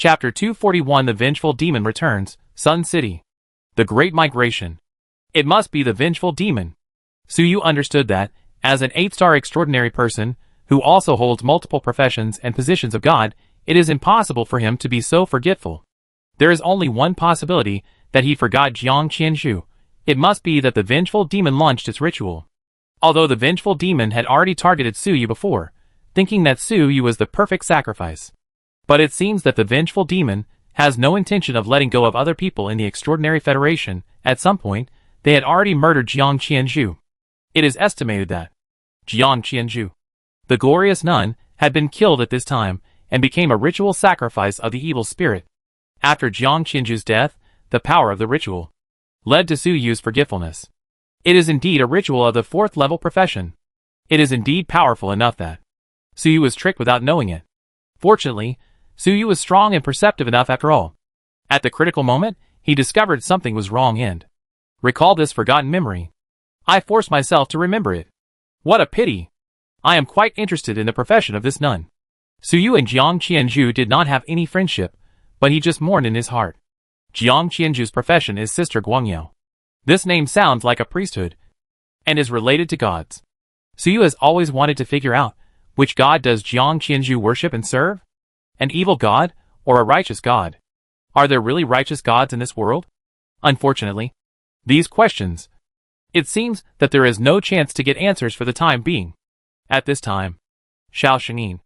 Chapter 241 The Vengeful Demon Returns, Sun City. The Great Migration. It must be the vengeful demon. Suyu understood that, as an 8-star extraordinary person, who also holds multiple professions and positions of God, it is impossible for him to be so forgetful. There is only one possibility, that he forgot Jiang Qianzhu. It must be that the vengeful demon launched its ritual. Although the vengeful demon had already targeted Suyu before, thinking that Suyu was the perfect sacrifice. But it seems that the vengeful demon has no intention of letting go of other people in the Extraordinary Federation. At some point, they had already murdered Jiang Qianzhu. It is estimated that Jiang Qianzhu, the glorious nun, had been killed at this time, and became a ritual sacrifice of the evil spirit. After Jiang Qianzhu's death, the power of the ritual led to Suyu's forgetfulness. It is indeed a ritual of the 4th level profession. It is indeed powerful enough that Suyu was tricked without knowing it. Fortunately, Suyu was strong and perceptive enough after all. At the critical moment, he discovered something was wrong and recalled this forgotten memory. I forced myself to remember it. What a pity! I am quite interested in the profession of this nun. Suyu and Jiang Qianzhu did not have any friendship, but he just mourned in his heart. Jiang Qianzhu's profession is Sister Guangyao. This name sounds like a priesthood, and is related to gods. Suyu has always wanted to figure out, which god does Jiang Qianzhu worship and serve? An evil god, or a righteous god? Are there really righteous gods in this world? Unfortunately, these questions, it seems that there is no chance to get answers for the time being. At this time, Xiao Shengyin,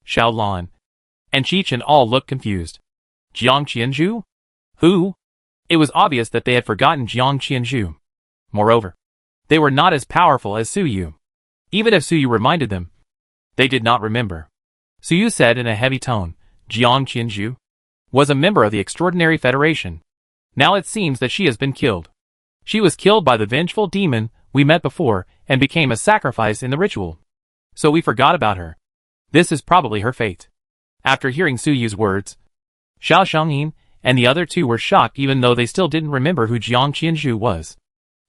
Xiao Lan, and Qichen all looked confused. Jiang Qianzhu? Who? It was obvious that they had forgotten Jiang Qianzhu. Moreover, they were not as powerful as Suyu. Even if Suyu reminded them, they did not remember. Suyu said in a heavy tone, Jiang Qianzhu was a member of the Extraordinary Federation. Now it seems that she has been killed. She was killed by the vengeful demon we met before and became a sacrifice in the ritual. So we forgot about her. This is probably her fate. After hearing Suyu's words, Xiao Shengyin and the other two were shocked even though they still didn't remember who Jiang Qianzhu was.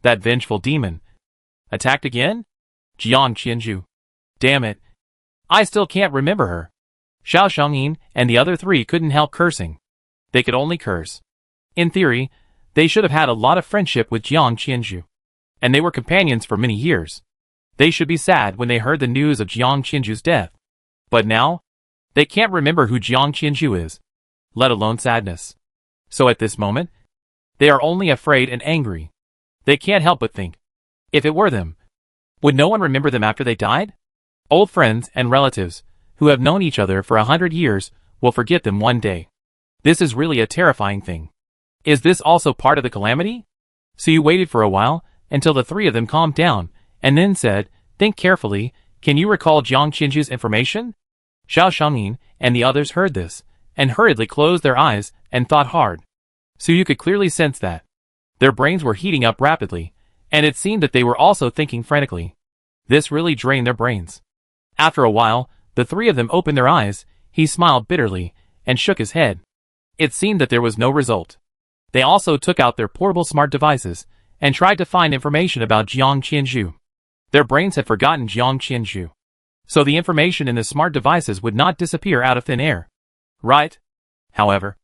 That vengeful demon attacked again? Jiang Qianzhu. Damn it. I still can't remember her. Xiao Shengyin and the other three couldn't help cursing. They could only curse. In theory, they should have had a lot of friendship with Jiang Qianzhu. And they were companions for many years. They should be sad when they heard the news of Jiang Qianzhu's death. But now, they can't remember who Jiang Qianzhu is, let alone sadness. So at this moment, they are only afraid and angry. They can't help but think, if it were them, would no one remember them after they died? Old friends and relatives, who have known each other for 100 years, will forget them one day. This is really a terrifying thing. Is this also part of the calamity? Suyu waited for a while, until the three of them calmed down, and then said, think carefully, can you recall Jiang Qianzhu's information? Xiao Shengyin and the others heard this, and hurriedly closed their eyes, and thought hard. Suyu could clearly sense that their brains were heating up rapidly, and it seemed that they were also thinking frantically. This really drained their brains. After a while, the three of them opened their eyes. He smiled bitterly, and shook his head. It seemed that there was no result. They also took out their portable smart devices, and tried to find information about Jiang Qianzhu. Their brains had forgotten Jiang Qianzhu. So the information in the smart devices would not disappear out of thin air. Right? However,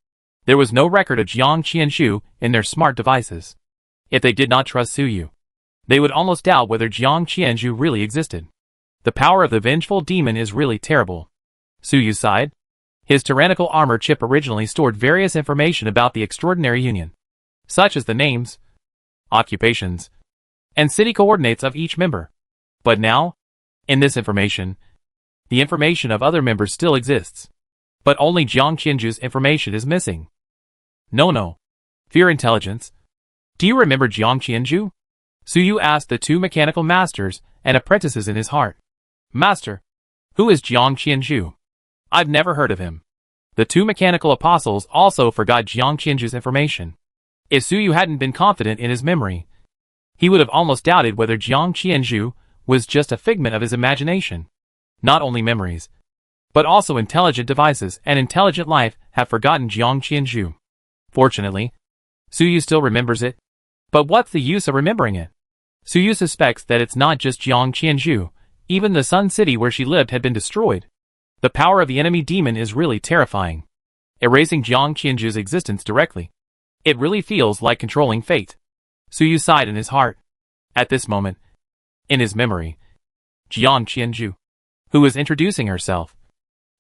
there was no record of Jiang Qianzhu in their smart devices. If they did not trust Suyu, they would almost doubt whether Jiang Qianzhu really existed. The power of the vengeful demon is really terrible. Suyu sighed. His tyrannical armor chip originally stored various information about the Extraordinary Union, such as the names, occupations, and city coordinates of each member. But now, in this information, the information of other members still exists. But only Jiang Qianzhu's information is missing. No. Fear intelligence. Do you remember Jiang Qianzhu? Suyu asked the two mechanical masters and apprentices in his heart. Master, who is Jiang Qianzhu? I've never heard of him. The two mechanical apostles also forgot Jiang Qianzhu's information. If Suyu hadn't been confident in his memory, he would have almost doubted whether Jiang Qianzhu was just a figment of his imagination. Not only memories, but also intelligent devices and intelligent life have forgotten Jiang Qianzhu. Fortunately, Suyu still remembers it. But what's the use of remembering it? Suyu suspects that it's not just Jiang Qianzhu. Even the Sun City where she lived had been destroyed. The power of the enemy demon is really terrifying. erasing Jiang Qianzhu's existence directly. It really feels like controlling fate. Su Yu sighed in his heart. At this moment, in his memory, Jiang Qianzhu, who was introducing herself,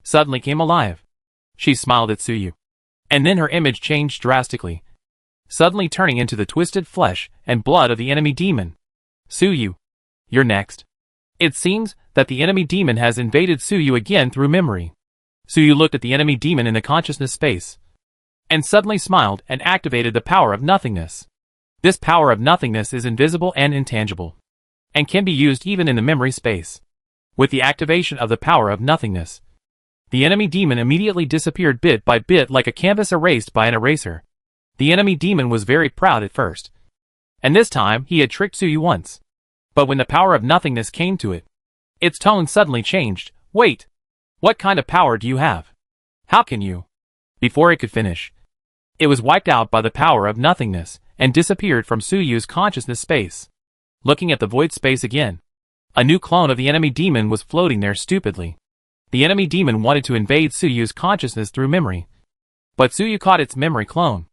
suddenly came alive. She smiled at Su Yu. And then her image changed drastically, suddenly turning into the twisted flesh and blood of the enemy demon. Su Yu, you're next. It seems that the enemy demon has invaded Su Yu again through memory. Su Yu looked at the enemy demon in the consciousness space, and suddenly smiled and activated the power of nothingness. This power of nothingness is invisible and intangible, and can be used even in the memory space. With the activation of the power of nothingness, the enemy demon immediately disappeared bit by bit like a canvas erased by an eraser. The enemy demon was very proud at first, and this time he had tricked Su Yu once. But when the power of nothingness came to it, its tone suddenly changed. Wait! What kind of power do you have? How can you? Before it could finish, it was wiped out by the power of nothingness and disappeared from Su Yu's consciousness space. Looking at the void space again, a new clone of the enemy demon was floating there stupidly. The enemy demon wanted to invade Su Yu's consciousness through memory, but Su Yu caught its memory clone.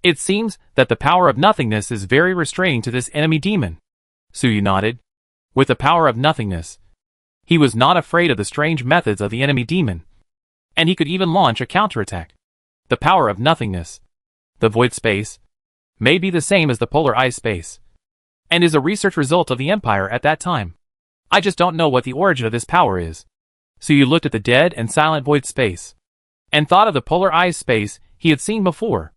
It seems that the power of nothingness is very restraining to this enemy demon. Su Yu nodded. With the power of nothingness, he was not afraid of the strange methods of the enemy demon, and he could even launch a counterattack. The power of nothingness, the void space, may be the same as the polar ice space, and is a research result of the Empire at that time. I just don't know what the origin of this power is. Su Yu looked at the dead and silent void space, and thought of the polar ice space he had seen before.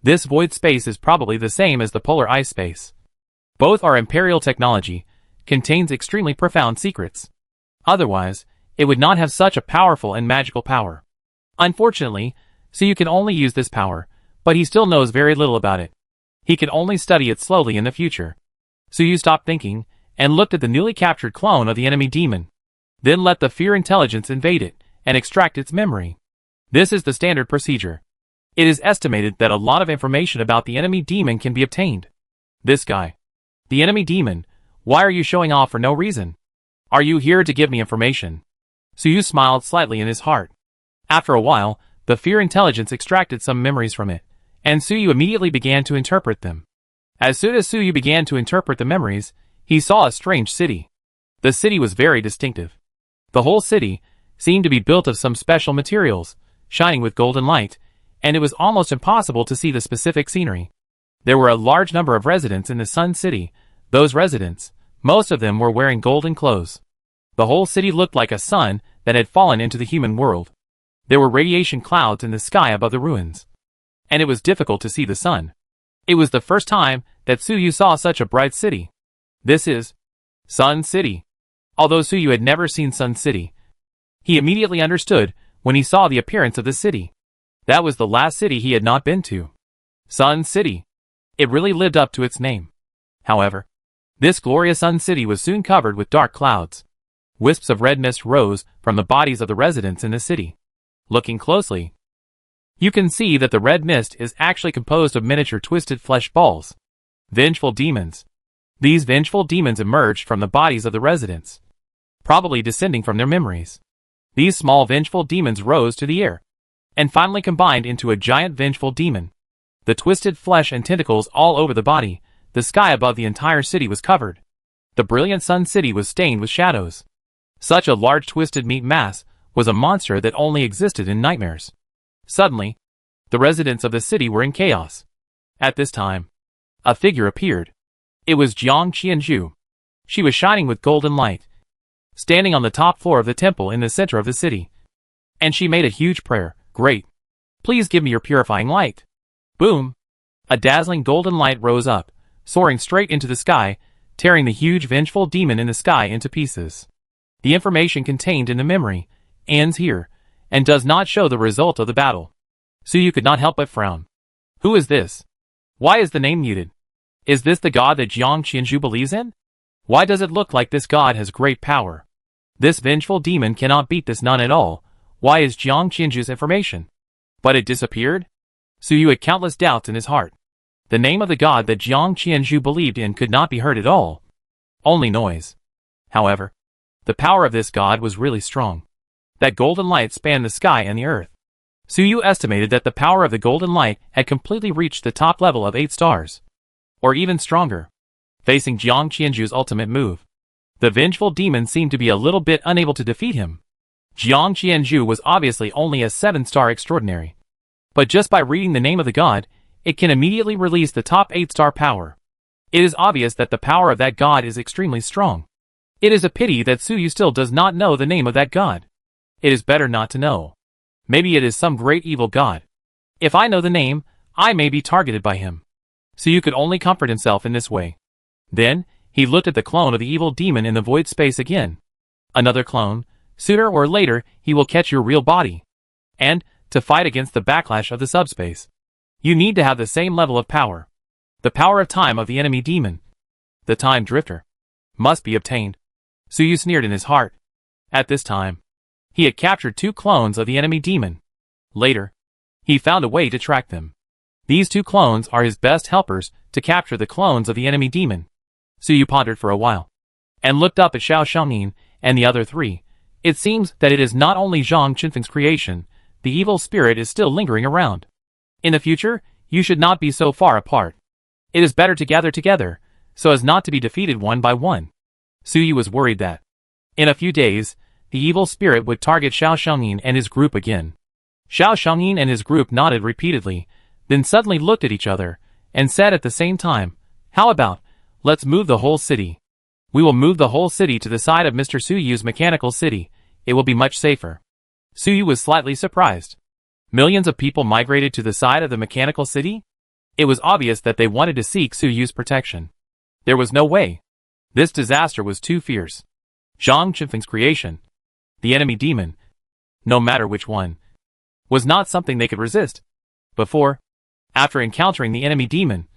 This void space is probably the same as the polar ice space. Both are imperial technology, contains extremely profound secrets. Otherwise, it would not have such a powerful and magical power. Unfortunately, Su Yu can only use this power, but he still knows very little about it. He can only study it slowly in the future. Su Yu stopped thinking, and looked at the newly captured clone of the enemy demon. Then let the fear intelligence invade it, and extract its memory. This is the standard procedure. It is estimated that a lot of information about the enemy demon can be obtained. This guy, the enemy demon, why are you showing off for no reason? Are you here to give me information? Su Yu smiled slightly in his heart. After a while, the fear intelligence extracted some memories from it, and Su Yu immediately began to interpret them. As soon as Su Yu began to interpret the memories, he saw a strange city. The city was very distinctive. The whole city seemed to be built of some special materials, shining with golden light, and it was almost impossible to see the specific scenery. There were a large number of residents in the Sun City. Those residents, most of them were wearing golden clothes. The whole city looked like a sun that had fallen into the human world. There were radiation clouds in the sky above the ruins, and it was difficult to see the sun. It was the first time that Su Yu saw such a bright city. This is Sun City. Although Su Yu had never seen Sun City, he immediately understood when he saw the appearance of the city. That was the last city he had not been to. Sun City. It really lived up to its name. However, this glorious Sun City was soon covered with dark clouds. Wisps of red mist rose from the bodies of the residents in the city. Looking closely, you can see that the red mist is actually composed of miniature twisted flesh balls. Vengeful demons. These vengeful demons emerged from the bodies of the residents, probably descending from their memories. These small vengeful demons rose to the air, and finally combined into a giant vengeful demon. The twisted flesh and tentacles all over the body. The sky above the entire city was covered. The brilliant Sun City was stained with shadows. Such a large twisted meat mass was a monster that only existed in nightmares. Suddenly, the residents of the city were in chaos. At this time, a figure appeared. It was Jiang Qianzhu. She was shining with golden light, standing on the top floor of the temple in the center of the city. And she made a huge prayer. Great. Please give me your purifying light. Boom. A dazzling golden light rose up, soaring straight into the sky, tearing the huge vengeful demon in the sky into pieces. The information contained in the memory ends here, and does not show the result of the battle. Su Yu could not help but frown. Who is this? Why is the name muted? Is this the god that Jiang Qianzhu believes in? Why does it look like this god has great power? This vengeful demon cannot beat this nun at all. Why is Jiang Qianzhu's information? But it disappeared? Su Yu had countless doubts in his heart. The name of the god that Jiang Qianzhu believed in could not be heard at all. Only noise. However, the power of this god was really strong. That golden light spanned the sky and the earth. Suyu estimated that the power of the golden light had completely reached the top level of 8 stars. Or even stronger. Facing Jiang Qianju's ultimate move, the vengeful demon seemed to be a little bit unable to defeat him. Jiang Qianju was obviously only a 7-star extraordinary. But just by reading the name of the god, it can immediately release the top 8-star power. It is obvious that the power of that god is extremely strong. It is a pity that Suyu still does not know the name of that god. It is better not to know. Maybe it is some great evil god. If I know the name, I may be targeted by him. Suyu could only comfort himself in this way. Then, he looked at the clone of the evil demon in the void space again. Another clone. Sooner or later, he will catch your real body. And, to fight against the backlash of the subspace, you need to have the same level of power. The power of time of the enemy demon, the time drifter, must be obtained. Suyu sneered in his heart. At this time, he had captured 2 clones of the enemy demon. Later, he found a way to track them. These 2 clones are his best helpers to capture the clones of the enemy demon. Suyu pondered for a while, and looked up at Xiao Xiangyin and the other 3. It seems that it is not only Zhang Qinfeng's creation, the evil spirit is still lingering around. In the future, you should not be so far apart. It is better to gather together, so as not to be defeated one by one. Suyu was worried that, in a few days, the evil spirit would target Xiao Xiangyin and his group again. Xiao Xiangyin and his group nodded repeatedly, then suddenly looked at each other, and said at the same time, "How about, let's move the whole city. We will move the whole city to the side of Mr. Suyu's mechanical city. It will be much safer." Suyu was slightly surprised. Millions of people migrated to the side of the mechanical city? It was obvious that they wanted to seek Suyu's protection. There was no way. This disaster was too fierce. Zhang Qinfeng's creation, the enemy demon, no matter which one, was not something they could resist. Before, after encountering the enemy demon,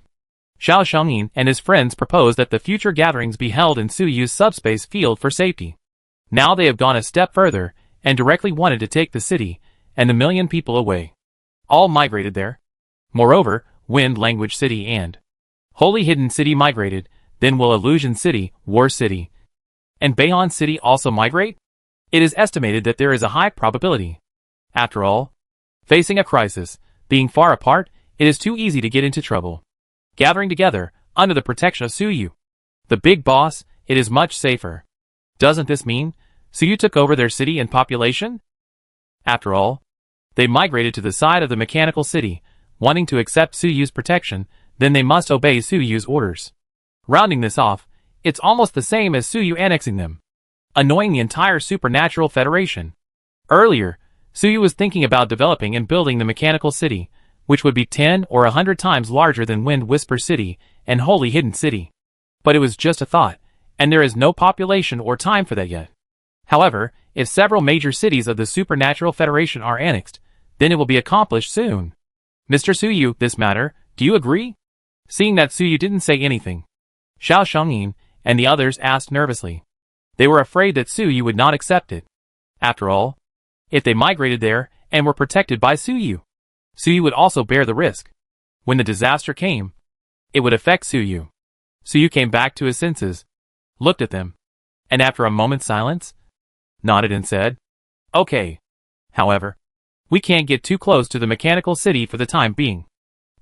Xiao Xiangyin and his friends proposed that the future gatherings be held in Suyu's subspace field for safety. Now they have gone a step further, and directly wanted to take the city, and the million people away. All migrated there. Moreover, Wind Language City and Holy Hidden City migrated, then will Illusion City, War City, and Beihan City also migrate? It is estimated that there is a high probability. After all, facing a crisis, being far apart, it is too easy to get into trouble. Gathering together, under the protection of Suyu, the big boss, it is much safer. Doesn't this mean Suyu took over their city and population? After all, they migrated to the side of the mechanical city, wanting to accept Suyu's protection, then they must obey Suyu's orders. Rounding this off, it's almost the same as Suyu annexing them, annoying the entire supernatural federation. Earlier, Suyu was thinking about developing and building the mechanical city, which would be 10 or 100 times larger than Wind Whisper City and Holy Hidden City. But it was just a thought, and there is no population or time for that yet. However, if several major cities of the Supernatural Federation are annexed, then it will be accomplished soon. Mr. Suyu, this matter, do you agree? Seeing that Suyu didn't say anything, Xiao Xiangyin and the others asked nervously. They were afraid that Suyu would not accept it. After all, if they migrated there and were protected by Suyu, Suyu would also bear the risk. When the disaster came, it would affect Suyu. Suyu came back to his senses, looked at them, and after a moment's silence, nodded and said, "Okay. However, we can't get too close to the mechanical city for the time being.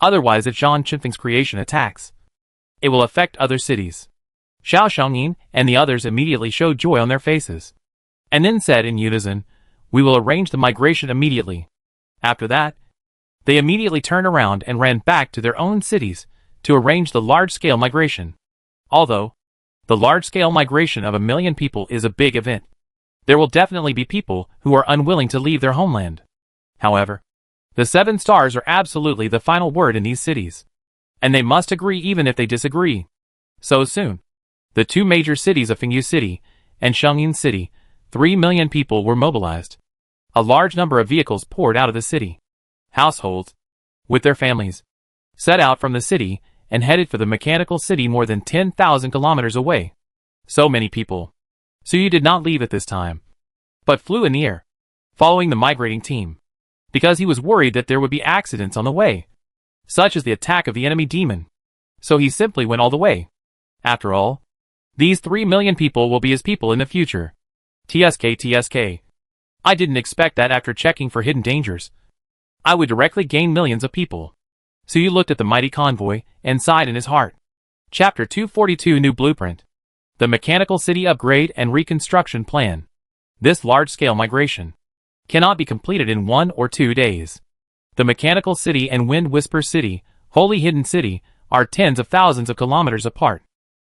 Otherwise, if Zhang Qinfeng's creation attacks, it will affect other cities." Xiao Xiangyin and the others immediately showed joy on their faces, and then said in unison, "We will arrange the migration immediately." After that, they immediately turned around and ran back to their own cities to arrange the large-scale migration. Although, the large-scale migration of 1 million people is a big event, there will definitely be people who are unwilling to leave their homeland. However, the 7 stars are absolutely the final word in these cities, and they must agree even if they disagree. So soon, the 2 major cities of Fengyu City and Shengyin City, 3 million people were mobilized. A large number of vehicles poured out of the city. Households, with their families, set out from the city and headed for the mechanical city more than 10,000 kilometers away. So many people. Suyu did not leave at this time, but flew in the air, following the migrating team, because he was worried that there would be accidents on the way, such as the attack of the enemy demon. So he simply went all the way. After all, these 3 million people will be his people in the future. TSK. I didn't expect that after checking for hidden dangers. I would directly gain millions of people. Suyu looked at the mighty convoy and sighed in his heart. Chapter 242 New Blueprint. The Mechanical City Upgrade and Reconstruction Plan. This large-scale migration cannot be completed in 1 or 2 days. The Mechanical City and Wind Whisper City, Holy Hidden City, are tens of thousands of kilometers apart,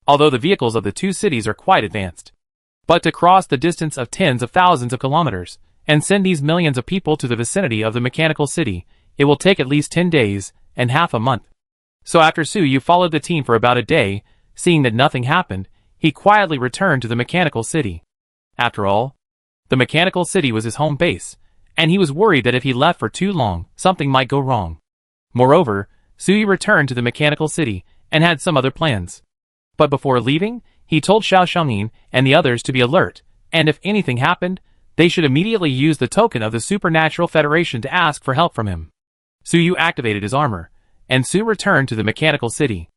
although the vehicles of the two cities are quite advanced. But to cross the distance of tens of thousands of kilometers and send these millions of people to the vicinity of the Mechanical City, it will take at least 10 days and half a month. So after Suyu followed the team for about a day, seeing that nothing happened, he quietly returned to the Mechanical City. After all, the Mechanical City was his home base, and he was worried that if he left for too long, something might go wrong. Moreover, Suyu returned to the Mechanical City and had some other plans. But before leaving, he told Xiao Xiaonin and the others to be alert, and if anything happened, they should immediately use the token of the Supernatural Federation to ask for help from him. Suyu activated his armor, and Su returned to the Mechanical City.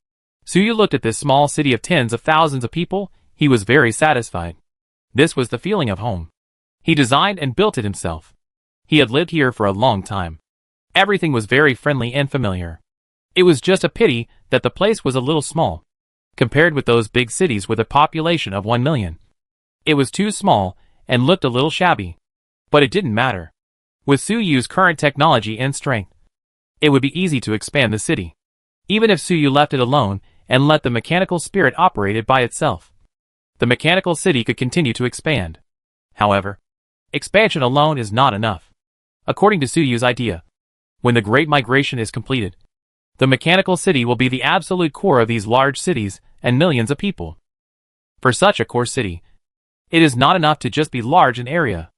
Suyu looked at this small city of tens of thousands of people. He was very satisfied. This was the feeling of home. He designed and built it himself. He had lived here for a long time. Everything was very friendly and familiar. It was just a pity that the place was a little small, compared with those big cities with a population of 1 million. It was too small and looked a little shabby. But it didn't matter. With Suyu's current technology and strength, it would be easy to expand the city, even if Suyu left it alone and let the mechanical spirit operate it by itself. The Mechanical City could continue to expand. However, expansion alone is not enough. According to Suyu's idea, when the Great Migration is completed, the Mechanical City will be the absolute core of these large cities and millions of people. For such a core city, it is not enough to just be large in area.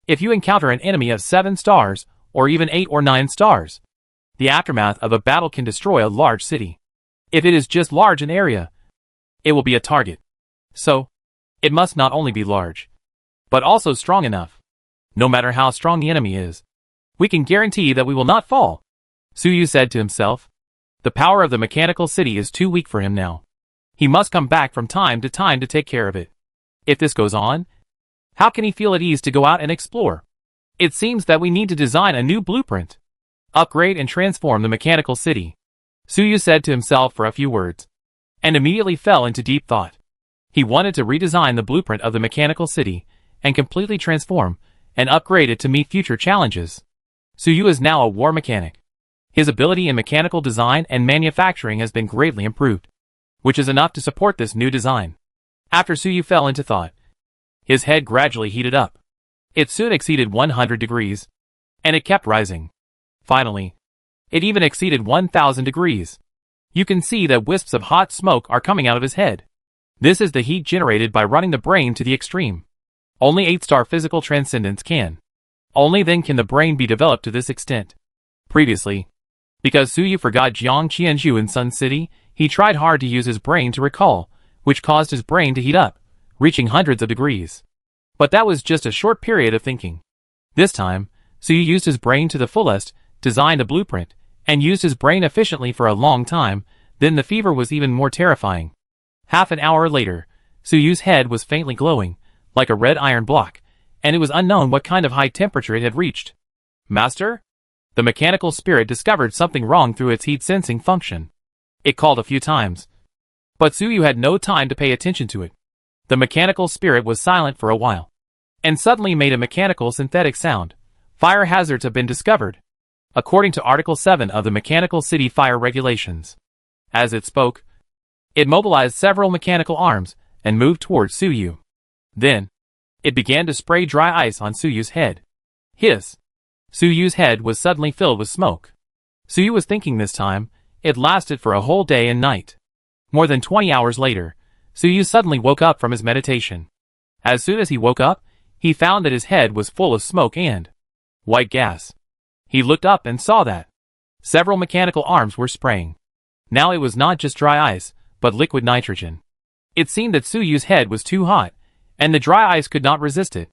If you encounter an enemy of 7 stars, or even 8 or 9 stars, the aftermath of a battle can destroy a large city. If it is just large in area, it will be a target. So, it must not only be large, but also strong enough. No matter how strong the enemy is, we can guarantee that we will not fall, Suyu said to himself. The power of the Mechanical City is too weak for him now. He must come back from time to take care of it. If this goes on, how can he feel at ease to go out and explore? It seems that we need to design a new blueprint. Upgrade and transform the Mechanical City, Suyu said to himself for a few words, and immediately fell into deep thought. He wanted to redesign the blueprint of the Mechanical City and completely transform and upgrade it to meet future challenges. Suyu is now a war mechanic. His ability in mechanical design and manufacturing has been greatly improved, which is enough to support this new design. After Suyu fell into thought, his head gradually heated up. It soon exceeded 100 degrees, and it kept rising. Finally, it even exceeded 1000 degrees. You can see that wisps of hot smoke are coming out of his head. This is the heat generated by running the brain to the extreme. Only 8-star physical transcendence can. Only then can the brain be developed to this extent. Previously, because Suyu forgot Jiang Qianzhu in Sun City, he tried hard to use his brain to recall, which caused his brain to heat up, reaching hundreds of degrees. But that was just a short period of thinking. This time, Suyu used his brain to the fullest, designed a blueprint, and used his brain efficiently for a long time. Then the fever was even more terrifying. Half an hour later, Suyu's head was faintly glowing, like a red iron block, and it was unknown what kind of high temperature it had reached. Master? The mechanical spirit discovered something wrong through its heat sensing function. It called a few times, but Suyu had no time to pay attention to it. The mechanical spirit was silent for a while, and suddenly made a mechanical synthetic sound. Fire hazards have been discovered, according to Article 7 of the Mechanical City Fire Regulations. As it spoke, it mobilized several mechanical arms and moved towards Suyu. Then, it began to spray dry ice on Suyu's head. Hiss! Suyu's head was suddenly filled with smoke. Suyu was thinking this time. It lasted for a whole day and night. More than 20 hours later, Suyu suddenly woke up from his meditation. As soon as he woke up, he found that his head was full of smoke and white gas. He looked up and saw that several mechanical arms were spraying. Now it was not just dry ice, but liquid nitrogen. It seemed that Suyu's head was too hot, and the dry ice could not resist it.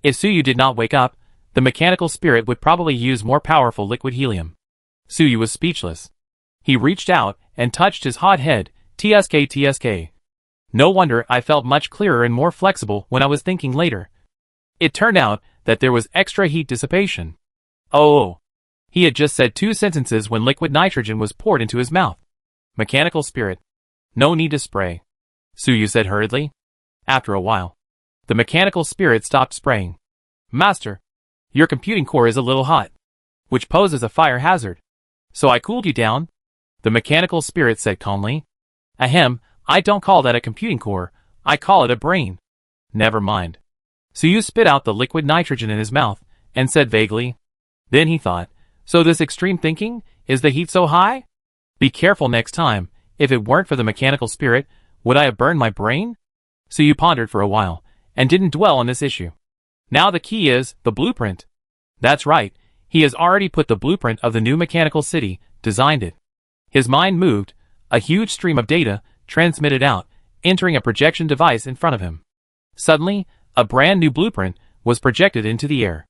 If Suyu did not wake up, the mechanical spirit would probably use more powerful liquid helium. Suyu was speechless. He reached out and touched his hot head. TSK. No wonder I felt much clearer and more flexible when I was thinking later. It turned out that there was extra heat dissipation. Oh, He had just said 2 sentences when liquid nitrogen was poured into his mouth. Mechanical spirit. No need to spray, Suyu said hurriedly. After a while, the mechanical spirit stopped spraying. Master, your computing core is a little hot, which poses a fire hazard. So I cooled you down, the mechanical spirit said calmly. Ahem, I don't call that a computing core, I call it a brain. Never mind. Suyu spit out the liquid nitrogen in his mouth and said vaguely. Then he thought, so this extreme thinking, is the heat so high? Be careful next time, if it weren't for the mechanical spirit, would I have burned my brain? Suyu pondered for a while, and didn't dwell on this issue. Now the key is, the blueprint. That's right, he has already put the blueprint of the new mechanical city, designed it. His mind moved, a huge stream of data, transmitted out, entering a projection device in front of him. Suddenly, a brand new blueprint was projected into the air.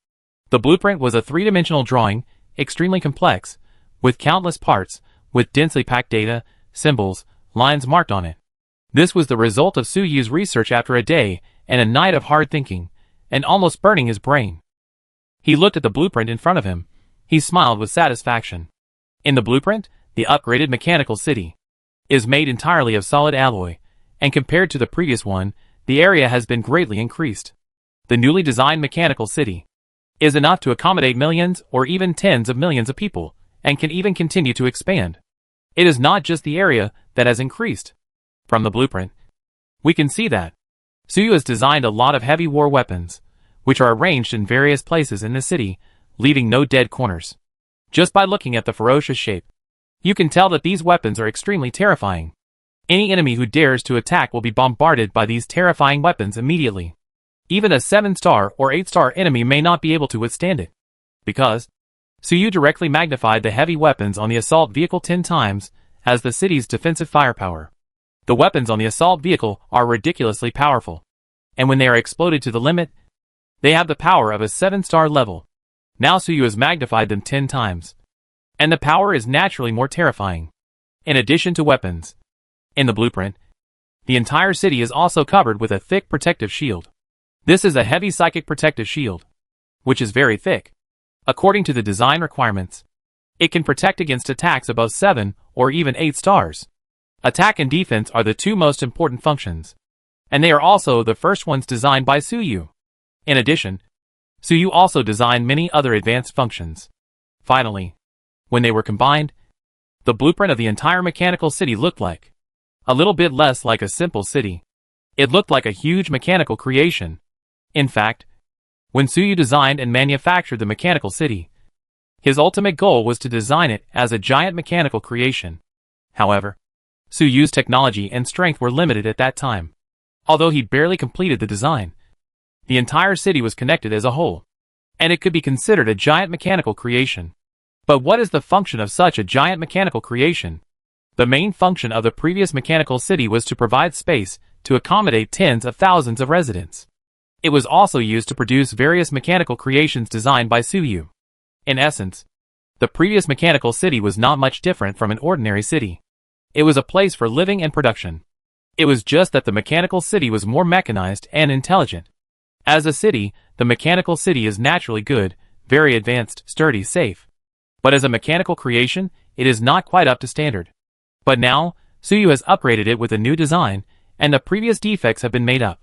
The blueprint was a 3-dimensional drawing, extremely complex, with countless parts, with densely packed data, symbols, lines marked on it. This was the result of Suyu's research after a day and a night of hard thinking, and almost burning his brain. He looked at the blueprint in front of him. He smiled with satisfaction. In the blueprint, the upgraded mechanical city is made entirely of solid alloy, and compared to the previous one, the area has been greatly increased. The newly designed mechanical city is enough to accommodate millions or even tens of millions of people, and can even continue to expand. It is not just the area that has increased. From the blueprint, we can see that Suyu has designed a lot of heavy war weapons, which are arranged in various places in the city, leaving no dead corners. Just by looking at the ferocious shape, you can tell that these weapons are extremely terrifying. Any enemy who dares to attack will be bombarded by these terrifying weapons immediately. Even a 7-star or 8-star enemy may not be able to withstand it. Because Suyu directly magnified the heavy weapons on the assault vehicle 10 times as the city's defensive firepower. The weapons on the assault vehicle are ridiculously powerful. And when they are exploded to the limit, they have the power of a 7-star level. Now Suyu has magnified them 10 times. And the power is naturally more terrifying. In addition to weapons, in the blueprint, the entire city is also covered with a thick protective shield. This is a heavy psychic protective shield, which is very thick. According to the design requirements, it can protect against attacks above 7 or even 8 stars. Attack and defense are the 2 most important functions, and they are also the first ones designed by Suyu. In addition, Suyu also designed many other advanced functions. Finally, when they were combined, the blueprint of the entire mechanical city looked like a little bit less like a simple city. It looked like a huge mechanical creation. In fact, when Suyu designed and manufactured the mechanical city, his ultimate goal was to design it as a giant mechanical creation. However, Suyu's technology and strength were limited at that time. Although he barely completed the design, the entire city was connected as a whole, and it could be considered a giant mechanical creation. But what is the function of such a giant mechanical creation? The main function of the previous mechanical city was to provide space to accommodate tens of thousands of residents. It was also used to produce various mechanical creations designed by Suyu. In essence, the previous mechanical city was not much different from an ordinary city. It was a place for living and production. It was just that the mechanical city was more mechanized and intelligent. As a city, the mechanical city is naturally good, very advanced, sturdy, safe. But as a mechanical creation, it is not quite up to standard. But now, Suyu has upgraded it with a new design, and the previous defects have been made up.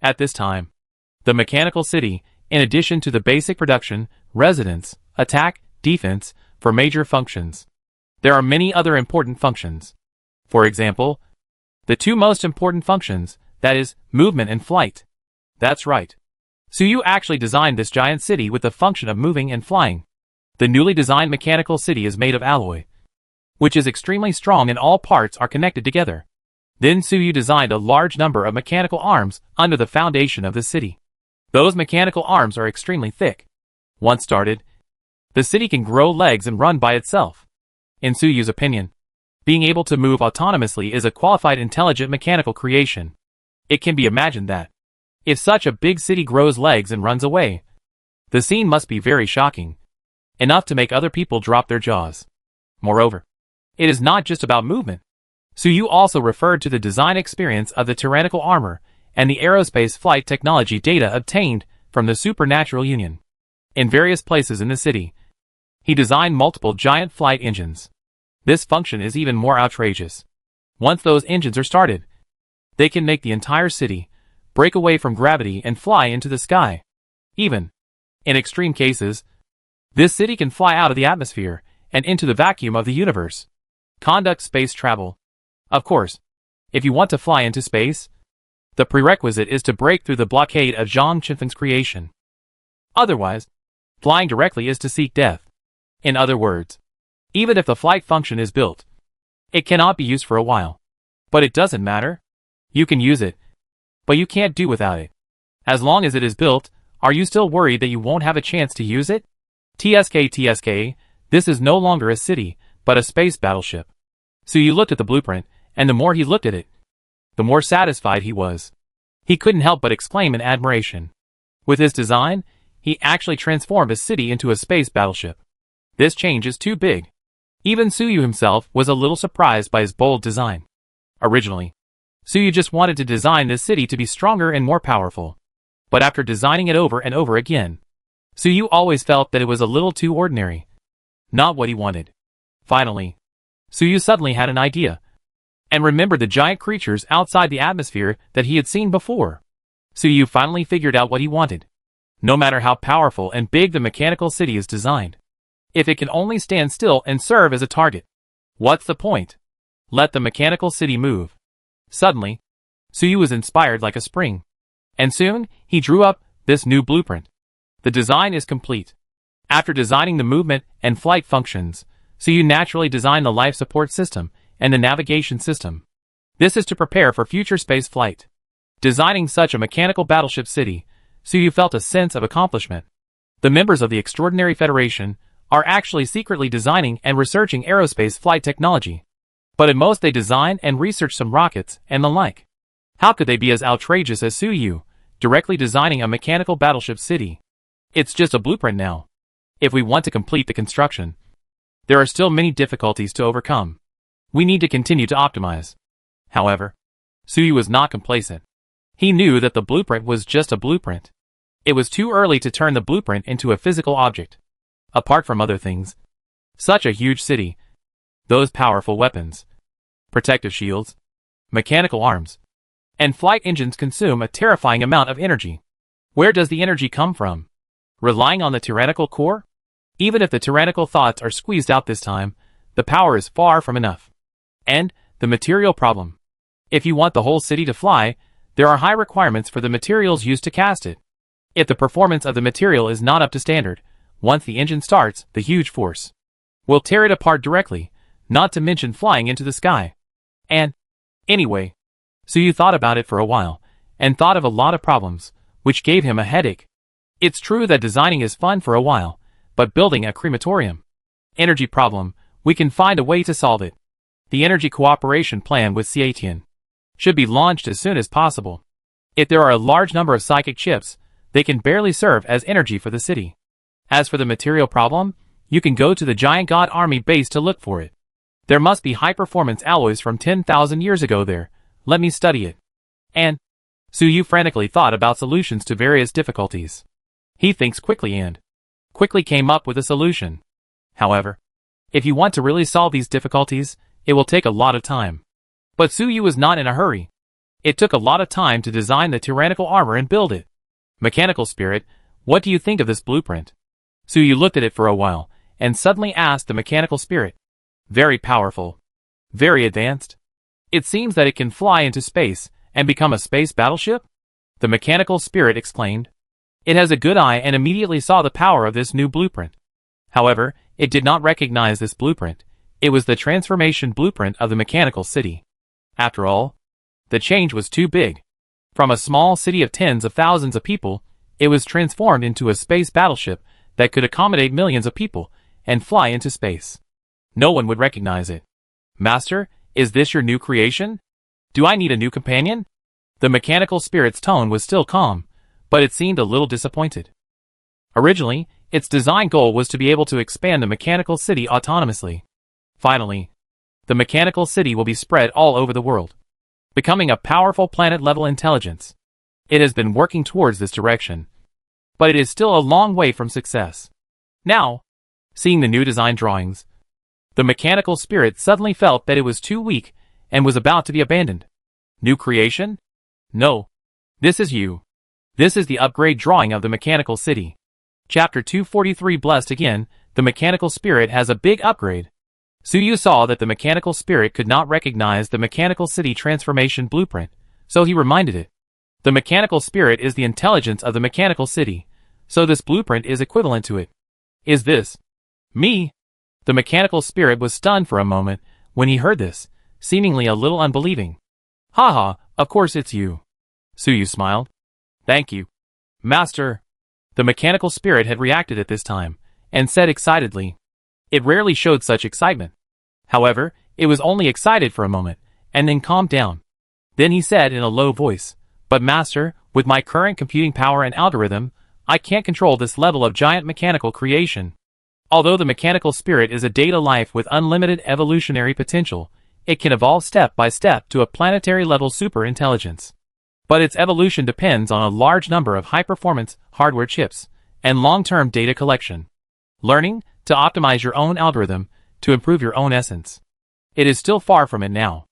At this time, the mechanical city, in addition to the basic production, residence, attack, defense, for major functions, there are many other important functions. For example, the 2 most important functions, that is, movement and flight. That's right. Suyu actually designed this giant city with the function of moving and flying. The newly designed mechanical city is made of alloy, which is extremely strong and all parts are connected together. Then Suyu designed a large number of mechanical arms under the foundation of the city. Those mechanical arms are extremely thick. Once started, the city can grow legs and run by itself. In Suyu's opinion, being able to move autonomously is a qualified intelligent mechanical creation. It can be imagined that, if such a big city grows legs and runs away, the scene must be very shocking, enough to make other people drop their jaws. Moreover, it is not just about movement. Suyu also referred to the design experience of the tyrannical armor and the aerospace flight technology data obtained from the Supernatural Union. In various places in the city, He designed multiple giant flight engines. This function is even more outrageous. Once those engines are started, they can make the entire city break away from gravity and fly into the sky. Even in extreme cases, this city can fly out of the atmosphere and into the vacuum of the universe. Conduct space travel. Of course, if you want to fly into space, the prerequisite is to break through the blockade of Zhang Qinfeng's creation. Otherwise, flying directly is to seek death. In other words, even if the flight function is built, it cannot be used for a while. But it doesn't matter. You can use it, but you can't do without it. As long as it is built, are you still worried that you won't have a chance to use it? TSK, this is no longer a city, but a space battleship. So you looked at the blueprint, and the more he looked at it, the more satisfied he was. He couldn't help but exclaim in admiration. With his design, he actually transformed a city into a space battleship. This change is too big. Even Suyu himself was a little surprised by his bold design. Originally, Suyu just wanted to design this city to be stronger and more powerful. But after designing it over and over again, Suyu always felt that it was a little too ordinary. Not what he wanted. Finally, Suyu suddenly had an idea, and remembered the giant creatures outside the atmosphere that he had seen before. Suyu finally figured out what he wanted. No matter how powerful and big the mechanical city is designed, if it can only stand still and serve as a target, what's the point? Let the mechanical city move. Suddenly, Suyu was inspired like a spring. And soon, he drew up this new blueprint. The design is complete. After designing the movement and flight functions, Suyu naturally designed the life support system and the navigation system. This is to prepare for future space flight. Designing such a mechanical battleship city, Suyu felt a sense of accomplishment. The members of the Extraordinary Federation are actually secretly designing and researching aerospace flight technology. But at most they design and research some rockets and the like. How could they be as outrageous as Suyu, directly designing a mechanical battleship city? It's just a blueprint now. If we want to complete the construction, there are still many difficulties to overcome. We need to continue to optimize. However, Suyu was not complacent. He knew that the blueprint was just a blueprint. It was too early to turn the blueprint into a physical object. Apart from other things, such a huge city, those powerful weapons, protective shields, mechanical arms, and flight engines consume a terrifying amount of energy. Where does the energy come from? Relying on the tyrannical core? Even if the tyrannical thoughts are squeezed out this time, the power is far from enough. And the material problem. If you want the whole city to fly, there are high requirements for the materials used to cast it. If the performance of the material is not up to standard, once the engine starts, the huge force will tear it apart directly, not to mention flying into the sky. And, anyway, Suyu thought about it for a while, and thought of a lot of problems, which gave him a headache. It's true that designing is fun for a while, but building a crematorium, energy problem, we can find a way to solve it. The energy cooperation plan with Xiatian should be launched as soon as possible. If there are a large number of psychic chips, they can barely serve as energy for the city. As for the material problem, you can go to the Giant God Army base to look for it. There must be high-performance alloys from 10,000 years ago there. Let me study it. And Suyu frantically thought about solutions to various difficulties. He thinks quickly and quickly came up with a solution. However, if you want to really solve these difficulties, it will take a lot of time. But Suyu was not in a hurry. It took a lot of time to design the tyrannical armor and build it. Mechanical Spirit, what do you think of this blueprint? Suyu looked at it for a while, and suddenly asked the Mechanical Spirit. Very powerful. Very advanced. It seems that it can fly into space, and become a space battleship? The Mechanical Spirit exclaimed. It has a good eye and immediately saw the power of this new blueprint. However, it did not recognize this blueprint. It was the transformation blueprint of the mechanical city. After all, the change was too big. From a small city of tens of thousands of people, it was transformed into a space battleship that could accommodate millions of people and fly into space. No one would recognize it. Master, is this your new creation? Do I need a new companion? The Mechanical Spirit's tone was still calm, but it seemed a little disappointed. Originally, its design goal was to be able to expand the mechanical city autonomously. Finally, the mechanical city will be spread all over the world, becoming a powerful planet-level intelligence. It has been working towards this direction, but it is still a long way from success. Now, Seeing the new design drawings, the mechanical spirit suddenly felt that it was too weak and was about to be abandoned. New creation? No. This is you. This is the upgrade drawing of the mechanical city. Chapter 243. Blessed again, the mechanical spirit has a big upgrade. Suyu saw that the mechanical spirit could not recognize the mechanical city transformation blueprint, so he reminded it. The mechanical spirit is the intelligence of the mechanical city, so this blueprint is equivalent to it. Is this me? The mechanical spirit was stunned for a moment when he heard this, seemingly a little unbelieving. Haha, of course it's you. Suyu smiled. Thank you, Master. The mechanical spirit had reacted at this time, and said excitedly. It rarely showed such excitement. However, it was only excited for a moment, and then calmed down. Then he said in a low voice, But Master, with my current computing power and algorithm, I can't control this level of giant mechanical creation. Although the mechanical spirit is a data life with unlimited evolutionary potential, it can evolve step by step to a planetary-level super-intelligence. But its evolution depends on a large number of high-performance hardware chips and long-term data collection. Learning to optimize your own algorithm to improve your own essence. It is still far from it now.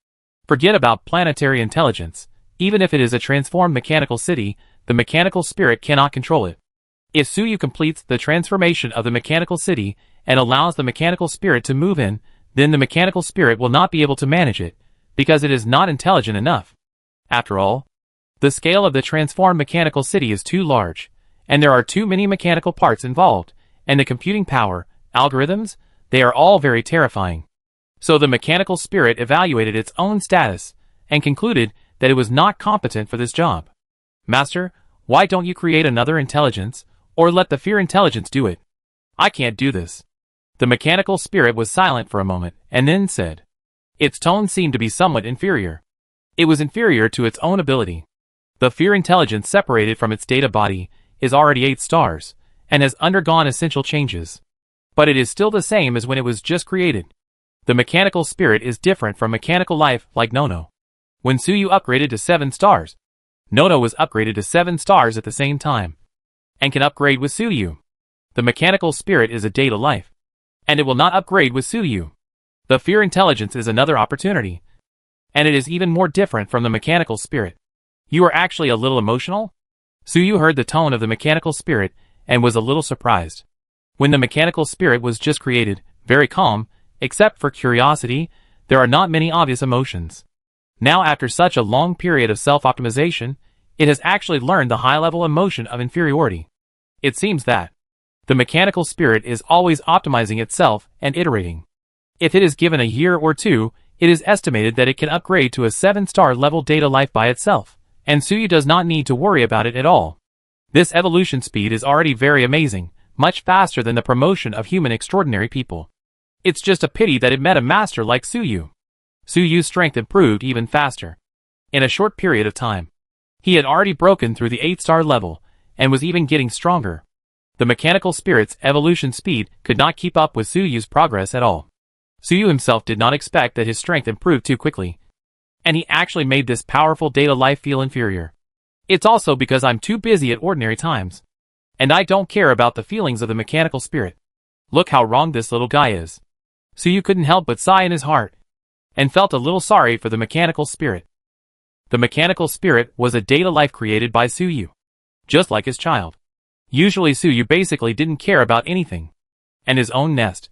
Forget about planetary intelligence. Even if it is a transformed mechanical city, the mechanical spirit cannot control it. If Suyu completes the transformation of the mechanical city and allows the mechanical spirit to move in, then the mechanical spirit will not be able to manage it, because it is not intelligent enough. After all, the scale of the transformed mechanical city is too large, and there are too many mechanical parts involved, and the computing power, algorithms, they are all very terrifying. So the mechanical spirit evaluated its own status, and concluded that it was not competent for this job. Master, why don't you create another intelligence, or let the fear intelligence do it? I can't do this. The mechanical spirit was silent for a moment, and then said. Its tone seemed to be somewhat inferior. It was inferior to its own ability. The fear intelligence separated from its data body is already 8 stars, and has undergone essential changes. But it is still the same as when it was just created. The mechanical spirit is different from mechanical life like Nono. When Suyu upgraded to 7 stars, Nono was upgraded to 7 stars at the same time, and can upgrade with Suyu. The mechanical spirit is a data life, and it will not upgrade with Suyu. The fear intelligence is another opportunity, and it is even more different from the mechanical spirit. You are actually a little emotional? Suyu heard the tone of the mechanical spirit and was a little surprised. When the mechanical spirit was just created, very calm, except for curiosity, there are not many obvious emotions. Now after such a long period of self-optimization, it has actually learned the high-level emotion of inferiority. It seems that the mechanical spirit is always optimizing itself and iterating. If it is given a year or two, it is estimated that it can upgrade to a 7-star level data life by itself, and Suyu does not need to worry about it at all. This evolution speed is already very amazing, much faster than the promotion of human extraordinary people. It's just a pity that it met a master like Suyu. Suyu's strength improved even faster. In a short period of time, he had already broken through the 8-star level, and was even getting stronger. The mechanical spirit's evolution speed could not keep up with Suyu's progress at all. Suyu himself did not expect that his strength improved too quickly, and he actually made this powerful data life feel inferior. It's also because I'm too busy at ordinary times, and I don't care about the feelings of the mechanical spirit. Look how wrong this little guy is. Suyu couldn't help but sigh in his heart, and felt a little sorry for the mechanical spirit. The mechanical spirit was a data life created by Suyu, just like his child. Usually Suyu basically didn't care about anything, and his own nest,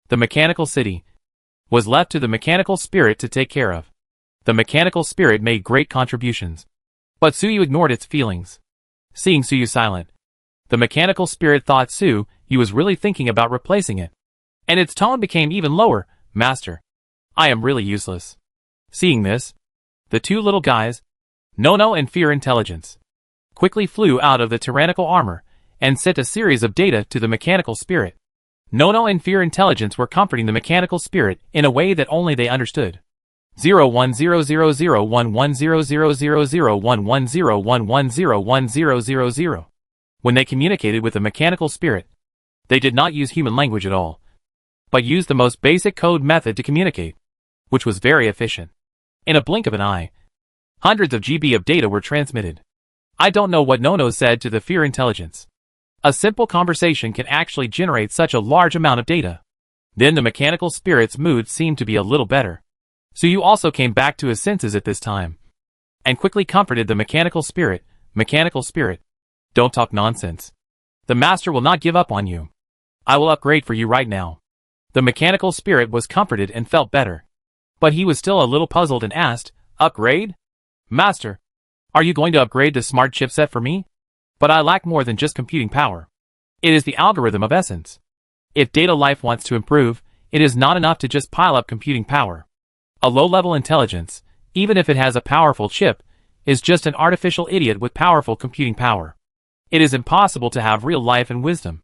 the mechanical city, was left to the mechanical spirit to take care of. The mechanical spirit made great contributions, but Suyu ignored its feelings. Seeing Suyu silent, the mechanical spirit thought Suyu was really thinking about replacing it, and its tone became even lower. Master, I am really useless. Seeing this, the two little guys, Nono and Fear Intelligence, quickly flew out of the tyrannical armor and sent a series of data to the mechanical spirit. Nono and Fear Intelligence were comforting the mechanical spirit in a way that only they understood. 01000110001101101100. When they communicated with the mechanical spirit, they did not use human language at all, but used the most basic code method to communicate, which was very efficient. In a blink of an eye, hundreds of GB of data were transmitted. I don't know what Nono said to the Fear Intelligence, A simple conversation can actually generate such a large amount of data. Then the mechanical spirit's mood seemed to be a little better. Suyu also came back to his senses at this time, and quickly comforted the mechanical spirit. Mechanical spirit, don't talk nonsense. The master will not give up on you. I will upgrade for you right now. The mechanical spirit was comforted and felt better. But he was still a little puzzled and asked, upgrade? Master, are you going to upgrade the smart chipset for me? But I lack more than just computing power. It is the algorithm of essence. If data life wants to improve, it is not enough to just pile up computing power. A low-level intelligence, even if it has a powerful chip, is just an artificial idiot with powerful computing power. It is impossible to have real life and wisdom.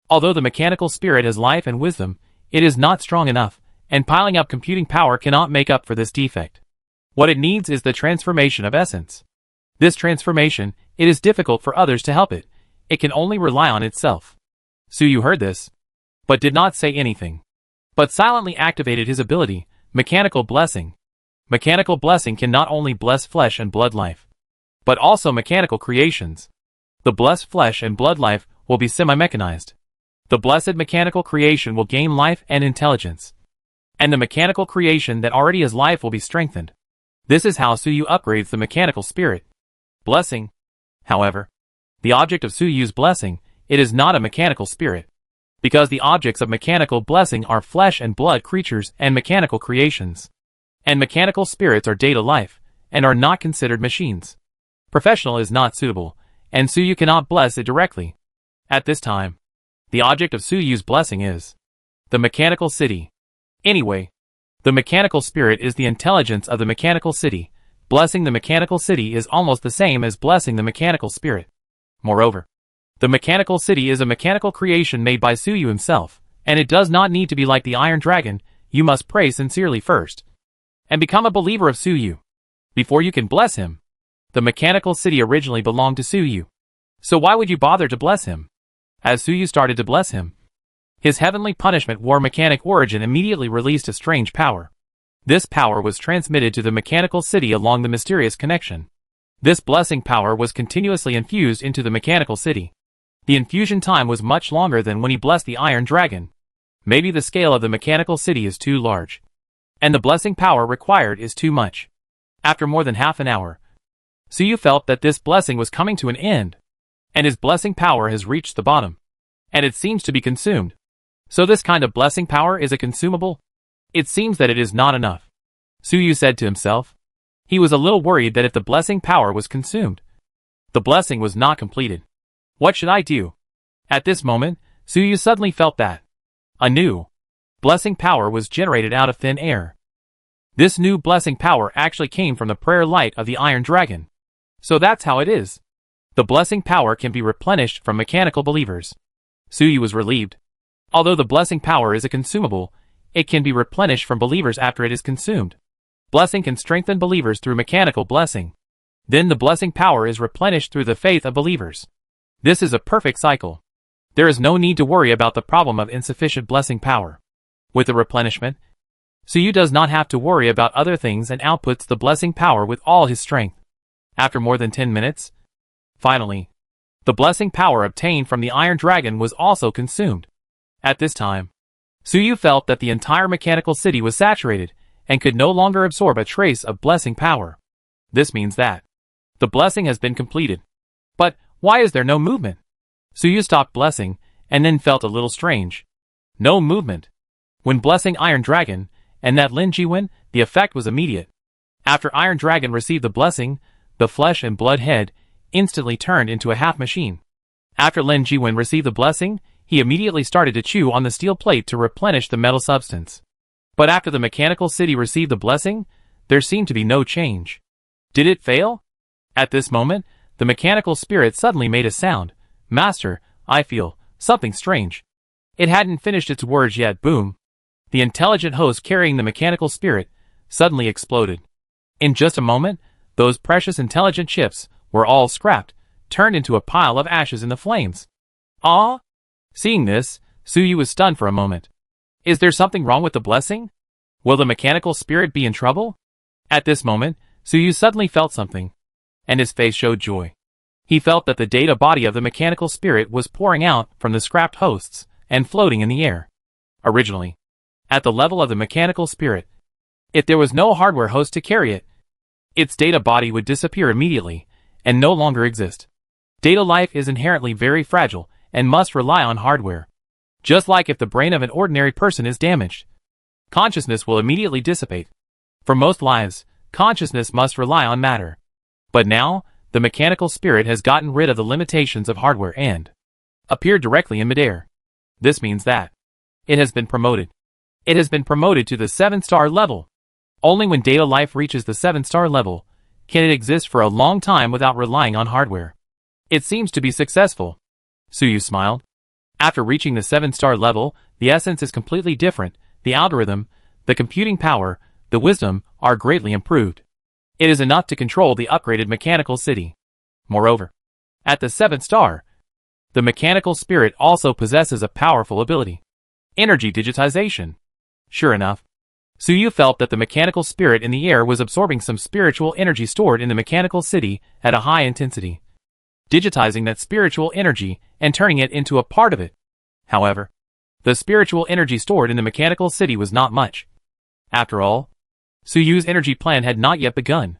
Although the mechanical spirit has life and wisdom, it is not strong enough, and piling up computing power cannot make up for this defect. What it needs is the transformation of essence. This transformation, it is difficult for others to help it. It can only rely on itself. Suyu heard this, but did not say anything, but silently activated his ability, Mechanical Blessing. Mechanical Blessing can not only bless flesh and blood life, but also mechanical creations. The blessed flesh and blood life will be semi-mechanized. The blessed mechanical creation will gain life and intelligence. And the mechanical creation that already has life will be strengthened. This is how Suyu upgrades the mechanical spirit. Blessing. However, the object of Suyu's blessing, it is not a mechanical spirit. Because the objects of mechanical blessing are flesh and blood creatures and mechanical creations. And mechanical spirits are data life, and are not considered machines. Professional is not suitable, and Suyu cannot bless it directly. At this time, the object of Suyu's blessing is the mechanical city. Anyway, the mechanical spirit is the intelligence of the mechanical city. Blessing the mechanical city is almost the same as blessing the mechanical spirit. Moreover, the mechanical city is a mechanical creation made by Suyu himself, and it does not need to be like the Iron Dragon. You must pray sincerely first, and become a believer of Suyu, before you can bless him. The mechanical city originally belonged to Suyu, so why would you bother to bless him? As Suyu started to bless him, his heavenly punishment war mechanic origin immediately released a strange power. This power was transmitted to the mechanical city along the mysterious connection. This blessing power was continuously infused into the mechanical city. The infusion time was much longer than when he blessed the Iron Dragon. Maybe the scale of the mechanical city is too large, and the blessing power required is too much. After more than half an hour, Suyu felt that this blessing was coming to an end, and his blessing power has reached the bottom, and it seems to be consumed. So this kind of blessing power is a consumable? It seems that it is not enough, Suyu said to himself. He was a little worried that if the blessing power was consumed, the blessing was not completed. What should I do? At this moment, Suyu suddenly felt that a new blessing power was generated out of thin air. This new blessing power actually came from the prayer light of the Iron Dragon. So that's how it is. The blessing power can be replenished from mechanical believers. Suyu was relieved. Although the blessing power is a consumable, it can be replenished from believers after it is consumed. Blessing can strengthen believers through mechanical blessing. Then the blessing power is replenished through the faith of believers. This is a perfect cycle. There is no need to worry about the problem of insufficient blessing power. With the replenishment, Suyu does not have to worry about other things and outputs the blessing power with all his strength. After more than 10 minutes, finally, the blessing power obtained from the Iron Dragon was also consumed. At this time, Suyu felt that the entire mechanical city was saturated and could no longer absorb a trace of blessing power. This means that the blessing has been completed. But why is there no movement? Suyu stopped blessing and then felt a little strange. No movement. When blessing Iron Dragon and that Lin Jiwen, the effect was immediate. After Iron Dragon received the blessing, the flesh and blood head instantly turned into a half machine. After Lin Jiwen received the blessing, he immediately started to chew on the steel plate to replenish the metal substance. But after the mechanical city received the blessing, there seemed to be no change. Did it fail? At this moment, the mechanical spirit suddenly made a sound. Master, I feel something strange. It hadn't finished its words yet. Boom. The intelligent host carrying the mechanical spirit suddenly exploded. In just a moment, those precious intelligent chips were all scrapped, turned into a pile of ashes in the flames. Ah! Seeing this, Suyu was stunned for a moment. Is there something wrong with the blessing? Will the mechanical spirit be in trouble? At this moment, Suyu suddenly felt something, and his face showed joy. He felt that the data body of the mechanical spirit was pouring out from the scrapped hosts and floating in the air. Originally, at the level of the mechanical spirit, if there was no hardware host to carry it, its data body would disappear immediately and no longer exist. Data life is inherently very fragile and must rely on hardware. Just like if the brain of an ordinary person is damaged, consciousness will immediately dissipate. For most lives, consciousness must rely on matter. But now, the mechanical spirit has gotten rid of the limitations of hardware and appeared directly in midair. This means that it has been promoted. It has been promoted to the 7-star level. Only when data life reaches the 7-star level can it exist for a long time without relying on hardware. It seems to be successful. Suyu smiled. After reaching the 7-star level, the essence is completely different. The algorithm, the computing power, the wisdom are greatly improved. It is enough to control the upgraded mechanical city. Moreover, at the 7th star, the mechanical spirit also possesses a powerful ability: energy digitization. Sure enough, Suyu felt that the mechanical spirit in the air was absorbing some spiritual energy stored in the mechanical city at a high intensity, digitizing that spiritual energy and turning it into a part of it. However, the spiritual energy stored in the mechanical city was not much. After all, Suyu's energy plan had not yet begun.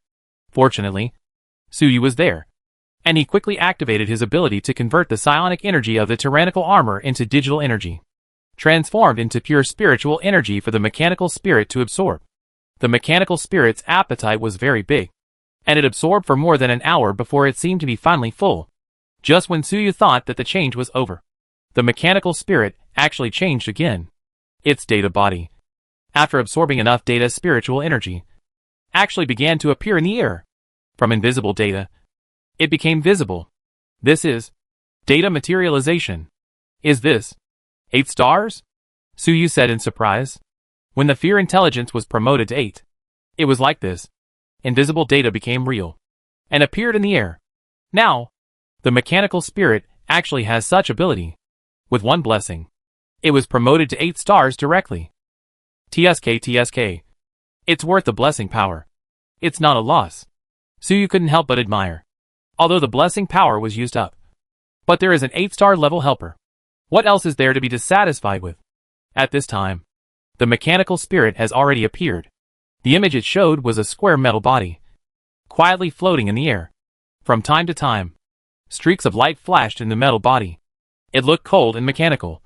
Fortunately, Suyu was there, and he quickly activated his ability to convert the psionic energy of the tyrannical armor into digital energy, transformed into pure spiritual energy for the mechanical spirit to absorb. The mechanical spirit's appetite was very big, and it absorbed for more than an hour before it seemed to be finally full. Just when Suyu thought that the change was over, the mechanical spirit actually changed again. Its data body, after absorbing enough data, spiritual energy actually began to appear in the air. From invisible data, it became visible. This is data materialization. Is this 8 stars? Suyu said in surprise. When the fear intelligence was promoted to 8, it was like this. Invisible data became real and appeared in the air. Now, the mechanical spirit actually has such ability. With one blessing, it was promoted to 8 stars directly. TSK. It's worth the blessing power. It's not a loss. Suyu couldn't help but admire. Although the blessing power was used up, but there is an 8-star level helper. What else is there to be dissatisfied with? At this time, the mechanical spirit has already appeared. The image it showed was a square metal body, quietly floating in the air. From time to time, streaks of light flashed in the metal body. It looked cold and mechanical,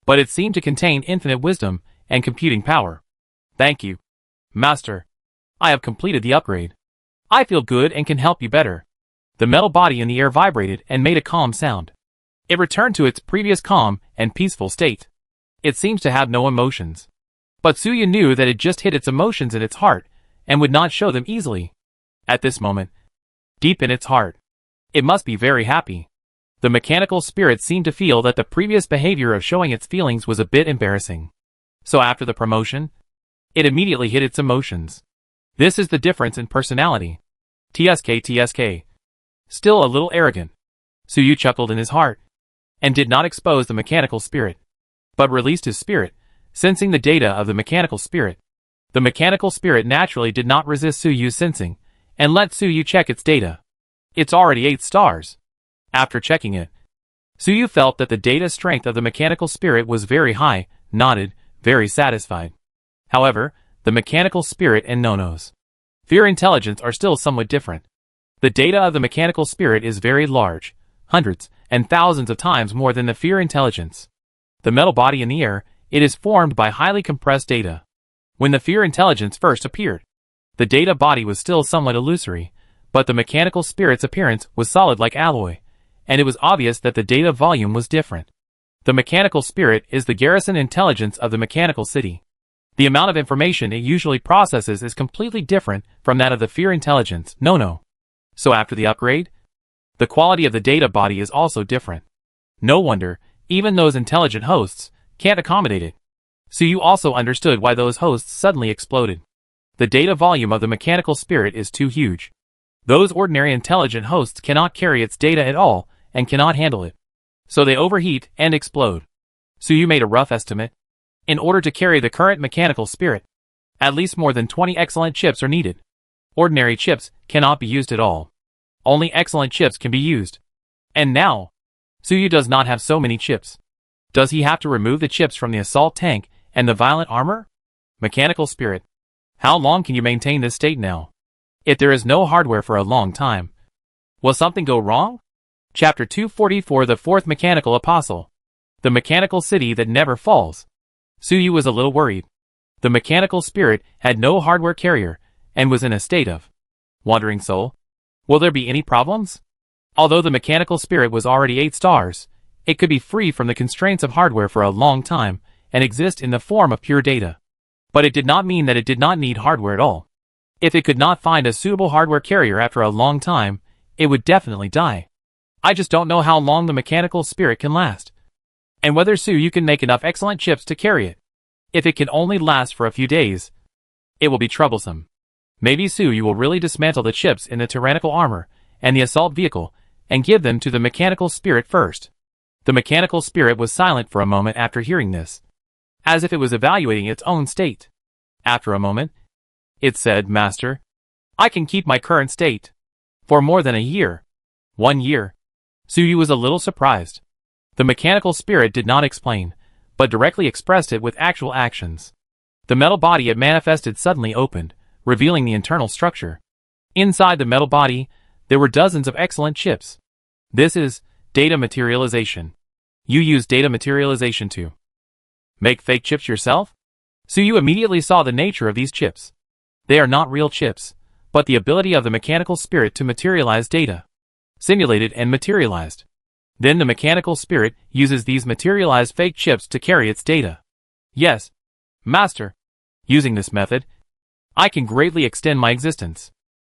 but it seemed to contain infinite wisdom and computing power. Thank you, Master. I have completed the upgrade. I feel good and can help you better. The metal body in the air vibrated and made a calm sound. It returned to its previous calm and peaceful state. It seems to have no emotions. But Suyu knew that it just hid its emotions in its heart and would not show them easily. At this moment, deep in its heart, it must be very happy. The mechanical spirit seemed to feel that the previous behavior of showing its feelings was a bit embarrassing. So after the promotion, it immediately hid its emotions. This is the difference in personality. TSK. Still a little arrogant, Suyu chuckled in his heart, and did not expose the mechanical spirit, but released his spirit, sensing the data of the mechanical spirit. The mechanical spirit naturally did not resist Suyu's sensing, and let Suyu check its data. It's already 8 stars. After checking it, Suyu felt that the data strength of the mechanical spirit was very high, nodded, very satisfied. However, the mechanical spirit and Nono's fear intelligence are still somewhat different. The data of the mechanical spirit is very large, hundreds and thousands of times more than the fear intelligence. The metal body in the air, it is formed by highly compressed data. When the fear intelligence first appeared, the data body was still somewhat illusory, but the mechanical spirit's appearance was solid like alloy, and it was obvious that the data volume was different. The mechanical spirit is the garrison intelligence of the mechanical city. The amount of information it usually processes is completely different from that of the fear intelligence, Nono. So after the upgrade, the quality of the data body is also different. No wonder, even those intelligent hosts can't accommodate it. Suyu also understood why those hosts suddenly exploded. The data volume of the mechanical spirit is too huge. Those ordinary intelligent hosts cannot carry its data at all and cannot handle it. So they overheat and explode. Suyu made a rough estimate. In order to carry the current mechanical spirit, at least more than 20 excellent chips are needed. Ordinary chips cannot be used at all. only excellent chips can be used. And now, Suyu does not have so many chips. Does he have to remove the chips from the assault tank and the violent armor? Mechanical spirit. How long can you maintain this state now? If there is no hardware for a long time, will something go wrong? Chapter 244, The Fourth Mechanical Apostle. The Mechanical City That Never Falls. Suyu was a little worried. The mechanical spirit had no hardware carrier, and was in a state of wandering soul. Will there be any problems? Although the mechanical spirit was already 8 stars, it could be free from the constraints of hardware for a long time, and exist in the form of pure data. But it did not mean that it did not need hardware at all. If it could not find a suitable hardware carrier after a long time, it would definitely die. I just don't know how long the mechanical spirit can last. And whether Suyu can make enough excellent chips to carry it. If it can only last for a few days, it will be troublesome. Maybe Suyu will really dismantle the chips in the tyrannical armor and the assault vehicle, and give them to the mechanical spirit first. The mechanical spirit was silent for a moment after hearing this, as if it was evaluating its own state. After a moment, it said, Master, I can keep my current state for more than a year. 1 year. Suyu was a little surprised. The mechanical spirit did not explain, but directly expressed it with actual actions. The metal body it manifested suddenly opened, revealing the internal structure. Inside the metal body, there were dozens of excellent chips. This is data materialization. You use data materialization to make fake chips yourself? Suyu immediately saw the nature of these chips. They are not real chips, but the ability of the mechanical spirit to materialize data. Simulated and materialized. Then the mechanical spirit uses these materialized fake chips to carry its data. Yes, Master. Using this method, I can greatly extend my existence.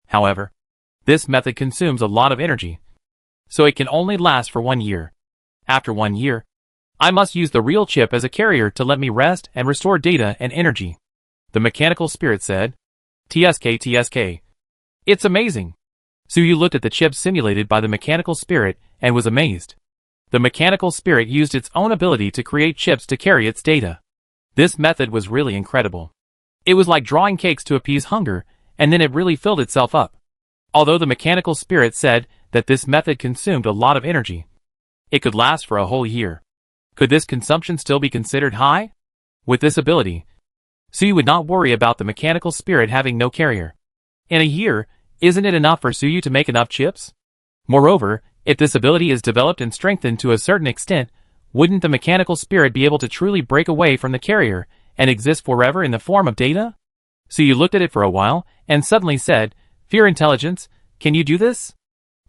However, this method consumes a lot of energy, so it can only last for 1 year. After 1 year, I must use the real chip as a carrier to let me rest and restore data and energy. The mechanical spirit said, TSK. It's amazing. Suyu looked at the chips simulated by the mechanical spirit and was amazed. The mechanical spirit used its own ability to create chips to carry its data. This method was really incredible. It was like drawing cakes to appease hunger, and then it really filled itself up. Although the mechanical spirit said that this method consumed a lot of energy, it could last for a whole year. Could this consumption still be considered high? With this ability, Suyu would not worry about the mechanical spirit having no carrier. In a year, isn't it enough for Suyu to make enough chips? Moreover, if this ability is developed and strengthened to a certain extent, wouldn't the mechanical spirit be able to truly break away from the carrier and exist forever in the form of data? Suyu looked at it for a while and suddenly said, Fear Intelligence, can you do this?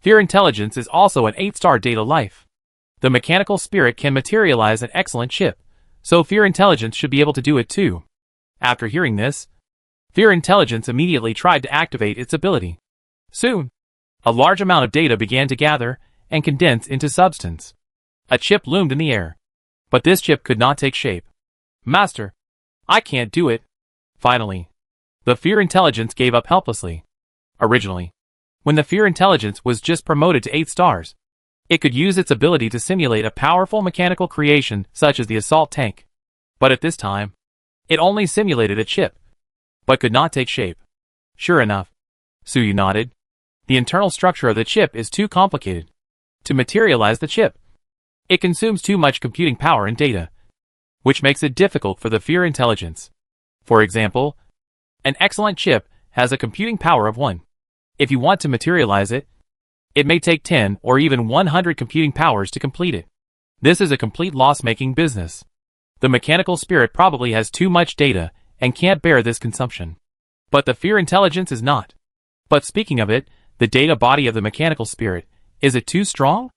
Fear Intelligence is also an 8-star data life. The mechanical spirit can materialize an excellent chip, so Fear Intelligence should be able to do it too. After hearing this, Fear Intelligence immediately tried to activate its ability. Soon, a large amount of data began to gather and condense into substance. A chip loomed in the air. But this chip could not take shape. Master, I can't do it. Finally, the Fear Intelligence gave up helplessly. Originally, when the Fear Intelligence was just promoted to 8 stars, it could use its ability to simulate a powerful mechanical creation such as the assault tank. But at this time, it only simulated a chip, but could not take shape. Sure enough, Suyu nodded. The internal structure of the chip is too complicated to materialize the chip. It consumes too much computing power and data, which makes it difficult for the Fear Intelligence. For example, an excellent chip has a computing power of 1. If you want to materialize it, it may take 10 or even 100 computing powers to complete it. This is a complete loss-making business. The mechanical spirit probably has too much data and can't bear this consumption. But the Fear Intelligence is not. But speaking of it, the data body of the mechanical spirit, is it too strong?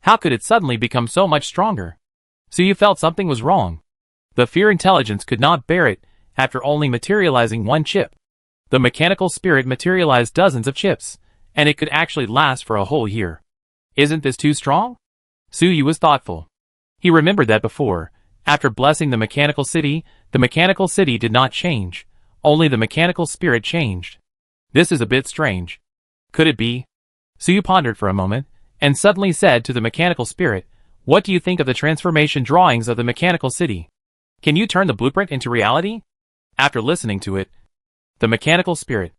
How could it suddenly become so much stronger? Suyu felt something was wrong. The Fear Intelligence could not bear it after only materializing 1 chip. The mechanical spirit materialized dozens of chips, and it could actually last for a whole year. Isn't this too strong? Suyu was thoughtful. He remembered that before, after blessing the mechanical city did not change, only the mechanical spirit changed. This is a bit strange. Could it be? Suyu pondered for a moment, and suddenly said to the mechanical spirit, What do you think of the transformation drawings of the mechanical city? Can you turn the blueprint into reality? After listening to it, the mechanical spirit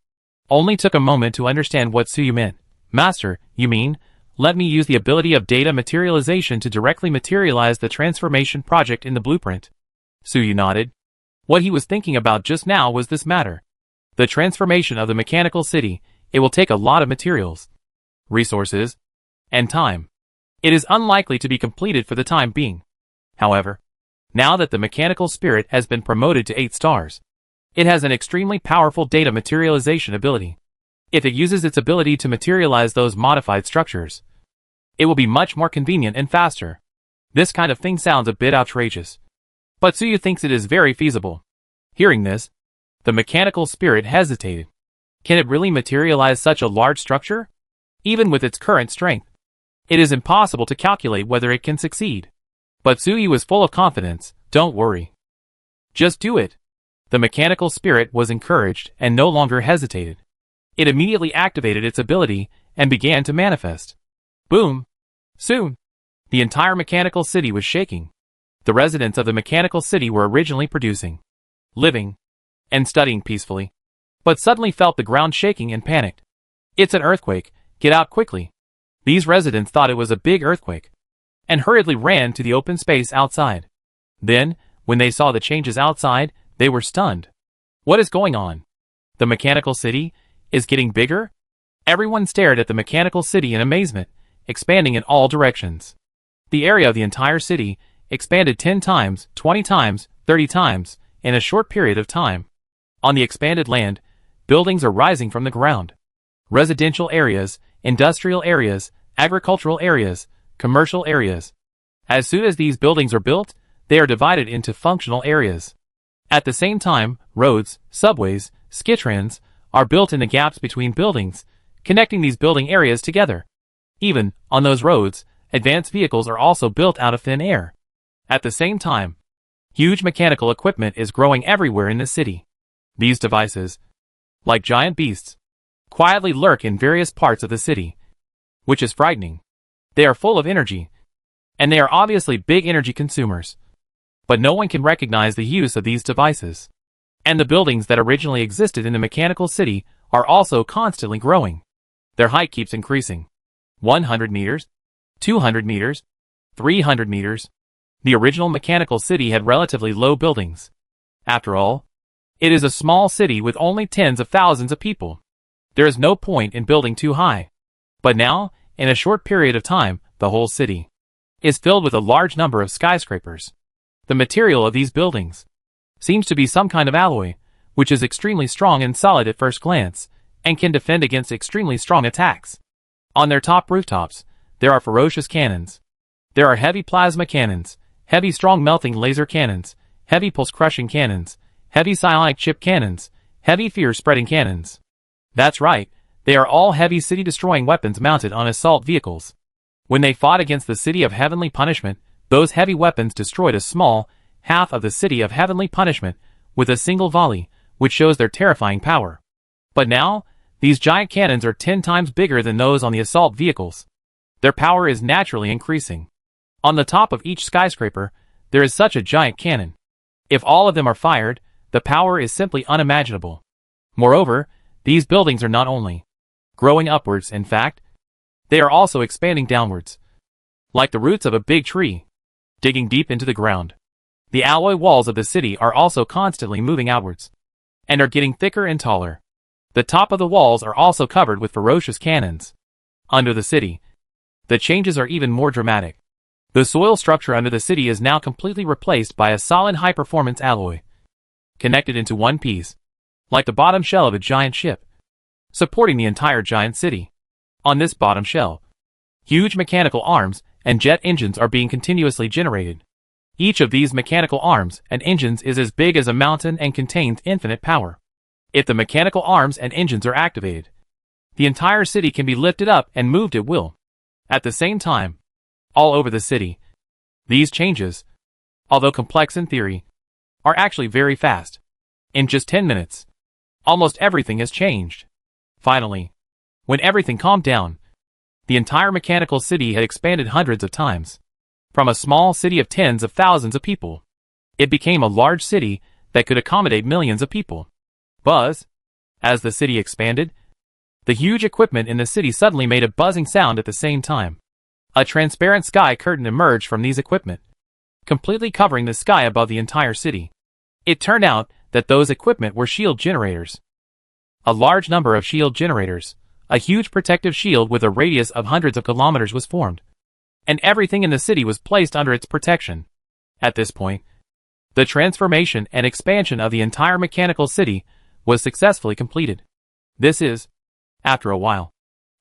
only took a moment to understand what Suyu meant. Master, you mean, let me use the ability of data materialization to directly materialize the transformation project in the blueprint. Suyu nodded. What he was thinking about just now was this matter. The transformation of the mechanical city. It will take a lot of materials, resources, and time. It is unlikely to be completed for the time being. However, now that the mechanical spirit has been promoted to 8 stars, it has an extremely powerful data materialization ability. If it uses its ability to materialize those modified structures, it will be much more convenient and faster. This kind of thing sounds a bit outrageous, but Suyu thinks it is very feasible. Hearing this, the mechanical spirit hesitated. Can it really materialize such a large structure? Even with its current strength, it is impossible to calculate whether it can succeed. But Suyu was full of confidence. Don't worry. Just do it. The mechanical spirit was encouraged and no longer hesitated. It immediately activated its ability and began to manifest. Boom! Soon, the entire mechanical city was shaking. The residents of the mechanical city were originally producing, living, and studying peacefully, but suddenly felt the ground shaking and panicked. It's an earthquake, get out quickly. These residents thought it was a big earthquake, and hurriedly ran to the open space outside. Then, when they saw the changes outside, they were stunned. What is going on? The mechanical city is getting bigger? Everyone stared at the mechanical city in amazement, expanding in all directions. The area of the entire city expanded 10 times, 20 times, 30 times, in a short period of time. On the expanded land, buildings are rising from the ground. Residential areas, industrial areas, agricultural areas, commercial areas. As soon as these buildings are built, they are divided into functional areas. At the same time, roads, subways, skytrans, are built in the gaps between buildings, connecting these building areas together. Even, on those roads, advanced vehicles are also built out of thin air. At the same time, huge mechanical equipment is growing everywhere in the city. These devices, like giant beasts, quietly lurk in various parts of the city, which is frightening. They are full of energy, and they are obviously big energy consumers. But no one can recognize the use of these devices. And the buildings that originally existed in the mechanical city are also constantly growing. Their height keeps increasing. 100 meters, 200 meters, 300 meters. The original mechanical city had relatively low buildings. After all, it is a small city with only tens of thousands of people. There is no point in building too high. But now, in a short period of time, the whole city is filled with a large number of skyscrapers. The material of these buildings seems to be some kind of alloy, which is extremely strong and solid at first glance, and can defend against extremely strong attacks. On their top rooftops, there are ferocious cannons. There are heavy plasma cannons, heavy strong melting laser cannons, heavy pulse-crushing cannons, heavy psionic chip cannons, heavy fear-spreading cannons. That's right, they are all heavy city-destroying weapons mounted on assault vehicles. When they fought against the city of heavenly punishment, those heavy weapons destroyed a small half of the city of heavenly punishment with a single volley, which shows their terrifying power. But now, these giant cannons are 10 times bigger than those on the assault vehicles. Their power is naturally increasing. On the top of each skyscraper, there is such a giant cannon. If all of them are fired, the power is simply unimaginable. Moreover, these buildings are not only growing upwards, in fact, they are also expanding downwards, like the roots of a big tree, digging deep into the ground. The alloy walls of the city are also constantly moving outwards, and are getting thicker and taller. The top of the walls are also covered with ferocious cannons. Under the city, the changes are even more dramatic. The soil structure under the city is now completely replaced by a solid high-performance alloy, connected into one piece, like the bottom shell of a giant ship, supporting the entire giant city. On this bottom shell, huge mechanical arms and jet engines are being continuously generated. Each of these mechanical arms and engines is as big as a mountain and contains infinite power. If the mechanical arms and engines are activated, the entire city can be lifted up and moved at will. At the same time, all over the city, these changes, although complex in theory, are actually very fast. In just 10 minutes, almost everything has changed. Finally, when everything calmed down, the entire mechanical city had expanded hundreds of times. From a small city of tens of thousands of people, it became a large city that could accommodate millions of people. Buzz! As the city expanded, The huge equipment in the city suddenly made a buzzing sound at the same time. A transparent sky curtain emerged from these equipment, completely covering the sky above the entire city. It turned out that those equipment were shield generators. A large number of shield generators, a huge protective shield with a radius of hundreds of kilometers was formed, and everything in the city was placed under its protection. At this point, the transformation and expansion of the entire mechanical city was successfully completed. This is, after a while,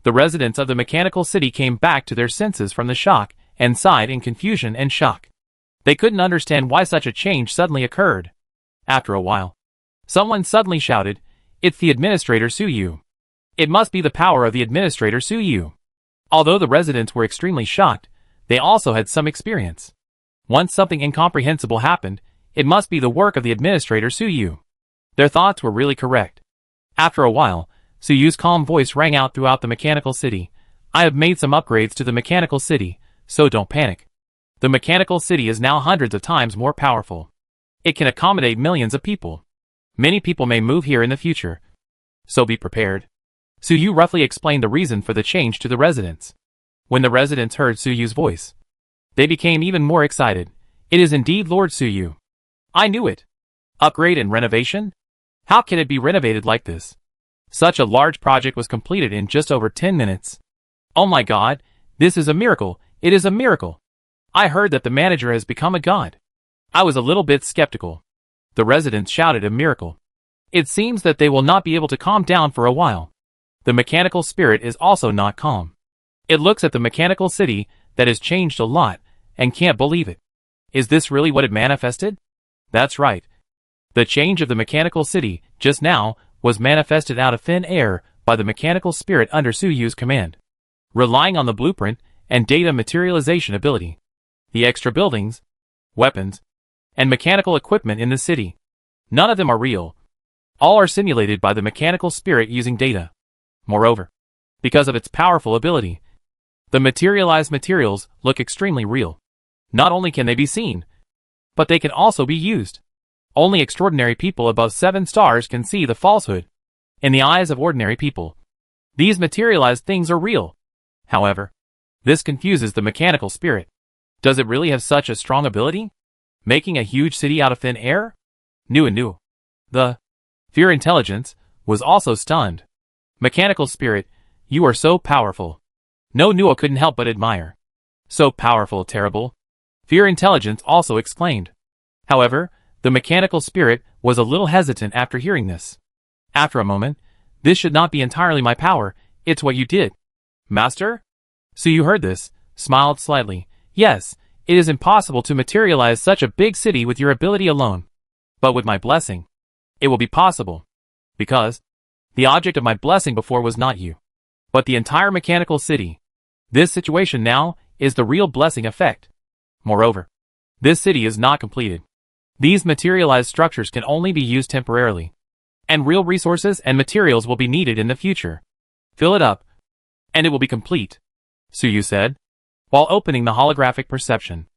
the residents of the mechanical city came back to their senses from the shock and sighed in confusion and shock. They couldn't understand why such a change suddenly occurred. After a while, someone suddenly shouted, "It's the Administrator Suyu. It must be the power of the Administrator Suyu." Although the residents were extremely shocked, they also had some experience. Once something incomprehensible happened, it must be the work of the Administrator Suyu. Their thoughts were really correct. After a while, Suyu's calm voice rang out throughout the mechanical city. "I have made some upgrades to the mechanical city, so don't panic. The mechanical city is now hundreds of times more powerful. It can accommodate millions of people. Many people may move here in the future, so be prepared." Suyu roughly explained the reason for the change to the residents. When the residents heard Suyu's voice, they became even more excited. "It is indeed Lord Suyu. I knew it. Upgrade and renovation? How can it be renovated like this? Such a large project was completed in just over 10 minutes. Oh my god, this is a miracle, it is a miracle. I heard that the manager has become a god." I was a little bit skeptical. The residents shouted a miracle. It seems that they will not be able to calm down for a while. The mechanical spirit is also not calm. It looks at the mechanical city that has changed a lot and can't believe it. Is this really what it manifested? That's right. The change of the mechanical city, just now, was manifested out of thin air by the mechanical spirit under Suyu's command. Relying on the blueprint and data materialization ability, the extra buildings, weapons, and mechanical equipment in the city, none of them are real. All are simulated by the mechanical spirit using data. Moreover, because of its powerful ability, the materialized materials look extremely real. Not only can they be seen, but they can also be used. Only extraordinary people above 7 stars can see the falsehood in the eyes of ordinary people. These materialized things are real. However, this confuses the mechanical spirit. Does it really have such a strong ability? Making a huge city out of thin air? New. The fear intelligence was also stunned. Mechanical spirit, you are so powerful. No Nuo couldn't help but admire. So powerful, terrible. Fear intelligence also exclaimed. However, the mechanical spirit was a little hesitant after hearing this. After a moment, "This should not be entirely my power, it's what you did, Master?" Suyu heard this, smiled slightly. "Yes, it is impossible to materialize such a big city with your ability alone. But with my blessing, it will be possible. Because the object of my blessing before was not you, but the entire mechanical city. This situation now is the real blessing effect. Moreover, this city is not completed. These materialized structures can only be used temporarily, and real resources and materials will be needed in the future. Fill it up, and it will be complete," Suyu said, while opening the holographic perception.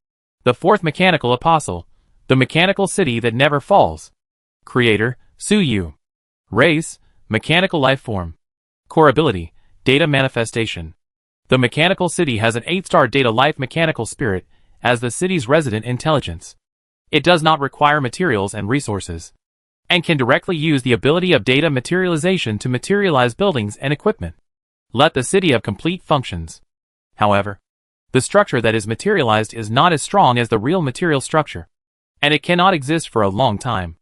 The fourth mechanical apostle, the mechanical city that never falls. Creator, Suyu. Race, mechanical life form. Core ability, data manifestation. The mechanical city has an 8-star data life mechanical spirit as the city's resident intelligence. It does not require materials and resources, and can directly use the ability of data materialization to materialize buildings and equipment. Let the city have complete functions. However, the structure that is materialized is not as strong as the real material structure, and it cannot exist for a long time.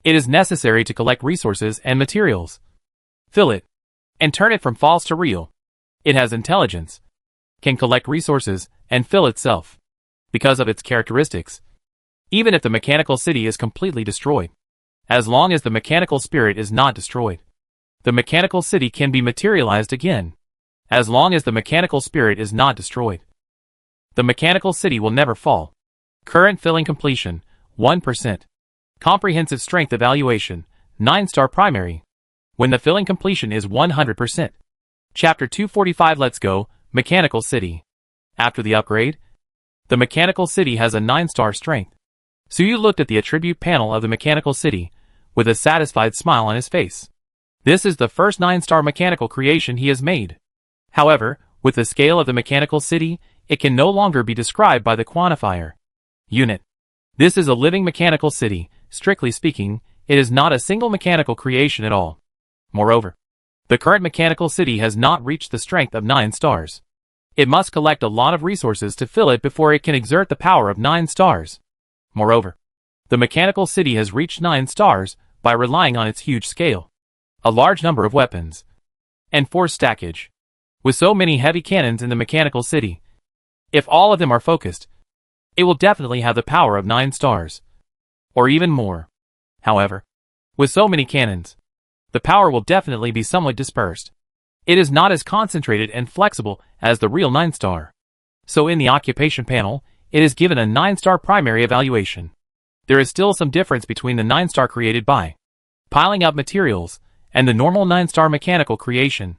It is necessary to collect resources and materials, fill it, and turn it from false to real. It has intelligence, can collect resources, and fill itself. Because of its characteristics, even if the mechanical city is completely destroyed, as long as the mechanical spirit is not destroyed, the mechanical city can be materialized again, as long as the mechanical spirit is not destroyed. The mechanical city will never fall. Current filling completion, 1%. Comprehensive strength evaluation, 9-star primary. When the filling completion is 100%. Chapter 245. Let's go, Mechanical City. After the upgrade, the mechanical city has a 9-star strength. Suyu looked at the attribute panel of the mechanical city, with a satisfied smile on his face. This is the first 9-star mechanical creation he has made. However, with the scale of the mechanical city, it can no longer be described by the quantifier unit. This is a living mechanical city. Strictly speaking, it is not a single mechanical creation at all. Moreover, the current mechanical city has not reached the strength of 9 stars. It must collect a lot of resources to fill it before it can exert the power of 9 stars. Moreover, the mechanical city has reached 9 stars by relying on its huge scale, a large number of weapons, and force stackage. With so many heavy cannons in the mechanical city, if all of them are focused, it will definitely have the power of 9 stars, or even more. However, with so many cannons, the power will definitely be somewhat dispersed. It is not as concentrated and flexible as the real 9-star. So in the occupation panel, it is given a 9-star primary evaluation. There is still some difference between the 9-star created by piling up materials and the normal 9-star mechanical creation.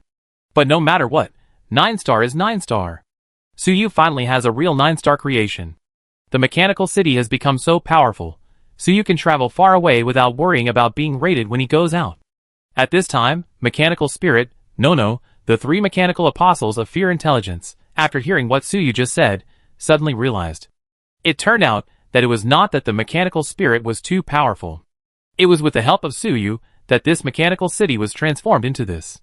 But no matter what, 9-star is 9-star. Suyu finally has a real 9-star creation. The mechanical city has become so powerful, Suyu can travel far away without worrying about being raided when he goes out. At this time, Mechanical Spirit, Nono, the 3 mechanical apostles of Fear Intelligence, after hearing what Suyu just said, suddenly realized. It turned out that it was not that the mechanical spirit was too powerful. It was with the help of Suyu that this mechanical city was transformed into this.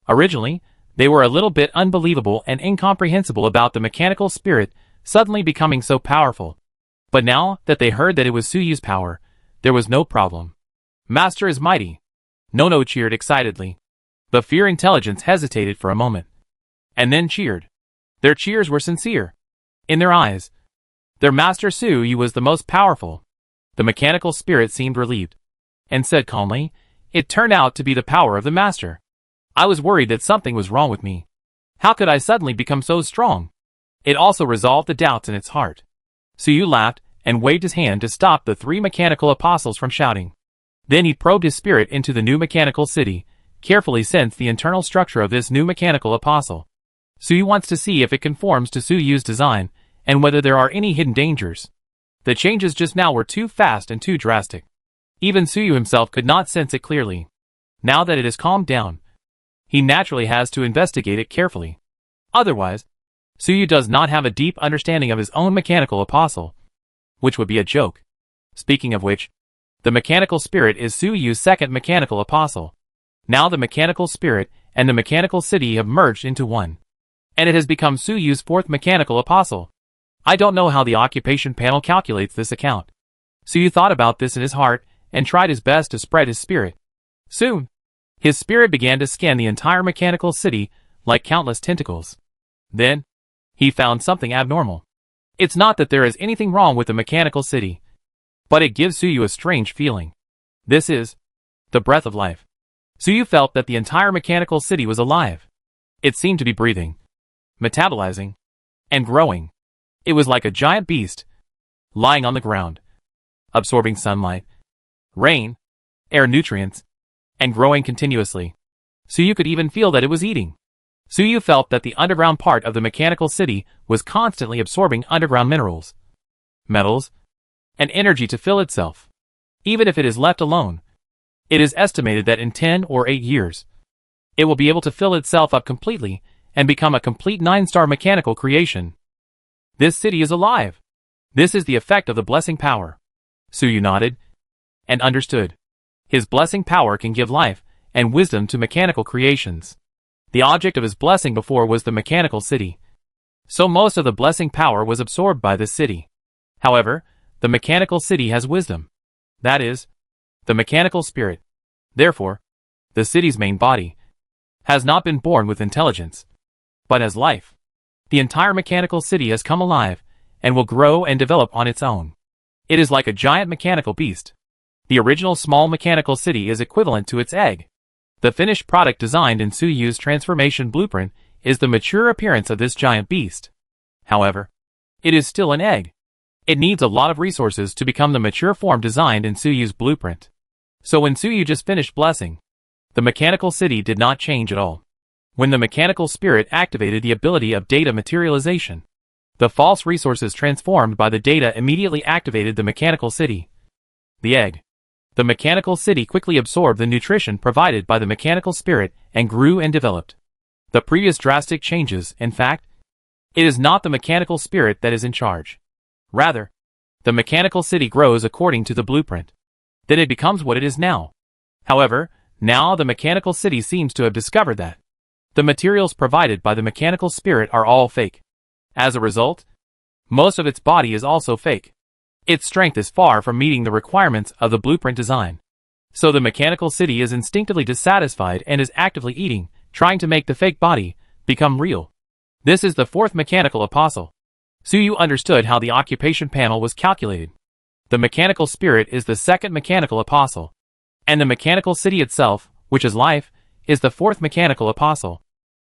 Originally, they were a little bit unbelievable and incomprehensible about the mechanical spirit suddenly becoming so powerful. But now that they heard that it was Suyu's power, there was no problem. Master is mighty. Nono cheered excitedly. The Fear Intelligence hesitated for a moment, and then cheered. Their cheers were sincere. In their eyes, their master Suyu was the most powerful. The mechanical spirit seemed relieved, and said calmly, "It turned out to be the power of the master. I was worried that something was wrong with me. How could I suddenly become so strong?" It also resolved the doubts in its heart. Suyu laughed and waved his hand to stop the 3 mechanical apostles from shouting. Then he probed his spirit into the new mechanical city, carefully sensed the internal structure of this new mechanical apostle. Suyu wants to see if it conforms to Suyu's design, and whether there are any hidden dangers. The changes just now were too fast and too drastic. Even Suyu himself could not sense it clearly. Now that it has calmed down, he naturally has to investigate it carefully. Otherwise, Suyu does not have a deep understanding of his own mechanical apostle, which would be a joke. Speaking of which, the mechanical spirit is Suyu's second mechanical apostle. Now the mechanical spirit and the mechanical city have merged into one, and it has become Suyu's 4th mechanical apostle. I don't know how the occupation panel calculates this account. Suyu thought about this in his heart and tried his best to spread his spirit. Soon, his spirit began to scan the entire mechanical city like countless tentacles. Then, he found something abnormal. It's not that there is anything wrong with the mechanical city, but it gives Suyu a strange feeling. This is the breath of life. Suyu felt that the entire mechanical city was alive. It seemed to be breathing, metabolizing, and growing. It was like a giant beast, lying on the ground, absorbing sunlight, rain, air nutrients, and growing continuously. Suyu could even feel that it was eating. Suyu felt that the underground part of the mechanical city was constantly absorbing underground minerals, metals, and energy to fill itself. Even if it is left alone, it is estimated that in 10 or 8 years, it will be able to fill itself up completely and become a complete 9-star mechanical creation. This city is alive. This is the effect of the blessing power. Suyu nodded and understood. His blessing power can give life and wisdom to mechanical creations. The object of his blessing before was the mechanical city, so most of the blessing power was absorbed by this city. However, the mechanical city has wisdom. That is, the mechanical spirit. Therefore, the city's main body has not been born with intelligence, but has life. The entire mechanical city has come alive and will grow and develop on its own. It is like a giant mechanical beast. The original small mechanical city is equivalent to its egg. The finished product designed in Suyu's transformation blueprint is the mature appearance of this giant beast. However, it is still an egg. It needs a lot of resources to become the mature form designed in Suyu's blueprint. So when Suyu just finished blessing, the mechanical city did not change at all. When the mechanical spirit activated the ability of data materialization, the false resources transformed by the data immediately activated the mechanical city. The egg The mechanical city quickly absorbed the nutrition provided by the mechanical spirit and grew and developed. The previous drastic changes, in fact, it is not the mechanical spirit that is in charge. Rather, the mechanical city grows according to the blueprint. Then it becomes what it is now. However, now the mechanical city seems to have discovered that the materials provided by the mechanical spirit are all fake. As a result, most of its body is also fake. Its strength is far from meeting the requirements of the blueprint design. So the mechanical city is instinctively dissatisfied and is actively eating, trying to make the fake body become real. This is the fourth mechanical apostle. So you understood how the occupation panel was calculated. The mechanical spirit is the second mechanical apostle. And the mechanical city itself, which is life, is the fourth mechanical apostle.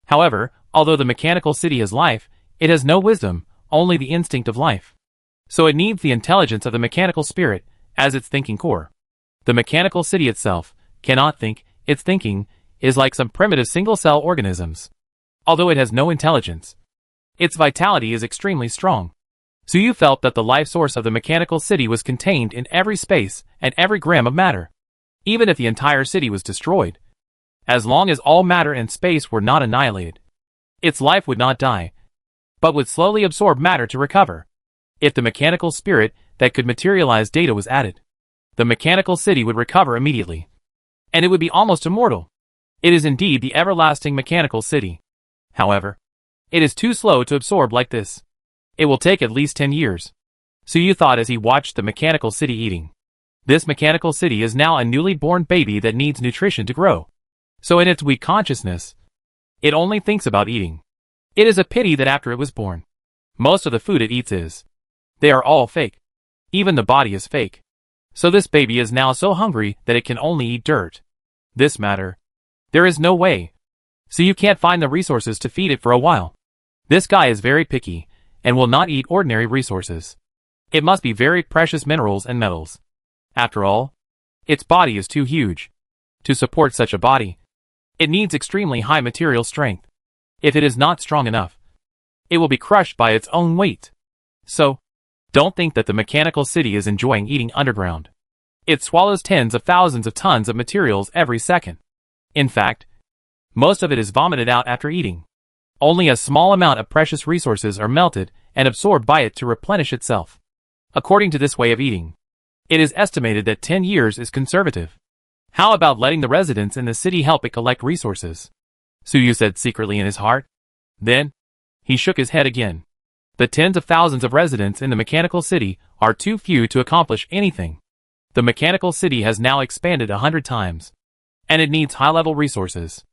However, although the mechanical city has life, it has no wisdom, only the instinct of life. So it needs the intelligence of the mechanical spirit as its thinking core. The mechanical city itself cannot think. Its thinking is like some primitive single-cell organisms. Although it has no intelligence, its vitality is extremely strong. So you felt that the life source of the mechanical city was contained in every space and every gram of matter. Even if the entire city was destroyed, as long as all matter and space were not annihilated, its life would not die, but would slowly absorb matter to recover. If the mechanical spirit that could materialize data was added, the mechanical city would recover immediately, and it would be almost immortal. It is indeed the everlasting mechanical city. However, it is too slow to absorb like this. It will take at least 10 years. So you thought as he watched the mechanical city eating. This mechanical city is now a newly born baby that needs nutrition to grow. So in its weak consciousness, it only thinks about eating. It is a pity that after it was born, most of the food it eats they are all fake. Even the body is fake. So this baby is now so hungry that it can only eat dirt. This matter, there is no way. So you can't find the resources to feed it for a while. This guy is very picky and will not eat ordinary resources. It must be very precious minerals and metals. After all, its body is too huge. To support such a body, it needs extremely high material strength. If it is not strong enough, it will be crushed by its own weight. So, don't think that the mechanical city is enjoying eating underground. It swallows tens of thousands of tons of materials every second. In fact, most of it is vomited out after eating. Only a small amount of precious resources are melted and absorbed by it to replenish itself. According to this way of eating, it is estimated that 10 years is conservative. How about letting the residents in the city help it collect resources? Suyu said secretly in his heart. Then, he shook his head again. The tens of thousands of residents in the mechanical city are too few to accomplish anything. The mechanical city has now expanded 100 times, and it needs high-level resources.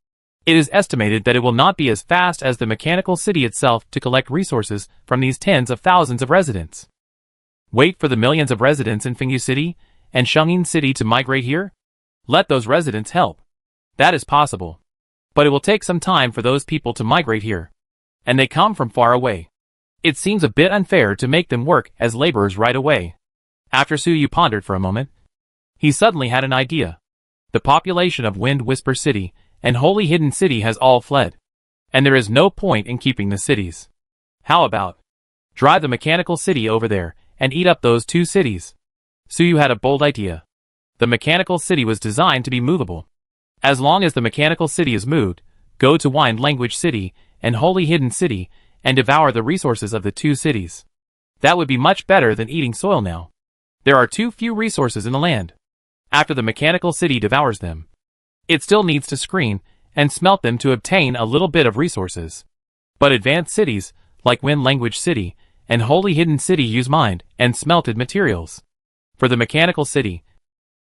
It is estimated that it will not be as fast as the mechanical city itself to collect resources from these tens of thousands of residents. Wait for the millions of residents in Fengyu City and Shengyin City to migrate here? Let those residents help. That is possible. But it will take some time for those people to migrate here. And they come from far away. It seems a bit unfair to make them work as laborers right away. After Suyu pondered for a moment, he suddenly had an idea. The population of Wind Whisper City and Holy Hidden City has all fled. And there is no point in keeping the cities. How about drive the mechanical city over there and eat up those two cities? Suyu had a bold idea. The mechanical city was designed to be movable. As long as the mechanical city is moved, go to Wind Language City and Holy Hidden City and devour the resources of the two cities. That would be much better than eating soil now. There are too few resources in the land. After the mechanical city devours them, it still needs to screen and smelt them to obtain a little bit of resources. But advanced cities, like Wind Language City and Holy Hidden City, use mined and smelted materials. For the mechanical city,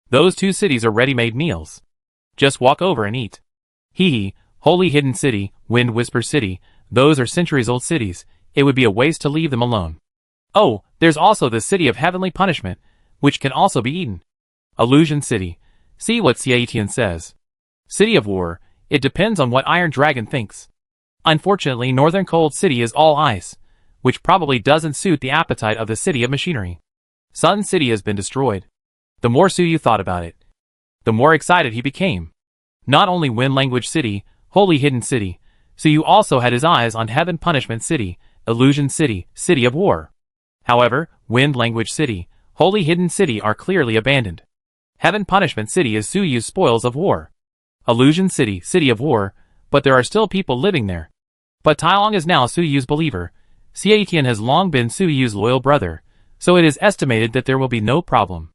those two cities are ready-made meals. Just walk over and eat. Hee, Holy Hidden City, Wind Whisper City, those are centuries-old cities. It would be a waste to leave them alone. Oh, there's also the City of Heavenly Punishment, which can also be eaten. Illusion City. See what Xiaitian says. City of War. It depends on what Iron Dragon thinks. Unfortunately, Northern Cold City is all ice, which probably doesn't suit the appetite of the City of Machinery. Sun City has been destroyed. The more Suyu thought about it, the more excited he became. Not only Wind Language City, Holy Hidden City, Suyu also had his eyes on Heaven Punishment City, Illusion City, City of War. However, Wind Language City, Holy Hidden City are clearly abandoned. Heaven Punishment City is Suyu's spoils of war. Illusion City, City of War, but there are still people living there. But Tailong is now Suyu's believer. Xiaotian has long been Suyu's loyal brother, so it is estimated that there will be no problem.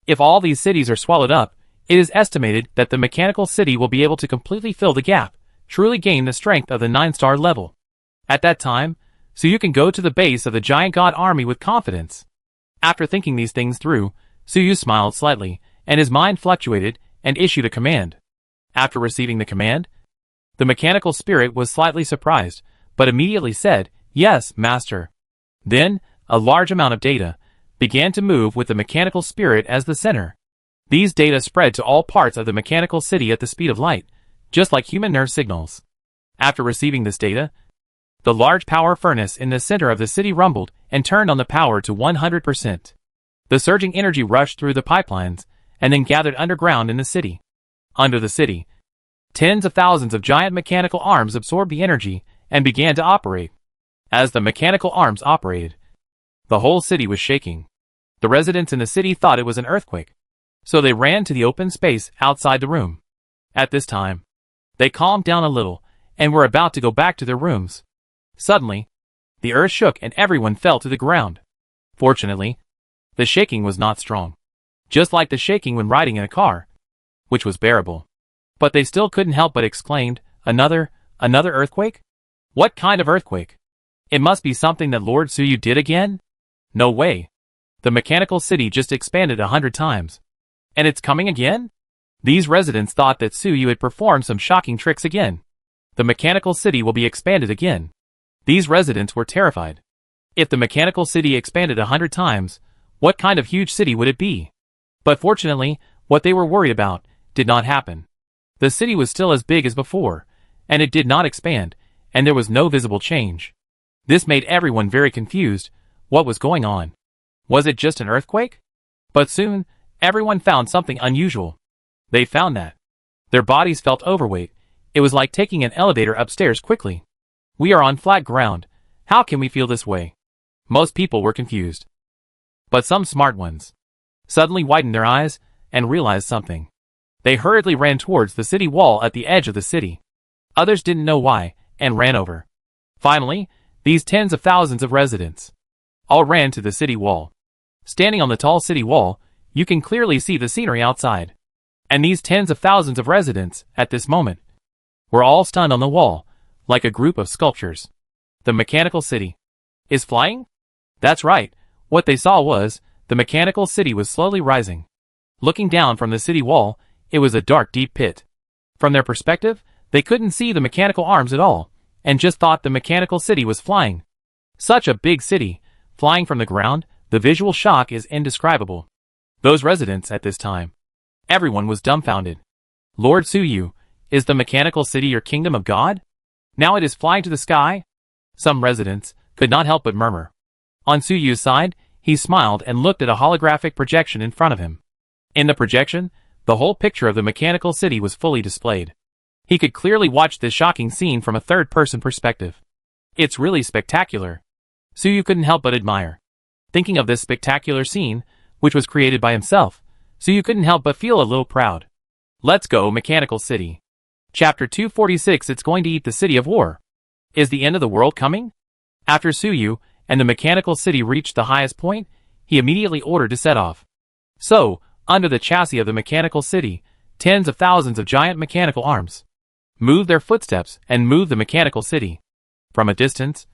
If all these cities are swallowed up, it is estimated that the mechanical city will be able to completely fill the gap, truly gain the strength of the 9-star level. At that time, Suyu can go to the base of the giant god army with confidence. After thinking these things through, Suyu smiled slightly, and his mind fluctuated, and issued a command. After receiving the command, the mechanical spirit was slightly surprised, but immediately said, "Yes, master." Then, a large amount of data began to move with the mechanical spirit as the center. These data spread to all parts of the mechanical city at the speed of light, just like human nerve signals. After receiving this data, the large power furnace in the center of the city rumbled and turned on the power to 100%. The surging energy rushed through the pipelines and then gathered underground in the city. Under the city, tens of thousands of giant mechanical arms absorbed the energy and began to operate. As the mechanical arms operated, the whole city was shaking. The residents in the city thought it was an earthquake, so they ran to the open space outside the room. At this time, they calmed down a little and were about to go back to their rooms. Suddenly, the earth shook and everyone fell to the ground. Fortunately, the shaking was not strong, just like the shaking when riding in a car, which was bearable. But they still couldn't help but exclaimed, Another earthquake? What kind of earthquake? It must be something that Lord Suyu did again? No way. The mechanical city just expanded 100 times. And it's coming again? These residents thought that Suyu had performed some shocking tricks again. The mechanical city will be expanded again. These residents were terrified. If the mechanical city expanded 100 times, what kind of huge city would it be? But fortunately, what they were worried about did not happen. The city was still as big as before, and it did not expand, and there was no visible change. This made everyone very confused. What was going on? Was it just an earthquake? But soon, everyone found something unusual. They found that their bodies felt overweight. It was like taking an elevator upstairs quickly. We are on flat ground. How can we feel this way? Most people were confused. But some smart ones suddenly widened their eyes and realized something. They hurriedly ran towards the city wall at the edge of the city. Others didn't know why and ran over. Finally, these tens of thousands of residents all ran to the city wall. Standing on the tall city wall, you can clearly see the scenery outside. And these tens of thousands of residents, at this moment, were all stunned on the wall, like a group of sculptures. The mechanical city is flying? That's right. What they saw was, the mechanical city was slowly rising. Looking down from the city wall, it was a dark, deep pit. From their perspective, they couldn't see the mechanical arms at all, and just thought the mechanical city was flying. Such a big city, flying from the ground, the visual shock is indescribable. Those residents at this time, everyone was dumbfounded. Lord Suyu, is the mechanical city your kingdom of God? Now it is flying to the sky? Some residents could not help but murmur. On Suyu's side, he smiled and looked at a holographic projection in front of him. In the projection, the whole picture of the mechanical city was fully displayed. He could clearly watch this shocking scene from a third-person perspective. It's really spectacular. Suyu couldn't help but admire. Thinking of this spectacular scene, which was created by himself, Suyu couldn't help but feel a little proud. Let's go, Mechanical City. Chapter 246. It's going to eat the City of War. Is the end of the world coming? After Suyu and the mechanical city reached the highest point, he immediately ordered to set off. So, under the chassis of the mechanical city, tens of thousands of giant mechanical arms moved their footsteps and moved the mechanical city. From a distance,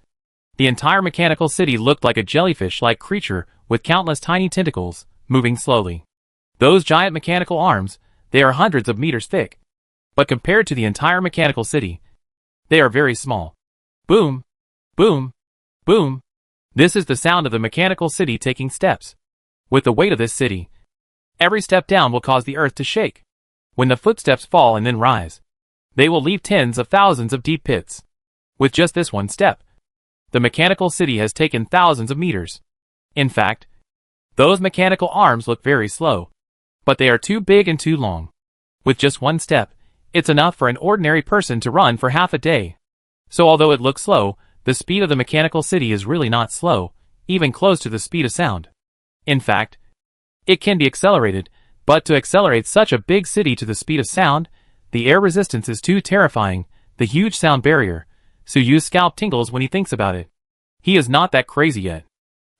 the entire mechanical city looked like a jellyfish-like creature with countless tiny tentacles, moving slowly. Those giant mechanical arms, they are hundreds of meters thick. But compared to the entire mechanical city, they are very small. Boom! Boom! Boom! This is the sound of the mechanical city taking steps. With the weight of this city, every step down will cause the earth to shake. When the footsteps fall and then rise, they will leave tens of thousands of deep pits. With just this one step, the mechanical city has taken thousands of meters. In fact, those mechanical arms look very slow, but they are too big and too long. With just one step, it's enough for an ordinary person to run for half a day. So although it looks slow, the speed of the mechanical city is really not slow, even close to the speed of sound. In fact, it can be accelerated, But to accelerate such a big city to the speed of sound, the air resistance is too terrifying, the huge sound barrier. Suyu's scalp tingles when he thinks about it. He is not that crazy yet.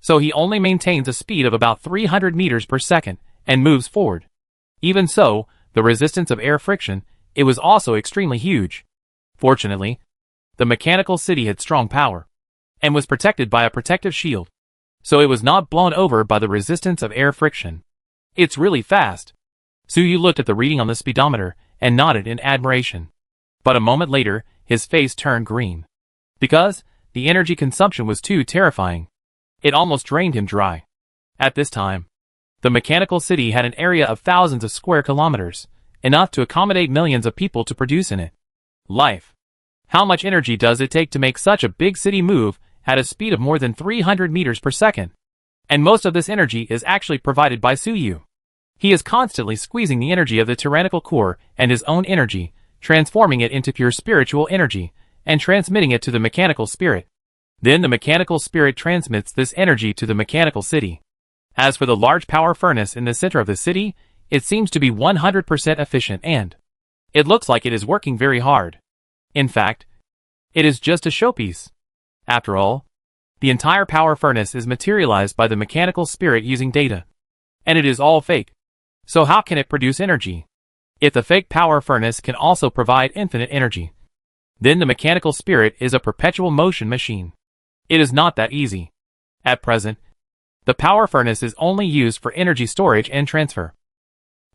So he only maintains a speed of about 300 meters per second and moves forward. Even so, the resistance of air friction, it was also extremely huge. Fortunately, the mechanical city had strong power and was protected by a protective shield, so it was not blown over by the resistance of air friction. It's really fast. Suyu looked at the reading on the speedometer and nodded in admiration. But a moment later, his face turned green. Because the energy consumption was too terrifying. It almost drained him dry. At this time, the mechanical city had an area of thousands of square kilometers, enough to accommodate millions of people to produce in it. Life. How much energy does it take to make such a big city move at a speed of more than 300 meters per second? And most of this energy is actually provided by Suyu. He is constantly squeezing the energy of the tyrannical core and his own energy, transforming it into pure spiritual energy, and transmitting it to the mechanical spirit. Then the mechanical spirit transmits this energy to the mechanical city. As for the large power furnace in the center of the city, it seems to be 100% efficient and it looks like it is working very hard. In fact, it is just a showpiece. After all, the entire power furnace is materialized by the mechanical spirit using data. And it is all fake. So how can it produce energy? If the fake power furnace can also provide infinite energy, then the mechanical spirit is a perpetual motion machine. It is not that easy. At present, the power furnace is only used for energy storage and transfer,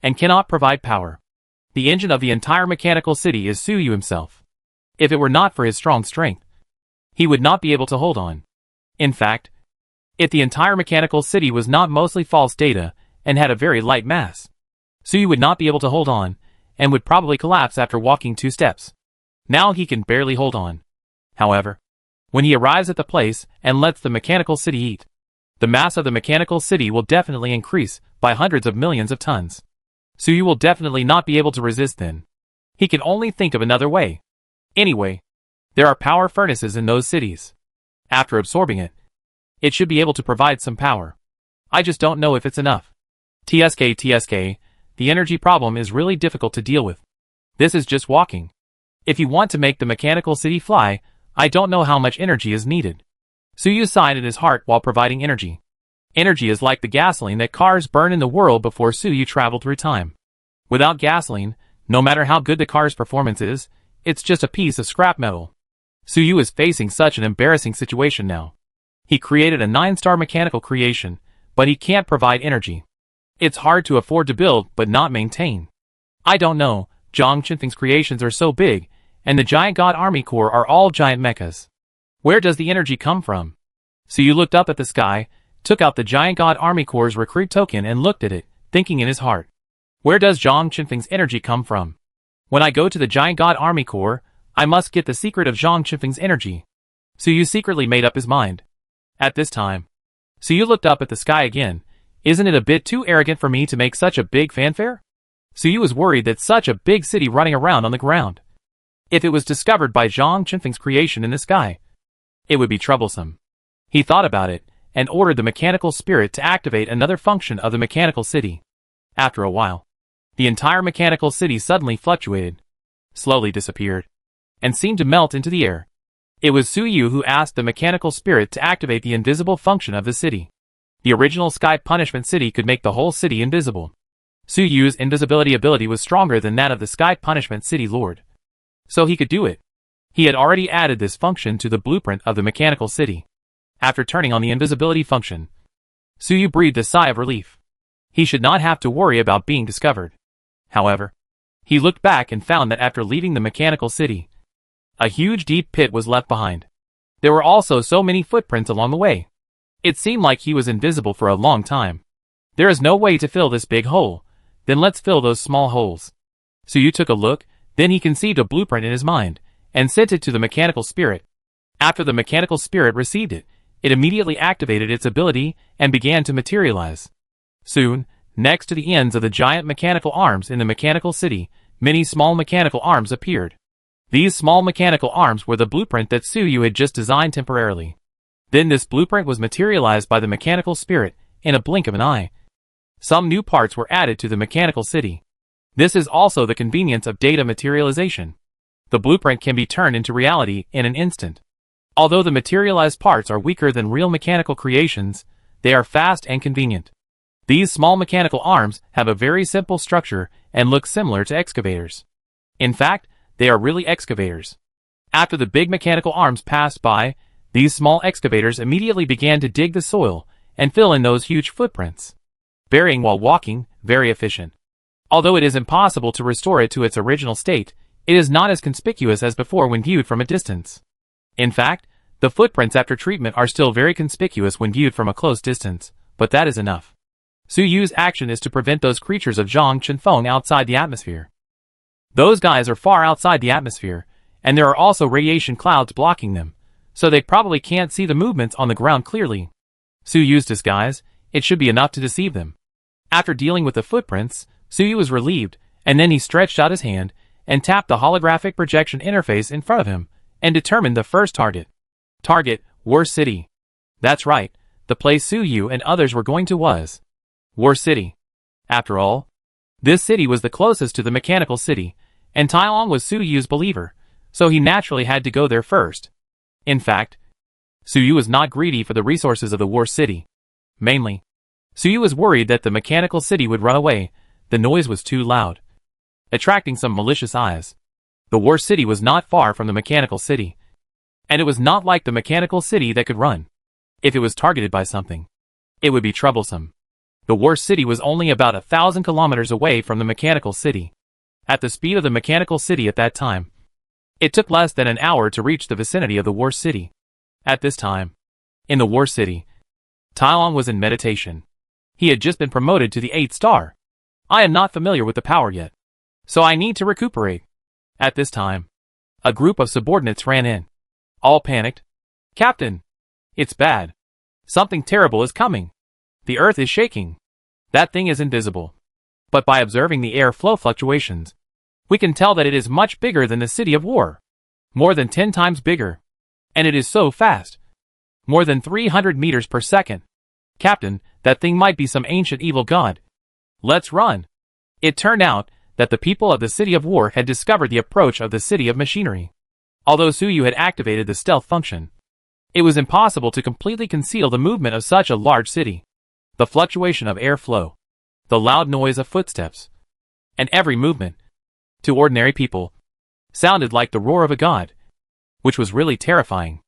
and cannot provide power. The engine of the entire mechanical city is Suyu himself. If it were not for his strong strength, he would not be able to hold on. In fact, if the entire mechanical city was not mostly false data and had a very light mass, Suyu would not be able to hold on, and would probably collapse after walking 2 steps. Now he can barely hold on. However, when he arrives at the place and lets the mechanical city eat, the mass of the mechanical city will definitely increase by hundreds of millions of tons. Suyu will definitely not be able to resist then. He can only think of another way. Anyway, there are power furnaces in those cities. After absorbing it, it should be able to provide some power. I just don't know if it's enough. TSK, the energy problem is really difficult to deal with. This is just walking. If you want to make the mechanical city fly, I don't know how much energy is needed. Suyu sighed in his heart while providing energy. Energy is like the gasoline that cars burn in the world before Suyu traveled through time. Without gasoline, no matter how good the car's performance is, it's just a piece of scrap metal. Suyu is facing such an embarrassing situation now. He created a 9-star mechanical creation, but he can't provide energy. It's hard to afford to build but not maintain. I don't know, Zhang Qinfeng's creations are so big, and the Giant God Army Corps are all giant mechas. Where does the energy come from? Suyu looked up at the sky, took out the Giant God Army Corps' recruit token and looked at it, thinking in his heart. Where does Zhang Qinfeng's energy come from? When I go to the Giant God Army Corps, I must get the secret of Zhang Qinfeng's energy. Suyu secretly made up his mind. At this time, Suyu looked up at the sky again. Isn't it a bit too arrogant for me to make such a big fanfare? Suyu was worried that such a big city running around on the ground, if it was discovered by Zhang Qinfeng's creation in the sky, it would be troublesome. He thought about it, and ordered the mechanical spirit to activate another function of the mechanical city. After a while, the entire mechanical city suddenly fluctuated, slowly disappeared, and seemed to melt into the air. It was Suyu who asked the mechanical spirit to activate the invisible function of the city. The original Sky Punishment City could make the whole city invisible. Suyu's invisibility ability was stronger than that of the Sky Punishment City Lord, so he could do it. He had already added this function to the blueprint of the mechanical city. After turning on the invisibility function, Suyu breathed a sigh of relief. He should not have to worry about being discovered. However, he looked back and found that after leaving the mechanical city, a huge deep pit was left behind. There were also so many footprints along the way. It seemed like he was invisible for a long time. There is no way to fill this big hole. Then let's fill those small holes. Suyu took a look, then he conceived a blueprint in his mind, and sent it to the mechanical spirit. After the mechanical spirit received it, it immediately activated its ability and began to materialize. Soon, next to the ends of the giant mechanical arms in the mechanical city, many small mechanical arms appeared. These small mechanical arms were the blueprint that Suyu had just designed temporarily. Then this blueprint was materialized by the mechanical spirit in a blink of an eye. Some new parts were added to the mechanical city. This is also the convenience of data materialization. The blueprint can be turned into reality in an instant. Although the materialized parts are weaker than real mechanical creations, they are fast and convenient. These small mechanical arms have a very simple structure and look similar to excavators. In fact, they are really excavators. After the big mechanical arms passed by, these small excavators immediately began to dig the soil and fill in those huge footprints. Burying while walking, very efficient. Although it is impossible to restore it to its original state, it is not as conspicuous as before when viewed from a distance. In fact, the footprints after treatment are still very conspicuous when viewed from a close distance, but that is enough. Su Yu's action is to prevent those creatures of Zhang Chenfeng outside the atmosphere. Those guys are far outside the atmosphere, and there are also radiation clouds blocking them, so they probably can't see the movements on the ground clearly. Su Yu's disguise, it should be enough to deceive them. After dealing with the footprints, Su Yu was relieved, and then he stretched out his hand and tapped the holographic projection interface in front of him and determined the first target. Target, War City. That's right, the place Su Yu and others were going to was War City. After all, this city was the closest to the mechanical city, and Tai Long was Su Yu's believer, so he naturally had to go there first. In fact, Su Yu was not greedy for the resources of the War City. Mainly, Su Yu was worried that the mechanical city would run away. The noise was too loud, attracting some malicious eyes. The War City was not far from the mechanical city, and it was not like the mechanical city that could run. If it was targeted by something, it would be troublesome. The War City was only about 1,000 kilometers away from the mechanical city. At the speed of the mechanical city at that time, it took less than an hour to reach the vicinity of the War City. At this time, in the War City, Tai Long was in meditation. He had just been promoted to the 8th star. I am not familiar with the power yet, so I need to recuperate. At this time, a group of subordinates ran in. All panicked. Captain! It's bad. Something terrible is coming. The earth is shaking. That thing is invisible. But by observing the air flow fluctuations, we can tell that it is much bigger than the City of War. More than 10 times bigger. And it is so fast. More than 300 meters per second. Captain, that thing might be some ancient evil god. Let's run. It turned out that the people of the City of War had discovered the approach of the City of Machinery. Although Su Yu had activated the stealth function, it was impossible to completely conceal the movement of such a large city. The fluctuation of air flow, the loud noise of footsteps, and every movement, to ordinary people, sounded like the roar of a god, which was really terrifying.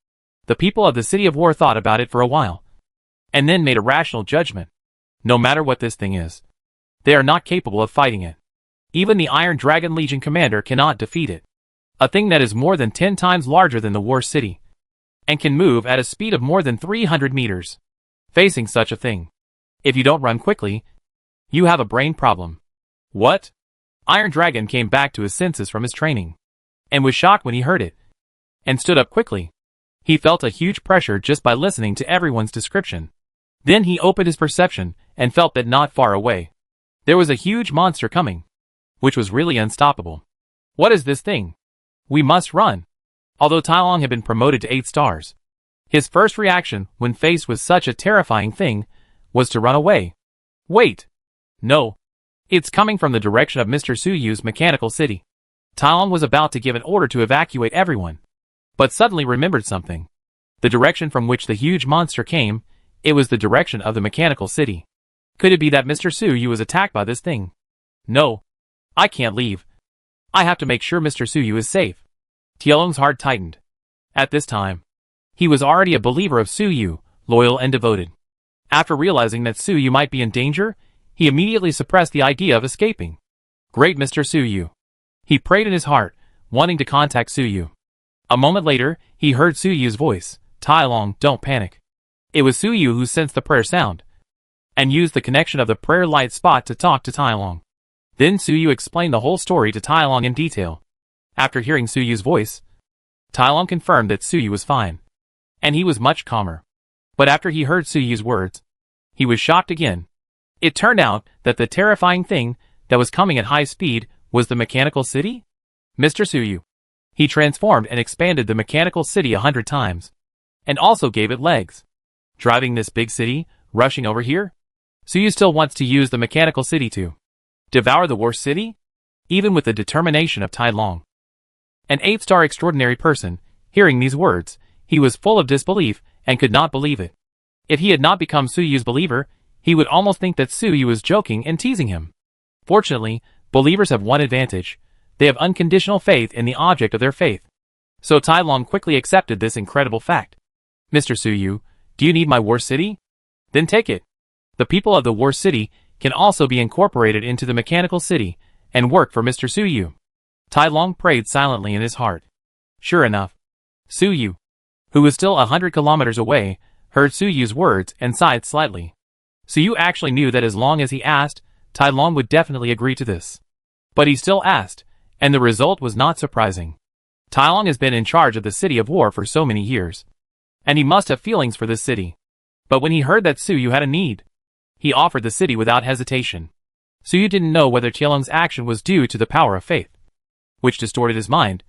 The people of the City of War thought about it for a while, and then made a rational judgment. No matter what this thing is, they are not capable of fighting it. Even the Iron Dragon Legion commander cannot defeat it. A thing that is more than 10 times larger than the War City, and can move at a speed of more than 300 meters. Facing such a thing, if you don't run quickly, you have a brain problem. What? Iron Dragon came back to his senses from his training, and was shocked when he heard it, and stood up quickly. He felt a huge pressure just by listening to everyone's description. Then he opened his perception, and felt that not far away, there was a huge monster coming, which was really unstoppable. What is this thing? We must run. Although Tai Long had been promoted to 8 stars, his first reaction when faced with such a terrifying thing was to run away. Wait! No. It's coming from the direction of Mr. Su Yu's mechanical city. Tai Long was about to give an order to evacuate everyone, but suddenly remembered something. The direction from which the huge monster came, it was the direction of the mechanical city. Could it be that Mr. Su Yu was attacked by this thing? No. I can't leave. I have to make sure Mr. Su Yu is safe. Tielong's heart tightened. At this time, he was already a believer of Su Yu, loyal and devoted. After realizing that Su Yu might be in danger, he immediately suppressed the idea of escaping. Great Mr. Su Yu. He prayed in his heart, wanting to contact Su Yu. A moment later, he heard Su Yu's voice. Tai Long, don't panic. It was Su Yu who sensed the prayer sound, and used the connection of the prayer light spot to talk to Tai Long. Then Su Yu explained the whole story to Tai Long in detail. After hearing Su Yu's voice, Tai Long confirmed that Su Yu was fine, and he was much calmer. But after he heard Su Yu's words, he was shocked again. It turned out that the terrifying thing that was coming at high speed was the mechanical city? Mr. Su Yu. He transformed and expanded the mechanical city 100 times, and also gave it legs. Driving this big city, rushing over here? Suyu still wants to use the mechanical city to devour the war city? Even with the determination of Tai Long. An 8-star extraordinary person, hearing these words, he was full of disbelief and could not believe it. If he had not become Suyu's believer, he would almost think that Suyu was joking and teasing him. Fortunately, believers have one advantage. They have unconditional faith in the object of their faith. So Tai Long quickly accepted this incredible fact. Mr. Suyu, do you need my war city? Then take it. The people of the war city can also be incorporated into the mechanical city and work for Mr. Suyu. Tai Long prayed silently in his heart. Sure enough, Suyu, who was still 100 kilometers away, heard Suyu's words and sighed slightly. Suyu actually knew that as long as he asked, Tai Long would definitely agree to this. But he still asked, and the result was not surprising. Tai Long has been in charge of the city of war for so many years, and he must have feelings for this city. But when he heard that Suyu had a need, he offered the city without hesitation. Suyu didn't know whether Tai Long's action was due to the power of faith, which distorted his mind,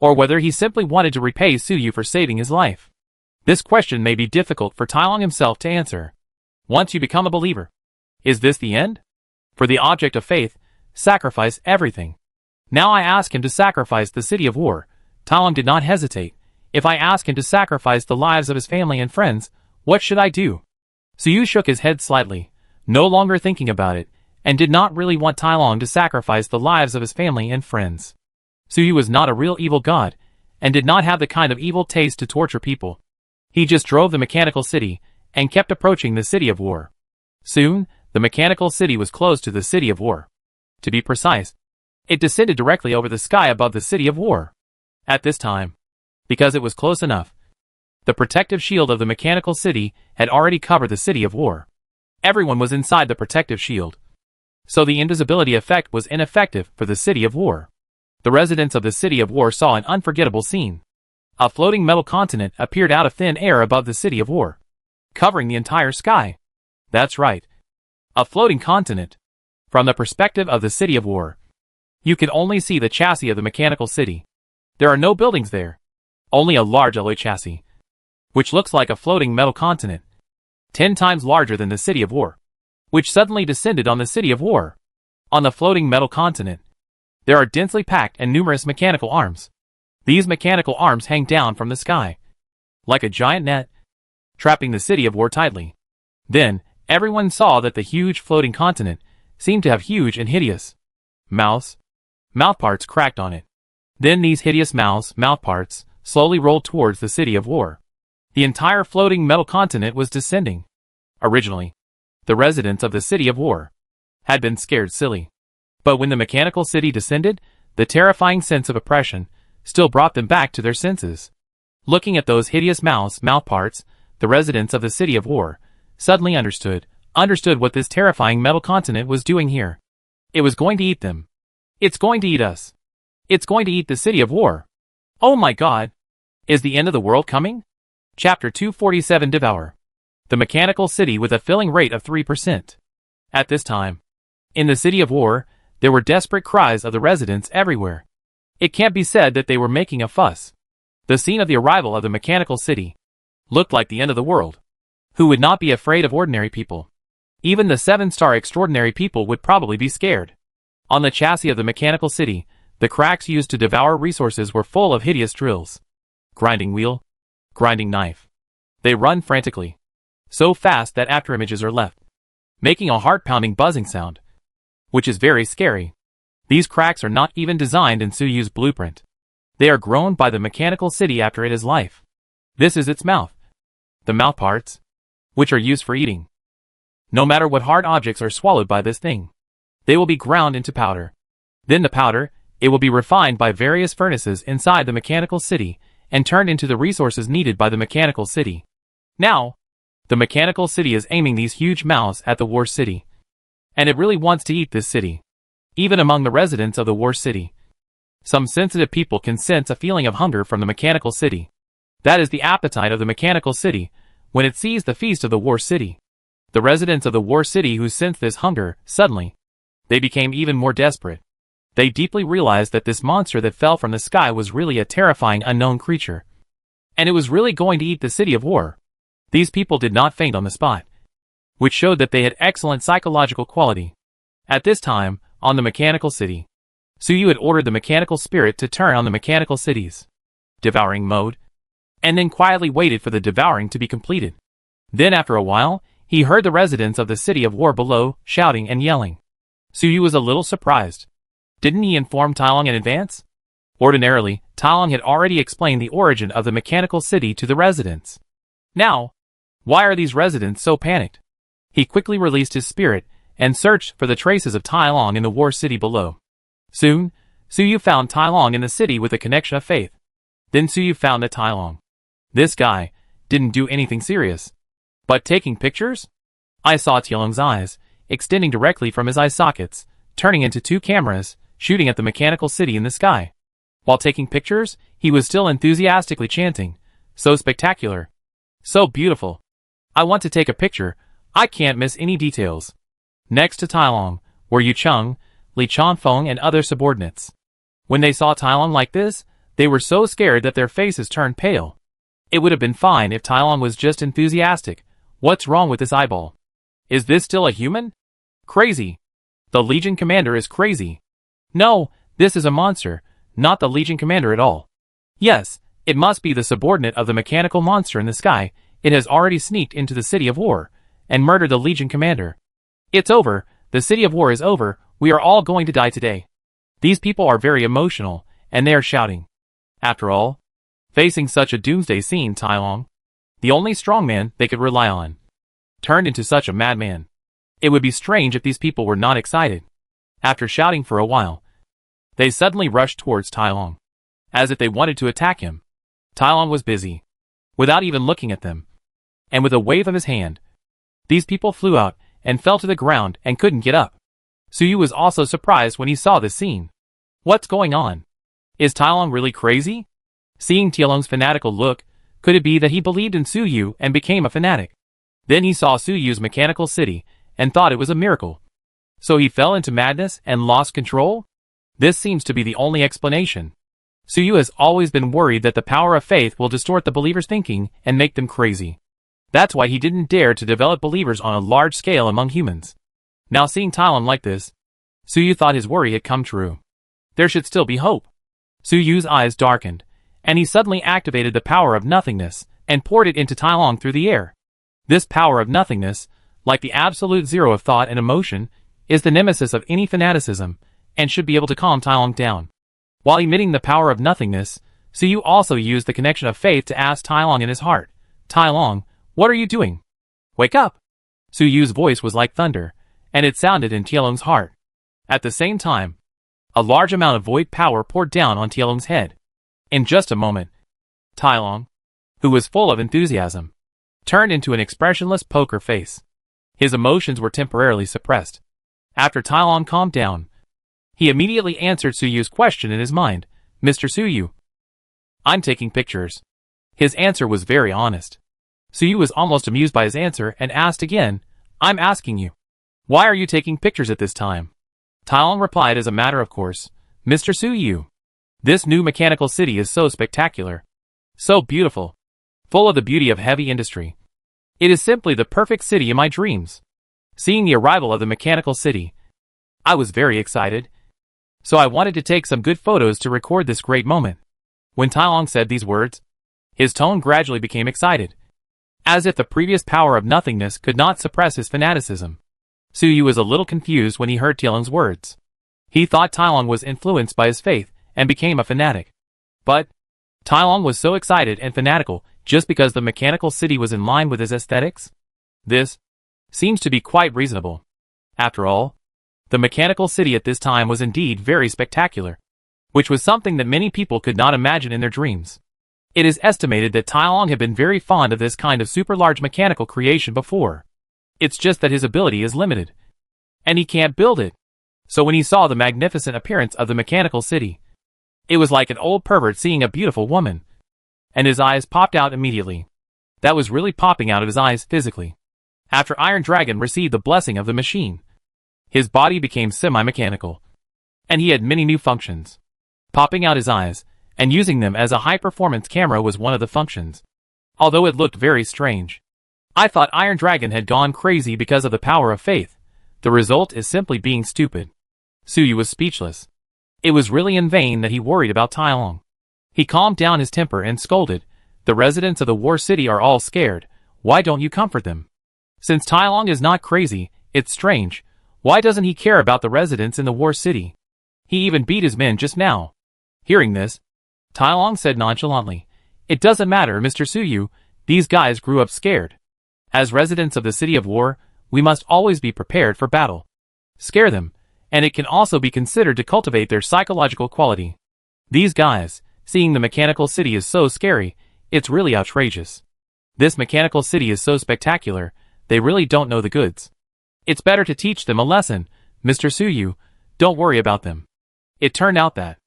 or whether he simply wanted to repay Suyu for saving his life. This question may be difficult for Tai Long himself to answer. Once you become a believer, is this the end? For the object of faith, sacrifice everything. Now I ask him to sacrifice the city of war. Tai Long did not hesitate. If I ask him to sacrifice the lives of his family and friends, what should I do? Suyu shook his head slightly, no longer thinking about it, and did not really want Tai Long to sacrifice the lives of his family and friends. Suyu was not a real evil god, and did not have the kind of evil taste to torture people. He just drove the mechanical city, and kept approaching the city of war. Soon, the mechanical city was close to the city of war. To be precise, it descended directly over the sky above the city of war. At this time, because it was close enough, the protective shield of the mechanical city had already covered the city of war. Everyone was inside the protective shield, so the invisibility effect was ineffective for the city of war. The residents of the city of war saw an unforgettable scene. A floating metal continent appeared out of thin air above the city of war, covering the entire sky. That's right, a floating continent. From the perspective of the city of war, you could only see the chassis of the mechanical city. There are no buildings there, only a large alloy chassis, which looks like a floating metal continent, 10 times larger than the city of war, which suddenly descended on the city of war. On the floating metal continent, there are densely packed and numerous mechanical arms. These mechanical arms hang down from the sky, like a giant net, trapping the city of war tightly. Then, everyone saw that the huge floating continent seemed to have huge and hideous mouth parts cracked on it. Then these hideous mouth parts slowly rolled towards the city of war. The entire floating metal continent was descending. Originally, the residents of the city of war had been scared silly. But when the mechanical city descended, the terrifying sense of oppression still brought them back to their senses. Looking at those hideous mouth parts, the residents of the city of war suddenly understood what this terrifying metal continent was doing here. It was going to eat them. It's going to eat us. It's going to eat the city of war. Oh my God! Is the end of the world coming? Chapter 247 Devour. The mechanical city with a filling rate of 3%. At this time, in the city of war, there were desperate cries of the residents everywhere. It can't be said that they were making a fuss. The scene of the arrival of the mechanical city looked like the end of the world. Who would not be afraid of ordinary people? Even the 7-star extraordinary people would probably be scared. On the chassis of the mechanical city, the cracks used to devour resources were full of hideous drills. Grinding wheel, grinding knife. They run frantically, so fast that afterimages are left, making a heart-pounding buzzing sound, which is very scary. These cracks are not even designed in Suyu's blueprint. They are grown by the mechanical city after it is life. This is its mouth. The mouth parts, which are used for eating. No matter what hard objects are swallowed by this thing, they will be ground into powder. Then the powder, it will be refined by various furnaces inside the mechanical city and turned into the resources needed by the mechanical city. Now, the mechanical city is aiming these huge mouths at the war city. And it really wants to eat this city. Even among the residents of the war city, some sensitive people can sense a feeling of hunger from the mechanical city. That is the appetite of the mechanical city when it sees the feast of the war city. The residents of the war city who sensed this hunger, suddenly, they became even more desperate. They deeply realized that this monster that fell from the sky was really a terrifying unknown creature. And it was really going to eat the city of war. These people did not faint on the spot. which showed that they had excellent psychological quality. At this time, on the mechanical city, Suyu had ordered the mechanical spirit to turn on the mechanical city's devouring mode, and then quietly waited for the devouring to be completed. Then after a while, he heard the residents of the city of war below shouting and yelling. Suyu was a little surprised. Didn't he inform Tailong in advance? Ordinarily, Tailong had already explained the origin of the mechanical city to the residents. Now, why are these residents so panicked? He quickly released his spirit and searched for the traces of Tailong in the war city below. Soon, Suyu found Tailong in the city with a connection of faith. Then Suyu found that Tailong, this guy, didn't do anything serious. But taking pictures? I saw Tailong's eyes, extending directly from his eye sockets, turning into two cameras, shooting at the mechanical city in the sky. While taking pictures, he was still enthusiastically chanting, "So spectacular. So beautiful. I want to take a picture. I can't miss any details." Next to Tailong were Yu Cheng, Li Chanfeng and other subordinates. When they saw Tailong like this, they were so scared that their faces turned pale. It would have been fine if Tailong was just enthusiastic. What's wrong with this eyeball? Is this still a human? Crazy. The Legion Commander is crazy. No, this is a monster, not the Legion Commander at all. Yes, it must be the subordinate of the mechanical monster in the sky. It has already sneaked into the city of war and murdered the Legion Commander. It's over. The city of war is over. We are all going to die today. These people are very emotional, and they are shouting. After all, facing such a doomsday scene, Tailong, the only strong man they could rely on, turned into such a madman. It would be strange if these people were not excited. After shouting for a while, they suddenly rushed towards Tailong, as if they wanted to attack him. Tailong was busy, without even looking at them, and with a wave of his hand, these people flew out and fell to the ground and couldn't get up. Suyu was also surprised when he saw this scene. What's going on? Is Tailong really crazy? Seeing Tailong's fanatical look, could it be that he believed in Suyu and became a fanatic? Then he saw Suyu's mechanical city and thought it was a miracle. So he fell into madness and lost control? This seems to be the only explanation. Suyu has always been worried that the power of faith will distort the believer's thinking and make them crazy. That's why he didn't dare to develop believers on a large scale among humans. Now seeing Tailong like this, Suyu thought his worry had come true. There should still be hope. Suyu's eyes darkened, and he suddenly activated the power of nothingness and poured it into Tailong through the air. This power of nothingness, like the absolute zero of thought and emotion, is the nemesis of any fanaticism, and should be able to calm Tailong down. While emitting the power of nothingness, Suyu also used the connection of faith to ask Tailong in his heart, "Tailong, what are you doing? Wake up!" Suyu's voice was like thunder, and it sounded in Tailong's heart. At the same time, a large amount of void power poured down on Tailong's head. In just a moment, Tailong, who was full of enthusiasm, turned into an expressionless poker face. His emotions were temporarily suppressed. After Tailong calmed down, he immediately answered Suyu's question in his mind, "Mr. Suyu, I'm taking pictures." His answer was very honest. Suyu was almost amused by his answer and asked again, "I'm asking you, why are you taking pictures at this time?" Tailong replied as a matter of course, "Mr. Suyu, this new mechanical city is so spectacular, so beautiful, full of the beauty of heavy industry. It is simply the perfect city in my dreams. Seeing the arrival of the mechanical city, I was very excited, so I wanted to take some good photos to record this great moment." When Tailong said these words, his tone gradually became excited, as if the previous power of nothingness could not suppress his fanaticism. Suyu was a little confused when he heard Tailong's words. He thought Tailong was influenced by his faith and became a fanatic. But Tailong was so excited and fanatical just because the mechanical city was in line with his aesthetics? This seems to be quite reasonable. After all, the mechanical city at this time was indeed very spectacular, which was something that many people could not imagine in their dreams. It is estimated that Tailong had been very fond of this kind of super large mechanical creation before. It's just that his ability is limited, and he can't build it. So when he saw the magnificent appearance of the mechanical city, it was like an old pervert seeing a beautiful woman, and his eyes popped out immediately. That was really popping out of his eyes physically. After Iron Dragon received the blessing of the machine, his body became semi-mechanical, and he had many new functions. Popping out his eyes and using them as a high-performance camera was one of the functions. Although it looked very strange, I thought Iron Dragon had gone crazy because of the power of faith. The result is simply being stupid. Suyu was speechless. It was really in vain that he worried about Tai Long. He calmed down his temper and scolded, "The residents of the War City are all scared. Why don't you comfort them? Since Tai Long is not crazy, it's strange. Why doesn't he care about the residents in the War City? He even beat his men just now." Hearing this, Tai Long said nonchalantly, "It doesn't matter, Mr. Suyu. These guys grew up scared. As residents of the City of War, we must always be prepared for battle. Scare them, and it can also be considered to cultivate their psychological quality. These guys, seeing the mechanical city is so scary, it's really outrageous. This mechanical city is so spectacular, they really don't know the goods. It's better to teach them a lesson, Mr. Suyu. Don't worry about them." It turned out that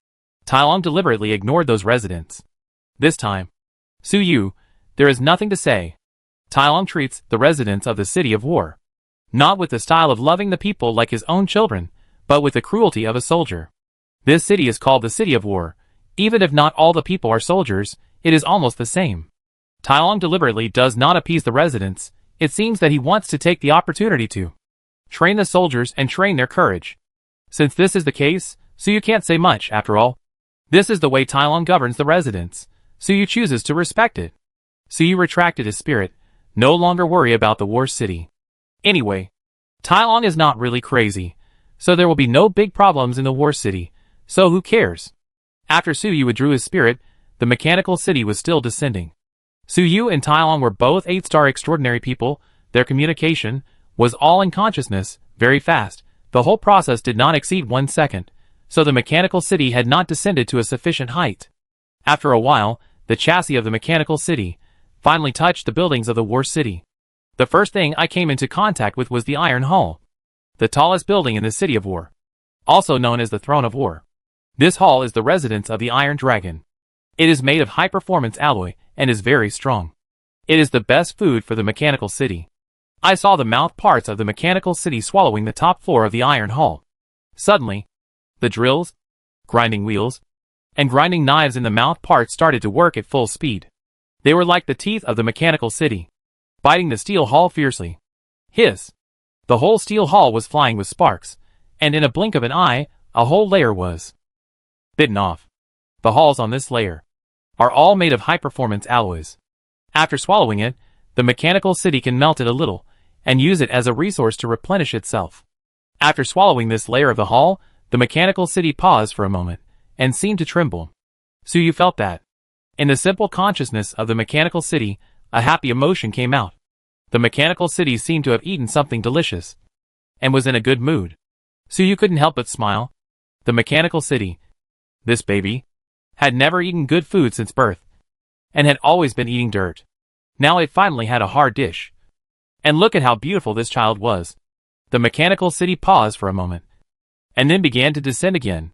Tai Long deliberately ignored those residents. This time, "Suyu, there is nothing to say." Tai Long treats the residents of the City of War not with the style of loving the people like his own children, but with the cruelty of a soldier. This city is called the City of War. Even if not all the people are soldiers, it is almost the same. Tai Long deliberately does not appease the residents. It seems that he wants to take the opportunity to train the soldiers and train their courage. Since this is the case, Suyu can't say much after all. This is the way Tai Long governs the residents. Suyu chooses to respect it. Suyu retracted his spirit, no longer worry about the War City. Anyway, Tai Long is not really crazy, so there will be no big problems in the War City, so who cares? After Suyu withdrew his spirit, the mechanical city was still descending. Suyu and Tai Long were both 8-star extraordinary people. Their communication was all in consciousness, very fast. The whole process did not exceed 1 second, so the mechanical city had not descended to a sufficient height. After a while, the chassis of the mechanical city finally touched the buildings of the War City. The first thing I came into contact with was the Iron Hall, the tallest building in the City of War, also known as the Throne of War. This hall is the residence of the Iron Dragon. It is made of high-performance alloy and is very strong. It is the best food for the mechanical city. I saw the mouth parts of the mechanical city swallowing the top floor of the Iron Hall. Suddenly, the drills, grinding wheels, and grinding knives in the mouth parts started to work at full speed. They were like the teeth of the mechanical city, biting the steel hull fiercely. Hiss! The whole steel hull was flying with sparks, and in a blink of an eye, a whole layer was bitten off. The hulls on this layer are all made of high-performance alloys. After swallowing it, the mechanical city can melt it a little, and use it as a resource to replenish itself. After swallowing this layer of the hull, the mechanical city paused for a moment, and seemed to tremble. Suyu felt that. In the simple consciousness of the mechanical city, a happy emotion came out. The mechanical city seemed to have eaten something delicious, and was in a good mood. Suyu couldn't help but smile. The mechanical city, this baby, had never eaten good food since birth, and had always been eating dirt. Now it finally had a hard dish. And look at how beautiful this child was. The mechanical city paused for a moment, and then began to descend again.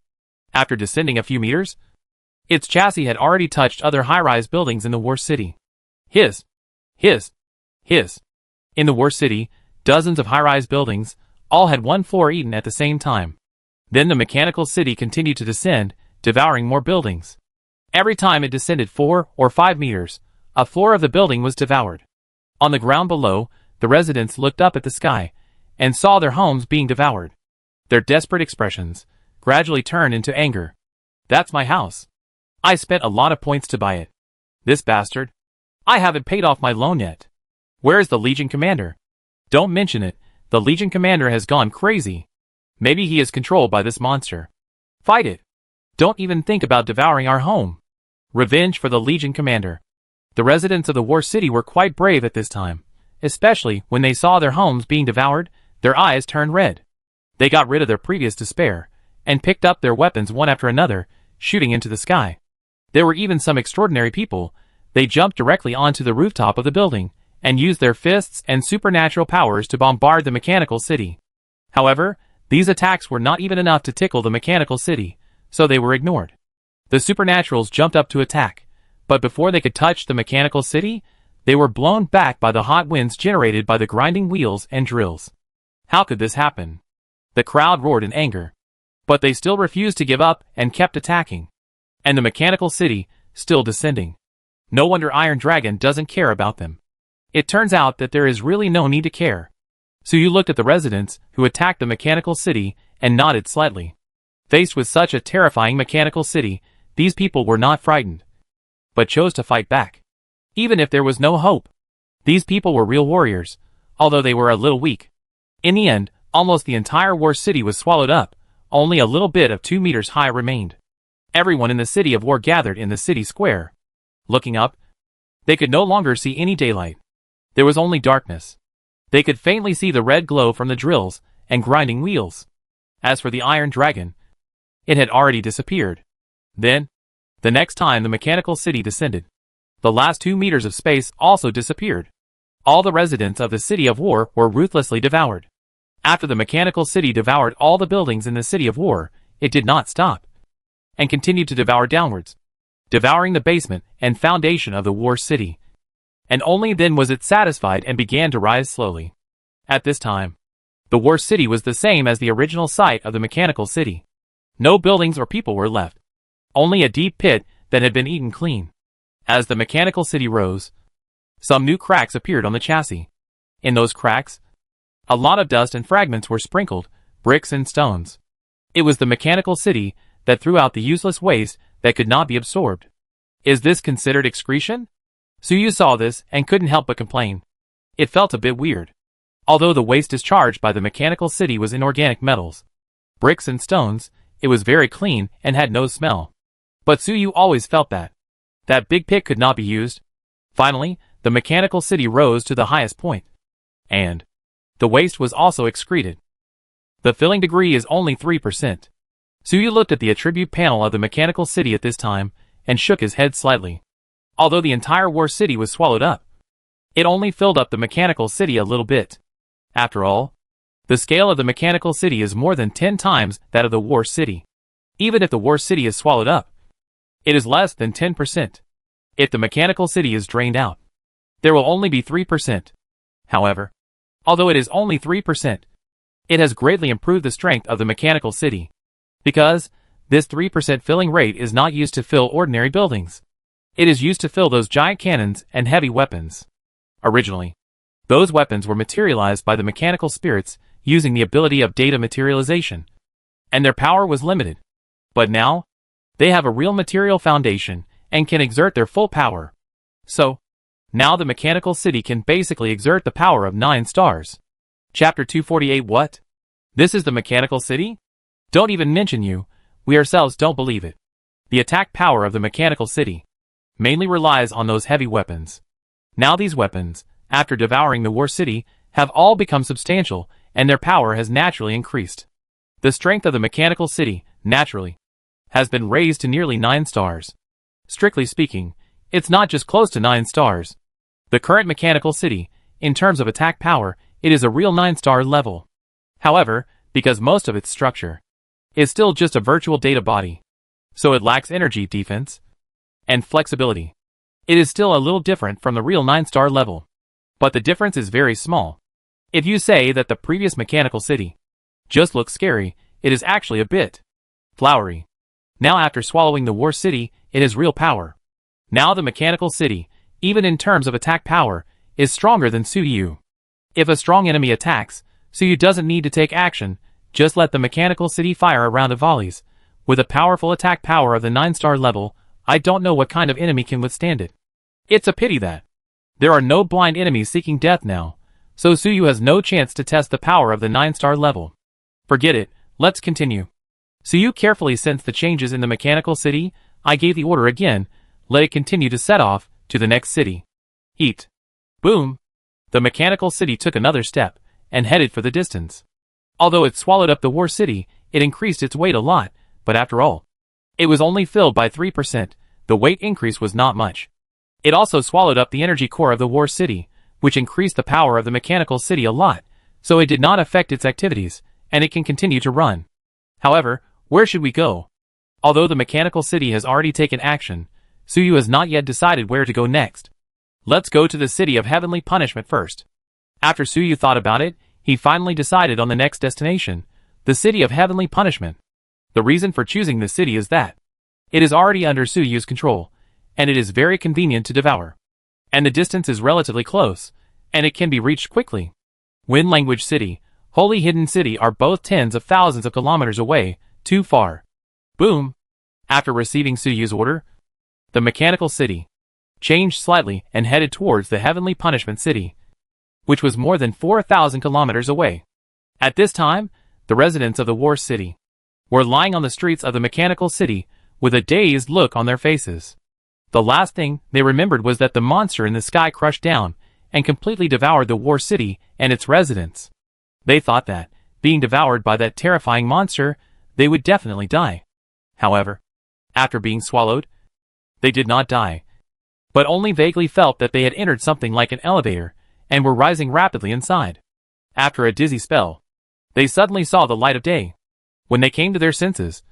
After descending a few meters, its chassis had already touched other high-rise buildings in the War City. Hiss! Hiss! Hiss! In the War City, dozens of high-rise buildings, all had one floor eaten at the same time. Then the mechanical city continued to descend, devouring more buildings. Every time it descended 4 or 5 meters, a floor of the building was devoured. On the ground below, the residents looked up at the sky, and saw their homes being devoured. Their desperate expressions gradually turned into anger. "That's my house. I spent a lot of points to buy it. This bastard. I haven't paid off my loan yet. Where is the Legion commander? Don't mention it, the Legion commander has gone crazy. Maybe he is controlled by this monster. Fight it. Don't even think about devouring our home. Revenge for the Legion commander." The residents of the War City were quite brave at this time, especially when they saw their homes being devoured. Their eyes turned red. They got rid of their previous despair, and picked up their weapons one after another, shooting into the sky. There were even some extraordinary people. They jumped directly onto the rooftop of the building, and used their fists and supernatural powers to bombard the mechanical city. However, these attacks were not even enough to tickle the mechanical city, so they were ignored. The supernaturals jumped up to attack, but before they could touch the mechanical city, they were blown back by the hot winds generated by the grinding wheels and drills. How could this happen? The crowd roared in anger. But they still refused to give up and kept attacking. And the mechanical city, still descending. No wonder Iron Dragon doesn't care about them. It turns out that there is really no need to care. Suyu looked at the residents who attacked the mechanical city and nodded slightly. Faced with such a terrifying mechanical city, these people were not frightened, but chose to fight back. Even if there was no hope. These people were real warriors, although they were a little weak. In the end, almost the entire war city was swallowed up, only a little bit of 2 meters high remained. Everyone in the city of war gathered in the city square. Looking up, they could no longer see any daylight. There was only darkness. They could faintly see the red glow from the drills and grinding wheels. As for the Iron Dragon, it had already disappeared. Then, the next time the mechanical city descended, the last 2 meters of space also disappeared. All the residents of the city of war were ruthlessly devoured. After the mechanical city devoured all the buildings in the city of war, it did not stop, and continued to devour downwards, devouring the basement and foundation of the war city. And only then was it satisfied and began to rise slowly. At this time, the war city was the same as the original site of the mechanical city. No buildings or people were left. Only a deep pit that had been eaten clean. As the mechanical city rose, some new cracks appeared on the chassis. In those cracks, a lot of dust and fragments were sprinkled, bricks and stones. It was the mechanical city that threw out the useless waste that could not be absorbed. Is this considered excretion? Suyu saw this and couldn't help but complain. It felt a bit weird. Although the waste discharged by the mechanical city was inorganic metals, bricks and stones, it was very clean and had no smell. But Suyu always felt that big pit could not be used. Finally, the mechanical city rose to the highest point, and the waste was also excreted. The filling degree is only 3%. Suyu looked at the attribute panel of the mechanical city at this time and shook his head slightly. Although the entire war city was swallowed up, it only filled up the mechanical city a little bit. After all, the scale of the mechanical city is more than 10 times that of the war city. Even if the war city is swallowed up, it is less than 10%. If the mechanical city is drained out, there will only be 3%. However, although it is only 3%, it has greatly improved the strength of the mechanical city. Because this 3% filling rate is not used to fill ordinary buildings. It is used to fill those giant cannons and heavy weapons. Originally, those weapons were materialized by the mechanical spirits using the ability of data materialization, and their power was limited. But now, they have a real material foundation and can exert their full power. So, now the mechanical city can basically exert the power of 9 stars. Chapter 248. What? This is the mechanical city? Don't even mention you, we ourselves don't believe it. The attack power of the mechanical city mainly relies on those heavy weapons. Now these weapons, after devouring the war city, have all become substantial, and their power has naturally increased. The strength of the mechanical city, naturally, has been raised to nearly 9 stars. Strictly speaking, it's not just close to 9 stars. The current mechanical city, in terms of attack power, it is a real 9-star level. However, because most of its structure is still just a virtual data body, so it lacks energy defense and flexibility. It is still a little different from the real 9-star level. But the difference is very small. If you say that the previous mechanical city just looks scary, it is actually a bit flowery. Now after swallowing the war city, it has real power. Now the mechanical city, even in terms of attack power, is stronger than Suyu. If a strong enemy attacks, Suyu doesn't need to take action, just let the mechanical city fire a round of volleys. With a powerful attack power of the 9-star level, I don't know what kind of enemy can withstand it. It's a pity that there are no blind enemies seeking death now, so Suyu has no chance to test the power of the 9-star level. Forget it, let's continue. Suyu carefully sensed the changes in the mechanical city. I gave the order again, let it continue to set off to the next city. Eat. Boom. The mechanical city took another step and headed for the distance. Although it swallowed up the war city, it increased its weight a lot, but after all, it was only filled by 3%, the weight increase was not much. It also swallowed up the energy core of the war city, which increased the power of the mechanical city a lot, so it did not affect its activities, and it can continue to run. However, where should we go? Although the mechanical city has already taken action, Suyu has not yet decided where to go next. Let's go to the city of heavenly punishment first. After Suyu thought about it, he finally decided on the next destination, the city of heavenly punishment. The reason for choosing this city is that it is already under Suyu's control, and it is very convenient to devour. And the distance is relatively close, and it can be reached quickly. Wind Language City, Holy Hidden City are both tens of thousands of kilometers away, too far. Boom! After receiving Suyu's order, the Mechanical City changed slightly and headed towards the Heavenly Punishment City, which was more than 4,000 kilometers away. At this time, the residents of the War City were lying on the streets of the Mechanical City with a dazed look on their faces. The last thing they remembered was that the monster in the sky crushed down and completely devoured the War City and its residents. They thought that, being devoured by that terrifying monster, they would definitely die. However, after being swallowed, they did not die, but only vaguely felt that they had entered something like an elevator and were rising rapidly inside. After a dizzy spell, they suddenly saw the light of day. When they came to their senses,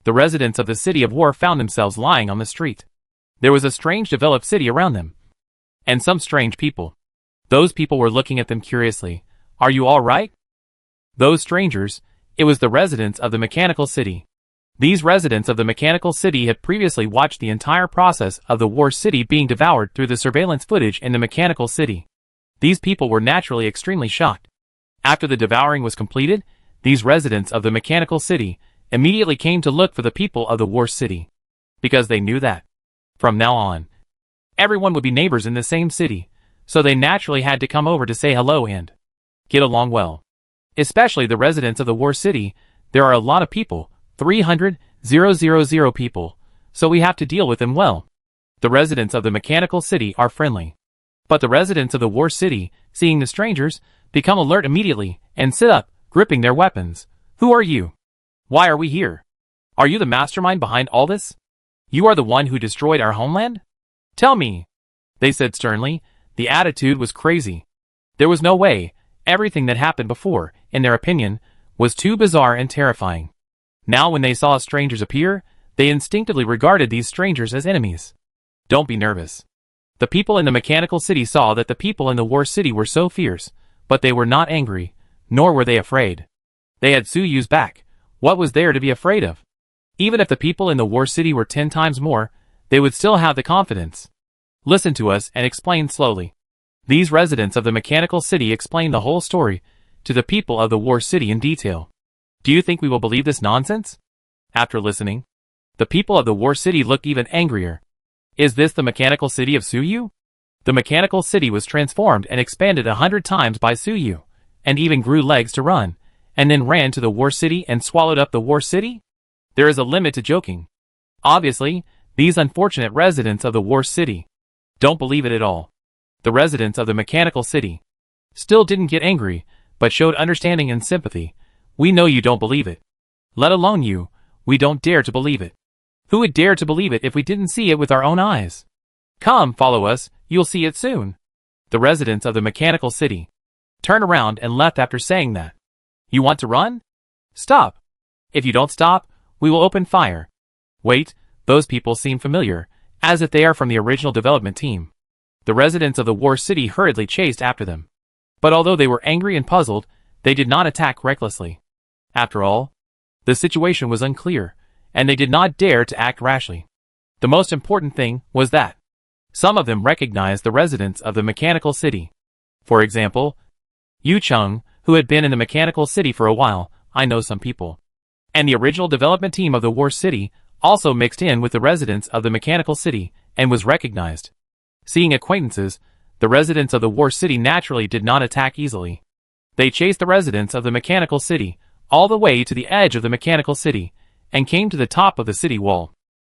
the residents of the City of War found themselves lying on the street. There was a strange developed city around them, and some strange people. Those people were looking at them curiously. Are you all right? Those strangers, it was the residents of the Mechanical City. These residents of the Mechanical City had previously watched the entire process of the War City being devoured through the surveillance footage in the Mechanical City. These people were naturally extremely shocked. After the devouring was completed, these residents of the Mechanical City immediately came to look for the people of the War City, because they knew that, from now on, everyone would be neighbors in the same city, so they naturally had to come over to say hello and get along well. Especially the residents of the War City, there are a lot of people, 300,000 people, so we have to deal with them well. The residents of the Mechanical City are friendly. But the residents of the War City, seeing the strangers, become alert immediately and sit up, gripping their weapons. Who are you? Why are we here? Are you the mastermind behind all this? You are the one who destroyed our homeland? Tell me, they said sternly. The attitude was crazy. There was no way. Everything that happened before, in their opinion, was too bizarre and terrifying. Now when they saw strangers appear, they instinctively regarded these strangers as enemies. Don't be nervous. The people in the Mechanical City saw that the people in the War City were so fierce, but they were not angry, nor were they afraid. They had Suyu's back. What was there to be afraid of? Even if the people in the War City were 10 times more, they would still have the confidence. Listen to us and explain slowly. These residents of the Mechanical City explained the whole story to the people of the War City in detail. Do you think we will believe this nonsense? After listening, the people of the War City looked even angrier. Is this the Mechanical City of Suyu? The Mechanical City was transformed and expanded 100 times by Suyu, and even grew legs to run, and then ran to the War City and swallowed up the War City? There is a limit to joking. Obviously, these unfortunate residents of the War City don't believe it at all. The residents of the Mechanical City still didn't get angry, but showed understanding and sympathy. We know you don't believe it. Let alone you, we don't dare to believe it. Who would dare to believe it if we didn't see it with our own eyes? Come, follow us, you'll see it soon. The residents of the Mechanical City turned around and left after saying that. You want to run? Stop. If you don't stop, we will open fire. Wait, those people seem familiar, as if they are from the original development team. The residents of the War City hurriedly chased after them. But although they were angry and puzzled, they did not attack recklessly. After all, the situation was unclear, and they did not dare to act rashly. The most important thing was that some of them recognized the residents of the Mechanical City. For example, Yu Chung, who had been in the Mechanical City for a while, I know some people. And the original development team of the War City also mixed in with the residents of the Mechanical City and was recognized. Seeing acquaintances, the residents of the War City naturally did not attack easily. They chased the residents of the Mechanical City all the way to the edge of the Mechanical City and came to the top of the city wall.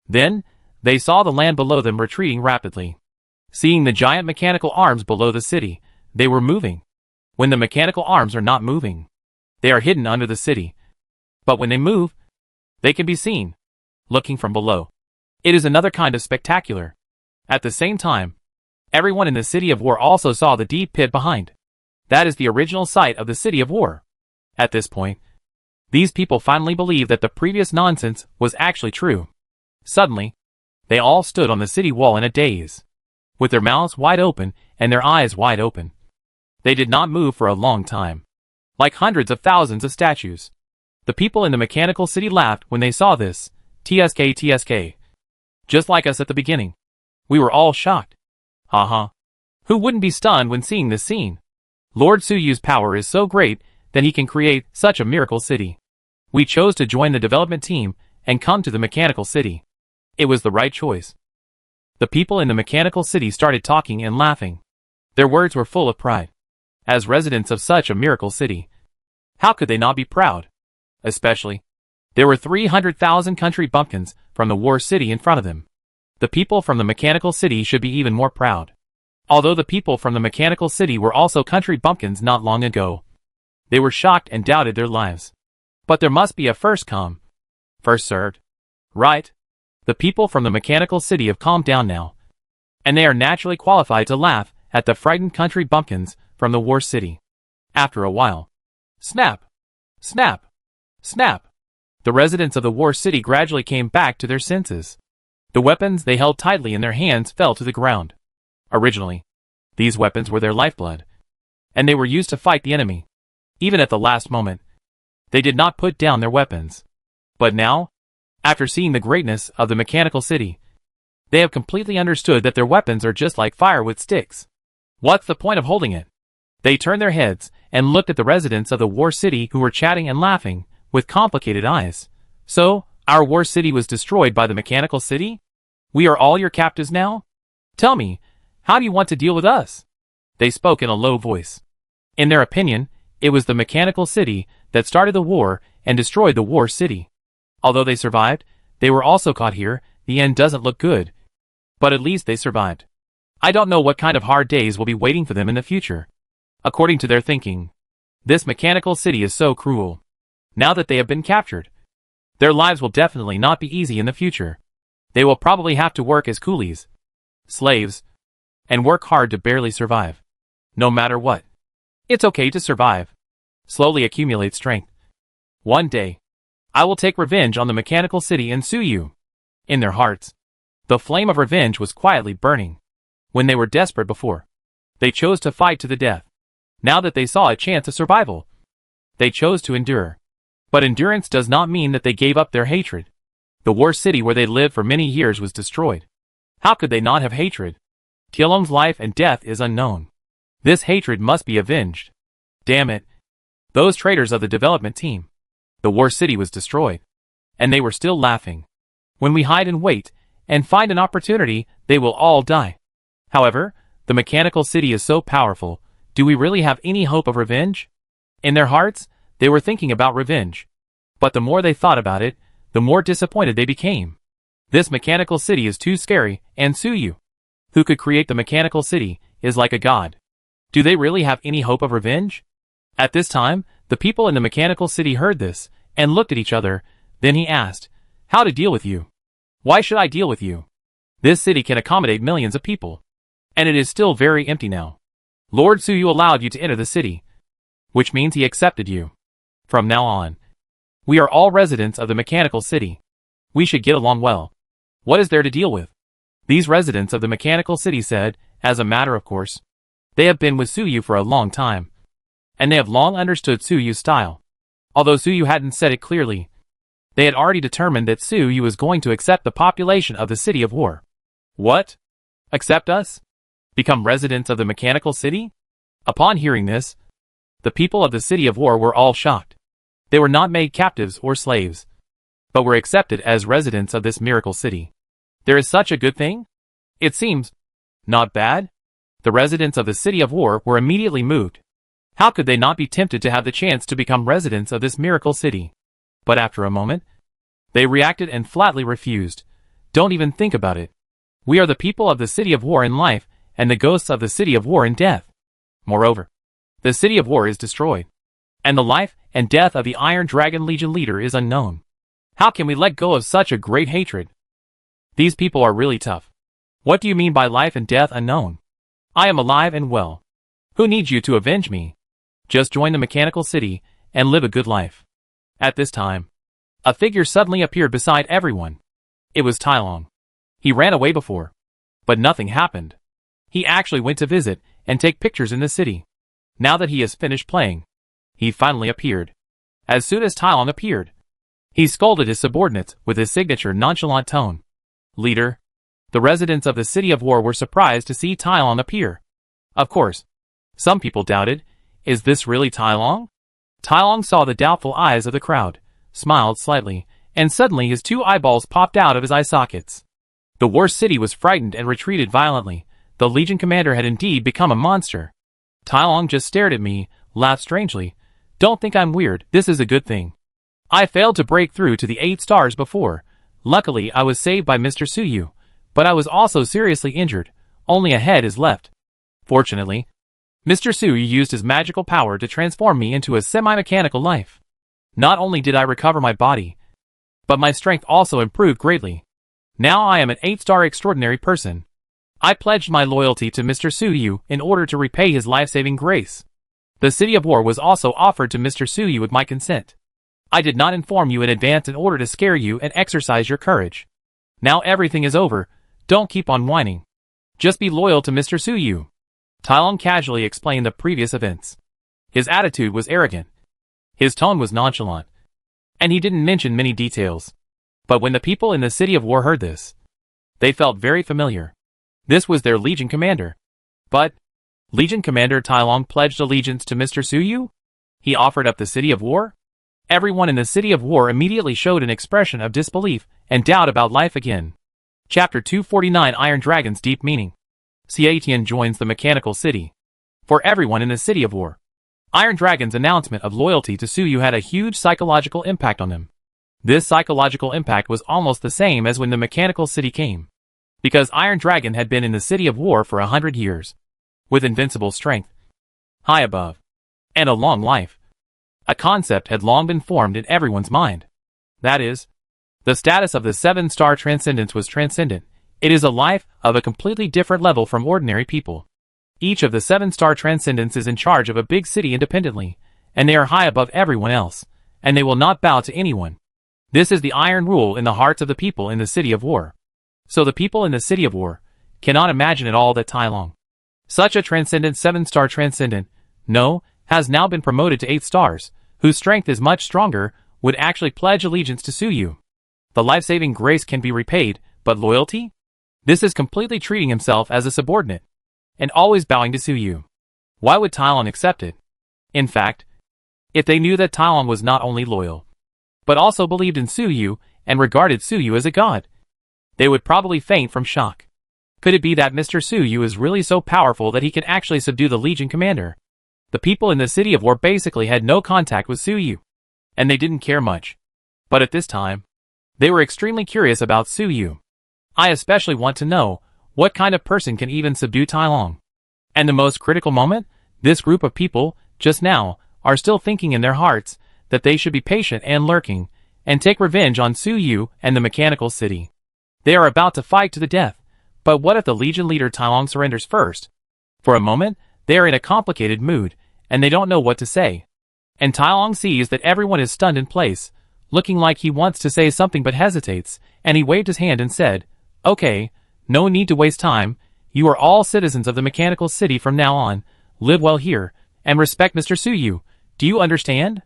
Then, they saw the land below them retreating rapidly. Seeing the giant mechanical arms below the city, they were moving. When the mechanical arms are not moving, they are hidden under the city. But when they move, they can be seen, looking from below. It is another kind of spectacular. At the same time, everyone in the City of War also saw the deep pit behind. That is the original site of the City of War. At this point, these people finally believed that the previous nonsense was actually true. Suddenly, they all stood on the city wall in a daze, with their mouths wide open and their eyes wide open. They did not move for a long time, like hundreds of thousands of statues. The people in the Mechanical City laughed when they saw this. TSK TSK. Just like us at the beginning. We were all shocked. Haha. Who wouldn't be stunned when seeing this scene? Lord Suyu's power is so great that he can create such a miracle city. We chose to join the development team and come to the mechanical city. It was the right choice. The people in the mechanical city started talking and laughing. Their words were full of pride. As residents of such a miracle city, how could they not be proud? Especially, there were 300,000 country bumpkins from the war city in front of them. The people from the mechanical city should be even more proud. Although the people from the mechanical city were also country bumpkins not long ago, they were shocked and doubted their lives. But there must be a first come, first served. Right? The people from the mechanical city have calmed down now, and they are naturally qualified to laugh at the frightened country bumpkins from the war city. After a while, snap, snap, snap, the residents of the war city gradually came back to their senses. The weapons they held tightly in their hands fell to the ground. Originally, these weapons were their lifeblood, and they were used to fight the enemy. Even at the last moment, they did not put down their weapons. But now, after seeing the greatness of the mechanical city, they have completely understood that their weapons are just like firewood sticks. What's the point of holding it? They turned their heads and looked at the residents of the war city who were chatting and laughing with complicated eyes. So, our war city was destroyed by the mechanical city? We are all your captives now? Tell me, how do you want to deal with us? They spoke in a low voice. In their opinion, it was the mechanical city that started the war and destroyed the war city. Although they survived, they were also caught here. The end doesn't look good. But at least they survived. I don't know what kind of hard days will be waiting for them in the future. According to their thinking, this mechanical city is so cruel. Now that they have been captured, their lives will definitely not be easy in the future. They will probably have to work as coolies, slaves, and work hard to barely survive. No matter what. It's okay to survive. Slowly accumulate strength. One day, I will take revenge on the mechanical city and sue you. In their hearts, the flame of revenge was quietly burning. When they were desperate before, they chose to fight to the death. Now that they saw a chance of survival, they chose to endure. But endurance does not mean that they gave up their hatred. The war city where they lived for many years was destroyed. How could they not have hatred? Tielong's life and death is unknown. This hatred must be avenged. Damn it. Those traitors of the development team. The war city was destroyed. And they were still laughing. When we hide and wait, and find an opportunity, they will all die. However, the mechanical city is so powerful. Do we really have any hope of revenge? In their hearts, they were thinking about revenge. But the more they thought about it, the more disappointed they became. This mechanical city is too scary, and Suyu, who could create the mechanical city, is like a god. Do they really have any hope of revenge? At this time, the people in the mechanical city heard this, and looked at each other. Then he asked, how to deal with you? Why should I deal with you? This city can accommodate millions of people. And it is still very empty now. Lord Suyu allowed you to enter the city, which means he accepted you. From now on, we are all residents of the mechanical city. We should get along well. What is there to deal with? These residents of the mechanical city said, as a matter of course. They have been with Suyu for a long time, and they have long understood Suyu's style. Although Suyu hadn't said it clearly, they had already determined that Suyu was going to accept the population of the city of war. What? Accept us? Become residents of the mechanical city? Upon hearing this, the people of the city of war were all shocked. They were not made captives or slaves, but were accepted as residents of this miracle city. There is such a good thing? It seems not bad. The residents of the city of war were immediately moved. How could they not be tempted to have the chance to become residents of this miracle city? But after a moment, they reacted and flatly refused. Don't even think about it. We are the people of the city of war in life, and the ghosts of the city of war in death. Moreover, the city of war is destroyed, and the life and death of the Iron Dragon Legion leader is unknown. How can we let go of such a great hatred? These people are really tough. What do you mean by life and death unknown? I am alive and well. Who needs you to avenge me? Just join the mechanical city and live a good life. At this time, a figure suddenly appeared beside everyone. It was Tailong. He ran away before, but nothing happened. He actually went to visit and take pictures in the city. Now that he has finished playing, he finally appeared. As soon as Tailong appeared, he scolded his subordinates with his signature nonchalant tone. Leader, the residents of the city of war were surprised to see Tailong appear. Of course, some people doubted, is this really Tai Long? Tai Long saw the doubtful eyes of the crowd, smiled slightly, and suddenly his two eyeballs popped out of his eye sockets. The War City was frightened and retreated violently. The Legion commander had indeed become a monster. Tai Long just stared at me, laughed strangely. Don't think I'm weird, this is a good thing. I failed to break through to the 8 stars before. Luckily I was saved by Mr. Suyu, but I was also seriously injured. Only a head is left. Fortunately, Mr. Suyu used his magical power to transform me into a semi-mechanical life. Not only did I recover my body, but my strength also improved greatly. Now I am an 8-star extraordinary person. I pledged my loyalty to Mr. Suyu in order to repay his life-saving grace. The City of War was also offered to Mr. Suyu with my consent. I did not inform you in advance in order to scare you and exercise your courage. Now everything is over, don't keep on whining. Just be loyal to Mr. Suyu. Tai Long casually explained the previous events. His attitude was arrogant. His tone was nonchalant. And he didn't mention many details. But when the people in the City of War heard this, they felt very familiar. This was their Legion commander. But Legion commander Tai Long pledged allegiance to Mr. Suyu? He offered up the City of War? Everyone in the City of War immediately showed an expression of disbelief and doubt about life again. Chapter 249 Iron Dragon's Deep Meaning. Xiatian joins the Mechanical City. For everyone in the City of War, Iron Dragon's announcement of loyalty to Suyu had a huge psychological impact on them. This psychological impact was almost the same as when the Mechanical City came. Because Iron Dragon had been in the City of War for 100 years. With invincible strength, high above, and a long life. A concept had long been formed in everyone's mind. That is, the status of the 7-star transcendence was transcendent. It is a life of a completely different level from ordinary people. Each of the 7-star transcendents is in charge of a big city independently, and they are high above everyone else, and they will not bow to anyone. This is the iron rule in the hearts of the people in the City of War. So the people in the City of War cannot imagine at all that Tai Long, such a transcendent 7-star transcendent, has now been promoted to 8 stars, whose strength is much stronger, would actually pledge allegiance to Suyu. The life-saving grace can be repaid, but loyalty? This is completely treating himself as a subordinate, and always bowing to Suyu. Why would Tai Long accept it? In fact, if they knew that Tai Long was not only loyal, but also believed in Suyu, and regarded Suyu as a god, they would probably faint from shock. Could it be that Mr. Suyu is really so powerful that he can actually subdue the Legion commander? The people in the City of War basically had no contact with Suyu, and they didn't care much. But at this time, they were extremely curious about Suyu. I especially want to know, what kind of person can even subdue Tai Long? And the most critical moment, this group of people, just now, are still thinking in their hearts, that they should be patient and lurking, and take revenge on Suyu and the Mechanical City. They are about to fight to the death, but what if the Legion leader Tai Long surrenders first? For a moment, they are in a complicated mood, and they don't know what to say. And Tai Long sees that everyone is stunned in place, looking like he wants to say something but hesitates, and he waved his hand and said, "Okay, no need to waste time, you are all citizens of the Mechanical City from now on, live well here, and respect Mr. Suyu, do you understand?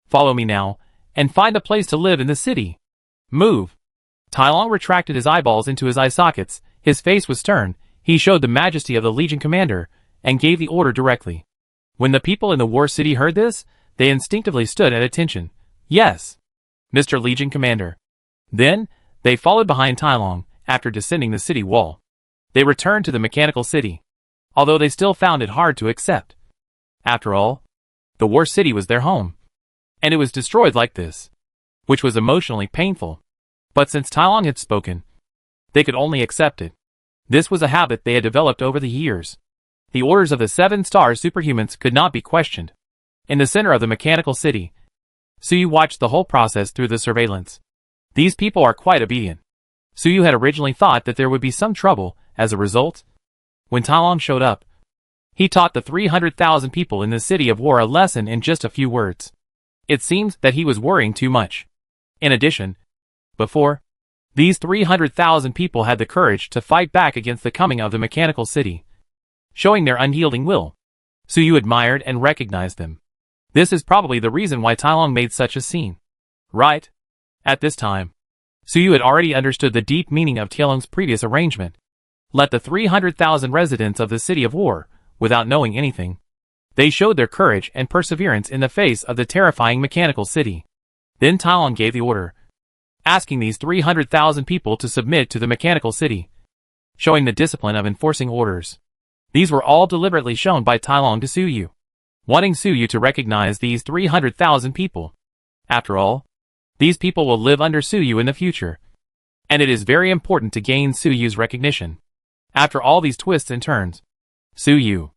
Follow me now, and find a place to live in the city. Move." Tai Long retracted his eyeballs into his eye sockets, his face was stern, he showed the majesty of the Legion commander, and gave the order directly. When the people in the War City heard this, they instinctively stood at attention. "Yes, Mr. Legion commander." Then, they followed behind Tai Long, after descending the city wall. They returned to the Mechanical City, although they still found it hard to accept. After all, the War City was their home, and it was destroyed like this, which was emotionally painful. But since Tai Long had spoken, they could only accept it. This was a habit they had developed over the years. The orders of the 7-star superhumans could not be questioned. In the center of the Mechanical City, Suyu watched the whole process through the surveillance. These people are quite obedient. Suyu had originally thought that there would be some trouble as a result. When Tai Long showed up, he taught the 300,000 people in the City of War a lesson in just a few words. It seems that he was worrying too much. In addition, before, these 300,000 people had the courage to fight back against the coming of the Mechanical City, showing their unyielding will. Suyu admired and recognized them. This is probably the reason why Tai Long made such a scene. Right? At this time, Suyu had already understood the deep meaning of Tai Long's previous arrangement. Let the 300,000 residents of the City of War without knowing anything. They showed their courage and perseverance in the face of the terrifying mechanical city. Then Tai gave the order, asking these 300,000 people to submit to the mechanical city, showing the discipline of enforcing orders. These were all deliberately shown by Tai to Suyu, wanting Suyu to recognize these 300,000 people. After all, these people will live under Suyu in the future, and it is very important to gain Suyu's recognition. After all these twists and turns, Suyu,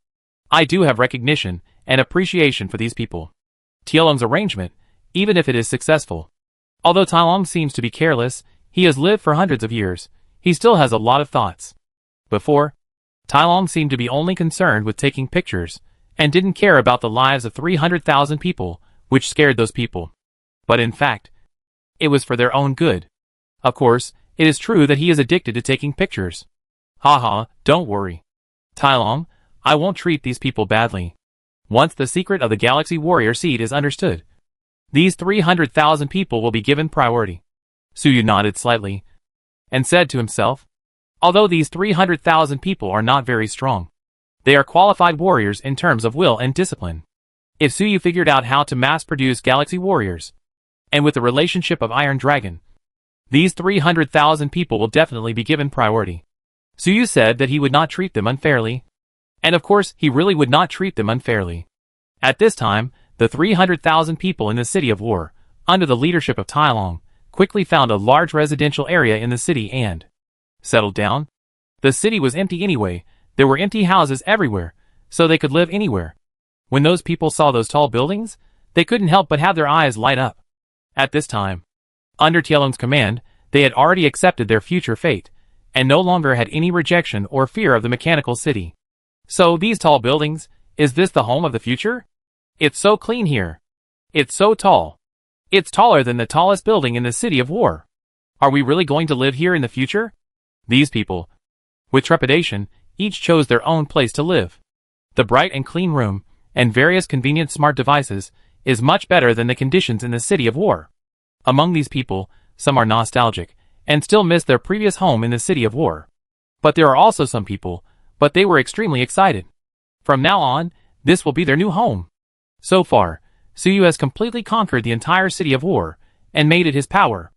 I do have recognition and appreciation for these people. Tielong's arrangement, even if it is successful. Although Tailong seems to be careless, he has lived for hundreds of years, he still has a lot of thoughts. Before, Tailong seemed to be only concerned with taking pictures, and didn't care about the lives of 300,000 people, which scared those people. But in fact, it was for their own good. Of course, it is true that he is addicted to taking pictures. Haha, don't worry. Tailong, I won't treat these people badly. Once the secret of the Galaxy Warrior Seed is understood, these 300,000 people will be given priority. Suyu nodded slightly, and said to himself, although these 300,000 people are not very strong, they are qualified warriors in terms of will and discipline. If Suyu figured out how to mass-produce Galaxy Warriors, and with the relationship of Iron Dragon, these 300,000 people will definitely be given priority. Suyu said that he would not treat them unfairly. And of course, he really would not treat them unfairly. At this time, the 300,000 people in the City of War, under the leadership of Tailong, quickly found a large residential area in the city and settled down. The city was empty anyway, there were empty houses everywhere, so they could live anywhere. When those people saw those tall buildings, they couldn't help but have their eyes light up. At this time, under Tielong's command, they had already accepted their future fate, and no longer had any rejection or fear of the mechanical city. So these tall buildings, is this the home of the future? It's so clean here. It's so tall. It's taller than the tallest building in the City of War. Are we really going to live here in the future? These people, with trepidation, each chose their own place to live. The bright and clean room, and various convenient smart devices, is much better than the conditions in the City of War. Among these people, some are nostalgic, and still miss their previous home in the City of War. But there are also some people, but they were extremely excited. From now on, this will be their new home. So far, Suyu has completely conquered the entire City of War, and made it his power.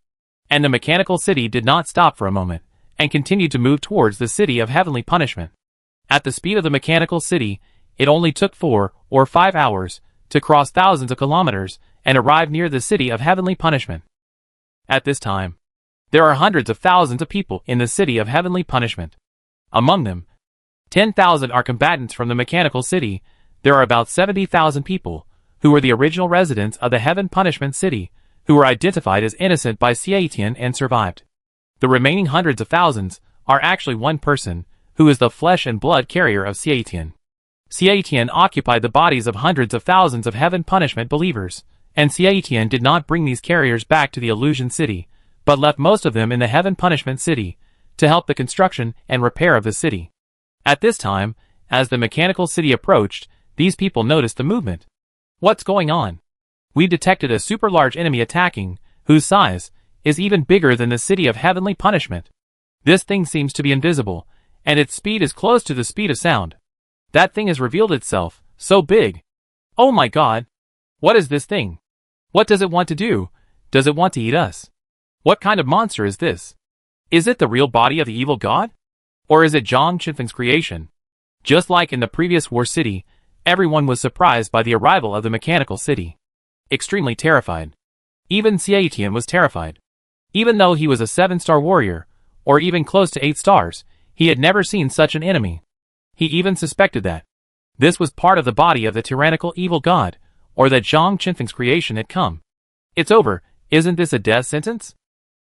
And the mechanical city did not stop for a moment, and continued to move towards the City of Heavenly Punishment. At the speed of the mechanical city, it only took 4 or 5 hours to cross thousands of kilometers and arrive near the City of Heavenly Punishment. At this time, there are hundreds of thousands of people in the City of Heavenly Punishment. Among them, 10,000 are combatants from the mechanical city. There are about 70,000 people, who were the original residents of the Heaven Punishment City, who were identified as innocent by Xietian and survived. The remaining hundreds of thousands are actually one person, who is the flesh and blood carrier of Xietian. Xietian occupied the bodies of hundreds of thousands of Heaven Punishment believers, and Xietian did not bring these carriers back to the Illusion City, but left most of them in the Heaven Punishment City, to help the construction and repair of the city. At this time, as the mechanical city approached, these people noticed the movement. What's going on? We detected a super large enemy attacking, whose size is even bigger than the City of Heavenly Punishment. This thing seems to be invisible, and its speed is close to the speed of sound. That thing has revealed itself, so big. Oh my god! What is this thing? What does it want to do? Does it want to eat us? What kind of monster is this? Is it the real body of the evil god? Or is it Zhang Qinfeng's creation? Just like in the previous War City, everyone was surprised by the arrival of the mechanical city. Extremely terrified. Even Xietian was terrified. Even though he was a 7-star warrior, or even close to 8 stars, he had never seen such an enemy. He even suspected that this was part of the body of the tyrannical evil god, or that Zhang Qinfeng's creation had come. It's over, isn't this a death sentence?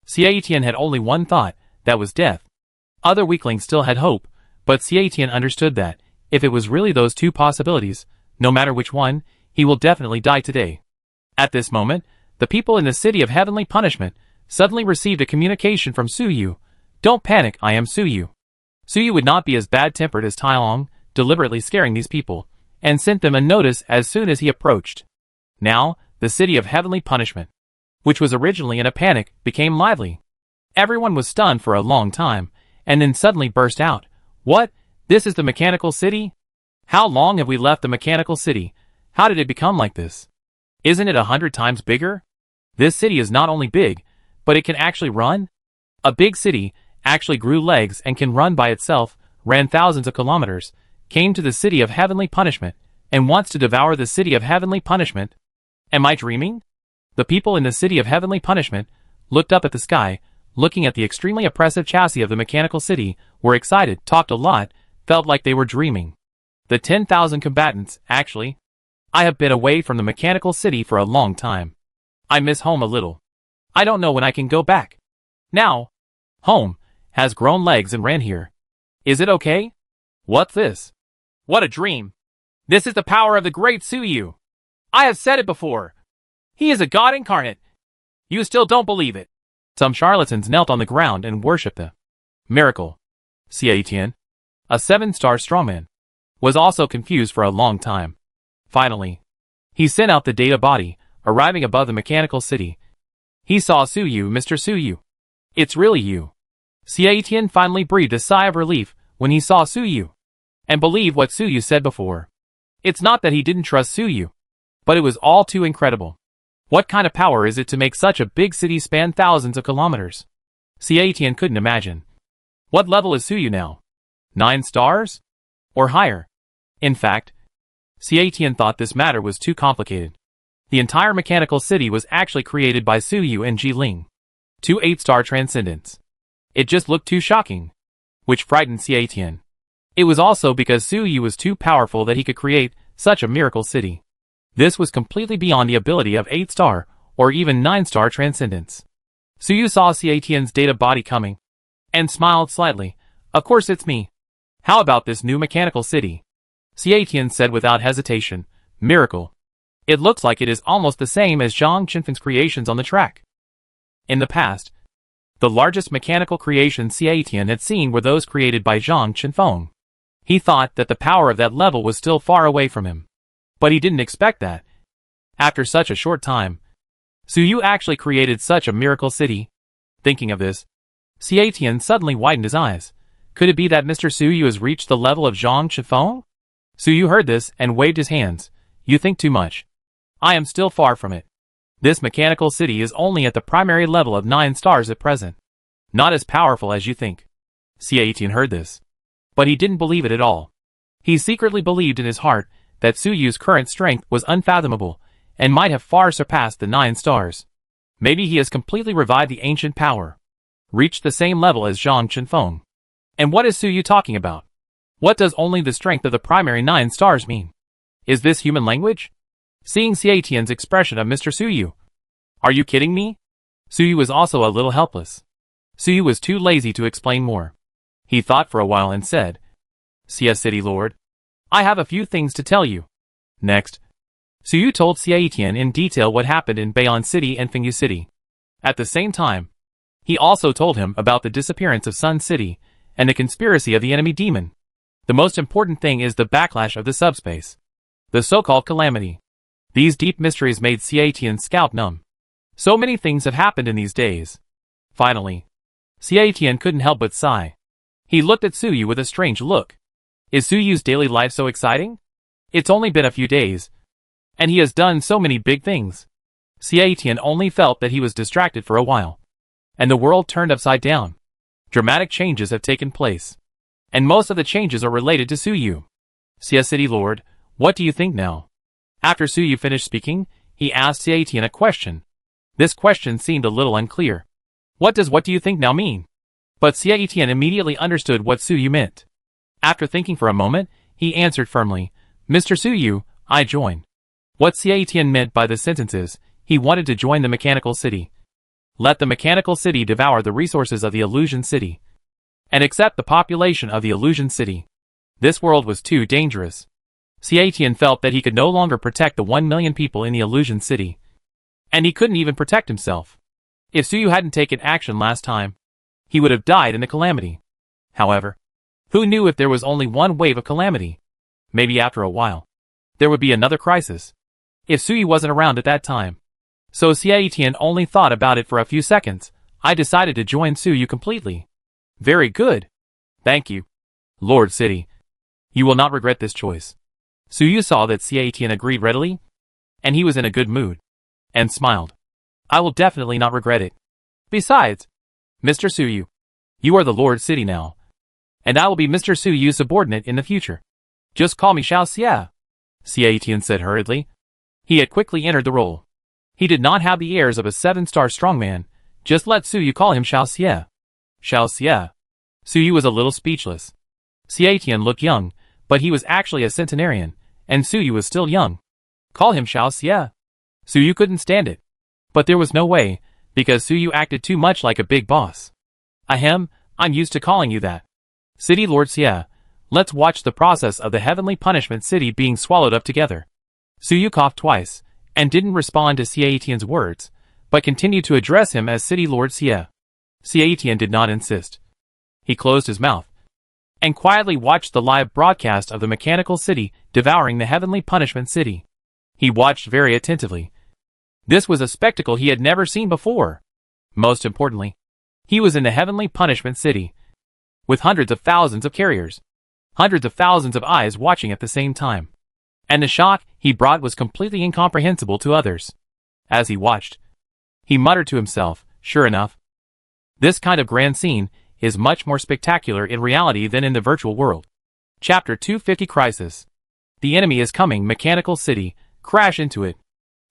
Xietian had only one thought, that was death. Other weaklings still had hope, but Xietian understood that, if it was really those two possibilities, no matter which one, he will definitely die today. At this moment, the people in the City of Heavenly Punishment suddenly received a communication from Suyu. Don't panic, I am Suyu. Suyu would not be as bad-tempered as Tailong, deliberately scaring these people, and sent them a notice as soon as he approached. Now, the City of Heavenly Punishment, which was originally in a panic, became lively. Everyone was stunned for a long time, and then suddenly burst out. What? This is the mechanical city? How long have we left the mechanical city? How did it become like this? Isn't it 100 times bigger? This city is not only big, but it can actually run? A big city actually grew legs and can run by itself, ran thousands of kilometers, came to the city of heavenly punishment, and wants to devour the city of heavenly punishment. Am I dreaming? The people in the city of heavenly punishment looked up at the sky, looking at the extremely oppressive chassis of the mechanical city, were excited, talked a lot, felt like they were dreaming. The 10,000 combatants, actually. I have been away from the mechanical city for a long time. I miss home a little. I don't know when I can go back. Now, home has grown legs and ran here. Is it okay? What's this? What a dream. This is the power of the great Suyu. I have said it before. He is a god incarnate. You still don't believe it. Some charlatans knelt on the ground and worshipped the miracle. Xiaitian, a 7-star strongman, was also confused for a long time. Finally, he sent out the data body, arriving above the mechanical city. He saw Suyu, Mr. Suyu. It's really you. Xiaitian finally breathed a sigh of relief when he saw Suyu, and believed what Suyu said before. It's not that he didn't trust Suyu, but it was all too incredible. What kind of power is it to make such a big city span thousands of kilometers? Xiaitian couldn't imagine. What level is Suyu now? 9 stars? Or higher? In fact, Xiaitian thought this matter was too complicated. The entire mechanical city was actually created by Suyu and Jiling, 2 8-star transcendents. It just looked too shocking, which frightened Xiaitian. It was also because Suyu was too powerful that he could create such a miracle city. This was completely beyond the ability of 8-star or even 9-star transcendents. Suyu saw Xiaitian's data body coming and smiled slightly. Of course it's me. How about this new mechanical city? Xiaitian said without hesitation. Miracle. It looks like it is almost the same as Zhang Qinfeng's creations on the track. In the past, the largest mechanical creations Xiaitian had seen were those created by Zhang Qinfeng. He thought that the power of that level was still far away from him. But he didn't expect that. After such a short time, Suyu actually created such a miracle city. Thinking of this, Xiaitian suddenly widened his eyes. Could it be that Mr. Suyu has reached the level of Zhang Qinfeng? Suyu heard this and waved his hands. You think too much. I am still far from it. This mechanical city is only at the primary level of 9 stars at present. Not as powerful as you think. Xiaitian heard this, but he didn't believe it at all. He secretly believed in his heart that Suyu's current strength was unfathomable and might have far surpassed the 9 stars. Maybe he has completely revived the ancient power, reached the same level as Zhang Qinfeng. And what is Suyu talking about? What does only the strength of the primary 9 stars mean? Is this human language? Seeing Xiaitian's expression of Mr. Suyu. Are you kidding me? Suyu was also a little helpless. Suyu was too lazy to explain more. He thought for a while and said, Xia City Lord, I have a few things to tell you. Next, Suyu told Xiaitian in detail what happened in Bayan City and Fengyu City. At the same time, he also told him about the disappearance of Sun City and the conspiracy of the enemy demon. The most important thing is the backlash of the subspace, the so-called calamity. These deep mysteries made Xiaitian's scalp numb. So many things have happened in these days. Finally, Xiaitian couldn't help but sigh. He looked at Suyu with a strange look. Is Suyu's daily life so exciting? It's only been a few days, and he has done so many big things. Xiaitian only felt that he was distracted for a while, and the world turned upside down. Dramatic changes have taken place, and most of the changes are related to Suyu. Xia City Lord, what do you think now? After Suyu finished speaking, he asked Xiaitian a question. This question seemed a little unclear. What does "what do you think now" mean? But Xiaitian immediately understood what Suyu meant. After thinking for a moment, he answered firmly, Mr. Suyu, I join. What Xiaitian meant by the sentences, he wanted to join the mechanical city. Let the mechanical city devour the resources of the illusion city, and accept the population of the illusion city. This world was too dangerous. Xiaitian felt that he could no longer protect the 1 million people in the illusion city, and he couldn't even protect himself. If Suyu hadn't taken action last time, he would have died in the calamity. However, who knew if there was only one wave of calamity? Maybe after a while, there would be another crisis. If Suyu wasn't around at that time. So Xiaitian only thought about it for a few seconds. I decided to join Suyu completely. Very good. Thank you, Lord City. You will not regret this choice. Suyu saw that Xietian agreed readily, and he was in a good mood, and smiled. I will definitely not regret it. Besides, Mr. Suyu, you are the Lord City now, and I will be Mr. Suyu's subordinate in the future. Just call me Xiao Xie, Xietian said hurriedly. He had quickly entered the role. He did not have the airs of a 7-star strongman. Just let Suyu call him Xiao Xie. Xiao Xie. Suyu was a little speechless. Xietian looked young, but he was actually a centenarian, and Suyu was still young. Call him Xiao Xie. Suyu couldn't stand it. But there was no way, because Suyu acted too much like a big boss. Ahem, I'm used to calling you that. City Lord Xie, let's watch the process of the heavenly punishment city being swallowed up together. Suyu coughed twice, and didn't respond to Xietian's words, but continued to address him as City Lord Xie. Xietian did not insist. He closed his mouth, and quietly watched the live broadcast of the mechanical city devouring the heavenly punishment city. He watched very attentively. This was a spectacle he had never seen before. Most importantly, he was in the heavenly punishment city, with hundreds of thousands of carriers, hundreds of thousands of eyes watching at the same time. And the shock he brought was completely incomprehensible to others. As he watched, he muttered to himself, sure enough, this kind of grand scene is much more spectacular in reality than in the virtual world. Chapter 250 Crisis. The enemy is coming, mechanical city, crash into it.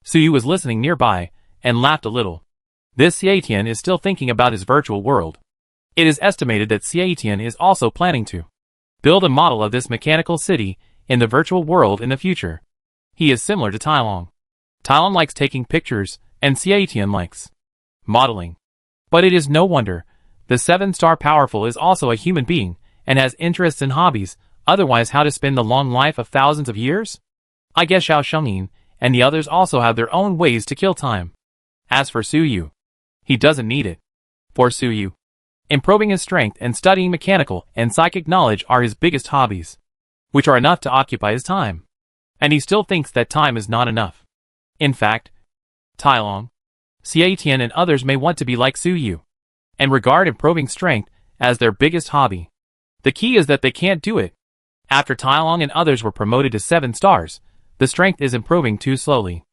Suyu was listening nearby, and laughed a little. This Xietian is still thinking about his virtual world. It is estimated that Xietian is also planning to build a model of this mechanical city in the virtual world in the future. He is similar to Tailong. Tailong likes taking pictures, and Xietian likes modeling. But it is no wonder. The 7-star powerful is also a human being, and has interests and hobbies, otherwise how to spend the long life of thousands of years? I guess Xiao Shengyin and the others also have their own ways to kill time. As for Suyu, he doesn't need it. For Suyu, improving his strength and studying mechanical and psychic knowledge are his biggest hobbies, which are enough to occupy his time. And he still thinks that time is not enough. In fact, Tailong, Xietian and others may want to be like Suyu, and regard improving strength as their biggest hobby. The key is that they can't do it. After Tailong and others were promoted to 7 stars, the strength is improving too slowly.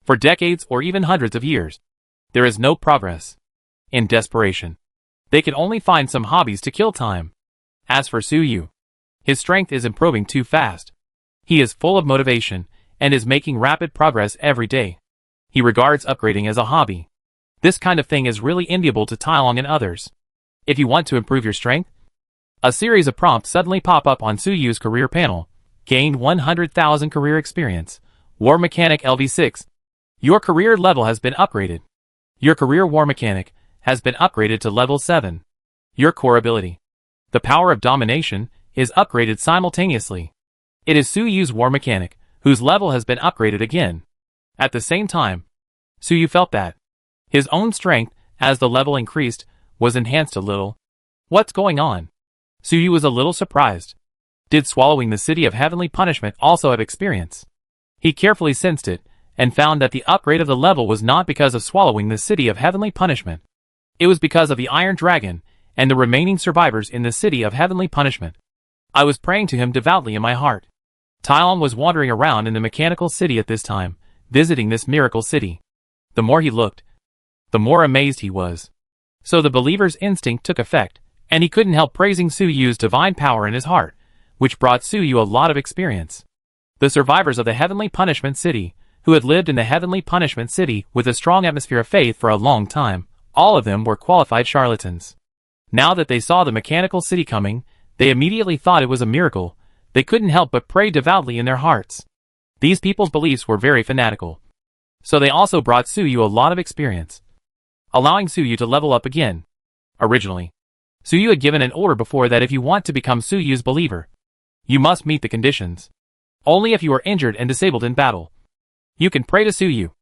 For decades or even hundreds of years, there is no progress. In desperation, they can only find some hobbies to kill time. As for Suyu, his strength is improving too fast. He is full of motivation, and is making rapid progress every day. He regards upgrading as a hobby. This kind of thing is really enviable to Tailong and others. If you want to improve your strength, a series of prompts suddenly pop up on Suyu's career panel. Gained 100,000 career experience. War Mechanic LV6. Your career level has been upgraded. Your career War Mechanic has been upgraded to level 7. Your core ability, the power of domination, is upgraded simultaneously. It is Suyu's War Mechanic, whose level has been upgraded again. At the same time, Suyu felt that his own strength, as the level increased, was enhanced a little. What's going on? Suyu was a little surprised. Did swallowing the city of heavenly punishment also have experience? He carefully sensed it, and found that the upgrade of the level was not because of swallowing the city of heavenly punishment. It was because of the Iron Dragon, and the remaining survivors in the city of heavenly punishment. I was praying to him devoutly in my heart. Tailong was wandering around in the mechanical city at this time, visiting this miracle city. The more he looked, the more amazed he was. So the believer's instinct took effect, and he couldn't help praising Suyu's divine power in his heart, which brought Suyu a lot of experience. The survivors of the heavenly punishment city, who had lived in the heavenly punishment city with a strong atmosphere of faith for a long time, all of them were qualified charlatans. Now that they saw the mechanical city coming, they immediately thought it was a miracle. They couldn't help but pray devoutly in their hearts. These people's beliefs were very fanatical. So they also brought Suyu a lot of experience, allowing Suyu to level up again. Originally, Suyu had given an order before that if you want to become Suyu's believer, you must meet the conditions. Only if you are injured and disabled in battle, you can pray to Suyu,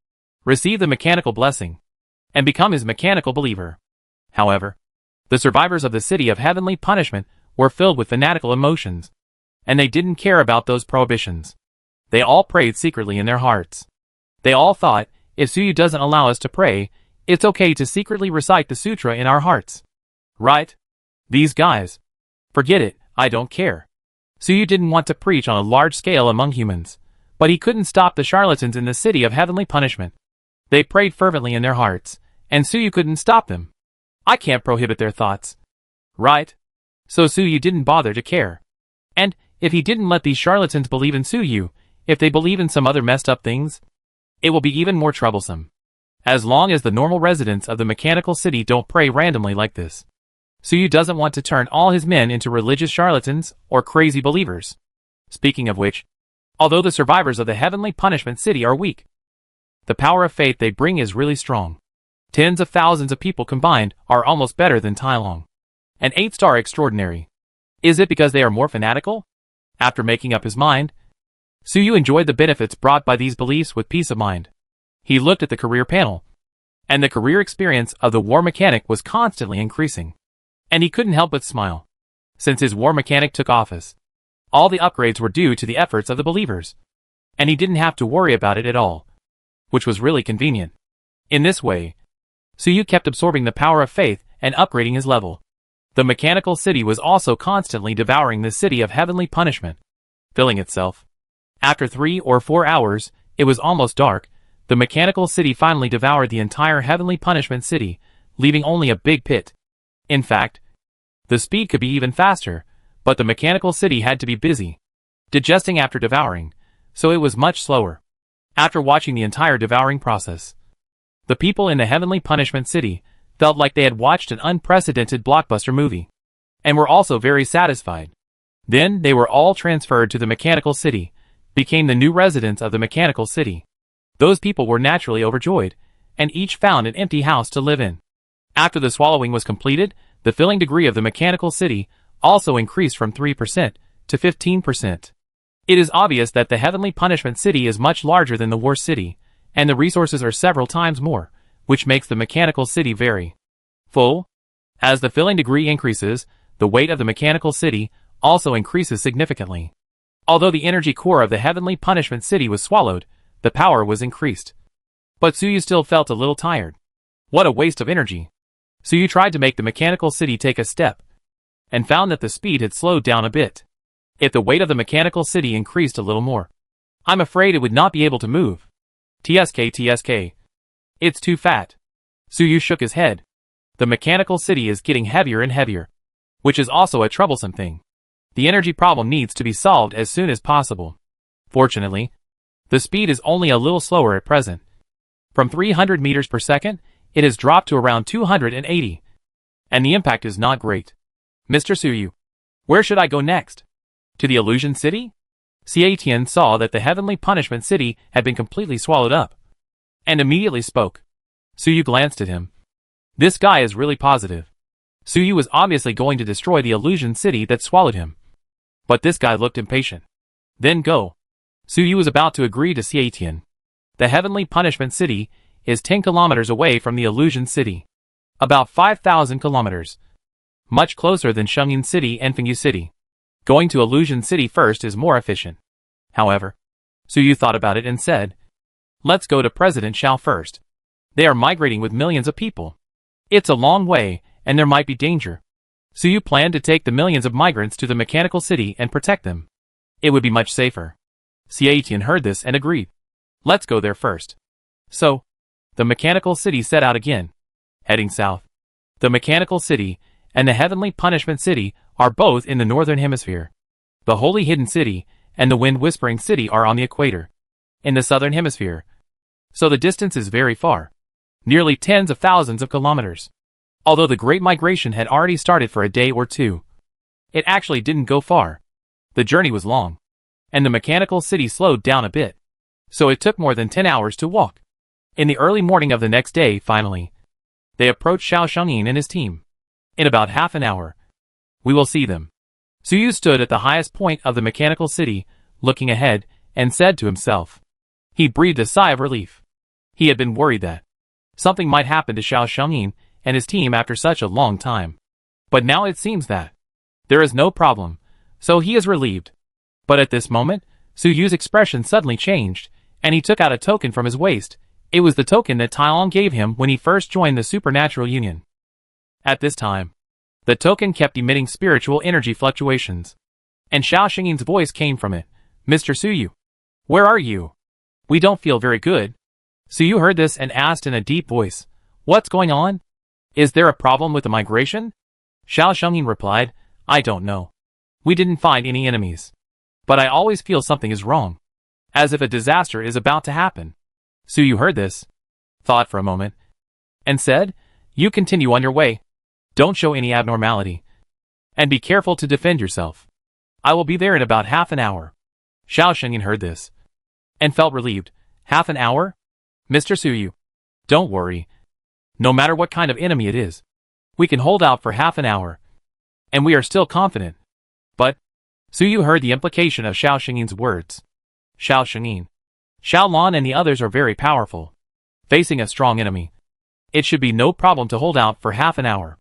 receive the mechanical blessing, and become his mechanical believer. However, the survivors of the city of heavenly punishment were filled with fanatical emotions, and they didn't care about those prohibitions. They all prayed secretly in their hearts. They all thought, if Suyu doesn't allow us to pray, it's okay to secretly recite the sutra in our hearts. Right? These guys. Forget it, I don't care. Suyu didn't want to preach on a large scale among humans, but he couldn't stop the charlatans in the city of heavenly punishment. They prayed fervently in their hearts, and Suyu couldn't stop them. I can't prohibit their thoughts. Right? So Suyu didn't bother to care. And, if he didn't let these charlatans believe in Suyu, if they believe in some other messed up things, it will be even more troublesome. As long as the normal residents of the mechanical city don't pray randomly like this. Suyu doesn't want to turn all his men into religious charlatans or crazy believers. Speaking of which, although the survivors of the heavenly punishment city are weak, the power of faith they bring is really strong. Tens of thousands of people combined are almost better than Tai Long. An 8-star extraordinary. Is it because they are more fanatical? After making up his mind, Suyu enjoyed the benefits brought by these beliefs with peace of mind. He looked at the career panel, and the career experience of the war mechanic was constantly increasing. And he couldn't help but smile. Since his war mechanic took office, all the upgrades were due to the efforts of the believers. And he didn't have to worry about it at all, which was really convenient. In this way, Suyu kept absorbing the power of faith and upgrading his level. The mechanical city was also constantly devouring the city of heavenly punishment, filling itself. After 3 or 4 hours, it was almost dark. The mechanical city finally devoured the entire heavenly punishment city, leaving only a big pit. In fact, the speed could be even faster, but the mechanical city had to be busy, digesting after devouring, so it was much slower. After watching the entire devouring process, the people in the heavenly punishment city felt like they had watched an unprecedented blockbuster movie, and were also very satisfied. Then they were all transferred to the mechanical city, became the new residents of the mechanical city. Those people were naturally overjoyed, and each found an empty house to live in. After the swallowing was completed, the filling degree of the mechanical city also increased from 3% to 15%. It is obvious that the heavenly punishment city is much larger than the war city, and the resources are several times more, which makes the mechanical city very full. As the filling degree increases, the weight of the mechanical city also increases significantly. Although the energy core of the heavenly punishment city was swallowed, the power was increased. But Suyu still felt a little tired. What a waste of energy. Suyu tried to make the mechanical city take a step, and found that the speed had slowed down a bit. If the weight of the mechanical city increased a little more, I'm afraid it would not be able to move. TSK. It's too fat. Suyu shook his head. The mechanical city is getting heavier and heavier, which is also a troublesome thing. The energy problem needs to be solved as soon as possible. Fortunately, the speed is only a little slower at present. From 300 meters per second, it has dropped to around 280. And the impact is not great. Mr. Suyu, where should I go next? To the illusion city? Xiatian saw that the heavenly punishment city had been completely swallowed up, and immediately spoke. Suyu glanced at him. This guy is really positive. Suyu was obviously going to destroy the illusion city that swallowed him. But this guy looked impatient. Then go. Suyu was about to agree to Xiatian. The heavenly punishment city is 10 kilometers away from the illusion city. About 5,000 kilometers. Much closer than Shengyin City and Fengyu City. Going to illusion city first is more efficient. However, Suyu thought about it and said, let's go to President Xiao first. They are migrating with millions of people. It's a long way, and there might be danger. Suyu planned to take the millions of migrants to the mechanical city and protect them. It would be much safer. Xiatian heard this and agreed. Let's go there first. So, the mechanical city set out again, heading south. The mechanical city and the heavenly punishment city are both in the northern hemisphere. The holy hidden city and the wind whispering city are on the equator, in the southern hemisphere. So the distance is very far. Nearly tens of thousands of kilometers. Although the Great Migration had already started for a day or two, it actually didn't go far. The journey was long, and the mechanical city slowed down a bit. So it took more than 10 hours to walk. In the early morning of the next day, finally, they approached Xiao Shengyin and his team. In about half an hour, we will see them. Suyu stood at the highest point of the mechanical city, looking ahead, and said to himself. He breathed a sigh of relief. He had been worried that something might happen to Xiao Shengyin and his team after such a long time. But now it seems that there is no problem, so he is relieved. But at this moment, Suyu's expression suddenly changed, and he took out a token from his waist. It was the token that Tai Long gave him when he first joined the Supernatural Union. At this time, the token kept emitting spiritual energy fluctuations. And Xiao Xingyin's voice came from it. Mr. Suyu, where are you? We don't feel very good. Suyu heard this and asked in a deep voice, what's going on? Is there a problem with the migration? Xiao Xingying replied, I don't know. We didn't find any enemies. But I always feel something is wrong. As if a disaster is about to happen. Suyu heard this, thought for a moment, and said, you continue on your way. Don't show any abnormality. And be careful to defend yourself. I will be there in about half an hour. Xiao Xingying heard this, and felt relieved. Half an hour? Mr. Suyu, don't worry. No matter what kind of enemy it is, we can hold out for half an hour. And we are still confident. But, Suyu heard the implication of Xiao Xingying's words. Xiao Xingying, Xiao Lan and the others are very powerful. Facing a strong enemy, it should be no problem to hold out for half an hour.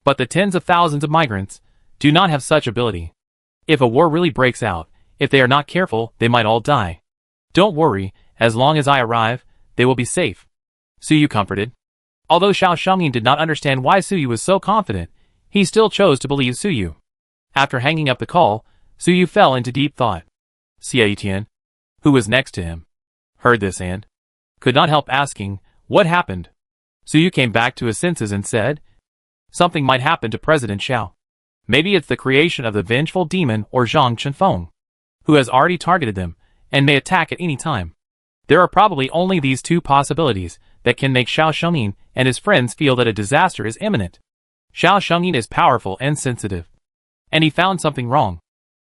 But the tens of thousands of migrants do not have such ability. If a war really breaks out, if they are not careful, they might all die. Don't worry, as long as I arrive, they will be safe. Suyu comforted. Although Xiao Xingying did not understand why Suyu was so confident, he still chose to believe Suyu. After hanging up the call, Suyu fell into deep thought. Xie Tian, who was next to him, heard this and could not help asking, what happened? Suyu came back to his senses and said, something might happen to President Xiao. Maybe it's the creation of the vengeful demon or Zhang Chenfeng, who has already targeted them and may attack at any time. There are probably only these two possibilities that can make Xiao Xingying and his friends feel that a disaster is imminent. Xiao Xingying is powerful and sensitive, and he found something wrong,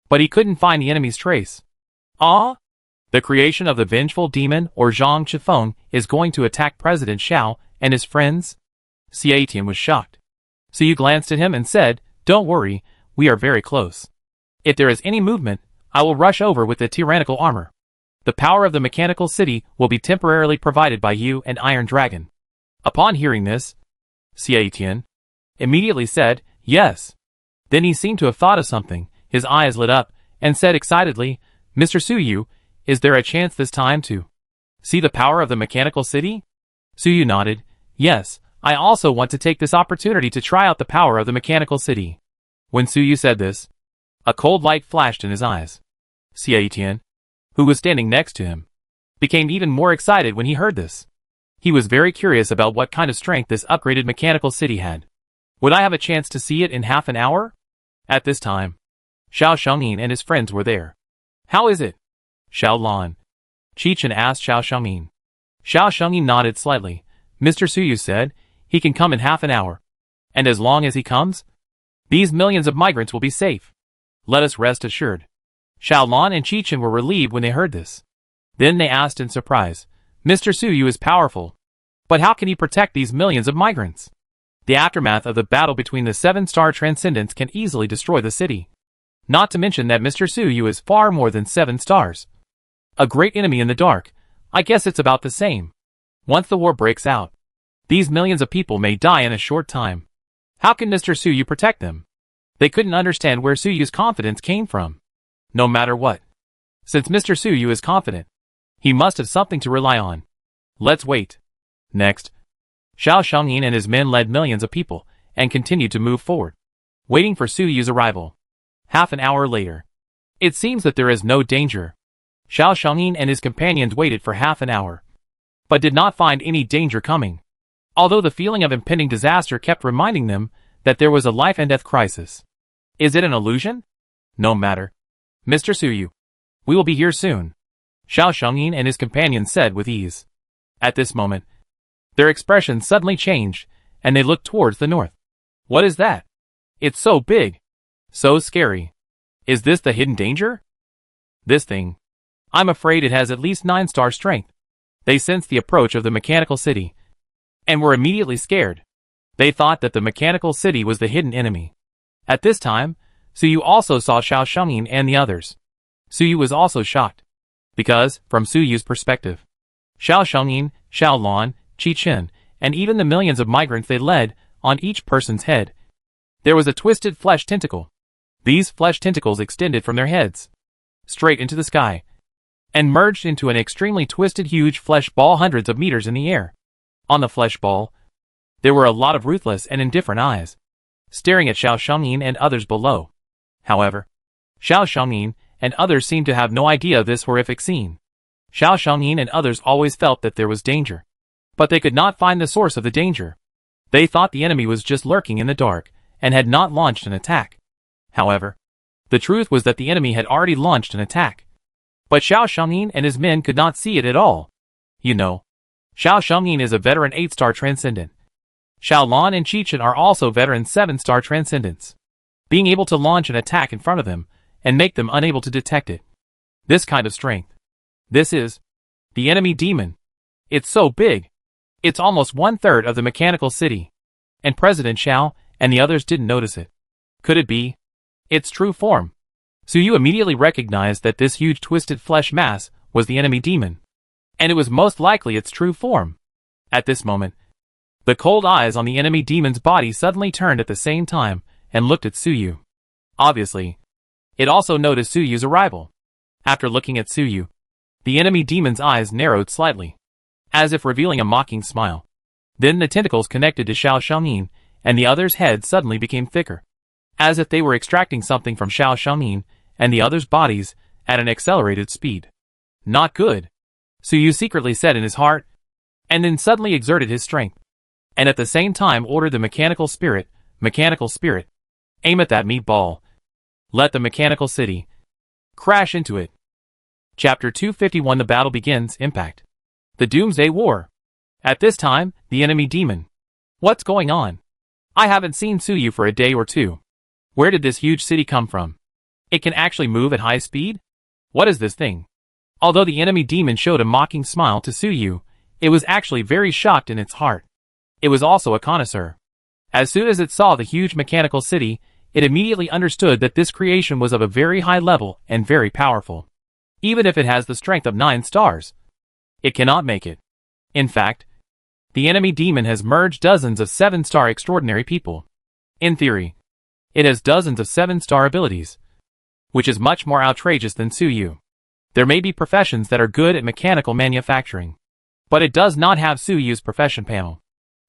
but he couldn't find the enemy's trace. Ah? The creation of the vengeful demon or Zhang Chenfeng is going to attack President Xiao and his friends? Xie Tian was shocked. So you glanced at him and said, don't worry, we are very close. If there is any movement, I will rush over with the tyrannical armor. The power of the mechanical city will be temporarily provided by you and Iron Dragon. Upon hearing this, Xie Tian immediately said, yes. Then he seemed to have thought of something, his eyes lit up, and said excitedly, Mr. Suyu, is there a chance this time to see the power of the mechanical city? Suyu nodded, yes, I also want to take this opportunity to try out the power of the mechanical city. When Suyu said this, a cold light flashed in his eyes. Xie Tian, who was standing next to him, became even more excited when he heard this. He was very curious about what kind of strength this upgraded mechanical city had. Would I have a chance to see it in half an hour? At this time, Xiao Xingying and his friends were there. How is it? Xiao Lan, Qi-Chen asked Xiao Xingying. Xiao Xingying nodded slightly. Mr. Suyu said, he can come in half an hour. And as long as he comes, these millions of migrants will be safe. Let us rest assured. Xiao Lan and Qi-Chen were relieved when they heard this. Then they asked in surprise, Mr. Suyu is powerful. But how can he protect these millions of migrants? The aftermath of the battle between the 7-star transcendents can easily destroy the city. Not to mention that Mr. Suyu is far more than 7 stars. A great enemy in the dark. I guess it's about the same. Once the war breaks out, these millions of people may die in a short time. How can Mr. Suyu protect them? They couldn't understand where Suyu's confidence came from. No matter what. Since Mr. Suyu is confident, he must have something to rely on. Let's wait. Next, Xiao Xingying and his men led millions of people and continued to move forward, waiting for Suyu's arrival. Half an hour later, it seems that there is no danger. Xiao Xingying and his companions waited for half an hour, but did not find any danger coming. Although the feeling of impending disaster kept reminding them that there was a life and death crisis. Is it an illusion? No matter. Mr. Suyu, we will be here soon, Xiao Xingying and his companions said with ease. At this moment, their expressions suddenly changed, and they looked towards the north. What is that? It's so big. So scary. Is this the hidden danger? This thing. I'm afraid it has at least 9-star strength. They sensed the approach of the mechanical city, and were immediately scared. They thought that the mechanical city was the hidden enemy. At this time, Suyu also saw Xiao Xingying and the others. Suyu was also shocked, because, from Suyu's perspective, Xiao Xingying, Xiao Lan, Qi-Chen, and even the millions of migrants they led, on each person's head, there was a twisted flesh tentacle. These flesh tentacles extended from their heads, straight into the sky, and merged into an extremely twisted huge flesh ball hundreds of meters in the air. On the flesh ball, there were a lot of ruthless and indifferent eyes, staring at Xiao Xingying and others below. However, Xiao Xiaonin and others seemed to have no idea of this horrific scene. Xiao Xiaonin and others always felt that there was danger, but they could not find the source of the danger. They thought the enemy was just lurking in the dark and had not launched an attack. However, the truth was that the enemy had already launched an attack. But Xiao Xiaonin and his men could not see it at all. You know, Xiao Xiaonin is a veteran 8-star transcendent. Xiao Lan and Qi Chen are also veteran 7-star transcendents. Being able to launch an attack in front of them and make them unable to detect it. This kind of strength. This is the enemy demon. It's so big. It's almost 1/3 of the mechanical city. And President Xiao and the others didn't notice it. Could it be its true form? So you immediately recognized that this huge twisted flesh mass was the enemy demon. And it was most likely its true form. At this moment, the cold eyes on the enemy demon's body suddenly turned at the same time and looked at Suyu. Obviously, it also noticed Suyu's arrival. After looking at Suyu, the enemy demon's eyes narrowed slightly, as if revealing a mocking smile. Then the tentacles connected to Xiao Xiaonin, and the other's head suddenly became thicker, as if they were extracting something from Xiao Xiaonin and the others' bodies at an accelerated speed. Not good, Suyu secretly said in his heart, and then suddenly exerted his strength, and at the same time ordered the mechanical spirit, aim at that meatball. Let the mechanical city crash into it. Chapter 251. The battle begins. Impact. The Doomsday War. At this time, the enemy demon. What's going on? I haven't seen Suyu for a day or two. Where did this huge city come from? It can actually move at high speed? What is this thing? Although the enemy demon showed a mocking smile to Suyu, it was actually very shocked in its heart. It was also a connoisseur. As soon as it saw the huge mechanical city, it immediately understood that this creation was of a very high level and very powerful. Even if it has the strength of 9 stars, it cannot make it. In fact, the enemy demon has merged dozens of 7-star extraordinary people. In theory, it has dozens of 7-star abilities, which is much more outrageous than Suyu. There may be professions that are good at mechanical manufacturing, but it does not have Suyu's profession panel.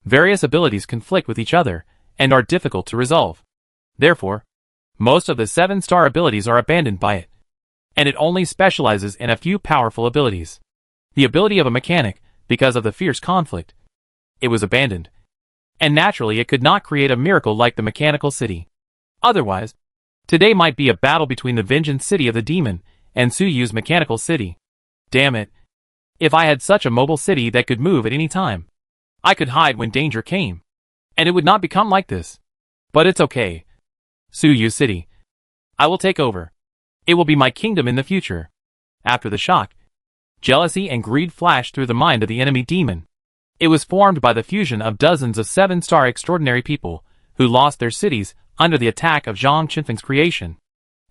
Various abilities conflict with each other and are difficult to resolve. Therefore, most of the 7-star abilities are abandoned by it, and it only specializes in a few powerful abilities. The ability of a mechanic, because of the fierce conflict, it was abandoned. And naturally it could not create a miracle like the mechanical city. Otherwise, today might be a battle between the vengeance city of the demon and Suyu's mechanical city. Damn it. If I had such a mobile city that could move at any time, I could hide when danger came, and it would not become like this. But it's okay. Suyu City. I will take over. It will be my kingdom in the future. After the shock, jealousy and greed flashed through the mind of the enemy demon. It was formed by the fusion of dozens of 7-star extraordinary people who lost their cities under the attack of Zhang Qinfeng's creation.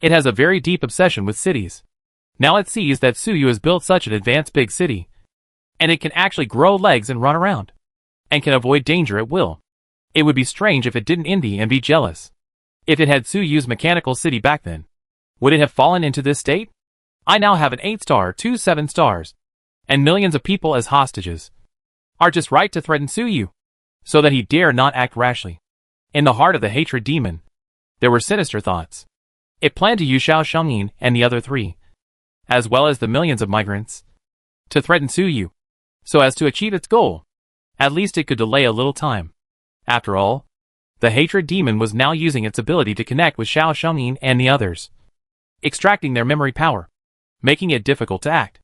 It has a very deep obsession with cities. Now it sees that Suyu has built such an advanced big city, and it can actually grow legs and run around, and can avoid danger at will. It would be strange if it didn't envy and be jealous. If it had Suyu's mechanical city back then, would it have fallen into this state? I now have an 8-star, 2 7 stars, and millions of people as hostages. Are just right to threaten Suyu, so that he dare not act rashly. In the heart of the hatred demon, there were sinister thoughts. It planned to use Xiao Xiaonin and the other 3, as well as the millions of migrants, to threaten Suyu, so as to achieve its goal. At least it could delay a little time. After all, the hatred demon was now using its ability to connect with Xiao Xiaonin and the others, extracting their memory power, making it difficult to act.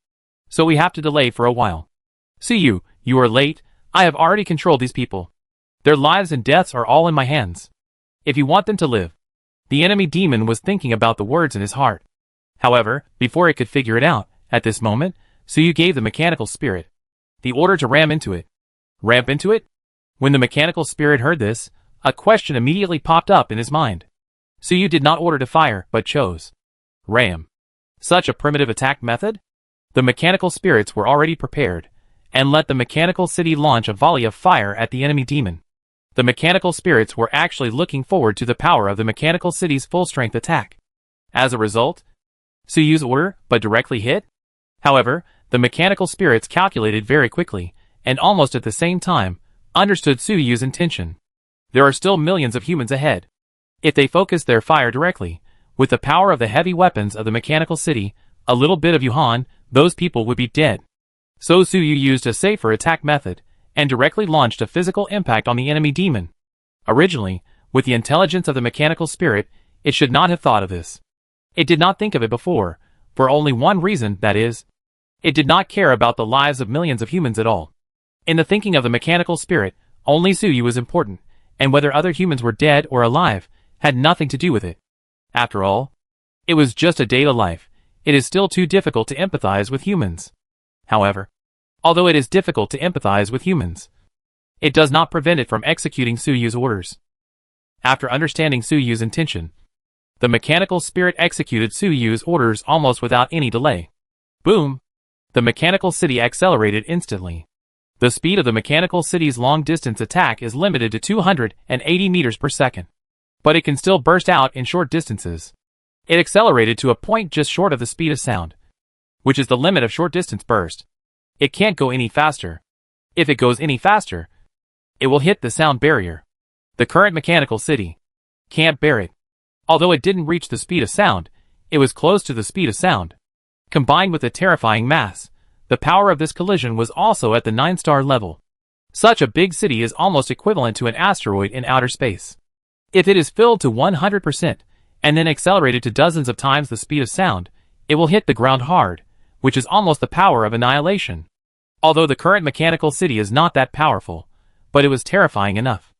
So we have to delay for a while. Suyu, you are late. I have already controlled these people. Their lives and deaths are all in my hands. If you want them to live. The enemy demon was thinking about the words in his heart. However, before it could figure it out, at this moment, Suyu gave the mechanical spirit the order to ram into it. Ramp into it? When the mechanical spirit heard this, a question immediately popped up in his mind. Suyu did not order to fire, but chose ram. Such a primitive attack method? The mechanical spirits were already prepared, and let the mechanical city launch a volley of fire at the enemy demon. The mechanical spirits were actually looking forward to the power of the mechanical city's full-strength attack. As a result, Suyu's order, but directly hit? However, the mechanical spirits calculated very quickly, and almost at the same time, understood Suyu's intention. There are still millions of humans ahead. If they focus their fire directly, With the power of the heavy weapons of the mechanical city, a little bit of Yuhan, those people would be dead. So Suyu used a safer attack method, and directly launched a physical impact on the enemy demon. Originally, with the intelligence of the mechanical spirit, it should not have thought of this. It did not think of it before, for only one reason, that is, it did not care about the lives of millions of humans at all. In the thinking of the mechanical spirit, only Suyu was important, and whether other humans were dead or alive, had nothing to do with it. After all, it was just a day to life. It is still too difficult to empathize with humans. However, although it is difficult to empathize with humans, it does not prevent it from executing Suyu's orders. After understanding Suyu's intention, the mechanical spirit executed Suyu's orders almost without any delay. Boom! The mechanical city accelerated instantly. The speed of the mechanical city's long-distance attack is limited to 280 meters per second. But it can still burst out in short distances. It accelerated to a point just short of the speed of sound, which is the limit of short-distance burst. It can't go any faster. If it goes any faster, it will hit the sound barrier. The current mechanical city can't bear it. Although it didn't reach the speed of sound, it was close to the speed of sound. Combined with the terrifying mass, the power of this collision was also at the 9-star level. Such a big city is almost equivalent to an asteroid in outer space. If it is filled to 100%, and then accelerated to dozens of times the speed of sound, it will hit the ground hard, which is almost the power of annihilation. Although the current mechanical city is not that powerful, but it was terrifying enough.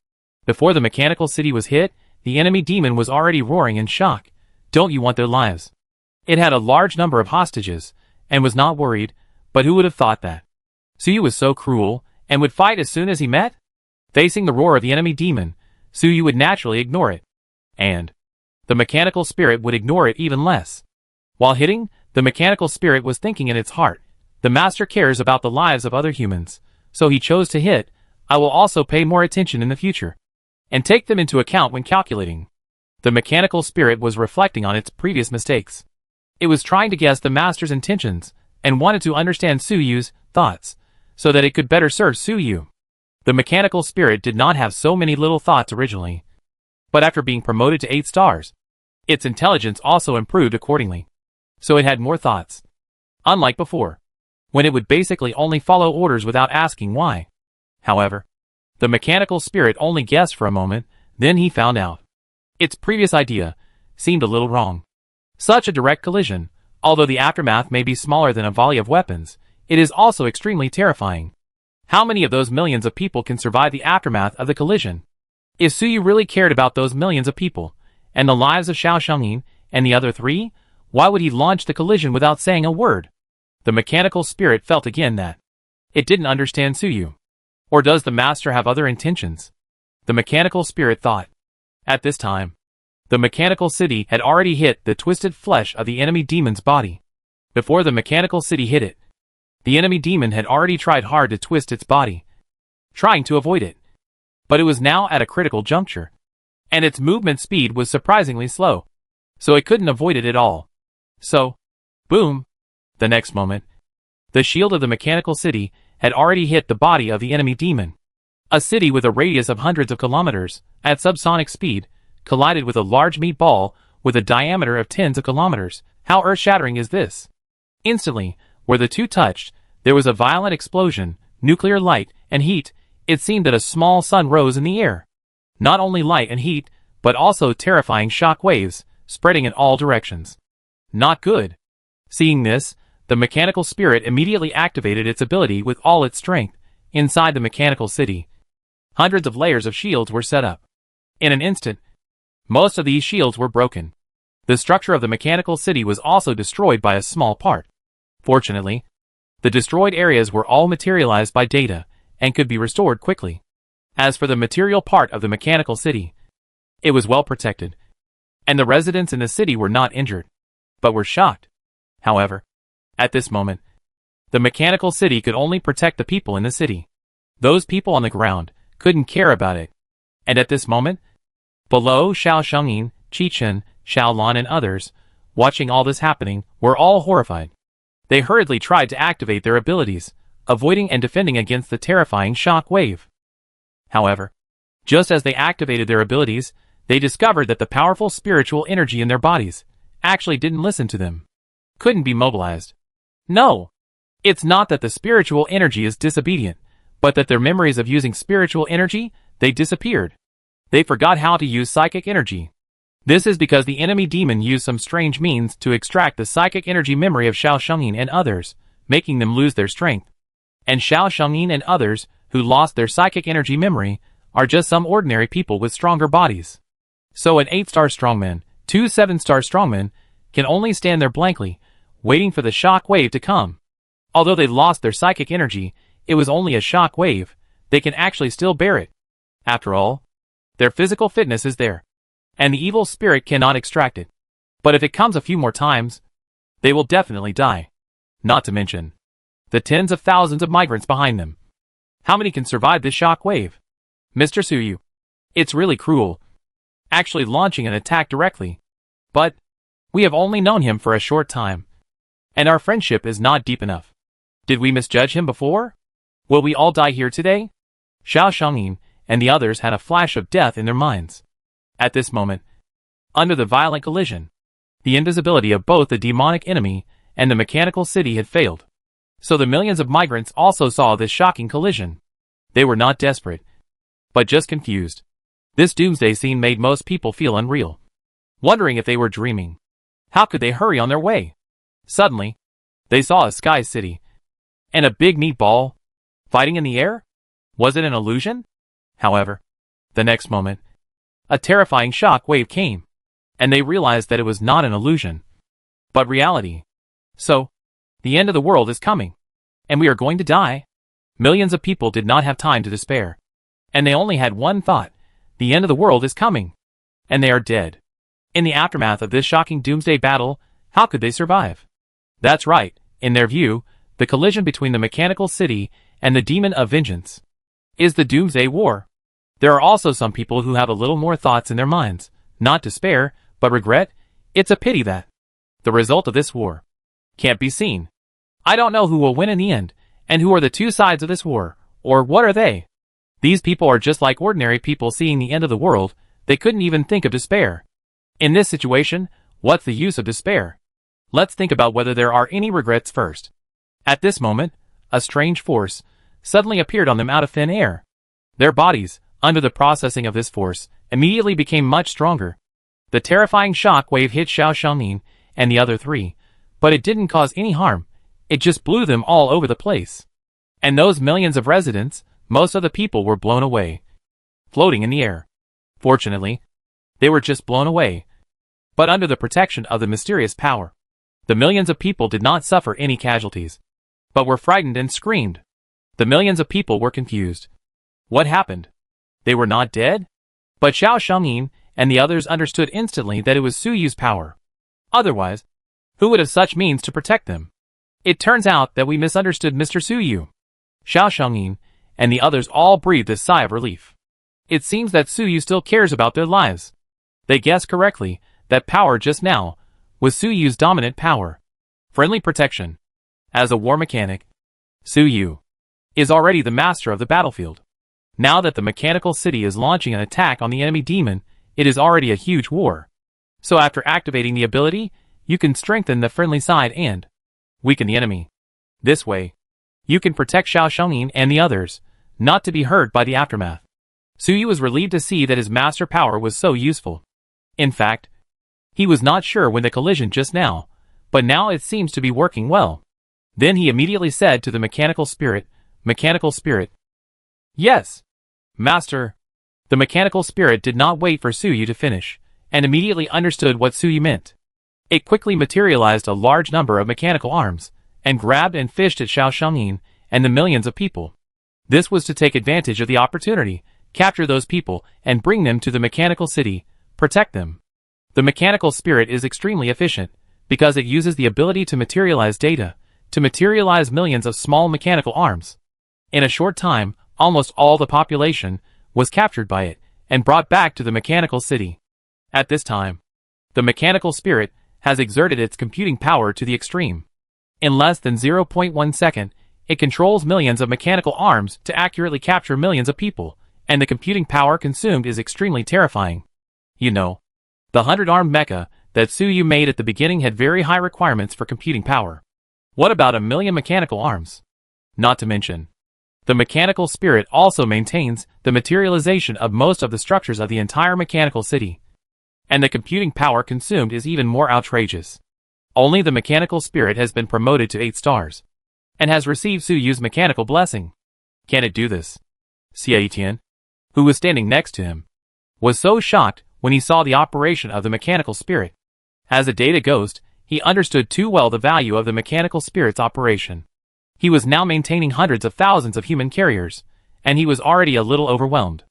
Before the mechanical city was hit, the enemy demon was already roaring in shock. Don't you want their lives? It had a large number of hostages, and was not worried, but who would have thought that? Suyu was so cruel, and would fight as soon as he met? Facing the roar of the enemy demon, Suyu would naturally ignore it. And the mechanical spirit would ignore it even less. While hitting, the mechanical spirit was thinking in its heart, the master cares about the lives of other humans, so he chose to hit. I will also pay more attention in the future, and take them into account when calculating. The mechanical spirit was reflecting on its previous mistakes. It was trying to guess the master's intentions, and wanted to understand Suyu's thoughts, so that it could better serve Suyu. The mechanical spirit did not have so many little thoughts originally, but after being promoted to 8 stars, its intelligence also improved accordingly. So it had more thoughts. Unlike before, when it would basically only follow orders without asking why. However, the mechanical spirit only guessed for a moment, then he found out. Its previous idea seemed a little wrong. Such a direct collision, although the aftermath may be smaller than a volley of weapons, it is also extremely terrifying. How many of those millions of people can survive the aftermath of the collision? If Suyu really cared about those millions of people, and the lives of Xiao Shangyin and the other 3, why would he launch the collision without saying a word? The mechanical spirit felt again that it didn't understand Suyu. Or does the master have other intentions? The mechanical spirit thought. At this time, the mechanical city had already hit the twisted flesh of the enemy demon's body. Before the mechanical city hit it, the enemy demon had already tried hard to twist its body, trying to avoid it. But it was now at a critical juncture, and its movement speed was surprisingly slow, so it couldn't avoid it at all. So, boom! The next moment, the shield of the mechanical city had already hit the body of the enemy demon. A city with a radius of hundreds of kilometers, at subsonic speed, collided with a large meat ball with a diameter of tens of kilometers. How earth-shattering is this? Instantly, where the two touched, there was a violent explosion, nuclear light and heat. It seemed that a small sun rose in the air. Not only light and heat, but also terrifying shock waves, spreading in all directions. Not good. Seeing this, the mechanical spirit immediately activated its ability with all its strength. Inside the mechanical city, hundreds of layers of shields were set up. In an instant, most of these shields were broken. The structure of the mechanical city was also destroyed by a small part. Fortunately, the destroyed areas were all materialized by data, and could be restored quickly. As for the material part of the mechanical city, it was well protected, and the residents in the city were not injured, but were shocked. However, at this moment, the mechanical city could only protect the people in the city. Those people on the ground couldn't care about it. And at this moment, below, Xiao Shangyin, Qi Chen, Xiao Lan and others, watching all this happening, were all horrified. They hurriedly tried to activate their abilities, avoiding and defending against the terrifying shock wave. However, just as they activated their abilities, They discovered that the powerful spiritual energy in their bodies actually didn't listen to them. Couldn't be mobilized. No. It's not that the spiritual energy is disobedient, but that their memories of using spiritual energy, they disappeared. They forgot how to use psychic energy. This is because the enemy demon used some strange means to extract the psychic energy memory of Xiao Shengyin and others, making them lose their strength. And Xiao Shengyin and others, who lost their psychic energy memory, are just some ordinary people with stronger bodies. So an 8-star strongman, 2 7-star strongmen, can only stand there blankly, waiting for the shock wave to come. Although they lost their psychic energy, it was only a shock wave. They can actually still bear it. After all, their physical fitness is there, and the evil spirit cannot extract it. But if it comes a few more times, they will definitely die. Not to mention the tens of thousands of migrants behind them. How many can survive this shock wave? Mr. Suyu. It's really cruel, actually launching an attack directly. But we have only known him for a short time, and our friendship is not deep enough. Did we misjudge him before? Will we all die here today? Xiao Shengyin and the others had a flash of death in their minds. At this moment, under the violent collision, the invisibility of both the demonic enemy and the mechanical city had failed. So the millions of migrants also saw this shocking collision. They were not desperate, but just confused. This doomsday scene made most people feel unreal, wondering if they were dreaming. How could they hurry on their way? Suddenly, they saw a sky city and a big meatball fighting in the air. Was it an illusion? However, the next moment, a terrifying shock wave came, and they realized that it was not an illusion, but reality. So, the end of the world is coming, and we are going to die. Millions of people did not have time to despair, and they only had one thought: the end of the world is coming, and they are dead. In the aftermath of this shocking doomsday battle, how could they survive? That's right, in their view, the collision between the mechanical city and the demon of vengeance is the doomsday war. There are also some people who have a little more thoughts in their minds, not despair, but regret. It's a pity that the result of this war can't be seen. I don't know who will win in the end, and who are the two sides of this war, or what are they? These people are just like ordinary people seeing the end of the world. They couldn't even think of despair. In this situation, what's the use of despair? Let's think about whether there are any regrets first. At this moment, a strange force suddenly appeared on them out of thin air. Their bodies, under the processing of this force, immediately became much stronger. The terrifying shock wave hit Xiao Shengyin and the other three, but it didn't cause any harm. It just blew them all over the place. And those millions of residents, most of the people were blown away, floating in the air. Fortunately, they were just blown away, but under the protection of the mysterious power. The millions of people did not suffer any casualties, but were frightened and screamed. The millions of people were confused. What happened? They were not dead? But Xiao Shengyin and the others understood instantly that it was Suyu's power. Otherwise, who would have such means to protect them? It turns out that we misunderstood Mr. Suyu. Xiao Shengyin and the others all breathed a sigh of relief. It seems that Suyu still cares about their lives. They guessed correctly that power just now was Suyu's dominant power. Friendly protection. As a war mechanic, Suyu is already the master of the battlefield. Now that the mechanical city is launching an attack on the enemy demon, it is already a huge war. So after activating the ability, you can strengthen the friendly side and weaken the enemy. This way, you can protect Xiao Shengyin and the others, not to be hurt by the aftermath. Suyu was relieved to see that his master power was so useful. In fact, he was not sure when the collision just now, but now it seems to be working well. Then he immediately said to the mechanical spirit, "Mechanical spirit." "Yes, Master." The mechanical spirit did not wait for Suyu to finish, and immediately understood what Suyu meant. It quickly materialized a large number of mechanical arms, and grabbed and fished at Xiao Shengyin and the millions of people. This was to take advantage of the opportunity, capture those people, and bring them to the mechanical city, protect them. The mechanical spirit is extremely efficient, because it uses the ability to materialize data, to materialize millions of small mechanical arms. In a short time, almost all the population was captured by it, and brought back to the mechanical city. At this time, the mechanical spirit has exerted its computing power to the extreme. In less than 0.1 second, it controls millions of mechanical arms to accurately capture millions of people, and the computing power consumed is extremely terrifying. You know, the 100-armed mecha that Suyu made at the beginning had very high requirements for computing power. What about 1,000,000 mechanical arms? Not to mention, the mechanical spirit also maintains the materialization of most of the structures of the entire mechanical city. And the computing power consumed is even more outrageous. Only the mechanical spirit has been promoted to 8 stars, and has received Suyu's mechanical blessing. Can it do this? Xiaotian, who was standing next to him, was so shocked when he saw the operation of the mechanical spirit. As a data ghost, he understood too well the value of the mechanical spirit's operation. He was now maintaining hundreds of thousands of human carriers, and he was already a little overwhelmed.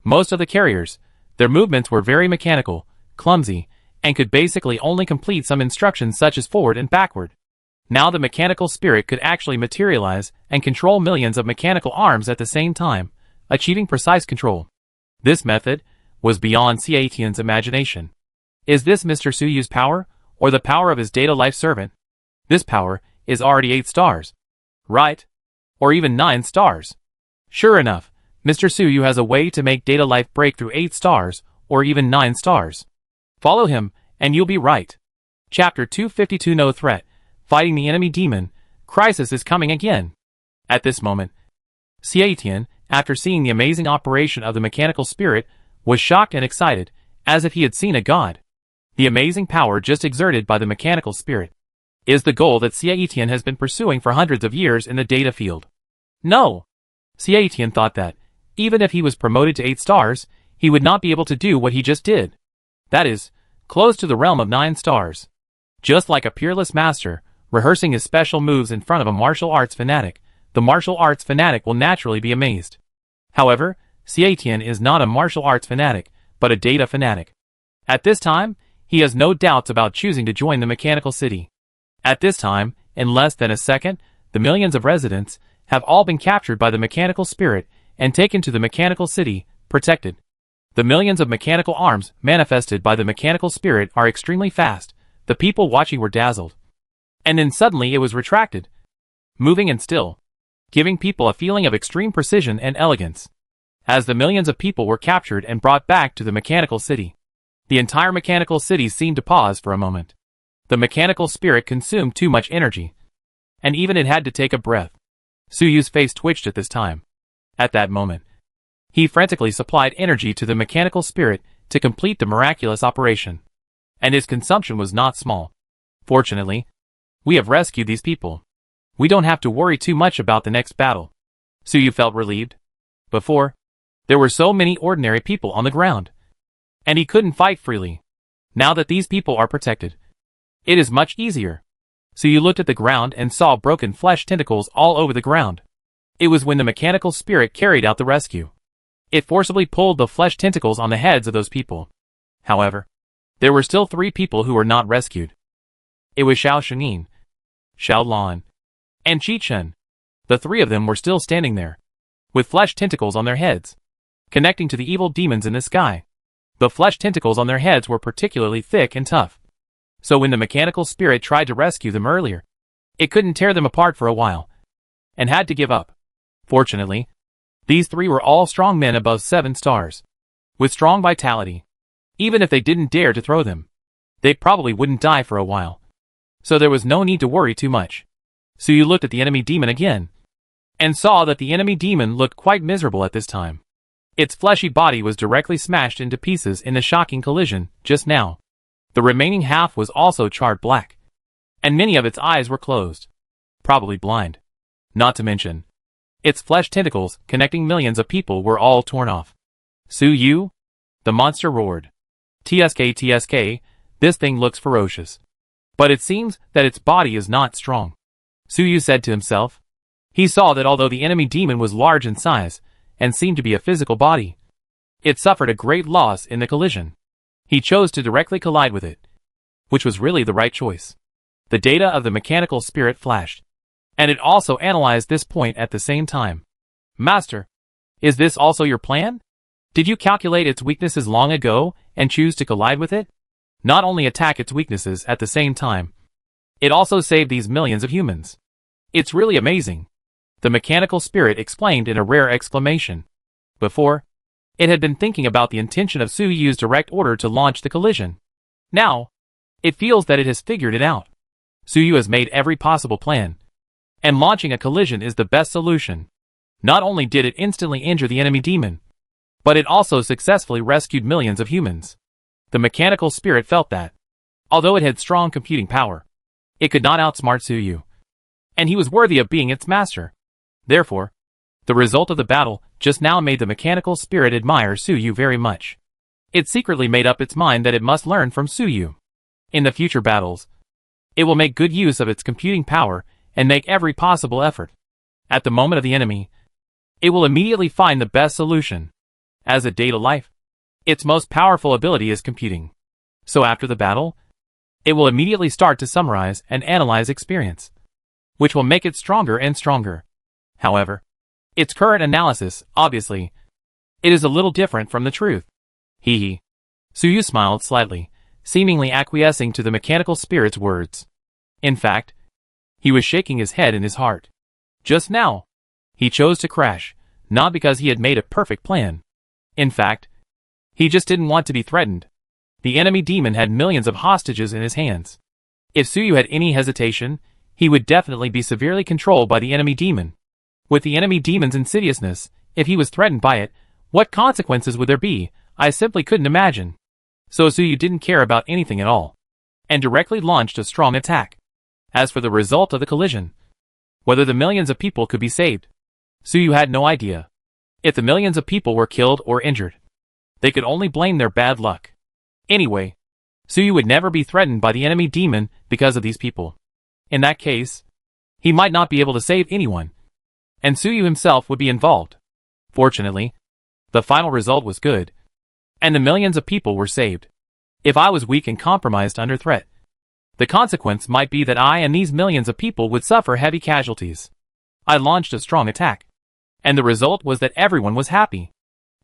Most of the carriers, their movements were very mechanical, clumsy, and could basically only complete some instructions such as forward and backward. Now the mechanical spirit could actually materialize and control millions of mechanical arms at the same time, achieving precise control. This method was beyond Xiaotian's imagination. Is this Mr. Suyu's power, or the power of his data life servant? This power is already 8 stars. Right? Or even 9 stars. Sure enough, Mr. Suyu has a way to make data life break through 8 stars, or even 9 stars. Follow him, and you'll be right. Chapter 252 No Threat. Fighting the enemy demon. Crisis is coming again. At this moment, Xiaotian, after seeing the amazing operation of the mechanical spirit, was shocked and excited, as if he had seen a god. The amazing power just exerted by the mechanical spirit is the goal that Xiaotian has been pursuing for hundreds of years in the data field. No! Xiaotian thought that, even if he was promoted to 8 stars, he would not be able to do what he just did. That is, close to the realm of 9 stars. Just like a peerless master, rehearsing his special moves in front of a martial arts fanatic, the martial arts fanatic will naturally be amazed. However, Xiaotian is not a martial arts fanatic, but a data fanatic. At this time, he has no doubts about choosing to join the mechanical city. At this time, in less than a second, the millions of residents have all been captured by the mechanical spirit and taken to the mechanical city, protected. The millions of mechanical arms manifested by the mechanical spirit are extremely fast. The people watching were dazzled. And then suddenly it was retracted, moving and still, giving people a feeling of extreme precision and elegance. As the millions of people were captured and brought back to the mechanical city, the entire mechanical city seemed to pause for a moment. The mechanical spirit consumed too much energy, and even it had to take a breath. Suyu's face twitched at this time. At that moment, he frantically supplied energy to the mechanical spirit to complete the miraculous operation. And his consumption was not small. Fortunately, we have rescued these people. We don't have to worry too much about the next battle. Suyu felt relieved. Before, there were so many ordinary people on the ground, and he couldn't fight freely. Now that these people are protected, it is much easier. Suyu looked at the ground and saw broken flesh tentacles all over the ground. It was when the mechanical spirit carried out the rescue. It forcibly pulled the flesh tentacles on the heads of those people. However, there were still 3 people who were not rescued. It was Xiao Shengyin, Xiao Lan, and Qi Chen. The 3 of them were still standing there, with flesh tentacles on their heads, connecting to the evil demons in the sky. The flesh tentacles on their heads were particularly thick and tough. So when the mechanical spirit tried to rescue them earlier, it couldn't tear them apart for a while, and had to give up. Fortunately, these 3 were all strong men above 7 stars, with strong vitality. Even if they didn't dare to throw them, they probably wouldn't die for a while. So there was no need to worry too much. Suyu looked at the enemy demon again, and saw that the enemy demon looked quite miserable at this time. Its fleshy body was directly smashed into pieces in the shocking collision just now. The remaining half was also charred black, and many of its eyes were closed, probably blind. Not to mention, its flesh tentacles connecting millions of people were all torn off. Suyu? The monster roared. TSK TSK, this thing looks ferocious. But it seems that its body is not strong. Suyu said to himself. He saw that although the enemy demon was large in size, and seemed to be a physical body, it suffered a great loss in the collision. He chose to directly collide with it, which was really the right choice. The data of the mechanical spirit flashed, and it also analyzed this point at the same time. Master, is this also your plan? Did you calculate its weaknesses long ago and choose to collide with it? Not only attack its weaknesses at the same time, it also saved these millions of humans. It's really amazing. The mechanical spirit exclaimed in a rare exclamation. Before, It had been thinking about the intention of Suyu's direct order to launch the collision. Now, it feels that it has figured it out. Suyu has made every possible plan, and launching a collision is the best solution. Not only did it instantly injure the enemy demon, but it also successfully rescued millions of humans. The mechanical spirit felt that, although it had strong computing power, it could not outsmart Suyu, and he was worthy of being its master. Therefore, the result of the battle just now made the mechanical spirit admire Suyu very much. It secretly made up its mind that it must learn from Suyu. In the future battles, it will make good use of its computing power and make every possible effort. At the moment of the enemy, it will immediately find the best solution. As a data life, its most powerful ability is computing. So after the battle, it will immediately start to summarize and analyze experience, which will make it stronger and stronger. However, its current analysis, obviously, it is a little different from the truth. Hee hee. Suyu smiled slightly, seemingly acquiescing to the mechanical spirit's words. In fact, he was shaking his head in his heart. Just now, he chose to crash, not because he had made a perfect plan. In fact, he just didn't want to be threatened. The enemy demon had millions of hostages in his hands. If Suyu had any hesitation, he would definitely be severely controlled by the enemy demon. With the enemy demon's insidiousness, if he was threatened by it, what consequences would there be? I simply couldn't imagine. So Suyu didn't care about anything at all, and directly launched a strong attack. As for the result of the collision, whether the millions of people could be saved, Suyu had no idea. If the millions of people were killed or injured, they could only blame their bad luck. Anyway, Suyu would never be threatened by the enemy demon because of these people. In that case, he might not be able to save anyone, and Suyu himself would be involved. Fortunately, the final result was good, and the millions of people were saved. If I was weak and compromised under threat, the consequence might be that I and these millions of people would suffer heavy casualties. I launched a strong attack, and the result was that everyone was happy.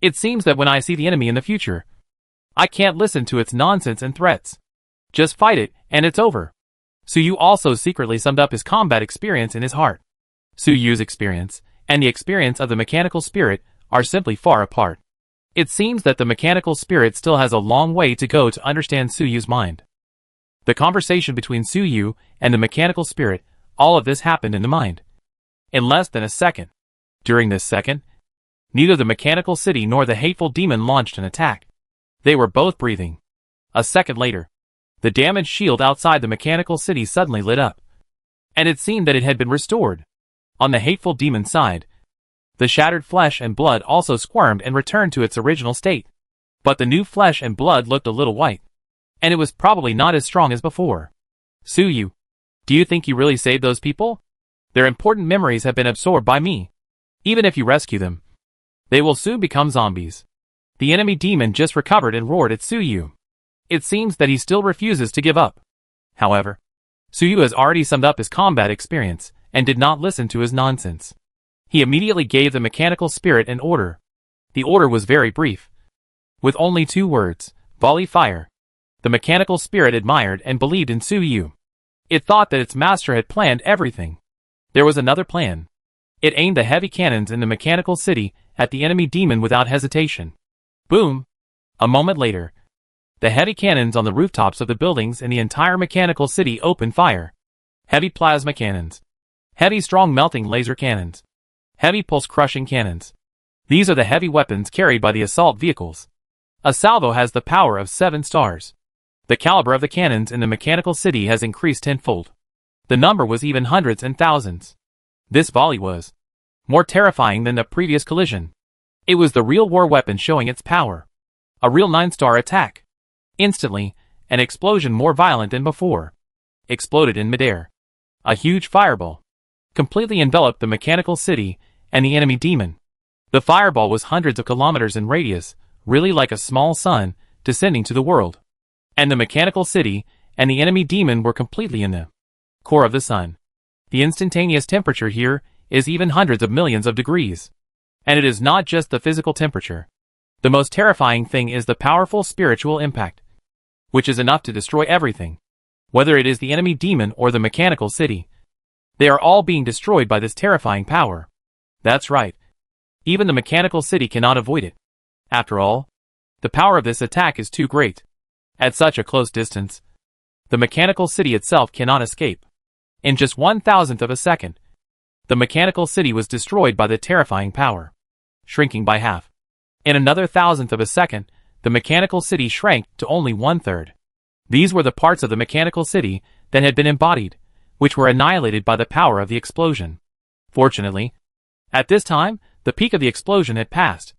It seems that when I see the enemy in the future, I can't listen to its nonsense and threats. Just fight it, and it's over. Suyu also secretly summed up his combat experience in his heart. Suyu's experience, and the experience of the mechanical spirit, are simply far apart. It seems that the mechanical spirit still has a long way to go to understand Suyu's mind. The conversation between Suyu and the mechanical spirit, all of this happened in the mind. In less than a second. During this second, neither the mechanical city nor the hateful demon launched an attack. They were both breathing. A second later, the damaged shield outside the mechanical city suddenly lit up, and it seemed that it had been restored. On the hateful demon's side, the shattered flesh and blood also squirmed and returned to its original state. But the new flesh and blood looked a little white, and it was probably not as strong as before. Suyu, do you think you really saved those people? Their important memories have been absorbed by me. Even if you rescue them, they will soon become zombies. The enemy demon just recovered and roared at Suyu. It seems that he still refuses to give up. However, Suyu has already summed up his combat experience, and did not listen to his nonsense. He immediately gave the mechanical spirit an order. The order was very brief, with only 2 words: volley fire. The mechanical spirit admired and believed in Suyu. It thought that its master had planned everything. There was another plan. It aimed the heavy cannons in the mechanical city at the enemy demon without hesitation. Boom! A moment later, the heavy cannons on the rooftops of the buildings in the entire mechanical city opened fire. Heavy plasma cannons. Heavy strong melting laser cannons. Heavy pulse-crushing cannons. These are the heavy weapons carried by the assault vehicles. A salvo has the power of 7 stars. The caliber of the cannons in the mechanical city has increased tenfold. The number was even hundreds and thousands. This volley was more terrifying than the previous collision. It was the real war weapon showing its power. A real 9-star attack. Instantly, an explosion more violent than before exploded in midair. A huge fireball completely enveloped the mechanical city and the enemy demon. The fireball was hundreds of kilometers in radius, really like a small sun, descending to the world. And the mechanical city and the enemy demon were completely in the core of the sun. The instantaneous temperature here is even hundreds of millions of degrees. And it is not just the physical temperature. The most terrifying thing is the powerful spiritual impact, which is enough to destroy everything. Whether it is the enemy demon or the mechanical city, they are all being destroyed by this terrifying power. That's right. Even the mechanical city cannot avoid it. After all, the power of this attack is too great. At such a close distance, the mechanical city itself cannot escape. In just 1,000th of a second, the mechanical city was destroyed by the terrifying power, shrinking by half. In another 1,000th of a second, the mechanical city shrank to only 1/3. These were the parts of the mechanical city that had been embodied, which were annihilated by the power of the explosion. Fortunately, at this time, the peak of the explosion had passed.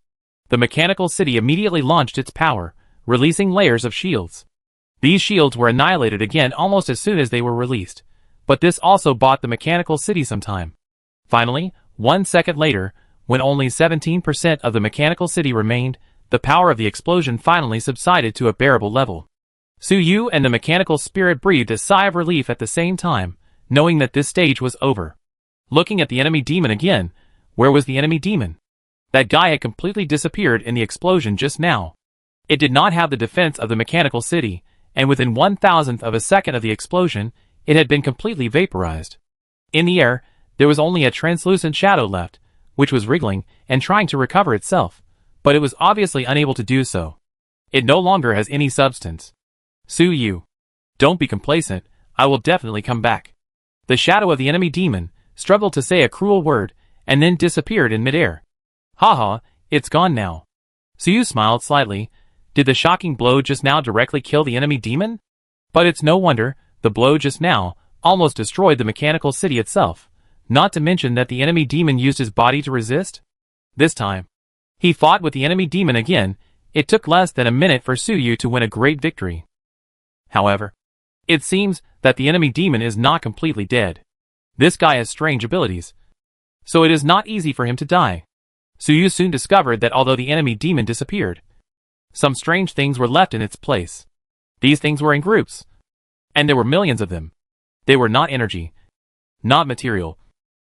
The mechanical city immediately launched its power, releasing layers of shields. These shields were annihilated again almost as soon as they were released, but this also bought the mechanical city some time. Finally, 1 second later, when only 17% of the mechanical city remained, the power of the explosion finally subsided to a bearable level. Su Yu and the mechanical spirit breathed a sigh of relief at the same time, knowing that this stage was over. Looking at the enemy demon again, where was the enemy demon? That guy had completely disappeared in the explosion just now. It did not have the defense of the mechanical city, and within 1,000th of a second of the explosion, it had been completely vaporized. In the air, there was only a translucent shadow left, which was wriggling and trying to recover itself, but it was obviously unable to do so. It no longer has any substance. Su Yu, don't be complacent, I will definitely come back. The shadow of the enemy demon struggled to say a cruel word, and then disappeared in midair. Haha, it's gone now. Su Yu smiled slightly. Did the shocking blow just now directly kill the enemy demon? But it's no wonder, the blow just now almost destroyed the mechanical city itself, not to mention that the enemy demon used his body to resist. This time, he fought with the enemy demon again. It took less than a minute for Su Yu to win a great victory. However, it seems that the enemy demon is not completely dead. This guy has strange abilities, so it is not easy for him to die. Su Yu soon discovered that although the enemy demon disappeared, some strange things were left in its place. These things were in groups, and there were millions of them. They were not energy, not material,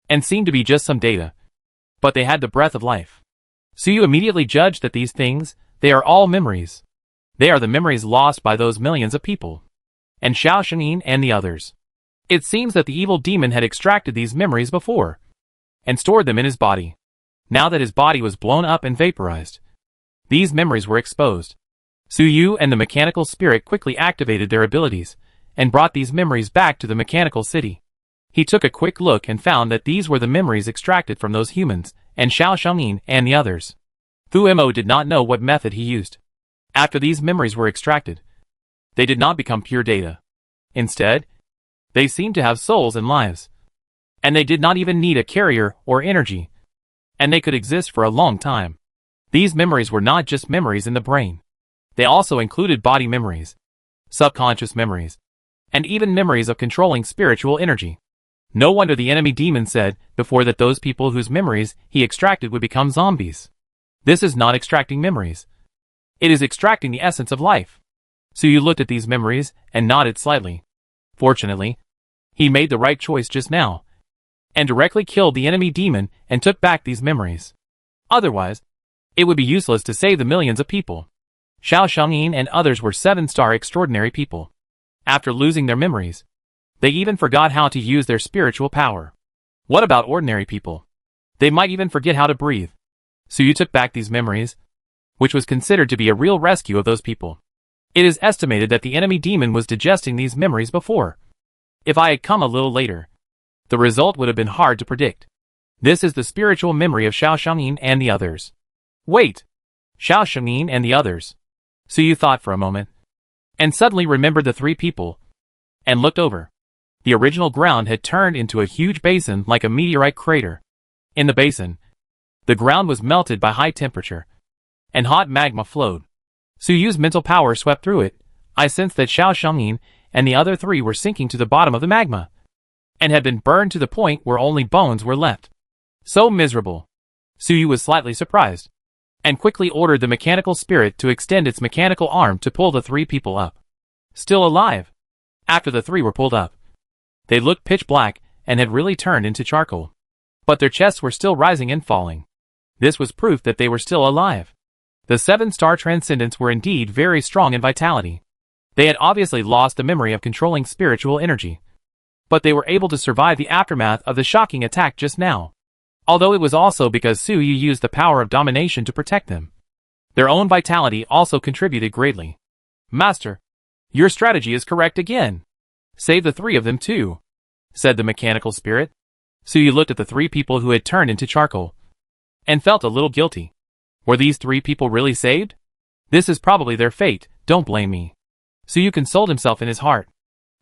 and seemed to be just some data, but they had the breath of life. Su Yu immediately judged that these things, they are all memories. They are the memories lost by those millions of people, and Xiao Shengyin and the others. It seems that the evil demon had extracted these memories before, and stored them in his body. Now that his body was blown up and vaporized, these memories were exposed. Su Yu and the mechanical spirit quickly activated their abilities, and brought these memories back to the mechanical city. He took a quick look and found that these were the memories extracted from those humans, and Xiao Shengyin and the others. Fu Mo did not know what method he used. After these memories were extracted, they did not become pure data. Instead, they seemed to have souls and lives. And they did not even need a carrier or energy. And they could exist for a long time. These memories were not just memories in the brain. They also included body memories, subconscious memories, and even memories of controlling spiritual energy. No wonder the enemy demon said before that those people whose memories he extracted would become zombies. This is not extracting memories. It is extracting the essence of life. Su Yu looked at these memories and nodded slightly. Fortunately, he made the right choice just now, and directly killed the enemy demon and took back these memories. Otherwise, it would be useless to save the millions of people. Xiao Shengyin and others were 7-star extraordinary people. After losing their memories, they even forgot how to use their spiritual power. What about ordinary people? They might even forget how to breathe. Su Yu took back these memories, which was considered to be a real rescue of those people. It is estimated that the enemy demon was digesting these memories before. If I had come a little later, the result would have been hard to predict. This is the spiritual memory of Xiao Shengyin and the others. Wait! Xiao Shengyin and the others. Su Yu thought for a moment, and suddenly remembered the 3 people, and looked over. The original ground had turned into a huge basin like a meteorite crater. In the basin, the ground was melted by high temperature, and hot magma flowed. Su Yu's mental power swept through it. I sensed that Xiao Shengyin and the other 3 were sinking to the bottom of the magma, and had been burned to the point where only bones were left. So miserable. Su Yu was slightly surprised, and quickly ordered the mechanical spirit to extend its mechanical arm to pull the 3 people up. Still alive. After the 3 were pulled up, they looked pitch black and had really turned into charcoal. But their chests were still rising and falling. This was proof that they were still alive. The 7-star transcendents were indeed very strong in vitality. They had obviously lost the memory of controlling spiritual energy, but they were able to survive the aftermath of the shocking attack just now. Although it was also because Su Yu used the power of domination to protect them. Their own vitality also contributed greatly. Master, your strategy is correct again. Save the three of them too, said the mechanical spirit. Suyu looked at the three people who had turned into charcoal and felt a little guilty. Were these three people really saved? This is probably their fate, don't blame me. Suyu consoled himself in his heart.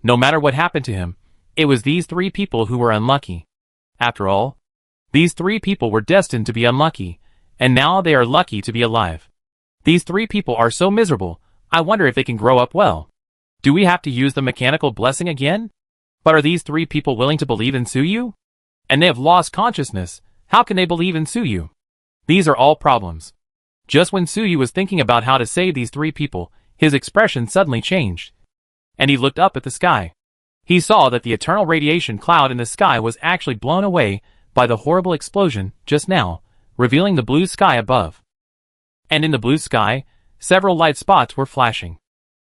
No matter what happened to him, it was these three people who were unlucky. After all, these three people were destined to be unlucky, and now they are lucky to be alive. These three people are so miserable, I wonder if they can grow up well. Do we have to use the mechanical blessing again? But are these three people willing to believe in Suyu? And they have lost consciousness, how can they believe in Suyu? These are all problems. Just when Suyu was thinking about how to save these three people, his expression suddenly changed. And he looked up at the sky. He saw that the eternal radiation cloud in the sky was actually blown away by the horrible explosion just now, revealing the blue sky above. And in the blue sky, several light spots were flashing.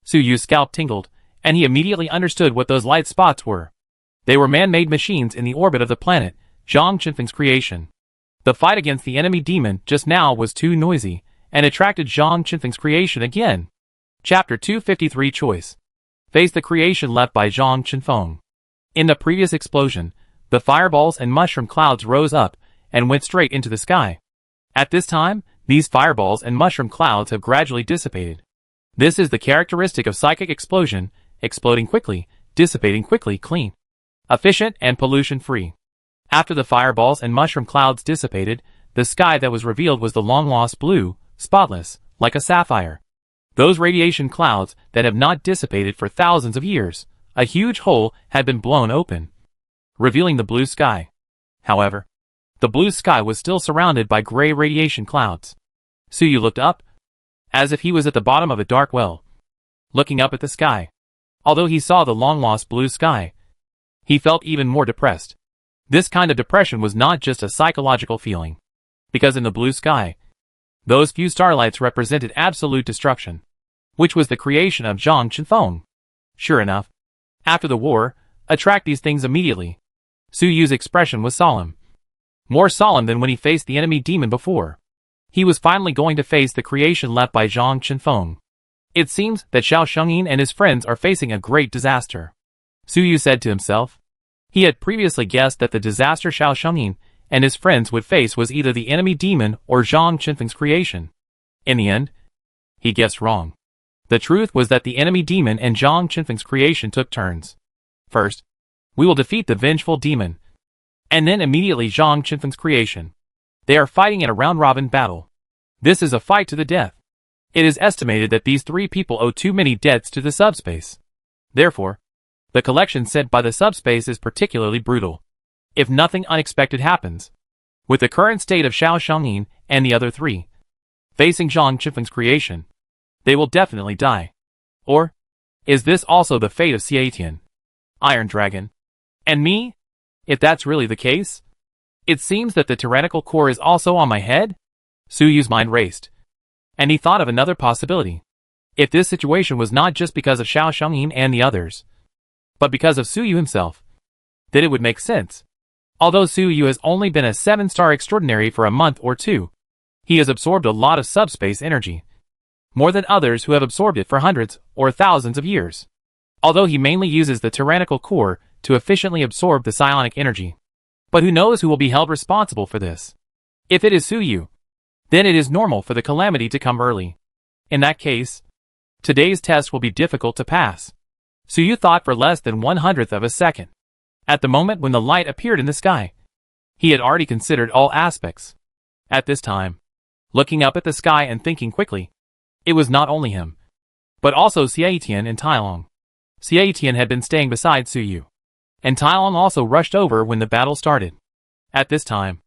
Suyu's scalp tingled, and he immediately understood what those light spots were. They were man-made machines in the orbit of the planet, Zhang Qinfeng's creation. The fight against the enemy demon just now was too noisy, and attracted Zhang Qinfeng's creation again. Chapter 253 Choice. Face the creation left by Zhang Qinfeng. In the previous explosion, the fireballs and mushroom clouds rose up and went straight into the sky. At this time, these fireballs and mushroom clouds have gradually dissipated. This is the characteristic of psychic explosion, exploding quickly, dissipating quickly, clean, efficient, and pollution-free. After the fireballs and mushroom clouds dissipated, the sky that was revealed was the long-lost blue, spotless, like a sapphire. Those radiation clouds that have not dissipated for thousands of years, a huge hole had been blown open, revealing the blue sky. However, the blue sky was still surrounded by gray radiation clouds. Suyu looked up, as if he was at the bottom of a dark well, looking up at the sky. Although he saw the long-lost blue sky, he felt even more depressed. This kind of depression was not just a psychological feeling, because in the blue sky, those few starlights represented absolute destruction, which was the creation of Zhang Qinfeng. Sure enough, after the war, attract these things immediately. Suyu's expression was solemn. More solemn than when he faced the enemy demon before. He was finally going to face the creation left by Zhang Qinfeng. It seems that Xiao Shengyin and his friends are facing a great disaster. Suyu said to himself. He had previously guessed that the disaster Xiao Shengyin and his friends would face was either the enemy demon or Zhang Qinfeng's creation. In the end, he guessed wrong. The truth was that the enemy demon and Zhang Qinfeng's creation took turns. First, we will defeat the vengeful demon, and then immediately Zhang Qinfeng's creation. They are fighting in a round-robin battle. This is a fight to the death. It is estimated that these three people owe too many debts to the subspace. Therefore, the collection sent by the subspace is particularly brutal. If nothing unexpected happens, with the current state of Xiao Shengyin and the other three, facing Zhang Qinfeng's creation, they will definitely die. Or, is this also the fate of Xiaitian, Iron Dragon, and me? If that's really the case, it seems that the tyrannical core is also on my head? Suyu's mind raced, and he thought of another possibility. If this situation was not just because of Xiao Shengyin and the others, but because of Suyu himself, then it would make sense. Although Suyu has only been a 7-star extraordinary for a month or two, he has absorbed a lot of subspace energy, more than others who have absorbed it for hundreds or thousands of years. Although he mainly uses the tyrannical core to efficiently absorb the psionic energy. But who knows who will be held responsible for this? If it is Suyu, then it is normal for the calamity to come early. In that case, today's test will be difficult to pass. Suyu thought for less than 1/100th of a second. At the moment when the light appeared in the sky, he had already considered all aspects. At this time, looking up at the sky and thinking quickly, it was not only him, but also Xiaitian and Tailong. Xiaitian had been staying beside Suyu, and Tailong also rushed over when the battle started. At this time,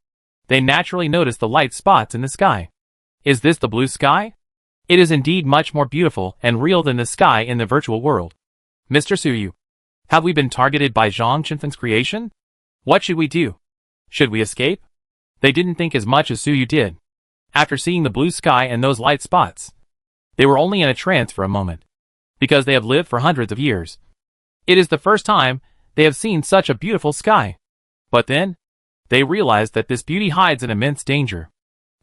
they naturally noticed the light spots in the sky. Is this the blue sky? It is indeed much more beautiful and real than the sky in the virtual world. Mr. Suyu, have we been targeted by Zhang Qinfeng's creation? What should we do? Should we escape? They didn't think as much as Suyu did. After seeing the blue sky and those light spots, they were only in a trance for a moment, because they have lived for hundreds of years. It is the first time they have seen such a beautiful sky. But then, they realized that this beauty hides an immense danger.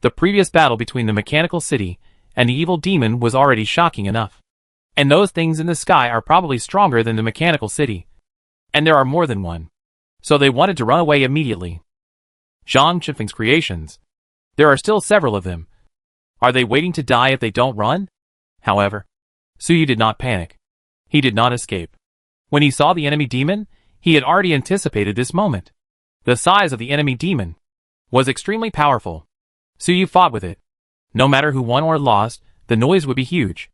The previous battle between the mechanical city and the evil demon was already shocking enough. And those things in the sky are probably stronger than the mechanical city. And there are more than one. So they wanted to run away immediately. Zhang Qinfeng's creations. There are still several of them. Are they waiting to die if they don't run? However, Suyu did not panic. He did not escape. When he saw the enemy demon, he had already anticipated this moment. The size of the enemy demon was extremely powerful. Suyu fought with it. No matter who won or lost, the noise would be huge.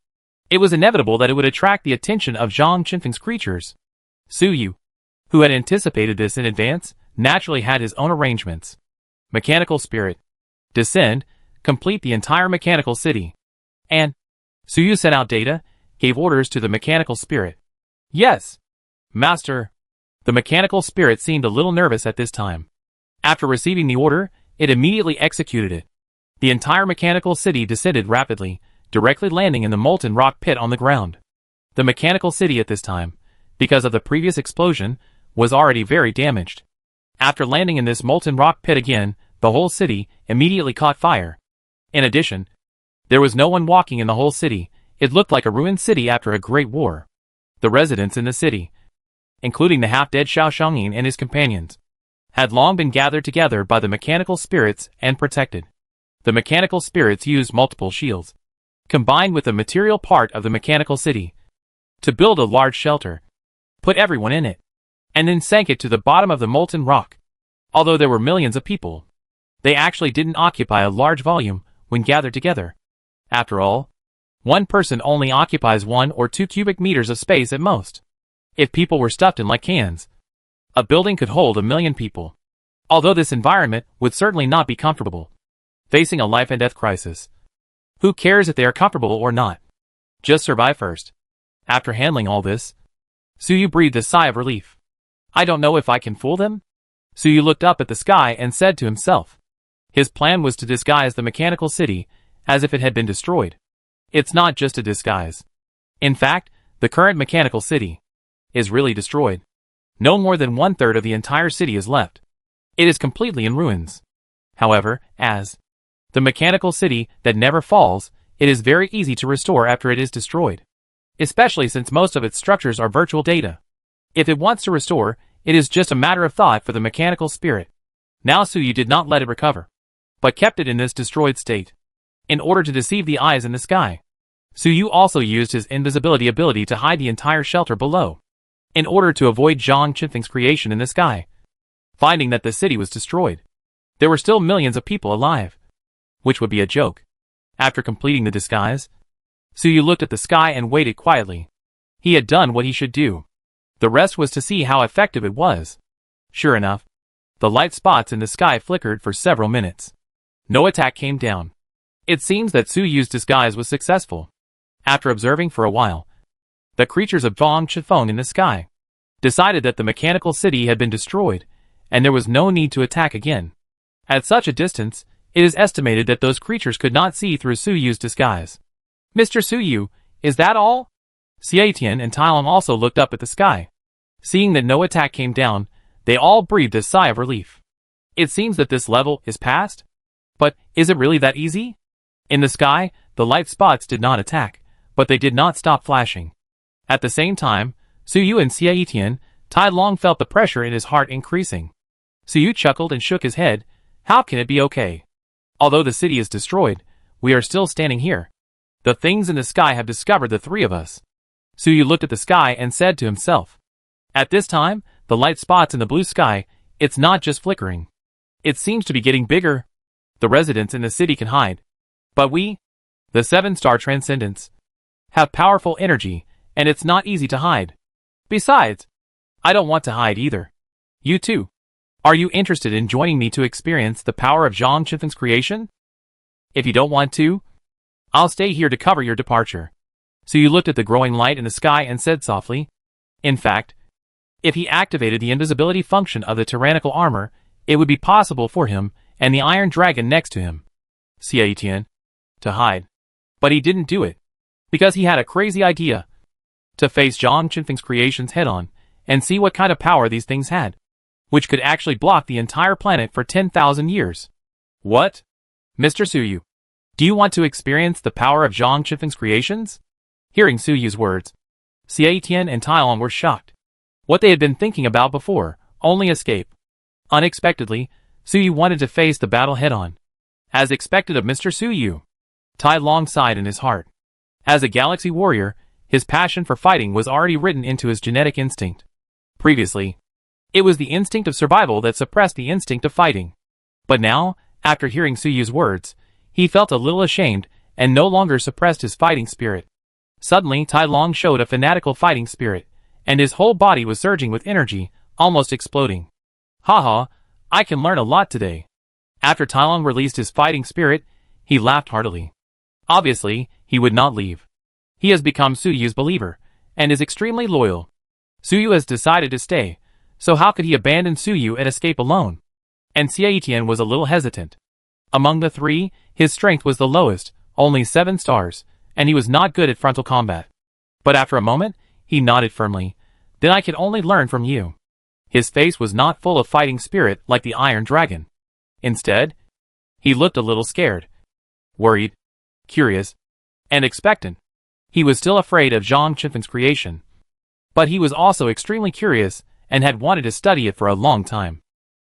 It was inevitable that it would attract the attention of Zhang Qinfeng's creatures. Suyu, who had anticipated this in advance, naturally had his own arrangements. Mechanical spirit. Descend, complete the entire mechanical city. And Suyu sent out data, gave orders to the mechanical spirit. Yes, Master. The mechanical spirit seemed a little nervous at this time. After receiving the order, it immediately executed it. The entire mechanical city descended rapidly, directly landing in the molten rock pit on the ground. The mechanical city at this time, because of the previous explosion, was already very damaged. After landing in this molten rock pit again, the whole city immediately caught fire. In addition, there was no one walking in the whole city. It looked like a ruined city after a great war. The residents in the city, including the half-dead Xiao Shangyin and his companions, had long been gathered together by the mechanical spirits and protected. The mechanical spirits used multiple shields, combined with the material part of the mechanical city, to build a large shelter, put everyone in it, and then sank it to the bottom of the molten rock. Although there were millions of people, they actually didn't occupy a large volume when gathered together. After all, one person only occupies 1 or 2 cubic meters of space at most. If people were stuffed in like cans, a building could hold 1 million people. Although this environment would certainly not be comfortable. Facing a life and death crisis. Who cares if they are comfortable or not? Just survive first. After handling all this, Suyu breathed a sigh of relief. I don't know if I can fool them? Suyu looked up at the sky and said to himself. His plan was to disguise the mechanical city as if it had been destroyed. It's not just a disguise. In fact, the current mechanical city is really destroyed. No more than 1/3 of the entire city is left. It is completely in ruins. However, as the mechanical city that never falls, it is very easy to restore after it is destroyed. Especially since most of its structures are virtual data. If it wants to restore, it is just a matter of thought for the mechanical spirit. Now Suyu did not let it recover, but kept it in this destroyed state, in order to deceive the eyes in the sky. Suyu also used his invisibility ability to hide the entire shelter below, in order to avoid Zhang Qinfeng's creation in the sky. Finding that the city was destroyed, there were still millions of people alive, which would be a joke. After completing the disguise, Suyu looked at the sky and waited quietly. He had done what he should do. The rest was to see how effective it was. Sure enough, the light spots in the sky flickered for several minutes. No attack came down. It seems that Suyu's disguise was successful. After observing for a while, the creatures of Zhang Qinfeng in the sky decided that the mechanical city had been destroyed, and there was no need to attack again. At such a distance, it is estimated that those creatures could not see through Suyu's disguise. Mr. Suyu, is that all? Xiaotian and Tailong also looked up at the sky. Seeing that no attack came down, they all breathed a sigh of relief. It seems that this level is passed? But is it really that easy? In the sky, the light spots did not attack, but they did not stop flashing. At the same time, Suyu and Xiaotian, Tailong felt the pressure in his heart increasing. Suyu chuckled and shook his head. How can it be okay? Although the city is destroyed, we are still standing here. The things in the sky have discovered the three of us. Suyu looked at the sky and said to himself. At this time, the light spots in the blue sky, it's not just flickering. It seems to be getting bigger. The residents in the city can hide. But we, the 7-star Transcendents, have powerful energy, and it's not easy to hide. Besides, I don't want to hide either. You too. Are you interested in joining me to experience the power of Zhang Qinfeng's creation? If you don't want to, I'll stay here to cover your departure. So you looked at the growing light in the sky and said softly. In fact, if he activated the invisibility function of the tyrannical armor, it would be possible for him and the iron dragon next to him, Xiaotian, to hide. But he didn't do it, because he had a crazy idea. To face Zhang Qinfeng's creations head-on, and see what kind of power these things had, which could actually block the entire planet for 10,000 years. What? Mr. Suyu, Do you want to experience the power of Zhang Qinfeng's creations? Hearing Su Yu's words, Xie Tian and Tai Long were shocked. What they had been thinking about before, only escape. Unexpectedly, Su Yu wanted to face the battle head-on. As expected of Mr. Su Yu, Tai Long sighed in his heart. As a galaxy warrior, his passion for fighting was already written into his genetic instinct. Previously, it was the instinct of survival that suppressed the instinct of fighting. But now, after hearing Su Yu's words, he felt a little ashamed and no longer suppressed his fighting spirit. Suddenly, Tai Long showed a fanatical fighting spirit, and his whole body was surging with energy, almost exploding. Haha, I can learn a lot today. After Tai Long released his fighting spirit, he laughed heartily. Obviously, he would not leave. He has become Su Yu's believer, and is extremely loyal. Su Yu has decided to stay, so how could he abandon Su Yu and escape alone? And Xie Tian was a little hesitant. Among the three, his strength was the lowest, only 7 stars, and he was not good at frontal combat. But after a moment, he nodded firmly. Then I can only learn from you. His face was not full of fighting spirit like the Iron Dragon. Instead, he looked a little scared, worried, curious, and expectant. He was still afraid of Zhang Qinfeng's creation. But he was also extremely curious and had wanted to study it for a long time.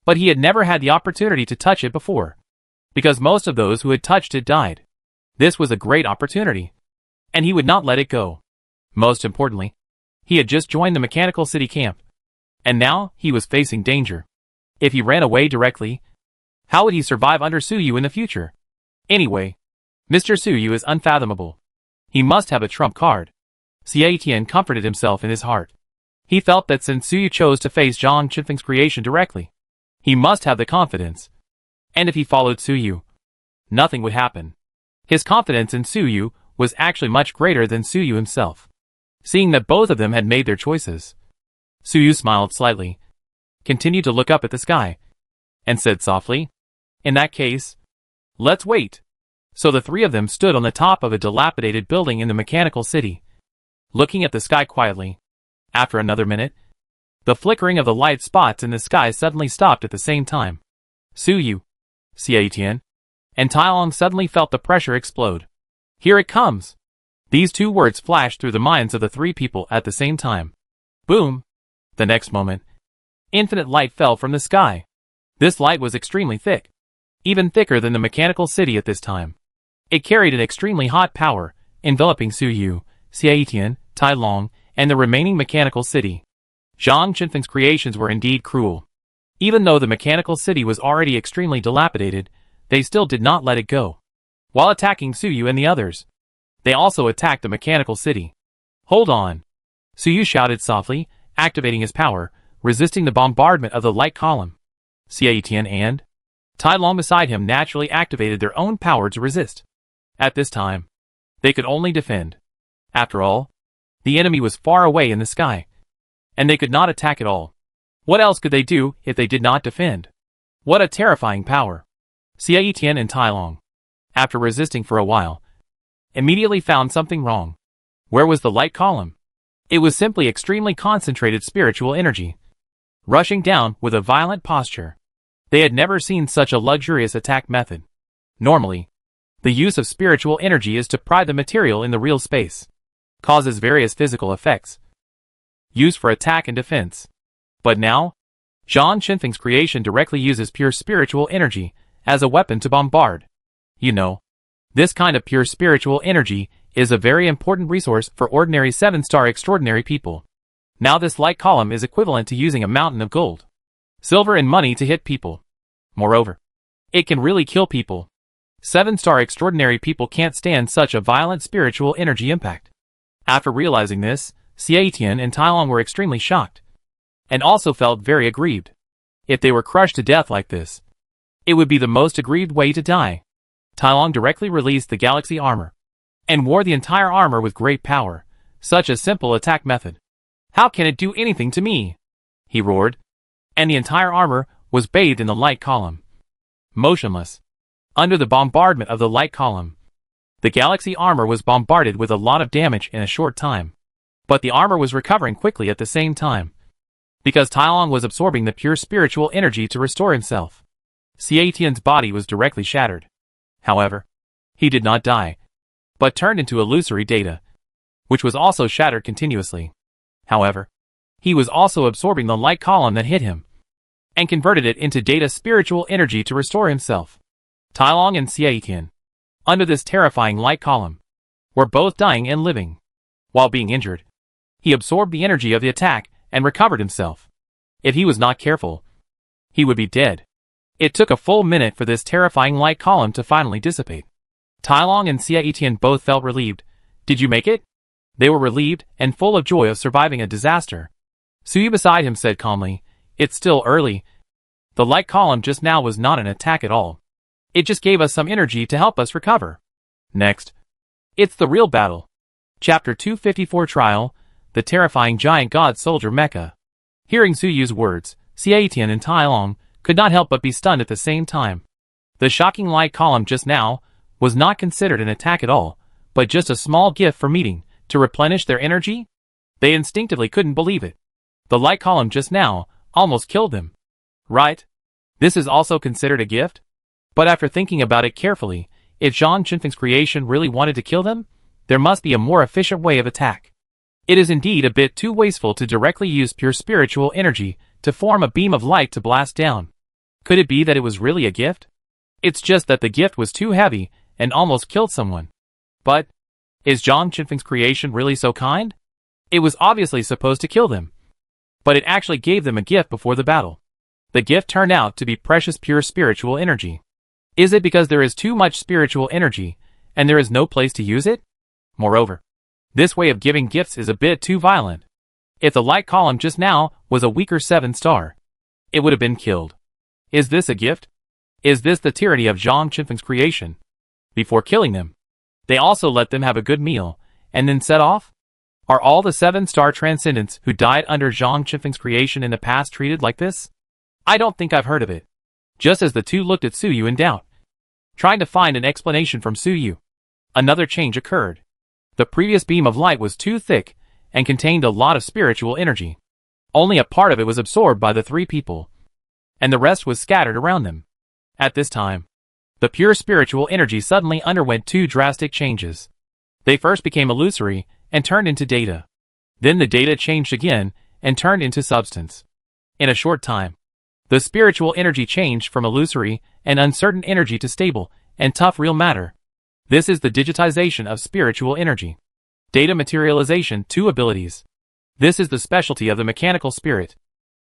But he had never had the opportunity to touch it before, because most of those who had touched it died. This was a great opportunity, and he would not let it go. Most importantly, he had just joined the Mechanical City camp, and now he was facing danger. If he ran away directly, how would he survive under Su Yu in the future? Anyway, Mr. Su Yu is unfathomable. He must have a trump card. Xie Tian comforted himself in his heart. He felt that since Su Yu chose to face Zhang Qinfeng's creation directly, he must have the confidence. And if he followed Su Yu, nothing would happen. His confidence in Su Yu was actually much greater than Su Yu himself. Seeing that both of them had made their choices, Su Yu smiled slightly, continued to look up at the sky, and said softly, "In that case, let's wait." So the three of them stood on the top of a dilapidated building in the Mechanical City, looking at the sky quietly. After another minute, the flickering of the light spots in the sky suddenly stopped at the same time. Su Yu, Xie Tian, and Tai Long suddenly felt the pressure explode. Here it comes! These two words flashed through the minds of the three people at the same time. Boom! The next moment, infinite light fell from the sky. This light was extremely thick, even thicker than the Mechanical City at this time. It carried an extremely hot power, enveloping Su Yu, Xie Tian, Tai Long, and the remaining Mechanical City. Zhang Qinfeng's creations were indeed cruel. Even though the Mechanical City was already extremely dilapidated, they still did not let it go. While attacking Su Yu and the others, they also attacked the Mechanical City. Hold on! Su Yu shouted softly, activating his power, resisting the bombardment of the light column. Xie Tian and Tai Long beside him naturally activated their own power to resist. At this time, they could only defend. After all, the enemy was far away in the sky, and they could not attack at all. What else could they do if they did not defend? What a terrifying power! Xie Tian and Tai Long, after resisting for a while, immediately found something wrong. Where was the light column? It was simply extremely concentrated spiritual energy, rushing down with a violent posture. They had never seen such a luxurious attack method. Normally, the use of spiritual energy is to pry the material in the real space, causes various physical effects, used for attack and defense. But now, Zhang Qinfeng's creation directly uses pure spiritual energy as a weapon to bombard. You know, this kind of pure spiritual energy is a very important resource for ordinary 7-star extraordinary people. Now this light column is equivalent to using a mountain of gold, silver and money to hit people. Moreover, it can really kill people. 7-star extraordinary people can't stand such a violent spiritual energy impact. After realizing this, Xie Tian and Tai Long were extremely shocked, and also felt very aggrieved. If they were crushed to death like this, it would be the most aggrieved way to die. Tai Long directly released the galaxy armor, and wore the entire armor with great power. Such a simple attack method. How can it do anything to me? He roared, and the entire armor was bathed in the light column. Motionless, under the bombardment of the light column, the galaxy armor was bombarded with a lot of damage in a short time. But the armor was recovering quickly at the same time, because Tai Long was absorbing the pure spiritual energy to restore himself. Xie Tian's body was directly shattered. However, He did not die, but turned into illusory data, which was also shattered continuously. However, he was also absorbing the light column that hit him, and converted it into data spiritual energy to restore himself. Tai Long and Xie Tian, under this terrifying light column, were both dying and living. While being injured, he absorbed the energy of the attack and recovered himself. If he was not careful, he would be dead. It took a full minute for this terrifying light column to finally dissipate. Tai Long and Xie Tian both felt relieved. Did you make it? They were relieved and full of joy of surviving a disaster. Suyu beside him said calmly, "It's still early. The light column just now was not an attack at all. It just gave us some energy to help us recover. Next, it's the real battle." Chapter 254 Trial, the terrifying giant god soldier mecha. Hearing Suyu's words, Xie Tian and Tai Long could not help but be stunned at the same time. The shocking light column just now was not considered an attack at all, but just a small gift for meeting to replenish their energy. They instinctively couldn't believe it. The light column just now almost killed them. Right? This is also considered a gift? But after thinking about it carefully, if Zhang Qinfeng's creation really wanted to kill them, there must be a more efficient way of attack. It is indeed a bit too wasteful to directly use pure spiritual energy to form a beam of light to blast down. Could it be that it was really a gift? It's just that the gift was too heavy and almost killed someone. But, is Zhang Qinfeng's creation really so kind? It was obviously supposed to kill them, but it actually gave them a gift before the battle. The gift turned out to be precious pure spiritual energy. Is it because there is too much spiritual energy, and there is no place to use it? Moreover, this way of giving gifts is a bit too violent. If the light column just now was a weaker 7-star, it would have been killed. Is this a gift? Is this the tyranny of Zhang Qinfeng's creation? Before killing them, they also let them have a good meal, and then set off? Are all the 7-star transcendents who died under Zhang Qinfeng's creation in the past treated like this? I don't think I've heard of it. Just as the two looked at Suyu in doubt, trying to find an explanation from Suyu, another change occurred. The previous beam of light was too thick and contained a lot of spiritual energy. Only a part of it was absorbed by the three people, and the rest was scattered around them. At this time, the pure spiritual energy suddenly underwent two drastic changes. They first became illusory and turned into data. Then the data changed again and turned into substance. In a short time, the spiritual energy changed from illusory and uncertain energy to stable and tough real matter. This is the digitization of spiritual energy. Data materialization 2 abilities. This is the specialty of the mechanical spirit.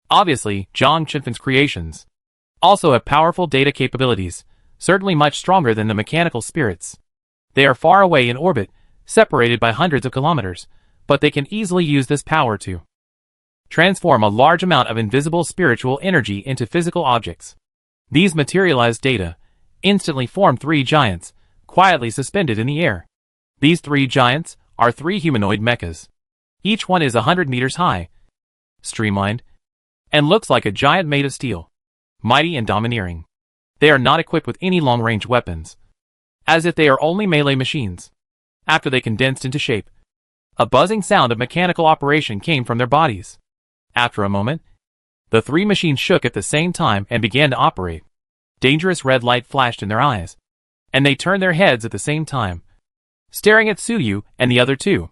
Obviously, Zhang Qinfeng's creations also have powerful data capabilities, certainly much stronger than the mechanical spirits. They are far away in orbit, separated by hundreds of kilometers, but they can easily use this power to transform a large amount of invisible spiritual energy into physical objects. These materialized data instantly form 3 giants, quietly suspended in the air. These 3 giants are 3 humanoid mechas. Each one is 100 meters high, streamlined, and looks like a giant made of steel, mighty and domineering. They are not equipped with any long-range weapons, as if they are only melee machines. After they condensed into shape, a buzzing sound of mechanical operation came from their bodies. After a moment, the 3 machines shook at the same time and began to operate. Dangerous red light flashed in their eyes, and they turned their heads at the same time, staring at Suyu and the other 2.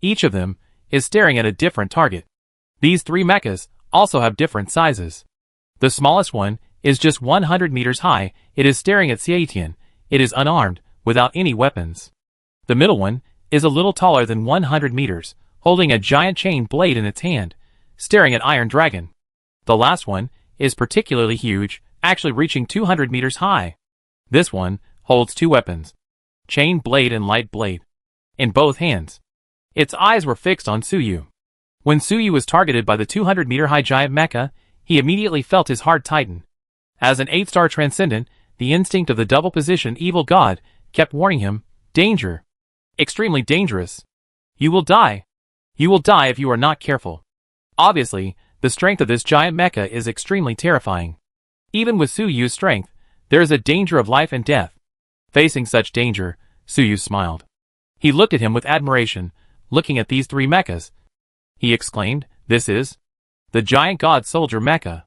Each of them is staring at a different target. These 3 mechas also have different sizes. The smallest one is just 100 meters high. It is staring at Xie Tian. It is unarmed, without any weapons. The middle one is a little taller than 100 meters, holding a giant chain blade in its hand, staring at Iron Dragon. The last one is particularly huge, actually reaching 200 meters high. This one holds 2 weapons, chain blade and light blade, in both hands. Its eyes were fixed on Suyu. When Suyu was targeted by the 200-meter-high giant mecha, he immediately felt his heart tighten. As an 8-star transcendent, the instinct of the double-position evil god kept warning him, danger. Extremely dangerous. You will die. You will die if you are not careful. Obviously, the strength of this giant mecha is extremely terrifying. Even with Suyu's strength, there is a danger of life and death. Facing such danger, Suyu smiled. He looked at him with admiration, looking at these 3 mechas. He exclaimed, "This is the giant god soldier mecha.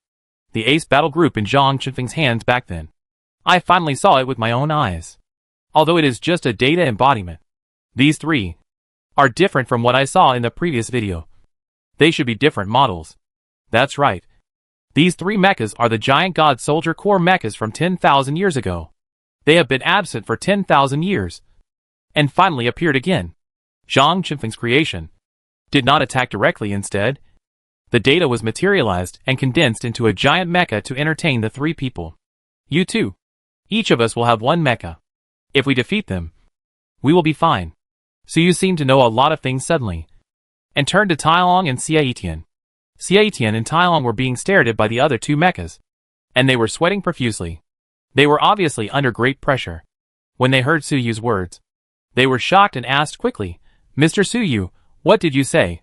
The ace battle group in Zhang Qinfeng's hands back then. I finally saw it with my own eyes. although it is just a data embodiment. These three are different from what I saw in the previous video. They should be different models. That's right. These three mechas are the giant god soldier core mechas from 10,000 years ago. They have been absent for 10,000 years, and finally appeared again. Zhang Qinfeng's creation did not attack directly. Instead, the data was materialized and condensed into a giant mecha to entertain the three people. You too. Each of us will have one mecha. If we defeat them, we will be fine. So you seem to know a lot of things suddenly, and turned to Tailong and Xiaotian. Xiaotian and Tailong were being stared at by the other two mechas, and they were sweating profusely. They were obviously under great pressure. When they heard Suyu's words, they were shocked and asked quickly, "Mr. Suyu, what did you say?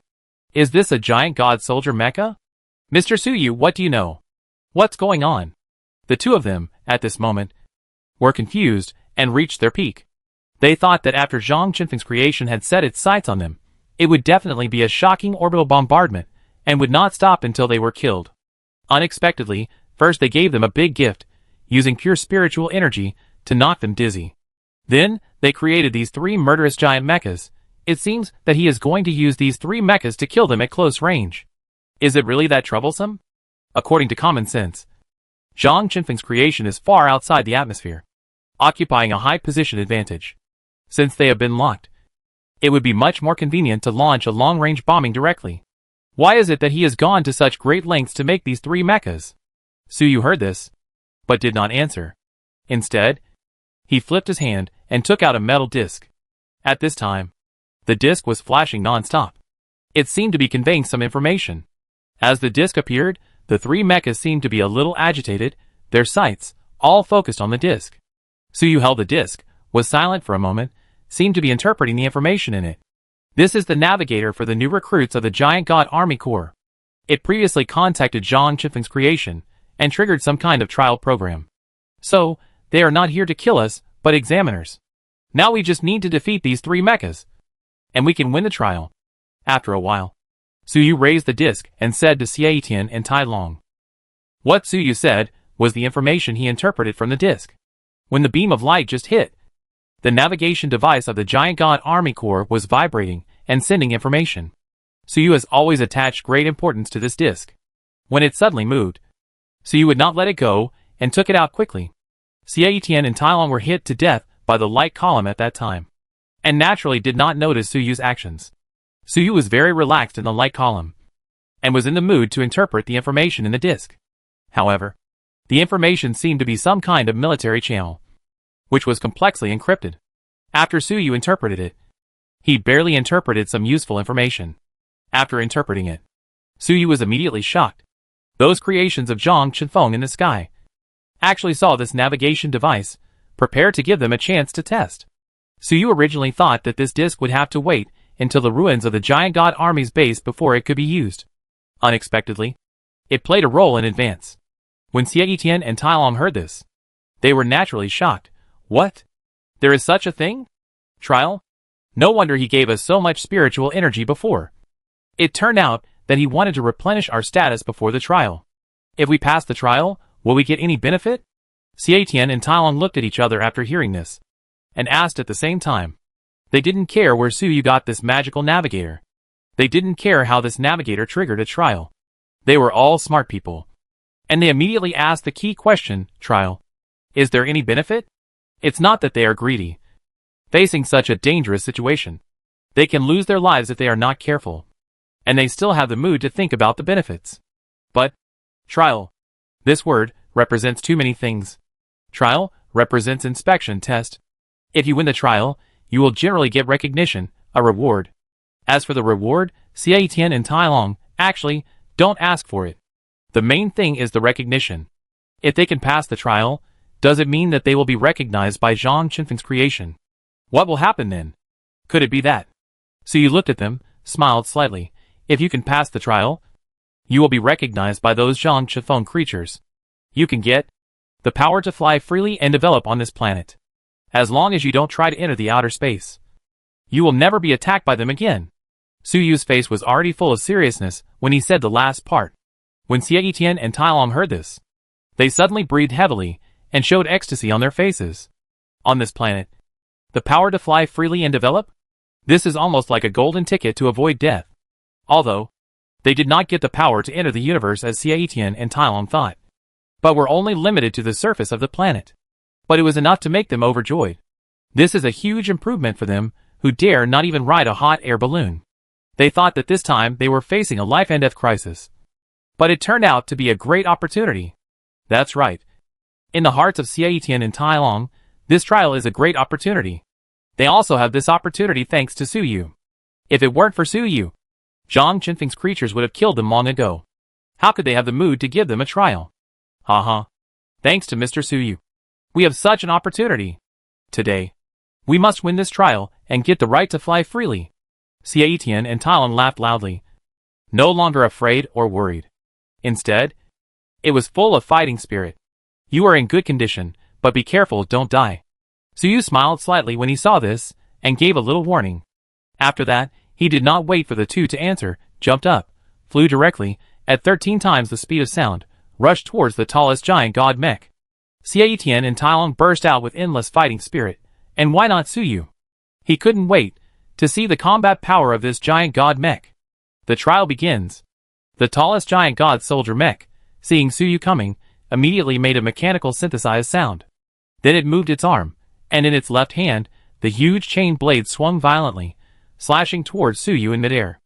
Is this a giant god soldier mecha? Mr. Suyu, what do you know? What's going on?" The two of them, at this moment, were confused and reached their peak. They thought that after Zhang Qinfeng's creation had set its sights on them, it would definitely be a shocking orbital bombardment and would not stop until they were killed. Unexpectedly, first they gave them a big gift, using pure spiritual energy to knock them dizzy. Then, they created these three murderous giant mechas. It seems that he is going to use these three mechas to kill them at close range. Is it really that troublesome? According to common sense, Zhang Qinfeng's creation is far outside the atmosphere, occupying a high position advantage. Since they have been locked, it would be much more convenient to launch a long-range bombing directly. Why is it that he has gone to such great lengths to make these three mechas? Suyu heard this, but did not answer. Instead, he flipped his hand and took out a metal disc. At this time, the disc was flashing non-stop. It seemed to be conveying some information. As the disc appeared, the three mechas seemed to be a little agitated, their sights all focused on the disc. Suyu held the disc, was silent for a moment, seemed to be interpreting the information in it. This is the navigator for the new recruits of the Giant God Army Corps. It previously contacted Zhang Qinfeng's creation and triggered some kind of trial program. So, they are not here to kill us, but examiners. Now we just need to defeat these three mechas, and we can win the trial. After a while, Suyu raised the disc and said to Xiaotian and Tailong. What Suyu said was the information he interpreted from the disc. When the beam of light just hit, the navigation device of the Giant God Army Corps was vibrating and sending information. Suyu has always attached great importance to this disc. When it suddenly moved, Suyu would not let it go and took it out quickly. Xiaotian and Tailong were hit to death by the light column at that time, and naturally did not notice Suyu's actions. Suyu was very relaxed in the light column, and was in the mood to interpret the information in the disc. However, the information seemed to be some kind of military channel, which was complexly encrypted. After Suyu interpreted it, he barely interpreted some useful information. After interpreting it, Suyu was immediately shocked. Those creations of Zhang Qinfeng in the sky actually saw this navigation device, prepared to give them a chance to test. Suyu originally thought that this disc would have to wait until the ruins of the Giant God Army's base before it could be used. Unexpectedly, it played a role in advance. When Xiaotian and Tailong heard this, they were naturally shocked. What? There is such a thing? Trial? No wonder he gave us so much spiritual energy before. It turned out that he wanted to replenish our status before the trial. If we pass the trial, will we get any benefit? Xiaotian and Tailong looked at each other after hearing this, and asked at the same time. They didn't care where Suyu got this magical navigator. They didn't care how this navigator triggered a trial. They were all smart people. And they immediately asked the key question, trial. Is there any benefit? It's not that they are greedy. Facing such a dangerous situation, they can lose their lives if they are not careful. And they still have the mood to think about the benefits. But, trial. This word represents too many things. Trial represents inspection test. If you win the trial, you will generally get recognition, a reward. As for the reward, Xiaotian and Tailong actually don't ask for it. The main thing is the recognition. If they can pass the trial, does it mean that they will be recognized by Zhang Qinfeng's creation? What will happen then? Could it be that? Suyu looked at them, smiled slightly. If you can pass the trial, you will be recognized by those Zhang Qinfeng creatures. You can get the power to fly freely and develop on this planet. As long as you don't try to enter the outer space, you will never be attacked by them again. Suyu's face was already full of seriousness when he said the last part. When Xiaotian and Tailong heard this, they suddenly breathed heavily and showed ecstasy on their faces. On this planet, The power to fly freely and develop? This is almost like a golden ticket to avoid death. Although, they did not get the power to enter the universe as Xiaotian and Tylon thought, but were only limited to the surface of the planet. But it was enough to make them overjoyed. This is a huge improvement for them, who dare not even ride a hot air balloon. They thought that this time they were facing a life and death crisis. But it turned out to be a great opportunity. That's right. In the hearts of Xiaotian and Tylon, this trial is a great opportunity. They also have this opportunity thanks to Suyu. If it weren't for Suyu, Zhang Qinfeng's creatures would have killed them long ago. How could they have the mood to give them a trial? Haha. Thanks to Mr. Suyu, we have such an opportunity. Today, we must win this trial and get the right to fly freely. Xiaotian and Tylon laughed loudly, no longer afraid or worried. Instead, it was full of fighting spirit. You are in good condition, but be careful, don't die. Suyu smiled slightly when he saw this, and gave a little warning. After that, he did not wait for the two to answer, jumped up, flew directly, at 13 times the speed of sound, rushed towards the tallest giant god mech. Xiaotian and Tylon burst out with endless fighting spirit, and why not Suyu? He couldn't wait to see the combat power of this giant god mech. The trial begins. The tallest giant god soldier mech, seeing Suyu coming, immediately made a mechanical synthesized sound. Then it moved its arm, and in its left hand, the huge chain blade swung violently, slashing towards Suyu in midair.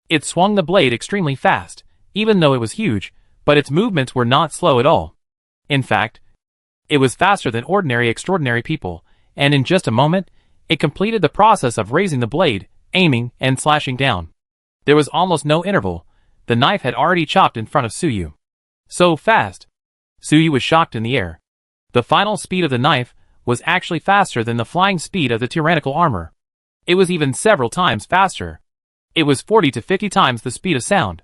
It swung the blade extremely fast, even though it was huge, but its movements were not slow at all. In fact, it was faster than ordinary extraordinary people, and in just a moment, it completed the process of raising the blade, aiming, and slashing down. There was almost no interval. The knife had already chopped in front of Suyu. So fast! Suyu was shocked in the air. The final speed of the knife was actually faster than the flying speed of the tyrannical armor. It was even several times faster. It was 40 to 50 times the speed of sound.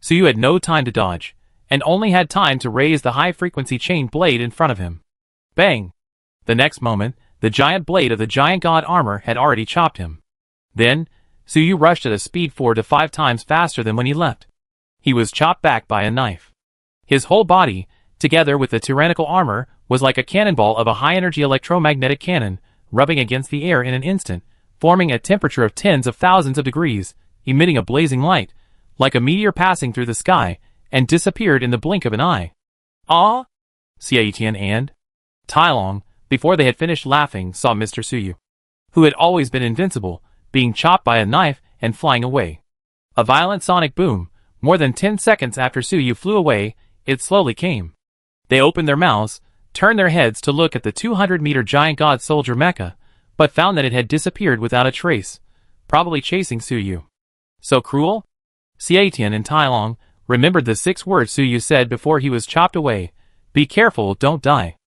Suyu had no time to dodge, and only had time to raise the high-frequency chain blade in front of him. Bang! The next moment, the giant blade of the giant god armor had already chopped him. Then, Suyu rushed at a speed 4 to 5 times faster than when he left. He was chopped back by a knife. His whole body, together with the tyrannical armor, was like a cannonball of a high-energy electromagnetic cannon, rubbing against the air in an instant, forming a temperature of tens of thousands of degrees, emitting a blazing light, like a meteor passing through the sky, and disappeared in the blink of an eye. Ah! Xiaotian and Tylon, before they had finished laughing, saw Mr. Suyu, who had always been invincible, being chopped by a knife and flying away. A violent sonic boom, more than 10 seconds after Suyu flew away, it slowly came. They opened their mouths, turned their heads to look at the 200-meter giant god soldier mecha, but found that it had disappeared without a trace, probably chasing Suyu. So cruel? Xiaotian and Tylon remembered the 6 words Suyu said before he was chopped away. Be careful, don't die.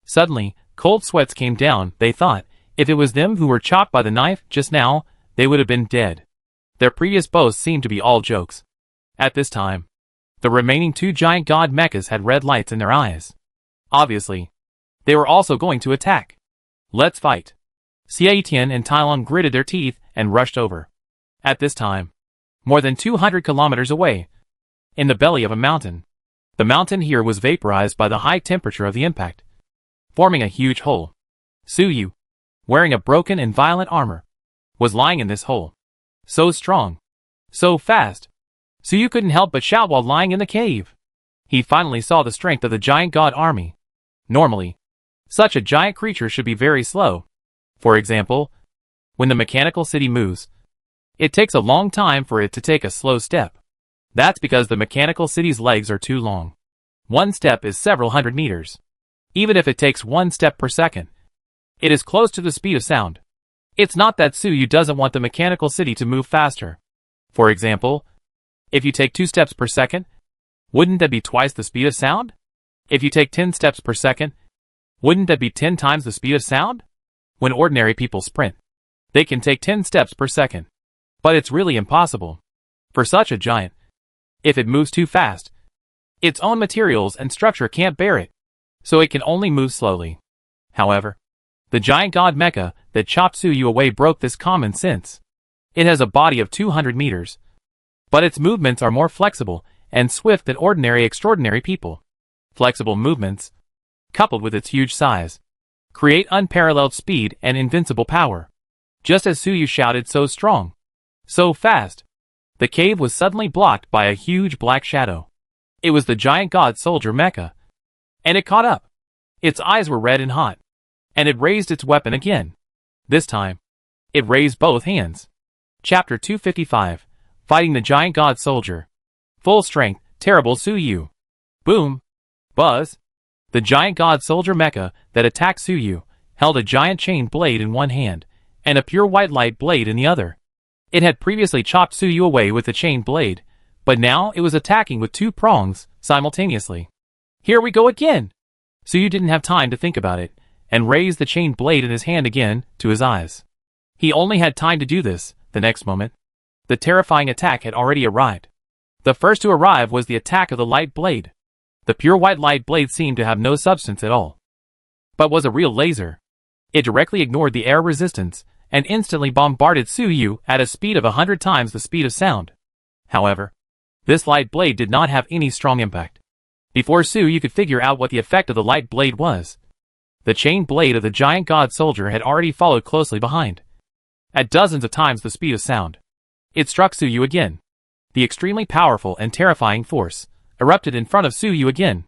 Suddenly, cold sweats came down. They thought, if it was them who were chopped by the knife just now, they would have been dead. Their previous boasts seemed to be all jokes. At this time, the remaining 2 giant god mechas had red lights in their eyes. Obviously, they were also going to attack. Let's fight. Xiaotian and Tylon gritted their teeth and rushed over. At this time, more than 200 kilometers away, in the belly of a mountain. The mountain here was vaporized by the high temperature of the impact, forming a huge hole. Suyu, wearing a broken and violent armor, was lying in this hole. So strong, so fast. Suyu couldn't help but shout while lying in the cave. He finally saw the strength of the giant god army. Normally, such a giant creature should be very slow. For example, when the mechanical city moves, it takes a long time for it to take a slow step. That's because the mechanical city's legs are too long. One step is several hundred meters. Even if it takes 1 step per second, it is close to the speed of sound. It's not that Suyu doesn't want the mechanical city to move faster. For example, if you take 2 steps per second, wouldn't that be twice the speed of sound? If you take 10 steps per second, wouldn't that be 10 times the speed of sound? When ordinary people sprint, they can take 10 steps per second. But it's really impossible for such a giant. If it moves too fast, its own materials and structure can't bear it, so it can only move slowly. However, the giant god mecha that chopped Suyu away broke this common sense. It has a body of 200 meters, but its movements are more flexible and swift than ordinary extraordinary people. Flexible movements, coupled with its huge size, create unparalleled speed and invincible power. Just as Suyu shouted so strong, so fast, the cave was suddenly blocked by a huge black shadow. It was the giant god soldier mecha. And it caught up. Its eyes were red and hot. And it raised its weapon again. This time, it raised both hands. Chapter 255, Fighting the Giant God Soldier. Full strength, terrible Suyu. Boom. Buzz. The giant god soldier mecha that attacked Suyu held a giant chain blade in one hand, and a pure white light blade in the other. It had previously chopped Suyu away with the chain blade, but now it was attacking with two prongs simultaneously. Here we go again! Suyu didn't have time to think about it, and raised the chain blade in his hand again to his eyes. He only had time to do this the next moment. The terrifying attack had already arrived. The first to arrive was the attack of the light blade. The pure white light blade seemed to have no substance at all, but was a real laser. It directly ignored the air resistance and instantly bombarded Suyu at a speed of 100 times the speed of sound. However, this light blade did not have any strong impact. Before Suyu could figure out what the effect of the light blade was, the chain blade of the giant god soldier had already followed closely behind. At dozens of times the speed of sound, it struck Suyu again. The extremely powerful and terrifying force erupted in front of Suyu again.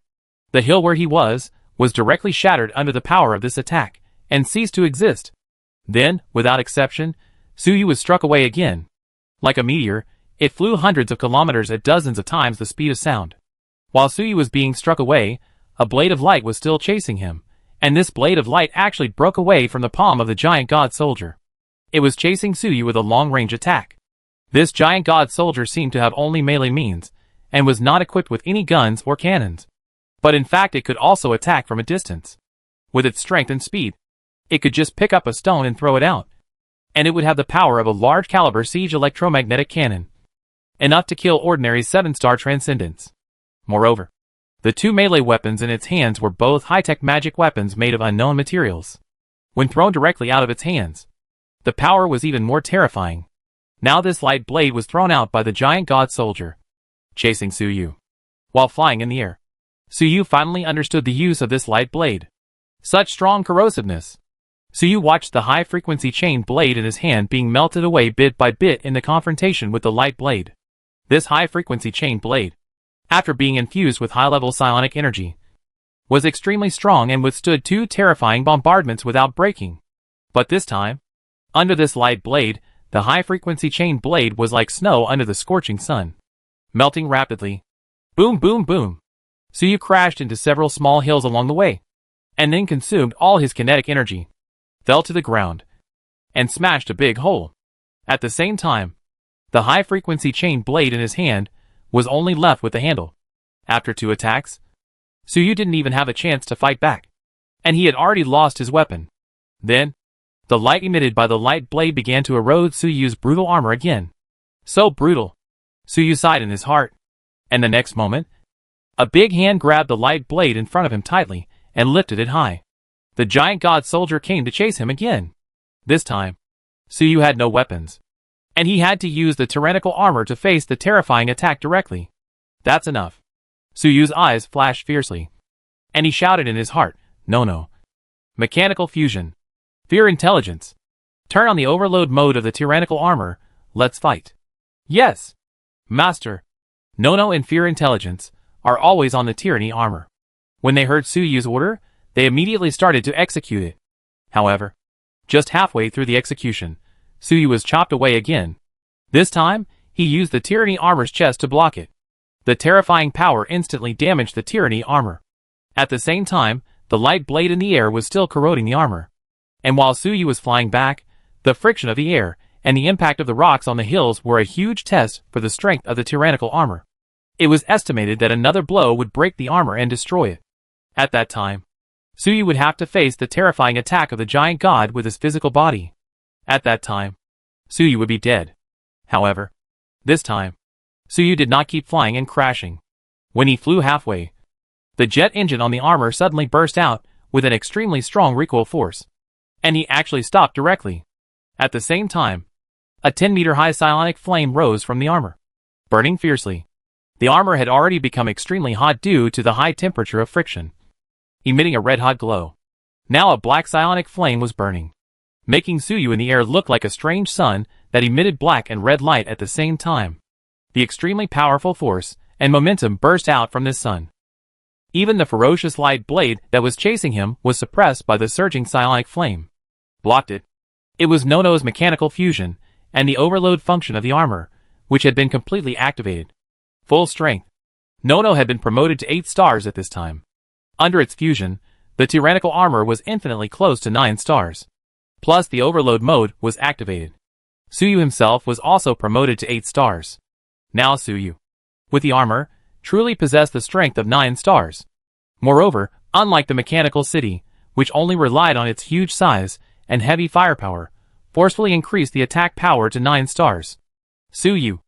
The hill where he was directly shattered under the power of this attack, and ceased to exist. Then, without exception, Suyu was struck away again. Like a meteor, it flew hundreds of kilometers at dozens of times the speed of sound. While Suyu was being struck away, a blade of light was still chasing him, and this blade of light actually broke away from the palm of the giant god soldier. It was chasing Suyu with a long-range attack. This giant god soldier seemed to have only melee means, and was not equipped with any guns or cannons. But in fact it could also attack from a distance. With its strength and speed, it could just pick up a stone and throw it out. And it would have the power of a large-caliber siege electromagnetic cannon, enough to kill ordinary 7-star transcendents. Moreover, the two melee weapons in its hands were both high-tech magic weapons made of unknown materials. When thrown directly out of its hands, the power was even more terrifying. Now this light blade was thrown out by the giant god soldier, chasing Suyu. While flying in the air, Suyu finally understood the use of this light blade. Such strong corrosiveness. Suyu watched the high-frequency chain blade in his hand being melted away bit by bit in the confrontation with the light blade. This high-frequency chain blade, after being infused with high-level psionic energy, was extremely strong and withstood two terrifying bombardments without breaking. But this time, under this light blade, the high-frequency chain blade was like snow under the scorching sun, melting rapidly. Boom, boom, boom. Suyu crashed into several small hills along the way, and then consumed all his kinetic energy, fell to the ground, and smashed a big hole. At the same time, the high-frequency chain blade in his hand was only left with the handle. After two attacks, Suyu didn't even have a chance to fight back, and he had already lost his weapon. Then, the light emitted by the light blade began to erode Suyu's brutal armor again. So brutal. Suyu sighed in his heart, and the next moment, a big hand grabbed the light blade in front of him tightly and lifted it high. The giant god soldier came to chase him again. This time, Suyu had no weapons, and he had to use the tyrannical armor to face the terrifying attack directly. That's enough. Suyu's eyes flashed fiercely, and he shouted in his heart, "No. Mechanical fusion. Fear intelligence. Turn on the overload mode of the tyrannical armor. Let's fight." Yes, Master. No and Fear intelligence are always on the tyranny armor. When they heard Suyu's order, they immediately started to execute it. However, just halfway through the execution, Suyu was chopped away again. This time, he used the tyranny armor's chest to block it. The terrifying power instantly damaged the tyranny armor. At the same time, the light blade in the air was still corroding the armor. And while Suyu was flying back, the friction of the air and the impact of the rocks on the hills were a huge test for the strength of the tyrannical armor. It was estimated that another blow would break the armor and destroy it. At that time, Suyu would have to face the terrifying attack of the giant god with his physical body. At that time, Suyu would be dead. However, this time, Suyu did not keep flying and crashing. When he flew halfway, the jet engine on the armor suddenly burst out with an extremely strong recoil force, and he actually stopped directly. At the same time, a 10-meter-high psionic flame rose from the armor, burning fiercely. The armor had already become extremely hot due to the high temperature of friction, emitting a red-hot glow. Now a black psionic flame was burning, making Suyu in the air look like a strange sun that emitted black and red light at the same time. The extremely powerful force and momentum burst out from this sun. Even the ferocious light blade that was chasing him was suppressed by the surging psionic flame. Blocked it. It was Nono's mechanical fusion and the overload function of the armor, which had been completely activated. Full strength. Nono had been promoted to 8 stars at this time. Under its fusion, the tyrannical armor was infinitely close to 9 stars. Plus the overload mode was activated. Suyu himself was also promoted to 8 stars. Now Suyu, with the armor, truly possessed the strength of 9 stars. Moreover, unlike the mechanical city, which only relied on its huge size and heavy firepower, forcefully increased the attack power to 9 stars. Suyu,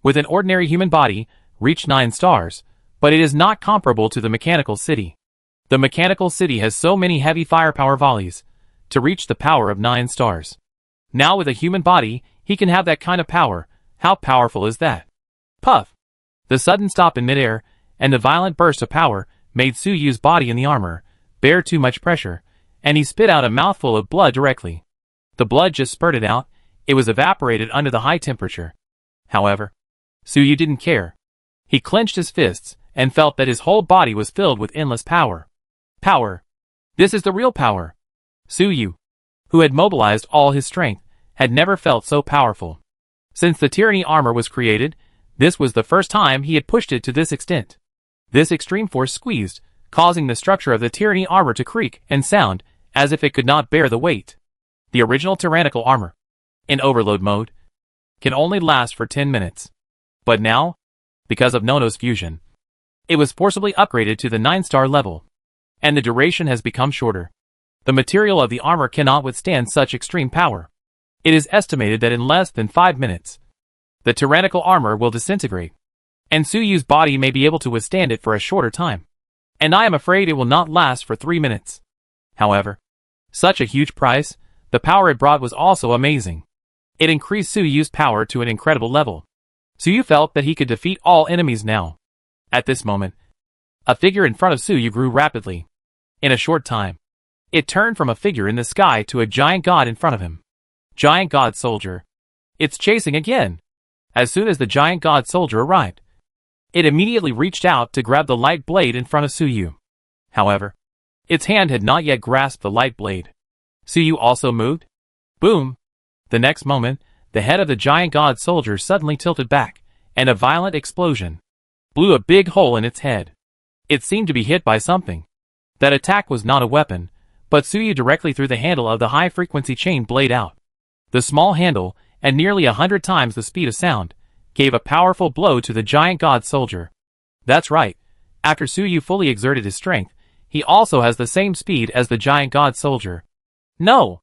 with an ordinary human body, reached 9 stars, but it is not comparable to the mechanical city. The mechanical city has so many heavy firepower volleys to reach the power of 9 stars. Now with a human body, he can have that kind of power. How powerful is that? Puff! The sudden stop in midair and the violent burst of power made Suyu's body in the armor bear too much pressure, and he spit out a mouthful of blood directly. The blood just spurted out, it was evaporated under the high temperature. However, Suyu didn't care. He clenched his fists and felt that his whole body was filled with endless power. Power! This is the real power! Suyu, who had mobilized all his strength, had never felt so powerful. Since the tyranny armor was created, this was the first time he had pushed it to this extent. This extreme force squeezed, causing the structure of the tyranny armor to creak and sound as if it could not bear the weight. The original tyrannical armor, in overload mode, can only last for 10 minutes. But now, because of Nono's fusion, it was forcibly upgraded to the 9-star level, and the duration has become shorter. The material of the armor cannot withstand such extreme power. It is estimated that in less than 5 minutes, the tyrannical armor will disintegrate, and Suyu's body may be able to withstand it for a shorter time. And I am afraid it will not last for 3 minutes. However, such a huge price, the power it brought was also amazing. It increased Suyu's power to an incredible level. Suyu felt that he could defeat all enemies now. At this moment, a figure in front of Suyu grew rapidly. In a short time, it turned from a figure in the sky to a giant god in front of him. Giant god soldier. It's chasing again. As soon as the giant god soldier arrived, it immediately reached out to grab the light blade in front of Suyu. However, its hand had not yet grasped the light blade. Suyu also moved. Boom! The next moment, the head of the giant god soldier suddenly tilted back, and a violent explosion blew a big hole in its head. It seemed to be hit by something. That attack was not a weapon, but Suyu directly threw the handle of the high-frequency chain blade out. The small handle, and nearly 100 times the speed of sound, gave a powerful blow to the giant god soldier. That's right. After Suyu fully exerted his strength, he also has the same speed as the giant god soldier. No!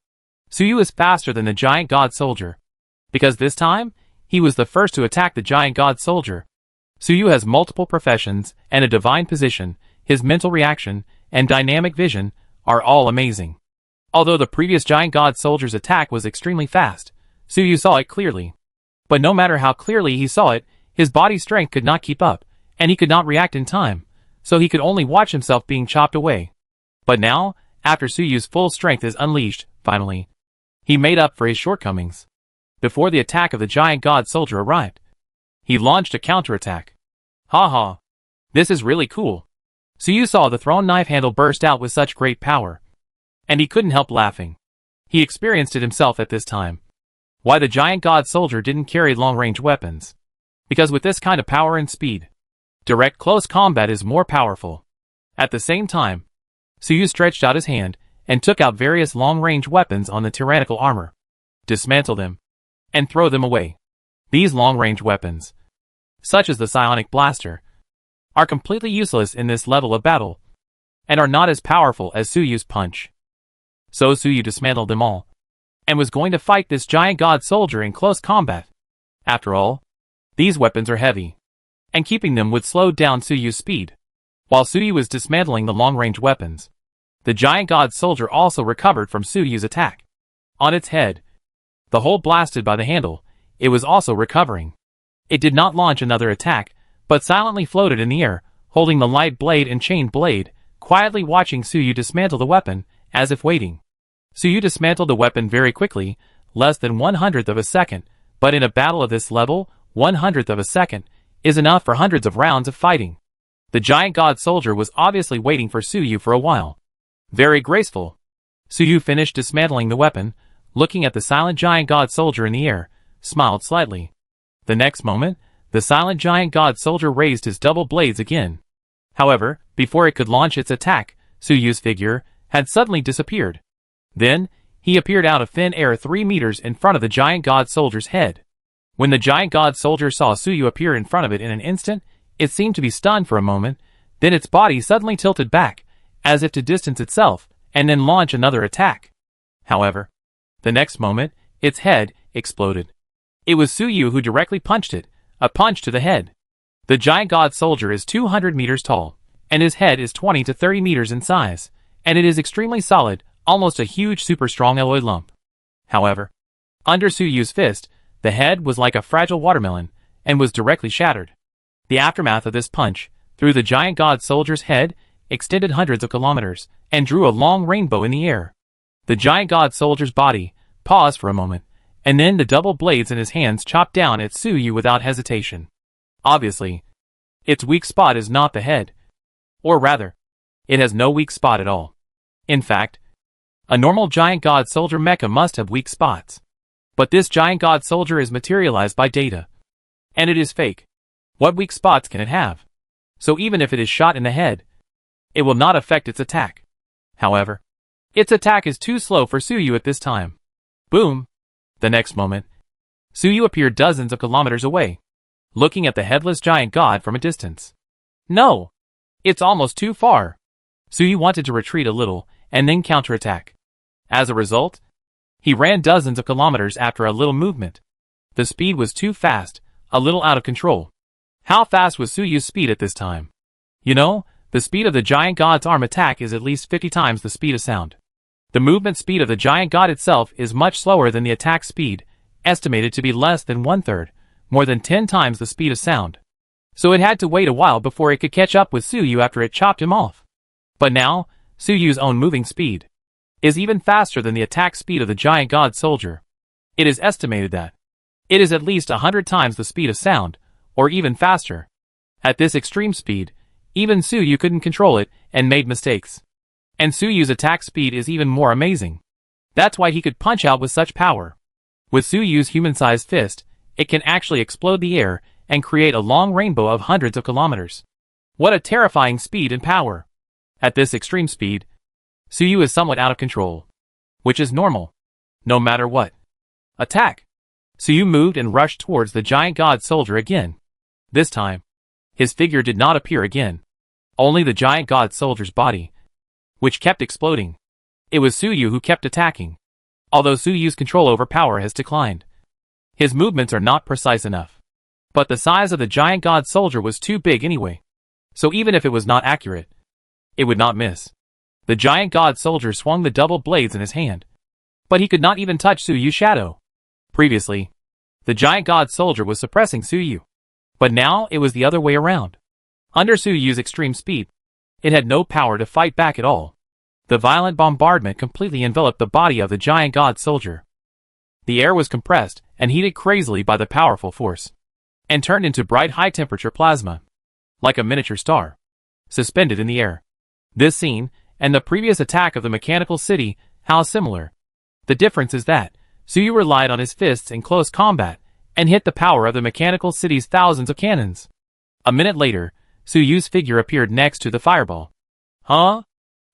Suyu is faster than the giant god soldier. Because this time, he was the first to attack the giant god soldier. Suyu has multiple professions and a divine position, his mental reaction, and dynamic vision are all amazing. Although the previous giant god soldier's attack was extremely fast, Suyu saw it clearly. But no matter how clearly he saw it, his body's strength could not keep up, and he could not react in time, so he could only watch himself being chopped away. But now, after Suyu's full strength is unleashed, finally, he made up for his shortcomings. Before the attack of the giant god soldier arrived, he launched a counterattack. Haha. This is really cool. Suyu saw the thrown knife handle burst out with such great power, and he couldn't help laughing. He experienced it himself at this time. Why the giant god soldier didn't carry long-range weapons? Because with this kind of power and speed, direct close combat is more powerful. At the same time, Suyu stretched out his hand and took out various long-range weapons on the tyrannical armor, dismantle them, and throw them away. These long-range weapons, such as the psionic blaster, are completely useless in this level of battle, and are not as powerful as Suyu's punch. So Suyu dismantled them all, and was going to fight this giant god soldier in close combat. After all, these weapons are heavy, and keeping them would slow down Suyu's speed. While Suyu was dismantling the long-range weapons, the giant god soldier also recovered from Suyu's attack. On its head, the hole blasted by the handle, it was also recovering. It did not launch another attack, but silently floated in the air, holding the light blade and chain blade, quietly watching Suyu dismantle the weapon as if waiting. Suyu dismantled the weapon very quickly, less than 1/100th of a second, but in a battle of this level, 1/100th of a second is enough for hundreds of rounds of fighting. The giant god soldier was obviously waiting for Suyu for a while. Very graceful. Suyu finished dismantling the weapon, looking at the silent giant god soldier in the air, smiled slightly. The next moment, the silent giant god soldier raised his double blades again. However, before it could launch its attack, Suyu's figure had suddenly disappeared. Then, he appeared out of thin air 3 meters in front of the giant god soldier's head. When the giant god soldier saw Suyu appear in front of it in an instant, it seemed to be stunned for a moment, then its body suddenly tilted back, as if to distance itself, and then launch another attack. However, the next moment, its head exploded. It was Suyu who directly punched it, a punch to the head. The giant god soldier is 200 meters tall, and his head is 20 to 30 meters in size, and it is extremely solid, almost a huge super strong alloy lump. However, under Suyu's fist, the head was like a fragile watermelon, and was directly shattered. The aftermath of this punch, through the giant god soldier's head, extended hundreds of kilometers, and drew a long rainbow in the air. The giant god soldier's body paused for a moment, and then the double blades in his hands chopped down at Suyu without hesitation. Obviously, its weak spot is not the head. Or rather, it has no weak spot at all. In fact, a normal giant god soldier mecha must have weak spots. But this giant god soldier is materialized by data. And it is fake. What weak spots can it have? So even if it is shot in the head, it will not affect its attack. However, its attack is too slow for Suyu at this time. Boom! The next moment, Suyu appeared dozens of kilometers away, looking at the headless giant god from a distance. No! It's almost too far. Suyu wanted to retreat a little, and then counterattack. As a result, he ran dozens of kilometers after a little movement. The speed was too fast, a little out of control. How fast was Suyu's speed at this time? You know, the speed of the giant god's arm attack is at least 50 times the speed of sound. The movement speed of the giant god itself is much slower than the attack speed, estimated to be less than 1/3, more than 10 times the speed of sound. So it had to wait a while before it could catch up with Suyu after it chopped him off. But now, Suyu's own moving speed is even faster than the attack speed of the giant god soldier. It is estimated that it is at least 100 times the speed of sound, or even faster. At this extreme speed, even Suyu couldn't control it and made mistakes. And Suyu's attack speed is even more amazing. That's why he could punch out with such power. With Suyu's human-sized fist, it can actually explode the air and create a long rainbow of hundreds of kilometers. What a terrifying speed and power! At this extreme speed, Suyu is somewhat out of control, which is normal, no matter what. Attack! Suyu moved and rushed towards the giant god soldier again. This time, his figure did not appear again. Only the giant god soldier's body, which kept exploding. It was Suyu who kept attacking. Although Suyu's control over power has declined, his movements are not precise enough. But the size of the giant god soldier was too big anyway. So even if it was not accurate, it would not miss. The giant god soldier swung the double blades in his hand. But he could not even touch Suyu's shadow. Previously, the giant god soldier was suppressing Suyu. But now it was the other way around. Under Suyu's extreme speed, it had no power to fight back at all. The violent bombardment completely enveloped the body of the giant god soldier. The air was compressed and heated crazily by the powerful force, and turned into bright high-temperature plasma, like a miniature star, suspended in the air. This scene, and the previous attack of the mechanical city, how similar. The difference is that Suyu relied on his fists in close combat, and hit the power of the mechanical city's thousands of cannons. A minute later, Suyu's figure appeared next to the fireball. Huh?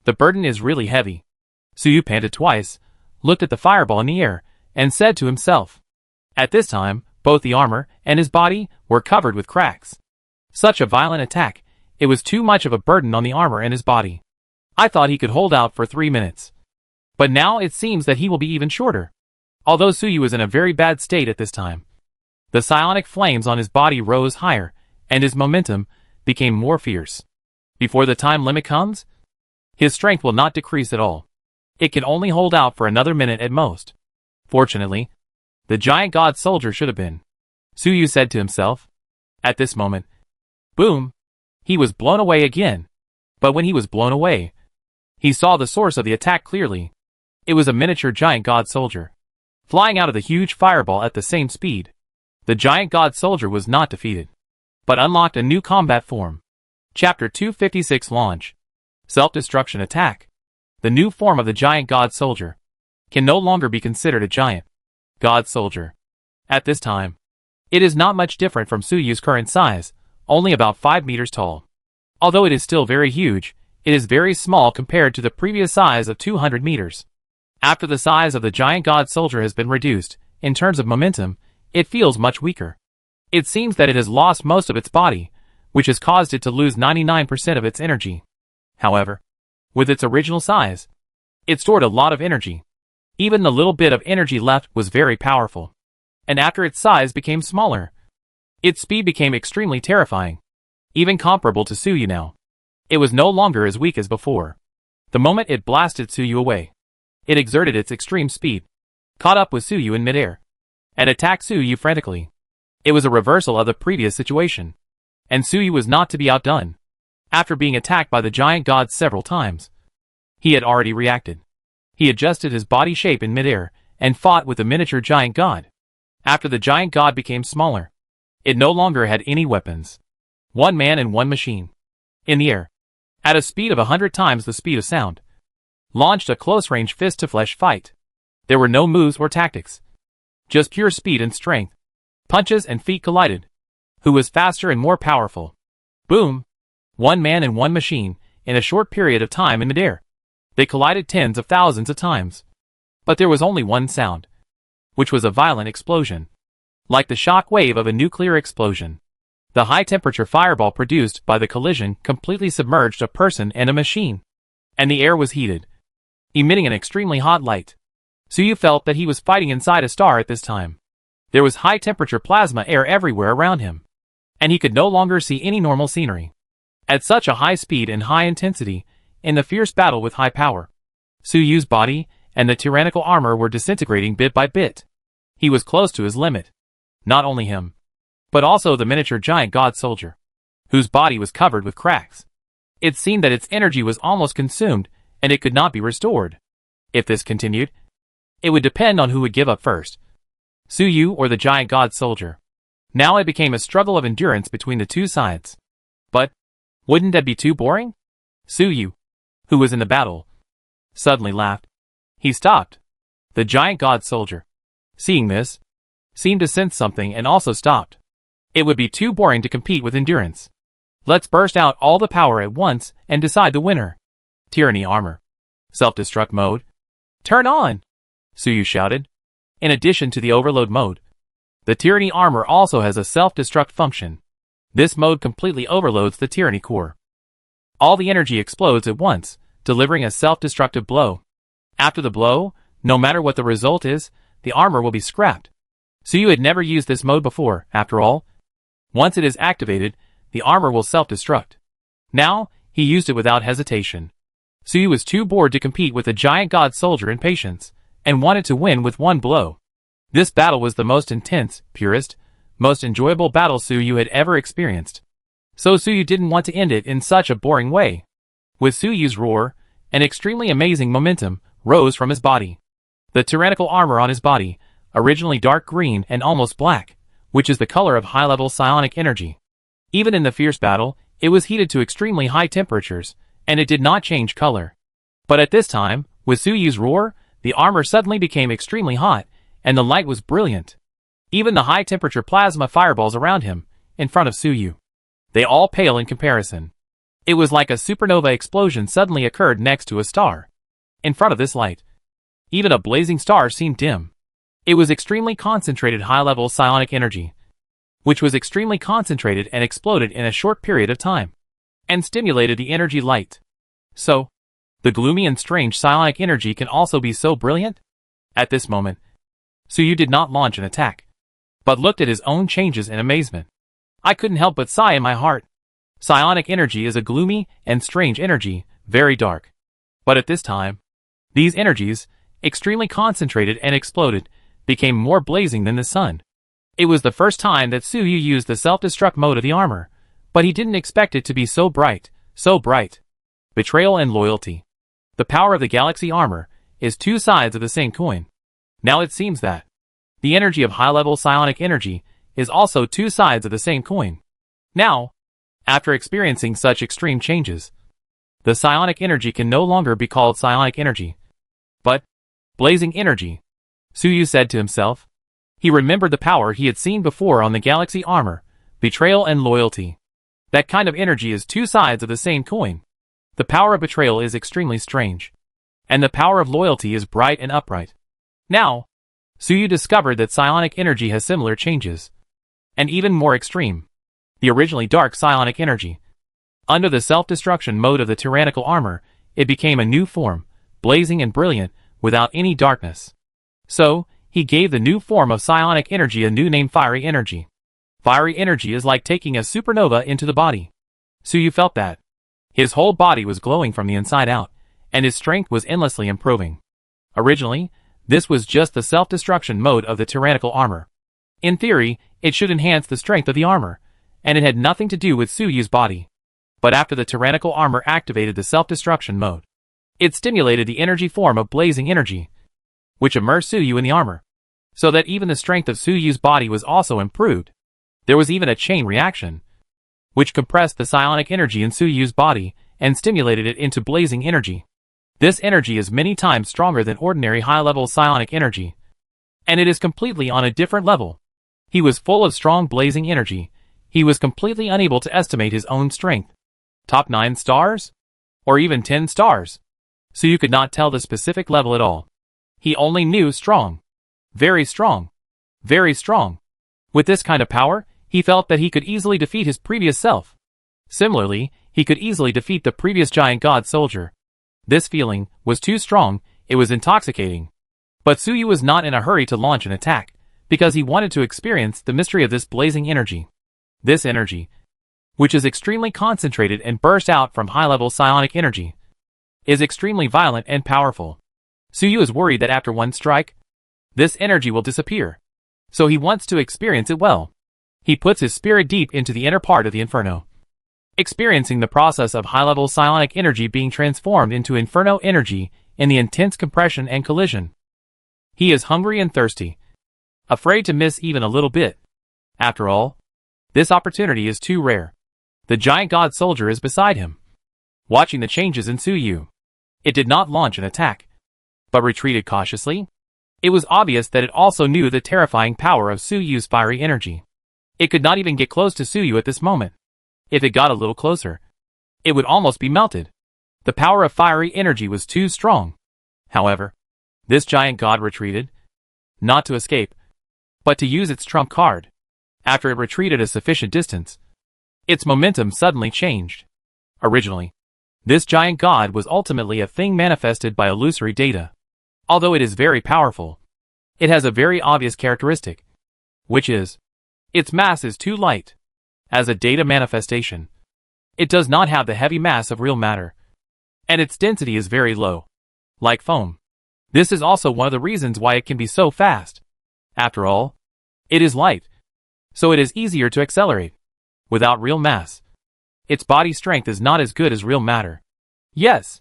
The burden is really heavy. Suyu panted twice, looked at the fireball in the air, and said to himself. At this time, both the armor and his body were covered with cracks. Such a violent attack, it was too much of a burden on the armor and his body. I thought he could hold out for 3 minutes. But now it seems that he will be even shorter. Although Suyu is in a very bad state at this time, the psionic flames on his body rose higher, and his momentum became more fierce. Before the time limit comes, his strength will not decrease at all. It can only hold out for another minute at most. Fortunately, the giant god soldier should have been, Suyu said to himself. At this moment, boom, he was blown away again. But when he was blown away, He saw the source of the attack clearly. It was a miniature giant god soldier, flying out of the huge fireball at the same speed. The giant god soldier was not defeated, but unlocked a new combat form. Chapter 256 Launch. Self-destruction attack. The new form of the giant god soldier can no longer be considered a giant god soldier. At this time, it is not much different from Suyu's current size, only about 5 meters tall. Although it is still very huge, it is very small compared to the previous size of 200 meters. After the size of the giant god soldier has been reduced, in terms of momentum, it feels much weaker. It seems that it has lost most of its body, which has caused it to lose 99% of its energy. However, with its original size, it stored a lot of energy. Even the little bit of energy left was very powerful. And after its size became smaller, its speed became extremely terrifying, even comparable to Suyu now. It was no longer as weak as before. The moment it blasted Suyu away, it exerted its extreme speed, caught up with Suyu in midair, and attacked Suyu frantically. It was a reversal of the previous situation, and Suyu was not to be outdone. After being attacked by the giant god several times, he had already reacted. He adjusted his body shape in midair and fought with the miniature giant god. After the giant god became smaller, it no longer had any weapons. One man and one machine, in the air, at a speed of 100 times the speed of sound, launched a close-range fist-to-flesh fight. There were no moves or tactics, just pure speed and strength. Punches and feet collided. Who was faster and more powerful? Boom! One man and one machine, in a short period of time in midair. They collided tens of thousands of times. But there was only one sound, which was a violent explosion. Like the shock wave of a nuclear explosion. The high-temperature fireball produced by the collision completely submerged a person and a machine. And the air was heated, emitting an extremely hot light. Suyu felt that he was fighting inside a star at this time. There was high-temperature plasma air everywhere around him, and he could no longer see any normal scenery. At such a high speed and high intensity, in the fierce battle with high power, Suyu's body and the tyrannical armor were disintegrating bit by bit. He was close to his limit. Not only him, but also the miniature giant god soldier, whose body was covered with cracks. It seemed that its energy was almost consumed, and it could not be restored. If this continued, it would depend on who would give up first, Suyu or the giant god soldier. Now it became a struggle of endurance between the two sides. But, wouldn't that be too boring? Suyu, who was in the battle, suddenly laughed. He stopped. The giant god soldier, seeing this, seemed to sense something and also stopped. It would be too boring to compete with endurance. Let's burst out all the power at once and decide the winner. Tyranny armor. Self-destruct mode. Turn on! Suyu shouted. In addition to the overload mode, the tyranny armor also has a self-destruct function. This mode completely overloads the tyranny core. All the energy explodes at once, delivering a self-destructive blow. After the blow, no matter what the result is, the armor will be scrapped. Suyu had never used this mode before, after all. Once it is activated, the armor will self-destruct. Now, he used it without hesitation. Suyu was too bored to compete with the giant god soldier in patience, and wanted to win with one blow. This battle was the most intense, purest, most enjoyable battle Suyu had ever experienced. So Suyu didn't want to end it in such a boring way. With Suyu's roar, an extremely amazing momentum rose from his body. The tyrannical armor on his body, originally dark green and almost black, which is the color of high-level psionic energy. Even in the fierce battle, it was heated to extremely high temperatures, and it did not change color. But at this time, with Suyu's roar, the armor suddenly became extremely hot, and the light was brilliant. Even the high-temperature plasma fireballs around him, in front of Suyu, they all pale in comparison. It was like a supernova explosion suddenly occurred next to a star. In front of this light, even a blazing star seemed dim. It was extremely concentrated high-level psionic energy, which was extremely concentrated and exploded in a short period of time, and stimulated the energy light. So, the gloomy and strange psionic energy can also be so brilliant? At this moment, Suyu did not launch an attack, but looked at his own changes in amazement. I couldn't help but sigh in my heart. Psionic energy is a gloomy and strange energy, very dark. But at this time, these energies, extremely concentrated and exploded, became more blazing than the sun. It was the first time that Suyu used the self-destruct mode of the armor, but he didn't expect it to be so bright, so bright. Betrayal and loyalty. The power of the galaxy armor is two sides of the same coin. Now it seems that the energy of high-level psionic energy is also two sides of the same coin. Now, after experiencing such extreme changes, the psionic energy can no longer be called psionic energy, but blazing energy, Suyu said to himself. He remembered the power he had seen before on the galaxy armor, betrayal and loyalty. That kind of energy is two sides of the same coin. The power of betrayal is extremely strange, and the power of loyalty is bright and upright. Now, Suyu discovered that psionic energy has similar changes, and even more extreme. The originally dark psionic energy. Under the self-destruction mode of the tyrannical armor, it became a new form, blazing and brilliant, without any darkness. So, he gave the new form of psionic energy a new name, fiery energy. Fiery energy is like taking a supernova into the body. Suyu felt that his whole body was glowing from the inside out, and his strength was endlessly improving. Originally, this was just the self-destruction mode of the tyrannical armor. In theory, it should enhance the strength of the armor, and it had nothing to do with Suyu's body. But after the tyrannical armor activated the self-destruction mode, it stimulated the energy form of blazing energy, which immersed Suyu in the armor, so that even the strength of Suyu's body was also improved. There was even a chain reaction, which compressed the psionic energy in Suyu's body and stimulated it into blazing energy. This energy is many times stronger than ordinary high-level psionic energy, and it is completely on a different level. He was full of strong blazing energy. He was completely unable to estimate his own strength. Top 9 stars? Or even 10 stars? Suyu could not tell the specific level at all. He only knew strong. Very strong. Very strong. With this kind of power, he felt that he could easily defeat his previous self. Similarly, he could easily defeat the previous giant god soldier. This feeling was too strong, it was intoxicating. But Suyu was not in a hurry to launch an attack, because he wanted to experience the mystery of this blazing energy. This energy, which is extremely concentrated and burst out from high-level psionic energy, is extremely violent and powerful. Suyu is worried that after one strike, this energy will disappear. So he wants to experience it well. He puts his spirit deep into the inner part of the inferno, experiencing the process of high-level psionic energy being transformed into inferno energy in the intense compression and collision. He is hungry and thirsty, afraid to miss even a little bit. After all, this opportunity is too rare. The giant god soldier is beside him, watching the changes in Suyu. It did not launch an attack, but retreated cautiously. It was obvious that it also knew the terrifying power of Suyu's fiery energy. It could not even get close to Suyu at this moment. If it got a little closer, it would almost be melted. The power of fiery energy was too strong. However, this giant god retreated, not to escape, but to use its trump card. After it retreated a sufficient distance, its momentum suddenly changed. Originally, this giant god was ultimately a thing manifested by illusory data. Although it is very powerful, it has a very obvious characteristic, which is, its mass is too light. As a data manifestation, it does not have the heavy mass of real matter, and its density is very low, like foam. This is also one of the reasons why it can be so fast. After all, it is light, so it is easier to accelerate. Without real mass, its body strength is not as good as real matter. Yes,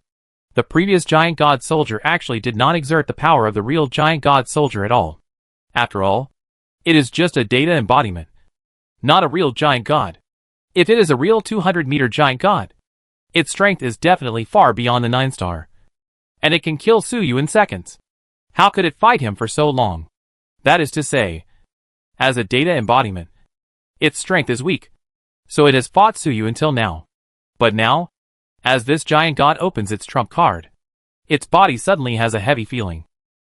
the previous giant god soldier actually did not exert the power of the real giant god soldier at all. After all, it is just a data embodiment, not a real giant god. If it is a real 200-meter giant god, its strength is definitely far beyond the 9-star, and it can kill Suyu in seconds. How could it fight him for so long? That is to say, as a data embodiment, its strength is weak, so it has fought Suyu until now. But now, as this giant god opens its trump card, its body suddenly has a heavy feeling.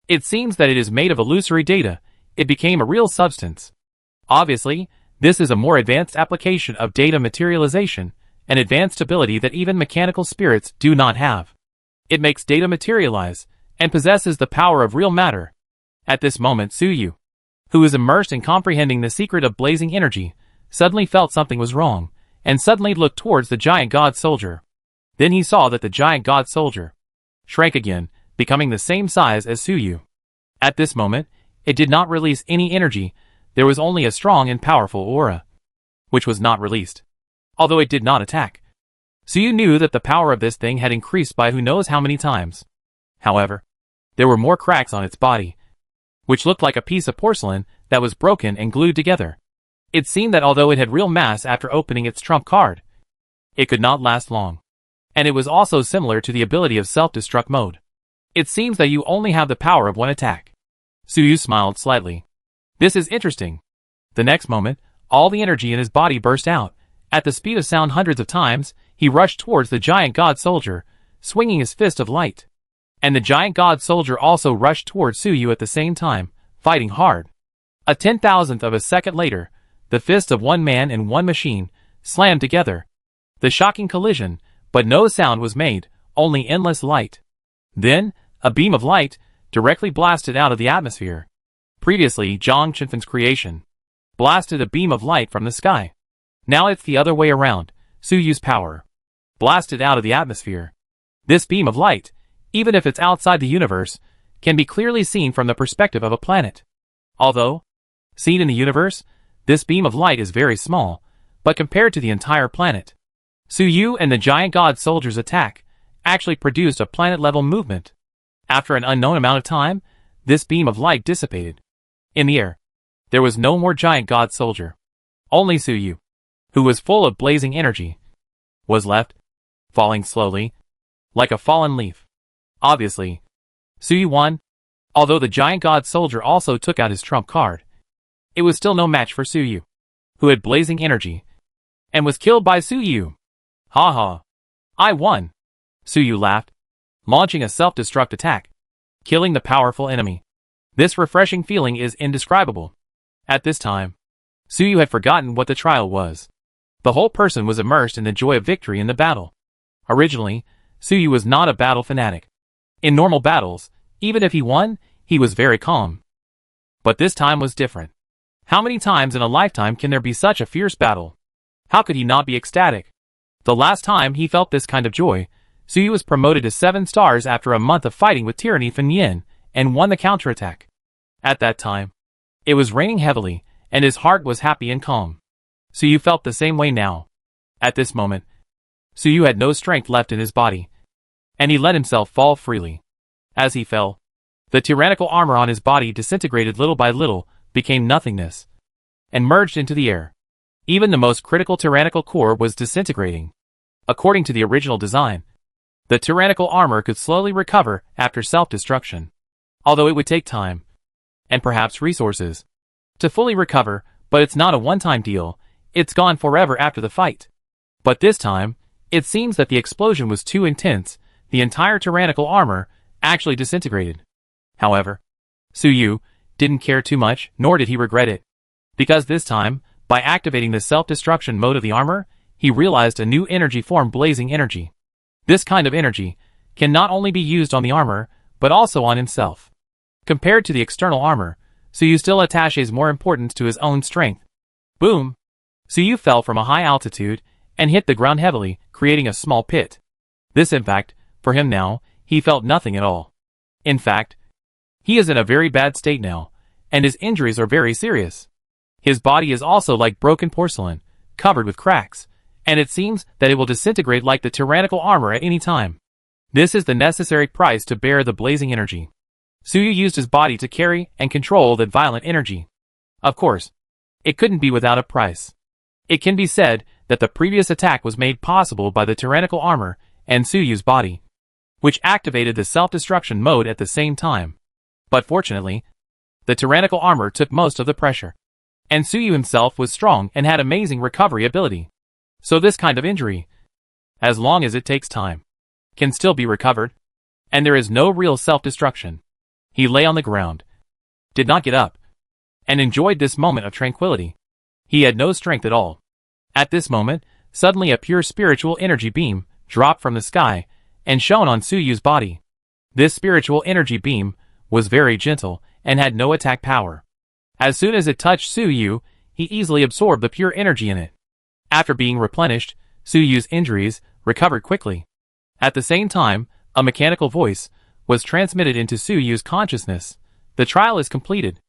It seems that it is made of illusory data. It became a real substance. Obviously, this is a more advanced application of data materialization, an advanced ability that even mechanical spirits do not have. It makes data materialize, and possesses the power of real matter. At this moment Suyu, who is immersed in comprehending the secret of blazing energy, suddenly felt something was wrong, and suddenly looked towards the giant god soldier. Then he saw that the giant god soldier shrank again, becoming the same size as Suyu. At this moment, it did not release any energy. There was only a strong and powerful aura, which was not released. Although it did not attack, Suyu knew that the power of this thing had increased by who knows how many times. However, there were more cracks on its body, which looked like a piece of porcelain that was broken and glued together. It seemed that although it had real mass after opening its trump card, it could not last long. And it was also similar to the ability of self-destruct mode. It seems that you only have the power of one attack. Suyu smiled slightly. This is interesting. The next moment, all the energy in his body burst out. At the speed of sound hundreds of times, he rushed towards the giant god soldier, swinging his fist of light. And the giant god soldier also rushed towards Suyu at the same time, fighting hard. A 10,000th of a second later, the fists of one man and one machine slammed together. The shocking collision, but no sound was made, only endless light. Then, a beam of light directly blasted out of the atmosphere. Previously, Zhang Chenfen's creation blasted a beam of light from the sky. Now it's the other way around. Suyu's power blasted out of the atmosphere. This beam of light, even if it's outside the universe, can be clearly seen from the perspective of a planet. Although, seen in the universe, this beam of light is very small, but compared to the entire planet, Suyu and the giant god soldier's attack actually produced a planet-level movement. After an unknown amount of time, this beam of light dissipated. In the air, there was no more giant god soldier. Only Suyu, who was full of blazing energy, was left, falling slowly, like a fallen leaf. Obviously, Suyu won. Although the giant god soldier also took out his trump card, it was still no match for Suyu, who had blazing energy, and was killed by Suyu. Ha ha. I won. Suyu laughed, launching a self-destruct attack, killing the powerful enemy. This refreshing feeling is indescribable. At this time, Suyu had forgotten what the trial was. The whole person was immersed in the joy of victory in the battle. Originally, Suyu was not a battle fanatic. In normal battles, even if he won, he was very calm. But this time was different. How many times in a lifetime can there be such a fierce battle? How could he not be ecstatic? The last time he felt this kind of joy, Suyu was promoted to 7 stars after a month of fighting with Tyranny Fan Yin, and won the counterattack. At that time, it was raining heavily, and his heart was happy and calm. Suyu felt the same way now. At this moment, Suyu had no strength left in his body, and he let himself fall freely. As he fell, the tyrannical armor on his body disintegrated little by little, became nothingness, and merged into the air. Even the most critical tyrannical core was disintegrating. According to the original design, the tyrannical armor could slowly recover after self-destruction, although it would take time, and perhaps resources, to fully recover, but it's not a one-time deal, it's gone forever after the fight. But this time, it seems that the explosion was too intense, the entire tyrannical armor actually disintegrated. However, Suyu didn't care too much, nor did he regret it. Because this time, by activating the self-destruction mode of the armor, he realized a new energy form, blazing energy. This kind of energy can not only be used on the armor, but also on himself. Compared to the external armor, Suyu still attaches more importance to his own strength. Boom! Suyu fell from a high altitude and hit the ground heavily, creating a small pit. This impact, for him now, he felt nothing at all. In fact, he is in a very bad state now, and his injuries are very serious. His body is also like broken porcelain, covered with cracks, and it seems that it will disintegrate like the tyrannical armor at any time. This is the necessary price to bear the blazing energy. Suyu used his body to carry and control that violent energy. Of course, it couldn't be without a price. It can be said that the previous attack was made possible by the tyrannical armor and Suyu's body, which activated the self-destruction mode at the same time. But fortunately, the tyrannical armor took most of the pressure, and Suyu himself was strong and had amazing recovery ability. So this kind of injury, as long as it takes time, can still be recovered, and there is no real self-destruction. He lay on the ground, did not get up, and enjoyed this moment of tranquility. He had no strength at all. At this moment, suddenly a pure spiritual energy beam dropped from the sky and shone on Suyu's body. This spiritual energy beam was very gentle and had no attack power. As soon as it touched Suyu, he easily absorbed the pure energy in it. After being replenished, Suyu's injuries recovered quickly. At the same time, a mechanical voice was transmitted into Suyu's consciousness. The trial is completed.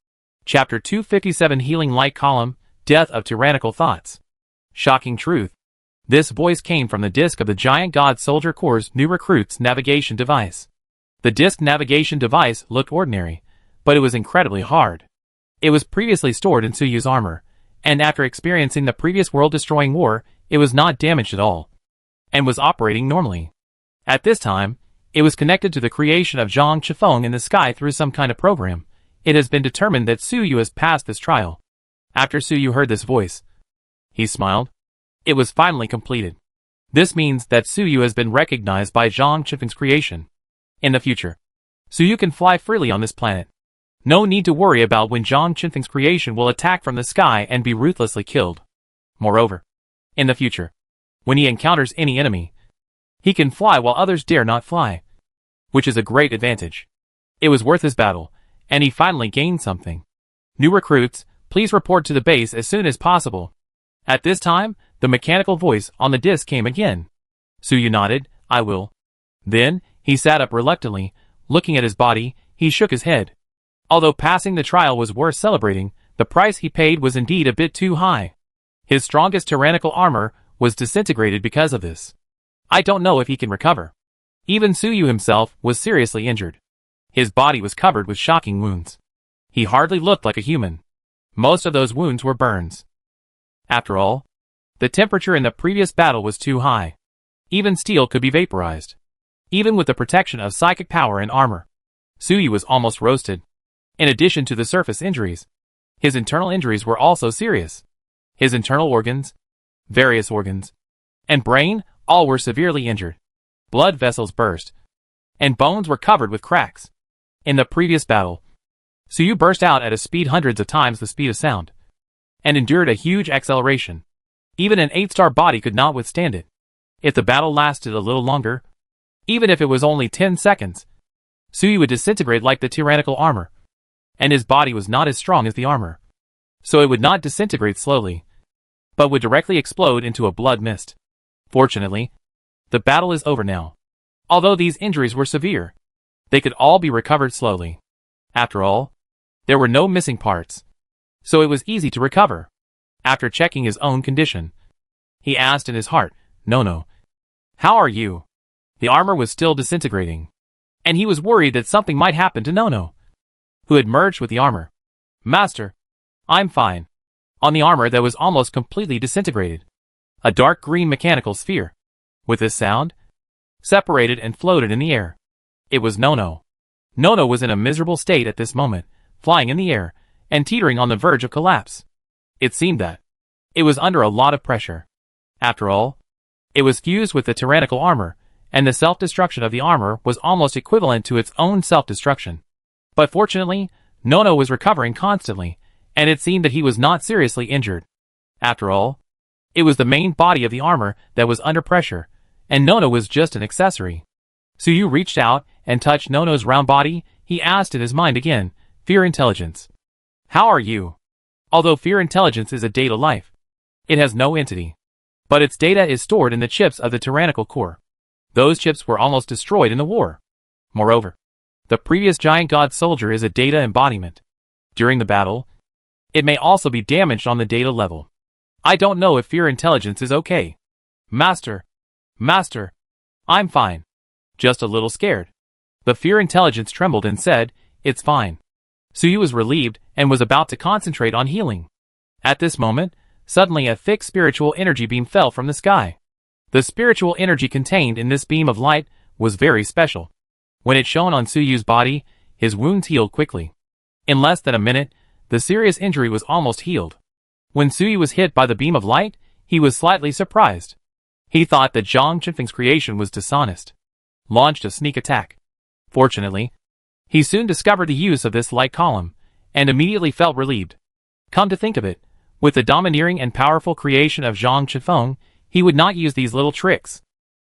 Chapter 257, Healing Light Column, Death of Tyrannical Thoughts. Shocking truth. This voice came from the disk of the Giant God Soldier Corps' new recruit's navigation device. The disk navigation device looked ordinary, but it was incredibly hard. It was previously stored in Suyu's armor, and after experiencing the previous world-destroying war, it was not damaged at all, and was operating normally. At this time, it was connected to the creation of Zhang Chifeng in the sky through some kind of program. It has been determined that Suyu has passed this trial. After Suyu heard this voice, he smiled. It was finally completed. This means that Suyu has been recognized by Zhang Chifeng's creation. In the future, Suyu can fly freely on this planet. No need to worry about when Zhang Chifeng's creation will attack from the sky and be ruthlessly killed. Moreover, in the future, when he encounters any enemy, he can fly while others dare not fly, which is a great advantage. It was worth his battle, and he finally gained something. New recruits, please report to the base as soon as possible. At this time, the mechanical voice on the disc came again. Suyu nodded, I will. Then, he sat up reluctantly. Looking at his body, he shook his head. Although passing the trial was worth celebrating, the price he paid was indeed a bit too high. His strongest tyrannical armor was disintegrated because of this. I don't know if he can recover. Even Suyu himself was seriously injured. His body was covered with shocking wounds. He hardly looked like a human. Most of those wounds were burns. After all, the temperature in the previous battle was too high. Even steel could be vaporized. Even with the protection of psychic power and armor, Suyu was almost roasted. In addition to the surface injuries, his internal injuries were also serious. His internal organs, various organs, and brain all were severely injured. Blood vessels burst, and bones were covered with cracks. In the previous battle, Suyu burst out at a speed hundreds of times the speed of sound, and endured a huge acceleration. Even an 8-star body could not withstand it. If the battle lasted a little longer, even if it was only 10 seconds, Suyu would disintegrate like the tyrannical armor, and his body was not as strong as the armor, so it would not disintegrate slowly, but would directly explode into a blood mist. Fortunately, the battle is over now. Although these injuries were severe, they could all be recovered slowly. After all, there were no missing parts, so it was easy to recover. After checking his own condition, he asked in his heart, No, how are you? The armor was still disintegrating, and he was worried that something might happen to Nono, who had merged with the armor. Master, I'm fine. On the armor that was almost completely disintegrated, a dark green mechanical sphere, with this sound, separated and floated in the air. It was Nono. Nono was in a miserable state at this moment, flying in the air, and teetering on the verge of collapse. It seemed that it was under a lot of pressure. After all, it was fused with the tyrannical armor, and the self-destruction of the armor was almost equivalent to its own self-destruction. But fortunately, Nono was recovering constantly, and it seemed that he was not seriously injured. After all, it was the main body of the armor that was under pressure, and Nono was just an accessory. Suyu reached out and touched Nono's round body. He asked in his mind again, Fear Intelligence. How are you? Although Fear Intelligence is a data life, it has no entity, but its data is stored in the chips of the tyrannical core. Those chips were almost destroyed in the war. Moreover, the previous giant god soldier is a data embodiment. During the battle, it may also be damaged on the data level. I don't know if Fear Intelligence is okay. Master, I'm fine. Just a little scared. The Fear Intelligence trembled and said, It's fine. Suyu was relieved and was about to concentrate on healing. At this moment, suddenly a thick spiritual energy beam fell from the sky. The spiritual energy contained in this beam of light was very special. When it shone on Suyu's body, his wounds healed quickly. In less than a minute, the serious injury was almost healed. When Suyu was hit by the beam of light, he was slightly surprised. He thought that Zhang Chifeng's creation was dishonest. Launched a sneak attack. Fortunately, he soon discovered the use of this light column, and immediately felt relieved. Come to think of it, with the domineering and powerful creation of Zhang Chifeng, he would not use these little tricks.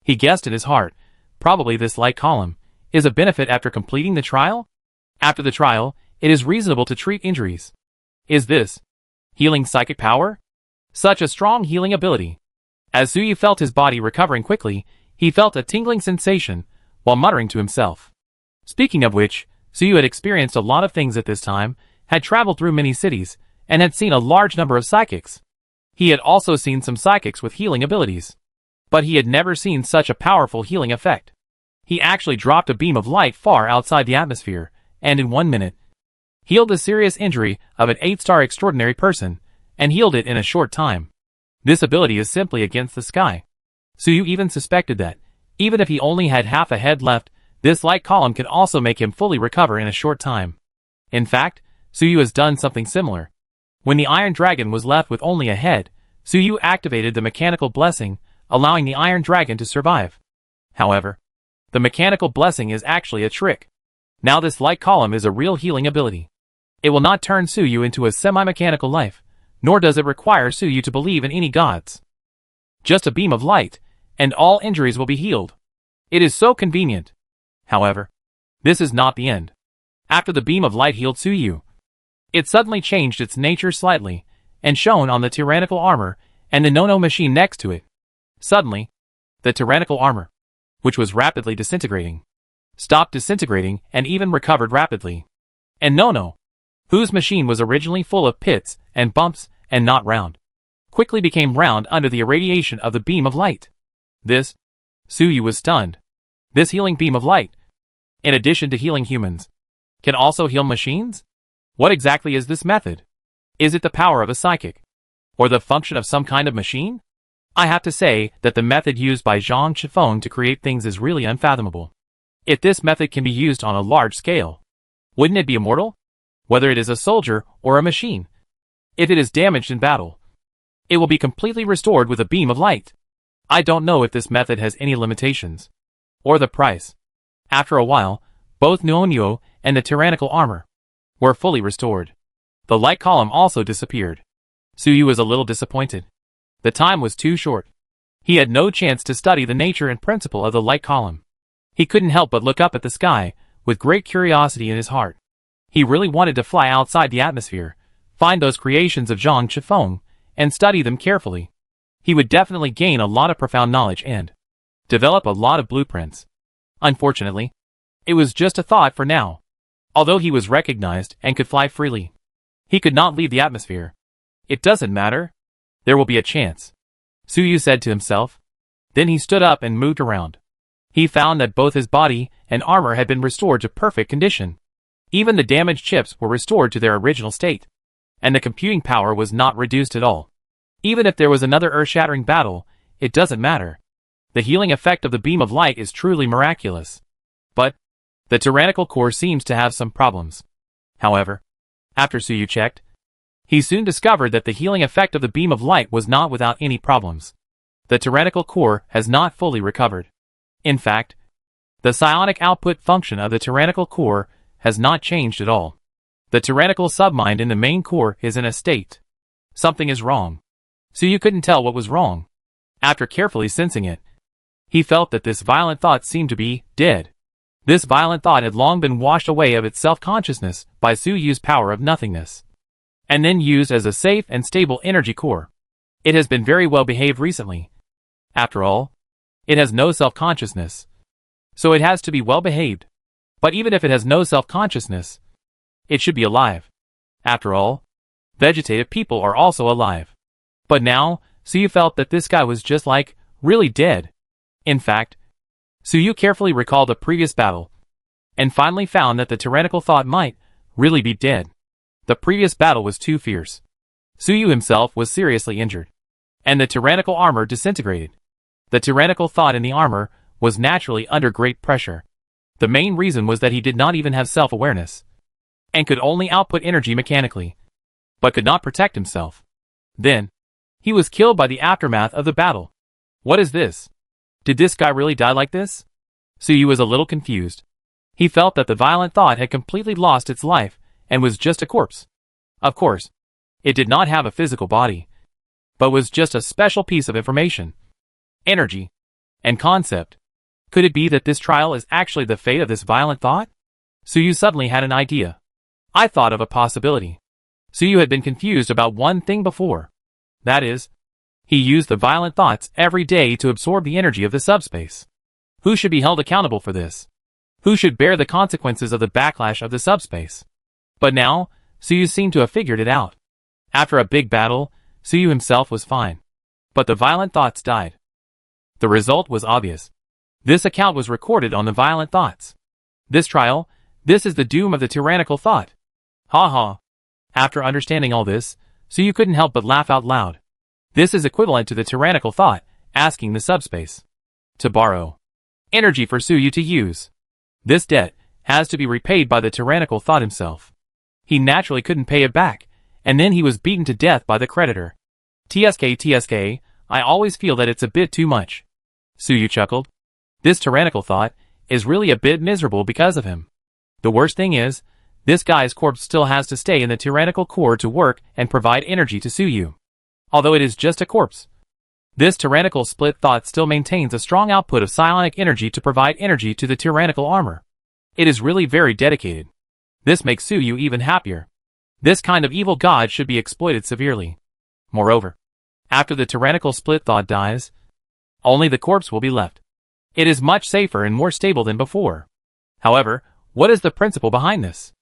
He guessed in his heart, probably this light column is a benefit after completing the trial? After the trial, it is reasonable to treat injuries. Is this healing psychic power? Such a strong healing ability. As Suyu felt his body recovering quickly, he felt a tingling sensation, while muttering to himself. Speaking of which, Suyu had experienced a lot of things at this time, had traveled through many cities, and had seen a large number of psychics. He had also seen some psychics with healing abilities. But he had never seen such a powerful healing effect. He actually dropped a beam of light far outside the atmosphere, and in 1 minute, healed the serious injury of an 8-star extraordinary person, and healed it in a short time. This ability is simply against the sky. Suyu even suspected that, even if he only had half a head left, this light column could also make him fully recover in a short time. In fact, Suyu has done something similar. When the Iron Dragon was left with only a head, Suyu activated the mechanical blessing, allowing the Iron Dragon to survive. However, the mechanical blessing is actually a trick. Now this light column is a real healing ability. It will not turn Suyu into a semi-mechanical life, nor does it require Suyu to believe in any gods. Just a beam of light, and all injuries will be healed. It is so convenient. However, this is not the end. After the beam of light healed Suyu, it suddenly changed its nature slightly, and shone on the tyrannical armor and the Nono machine next to it. Suddenly, the tyrannical armor, which was rapidly disintegrating, stopped disintegrating and even recovered rapidly. And Nono, whose machine was originally full of pits and bumps and not round, quickly became round under the irradiation of the beam of light. Suyu was stunned. This healing beam of light, in addition to healing humans, can also heal machines? What exactly is this method? Is it the power of a psychic? Or the function of some kind of machine? I have to say that the method used by Zhang Chifeng to create things is really unfathomable. If this method can be used on a large scale, wouldn't it be immortal? Whether it is a soldier or a machine. If it is damaged in battle, it will be completely restored with a beam of light. I don't know if this method has any limitations. Or the price. After a while, both Nuonyo and the tyrannical armor were fully restored. The light column also disappeared. Suyu was a little disappointed. The time was too short. He had no chance to study the nature and principle of the light column. He couldn't help but look up at the sky, with great curiosity in his heart. He really wanted to fly outside the atmosphere, find those creations of Zhang Chifeng, and study them carefully. He would definitely gain a lot of profound knowledge and develop a lot of blueprints. Unfortunately, it was just a thought for now. Although he was recognized and could fly freely, he could not leave the atmosphere. It doesn't matter. There will be a chance, Suyu said to himself. Then he stood up and moved around. He found that both his body and armor had been restored to perfect condition. Even the damaged chips were restored to their original state, and the computing power was not reduced at all. Even if there was another earth-shattering battle, it doesn't matter. The healing effect of the beam of light is truly miraculous. But the tyrannical core seems to have some problems. However, after Suyu checked, he soon discovered that the healing effect of the beam of light was not without any problems. The tyrannical core has not fully recovered. In fact, the psionic output function of the tyrannical core has not changed at all. The tyrannical submind in the main core is in a state. Something is wrong. Suyu couldn't tell what was wrong. After carefully sensing it, he felt that this violent thought seemed to be dead. This violent thought had long been washed away of its self-consciousness by Suyu's power of nothingness, and then used as a safe and stable energy core. It has been very well behaved recently. After all, it has no self-consciousness, so it has to be well behaved. But even if it has no self-consciousness, it should be alive. After all, vegetative people are also alive. But now, Suyu felt that this guy was just like, really dead. In fact, Suyu carefully recalled a previous battle, and finally found that the tyrannical thought might really be dead. The previous battle was too fierce. Suyu himself was seriously injured, and the tyrannical armor disintegrated. The tyrannical thought in the armor was naturally under great pressure. The main reason was that he did not even have self-awareness, and could only output energy mechanically, but could not protect himself. Then, he was killed by the aftermath of the battle. What is this? Did this guy really die like this? Suyu was a little confused. He felt that the violent thought had completely lost its life and was just a corpse. Of course, it did not have a physical body, but was just a special piece of information, energy, and concept. Could it be that this trial is actually the fate of this violent thought? Suyu suddenly had an idea. I thought of a possibility. Suyu had been confused about one thing before. That is, he used the violent thoughts every day to absorb the energy of the subspace. Who should be held accountable for this? Who should bear the consequences of the backlash of the subspace? But now, Suyu seemed to have figured it out. After a big battle, Suyu himself was fine. But the violent thoughts died. The result was obvious. This account was recorded on the violent thoughts. This trial, this is the doom of the tyrannical thought. Ha ha. After understanding all this, so you couldn't help but laugh out loud. This is equivalent to the tyrannical thought, asking the subspace to borrow energy for Suyu to use. This debt has to be repaid by the tyrannical thought himself. He naturally couldn't pay it back, and then he was beaten to death by the creditor. TSK, I always feel that it's a bit too much. Suyu chuckled. This tyrannical thought is really a bit miserable because of him. The worst thing is, this guy's corpse still has to stay in the tyrannical core to work and provide energy to Suyu. Although it is just a corpse, this tyrannical split thought still maintains a strong output of psionic energy to provide energy to the tyrannical armor. It is really very dedicated. This makes Suyu even happier. This kind of evil god should be exploited severely. Moreover, after the tyrannical split thought dies, only the corpse will be left. It is much safer and more stable than before. However, what is the principle behind this?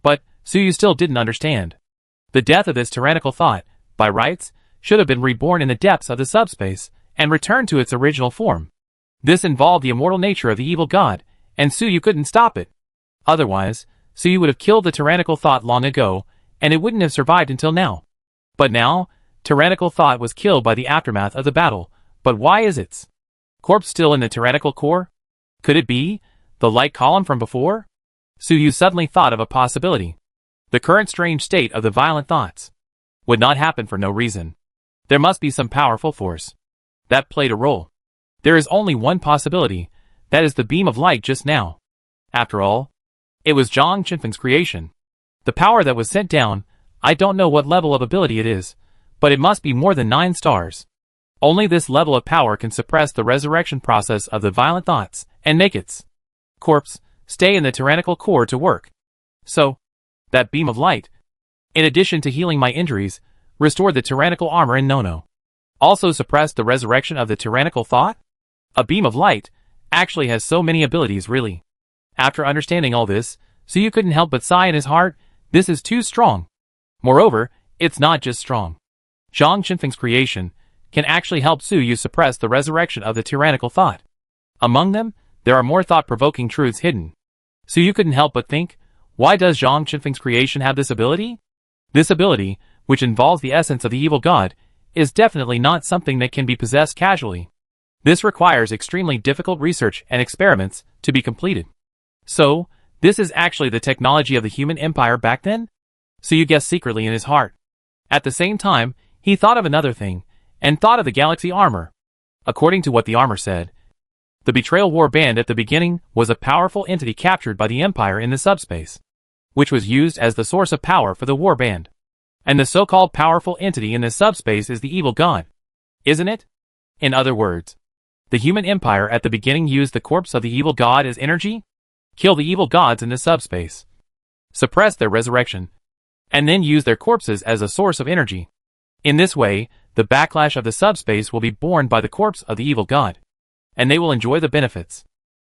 But Suyu still didn't understand. The death of this tyrannical thought, by rights, should have been reborn in the depths of the subspace and returned to its original form. This involved the immortal nature of the evil god, and Suyu couldn't stop it. Otherwise, Suyu would have killed the tyrannical thought long ago, and it wouldn't have survived until now. But now, tyrannical thought was killed by the aftermath of the battle, but why is its corpse still in the tyrannical core? Could it be the light column from before? Suyu suddenly thought of a possibility. The current strange state of the violent thoughts would not happen for no reason. There must be some powerful force that played a role. There is only one possibility, that is the beam of light just now. After all, it was Zhang Qinfeng's creation. The power that was sent down, I don't know what level of ability it is, but it must be more than 9 stars. Only this level of power can suppress the resurrection process of the violent thoughts and make its corpse stay in the tyrannical core to work. So, that beam of light, in addition to healing my injuries, restored the tyrannical armor in Nono. Also suppressed the resurrection of the tyrannical thought? A beam of light actually has so many abilities, really. After understanding all this, Suyu couldn't help but sigh in his heart, this is too strong. Moreover, it's not just strong. Zhang Qinfeng's creation can actually help Suyu suppress the resurrection of the tyrannical thought. Among them, there are more thought-provoking truths hidden. Suyu couldn't help but think, why does Zhang Qinfeng's creation have this ability? This ability, which involves the essence of the evil god, is definitely not something that can be possessed casually. This requires extremely difficult research and experiments to be completed. So, this is actually the technology of the human empire back then? Suyu guessed secretly in his heart. At the same time, he thought of another thing, and thought of the galaxy armor. According to what the armor said, the betrayal war band at the beginning was a powerful entity captured by the Empire in the subspace, which was used as the source of power for the war band. And the so-called powerful entity in the subspace is the evil god, isn't it? In other words, the human empire at the beginning used the corpse of the evil god as energy, kill the evil gods in the subspace, suppress their resurrection, and then use their corpses as a source of energy. In this way, the backlash of the subspace will be borne by the corpse of the evil god, and they will enjoy the benefits.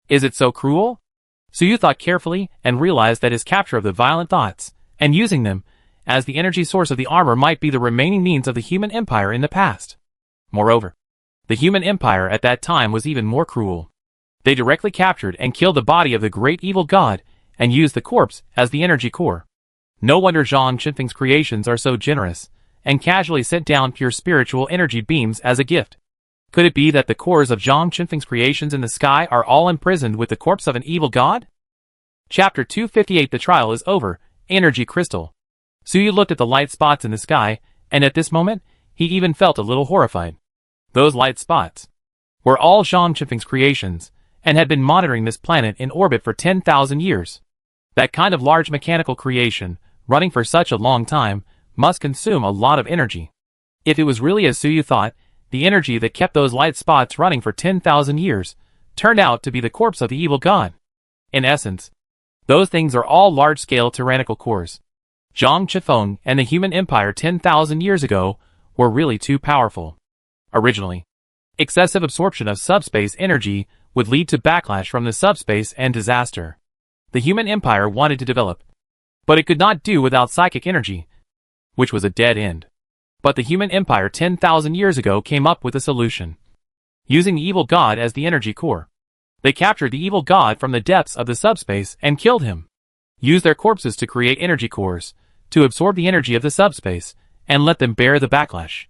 Is it so cruel? Suyu thought carefully and realized that his capture of the violent thoughts, and using them as the energy source of the armor might be the remaining means of the human empire in the past. Moreover, the human empire at that time was even more cruel. They directly captured and killed the body of the great evil god, and used the corpse as the energy core. No wonder Zhang Qinfeng's creations are so generous, and casually sent down pure spiritual energy beams as a gift. Could it be that the cores of Zhang Qinfeng's creations in the sky are all imprisoned with the corpse of an evil god? Chapter 258. The trial is over. Energy crystal. Suyu looked at the light spots in the sky, and at this moment, he even felt a little horrified. Those light spots were all Zhang Qinfeng's creations, and had been monitoring this planet in orbit for 10,000 years. That kind of large mechanical creation, running for such a long time, must consume a lot of energy. If it was really as Suyu thought, the energy that kept those light spots running for 10,000 years turned out to be the corpse of the evil god. In essence, those things are all large-scale tyrannical cores. Zhang Qinfeng and the human empire 10,000 years ago were really too powerful. Originally, excessive absorption of subspace energy would lead to backlash from the subspace and disaster. The human empire wanted to develop, but it could not do without psychic energy, which was a dead end. But the human empire 10,000 years ago came up with a solution. using the evil god as the energy core. They captured the evil god from the depths of the subspace and killed him. Used their corpses to create energy cores, to absorb the energy of the subspace, and let them bear the backlash.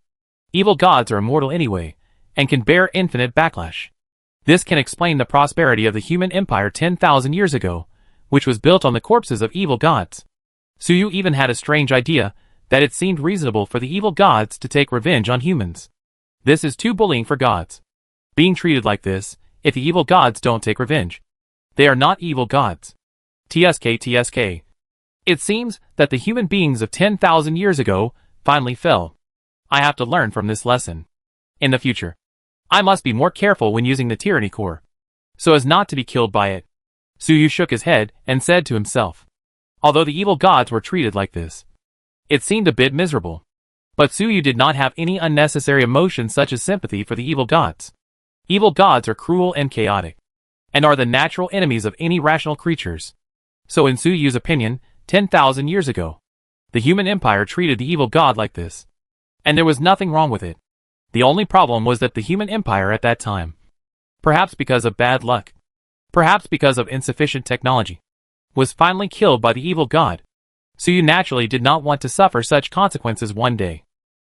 Evil gods are immortal anyway, and can bear infinite backlash. This can explain the prosperity of the human empire 10,000 years ago, which was built on the corpses of evil gods. Suyu even had a strange idea, that it seemed reasonable for the evil gods to take revenge on humans. This is too bullying for gods. Being treated like this, if the evil gods don't take revenge. They are not evil gods. TSK. It seems that the human beings of 10,000 years ago finally fell. I have to learn from this lesson. In the future, I must be more careful when using the tyranny core, so as not to be killed by it. Suyu shook his head and said to himself. Although the evil gods were treated like this, it seemed a bit miserable. But Suyu did not have any unnecessary emotions such as sympathy for the evil gods. Evil gods are cruel and chaotic, and are the natural enemies of any rational creatures. So in Suyu's opinion, 10,000 years ago, the human empire treated the evil god like this. And there was nothing wrong with it. The only problem was that the human empire at that time, perhaps because of bad luck, perhaps because of insufficient technology, was finally killed by the evil god. Suyu naturally did not want to suffer such consequences one day.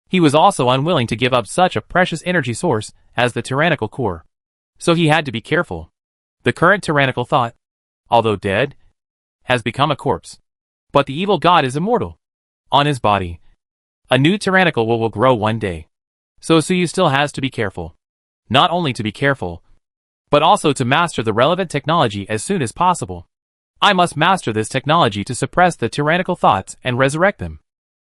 He was also unwilling to give up such a precious energy source as the tyrannical core. So he had to be careful. The current tyrannical thought, although dead, has become a corpse. But the evil god is immortal. On his body, a new tyrannical will grow one day. So Suyu still has to be careful. Not only to be careful, but also to master the relevant technology as soon as possible. I must master this technology to suppress the tyrannical thoughts and resurrect them.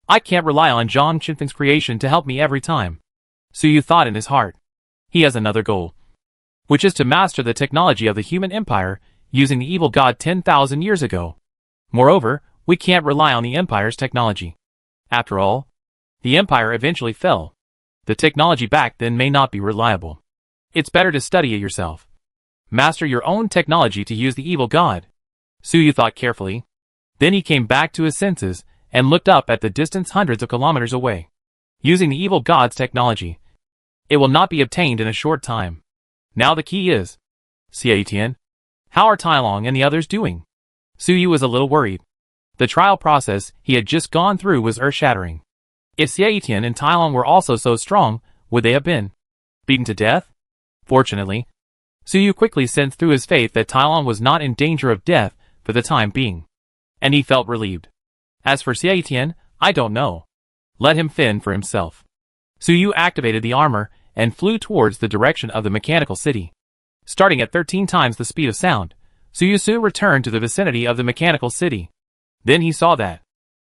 I can't rely on Zhang Qinfeng's creation to help me every time. Suyu thought in his heart. He has another goal, which is to master the technology of the human empire using the evil god 10,000 years ago. Moreover, we can't rely on the empire's technology. After all, the empire eventually fell. The technology back then may not be reliable. It's better to study it yourself. Master your own technology to use the evil god. Suyu thought carefully. Then he came back to his senses and looked up at the distance hundreds of kilometers away. Using the evil god's technology, it will not be obtained in a short time. Now the key is, Xie Tian, how are Tai Long and the others doing? Suyu was a little worried. The trial process he had just gone through was earth-shattering. If Xie Tian and Tai Long were also so strong, would they have been beaten to death? Fortunately, Suyu quickly sensed through his faith that Tai Long was not in danger of death for the time being, and he felt relieved. As for Xie Tian, I don't know. Let him fend for himself. Suyu activated the armor and flew towards the direction of the mechanical city. Starting at 13 times the speed of sound, Suyu soon returned to the vicinity of the mechanical city. Then he saw that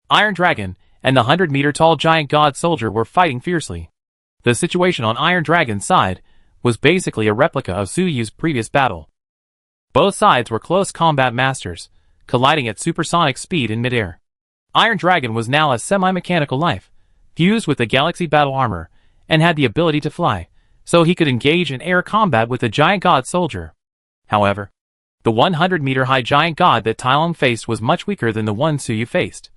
Iron Dragon and the 100-meter-tall giant god soldier were fighting fiercely. The situation on Iron Dragon's side was basically a replica of Suyu's previous battle. Both sides were close combat masters, colliding at supersonic speed in midair. Iron Dragon was now a semi-mechanical life, fused with the galaxy battle armor, and had the ability to fly, so he could engage in air combat with the giant god soldier. However, the 100-meter-high giant god that Tai Long faced was much weaker than the one Suyu faced,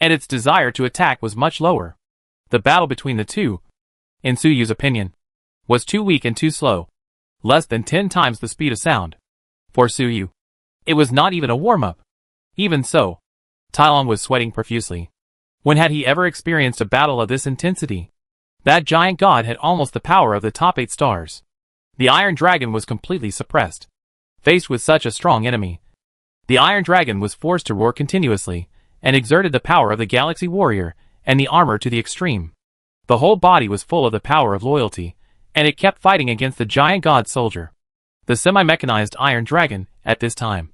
and its desire to attack was much lower. The battle between the two, in Suyu's opinion, was too weak and too slow, less than 10 times the speed of sound. For Suyu, it was not even a warm-up. Even so, Tai Long was sweating profusely. When had he ever experienced a battle of this intensity? That giant god had almost the power of the top 8 stars. The Iron Dragon was completely suppressed. Faced with such a strong enemy, the Iron Dragon was forced to roar continuously, and exerted the power of the Galaxy Warrior and the armor to the extreme. The whole body was full of the power of loyalty, and it kept fighting against the giant god soldier. The semi-mechanized Iron Dragon, at this time,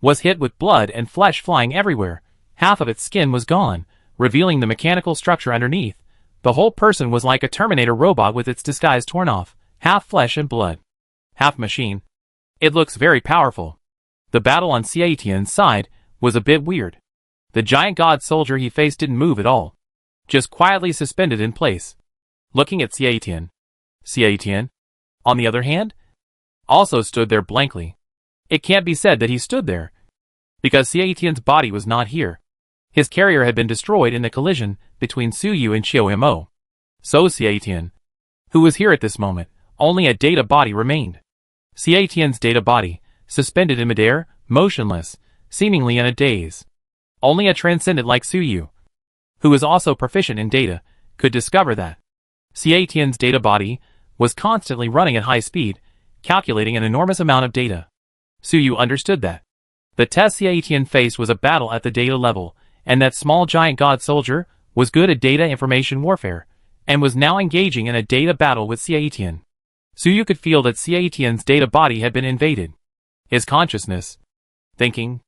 was hit with blood and flesh flying everywhere. Half of its skin was gone, revealing the mechanical structure underneath. The whole person was like a Terminator robot with its disguise torn off, half flesh and blood, half machine. It looks very powerful. The battle on Xie Tian's side was a bit weird. The giant god soldier he faced didn't move at all, just quietly suspended in place, looking at Xie Tian. Xie Tian, on the other hand, also stood there blankly. It can't be said that he stood there, because Xie Tian's body was not here. His carrier had been destroyed in the collision between Suyu and Xiao Mo. So Xie Tian, who was here at this moment, Only a data body remained. Ciatian's data body, suspended in midair, motionless, seemingly in a daze. Only a transcendent like Suyu, who was also proficient in data, could discover that. Ciatian's data body was constantly running at high speed, calculating an enormous amount of data. Suyu understood that. The test Ciatian faced was a battle at the data level, and that small giant god soldier was good at data information warfare, and was now engaging in a data battle with Ciatian. Suyu could feel that Ciatian's data body had been invaded. His consciousness, thinking,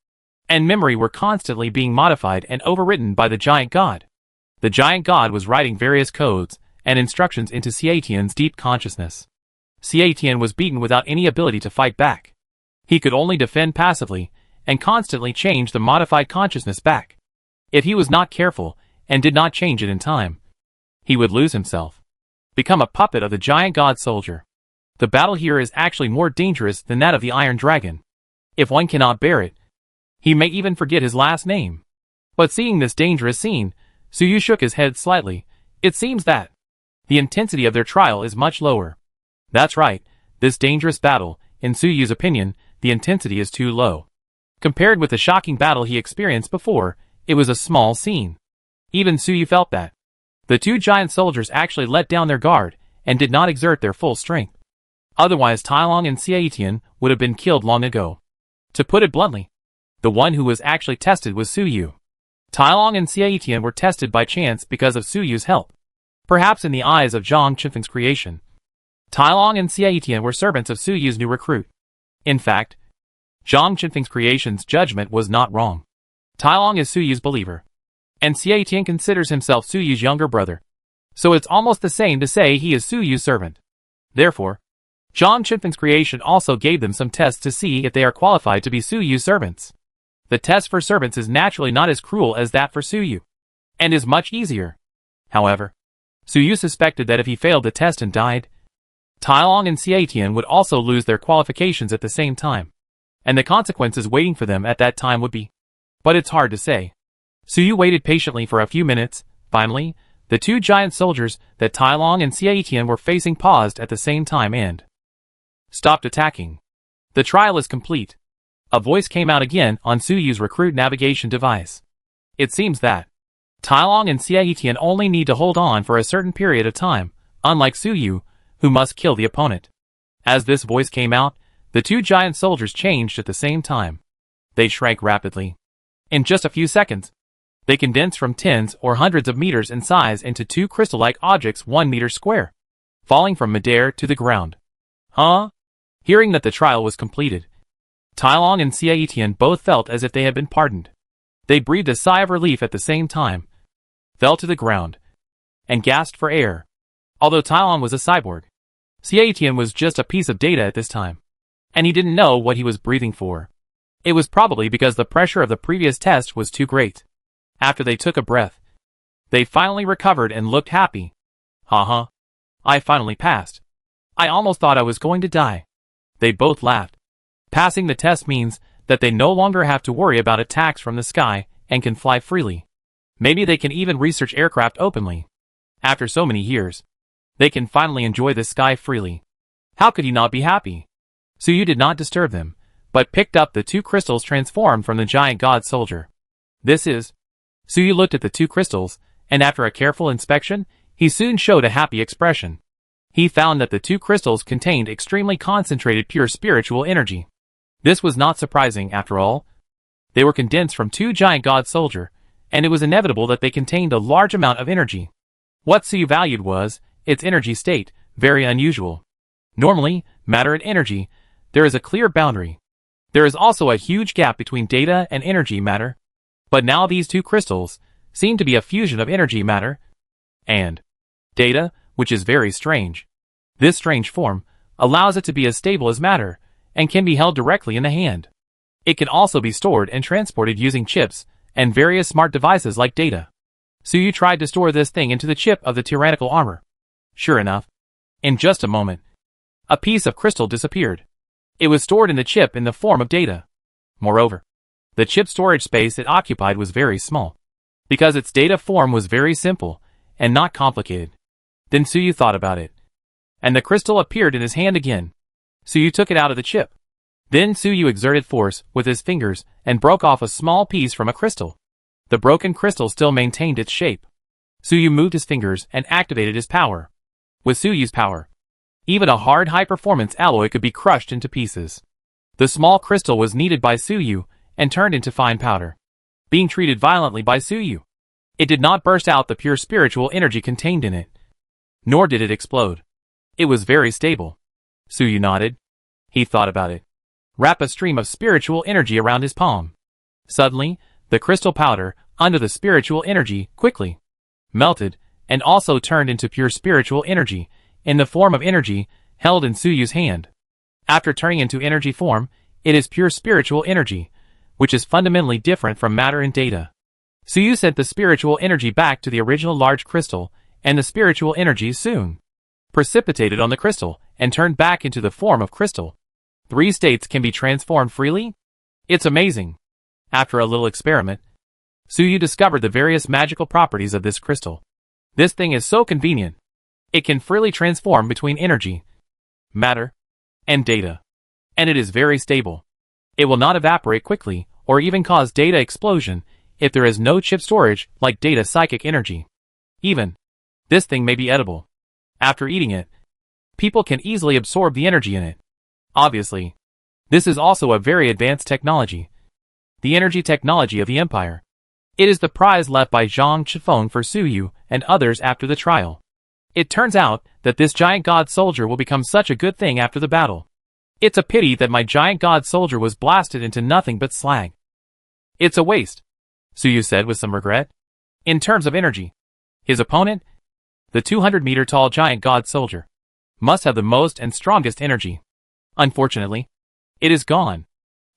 and memory were constantly being modified and overwritten by the giant god. The giant god was writing various codes and instructions into Ciatian's deep consciousness. Ciatian was beaten without any ability to fight back. He could only defend passively and constantly change the modified consciousness back. If he was not careful and did not change it in time, he would lose himself, become a puppet of the giant god soldier. The battle here is actually more dangerous than that of the Iron Dragon. If one cannot bear it, he may even forget his last name. But seeing this dangerous scene, Suyu shook his head slightly. It seems that the intensity of their trial is much lower. That's right, this dangerous battle, in Suyu's opinion, the intensity is too low. Compared with the shocking battle he experienced before, it was a small scene. Even Suyu felt that. The two giant soldiers actually let down their guard and did not exert their full strength. Otherwise Tailong and Ciatian would have been killed long ago. To put it bluntly, the one who was actually tested was Suyu. Tailong and Ciatian were tested by chance because of Suyu's help. Perhaps in the eyes of Zhang Qinfeng's creation, Tailong and Ciatian were servants of Suyu's new recruit. In fact, Zhang Qinfeng's creation's judgment was not wrong. Tailong is Suyu's believer, and Ciatian considers himself Suyu's younger brother. So it's almost the same to say he is Suyu's servant. Therefore, Zhang Qinfeng's creation also gave them some tests to see if they are qualified to be Suyu's servants. The test for servants is naturally not as cruel as that for Suyu, and is much easier. However, Suyu suspected that if he failed the test and died, Tailong and Ciatian would also lose their qualifications at the same time, and the consequences waiting for them at that time would be. But it's hard to say. Suyu waited patiently for a few minutes. Finally, the two giant soldiers that Tailong and Ciatian were facing paused at the same time and stopped attacking. The trial is complete. A voice came out again on Suyu's recruit navigation device. It seems that Tailong and Ciatian only need to hold on for a certain period of time, unlike Suyu, who must kill the opponent. As this voice came out, the two giant soldiers changed at the same time. They shrank rapidly. In just a few seconds, they condensed from tens or hundreds of meters in size into two crystal-like objects 1 meter square, falling from midair to the ground. Huh? Hearing that the trial was completed, Tailong and Ciatian both felt as if they had been pardoned. They breathed a sigh of relief at the same time, fell to the ground, and gasped for air. Although Tailong was a cyborg, Ciatian was just a piece of data at this time, and he didn't know what he was breathing for. It was probably because the pressure of the previous test was too great. After they took a breath, they finally recovered and looked happy. Haha. I finally passed. I almost thought I was going to die. They both laughed. Passing the test means that they no longer have to worry about attacks from the sky and can fly freely. Maybe they can even research aircraft openly. After so many years, they can finally enjoy the sky freely. How could he not be happy? Suyu did not disturb them, but picked up the two crystals transformed from the giant god soldier. This is... Suyu looked at the two crystals, and after a careful inspection, he soon showed a happy expression. He found that the two crystals contained extremely concentrated pure spiritual energy. This was not surprising after all. They were condensed from two giant god soldier, and it was inevitable that they contained a large amount of energy. What Suyu valued was its energy state, very unusual. Normally, matter and energy, there is a clear boundary. There is also a huge gap between data and energy matter. But now these two crystals seem to be a fusion of energy matter and data, which is very strange. This strange form allows it to be as stable as matter and can be held directly in the hand. It can also be stored and transported using chips and various smart devices like data. Suyu tried to store this thing into the chip of the tyrannical armor. Sure enough, in just a moment, a piece of crystal disappeared. It was stored in the chip in the form of data. Moreover, the chip storage space it occupied was very small, because its data form was very simple and not complicated. Then Suyu thought about it. and the crystal appeared in his hand again. Suyu took it out of the chip. Then Suyu exerted force with his fingers and broke off a small piece from a crystal. The broken crystal still maintained its shape. Suyu moved his fingers and activated his power. With Suyu's power, even a hard high-performance alloy could be crushed into pieces. The small crystal was kneaded by Suyu and turned into fine powder, being treated violently by Suyu. It did not burst out the pure spiritual energy contained in it, nor did it explode. It was very stable. Suyu nodded. He thought about it. Wrap a stream of spiritual energy around his palm. Suddenly, the crystal powder, under the spiritual energy, quickly melted, and also turned into pure spiritual energy, in the form of energy, held in Suyu's hand. After turning into energy form, it is pure spiritual energy, which is fundamentally different from matter and data. Suyu sent the spiritual energy back to the original large crystal, and the spiritual energy soon precipitated on the crystal, and turned back into the form of crystal. 3 states can be transformed freely? It's amazing. After a little experiment, Suyu discovered the various magical properties of this crystal. This thing is so convenient. It can freely transform between energy, matter, and data. And it is very stable. It will not evaporate quickly, or even cause data explosion, if there is no chip storage like data psychic energy. Even, this thing may be edible. After eating it, people can easily absorb the energy in it. Obviously, this is also a very advanced technology. The energy technology of the Empire. It is the prize left by Zhang Chifeng for Suyu and others after the trial. It turns out that this giant god soldier will become such a good thing after the battle. It's a pity that my giant god soldier was blasted into nothing but slag. It's a waste, Suyu said with some regret. In terms of energy, his opponent, the 200-meter tall giant god soldier, must have the most and strongest energy. Unfortunately, it is gone.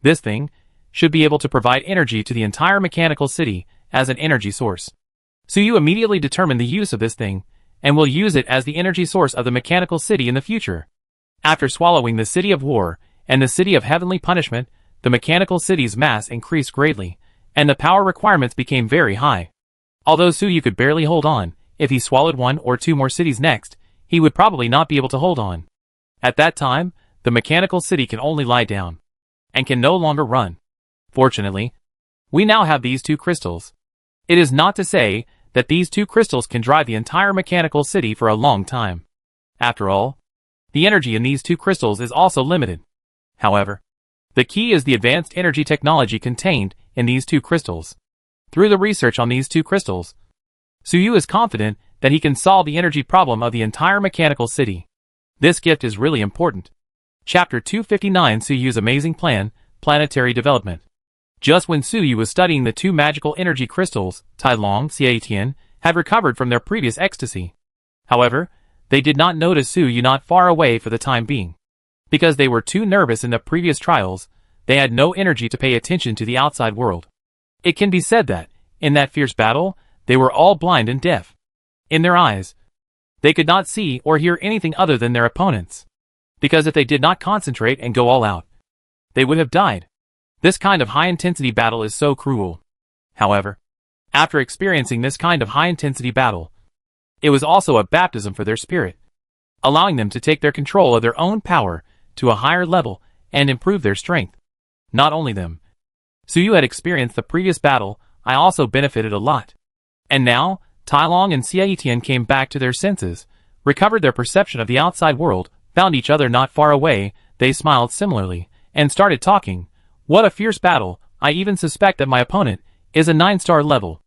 This thing should be able to provide energy to the entire mechanical city as an energy source. Suyu immediately determined the use of this thing, and will use it as the energy source of the mechanical city in the future. After swallowing the city of war and the city of heavenly punishment, the mechanical city's mass increased greatly, and the power requirements became very high. Although Suyu could barely hold on, if he swallowed 1 or 2 more cities next, he would probably not be able to hold on. At that time, the mechanical city can only lie down, and can no longer run. Fortunately, we now have these 2 crystals. It is not to say that these 2 crystals can drive the entire mechanical city for a long time. After all, the energy in these 2 crystals is also limited. However, the key is the advanced energy technology contained in these 2 crystals. Through the research on these 2 crystals, Suyu is confident that he can solve the energy problem of the entire mechanical city. This gift is really important. Chapter 259 Suyu's Amazing Plan, Planetary Development. Just when Suyu was studying the 2 magical energy crystals, Tai Long and Xiaotian had recovered from their previous ecstasy. However, they did not notice Suyu not far away for the time being. Because they were too nervous in the previous trials, they had no energy to pay attention to the outside world. It can be said that, in that fierce battle, they were all blind and deaf. In their eyes, they could not see or hear anything other than their opponents. Because if they did not concentrate and go all out, they would have died. This kind of high-intensity battle is so cruel. However, after experiencing this kind of high-intensity battle, it was also a baptism for their spirit, allowing them to take their control of their own power to a higher level and improve their strength. Not only them. Suyu had experienced the previous battle, I also benefited a lot. And now, Tai Long and Xiaotian came back to their senses, recovered their perception of the outside world, found each other not far away, they smiled similarly, and started talking. What a fierce battle, I even suspect that my opponent is a 9-star level.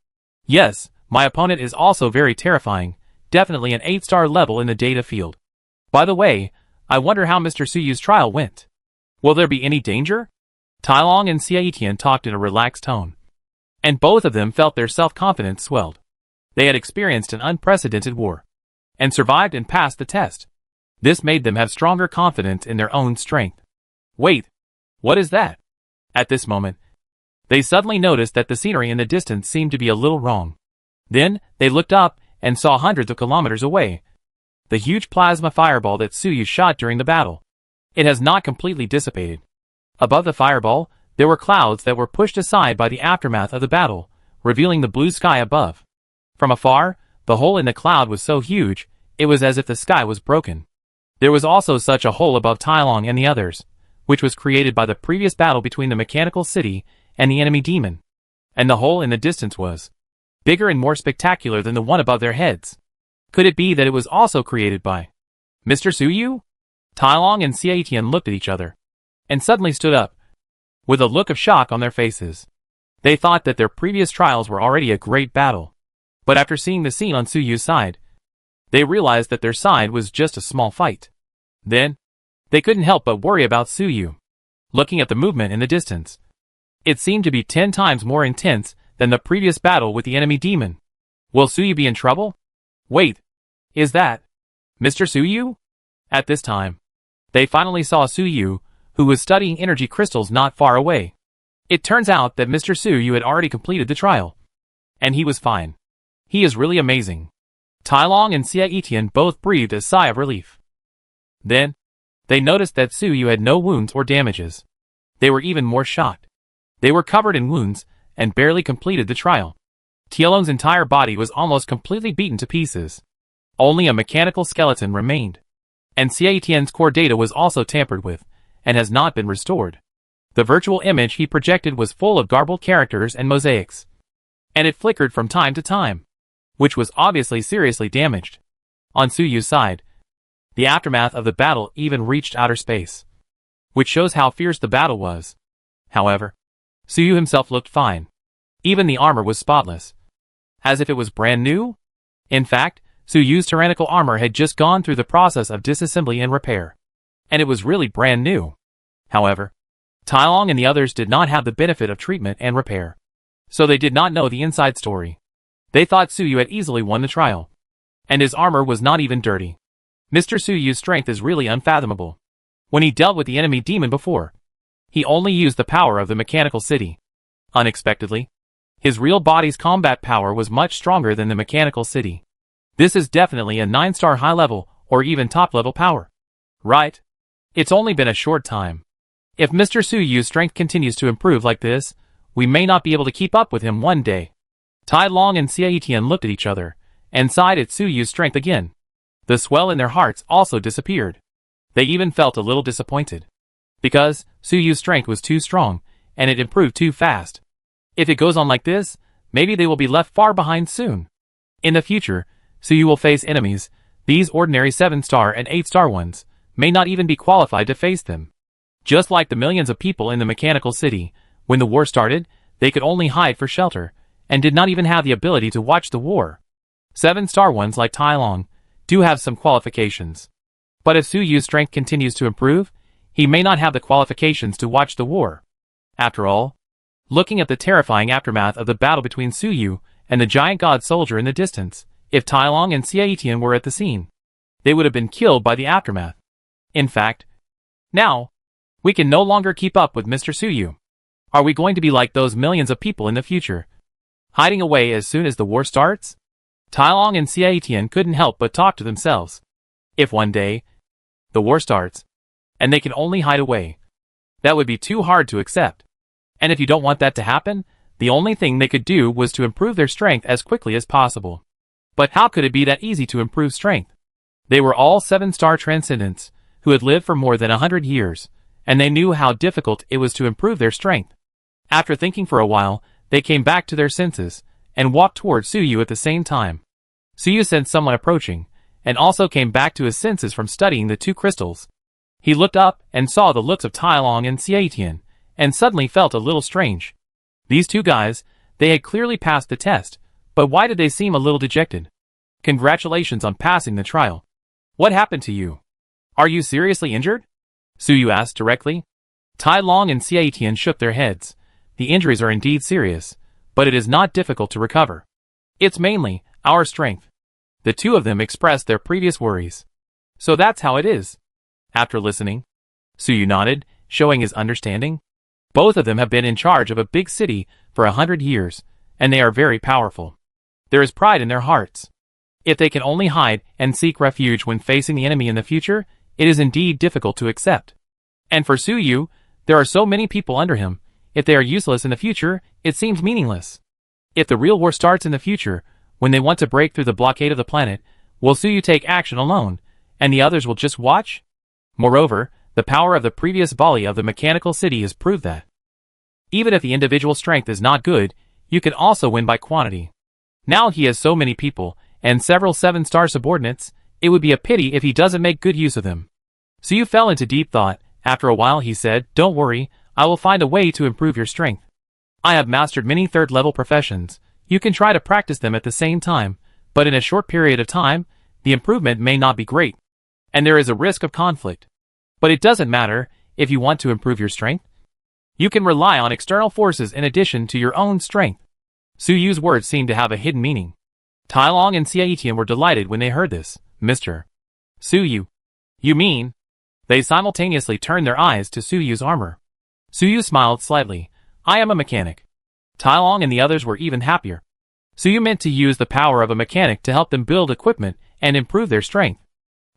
Yes, my opponent is also very terrifying, definitely an 8-star level in the data field. By the way, I wonder how Mr. Suyu's trial went. Will there be any danger? Tai Long and Xiaotian talked in a relaxed tone. And both of them felt their self-confidence swelled. They had experienced an unprecedented war, and survived and passed the test. This made them have stronger confidence in their own strength. Wait, what is that? At this moment, they suddenly noticed that the scenery in the distance seemed to be a little wrong. Then, they looked up and saw hundreds of kilometers away the huge plasma fireball that Suyu shot during the battle. It has not completely dissipated. Above the fireball, there were clouds that were pushed aside by the aftermath of the battle, revealing the blue sky above. From afar, the hole in the cloud was so huge, it was as if the sky was broken. There was also such a hole above Tai Long and the others, which was created by the previous battle between the mechanical city and the enemy demon. And the hole in the distance was bigger and more spectacular than the one above their heads. Could it be that it was also created by Mr. Suyu? Tai Long and Xie Tian looked at each other, and suddenly stood up, with a look of shock on their faces. They thought that their previous trials were already a great battle, but after seeing the scene on Suyu's side, they realized that their side was just a small fight. Then, they couldn't help but worry about Suyu. Looking at the movement in the distance, it seemed to be 10 times more intense than the previous battle with the enemy demon. Will Suyu be in trouble? Wait, is that Mr. Suyu? At this time, they finally saw Suyu, who was studying energy crystals not far away. It turns out that Mr. Suyu had already completed the trial, and he was fine. He is really amazing. Tai Long and Xie Tian both breathed a sigh of relief. Then, they noticed that Suyu had no wounds or damages. They were even more shocked. They were covered in wounds, and barely completed the trial. Tielong's entire body was almost completely beaten to pieces. Only a mechanical skeleton remained. And Xie Tian's core data was also tampered with, and has not been restored. The virtual image he projected was full of garbled characters and mosaics. And it flickered from time to time, which was obviously seriously damaged. On Suyu's side, the aftermath of the battle even reached outer space, which shows how fierce the battle was. However, Suyu himself looked fine. Even the armor was spotless, as if it was brand new. In fact, Suyu's tyrannical armor had just gone through the process of disassembly and repair, and it was really brand new. However, Tai Long and the others did not have the benefit of treatment and repair, so they did not know the inside story. They thought Suyu had easily won the trial, and his armor was not even dirty. Mr. Suyu's strength is really unfathomable. When he dealt with the enemy demon before, he only used the power of the mechanical city. Unexpectedly, his real body's combat power was much stronger than the mechanical city. This is definitely a 9-star high-level or even top-level power. Right? It's only been a short time. If Mr. Suyu's strength continues to improve like this, we may not be able to keep up with him one day. Tai Long and Xie Tian looked at each other, and sighed at Suyu's strength again. The swell in their hearts also disappeared. They even felt a little disappointed, because Suyu's strength was too strong, and it improved too fast. If it goes on like this, maybe they will be left far behind soon. In the future, Suyu will face enemies. These ordinary 7-star and 8-star ones may not even be qualified to face them. Just like the millions of people in the mechanical city, when the war started, they could only hide for shelter, and did not even have the ability to watch the war. 7-star ones like Tai Long do have some qualifications. But if Suyu's strength continues to improve, he may not have the qualifications to watch the war. After all, looking at the terrifying aftermath of the battle between Suyu and the giant god soldier in the distance, if Tai Long and Xie Tian were at the scene, they would have been killed by the aftermath. In fact, now, we can no longer keep up with Mr. Suyu. Are we going to be like those millions of people in the future, hiding away as soon as the war starts? Tai Long and Xie Tian couldn't help but talk to themselves. If one day, the war starts, and they can only hide away, that would be too hard to accept. And if you don't want that to happen, the only thing they could do was to improve their strength as quickly as possible. But how could it be that easy to improve strength? They were all 7-star transcendents, who had lived for more than 100 years, and they knew how difficult it was to improve their strength. After thinking for a while, they came back to their senses, and walked towards Suyu at the same time. Suyu sensed someone approaching, and also came back to his senses from studying the 2 crystals. He looked up and saw the looks of Tai Long and Xie Tian, and suddenly felt a little strange. These 2 guys, they had clearly passed the test, but why did they seem a little dejected? Congratulations on passing the trial. What happened to you? Are you seriously injured? Suyu asked directly. Tai Long and Xie Tian shook their heads. The injuries are indeed serious, but it is not difficult to recover. It's mainly our strength. The 2 of them expressed their previous worries. So that's how it is. After listening, Suyu nodded, showing his understanding. Both of them have been in charge of a big city for 100 years, and they are very powerful. There is pride in their hearts. If they can only hide and seek refuge when facing the enemy in the future, it is indeed difficult to accept. And for Suyu, there are so many people under him. If they are useless in the future, it seems meaningless. If the real war starts in the future, when they want to break through the blockade of the planet, will Suyu take action alone, and the others will just watch? Moreover, the power of the previous volley of the mechanical city has proved that even if the individual strength is not good, you can also win by quantity. Now he has so many people, and several 7-star subordinates, it would be a pity if he doesn't make good use of them. So you fell into deep thought. After a while he said, "Don't worry, I will find a way to improve your strength. I have mastered many third-level professions. You can try to practice them at the same time, but in a short period of time, the improvement may not be great, and there is a risk of conflict. But it doesn't matter. If you want to improve your strength, you can rely on external forces in addition to your own strength." Su Yu's words seemed to have a hidden meaning. Tai Long and Xie Tian were delighted when they heard this. "Mr. Su Yu. You mean?" They simultaneously turned their eyes to Su Yu's armor. Su Yu smiled slightly. "I am a mechanic." Tai Long and the others were even happier. Su Yu meant to use the power of a mechanic to help them build equipment and improve their strength.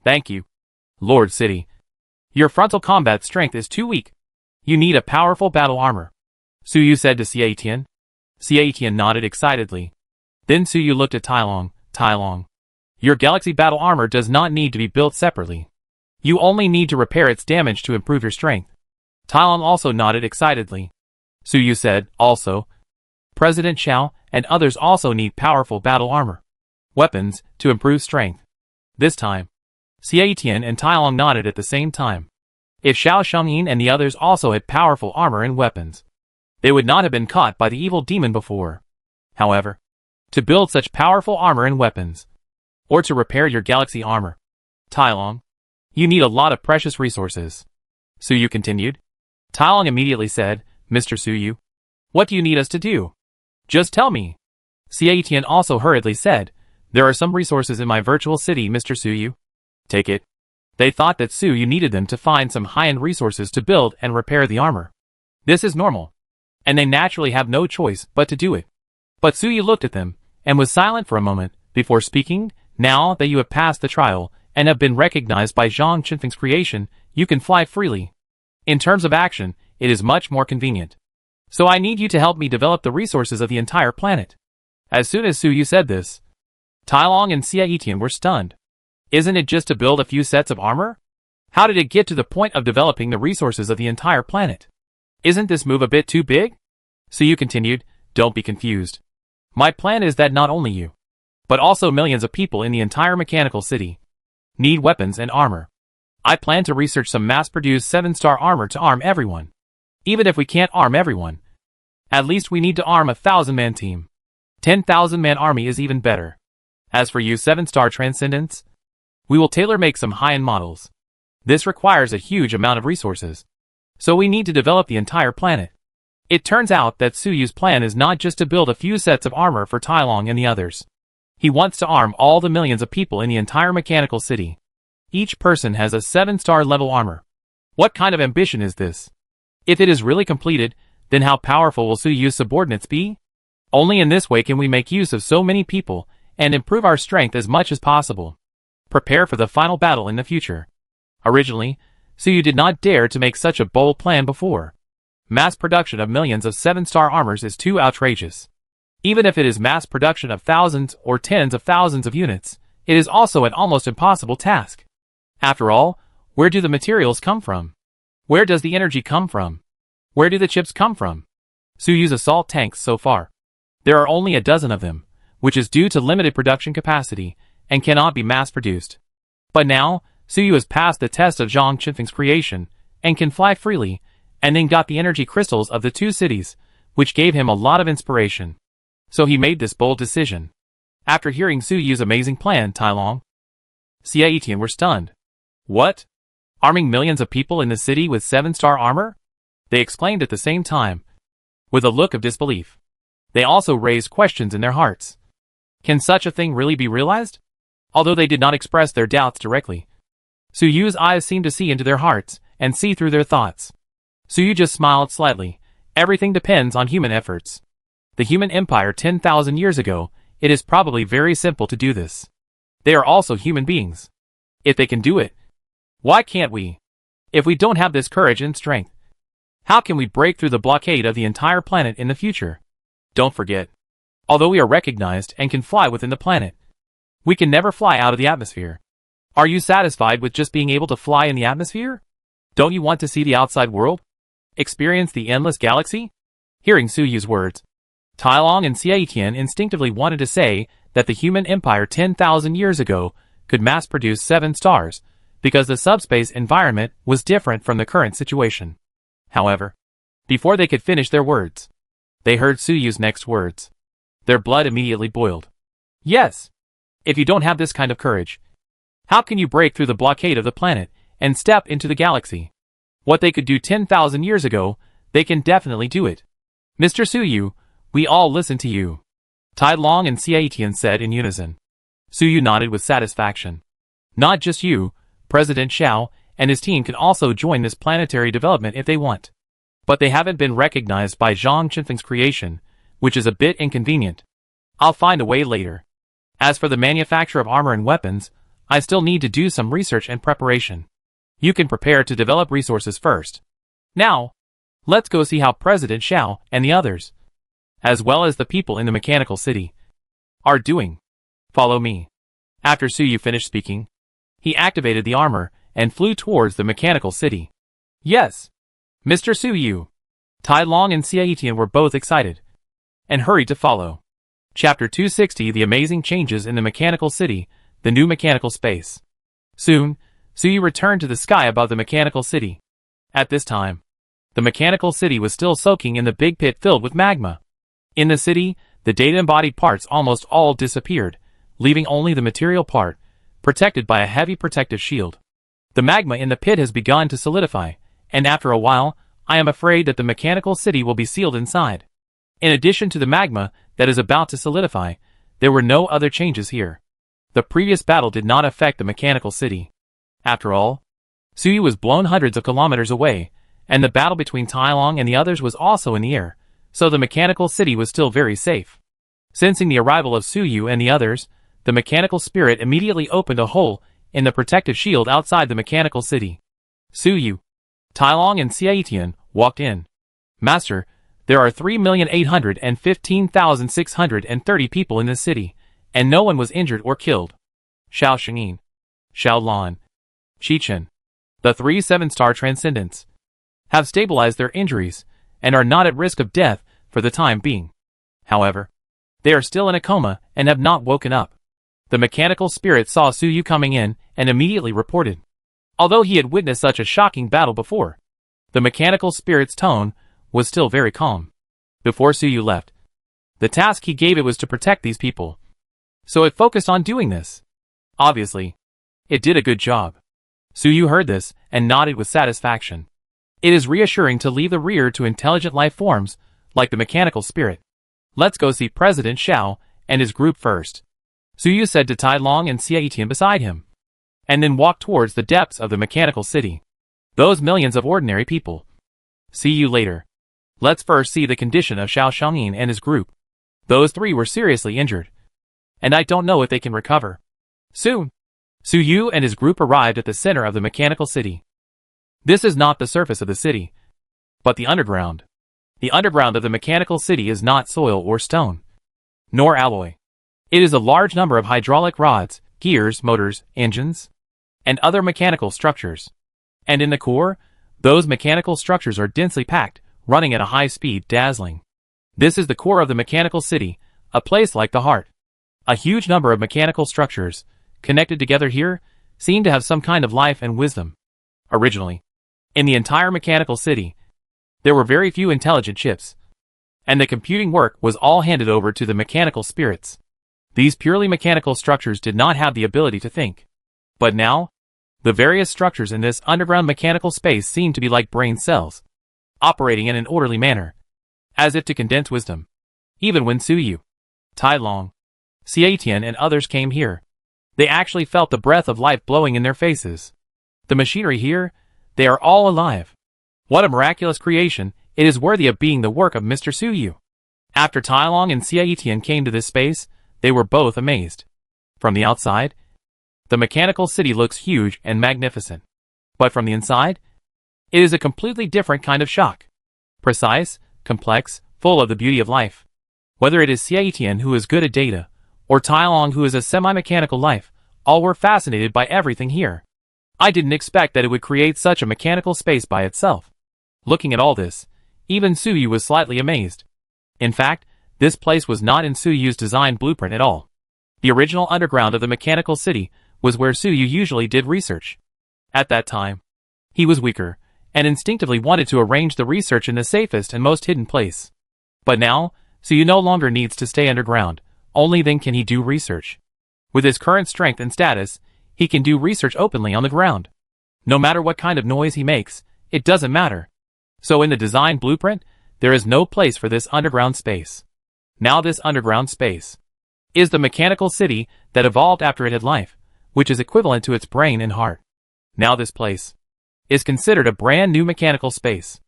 "Thank you, Lord City. Your frontal combat strength is too weak. You need a powerful battle armor," Su Yu said to Xie Tian. Xie Tian nodded excitedly. Then Su Yu looked at Tai Long. "Tai Long, your galaxy battle armor does not need to be built separately. You only need to repair its damage to improve your strength." Tai Long also nodded excitedly. Su Yu said, "Also, President Xiao and others also need powerful battle armor, weapons, to improve strength." This time, Xie Tian and Tai Long nodded at the same time. If Xiao Shengyin and the others also had powerful armor and weapons, they would not have been caught by the evil demon before. However, to build such powerful armor and weapons, or to repair your galaxy armor, Tai Long, you need a lot of precious resources. Su Yu continued. Tai Long immediately said, "Mr. Su Yu, what do you need us to do? Just tell me." Xie Tian also hurriedly said, "There are some resources in my virtual city, Mr. Su Yu. Take it." They thought that Su Yu needed them to find some high-end resources to build and repair the armor. This is normal, and they naturally have no choice but to do it. But Su Yu looked at them, and was silent for a moment, before speaking. "Now that you have passed the trial, and have been recognized by Zhang Qinfeng's creation, you can fly freely. In terms of action, it is much more convenient. So I need you to help me develop the resources of the entire planet." As soon as Su Yu said this, Tai Long and Xie Tian were stunned. Isn't it just to build a few sets of armor? How did it get to the point of developing the resources of the entire planet? Isn't this move a bit too big? Su Yu continued, "Don't be confused. My plan is that not only you, but also millions of people in the entire mechanical city need weapons and armor. I plan to research some mass-produced 7-star armor to arm everyone. Even if we can't arm everyone, at least we need to arm a 1,000-man team. 10,000-man army is even better. As for you 7-star transcendents, we will tailor-make some high-end models. This requires a huge amount of resources. So we need to develop the entire planet." It turns out that Su Yu's plan is not just to build a few sets of armor for Tai Long and the others. He wants to arm all the millions of people in the entire mechanical city. Each person has a 7-star level armor. What kind of ambition is this? If it is really completed, then how powerful will Su Yu's subordinates be? Only in this way can we make use of so many people, and improve our strength as much as possible. Prepare for the final battle in the future. Originally, Su Yu did not dare to make such a bold plan before. Mass production of millions of 7-star armors is too outrageous. Even if it is mass production of thousands or tens of thousands of units, it is also an almost impossible task. After all, where do the materials come from? Where does the energy come from? Where do the chips come from? Su Yu's assault tanks so far. There are only a dozen of them, which is due to limited production capacity, and cannot be mass-produced. But now, Su Yu has passed the test of Zhang Qinfeng's creation, and can fly freely, and then got the energy crystals of the 2 cities, which gave him a lot of inspiration. So he made this bold decision. After hearing Su Yu's amazing plan, Tai Long, Xie Tian were stunned. "What? Arming millions of people in the city with 7-star armor?" They exclaimed at the same time, with a look of disbelief. They also raised questions in their hearts. Can such a thing really be realized? Although they did not express their doubts directly, Su Yu's eyes seemed to see into their hearts, and see through their thoughts. Su Yu just smiled slightly. Everything depends on human efforts. The human empire 10,000 years ago, it is probably very simple to do this. They are also human beings. If they can do it, why can't we? If we don't have this courage and strength, how can we break through the blockade of the entire planet in the future? Don't forget, although we are recognized and can fly within the planet, we can never fly out of the atmosphere. Are you satisfied with just being able to fly in the atmosphere? Don't you want to see the outside world? Experience the endless galaxy? Hearing Su Yu's words, Tai Long and Xie Tian instinctively wanted to say that the human empire 10,000 years ago could mass-produce 7 stars, because the subspace environment was different from the current situation. However, before they could finish their words, they heard Su Yu's next words. Their blood immediately boiled. Yes! If you don't have this kind of courage, how can you break through the blockade of the planet and step into the galaxy? What they could do 10,000 years ago, they can definitely do it. Mr. Su Yu, we all listen to you. Tai Long and Xie Tian said in unison. Su Yu nodded with satisfaction. Not just you, President Xiao and his team can also join this planetary development if they want. But they haven't been recognized by Zhang Qinfeng's creation, which is a bit inconvenient. I'll find a way later. As for the manufacture of armor and weapons, I still need to do some research and preparation. You can prepare to develop resources first. Now, let's go see how President Xiao and the others, as well as the people in the mechanical city, are doing. Follow me. After Su Yu finished speaking, he activated the armor and flew towards the mechanical city. Yes, Mr. Su Yu. Tai Long and Xie Tian were both excited and hurried to follow. Chapter 260: The Amazing Changes in the Mechanical City, the New Mechanical Space. Soon, Su Yu returned to the sky above the mechanical city. At this time, the mechanical city was still soaking in the big pit filled with magma. In the city, the data-embodied parts almost all disappeared, leaving only the material part, protected by a heavy protective shield. The magma in the pit has begun to solidify, and after a while, I am afraid that the mechanical city will be sealed inside. In addition to the magma that is about to solidify, there were no other changes here. The previous battle did not affect the mechanical city. After all, Su Yu was blown hundreds of kilometers away, and the battle between Tai Long and the others was also in the air, so the mechanical city was still very safe. Sensing the arrival of Su Yu and the others, the mechanical spirit immediately opened a hole in the protective shield outside the mechanical city. Su Yu, Tai Long and Xie Tian walked in. Master, there are 3,815,630 people in this city, and no one was injured or killed. Xiao Shengyin, Xiao Lan, Qichen, the 3 7-star transcendents, have stabilized their injuries and are not at risk of death for the time being. However, they are still in a coma and have not woken up. The mechanical spirit saw Su Yu coming in and immediately reported. Although he had witnessed such a shocking battle before, the mechanical spirit's tone was still very calm. Before Su Yu left, the task he gave it was to protect these people. So it focused on doing this. Obviously, it did a good job. Su Yu heard this and nodded with satisfaction. It is reassuring to leave the rear to intelligent life forms, like the mechanical spirit. Let's go see President Xiao and his group first. Su Yu said to Tai Long and Xie Tian beside him, and then walked towards the depths of the mechanical city. Those millions of ordinary people. See you later. Let's first see the condition of Xiao Shengyin and his group. Those 3 were seriously injured, and I don't know if they can recover. Soon, Su Yu and his group arrived at the center of the mechanical city. This is not the surface of the city, but the underground. The underground of the mechanical city is not soil or stone, nor alloy. It is a large number of hydraulic rods, gears, motors, engines, and other mechanical structures. And in the core, those mechanical structures are densely packed, running at a high speed, dazzling. This is the core of the mechanical city, a place like the heart. A huge number of mechanical structures, connected together here, seem to have some kind of life and wisdom. Originally, in the entire mechanical city, there were very few intelligent chips, and the computing work was all handed over to the mechanical spirits. These purely mechanical structures did not have the ability to think. But now, the various structures in this underground mechanical space seem to be like brain cells, operating in an orderly manner, as if to condense wisdom. Even when Su Yu, Tai Long, Xie Tian and others came here, they actually felt the breath of life blowing in their faces. The machinery here, they are all alive. What a miraculous creation, it is worthy of being the work of Mr. Su Yu. After Tai Long and Xie Tian came to this space, they were both amazed. From the outside, the mechanical city looks huge and magnificent. But from the inside, it is a completely different kind of shock. Precise, complex, full of the beauty of life. Whether it is Xie Tian who is good at data, or Tai Long who is a semi-mechanical life, All were fascinated by everything here. I didn't expect that it would create such a mechanical space by itself. Looking at all this, even Suyu was slightly amazed. In fact, this place was not in Suyu's design blueprint at all. The original underground of the mechanical city was where Suyu usually did research. At that time, he was weaker, and instinctively wanted to arrange the research in the safest and most hidden place. But now, Suyu no longer needs to stay underground, only then can he do research. With his current strength and status, he can do research openly on the ground. No matter what kind of noise he makes, it doesn't matter. So in the design blueprint, there is no place for this underground space. Now this underground space is the mechanical city that evolved after it had life, which is equivalent to its brain and heart. Now this place is considered a brand new mechanical space.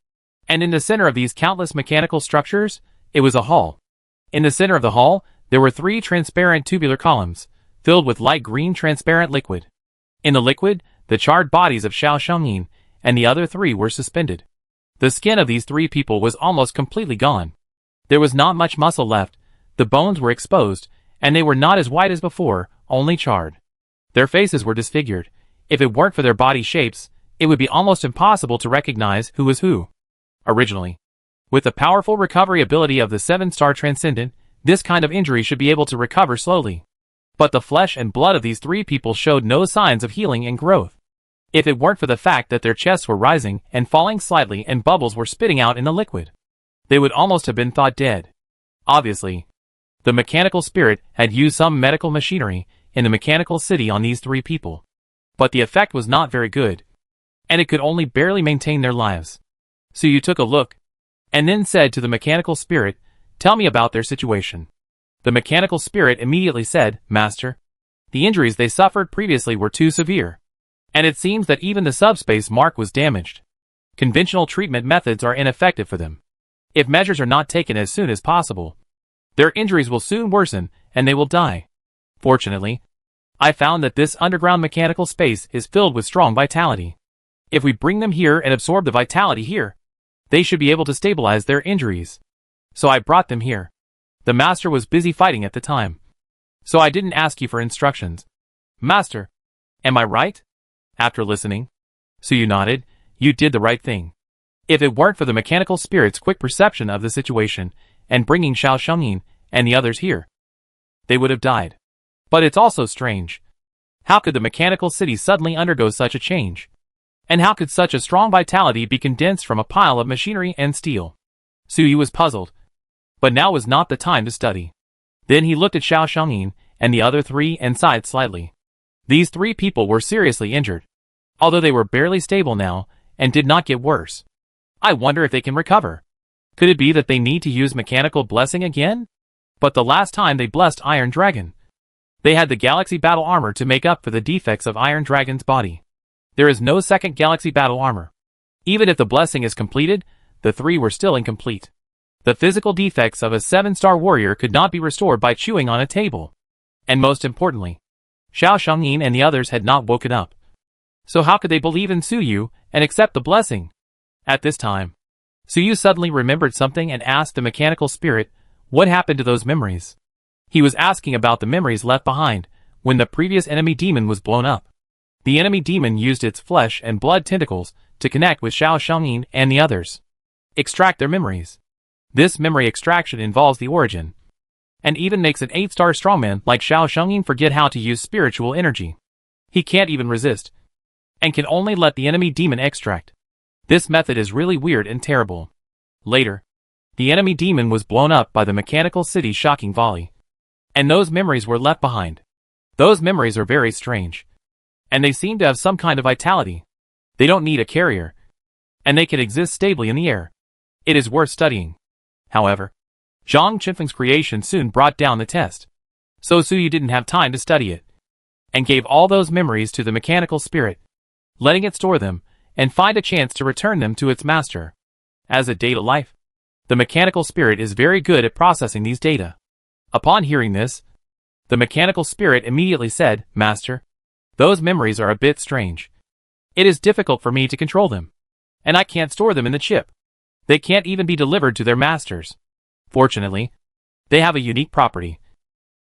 And in the center of these countless mechanical structures, it was a hall. In the center of the hall, there were 3 transparent tubular columns, filled with light green transparent liquid. In the liquid, the charred bodies of Xiao Xiangyin and the other 3 were suspended. The skin of these 3 people was almost completely gone. There was not much muscle left, the bones were exposed, and they were not as white as before, only charred. Their faces were disfigured. If it weren't for their body shapes, it would be almost impossible to recognize who was who. Originally, with the powerful recovery ability of the 7-star Transcendent, this kind of injury should be able to recover slowly. But the flesh and blood of these 3 people showed no signs of healing and growth. If it weren't for the fact that their chests were rising and falling slightly and bubbles were spitting out in the liquid, they would almost have been thought dead. Obviously, the mechanical spirit had used some medical machinery in the mechanical city on these 3 people. But the effect was not very good, and it could only barely maintain their lives. So you took a look, and then said to the mechanical spirit, "Tell me about their situation." The mechanical spirit immediately said, "Master, the injuries they suffered previously were too severe, and it seems that even the subspace mark was damaged. Conventional treatment methods are ineffective for them. If measures are not taken as soon as possible, their injuries will soon worsen and they will die. Fortunately, I found that this underground mechanical space is filled with strong vitality. If we bring them here and absorb the vitality here, they should be able to stabilize their injuries. So I brought them here. The master was busy fighting at the time, so I didn't ask you for instructions. Master, am I right?" After listening, Suyu nodded. "You did the right thing. If it weren't for the mechanical spirit's quick perception of the situation and bringing Xiao Xiangyin and the others here, they would have died. But it's also strange. How could the mechanical city suddenly undergo such a change? And how could such a strong vitality be condensed from a pile of machinery and steel?" Suyu was puzzled, but now was not the time to study. Then he looked at Xiao Xiangyin and the other 3 and sighed slightly. These 3 people were seriously injured, although they were barely stable now and did not get worse. I wonder if they can recover. Could it be that they need to use mechanical blessing again? But the last time they blessed Iron Dragon, they had the Galaxy Battle Armor to make up for the defects of Iron Dragon's body. There is no second Galaxy Battle Armor. Even if the blessing is completed, the 3 were still incomplete. The physical defects of a 7-star warrior could not be restored by chewing on a table. And most importantly, Xiao Xiangyin and the others had not woken up. So how could they believe in Suyu and accept the blessing? At this time, Suyu suddenly remembered something and asked the mechanical spirit, what happened to those memories? He was asking about the memories left behind when the previous enemy demon was blown up. The enemy demon used its flesh and blood tentacles to connect with Xiao Xiangyin and the others. Extract their memories. This memory extraction involves the origin, and even makes an 8-star strongman like Xiao Xiangyin forget how to use spiritual energy. He can't even resist, and can only let the enemy demon extract. This method is really weird and terrible. Later, the enemy demon was blown up by the mechanical city's shocking volley, and those memories were left behind. Those memories are very strange, and they seem to have some kind of vitality. They don't need a carrier, and they can exist stably in the air. It is worth studying. However, Zhang Qinfeng's creation soon brought down the test, so Suyu didn't have time to study it, and gave all those memories to the mechanical spirit, letting it store them and find a chance to return them to its master. As a data life, the mechanical spirit is very good at processing these data. Upon hearing this, the mechanical spirit immediately said, "Master, those memories are a bit strange. It is difficult for me to control them, and I can't store them in the chip. They can't even be delivered to their masters. Fortunately, they have a unique property.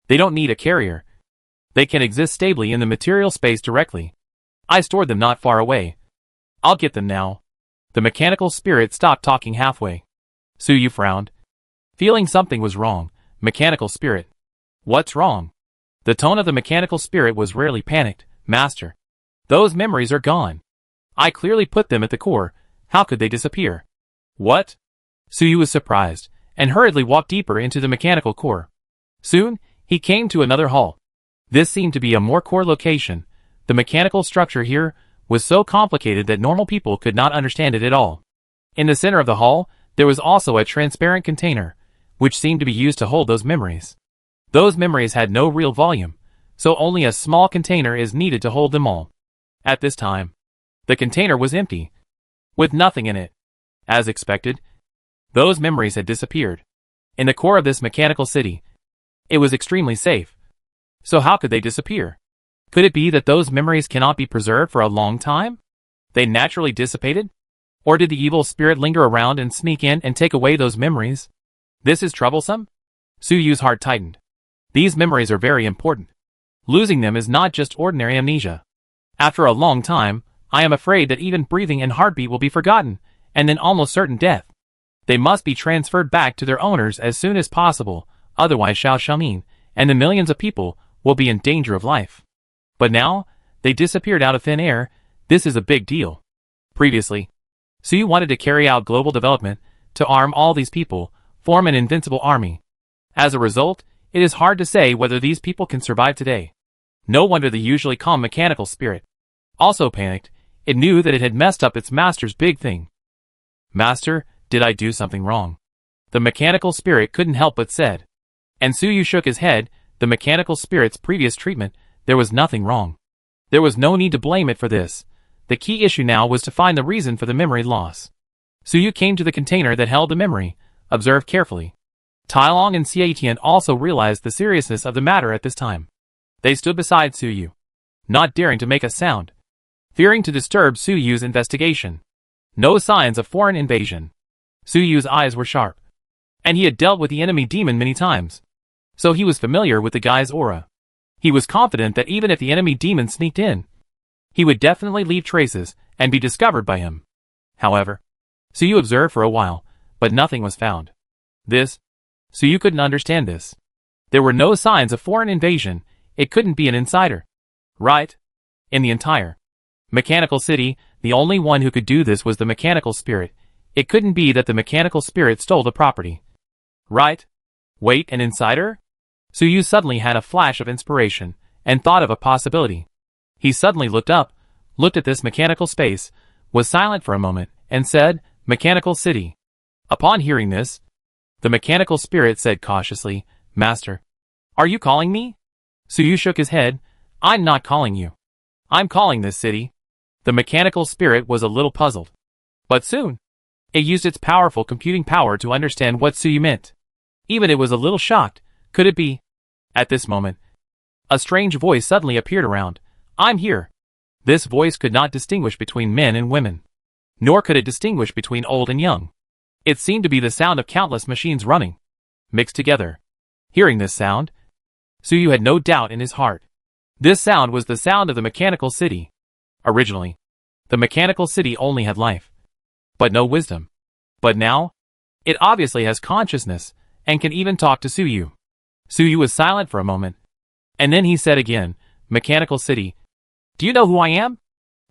They don't need a carrier. They can exist stably in the material space directly. I stored them not far away. I'll get them now. The mechanical spirit stopped talking halfway. Suyu frowned. Feeling something was wrong. Mechanical spirit. What's wrong? The tone of the mechanical spirit was rarely panicked. Master. Those memories are gone. I clearly put them at the core. How could they disappear? What? Suyu was surprised, and hurriedly walked deeper into the mechanical core. Soon, he came to another hall. This seemed to be a more core location. The mechanical structure here was so complicated that normal people could not understand it at all. In the center of the hall, there was also a transparent container, which seemed to be used to hold those memories. Those memories had no real volume, so only a small container is needed to hold them all. At this time, the container was empty, with nothing in it. As expected, those memories had disappeared. In the core of this mechanical city, it was extremely safe. So how could they disappear? Could it be that those memories cannot be preserved for a long time? They naturally dissipated? Or did the evil spirit linger around and sneak in and take away those memories? This is troublesome? Suyu's heart tightened. These memories are very important. Losing them is not just ordinary amnesia. After a long time, I am afraid that even breathing and heartbeat will be forgotten, and then almost certain death. They must be transferred back to their owners as soon as possible, otherwise Xiao Xiaomin and the millions of people will be in danger of life. But now, they disappeared out of thin air. This is a big deal. Previously, Suyu wanted to carry out global development, to arm all these people, form an invincible army. As a result, it is hard to say whether these people can survive today. No wonder the usually calm mechanical spirit also panicked. It knew that it had messed up its master's big thing. Master, did I do something wrong? The mechanical spirit couldn't help but said. And Suyu shook his head. The mechanical spirit's previous treatment, there was nothing wrong. There was no need to blame it for this. The key issue now was to find the reason for the memory loss. Suyu came to the container that held the memory, observed carefully. Tai Long and Xie Tian also realized the seriousness of the matter at this time. They stood beside Suyu, not daring to make a sound, fearing to disturb Suyu's investigation. No signs of foreign invasion. Suyu's eyes were sharp, and he had dealt with the enemy demon many times, so he was familiar with the guy's aura. He was confident that even if the enemy demon sneaked in, he would definitely leave traces and be discovered by him. However, Suyu observed for a while, but nothing was found. Suyu couldn't understand this. There were no signs of foreign invasion. It couldn't be an insider. Right? In the entire mechanical city, the only one who could do this was the mechanical spirit. It couldn't be that the mechanical spirit stole the property. Right? Wait, an insider? Suyu suddenly had a flash of inspiration, and thought of a possibility. He suddenly looked up, looked at this mechanical space, was silent for a moment, and said, "Mechanical city." Upon hearing this, the mechanical spirit said cautiously, "Master, are you calling me?" Suyu shook his head. "I'm not calling you. I'm calling this city." The mechanical spirit was a little puzzled. But soon, it used its powerful computing power to understand what Suyu meant. Even it was a little shocked. Could it be? At this moment, a strange voice suddenly appeared around. "I'm here." This voice could not distinguish between men and women, nor could it distinguish between old and young. It seemed to be the sound of countless machines running, mixed together. Hearing this sound, Suyu had no doubt in his heart. This sound was the sound of the mechanical city. Originally, the mechanical city only had life, but no wisdom. But now, it obviously has consciousness, and can even talk to Suyu. Suyu was silent for a moment, and then he said again, "Mechanical city, do you know who I am?"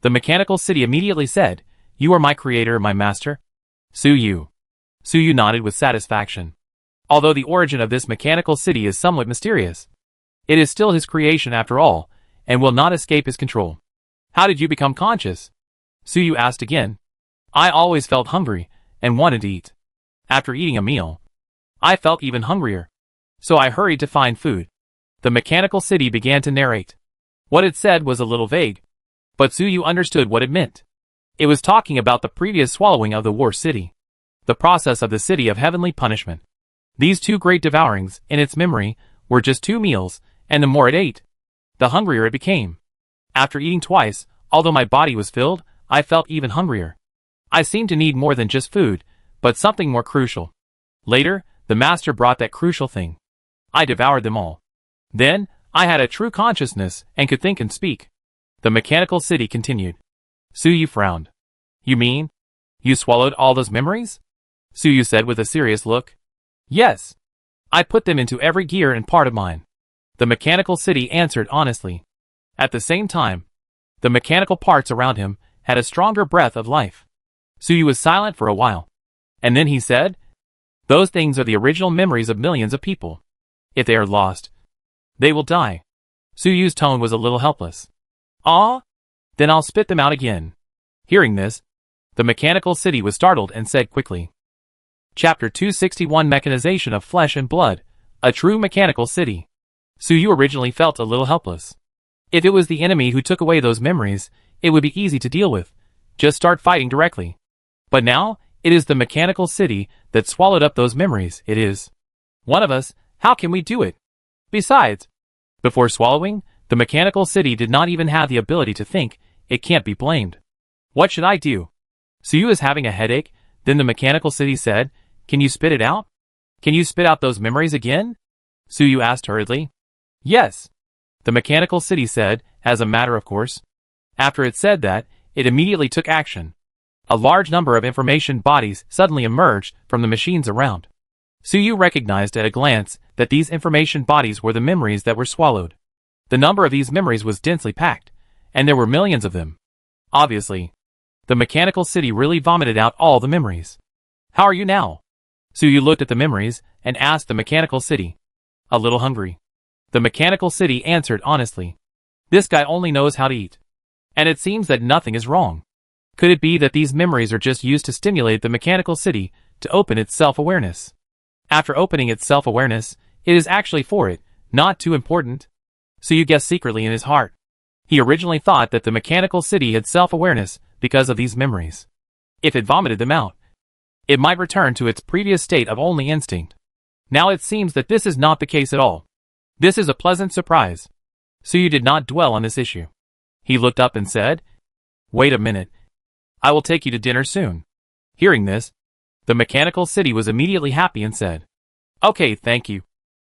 The mechanical city immediately said, "You are my creator, my master." Suyu nodded with satisfaction. Although the origin of this mechanical city is somewhat mysterious, it is still his creation after all, and will not escape his control. "How did you become conscious?" Suyu asked again. "I always felt hungry, and wanted to eat. After eating a meal, I felt even hungrier. So I hurried to find food." The mechanical city began to narrate. What it said was a little vague, but Suyu understood what it meant. It was talking about the previous swallowing of the war city, the process of the city of heavenly punishment. These two great devourings, in its memory, were just 2 meals, and the more it ate, the hungrier it became. After eating twice, although my body was filled, I felt even hungrier. I seemed to need more than just food, but something more crucial. Later, the master brought that crucial thing. I devoured them all. Then, I had a true consciousness and could think and speak. The mechanical city continued. Suyu frowned. You mean? You swallowed all those memories? Suyu said with a serious look. Yes. I put them into every gear and part of mine. The mechanical city answered honestly. At the same time, the mechanical parts around him had a stronger breath of life. Suyu was silent for a while. And then he said, those things are the original memories of millions of people. If they are lost, they will die. Suyu's tone was a little helpless. Ah? Then I'll spit them out again. Hearing this, the mechanical city was startled and said quickly. Chapter 261 Mechanization of Flesh and Blood, a True Mechanical City. Suyu originally felt a little helpless. If it was the enemy who took away those memories, it would be easy to deal with. Just start fighting directly. But now, it is the mechanical city that swallowed up those memories. It is one of us. How can we do it? Besides, before swallowing, the mechanical city did not even have the ability to think. It can't be blamed. What should I do? Suyu is having a headache. Then the mechanical city said, can you spit it out? Can you spit out those memories again? Suyu asked hurriedly. Yes. The mechanical city said, as a matter of course. After it said that, it immediately took action. A large number of information bodies suddenly emerged from the machines around. Suyu recognized at a glance that these information bodies were the memories that were swallowed. The number of these memories was densely packed, and there were millions of them. Obviously, the mechanical city really vomited out all the memories. How are you now? Suyu looked at the memories and asked the mechanical city. A little hungry. The mechanical city answered honestly. This guy only knows how to eat. And it seems that nothing is wrong. Could it be that these memories are just used to stimulate the mechanical city to open its self-awareness? After opening its self-awareness, it is actually for it, not too important. Suyu guessed secretly in his heart. He originally thought that the mechanical city had self-awareness because of these memories. If it vomited them out, it might return to its previous state of only instinct. Now it seems that this is not the case at all. This is a pleasant surprise. Suyu did not dwell on this issue. He looked up and said, wait a minute. I will take you to dinner soon. Hearing this, the mechanical city was immediately happy and said, okay, thank you,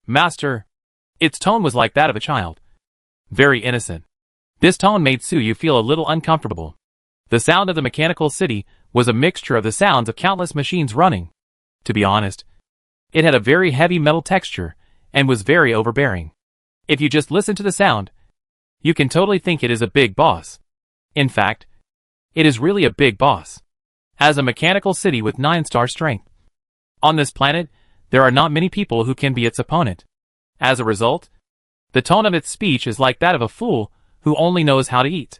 master. Its tone was like that of a child. Very innocent. This tone made Suyu feel a little uncomfortable. The sound of the mechanical city was a mixture of the sounds of countless machines running. To be honest, it had a very heavy metal texture and was very overbearing. If you just listen to the sound, you can totally think it is a big boss. In fact, it is really a big boss. As a mechanical city with 9-star strength. On this planet, there are not many people who can be its opponent. As a result, the tone of its speech is like that of a fool who only knows how to eat.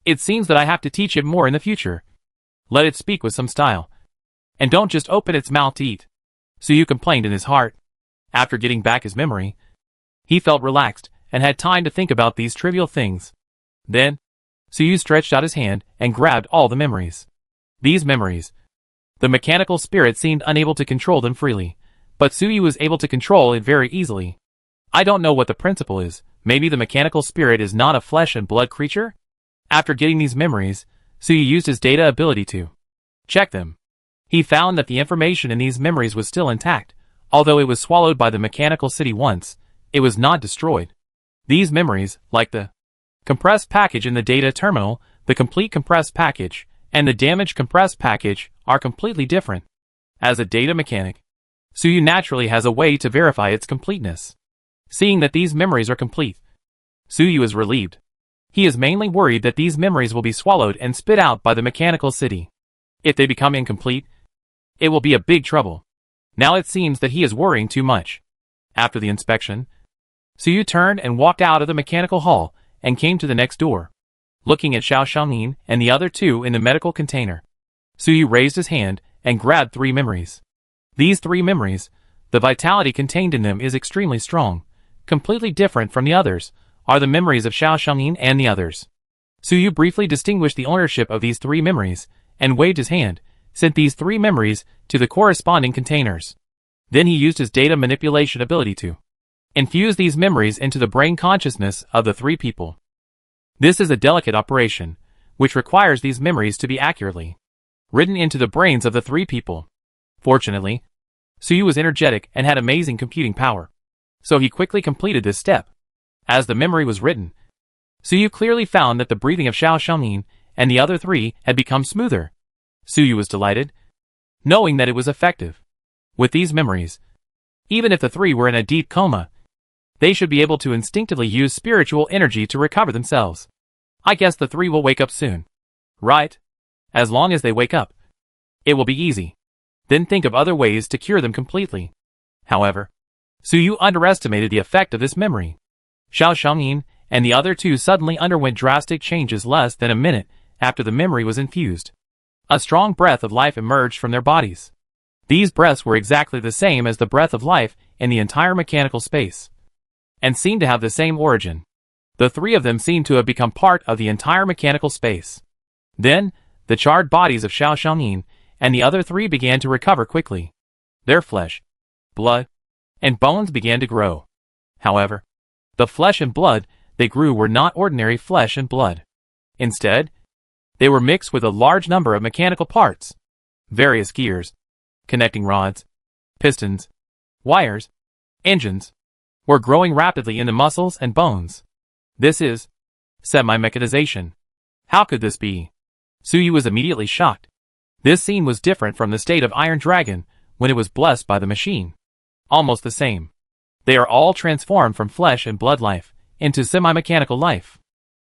It seems that I have to teach it more in the future. Let it speak with some style. And don't just open its mouth to eat. Suyu complained in his heart. After getting back his memory, he felt relaxed and had time to think about these trivial things. Then, Suyu stretched out his hand and grabbed all the memories. These memories. The mechanical spirit seemed unable to control them freely, but Suyu was able to control it very easily. I don't know what the principle is. Maybe the mechanical spirit is not a flesh and blood creature? After getting these memories, Suyu used his data ability to check them. He found that the information in these memories was still intact. Although it was swallowed by the mechanical city once, it was not destroyed. These memories, like the compressed package in the data terminal, the complete compressed package, and the damaged compressed package, are completely different. As a data mechanic, Suyu naturally has a way to verify its completeness. Seeing that these memories are complete, Suyu is relieved. He is mainly worried that these memories will be swallowed and spit out by the mechanical city. If they become incomplete, it will be a big trouble. Now it seems that he is worrying too much. After the inspection, Suyu turned and walked out of the mechanical hall and came to the next door. Looking at Xiao Xiangyin and the other two in the medical container, Suyu raised his hand and grabbed 3 memories. These 3 memories, the vitality contained in them is extremely strong, completely different from the others, are the memories of Xiao Xiangyin and the others. Suyu briefly distinguished the ownership of these 3 memories and waved his hand, sent these 3 memories to the corresponding containers. Then he used his data manipulation ability to infuse these memories into the brain consciousness of the 3 people. This is a delicate operation, which requires these memories to be accurately written into the brains of the 3 people. Fortunately, Suyu was energetic and had amazing computing power, so he quickly completed this step. As the memory was written, Suyu clearly found that the breathing of Xiao Xiaomin and the other three had become smoother. Suyu was delighted, knowing that it was effective. With these memories, even if the three were in a deep coma, they should be able to instinctively use spiritual energy to recover themselves. I guess the three will wake up soon. Right? As long as they wake up, it will be easy. Then think of other ways to cure them completely. However, Suyu underestimated the effect of this memory. Xiao Xiaomin and the other two suddenly underwent drastic changes less than a minute after the memory was infused. A strong breath of life emerged from their bodies. These breaths were exactly the same as the breath of life in the entire mechanical space, and seemed to have the same origin. The three of them seemed to have become part of the entire mechanical space. Then, the charred bodies of Xiao Xiaomin and the other three began to recover quickly. Their flesh, blood, and bones began to grow. However, the flesh and blood they grew were not ordinary flesh and blood. Instead, they were mixed with a large number of mechanical parts, various gears, connecting rods, pistons, wires, engines, were growing rapidly into muscles and bones. This is semi-mechanization. How could this be? Suyu was immediately shocked. This scene was different from the state of Iron Dragon when it was blessed by the machine. Almost the same. They are all transformed from flesh and blood life into semi-mechanical life.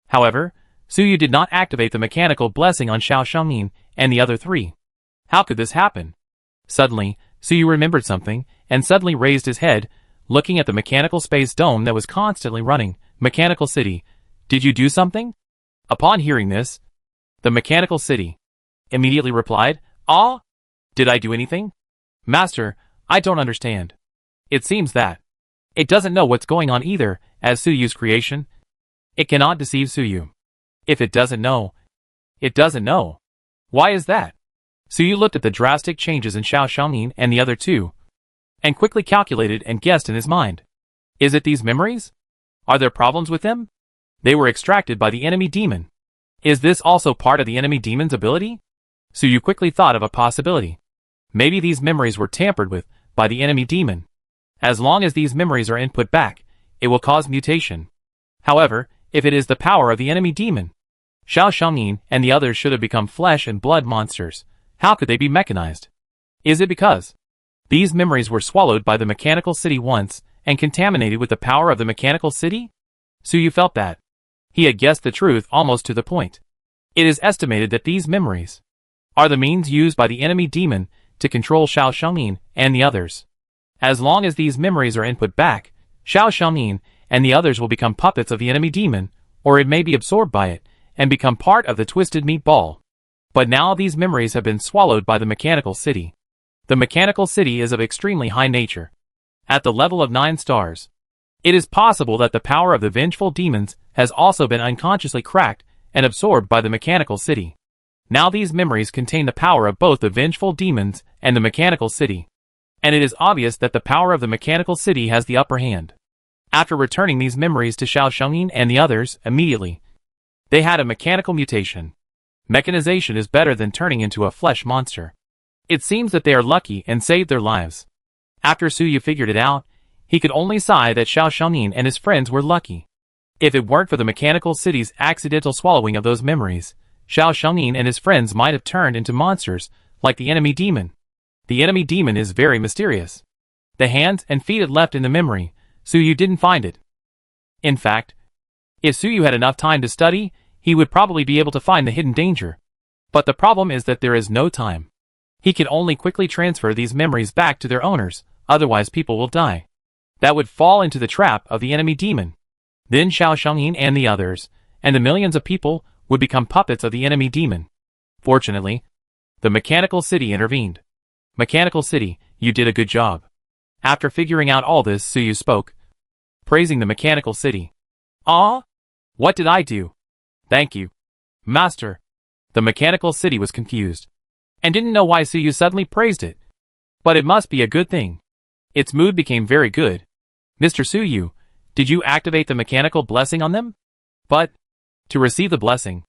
However, Suyu did not activate the mechanical blessing on Xiao Xiaomin and the other three. How could this happen? Suddenly, Suyu remembered something and suddenly raised his head, looking at the mechanical space dome that was constantly running. Mechanical City, did you do something? Upon hearing this, the Mechanical City immediately replied, Ah? Did I do anything? Master, I don't understand. It seems that it doesn't know what's going on either, as Suyu's creation. It cannot deceive Suyu. If it doesn't know, it doesn't know. Why is that? Suyu looked at the drastic changes in Xiao Xiaomin and the other two, and quickly calculated and guessed in his mind. Is it these memories? Are there problems with them? They were extracted by the enemy demon. Is this also part of the enemy demon's ability? Suyu quickly thought of a possibility. Maybe these memories were tampered with by the enemy demon. As long as these memories are input back, it will cause mutation. However, if it is the power of the enemy demon, Xiao Xiaomin and the others should have become flesh and blood monsters. How could they be mechanized? Is it because these memories were swallowed by the Mechanical City once and contaminated with the power of the Mechanical City? Suyu felt that he had guessed the truth almost to the point. It is estimated that these memories are the means used by the enemy demon to control Xiao Xiaomin and the others. As long as these memories are input back, Xiao Xiaomin and the others will become puppets of the enemy demon, or it may be absorbed by it and become part of the twisted meatball. But now these memories have been swallowed by the Mechanical City. The Mechanical City is of extremely high nature, at the level of 9 stars. It is possible that the power of the vengeful demons has also been unconsciously cracked and absorbed by the Mechanical City. Now these memories contain the power of both the vengeful demons and the Mechanical City, and it is obvious that the power of the Mechanical City has the upper hand. After returning these memories to Xiao Xiaomin and the others, immediately, they had a mechanical mutation. Mechanization is better than turning into a flesh monster. It seems that they are lucky and saved their lives. After Suyu figured it out, he could only sigh that Xiao Xiaomin and his friends were lucky. If it weren't for the Mechanical City's accidental swallowing of those memories, Xiao Xiaomin and his friends might have turned into monsters, like the enemy demon. The enemy demon is very mysterious. The hands and feet it left in the memory, Suyu didn't find it. In fact, if Suyu had enough time to study, he would probably be able to find the hidden danger. But the problem is that there is no time. He can only quickly transfer these memories back to their owners, otherwise people will die. That would fall into the trap of the enemy demon. Then Xiao Xiaomin and the others, and the millions of people, would become puppets of the enemy demon. Fortunately, the Mechanical City intervened. Mechanical City, you did a good job. After figuring out all this, Suyu spoke, praising the Mechanical City. Ah? What did I do? Thank you, Master. The Mechanical City was confused, and didn't know why Suyu suddenly praised it. But it must be a good thing. Its mood became very good. Mr. Suyu, did you activate the mechanical blessing on them? But, to receive the blessing,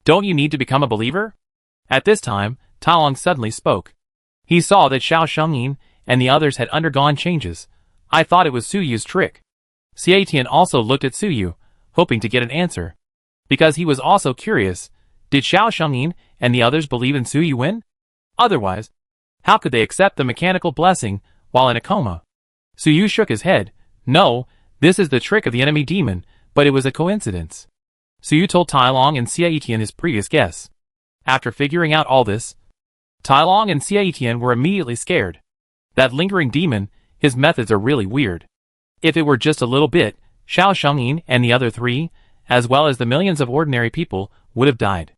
don't you need to become a believer? At this time, Talong suddenly spoke. He saw that Xiao Xiaomin and the others had undergone changes. I thought it was Suyu's trick. Xiatian also looked at Suyu, hoping to get an answer. Because he was also curious, did Xiao Shangyin and the others believe in Suyu Wen? Otherwise, how could they accept the mechanical blessing while in a coma? Suyu shook his head. No, this is the trick of the enemy demon, but it was a coincidence. Suyu told Tailong and Xiatian his previous guess. After figuring out all this, Tailong and Xiatian were immediately scared. That lingering demon, his methods are really weird. If it were just a little bit, Xiao Shangyin and the other three, as well as the millions of ordinary people, would have died.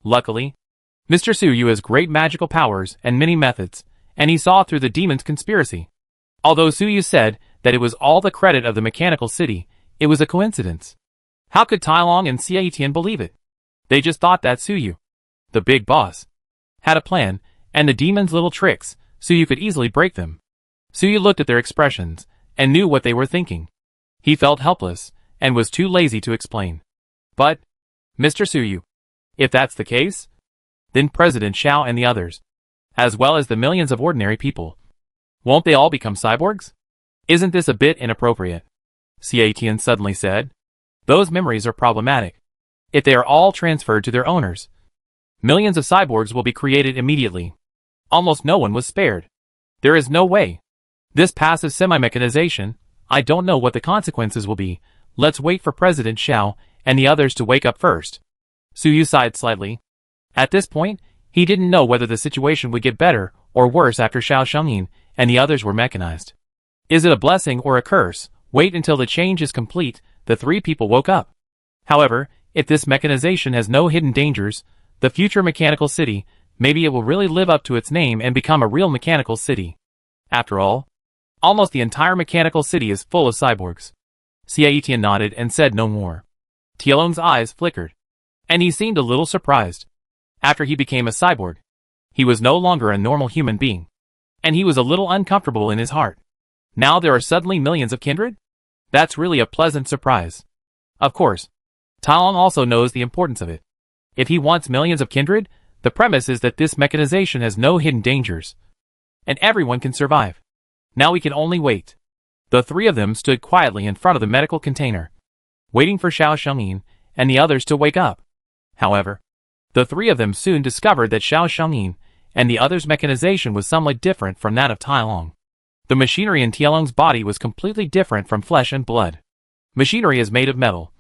Luckily, Mr. Suyu has great magical powers and many methods, and he saw through the demon's conspiracy. Although Suyu said that it was all the credit of the mechanical city, it was a coincidence. How could Tailong and Xiatian believe it? They just thought that Suyu, the big boss, had a plan, and the demon's little tricks, Suyu could easily break them. Suyu looked at their expressions, and knew what they were thinking. He felt helpless, and was too lazy to explain. But, Mr. Suyu, if that's the case, then President Xiao and the others, as well as the millions of ordinary people, won't they all become cyborgs? Isn't this a bit inappropriate? Xiatian suddenly said. Those memories are problematic. If they are all transferred to their owners, millions of cyborgs will be created immediately. Almost no one was spared. There is no way. This passive semi-mechanization, I don't know what the consequences will be. Let's wait for President Xiao and the others to wake up first. Suyu sighed slightly. At this point, he didn't know whether the situation would get better or worse after Xiao Shangyin and the others were mechanized. Is it a blessing or a curse? Wait until the change is complete. The three people woke up. However, if this mechanization has no hidden dangers, the future mechanical city, maybe it will really live up to its name and become a real mechanical city. After all, almost the entire mechanical city is full of cyborgs. Xiatian nodded and said no more. Tielong's eyes flickered, and he seemed a little surprised. After he became a cyborg, he was no longer a normal human being, and he was a little uncomfortable in his heart. Now there are suddenly millions of kindred? That's really a pleasant surprise. Of course, Tailong also knows the importance of it. If he wants millions of kindred, the premise is that this mechanization has no hidden dangers, and everyone can survive. Now we can only wait. The three of them stood quietly in front of the medical container, waiting for Xiao Shangyin and the others to wake up. However, the three of them soon discovered that Xiao Shangyin and the others' mechanization was somewhat different from that of Tailong. The machinery in Tielong's body was completely different from flesh and blood. Machinery is made of metal,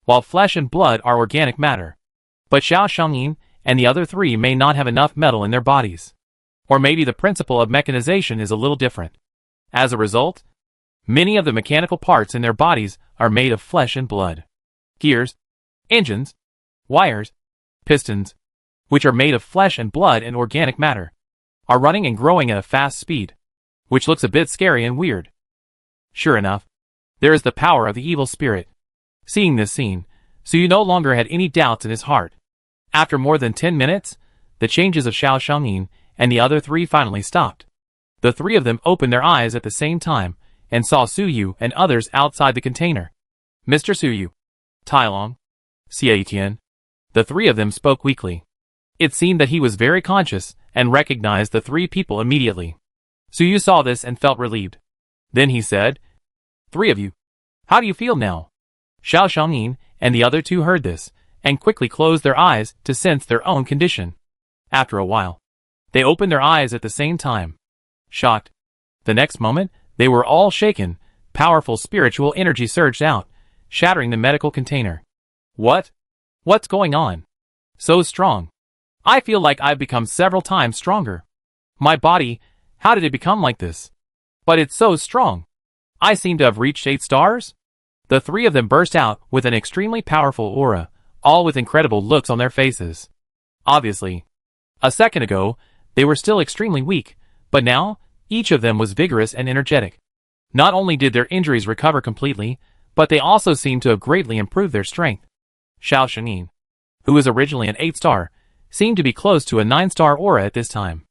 while flesh and blood are organic matter. But Xiao Shangyin and the other three may not have enough metal in their bodies. Or maybe the principle of mechanization is a little different. As a result, many of the mechanical parts in their bodies are made of flesh and blood. Gears, engines, wires, pistons, which are made of flesh and blood and organic matter, are running and growing at a fast speed, which looks a bit scary and weird. Sure enough, there is the power of the evil spirit. Seeing this scene, Suyu no longer had any doubts in his heart. After more than 10 minutes, the changes of Xiao Shangyin and the other three finally stopped. The three of them opened their eyes at the same time and saw Suyu and others outside the container. Mr. Suyu, Tailong, Xiatian. The three of them spoke weakly. It seemed that he was very conscious and recognized the three people immediately. Suyu saw this and felt relieved. Then he said, "Three of you, how do you feel now?" Xiao Shangyin and the other two heard this, and quickly closed their eyes to sense their own condition. After a while, they opened their eyes at the same time. Shocked. The next moment, they were all shaken. Powerful spiritual energy surged out, shattering the medical container. What? What's going on? So strong. I feel like I've become several times stronger. My body, how did it become like this? But it's so strong. I seem to have reached 8 stars? The three of them burst out with an extremely powerful aura, all with incredible looks on their faces. Obviously, a second ago, they were still extremely weak, but now, each of them was vigorous and energetic. Not only did their injuries recover completely, but they also seemed to have greatly improved their strength. Xiao Shangyin, who was originally an 8-star, seemed to be close to a 9-star aura at this time.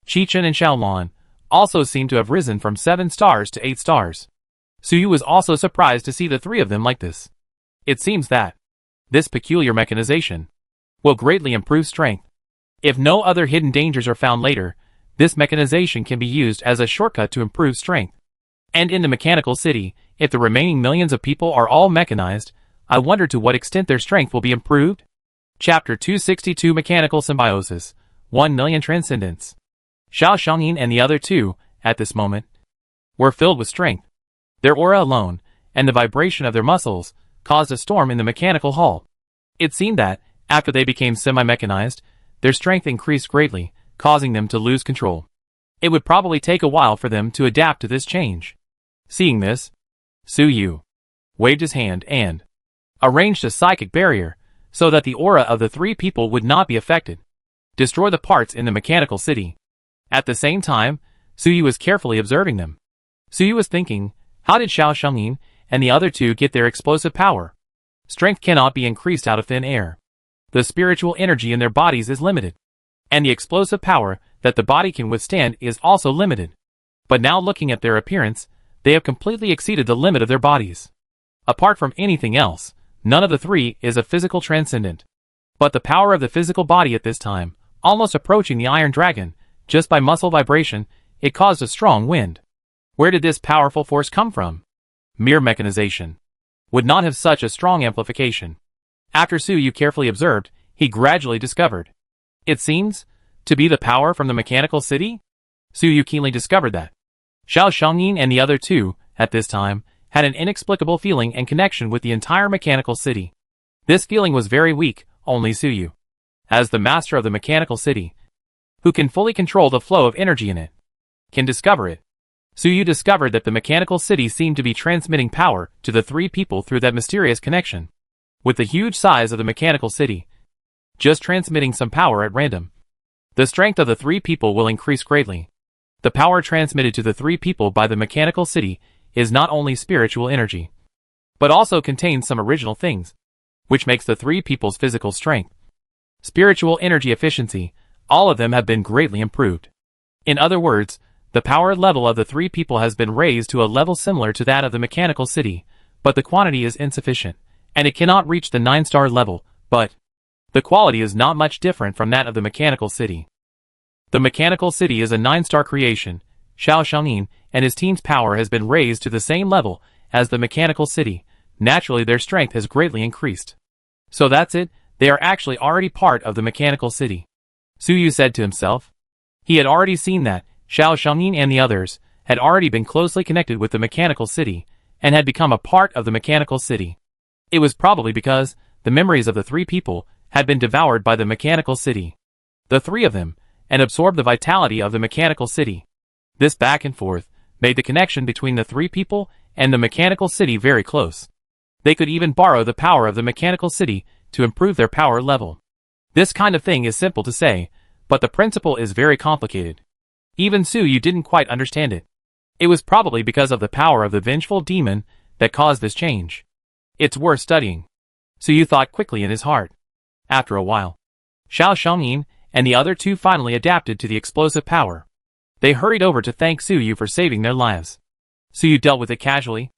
Qichen and Xiaolan also seemed to have risen from 7 stars to 8 stars. Suyu was also surprised to see the three of them like this. It seems that this peculiar mechanization will greatly improve strength. If no other hidden dangers are found later, this mechanization can be used as a shortcut to improve strength. And in the mechanical city, if the remaining millions of people are all mechanized, I wonder to what extent their strength will be improved? Chapter 262 Mechanical Symbiosis 1 Million Transcendence. Xiao Shangyin and the other two, at this moment, were filled with strength. Their aura alone, and the vibration of their muscles, caused a storm in the mechanical hall. It seemed that, after they became semi-mechanized, their strength increased greatly, causing them to lose control. It would probably take a while for them to adapt to this change. Seeing this, Su Yu waved his hand and arranged a psychic barrier so that the aura of the three people would not be affected. Destroy the parts in the mechanical city. At the same time, Su Yu was carefully observing them. Su Yu was thinking, how did Xiao Shangyin and the other two get their explosive power? Strength cannot be increased out of thin air. The spiritual energy in their bodies is limited. And the explosive power that the body can withstand is also limited. But now looking at their appearance, they have completely exceeded the limit of their bodies. Apart from anything else, none of the three is a physical transcendent. But the power of the physical body at this time, almost approaching the Iron Dragon, just by muscle vibration, it caused a strong wind. Where did this powerful force come from? Mere mechanization would not have such a strong amplification. After Su Yu carefully observed, he gradually discovered. It seems to be the power from the mechanical city? Su Yu keenly discovered that. Xiao Shangyin and the other two, at this time, had an inexplicable feeling and connection with the entire mechanical city. This feeling was very weak, only Su Yu, as the master of the mechanical city, who can fully control the flow of energy in it, can discover it. Su Yu discovered that the mechanical city seemed to be transmitting power to the three people through that mysterious connection. With the huge size of the mechanical city, just transmitting some power at random, the strength of the three people will increase greatly. The power transmitted to the three people by the mechanical city is not only spiritual energy, but also contains some original things, which makes the three people's physical strength, spiritual energy efficiency, all of them have been greatly improved. In other words, the power level of the three people has been raised to a level similar to that of the mechanical city, but the quantity is insufficient, and it cannot reach the 9-star level, but the quality is not much different from that of the mechanical city. The mechanical city is a 9-star creation. Xiao Shangyin and his team's power has been raised to the same level as the mechanical city. Naturally their strength has greatly increased. So that's it, they are actually already part of the mechanical city. Su Yu said to himself. He had already seen that Xiao Shangyin and the others had already been closely connected with the mechanical city and had become a part of the mechanical city. It was probably because the memories of the three people had been devoured by the mechanical city. The three of them, and absorbed the vitality of the mechanical city. This back and forth made the connection between the three people and the mechanical city very close. They could even borrow the power of the mechanical city to improve their power level. This kind of thing is simple to say, but the principle is very complicated. Even Su Yu didn't quite understand it. It was probably because of the power of the vengeful demon that caused this change. It's worth studying. Su Yu thought quickly in his heart. After a while, Xiao Shangyin and the other two finally adapted to the explosive power. They hurried over to thank Su Yu for saving their lives. Su Yu dealt with it casually,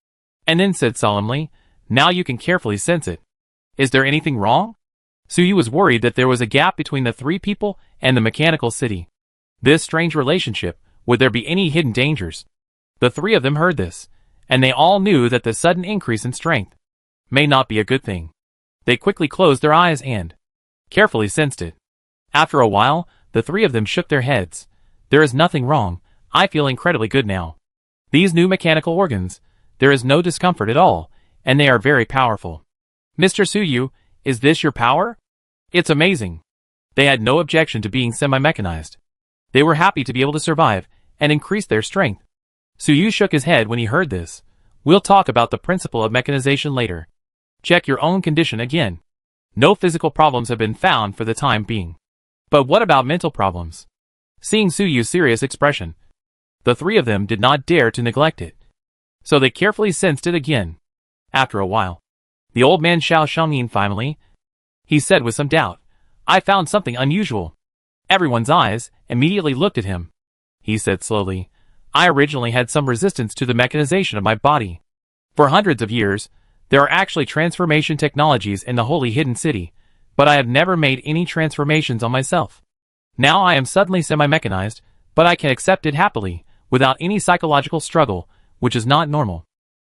and then said solemnly, "Now you can carefully sense it. Is there anything wrong?" Su Yu was worried that there was a gap between the three people and the mechanical city. This strange relationship, would there be any hidden dangers? The three of them heard this, and they all knew that the sudden increase in strength may not be a good thing. They quickly closed their eyes and carefully sensed it. After a while, the three of them shook their heads. "There is nothing wrong, I feel incredibly good now. These new mechanical organs, there is no discomfort at all, and they are very powerful. Mr. Su Yu, is this your power? It's amazing." They had no objection to being semi-mechanized. They were happy to be able to survive and increase their strength. Su Yu shook his head when he heard this. "We'll talk about the principle of mechanization later. Check your own condition again. No physical problems have been found for the time being. But what about mental problems?" Seeing Su Yu's serious expression, the three of them did not dare to neglect it. So they carefully sensed it again. After a while, the old man Xiao Shangyin finally, he said with some doubt, "I found something unusual." Everyone's eyes immediately looked at him. He said slowly, "I originally had some resistance to the mechanization of my body. For hundreds of years, there are actually transformation technologies in the holy hidden city, but I have never made any transformations on myself. Now I am suddenly semi-mechanized, but I can accept it happily, without any psychological struggle, which is not normal.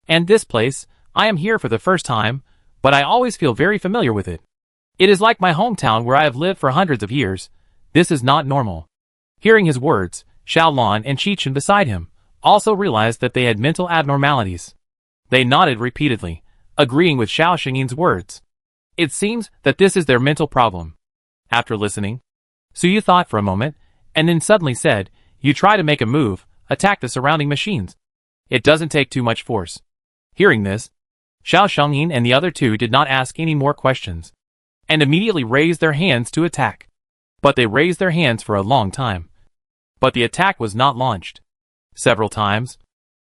And this place, I am here for the first time, but I always feel very familiar with it. It is like my hometown where I have lived for hundreds of years. This is not normal. Hearing his words, Xiaolon and Qichen beside him also realized that they had mental abnormalities. They nodded repeatedly, agreeing with Xiao Xingyin's words. It seems that this is their mental problem. After listening, Suyu thought for a moment, and then suddenly said, "You try to make a move, attack the surrounding machines. It doesn't take too much force." Hearing this, Xiao Xingyin and the other two did not ask any more questions, and immediately raised their hands to attack. But they raised their hands for a long time. But the attack was not launched. Several times,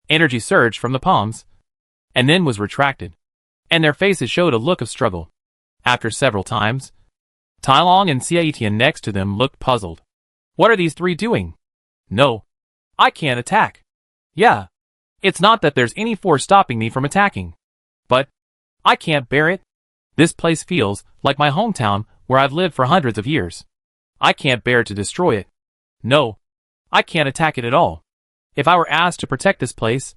energy surged from the palms, and then was retracted, and their faces showed a look of struggle. After several times, Tailong and Xiaitian next to them looked puzzled. What are these three doing? No, I can't attack. Yeah, it's not that there's any force stopping me from attacking, but I can't bear it. This place feels like my hometown where I've lived for hundreds of years. I can't bear to destroy it. No, I can't attack it at all. If I were asked to protect this place,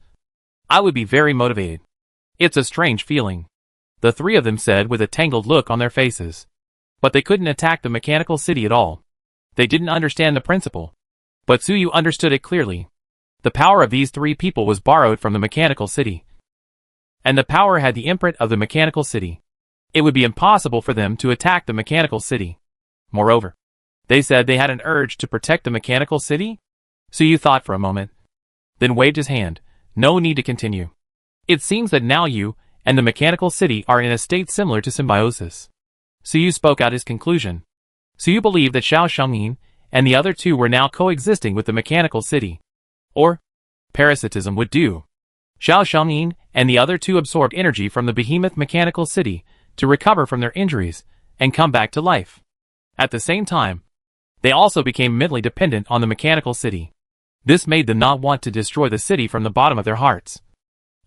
I would be very motivated. It's a strange feeling, the three of them said with a tangled look on their faces. But they couldn't attack the mechanical city at all. They didn't understand the principle. But Suyu understood it clearly. The power of these three people was borrowed from the mechanical city. And the power had the imprint of the mechanical city. It would be impossible for them to attack the mechanical city. Moreover, they said they had an urge to protect the mechanical city? Suyu thought for a moment, then waved his hand. No need to continue. It seems that now you and the mechanical city are in a state similar to symbiosis. Suyu spoke out his conclusion. Suyu believed that Xiao Shangyin and the other two were now coexisting with the mechanical city. Or, parasitism would do. Xiao Shangyin and the other two absorbed energy from the behemoth mechanical city to recover from their injuries and come back to life. At the same time, they also became mentally dependent on the mechanical city. This made them not want to destroy the city from the bottom of their hearts.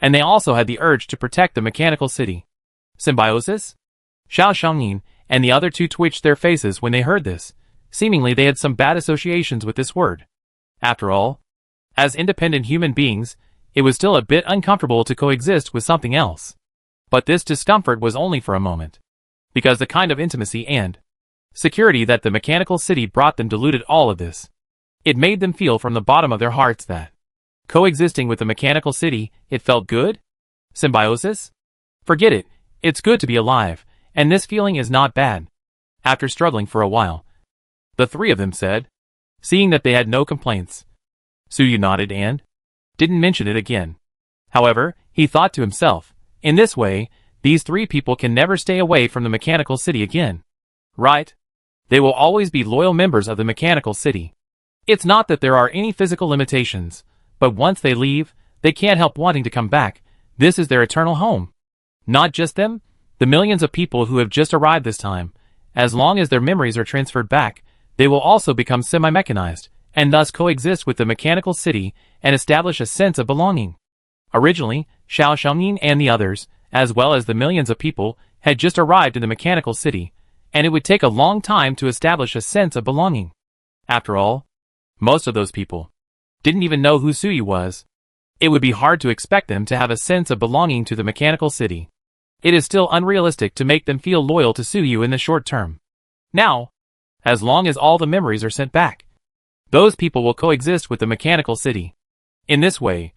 And they also had the urge to protect the mechanical city. Symbiosis? Xiao Shangyin and the other two twitched their faces when they heard this. Seemingly they had some bad associations with this word. After all, as independent human beings, it was still a bit uncomfortable to coexist with something else. But this discomfort was only for a moment, because the kind of intimacy and security that the mechanical city brought them diluted all of this. It made them feel from the bottom of their hearts that coexisting with the mechanical city, it felt good? Symbiosis? Forget it, it's good to be alive, and this feeling is not bad. After struggling for a while, the three of them said, seeing that they had no complaints. Suyu nodded and didn't mention it again. However, he thought to himself, in this way, these three people can never stay away from the mechanical city again. Right? They will always be loyal members of the mechanical city. It's not that there are any physical limitations, but once they leave, they can't help wanting to come back. This is their eternal home. Not just them, the millions of people who have just arrived this time. As long as their memories are transferred back, they will also become semi-mechanized, and thus coexist with the mechanical city and establish a sense of belonging. Originally, Xiao Shangyin and the others, as well as the millions of people, had just arrived in the mechanical city, and it would take a long time to establish a sense of belonging. After all, most of those people didn't even know who Suyu was. It would be hard to expect them to have a sense of belonging to the mechanical city. It is still unrealistic to make them feel loyal to Suyu in the short term. Now, as long as all the memories are sent back, those people will coexist with the mechanical city. In this way,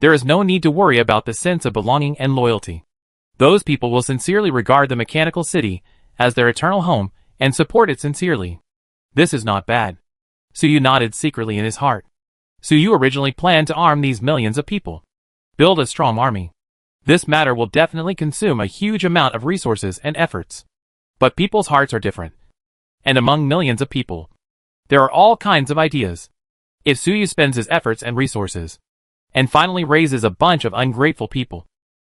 there is no need to worry about the sense of belonging and loyalty. Those people will sincerely regard the mechanical city as their eternal home and support it sincerely. This is not bad. Suyu nodded secretly in his heart. Suyu originally planned to arm these millions of people. Build a strong army. This matter will definitely consume a huge amount of resources and efforts. But people's hearts are different. And among millions of people, there are all kinds of ideas. If Suyu spends his efforts and resources, and finally raises a bunch of ungrateful people,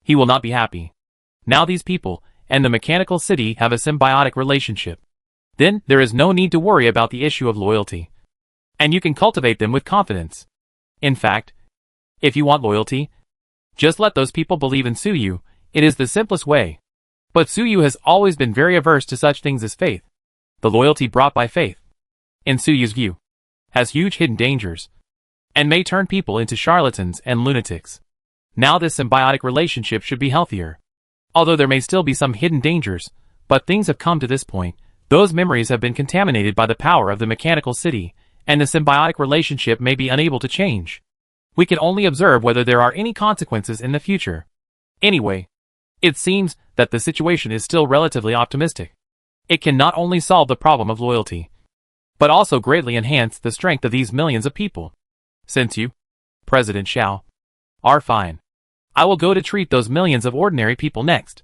he will not be happy. Now these people and the mechanical city have a symbiotic relationship. Then there is no need to worry about the issue of loyalty. And you can cultivate them with confidence. In fact, if you want loyalty, just let those people believe in Suyu. It is the simplest way. But Suyu has always been very averse to such things as faith. The loyalty brought by faith, in Suyu's view, has huge hidden dangers, and may turn people into charlatans and lunatics. Now this symbiotic relationship should be healthier. Although there may still be some hidden dangers, but things have come to this point. Those memories have been contaminated by the power of the mechanical city, and the symbiotic relationship may be unable to change. We can only observe whether there are any consequences in the future. Anyway, it seems that the situation is still relatively optimistic. It can not only solve the problem of loyalty, but also greatly enhance the strength of these millions of people. Since you, President Xiao, are fine, I will go to treat those millions of ordinary people next.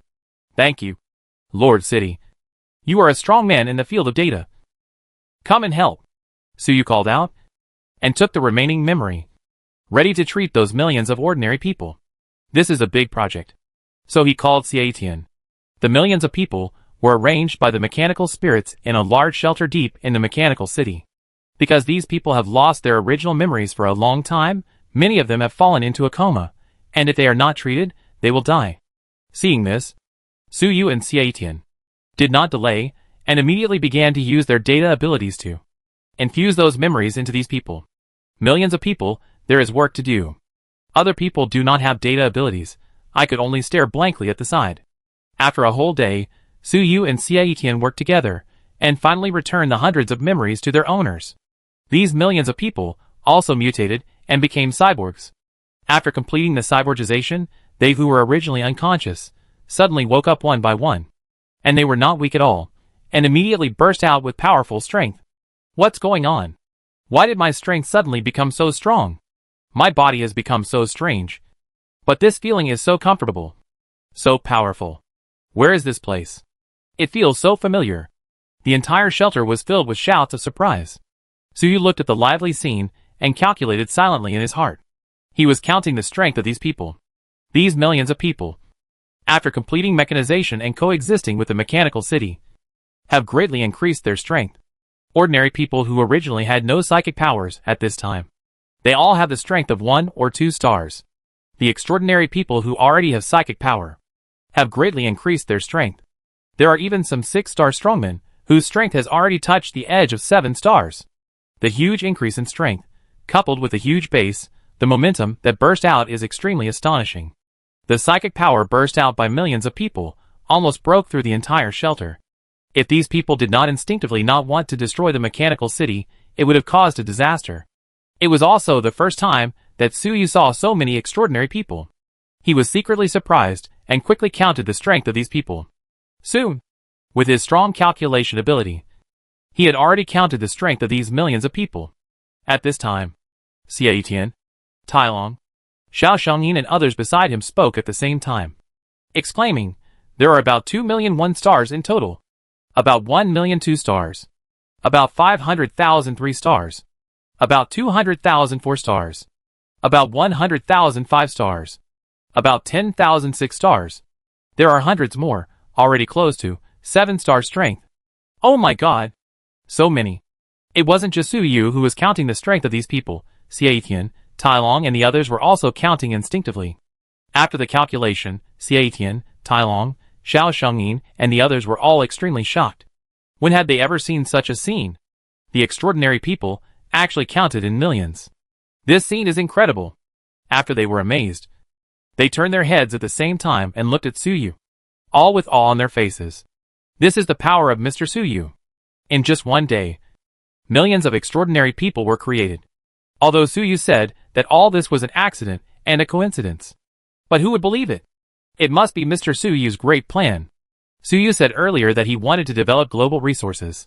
Thank you, Lord City. You are a strong man in the field of data. Come and help. Suyu called out, and took the remaining memory, ready to treat those millions of ordinary people. This is a big project. So he called Xiaitian. The millions of people were arranged by the mechanical spirits in a large shelter deep in the mechanical city. Because these people have lost their original memories for a long time, many of them have fallen into a coma, and if they are not treated, they will die. Seeing this, Suyu and Xiaitian did not delay, and immediately began to use their data abilities to infuse those memories into these people. Millions of people, there is work to do. Other people do not have data abilities. I could only stare blankly at the side. After a whole day, Suyu and Xiaitian worked together, and finally returned the hundreds of memories to their owners. These millions of people also mutated and became cyborgs. After completing the cyborgization, they who were originally unconscious suddenly woke up one by one. And they were not weak at all, and immediately burst out with powerful strength. What's going on? Why did my strength suddenly become so strong? My body has become so strange. But this feeling is so comfortable. So powerful. Where is this place? It feels so familiar. The entire shelter was filled with shouts of surprise. Suyu looked at the lively scene and calculated silently in his heart. He was counting the strength of these people. These millions of people, after completing mechanization and coexisting with the mechanical city, have greatly increased their strength. Ordinary people who originally had no psychic powers at this time. They all have the strength of 1 or 2 stars. The extraordinary people who already have psychic power have greatly increased their strength. There are even some 6-star strongmen whose strength has already touched the edge of 7 stars. The huge increase in strength, coupled with the huge base, the momentum that burst out is extremely astonishing. The psychic power burst out by millions of people, almost broke through the entire shelter. If these people did not instinctively not want to destroy the mechanical city, it would have caused a disaster. It was also the first time that Suyu saw so many extraordinary people. He was secretly surprised and quickly counted the strength of these people. Soon, with his strong calculation ability, he had already counted the strength of these millions of people. At this time, Xiaitian, Tailong, Xiao Shangyin and others beside him spoke at the same time, exclaiming, "There are about 2,000,001 stars in total. About 1,000,002 stars. About 500,000 3 stars. About 200,000 4 stars. About 100,000 5 stars. About 10,000 6 stars. There are hundreds more, already close to 7-star strength. Oh my god! So many." It wasn't just Suyu who was counting the strength of these people. Xiaitian, Tailong and the others were also counting instinctively. After the calculation, Xiaitian, Tailong, Xiao Shangyin and the others were all extremely shocked. When had they ever seen such a scene? The extraordinary people actually counted in millions. This scene is incredible. After they were amazed, they turned their heads at the same time and looked at Suyu, all with awe on their faces. This is the power of Mr. Suyu. In just one day, millions of extraordinary people were created. Although Suyu said that all this was an accident and a coincidence. But who would believe it? It must be Mr. Suyu's great plan. Suyu said earlier that he wanted to develop global resources,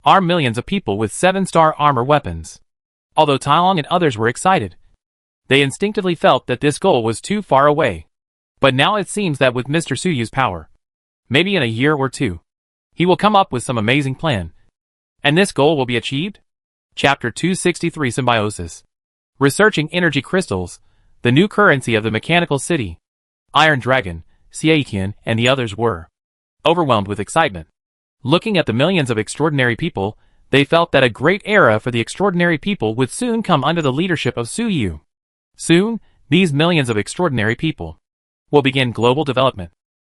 arm millions of people with 7-star armor weapons. Although Tailong and others were excited, they instinctively felt that this goal was too far away. But now it seems that with Mr. Suyu's power, maybe in a year or 2, he will come up with some amazing plan. And this goal will be achieved? Chapter 263 Symbiosis. Researching energy crystals, the new currency of the mechanical city. Iron Dragon, Xiaitian, and the others were overwhelmed with excitement. Looking at the millions of extraordinary people, they felt that a great era for the extraordinary people would soon come under the leadership of Suyu. Soon, these millions of extraordinary people will begin global development.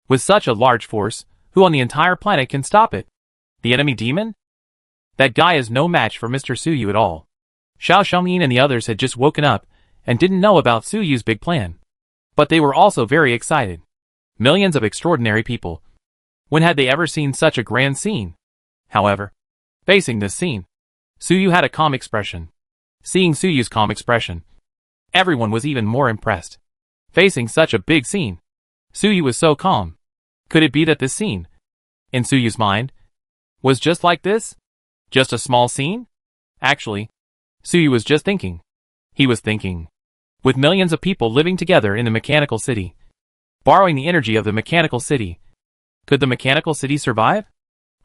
With such a large force, who on the entire planet can stop it? The enemy demon? That guy is no match for Mr. Suyu at all. Xiao Shangyin and the others had just woken up and didn't know about Suyu's big plan. But they were also very excited. Millions of extraordinary people. When had they ever seen such a grand scene? However, facing this scene, Suyu had a calm expression. Seeing Suyu's calm expression, everyone was even more impressed. Facing such a big scene, Suyu was so calm. Could it be that this scene, in Suyu's mind, was just like this? Just a small scene? Actually, Suyu was just thinking. He was thinking. With millions of people living together in the mechanical city, borrowing the energy of the mechanical city, could the mechanical city survive?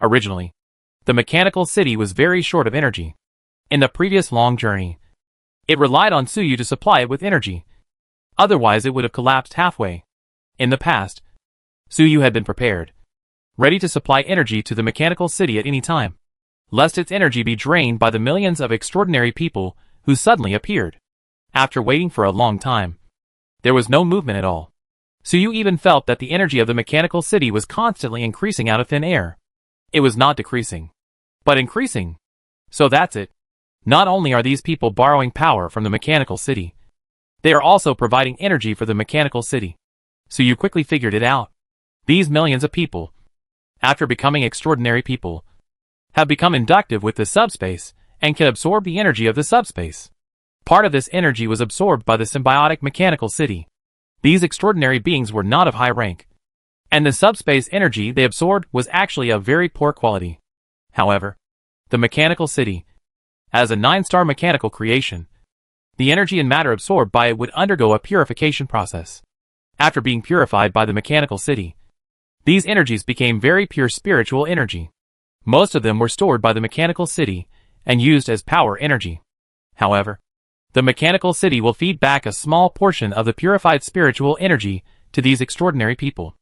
Originally, the mechanical city was very short of energy. In the previous long journey, it relied on Suyu to supply it with energy. Otherwise it would have collapsed halfway. In the past, Suyu had been prepared, ready to supply energy to the mechanical city at any time, lest its energy be drained by the millions of extraordinary people who suddenly appeared. After waiting for a long time, there was no movement at all. Suyu even felt that the energy of the mechanical city was constantly increasing out of thin air. It was not decreasing, but increasing. So that's it. Not only are these people borrowing power from the mechanical city, they are also providing energy for the mechanical city. Suyu quickly figured it out. These millions of people, after becoming extraordinary people, have become inductive with the subspace and can absorb the energy of the subspace. Part of this energy was absorbed by the symbiotic mechanical city. These extraordinary beings were not of high rank, and the subspace energy they absorbed was actually of very poor quality. However, the mechanical city, as a 9-star mechanical creation, the energy and matter absorbed by it would undergo a purification process. After being purified by the mechanical city, these energies became very pure spiritual energy. Most of them were stored by the mechanical city and used as power energy. However, the mechanical city will feed back a small portion of the purified spiritual energy to these extraordinary people.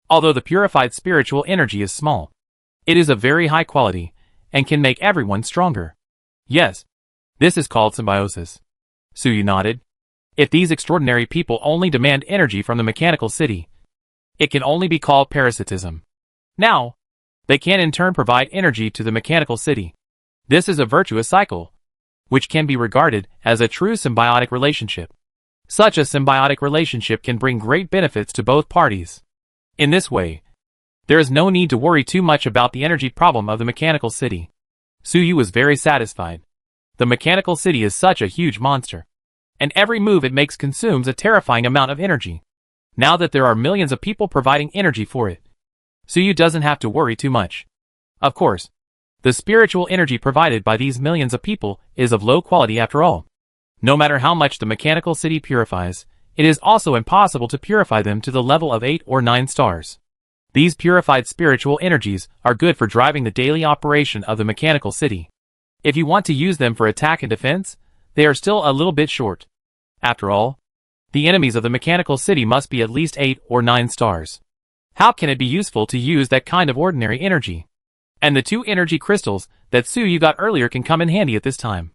Although the purified spiritual energy is small, it is of very high quality and can make everyone stronger. Yes, this is called symbiosis. Suyu nodded. If these extraordinary people only demand energy from the mechanical city, it can only be called parasitism. Now, they can in turn provide energy to the mechanical city. This is a virtuous cycle, which can be regarded as a true symbiotic relationship. Such a symbiotic relationship can bring great benefits to both parties. In this way, there is no need to worry too much about the energy problem of the mechanical city. Suyu was very satisfied. The mechanical city is such a huge monster, and every move it makes consumes a terrifying amount of energy. Now that there are millions of people providing energy for it, Suyu doesn't have to worry too much. Of course, the spiritual energy provided by these millions of people is of low quality after all. No matter how much the mechanical city purifies, it is also impossible to purify them to the level of 8 or 9 stars. These purified spiritual energies are good for driving the daily operation of the mechanical city. If you want to use them for attack and defense, they are still a little bit short. After all, the enemies of the mechanical city must be at least 8 or 9 stars. How can it be useful to use that kind of ordinary energy? And the 2 energy crystals that Suyu got earlier can come in handy at this time.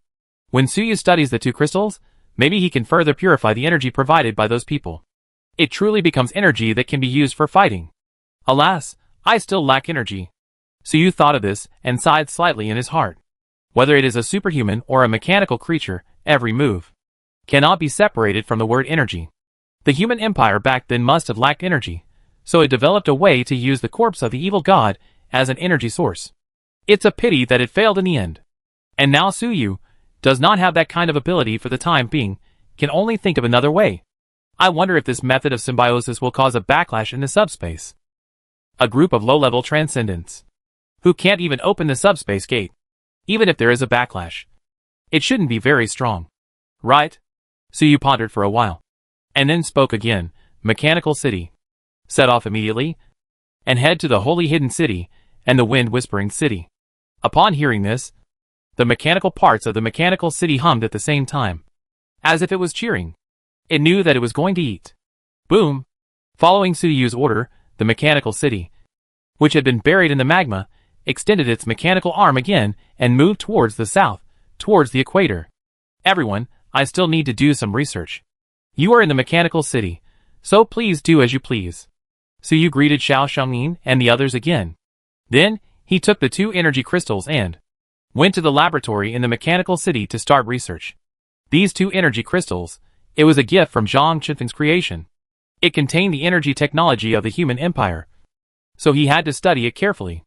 When Suyu studies the 2 crystals, maybe he can further purify the energy provided by those people. It truly becomes energy that can be used for fighting. Alas, I still lack energy. Suyu thought of this and sighed slightly in his heart. Whether it is a superhuman or a mechanical creature, every move cannot be separated from the word energy. The human empire back then must have lacked energy, so it developed a way to use the corpse of the evil god as an energy source. It's a pity that it failed in the end. And now Suyu does not have that kind of ability for the time being, can only think of another way. I wonder if this method of symbiosis will cause a backlash in the subspace. A group of low-level transcendents who can't even open the subspace gate. Even if there is a backlash, it shouldn't be very strong. Right? Suyu pondered for a while, and then spoke again. Mechanical city. Set off immediately, and head to the holy hidden city, and the wind whispering city. Upon hearing this, the mechanical parts of the mechanical city hummed at the same time, as if it was cheering. It knew that it was going to eat. Boom! Following Suyu's order, the mechanical city, which had been buried in the magma, extended its mechanical arm again and moved towards the south, towards the equator. Everyone, I still need to do some research. You are in the mechanical city, so please do as you please. Suyu greeted Xiao Xiangyin and the others again. Then, he took the 2 energy crystals and went to the laboratory in the mechanical city to start research. These 2 energy crystals, it was a gift from Zhang Chenfeng's creation. It contained the energy technology of the human empire, so he had to study it carefully.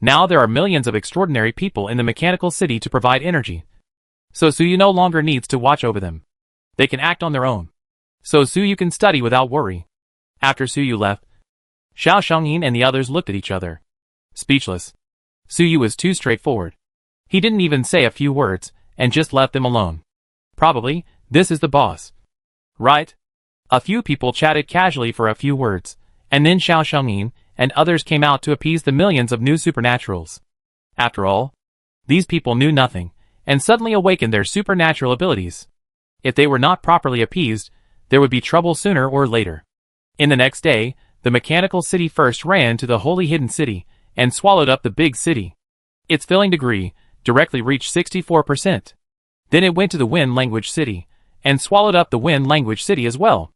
Now there are millions of extraordinary people in the mechanical city to provide energy, so Suyu no longer needs to watch over them. They can act on their own, so Suyu can study without worry. After Suyu left, Xiao Shangyin and the others looked at each other, speechless. Suyu was too straightforward. He didn't even say a few words, and just left them alone. Probably, this is the boss. Right? A few people chatted casually for a few words, and then Xiao Shangyin and others came out to appease the millions of new supernaturals. After all, these people knew nothing, and suddenly awakened their supernatural abilities. If they were not properly appeased, there would be trouble sooner or later. In the next day, the mechanical city first ran to the holy hidden city, and swallowed up the big city. Its filling degree directly reached 64%. Then it went to the wind language city, and swallowed up the wind language city as well.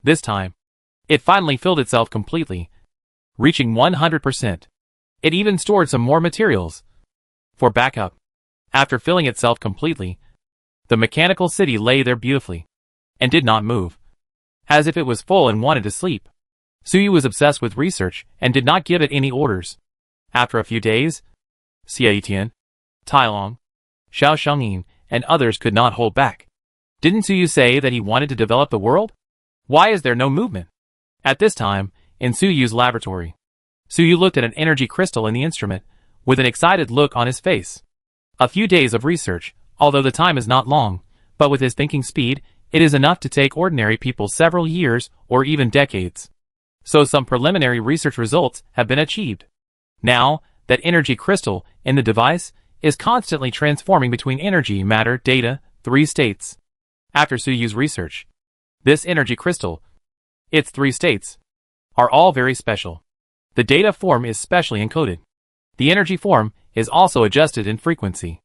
This time, it finally filled itself completely, reaching 100%. It even stored some more materials for backup. After filling itself completely, the mechanical city lay there beautifully, and did not move, as if it was full and wanted to sleep. Suyu was obsessed with research and did not give it any orders. After a few days, Xie Tian, Tai Long, Xiao Shangyin, and others could not hold back. Didn't Suyu say that he wanted to develop the world? Why is there no movement? At this time, in Suyu's laboratory, Suyu looked at an energy crystal in the instrument, with an excited look on his face. A few days of research, although the time is not long, but with his thinking speed, it is enough to take ordinary people several years or even decades. So some preliminary research results have been achieved. Now, that energy crystal in the device is constantly transforming between energy, matter, data, 3 states. After Suyu's research, this energy crystal, its 3 states, are all very special. The data form is specially encoded. The energy form is also adjusted in frequency.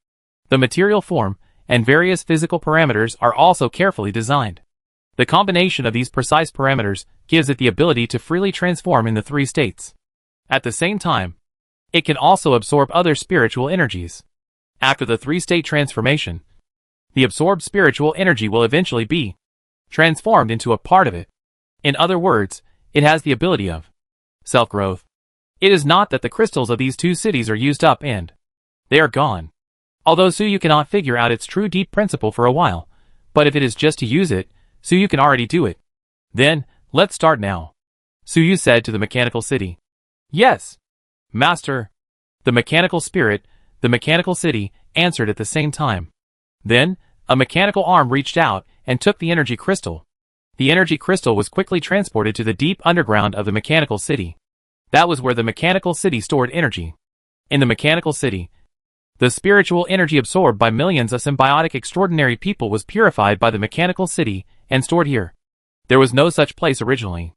The material form and various physical parameters are also carefully designed. The combination of these precise parameters gives it the ability to freely transform in the 3 states. At the same time, it can also absorb other spiritual energies. After the 3-state transformation, the absorbed spiritual energy will eventually be transformed into a part of it. In other words, it has the ability of self-growth. It is not that the crystals of these 2 cities are used up and they are gone. Although Suyu cannot figure out its true deep principle for a while, but if it is just to use it, Suyu can already do it. Then, let's start now, Suyu said to the mechanical city. Yes, Master. The mechanical spirit, the mechanical city, answered at the same time. Then, a mechanical arm reached out and took the energy crystal. The energy crystal was quickly transported to the deep underground of the mechanical city. That was where the mechanical city stored energy. In the mechanical city, the spiritual energy absorbed by millions of symbiotic extraordinary people was purified by the mechanical city and stored here. There was no such place originally.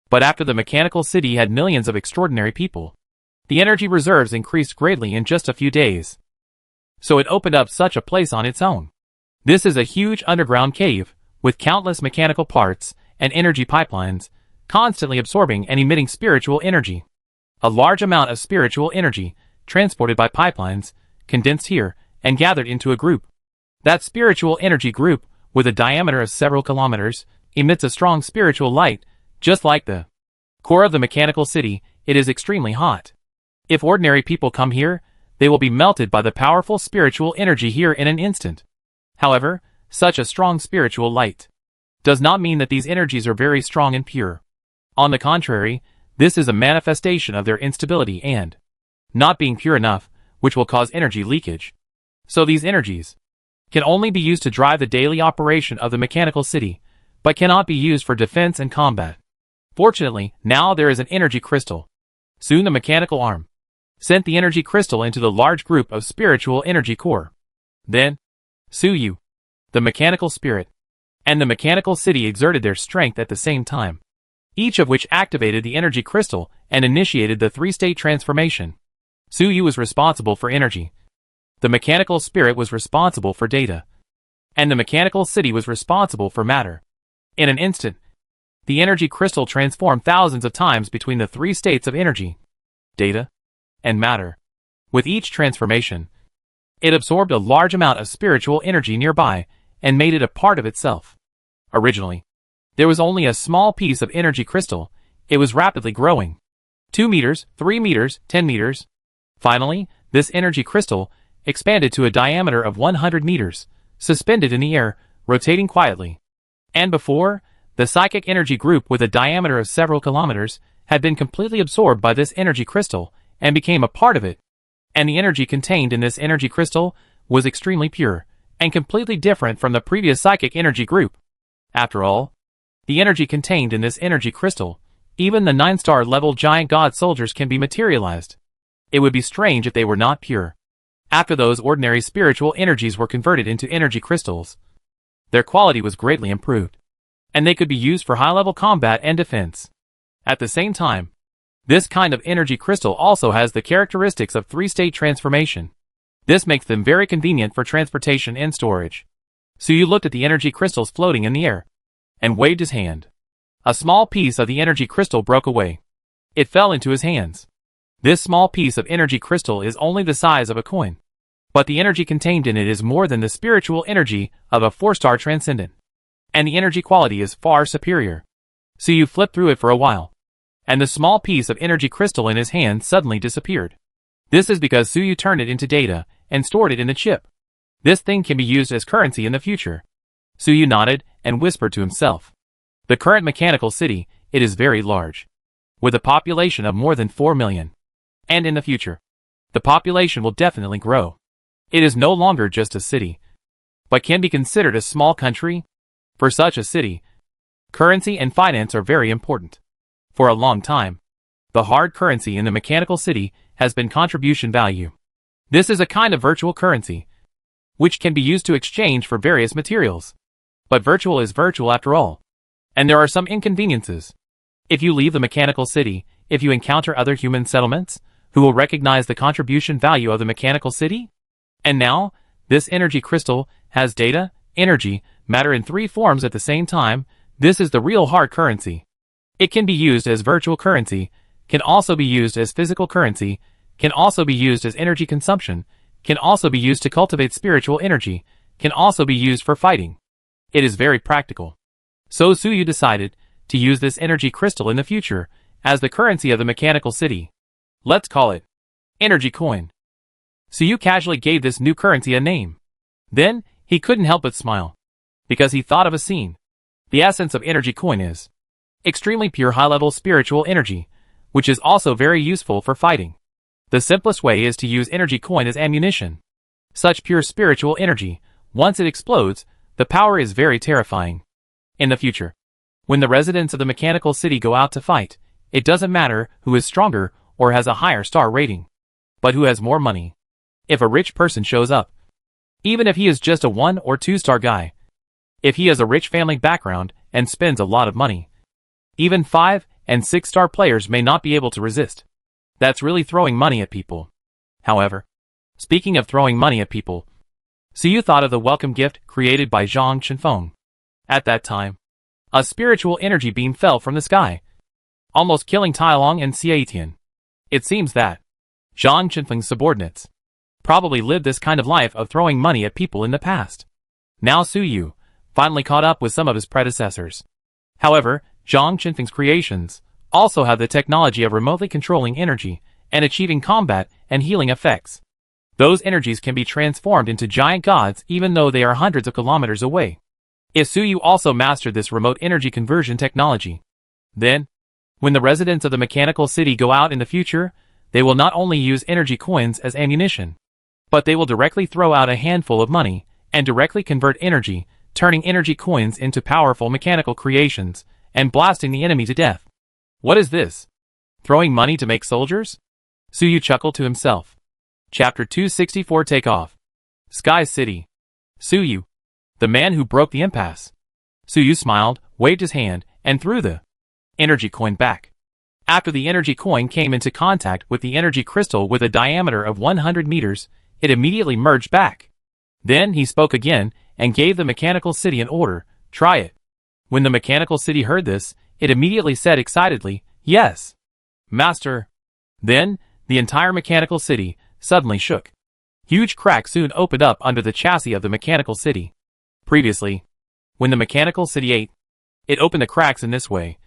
But after the mechanical city had millions of extraordinary people, the energy reserves increased greatly in just a few days. So it opened up such a place on its own. This is a huge underground cave, with countless mechanical parts and energy pipelines, constantly absorbing and emitting spiritual energy. A large amount of spiritual energy, transported by pipelines, condensed here, and gathered into a group. That spiritual energy group, with a diameter of several kilometers, emits a strong spiritual light, just like the core of the mechanical city. It is extremely hot. If ordinary people come here, they will be melted by the powerful spiritual energy here in an instant. However, such a strong spiritual light does not mean that these energies are very strong and pure. On the contrary, this is a manifestation of their instability and not being pure enough, which will cause energy leakage. So these energies can only be used to drive the daily operation of the mechanical city, but cannot be used for defense and combat. Fortunately, now there is an energy crystal. Soon the mechanical arm sent the energy crystal into the large group of spiritual energy core. Then, Suyu, the mechanical spirit, and the mechanical city exerted their strength at the same time, each of which activated the energy crystal and initiated the 3-state transformation. Suyu was responsible for energy. The mechanical spirit was responsible for data. And the mechanical city was responsible for matter. In an instant, the energy crystal transformed thousands of times between the 3 states of energy, data, and matter. With each transformation, it absorbed a large amount of spiritual energy nearby and made it a part of itself. Originally, There was only a small piece of energy crystal. It was rapidly growing. 2 meters, 3 meters, 10 meters. Finally, this energy crystal expanded to a diameter of 100 meters, suspended in the air, rotating quietly. And before, the psychic energy group with a diameter of several kilometers had been completely absorbed by this energy crystal and became a part of it. And the energy contained in this energy crystal was extremely pure and completely different from the previous psychic energy group. After all, the energy contained in this energy crystal, even the 9-star level giant god soldiers, can be materialized. It would be strange if they were not pure. After those ordinary spiritual energies were converted into energy crystals, their quality was greatly improved, and they could be used for high-level combat and defense. At the same time, this kind of energy crystal also has the characteristics of 3-state transformation. This makes them very convenient for transportation and storage. Suyu looked at the energy crystals floating in the air and waved his hand. A small piece of the energy crystal broke away. It fell into his hands. This small piece of energy crystal is only the size of a coin, but the energy contained in it is more than the spiritual energy of a 4-star transcendent, and the energy quality is far superior. Suyu flipped through it for a while, and the small piece of energy crystal in his hand suddenly disappeared. This is because Suyu turned it into data and stored it in the chip. This thing can be used as currency in the future. Suyu nodded and whispered to himself. The current mechanical city, it is very large, with a population of more than 4 million. And in the future, the population will definitely grow. It is no longer just a city, but can be considered a small country. For such a city, currency and finance are very important. For a long time, the hard currency in the mechanical city has been contribution value. This is a kind of virtual currency, which can be used to exchange for various materials. But virtual is virtual after all, and there are some inconveniences. If you leave the mechanical city, if you encounter other human settlements, who will recognize the contribution value of the mechanical city? And now, this energy crystal has data, energy, matter in 3 forms at the same time. This is the real hard currency. It can be used as virtual currency, can also be used as physical currency, can also be used as energy consumption, can also be used to cultivate spiritual energy, can also be used for fighting. It is very practical. So Suyu decided to use this energy crystal in the future as the currency of the mechanical city. Let's call it Energy Coin. Suyu casually gave this new currency a name. Then, he couldn't help but smile, because he thought of a scene. The essence of Energy Coin is extremely pure high-level spiritual energy, which is also very useful for fighting. The simplest way is to use Energy Coin as ammunition. Such pure spiritual energy, once it explodes, the power is very terrifying. In the future, when the residents of the mechanical city go out to fight, it doesn't matter who is stronger or has a higher star rating, but who has more money. If a rich person shows up, even if he is just a 1 or 2-star guy, if he has a rich family background and spends a lot of money, even 5 and 6-star players may not be able to resist. That's really throwing money at people. However, speaking of throwing money at people, Suyu thought of the welcome gift created by Zhang Chenfeng. At that time, a spiritual energy beam fell from the sky, almost killing Tailong and Xiaitian. It seems that Zhang Chenfeng's subordinates probably lived this kind of life of throwing money at people in the past. Now Suyu finally caught up with some of his predecessors. However, Zhang Chenfeng's creations also have the technology of remotely controlling energy and achieving combat and healing effects. Those energies can be transformed into giant gods even though they are hundreds of kilometers away. If Suyu also mastered this remote energy conversion technology, then, when the residents of the mechanical city go out in the future, they will not only use energy coins as ammunition, but they will directly throw out a handful of money and directly convert energy, turning energy coins into powerful mechanical creations and blasting the enemy to death. What is this? Throwing money to make soldiers? Suyu chuckled to himself. Chapter 264 Takeoff. Sky City. Suyu, the man who broke the impasse. Suyu smiled, waved his hand, and threw the energy coin back. After the energy coin came into contact with the energy crystal with a diameter of 100 meters, it immediately merged back. Then he spoke again and gave the mechanical city an order, try it. When the mechanical city heard this, it immediately said excitedly, yes, master. Then, the entire mechanical city suddenly shook. Huge cracks soon opened up under the chassis of the mechanical city. Previously, when the mechanical city ate, It opened the cracks in this way,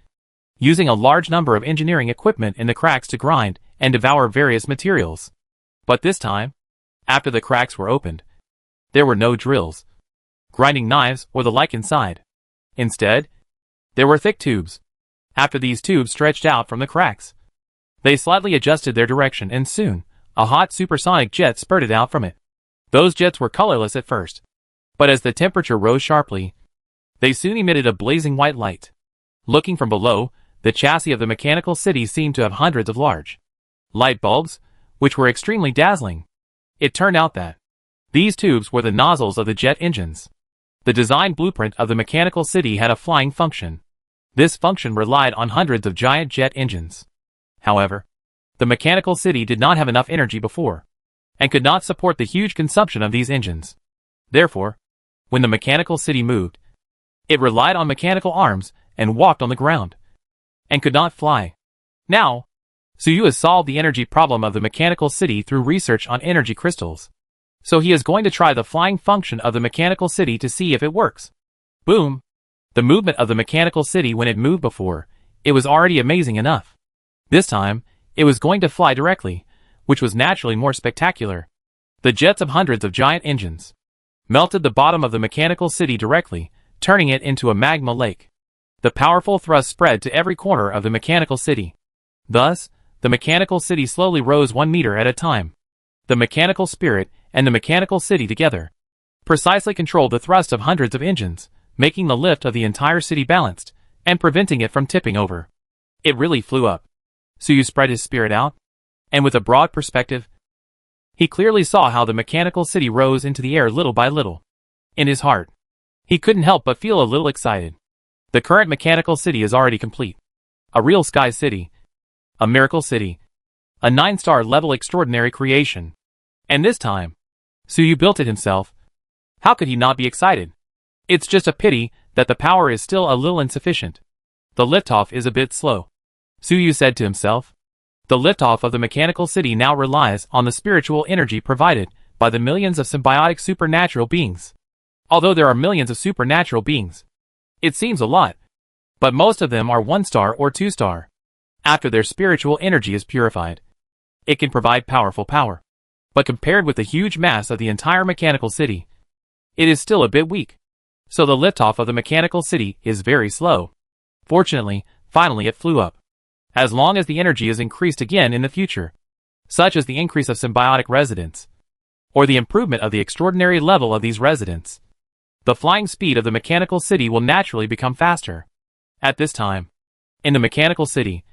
using a large number of engineering equipment in the cracks to grind and devour various materials. But this time, after the cracks were opened, there were no drills, grinding knives, or the like inside. Instead, there were thick tubes. After these tubes stretched out from the cracks, they slightly adjusted their direction, and soon, a hot supersonic jet spurted out from it. Those jets were colorless at first, but as the temperature rose sharply, they soon emitted a blazing white light. Looking from below, the chassis of the mechanical city seemed to have hundreds of large light bulbs, which were extremely dazzling. It turned out that these tubes were the nozzles of the jet engines. The design blueprint of the mechanical city had a flying function. This function relied on hundreds of giant jet engines. However, the mechanical city did not have enough energy before, and could not support the huge consumption of these engines. Therefore, when the mechanical city moved, it relied on mechanical arms and walked on the ground, and could not fly. Now, Suyu has solved the energy problem of the mechanical city through research on energy crystals. So he is going to try the flying function of the mechanical city to see if it works. Boom! The movement of the mechanical city when it moved before, it was already amazing enough. This time, it was going to fly directly, which was naturally more spectacular. The jets of hundreds of giant engines melted the bottom of the mechanical city directly, turning it into a magma lake. The powerful thrust spread to every corner of the mechanical city. Thus, the mechanical city slowly rose 1 meter at a time. The mechanical spirit and the mechanical city together precisely controlled the thrust of hundreds of engines, making the lift of the entire city balanced, and preventing it from tipping over. It really flew up. Suyu spread his spirit out, and with a broad perspective, he clearly saw how the mechanical city rose into the air little by little. In his heart, he couldn't help but feel a little excited. The current mechanical city is already complete. A real sky city. A miracle city. A 9-star level extraordinary creation. And this time, Suyu built it himself. How could he not be excited? It's just a pity that the power is still a little insufficient. The liftoff is a bit slow, Suyu said to himself. The liftoff of the mechanical city now relies on the spiritual energy provided by the millions of symbiotic supernatural beings. Although there are millions of supernatural beings, it seems a lot, but most of them are 1-star or 2-star. After their spiritual energy is purified, it can provide powerful power. But compared with the huge mass of the entire mechanical city, it is still a bit weak. So the liftoff of the mechanical city is very slow. Fortunately, finally it flew up. As long as the energy is increased again in the future, such as the increase of symbiotic residents, or the improvement of the extraordinary level of these residents, the flying speed of the mechanical city will naturally become faster. At this time, in the mechanical city,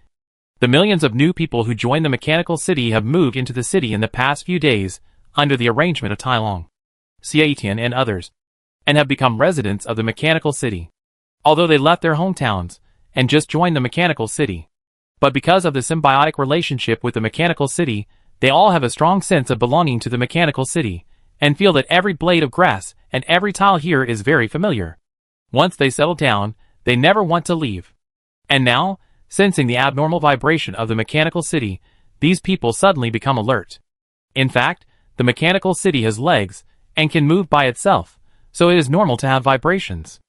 the millions of new people who joined the mechanical city have moved into the city in the past few days under the arrangement of Tai Long, Xiaitian and others, and have become residents of the mechanical city. Although they left their hometowns and just joined the mechanical city, but because of the symbiotic relationship with the mechanical city, they all have a strong sense of belonging to the mechanical city, and feel that every blade of grass and every tile here is very familiar. Once they settle down, they never want to leave. And now, sensing the abnormal vibration of the mechanical city, these people suddenly become alert. In fact, the mechanical city has legs and can move by itself, so it is normal to have vibrations.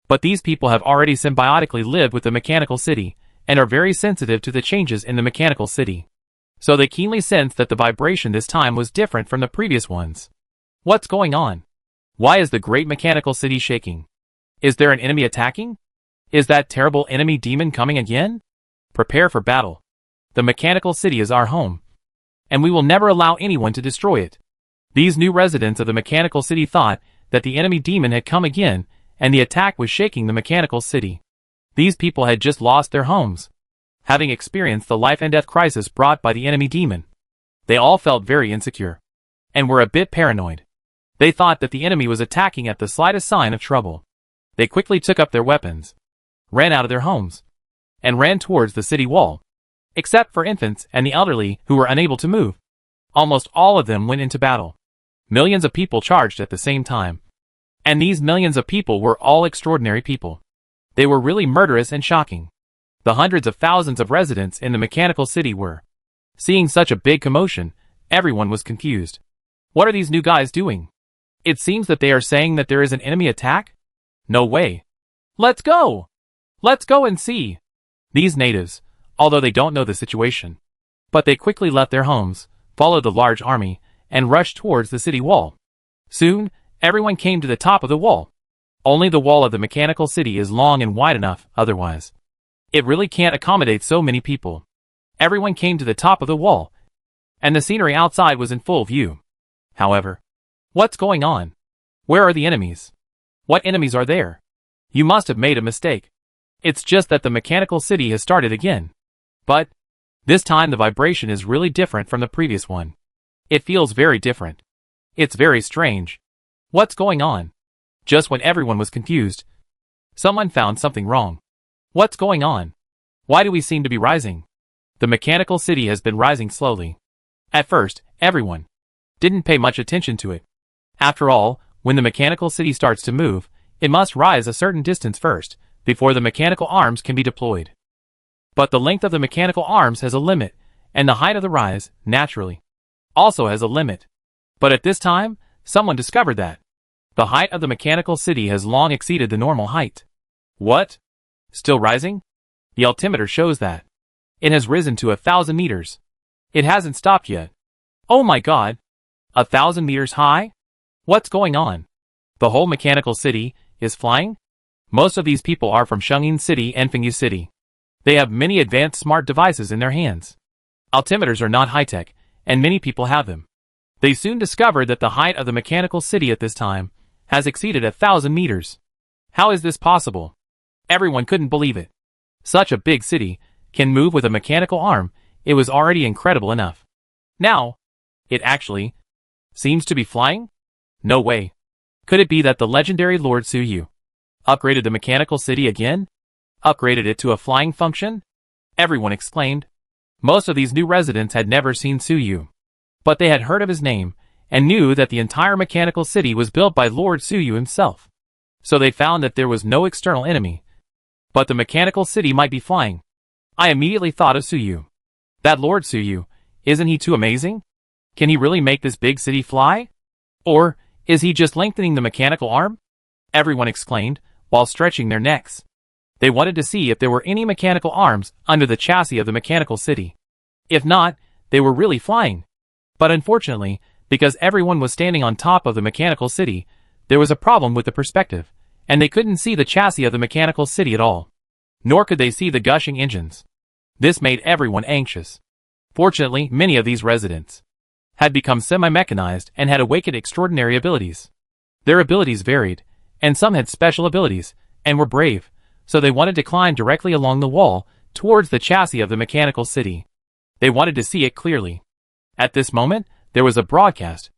But these people have already symbiotically lived with the mechanical city, and are very sensitive to the changes in the mechanical city. So they keenly sense that the vibration this time was different from the previous ones. What's going on? Why is the great mechanical city shaking? Is there an enemy attacking? Is that terrible enemy demon coming again? Prepare for battle. The mechanical city is our home, and we will never allow anyone to destroy it. These new residents of the mechanical city thought that the enemy demon had come again, and the attack was shaking the mechanical city. These people had just lost their homes, having experienced the life and death crisis brought by the enemy demon. They all felt very insecure, and were a bit paranoid. They thought that the enemy was attacking at the slightest sign of trouble. They quickly took up their weapons, ran out of their homes, and ran towards the city wall. Except for infants and the elderly who were unable to move, almost all of them went into battle. Millions of people charged at the same time. And these millions of people were all extraordinary people. They were really murderous and shocking. The hundreds of thousands of residents in the mechanical city were seeing such a big commotion. Everyone was confused. What are these new guys doing? It seems that they are saying that there is an enemy attack? No way. Let's go! Let's go and see. These natives, although they don't know the situation, but they quickly left their homes, followed the large army, and rushed towards the city wall. Soon, everyone came to the top of the wall. Only the wall of the mechanical city is long and wide enough, otherwise it really can't accommodate so many people. Everyone came to the top of the wall, and the scenery outside was in full view. However, what's going on? Where are the enemies? What enemies are there? You must have made a mistake. It's just that the mechanical city has started again. But this time the vibration is really different from the previous one. It feels very different. It's very strange. What's going on? Just when everyone was confused, someone found something wrong. What's going on? Why do we seem to be rising? The mechanical city has been rising slowly. At first, everyone didn't pay much attention to it. After all, when the mechanical city starts to move, it must rise a certain distance first, before the mechanical arms can be deployed. But the length of the mechanical arms has a limit, and the height of the rise, naturally, also has a limit. But at this time, someone discovered that the height of the mechanical city has long exceeded the normal height. What? Still rising? The altimeter shows that it has risen to 1,000 meters. It hasn't stopped yet. Oh my god! 1,000 meters high? What's going on? The whole mechanical city is flying? Most of these people are from Shangyin City and Fengyu City. They have many advanced smart devices in their hands. Altimeters are not high-tech, and many people have them. They soon discovered that the height of the mechanical city at this time has exceeded 1,000 meters. How is this possible? Everyone couldn't believe it. Such a big city can move with a mechanical arm. It was already incredible enough. Now, it actually seems to be flying? No way. Could it be that the legendary Lord Suyu upgraded the mechanical city again? Upgraded it to a flying function? Everyone exclaimed. Most of these new residents had never seen Suyu, but they had heard of his name and knew that the entire mechanical city was built by Lord Suyu himself. So they found that there was no external enemy, but the mechanical city might be flying. I immediately thought of Suyu. That Lord Suyu, isn't he too amazing? Can he really make this big city fly? Or is he just lengthening the mechanical arm? Everyone exclaimed, while stretching their necks. They wanted to see if there were any mechanical arms under the chassis of the mechanical city. If not, they were really flying. But unfortunately, because everyone was standing on top of the mechanical city, there was a problem with the perspective, and they couldn't see the chassis of the mechanical city at all. Nor could they see the gushing engines. This made everyone anxious. Fortunately, many of these residents had become semi-mechanized and had awakened extraordinary abilities. Their abilities varied, and some had special abilities, and were brave, so they wanted to climb directly along the wall towards the chassis of the mechanical city. They wanted to see it clearly. At this moment, there was a broadcast.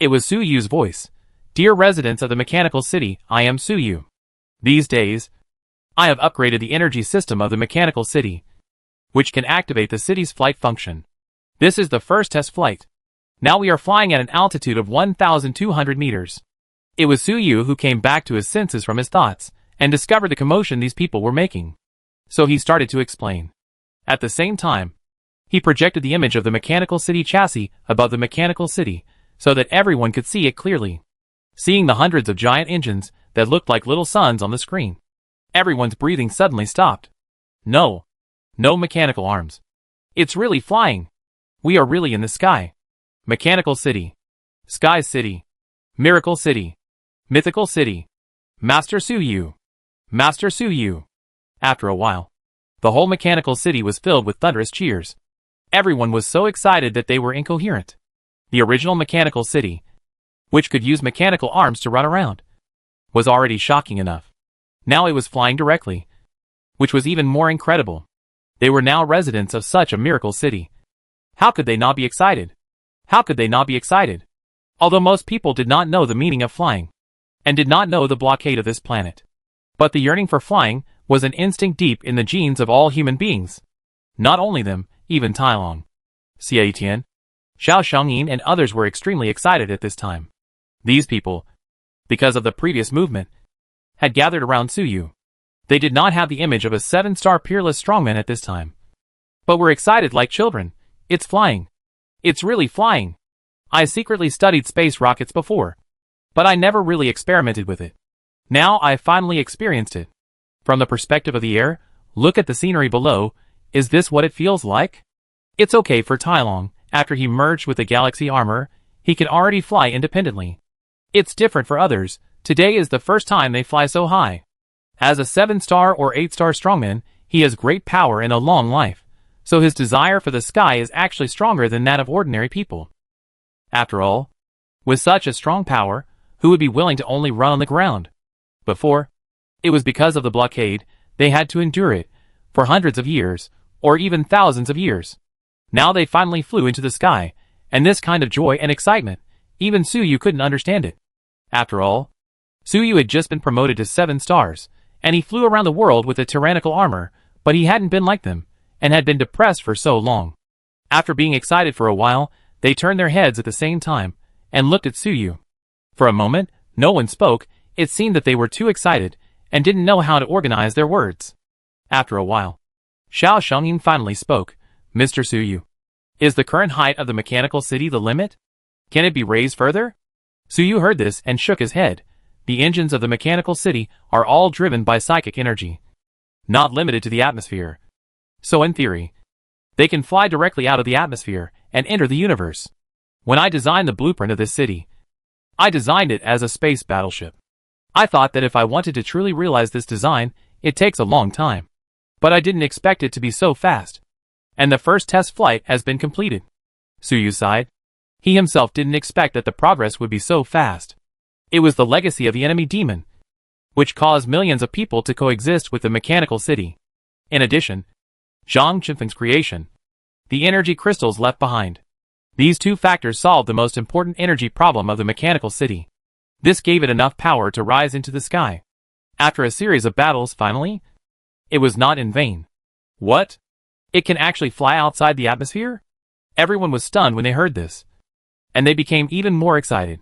It was Suyu's voice. Dear residents of the mechanical city, I am Suyu. These days, I have upgraded the energy system of the mechanical city, which can activate the city's flight function. This is the first test flight. Now we are flying at an altitude of 1,200 meters. It was Suyu who came back to his senses from his thoughts, and discovered the commotion these people were making. So he started to explain. At the same time, he projected the image of the mechanical city chassis above the mechanical city, so that everyone could see it clearly. Seeing the hundreds of giant engines that looked like little suns on the screen, everyone's breathing suddenly stopped. No. No mechanical arms. It's really flying. We are really in the sky. Mechanical city. Sky city. Miracle city. Mythical city. Master Suyu. Master Suyu. After a while, the whole mechanical city was filled with thunderous cheers. Everyone was so excited that they were incoherent. The original mechanical city, which could use mechanical arms to run around, was already shocking enough. Now it was flying directly, which was even more incredible. They were now residents of such a miracle city. How could they not be excited? How could they not be excited? Although most people did not know the meaning of flying, and did not know the blockade of this planet. But the yearning for flying was an instinct deep in the genes of all human beings. Not only them, even Tai Long, Xie Tian, Xiao Shangyin and others were extremely excited at this time. These people, because of the previous movement, had gathered around Suyu. They did not have the image of a 7-star peerless strongman at this time, but were excited like children. It's flying. It's really flying. I secretly studied space rockets before, but I never really experimented with it. Now I finally experienced it. From the perspective of the air, look at the scenery below. Is this what it feels like? It's okay for Tai Long. After he merged with the galaxy armor, he can already fly independently. It's different for others. Today is the first time they fly so high. As a 7-star or 8-star strongman, he has great power and a long life, so his desire for the sky is actually stronger than that of ordinary people. After all, with such a strong power, who would be willing to only run on the ground? Before, it was because of the blockade, they had to endure it, for hundreds of years, or even thousands of years. Now they finally flew into the sky, and this kind of joy and excitement, even Suyu couldn't understand it. After all, Suyu had just been promoted to 7 stars, and he flew around the world with a tyrannical armor, but he hadn't been like them, and had been depressed for so long. After being excited for a while, they turned their heads at the same time, and looked at Suyu. For a moment, no one spoke. It seemed that they were too excited, and didn't know how to organize their words. After a while, Xiao Shengyin finally spoke. Mr. Suyu, is the current height of the mechanical city the limit? Can it be raised further? Suyu heard this and shook his head. The engines of the mechanical city are all driven by psychic energy, not limited to the atmosphere. So in theory, they can fly directly out of the atmosphere and enter the universe. When I designed the blueprint of this city, I designed it as a space battleship. I thought that if I wanted to truly realize this design, it takes a long time. But I didn't expect it to be so fast. And the first test flight has been completed. Suyu sighed. He himself didn't expect that the progress would be so fast. It was the legacy of the enemy demon, which caused millions of people to coexist with the mechanical city. In addition, Zhang Qinfeng's creation, the energy crystals left behind. These two factors solved the most important energy problem of the mechanical city. This gave it enough power to rise into the sky. After a series of battles, finally, it was not in vain. What? It can actually fly outside the atmosphere? Everyone was stunned when they heard this, and they became even more excited.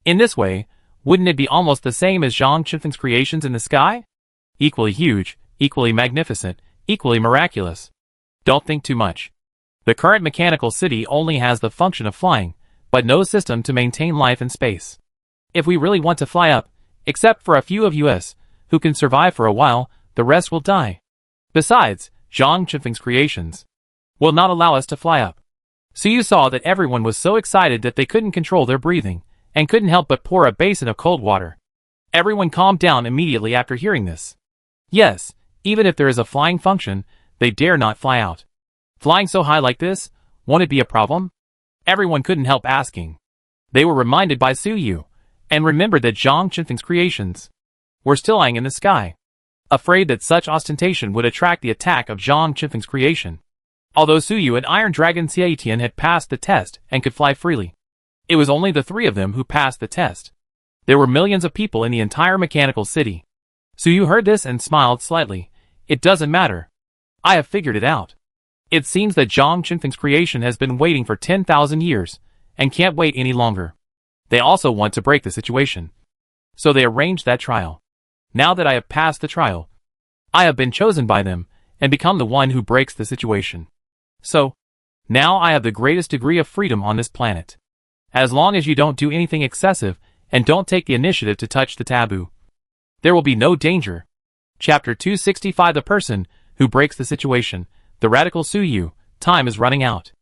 In this way, wouldn't it be almost the same as Zhang Qinfeng's creations in the sky? Equally huge, equally magnificent, equally miraculous. Don't think too much. The current mechanical city only has the function of flying, but no system to maintain life in space. If we really want to fly up, except for a few of us, who can survive for a while, the rest will die. Besides, Zhang Qinfeng's creations will not allow us to fly up. So you saw that everyone was so excited that they couldn't control their breathing, and couldn't help but pour a basin of cold water. Everyone calmed down immediately after hearing this. Yes, even if there is a flying function, they dare not fly out. Flying so high like this, won't it be a problem? Everyone couldn't help asking. They were reminded by Suyu, and remembered that Zhang Qinfeng's creations were still lying in the sky, afraid that such ostentation would attract the attack of Zhang Qinfeng's creation. Although Suyu and Iron Dragon Xiaotian had passed the test and could fly freely, it was only the 3 of them who passed the test. There were millions of people in the entire mechanical city. Suyu heard this and smiled slightly. It doesn't matter. I have figured it out. It seems that Zhang Qinfeng's creation has been waiting for 10,000 years, and can't wait any longer. They also want to break the situation. So they arranged that trial. Now that I have passed the trial, I have been chosen by them, and become the one who breaks the situation. So, now I have the greatest degree of freedom on this planet. As long as you don't do anything excessive, and don't take the initiative to touch the taboo, there will be no danger. Chapter 265 The person who breaks the situation. The radical Suyu. Time is running out.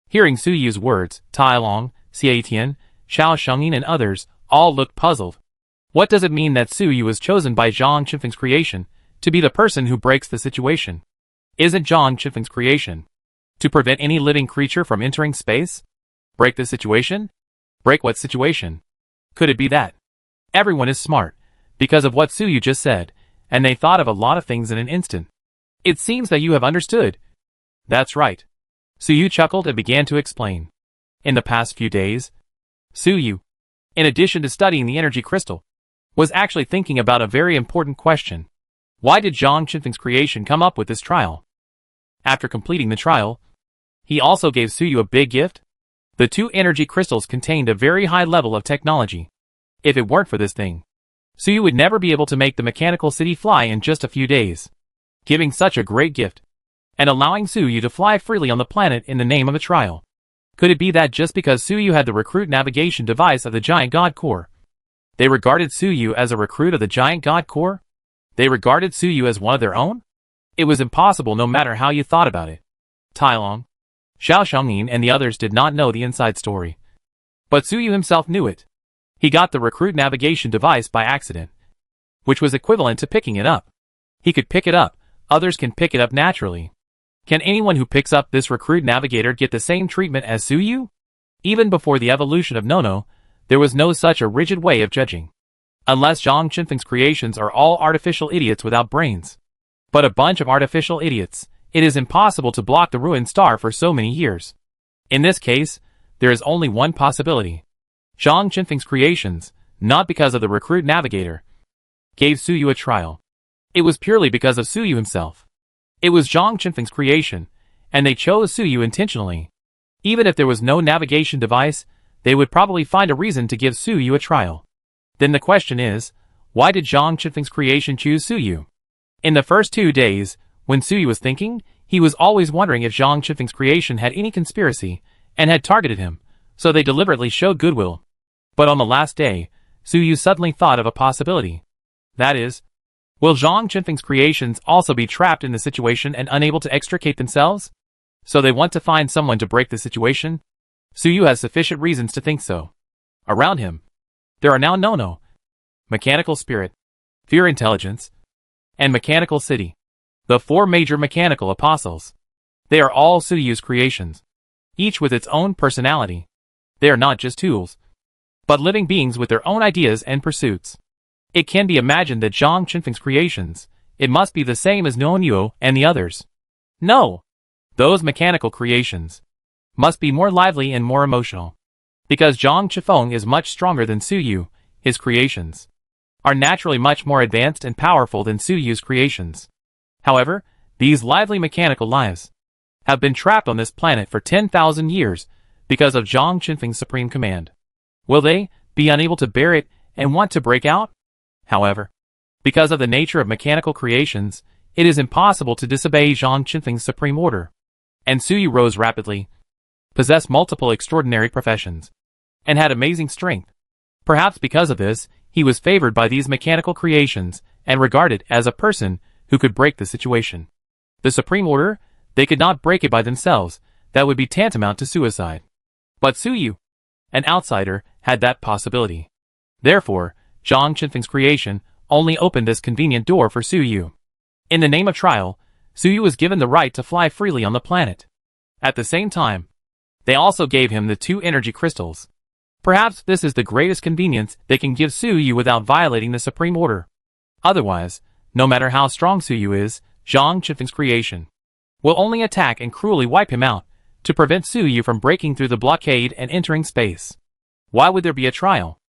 Hearing Suyu's words, Tai Long, Xiaotian, Xiao Shengyin and others, all looked puzzled. What does it mean that Suyu was chosen by Zhang Qinfeng's creation, to be the person who breaks the situation? Isn't Zhang Qinfeng's creation to prevent any living creature from entering space? Break the situation? Break what situation? Could it be that? Everyone is smart, because of what Suyu just said, and they thought of a lot of things in an instant. It seems that you have understood. That's right. Suyu chuckled and began to explain. In the past few days, Suyu, in addition to studying the energy crystal, was actually thinking about a very important question. Why did Zhang Qinfeng's creation come up with this trial? After completing the trial, he also gave Suyu a big gift. The 2 energy crystals contained a very high level of technology. If it weren't for this thing, Suyu would never be able to make the mechanical city fly in just a few days. Giving such a great gift, and allowing Suyu to fly freely on the planet in the name of a trial. Could it be that just because Suyu had the recruit navigation device of the Giant God Core, they regarded Suyu as a recruit of the Giant God Core? They regarded Suyu as one of their own? It was impossible no matter how you thought about it. Tai Long, Xiao Xiangyin and the others did not know the inside story. But Suyu himself knew it. He got the recruit navigation device by accident, which was equivalent to picking it up. He could pick it up, others can pick it up naturally. Can anyone who picks up this recruit navigator get the same treatment as Suyu? Even before the evolution of Nono, there was no such a rigid way of judging. Unless Zhang Qinfeng's creations are all artificial idiots without brains. But a bunch of artificial idiots, it is impossible to block the ruined star for so many years. In this case, there is only one possibility. Zhang Qinfeng's creations, not because of the recruit navigator, gave Suyu a trial. It was purely because of Suyu himself. It was Zhang Qinfeng's creation, and they chose Suyu intentionally. Even if there was no navigation device, they would probably find a reason to give Suyu a trial. Then the question is, why did Zhang Qinfeng's creation choose Suyu? In the first 2 days, when Suyu was thinking, he was always wondering if Zhang Qinfeng's creation had any conspiracy, and had targeted him, so they deliberately showed goodwill. But on the last day, Suyu suddenly thought of a possibility. That is, will Zhang Qinfeng's creations also be trapped in the situation and unable to extricate themselves? So they want to find someone to break the situation? Suyu has sufficient reasons to think so. Around him, there are now Nono, Mechanical Spirit, Fear Intelligence, and Mechanical City. The 4 major mechanical apostles. They are all Suyu's creations, each with its own personality. They are not just tools, but living beings with their own ideas and pursuits. It can be imagined that Zhang Qinfeng's creations, it must be the same as Nonyuo and the others. No! Those mechanical creations must be more lively and more emotional. Because Zhang Qifeng is much stronger than Suyu, his creations are naturally much more advanced and powerful than Suyu's creations. However, these lively mechanical lives have been trapped on this planet for 10,000 years because of Zhang Qinfeng's supreme command. Will they be unable to bear it and want to break out? However, because of the nature of mechanical creations, it is impossible to disobey Zhang Qinfeng's supreme order. And Suyu rose rapidly, possessed multiple extraordinary professions, and had amazing strength. Perhaps because of this, he was favored by these mechanical creations and regarded as a person who could break the situation. The supreme order, they could not break it by themselves, that would be tantamount to suicide. But Suyu, an outsider, had that possibility. Therefore, Zhang Qinfeng's creation only opened this convenient door for Suyu. In the name of trial, Suyu was given the right to fly freely on the planet. At the same time, they also gave him the 2 energy crystals. Perhaps this is the greatest convenience they can give Suyu without violating the supreme order. Otherwise, no matter how strong Suyu is, Zhang Qinfeng's creation will only attack and cruelly wipe him out to prevent Suyu from breaking through the blockade and entering space. Why would there be a trial?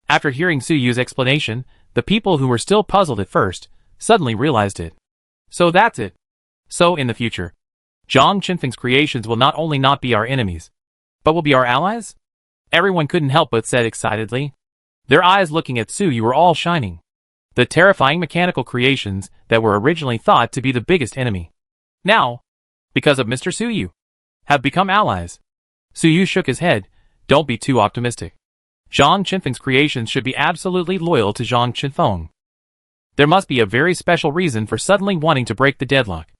After hearing Suyu's explanation, the people who were still puzzled at first suddenly realized it. So that's it. So in the future, Zhang Qinfeng's creations will not only not be our enemies, but will be our allies? Everyone couldn't help but said excitedly. Their eyes looking at Suyu were all shining. The terrifying mechanical creations that were originally thought to be the biggest enemy, now, because of Mr. Suyu, have become allies. Suyu shook his head. Don't be too optimistic. Zhang Qinfeng's creations should be absolutely loyal to Zhang Qinfeng. There must be a very special reason for suddenly wanting to break the deadlock.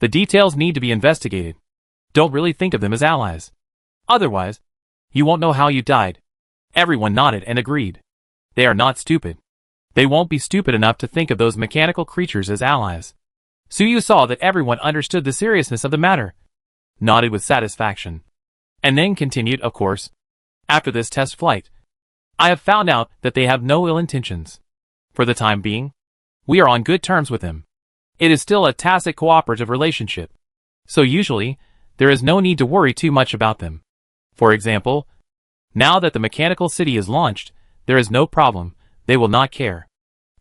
The details need to be investigated. Don't really think of them as allies. Otherwise, you won't know how you died. Everyone nodded and agreed. They are not stupid. They won't be stupid enough to think of those mechanical creatures as allies. Suyu saw that everyone understood the seriousness of the matter, nodded with satisfaction, and then continued, of course. After this test flight, I have found out that they have no ill intentions. For the time being, we are on good terms with them. It is still a tacit cooperative relationship. So usually, there is no need to worry too much about them. For example, now that the mechanical city is launched, there is no problem, they will not care.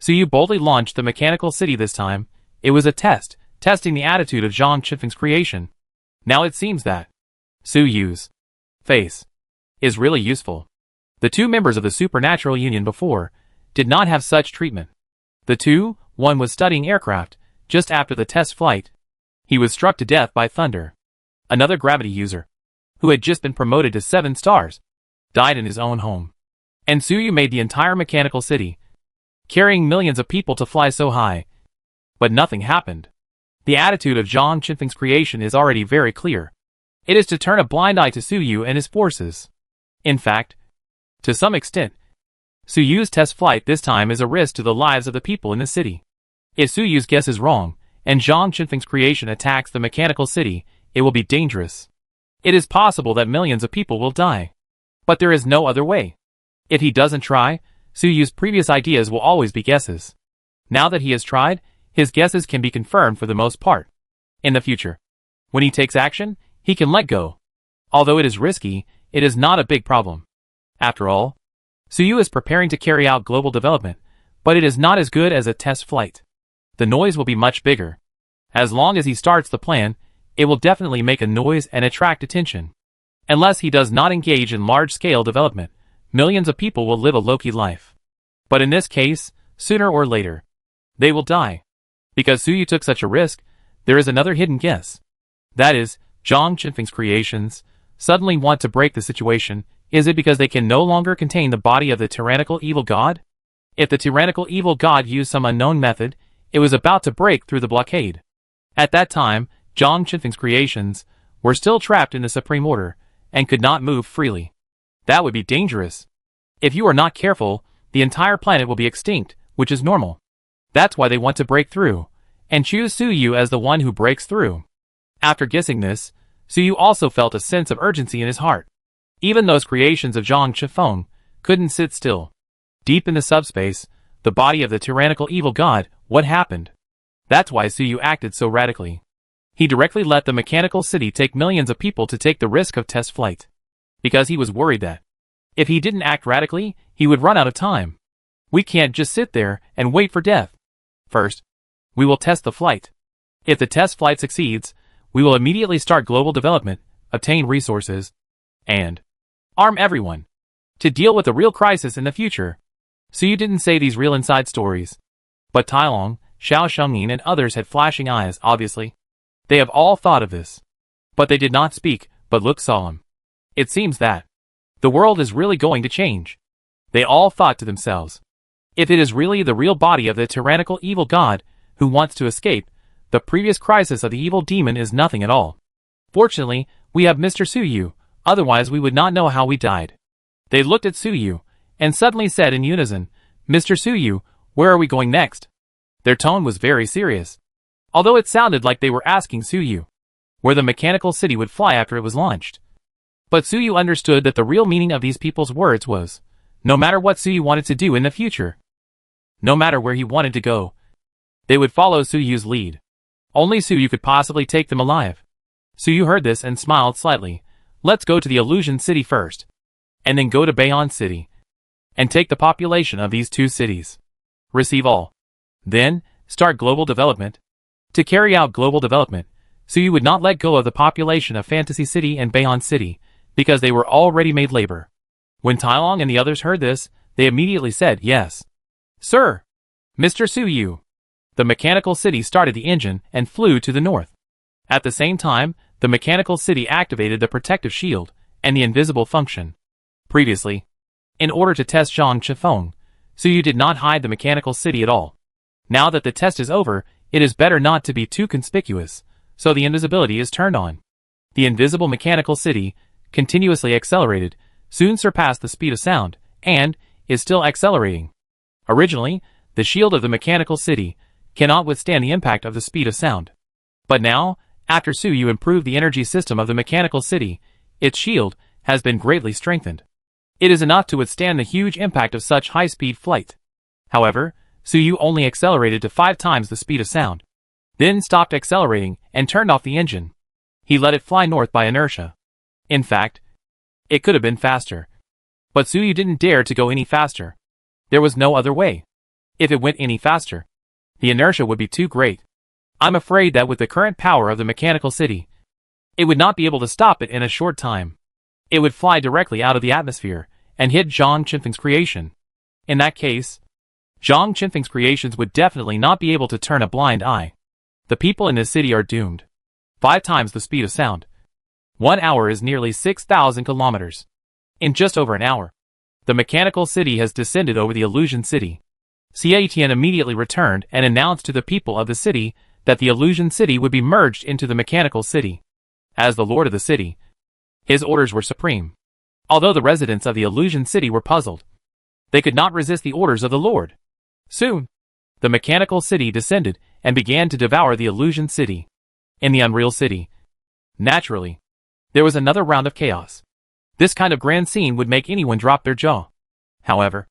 Suyu boldly launched the mechanical city this time. It was a test, testing the attitude of Zhang Qinfeng's creation. Now it seems that Suyu's face is really useful. The 2 members of the Supernatural Union before did not have such treatment. One was studying aircraft. Just after the test flight, he was struck to death by thunder. Another gravity user, who had just been promoted to 7 stars, died in his own home. And Suyu made the entire mechanical city, carrying millions of people to fly so high. But nothing happened. The attitude of Zhang Qinfeng's creation is already very clear. It is to turn a blind eye to Su Yu and his forces. In fact, to some extent, Su Yu's test flight this time is a risk to the lives of the people in the city. If Su Yu's guess is wrong, and Zhang Qinfeng's creation attacks the mechanical city, it will be dangerous. It is possible that millions of people will die. But there is no other way. If he doesn't try, Su Yu's previous ideas will always be guesses. Now that he has tried, his guesses can be confirmed for the most part. In the future, when he takes action, he can let go. Although it is risky, it is not a big problem. After all, Su Yu is preparing to carry out global development, but it is not as good as a test flight. The noise will be much bigger. As long as he starts the plan, it will definitely make a noise and attract attention. Unless he does not engage in large-scale development, millions of people will live a low-key life. But in this case, sooner or later, they will die. Because Su Yu took such a risk, there is another hidden guess. That is, Zhang Qinfeng's creations suddenly want to break the situation. Is it because they can no longer contain the body of the tyrannical evil god? If the tyrannical evil god used some unknown method, it was about to break through the blockade. At that time, Zhang Qinfeng's creations were still trapped in the Supreme Order and could not move freely. That would be dangerous. If you are not careful, the entire planet will be extinct, which is normal. That's why they want to break through, and choose Su Yu as the one who breaks through. After guessing this, Su Yu also felt a sense of urgency in his heart. Even those creations of Zhang Qinfeng couldn't sit still. Deep in the subspace, the body of the tyrannical evil god, what happened? That's why Su Yu acted so radically. He directly let the mechanical city take millions of people to take the risk of test flight. Because he was worried that, if he didn't act radically, he would run out of time. We can't just sit there and wait for death. First, we will test the flight. If the test flight succeeds, we will immediately start global development, obtain resources, and arm everyone to deal with the real crisis in the future. Su Yu didn't say these real inside stories. But Tai Long, Xiao Shengyin and others had flashing eyes, obviously. They have all thought of this. But they did not speak, but looked solemn. It seems that the world is really going to change. They all thought to themselves. If it is really the real body of the tyrannical evil god who wants to escape, the previous crisis of the evil demon is nothing at all. Fortunately, we have Mr. Su Yu, otherwise we would not know how we died. They looked at Su Yu, and suddenly said in unison, Mr. Su Yu, where are we going next? Their tone was very serious. Although it sounded like they were asking Su Yu where the mechanical city would fly after it was launched. But Su Yu understood that the real meaning of these people's words was, no matter what Su Yu wanted to do in the future, no matter where he wanted to go, they would follow Su Yu's lead. Only Su Yu could possibly take them alive. Su Yu heard this and smiled slightly. Let's go to the Illusion City first, and then go to Bayon City, and take the population of these two cities. Receive all. Then, start global development. To carry out global development, Su Yu would not let go of the population of Fantasy City and Bayon City, because they were already made labor. When Tai Long and the others heard this, they immediately said, yes. Sir! Mr. Su Yu! The mechanical city started the engine and flew to the north. At the same time, the mechanical city activated the protective shield and the invisible function. Previously, in order to test Zhang Qinfeng, Su Yu did not hide the mechanical city at all. Now that the test is over, it is better not to be too conspicuous, so the invisibility is turned on. The invisible mechanical city, continuously accelerated, soon surpassed the speed of sound, and is still accelerating. Originally, the shield of the mechanical city cannot withstand the impact of the speed of sound. But now, after Su Yu improved the energy system of the mechanical city, its shield has been greatly strengthened. It is enough to withstand the huge impact of such high-speed flight. However, Su Yu only accelerated to 5 times the speed of sound, then stopped accelerating and turned off the engine. He let it fly north by inertia. In fact, it could have been faster. But Su Yu didn't dare to go any faster. There was no other way. If it went any faster, the inertia would be too great. I'm afraid that with the current power of the mechanical city, it would not be able to stop it in a short time. It would fly directly out of the atmosphere and hit Zhang Qinfeng's creation. In that case, Zhang Qinfeng's creations would definitely not be able to turn a blind eye. The people in this city are doomed. 5 times the speed of sound. 1 hour is nearly 6,000 kilometers. In just over an hour, the mechanical city has descended over the illusion city. Xie Tian immediately returned and announced to the people of the city that the illusion city would be merged into the mechanical city. As the lord of the city, his orders were supreme. Although the residents of the illusion city were puzzled, they could not resist the orders of the lord. Soon, the mechanical city descended and began to devour the illusion city. In the unreal city, naturally, there was another round of chaos. This kind of grand scene would make anyone drop their jaw. However,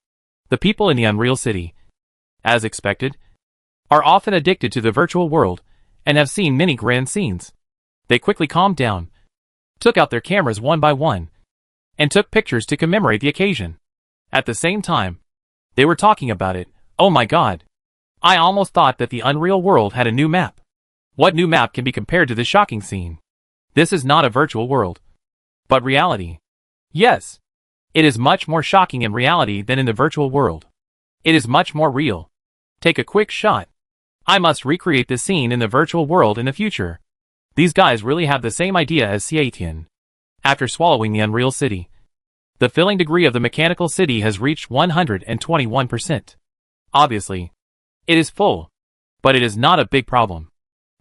the people in the unreal city, as expected, are often addicted to the virtual world and have seen many grand scenes. They quickly calmed down, took out their cameras one by one, and took pictures to commemorate the occasion. At the same time, they were talking about it. Oh my god. I almost thought that the unreal world had a new map. What new map can be compared to this shocking scene? This is not a virtual world, but reality. Yes, it is much more shocking in reality than in the virtual world. It is much more real. Take a quick shot. I must recreate this scene in the virtual world in the future. These guys really have the same idea as Xie Tian. After swallowing the unreal city, the filling degree of the mechanical city has reached 121%. Obviously, it is full, but it is not a big problem.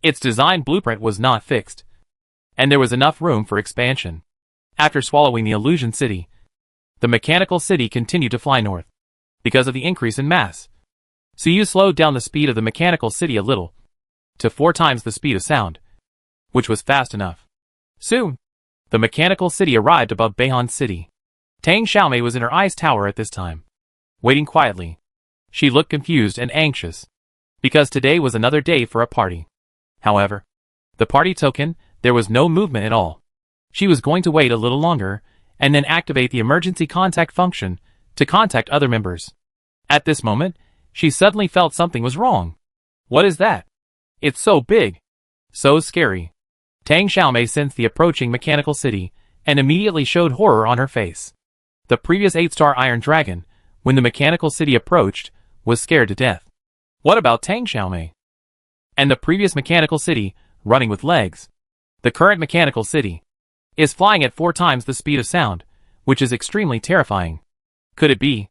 Its design blueprint was not fixed, and there was enough room for expansion. After swallowing the illusion city, the mechanical city continued to fly north. Because of the increase in mass, Suyu slowed down the speed of the mechanical city a little, to 4 times the speed of sound, which was fast enough. Soon, the mechanical city arrived above Beihan City. Tang Xiaomei was in her ice tower at this time, waiting quietly. She looked confused and anxious, because today was another day for a party. However, the party token, there was no movement at all. She was going to wait a little longer, and then activate the emergency contact function to contact other members. At this moment, she suddenly felt something was wrong. What is that? It's so big. So scary. Tang Xiaomei sensed the approaching mechanical city, and immediately showed horror on her face. The previous 8-star Iron Dragon, when the mechanical city approached, was scared to death. What about Tang Xiaomei? And the previous mechanical city, running with legs. The current mechanical city is flying at 4 times the speed of sound, which is extremely terrifying. Could it be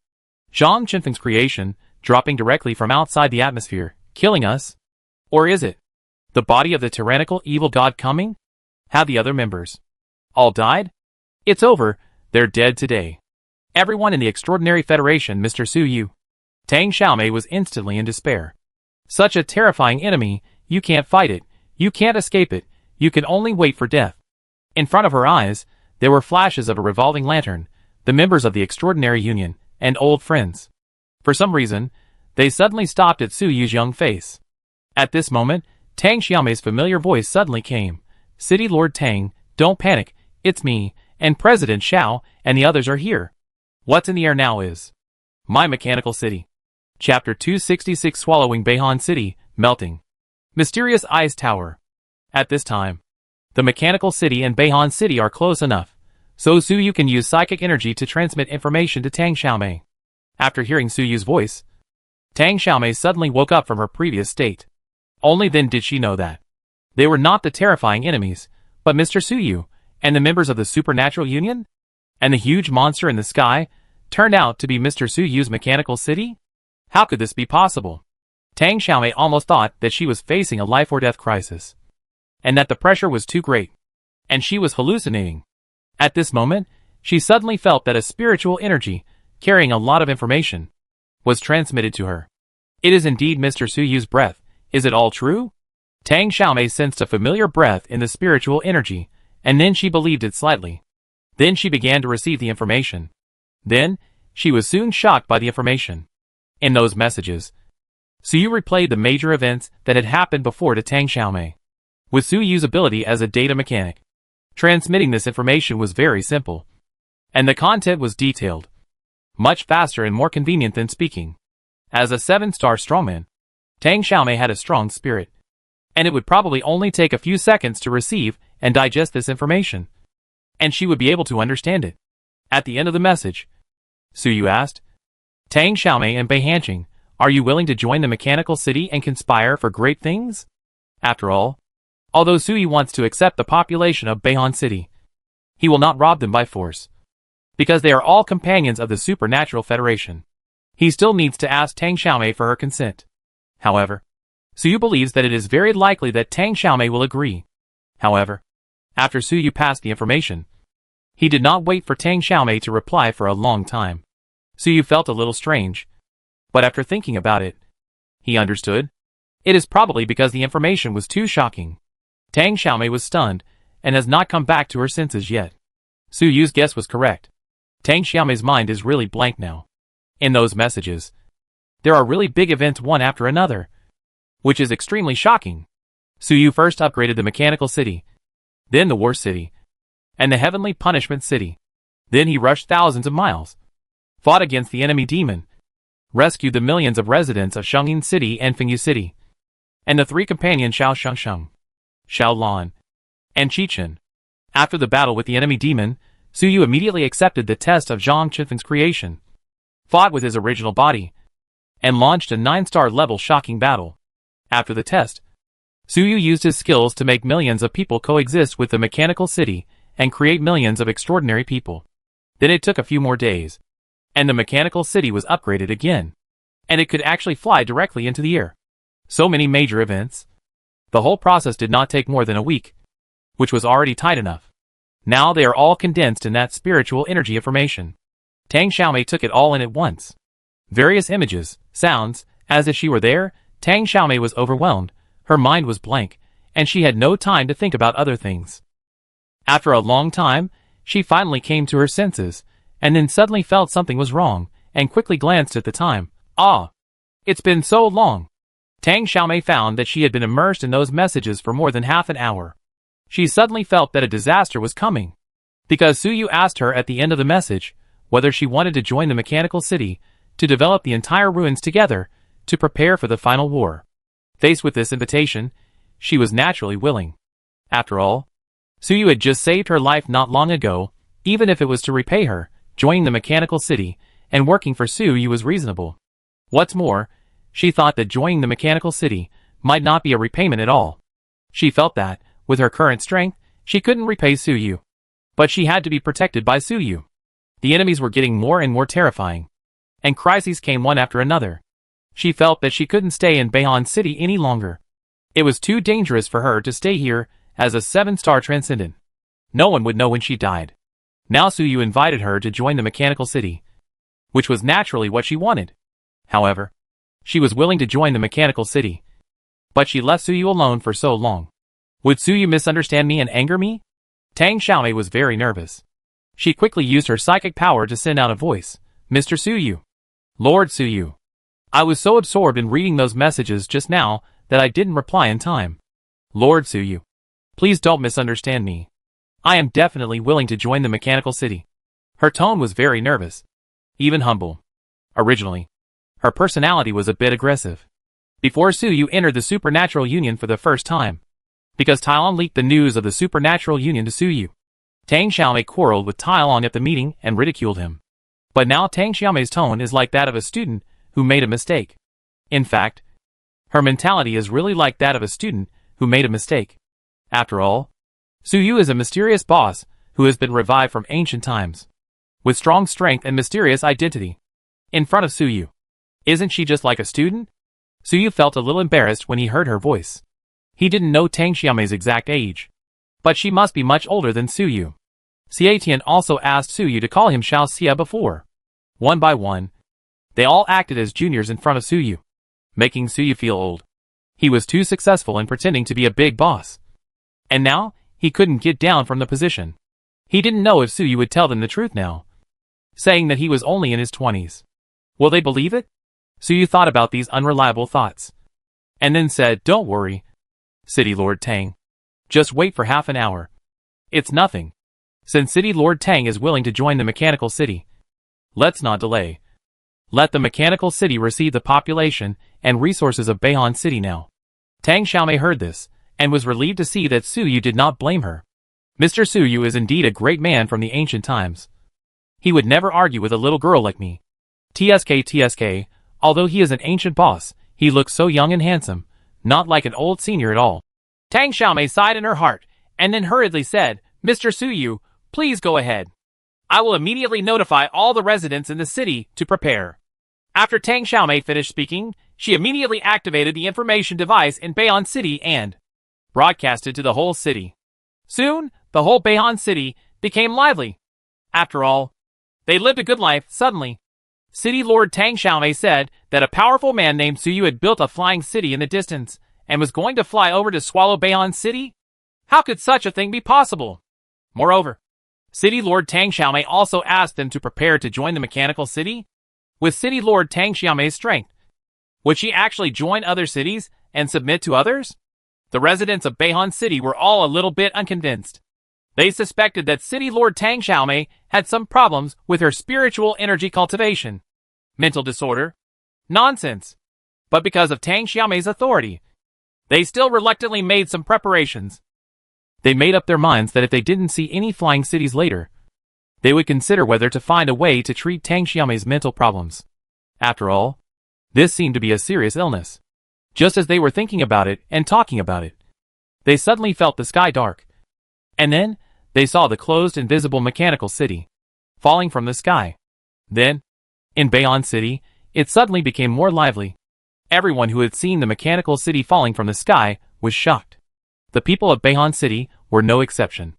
Zhang Qinfeng's creation, dropping directly from outside the atmosphere, killing us? Or is it the body of the tyrannical evil god coming? Have the other members all died? It's over, they're dead today. Everyone in the Extraordinary Federation, Mr. Su Yu. Tang Xiaomei was instantly in despair. Such a terrifying enemy, you can't fight it, you can't escape it, you can only wait for death. In front of her eyes, there were flashes of a revolving lantern, the members of the Extraordinary Union, and old friends. For some reason, they suddenly stopped at Su Yu's young face. At this moment, Tang Xiaomei's familiar voice suddenly came. City Lord Tang, don't panic, it's me, and President Xiao, and the others are here. What's in the air now is my mechanical city. Chapter 266 Swallowing Beihan City, Melting. Mysterious Ice Tower. At this time, the mechanical city and Beihan City are close enough, so Su Yu can use psychic energy to transmit information to Tang Xiaomei. After hearing Su Yu's voice, Tang Xiaomei suddenly woke up from her previous state. Only then did she know that they were not the terrifying enemies, but Mr. Su Yu, and the members of the Supernatural Union? And the huge monster in the sky turned out to be Mr. Su Yu's mechanical city? How could this be possible? Tang Xiaomei almost thought that she was facing a life-or-death crisis, and that the pressure was too great, and she was hallucinating. At this moment, she suddenly felt that a spiritual energy, carrying a lot of information, was transmitted to her. It is indeed Mr. Su Yu's breath. Is it all true? Tang Xiaomei sensed a familiar breath in the spiritual energy, and then she believed it slightly. Then she began to receive the information. Then, she was soon shocked by the information. In those messages, Su Yu replayed the major events that had happened before to Tang Xiaomei. With Su Yu's ability as a data mechanic, transmitting this information was very simple, and the content was detailed, much faster and more convenient than speaking. As a 7-star strongman, Tang Xiaomei had a strong spirit, and it would probably only take a few seconds to receive and digest this information, and she would be able to understand it. At the end of the message, Su Yu asked, Tang Xiaomei and Bei Hanqing, are you willing to join the mechanical city and conspire for great things? After all, although Su Yu wants to accept the population of Beihan City, he will not rob them by force, because they are all companions of the Supernatural Federation. He still needs to ask Tang Xiaomei for her consent. However, Suyu believes that it is very likely that Tang Xiaomei will agree. However, after Suyu passed the information, he did not wait for Tang Xiaomei to reply for a long time. Suyu felt a little strange, but after thinking about it, he understood. It is probably because the information was too shocking. Tang Xiaomei was stunned and has not come back to her senses yet. Suyu's guess was correct. Tang Xiaomei's mind is really blank now. In those messages, there are really big events one after another, which is extremely shocking. Suyu first upgraded the Mechanical City, then the War City, and the Heavenly Punishment City. Then he rushed thousands of miles, fought against the enemy demon, rescued the millions of residents of Shengyin City and Fengyu City, and the three companions Xiao Shengsheng, Xiao Lan, and Qichen. After the battle with the enemy demon, Suyu immediately accepted the test of Zhang Qinfeng's creation, fought with his original body, and launched a 9-star level shocking battle. After the test, Suyu used his skills to make millions of people coexist with the Mechanical City and create millions of extraordinary people. Then it took a few more days, and the Mechanical City was upgraded again, and it could actually fly directly into the air. So many major events. The whole process did not take more than a week, which was already tight enough. Now they are all condensed in that spiritual energy information. Tang Xiaomei took it all in at once. Various images, sounds, as if she were there. Tang Xiaomei was overwhelmed, her mind was blank, and she had no time to think about other things. After a long time, she finally came to her senses, and then suddenly felt something was wrong, and quickly glanced at the time. Ah! It's been so long! Tang Xiaomei found that she had been immersed in those messages for more than half an hour. She suddenly felt that a disaster was coming, because Suyu asked her at the end of the message whether she wanted to join the Mechanical City to develop the entire ruins together to prepare for the final war. Faced with this invitation, she was naturally willing. After all, Suyu had just saved her life not long ago. Even if it was to repay her, joining the Mechanical City and working for Suyu was reasonable. What's more, she thought that joining the Mechanical City might not be a repayment at all. She felt that, with her current strength, she couldn't repay Suyu. But she had to be protected by Suyu. The enemies were getting more and more terrifying, and crises came one after another. She felt that she couldn't stay in Beihan City any longer. It was too dangerous for her to stay here as a 7-star transcendent. No one would know when she died. Now Suyu invited her to join the Mechanical City, which was naturally what she wanted. However, she was willing to join the Mechanical City, but she left Suyu alone for so long. Would Suyu misunderstand me and anger me? Tang Xiaomei was very nervous. She quickly used her psychic power to send out a voice. Mr. Suyu. Lord Suyu. I was so absorbed in reading those messages just now that I didn't reply in time. Lord Suyu. Please don't misunderstand me. I am definitely willing to join the Mechanical City. Her tone was very nervous, even humble. Originally, her personality was a bit aggressive. Before Suyu entered the Supernatural Union for the first time, because Tailong leaked the news of the Supernatural Union to Suyu, Tang Xiaomei quarreled with Tailong at the meeting and ridiculed him. But now Tang Xiaomei's tone is like that of a student who made a mistake. In fact, her mentality is really like that of a student who made a mistake. After all, Suyu is a mysterious boss who has been revived from ancient times, with strong strength and mysterious identity. In front of Suyu, isn't she just like a student? Suyu felt a little embarrassed when he heard her voice. He didn't know Tang Xiaomei's exact age, but she must be much older than Suyu. Xie Tian also asked Suyu to call him Xiao Xia before. One by one, they all acted as juniors in front of Suyu, making Suyu feel old. He was too successful in pretending to be a big boss. And now, he couldn't get down from the position. He didn't know if Suyu would tell them the truth now, saying that he was only in his 20s. Will they believe it? Suyu thought about these unreliable thoughts, and then said, "Don't worry, City Lord Tang. Just wait for half an hour. It's nothing. Since City Lord Tang is willing to join the Mechanical City, let's not delay. Let the Mechanical City receive the population and resources of Beihan City now." Tang Xiaomei heard this, and was relieved to see that Suyu did not blame her. Mr. Suyu is indeed a great man from the ancient times. He would never argue with a little girl like me. TSK, although he is an ancient boss, he looks so young and handsome, not like an old senior at all. Tang Xiaomei sighed in her heart, and then hurriedly said, "Mr. Suyu, please go ahead. I will immediately notify all the residents in the city to prepare." After Tang Xiaomei finished speaking, she immediately activated the information device in Beihan City and broadcasted to the whole city. Soon, the whole Beihan City became lively. After all, they lived a good life. Suddenly, City Lord Tang Xiaomei said that a powerful man named Suyu had built a flying city in the distance and was going to fly over to swallow Beihan City. How could such a thing be possible? Moreover, City Lord Tang Xiaomei also asked them to prepare to join the mechanical city. With City Lord Tang Xiaomei's strength, would she actually join other cities and submit to others? The residents of Beihan City were all a little bit unconvinced. They suspected that City Lord Tang Xiaomei had some problems with her spiritual energy cultivation. Mental disorder? Nonsense. But because of Tang Xiaomei's authority, they still reluctantly made some preparations. They made up their minds that if they didn't see any flying cities later, they would consider whether to find a way to treat Tang Xiaomei's mental problems. After all, this seemed to be a serious illness. Just as they were thinking about it and talking about it, they suddenly felt the sky dark. And then, they saw the closed invisible mechanical city falling from the sky. Then, in Beihan City, it suddenly became more lively. Everyone who had seen the mechanical city falling from the sky was shocked. The people of Beihan City were no exception.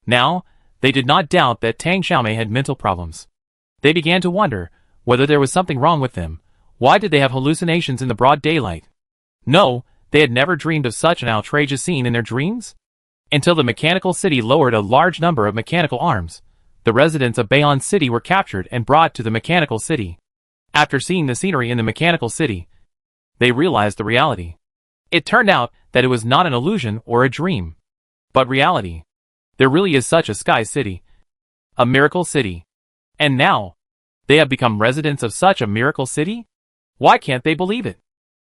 Now, they did not doubt that Tang Xiaomei had mental problems. They began to wonder whether there was something wrong with them. Why did they have hallucinations in the broad daylight? No, they had never dreamed of such an outrageous scene in their dreams. Until the mechanical city lowered a large number of mechanical arms, the residents of Beihan City were captured and brought to the mechanical city. After seeing the scenery in the mechanical city, they realized the reality. It turned out that it was not an illusion or a dream, but reality. There really is such a sky city. A miracle city. And now, they have become residents of such a miracle city? Why can't they believe it?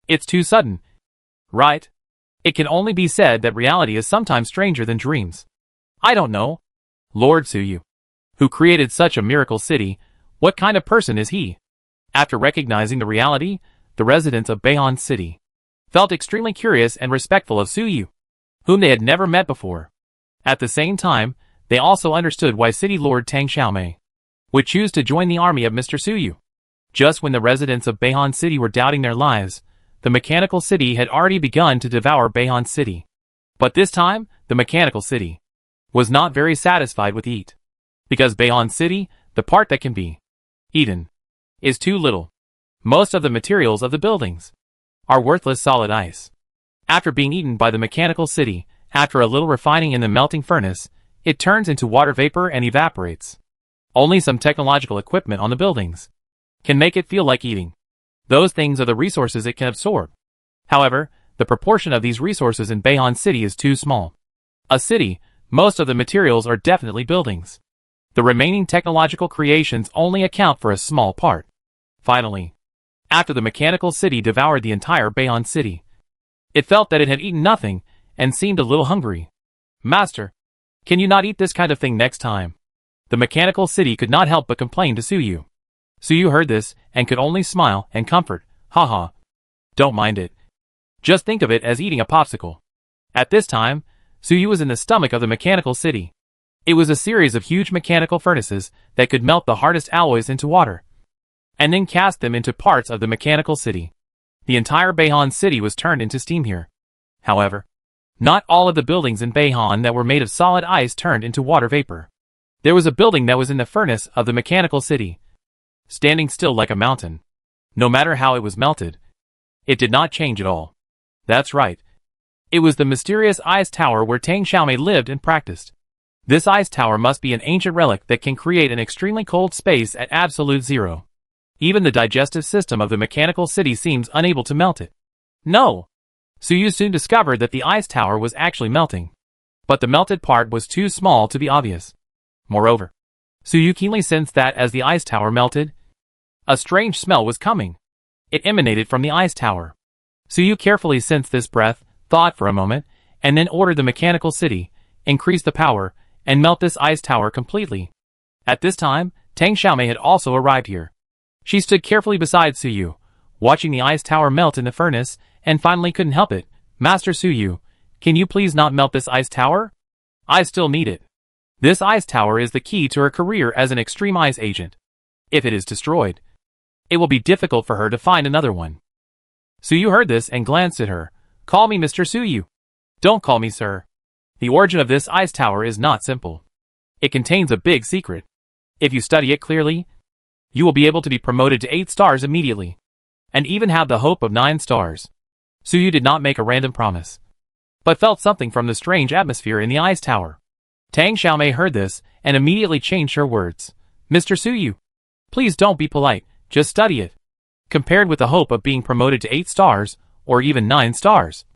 It's too sudden. Right? It can only be said that reality is sometimes stranger than dreams. I don't know. Lord Suyu, who created such a miracle city, what kind of person is he? After recognizing the reality, the residents of Beihan City felt extremely curious and respectful of Suyu, whom they had never met before. At the same time, they also understood why City Lord Tang Xiaomei would choose to join the army of Mr. Suyu. Just when the residents of Beihan City were doubting their lives, the mechanical city had already begun to devour Beihan City. But this time, the mechanical city was not very satisfied with eat. Because Beihan City, the part that can be eaten, is too little. Most of the materials of the buildings are worthless solid ice. After being eaten by the mechanical city, after a little refining in the melting furnace, it turns into water vapor and evaporates. Only some technological equipment on the buildings can make it feel like eating. Those things are the resources it can absorb. However, the proportion of these resources in Beihan City is too small. A city, most of the materials are definitely buildings. The remaining technological creations only account for a small part. Finally, after the mechanical city devoured the entire Beihan City, it felt that it had eaten nothing and seemed a little hungry. Master, can you not eat this kind of thing next time? The mechanical city could not help but complain to Suyu. Suyu heard this and could only smile and comfort. Haha. Don't mind it. Just think of it as eating a popsicle. At this time, Suyu was in the stomach of the mechanical city. It was a series of huge mechanical furnaces that could melt the hardest alloys into water, and then cast them into parts of the mechanical city. The entire Beihan City was turned into steam here. However, not all of the buildings in Beihan that were made of solid ice turned into water vapor. There was a building that was in the furnace of the mechanical city, standing still like a mountain. No matter how it was melted, it did not change at all. That's right. It was the mysterious ice tower where Tang Xiaomei lived and practiced. This ice tower must be an ancient relic that can create an extremely cold space at absolute zero. Even the digestive system of the mechanical city seems unable to melt it. No! Suyu soon discovered that the ice tower was actually melting. But the melted part was too small to be obvious. Moreover, Suyu keenly sensed that as the ice tower melted, a strange smell was coming. It emanated from the ice tower. Suyu carefully sensed this breath, thought for a moment, and then ordered the mechanical city, increase the power, and melt this ice tower completely. At this time, Tang Xiaomei had also arrived here. She stood carefully beside Suyu, watching the ice tower melt in the furnace, and finally couldn't help it. Master Suyu, can you please not melt this ice tower? I still need it. This ice tower is the key to her career as an extreme ice agent. If it is destroyed, it will be difficult for her to find another one. Suyu heard this and glanced at her. Call me Mr. Suyu. Don't call me sir. The origin of this ice tower is not simple. It contains a big secret. If you study it clearly, you will be able to be promoted to 8 stars immediately, and even have the hope of 9 stars. Suyu did not make a random promise, but felt something from the strange atmosphere in the ice tower. Tang Xiaomei heard this and immediately changed her words. Mr. Suyu, please don't be polite, just study it. Compared with the hope of being promoted to 8 stars, or even 9 stars,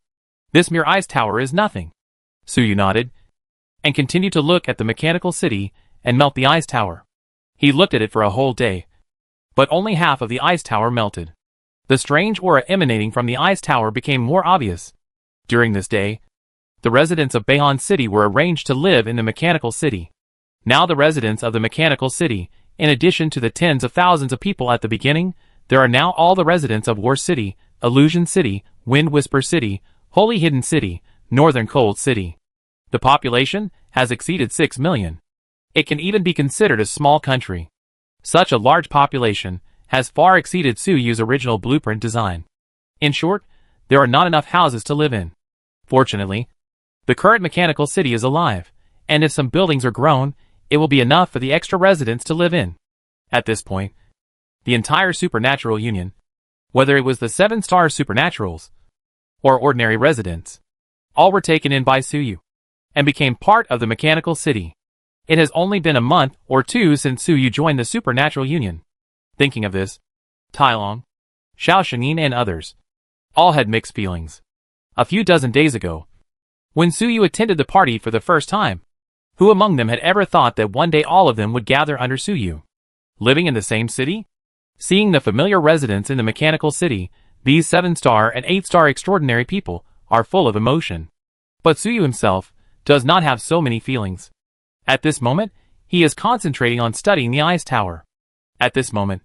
this mere ice tower is nothing. Suyu nodded, and continued to look at the mechanical city and melt the ice tower. He looked at it for a whole day, but only half of the ice tower melted. The strange aura emanating from the ice tower became more obvious. During this day, the residents of Beihan City were arranged to live in the mechanical city. Now the residents of the mechanical city, in addition to the tens of thousands of people at the beginning, there are now all the residents of War City, Illusion City, Wind Whisper City, Holy Hidden City, Northern Cold City. The population has exceeded 6 million. It can even be considered a small country. Such a large population has far exceeded Suyu's original blueprint design. In short, there are not enough houses to live in. Fortunately, the current mechanical city is alive, and if some buildings are grown, it will be enough for the extra residents to live in. At this point, the entire supernatural union, whether it was the 7-star supernaturals or ordinary residents, all were taken in by Suyu and became part of the mechanical city. It has only been a month or two since Suyu joined the supernatural union. Thinking of this, Tailong, Xiao Shengyin and others all had mixed feelings. A few dozen days ago, when Suyu attended the party for the first time, who among them had ever thought that one day all of them would gather under Suyu? Living in the same city? Seeing the familiar residents in the mechanical city, these 7-star and 8-star extraordinary people are full of emotion. But Suyu himself does not have so many feelings. At this moment, he is concentrating on studying the ice tower. At this moment,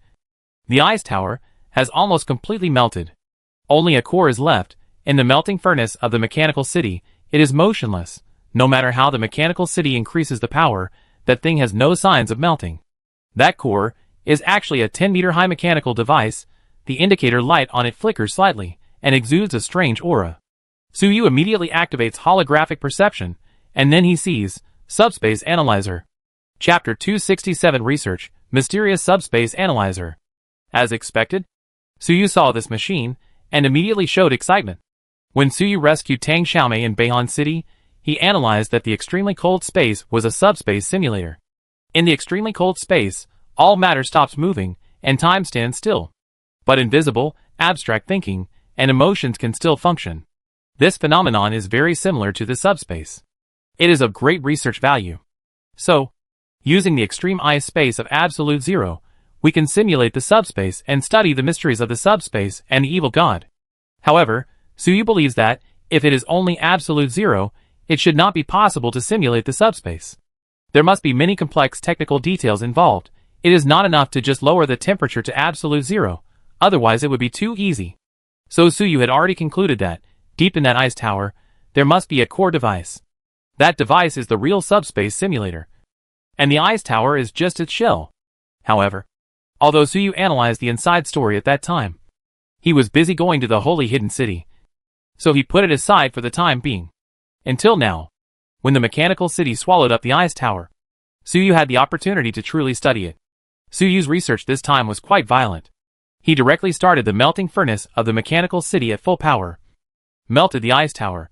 the ice tower has almost completely melted. Only a core is left. In the melting furnace of the mechanical city, it is motionless. No matter how the mechanical city increases the power, that thing has no signs of melting. That core is actually a 10-meter high mechanical device. The indicator light on it flickers slightly and exudes a strange aura. Suyu immediately activates holographic perception, and then he sees Subspace Analyzer. Chapter 267 Research, Mysterious Subspace Analyzer. As expected, Suyu saw this machine and immediately showed excitement. When Suyu rescued Tang Xiaomei in Beihan City, he analyzed that the extremely cold space was a subspace simulator. In the extremely cold space, all matter stops moving and time stands still. But invisible, abstract thinking and emotions can still function. This phenomenon is very similar to the subspace. It is of great research value. So, using the extreme ice space of absolute zero, we can simulate the subspace and study the mysteries of the subspace and the evil god. However, Suyu believes that, if it is only absolute zero, it should not be possible to simulate the subspace. There must be many complex technical details involved. It is not enough to just lower the temperature to absolute zero, otherwise it would be too easy. So Suyu had already concluded that, deep in that ice tower, there must be a core device. That device is the real subspace simulator, and the ice tower is just its shell. However, although Suyu analyzed the inside story at that time, he was busy going to the Holy Hidden City, so he put it aside for the time being. Until now, when the mechanical city swallowed up the ice tower, Suyu had the opportunity to truly study it. Suyu's research this time was quite violent. He directly started the melting furnace of the mechanical city at full power, melted the ice tower,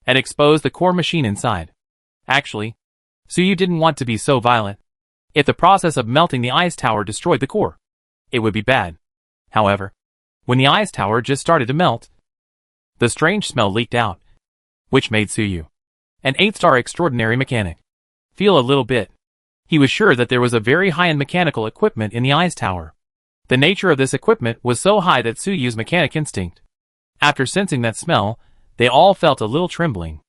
and exposed the core machine inside. Actually, Suyu didn't want to be so violent. If the process of melting the ice tower destroyed the core, it would be bad. However, when the ice tower just started to melt, the strange smell leaked out, which made Suyu, an 8-star extraordinary mechanic, feel a little bit. He was sure that there was a very high-end mechanical equipment in the ice tower. The nature of this equipment was so high that Suyu's mechanic instinct, after sensing that smell, they all felt a little trembling.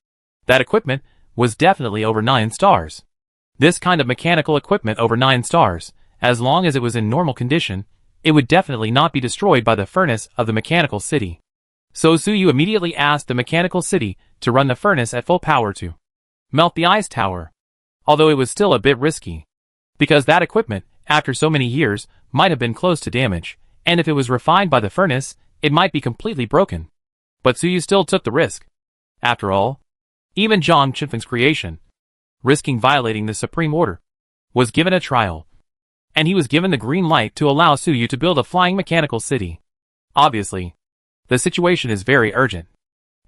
That equipment was definitely over 9 stars. This kind of mechanical equipment over 9 stars, as long as it was in normal condition, it would definitely not be destroyed by the furnace of the mechanical city. So Suyu immediately asked the mechanical city to run the furnace at full power to melt the ice tower, although it was still a bit risky, because that equipment, after so many years, might have been close to damage, and if it was refined by the furnace, it might be completely broken. But Suyu still took the risk. After all, even Zhang Qinfeng's creation, risking violating the supreme order, was given a trial. And he was given the green light to allow Suyu to build a flying mechanical city. Obviously, the situation is very urgent,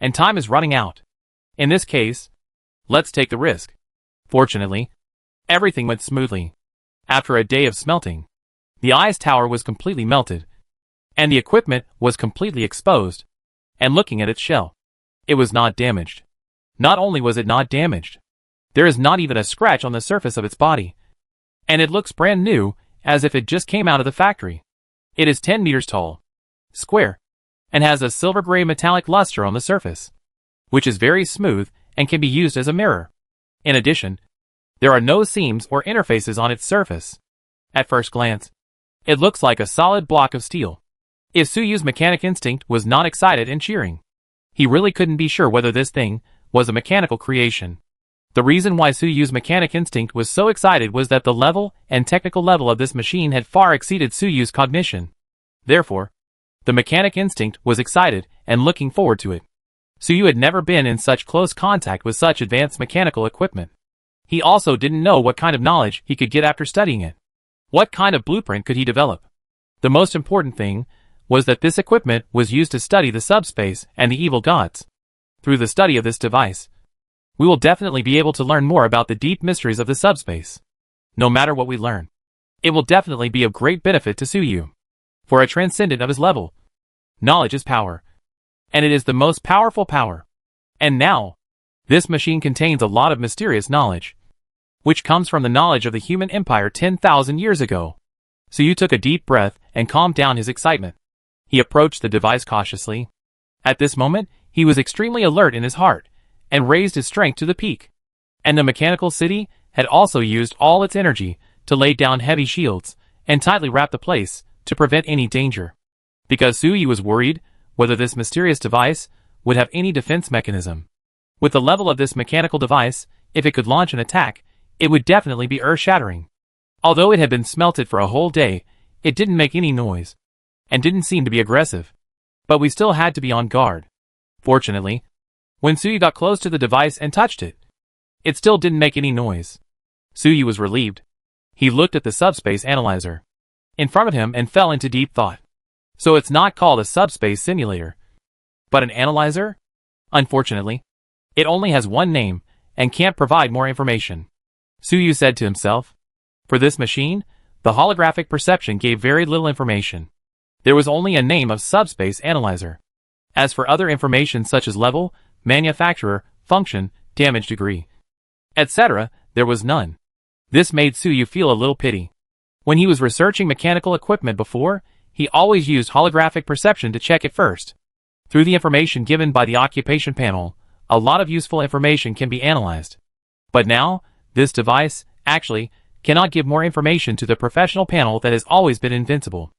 and time is running out. In this case, let's take the risk. Fortunately, everything went smoothly. After a day of smelting, the ice tower was completely melted, and the equipment was completely exposed. And looking at its shell, it was not damaged. Not only was it not damaged, there is not even a scratch on the surface of its body. And it looks brand new, as if it just came out of the factory. It is 10 meters tall, square, and has a silver-gray metallic luster on the surface, which is very smooth and can be used as a mirror. In addition, there are no seams or interfaces on its surface. At first glance, it looks like a solid block of steel. If Suyu's mechanic instinct was not excited and cheering, he really couldn't be sure whether this thing was a mechanical creation. The reason why Suyu's mechanic instinct was so excited was that the level and technical level of this machine had far exceeded Suyu's cognition. Therefore, the mechanic instinct was excited and looking forward to it. Suyu had never been in such close contact with such advanced mechanical equipment. He also didn't know what kind of knowledge he could get after studying it. What kind of blueprint could he develop? The most important thing was that this equipment was used to study the subspace and the evil gods. Through the study of this device, we will definitely be able to learn more about the deep mysteries of the subspace. No matter what we learn, it will definitely be of great benefit to Suyu. For a transcendent of his level, knowledge is power, and it is the most powerful power. And now, this machine contains a lot of mysterious knowledge, which comes from the knowledge of the human empire 10,000 years ago. Suyu took a deep breath and calmed down his excitement. He approached the device cautiously. At this moment, he was extremely alert in his heart, and raised his strength to the peak. And the mechanical city had also used all its energy to lay down heavy shields and tightly wrap the place to prevent any danger. Because Suyu was worried whether this mysterious device would have any defense mechanism. With the level of this mechanical device, if it could launch an attack, it would definitely be earth-shattering. Although it had been smelted for a whole day, it didn't make any noise, and didn't seem to be aggressive. But we still had to be on guard. Fortunately, when Suyu got close to the device and touched it, it still didn't make any noise. Suyu was relieved. He looked at the subspace analyzer in front of him and fell into deep thought. So it's not called a subspace simulator, but an analyzer? Unfortunately, it only has one name and can't provide more information. Suyu said to himself. For this machine, the holographic perception gave very little information. There was only a name of subspace analyzer. As for other information such as level, manufacturer, function, damage degree, etc., there was none. This made Suyu feel a little pity. When he was researching mechanical equipment before, he always used holographic perception to check it first. Through the information given by the occupation panel, a lot of useful information can be analyzed. But now, this device, actually, cannot give more information to the professional panel that has always been invincible.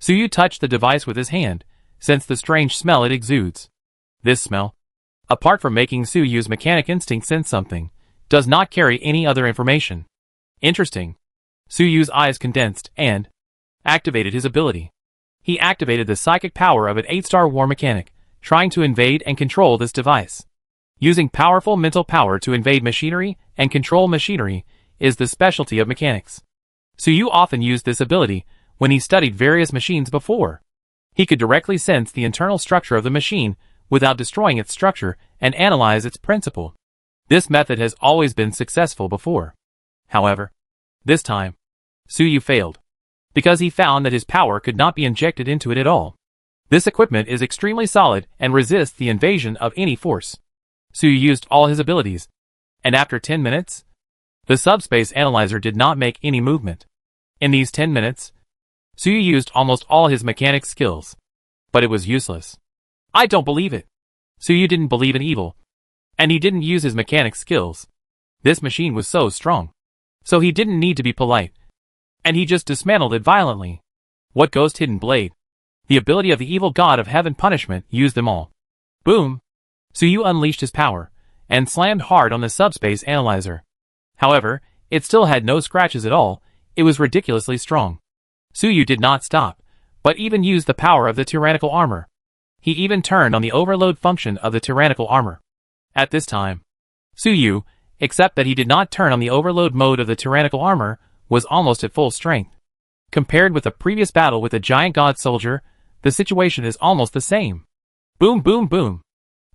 Suyu touched the device with his hand, sensed the strange smell it exudes. This smell, apart from making Suyu's mechanic instinct sense something, does not carry any other information. Interesting. Suyu's eyes condensed and activated his ability. He activated the psychic power of an 8-star war mechanic, trying to invade and control this device. Using powerful mental power to invade machinery and control machinery is the specialty of mechanics. Suyu often used this ability when he studied various machines before. He could directly sense the internal structure of the machine without destroying its structure and analyze its principle. This method has always been successful before. However, this time, Suyu failed, because he found that his power could not be injected into it at all. This equipment is extremely solid and resists the invasion of any force. Suyu used all his abilities, and after 10 minutes, the subspace analyzer did not make any movement. In these 10 minutes, Suyu used almost all his mechanic skills, but it was useless. I don't believe it. Suyu didn't believe in evil, and he didn't use his mechanic skills. This machine was so strong, so he didn't need to be polite, and he just dismantled it violently. What ghost hidden blade? The ability of the evil god of heaven punishment used them all. Boom! Suyu unleashed his power, and slammed hard on the subspace analyzer. However, it still had no scratches at all. It was ridiculously strong. Suyu did not stop, but even used the power of the tyrannical armor. He even turned on the overload function of the tyrannical armor. At this time, Suyu, except that he did not turn on the overload mode of the tyrannical armor, was almost at full strength. Compared with the previous battle with the giant god soldier, the situation is almost the same. Boom boom boom.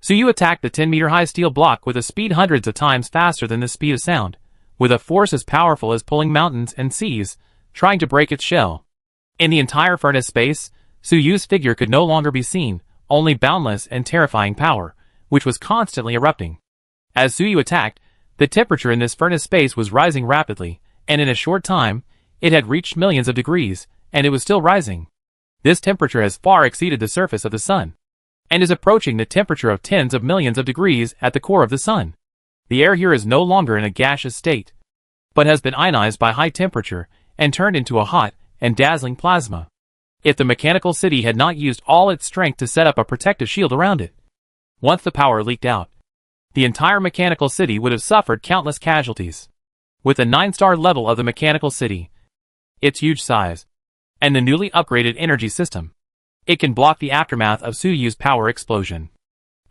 Suyu attacked the 10-meter high steel block with a speed hundreds of times faster than the speed of sound, with a force as powerful as pulling mountains and seas, trying to break its shell. In the entire furnace space, Suyu's figure could no longer be seen, only boundless and terrifying power, which was constantly erupting. As Suyu attacked, the temperature in this furnace space was rising rapidly, and in a short time, it had reached millions of degrees, and it was still rising. This temperature has far exceeded the surface of the sun, and is approaching the temperature of tens of millions of degrees at the core of the sun. The air here is no longer in a gaseous state, but has been ionized by high temperature and turned into a hot and dazzling plasma. If the mechanical city had not used all its strength to set up a protective shield around it, once the power leaked out, the entire mechanical city would have suffered countless casualties. With the 9-star level of the mechanical city, its huge size, and the newly upgraded energy system, it can block the aftermath of Suyu's power explosion,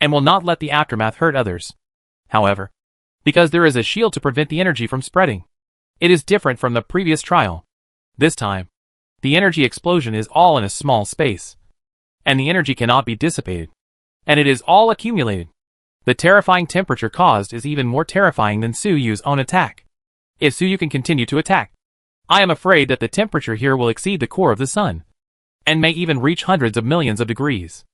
and will not let the aftermath hurt others. However, because there is a shield to prevent the energy from spreading, it is different from the previous trial. This time, the energy explosion is all in a small space, and the energy cannot be dissipated, and it is all accumulated. The terrifying temperature caused is even more terrifying than Suyu's own attack. If Suyu can continue to attack, I am afraid that the temperature here will exceed the core of the sun, and may even reach hundreds of millions of degrees.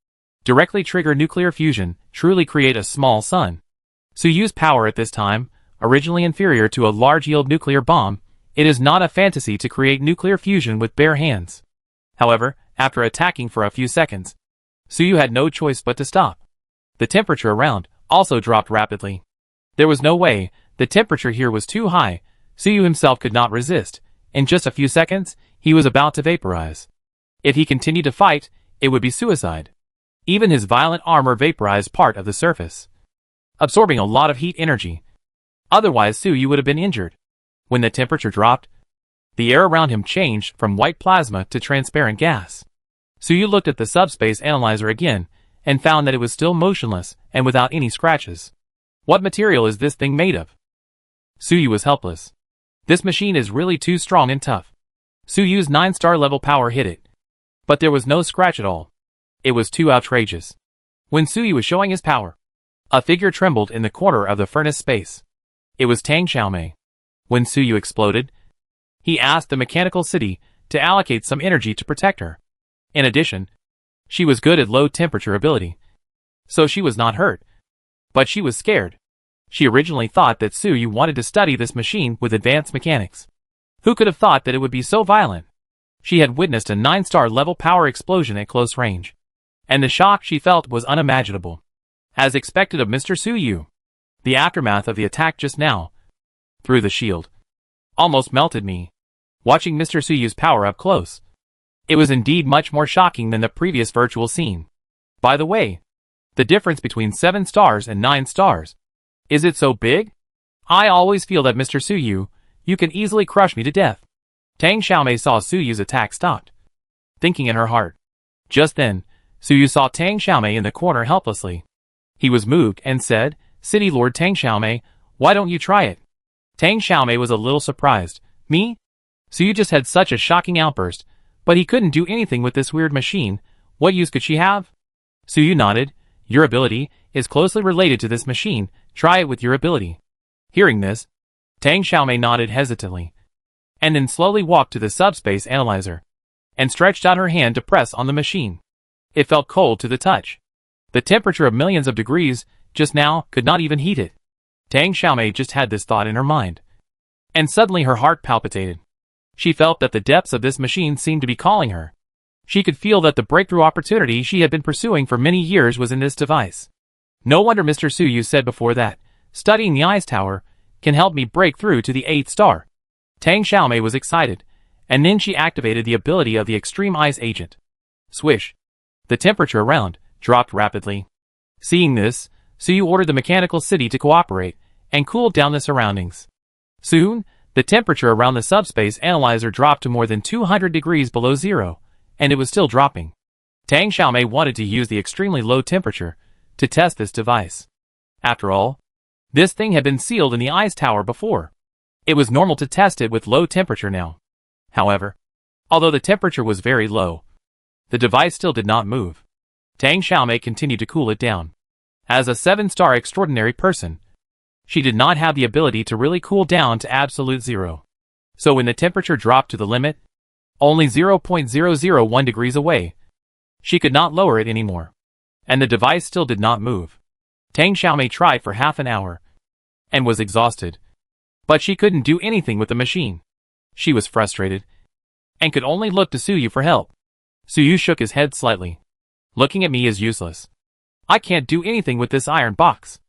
Directly trigger nuclear fusion, truly create a small sun. Suyu's power at this time, originally inferior to a large-yield nuclear bomb, it is not a fantasy to create nuclear fusion with bare hands. However, after attacking for a few seconds, Suyu had no choice but to stop. The temperature around also dropped rapidly. There was no way, the temperature here was too high, Suyu himself could not resist. In just a few seconds, he was about to vaporize. If he continued to fight, it would be suicide. Even his violent armor vaporized part of the surface, absorbing a lot of heat energy. Otherwise Suyu would have been injured. When the temperature dropped, the air around him changed from white plasma to transparent gas. Suyu looked at the subspace analyzer again, and found that it was still motionless and without any scratches. What material is this thing made of? Suyu was helpless. This machine is really too strong and tough. Suyu's 9-star level power hit it, but there was no scratch at all. It was too outrageous. When Suyu was showing his power, a figure trembled in the corner of the furnace space. It was Tang Xiaomei. When Suyu exploded, he asked the mechanical city to allocate some energy to protect her. In addition, she was good at low temperature ability, so she was not hurt. But she was scared. She originally thought that Suyu wanted to study this machine with advanced mechanics. Who could have thought that it would be so violent? She had witnessed a 9-star level power explosion at close range, and the shock she felt was unimaginable. As expected of Mr. Suyu, the aftermath of the attack just now, through the shield, almost melted me. Watching Mr. Suyu's power up close, it was indeed much more shocking than the previous virtual scene. By the way, the difference between 7 stars and 9 stars, is it so big? I always feel that Mr. Suyu, you can easily crush me to death. Tang Xiaomei saw Suyu's attack stopped, thinking in her heart. Just then, Suyu saw Tang Xiaomei in the corner helplessly. He was moved and said, "City Lord Tang Xiaomei, why don't you try it?" Tang Xiaomei was a little surprised. Me? Suyu just had such a shocking outburst, but he couldn't do anything with this weird machine. What use could she have? Suyu nodded. Your ability is closely related to this machine. Try it with your ability. Hearing this, Tang Xiaomei nodded hesitantly, and then slowly walked to the subspace analyzer, and stretched out her hand to press on the machine. It felt cold to the touch. The temperature of millions of degrees just now could not even heat it. Tang Xiaomei just had this thought in her mind, and suddenly her heart palpitated. She felt that the depths of this machine seemed to be calling her. She could feel that the breakthrough opportunity she had been pursuing for many years was in this device. No wonder Mr. Suyu said before that, studying the ice tower can help me break through to the 8th star. Tang Xiaomei was excited, and then she activated the ability of the extreme ice agent. Swish. The temperature around dropped rapidly. Seeing this, Suyu ordered the mechanical city to cooperate and cool down the surroundings. Soon, the temperature around the subspace analyzer dropped to more than 200 degrees below zero, and it was still dropping. Tang Xiaomei wanted to use the extremely low temperature to test this device. After all, this thing had been sealed in the ice tower before. It was normal to test it with low temperature now. However, although the temperature was very low, the device still did not move. Tang Xiaomei continued to cool it down. As a 7-star extraordinary person, she did not have the ability to really cool down to absolute zero. So when the temperature dropped to the limit, only 0.001 degrees away, she could not lower it anymore. And the device still did not move. Tang Xiaomei tried for half an hour and was exhausted. But she couldn't do anything with the machine. She was frustrated and could only look to Suyu for help. Suyu shook his head slightly. Looking at me is useless. I can't do anything with this iron box.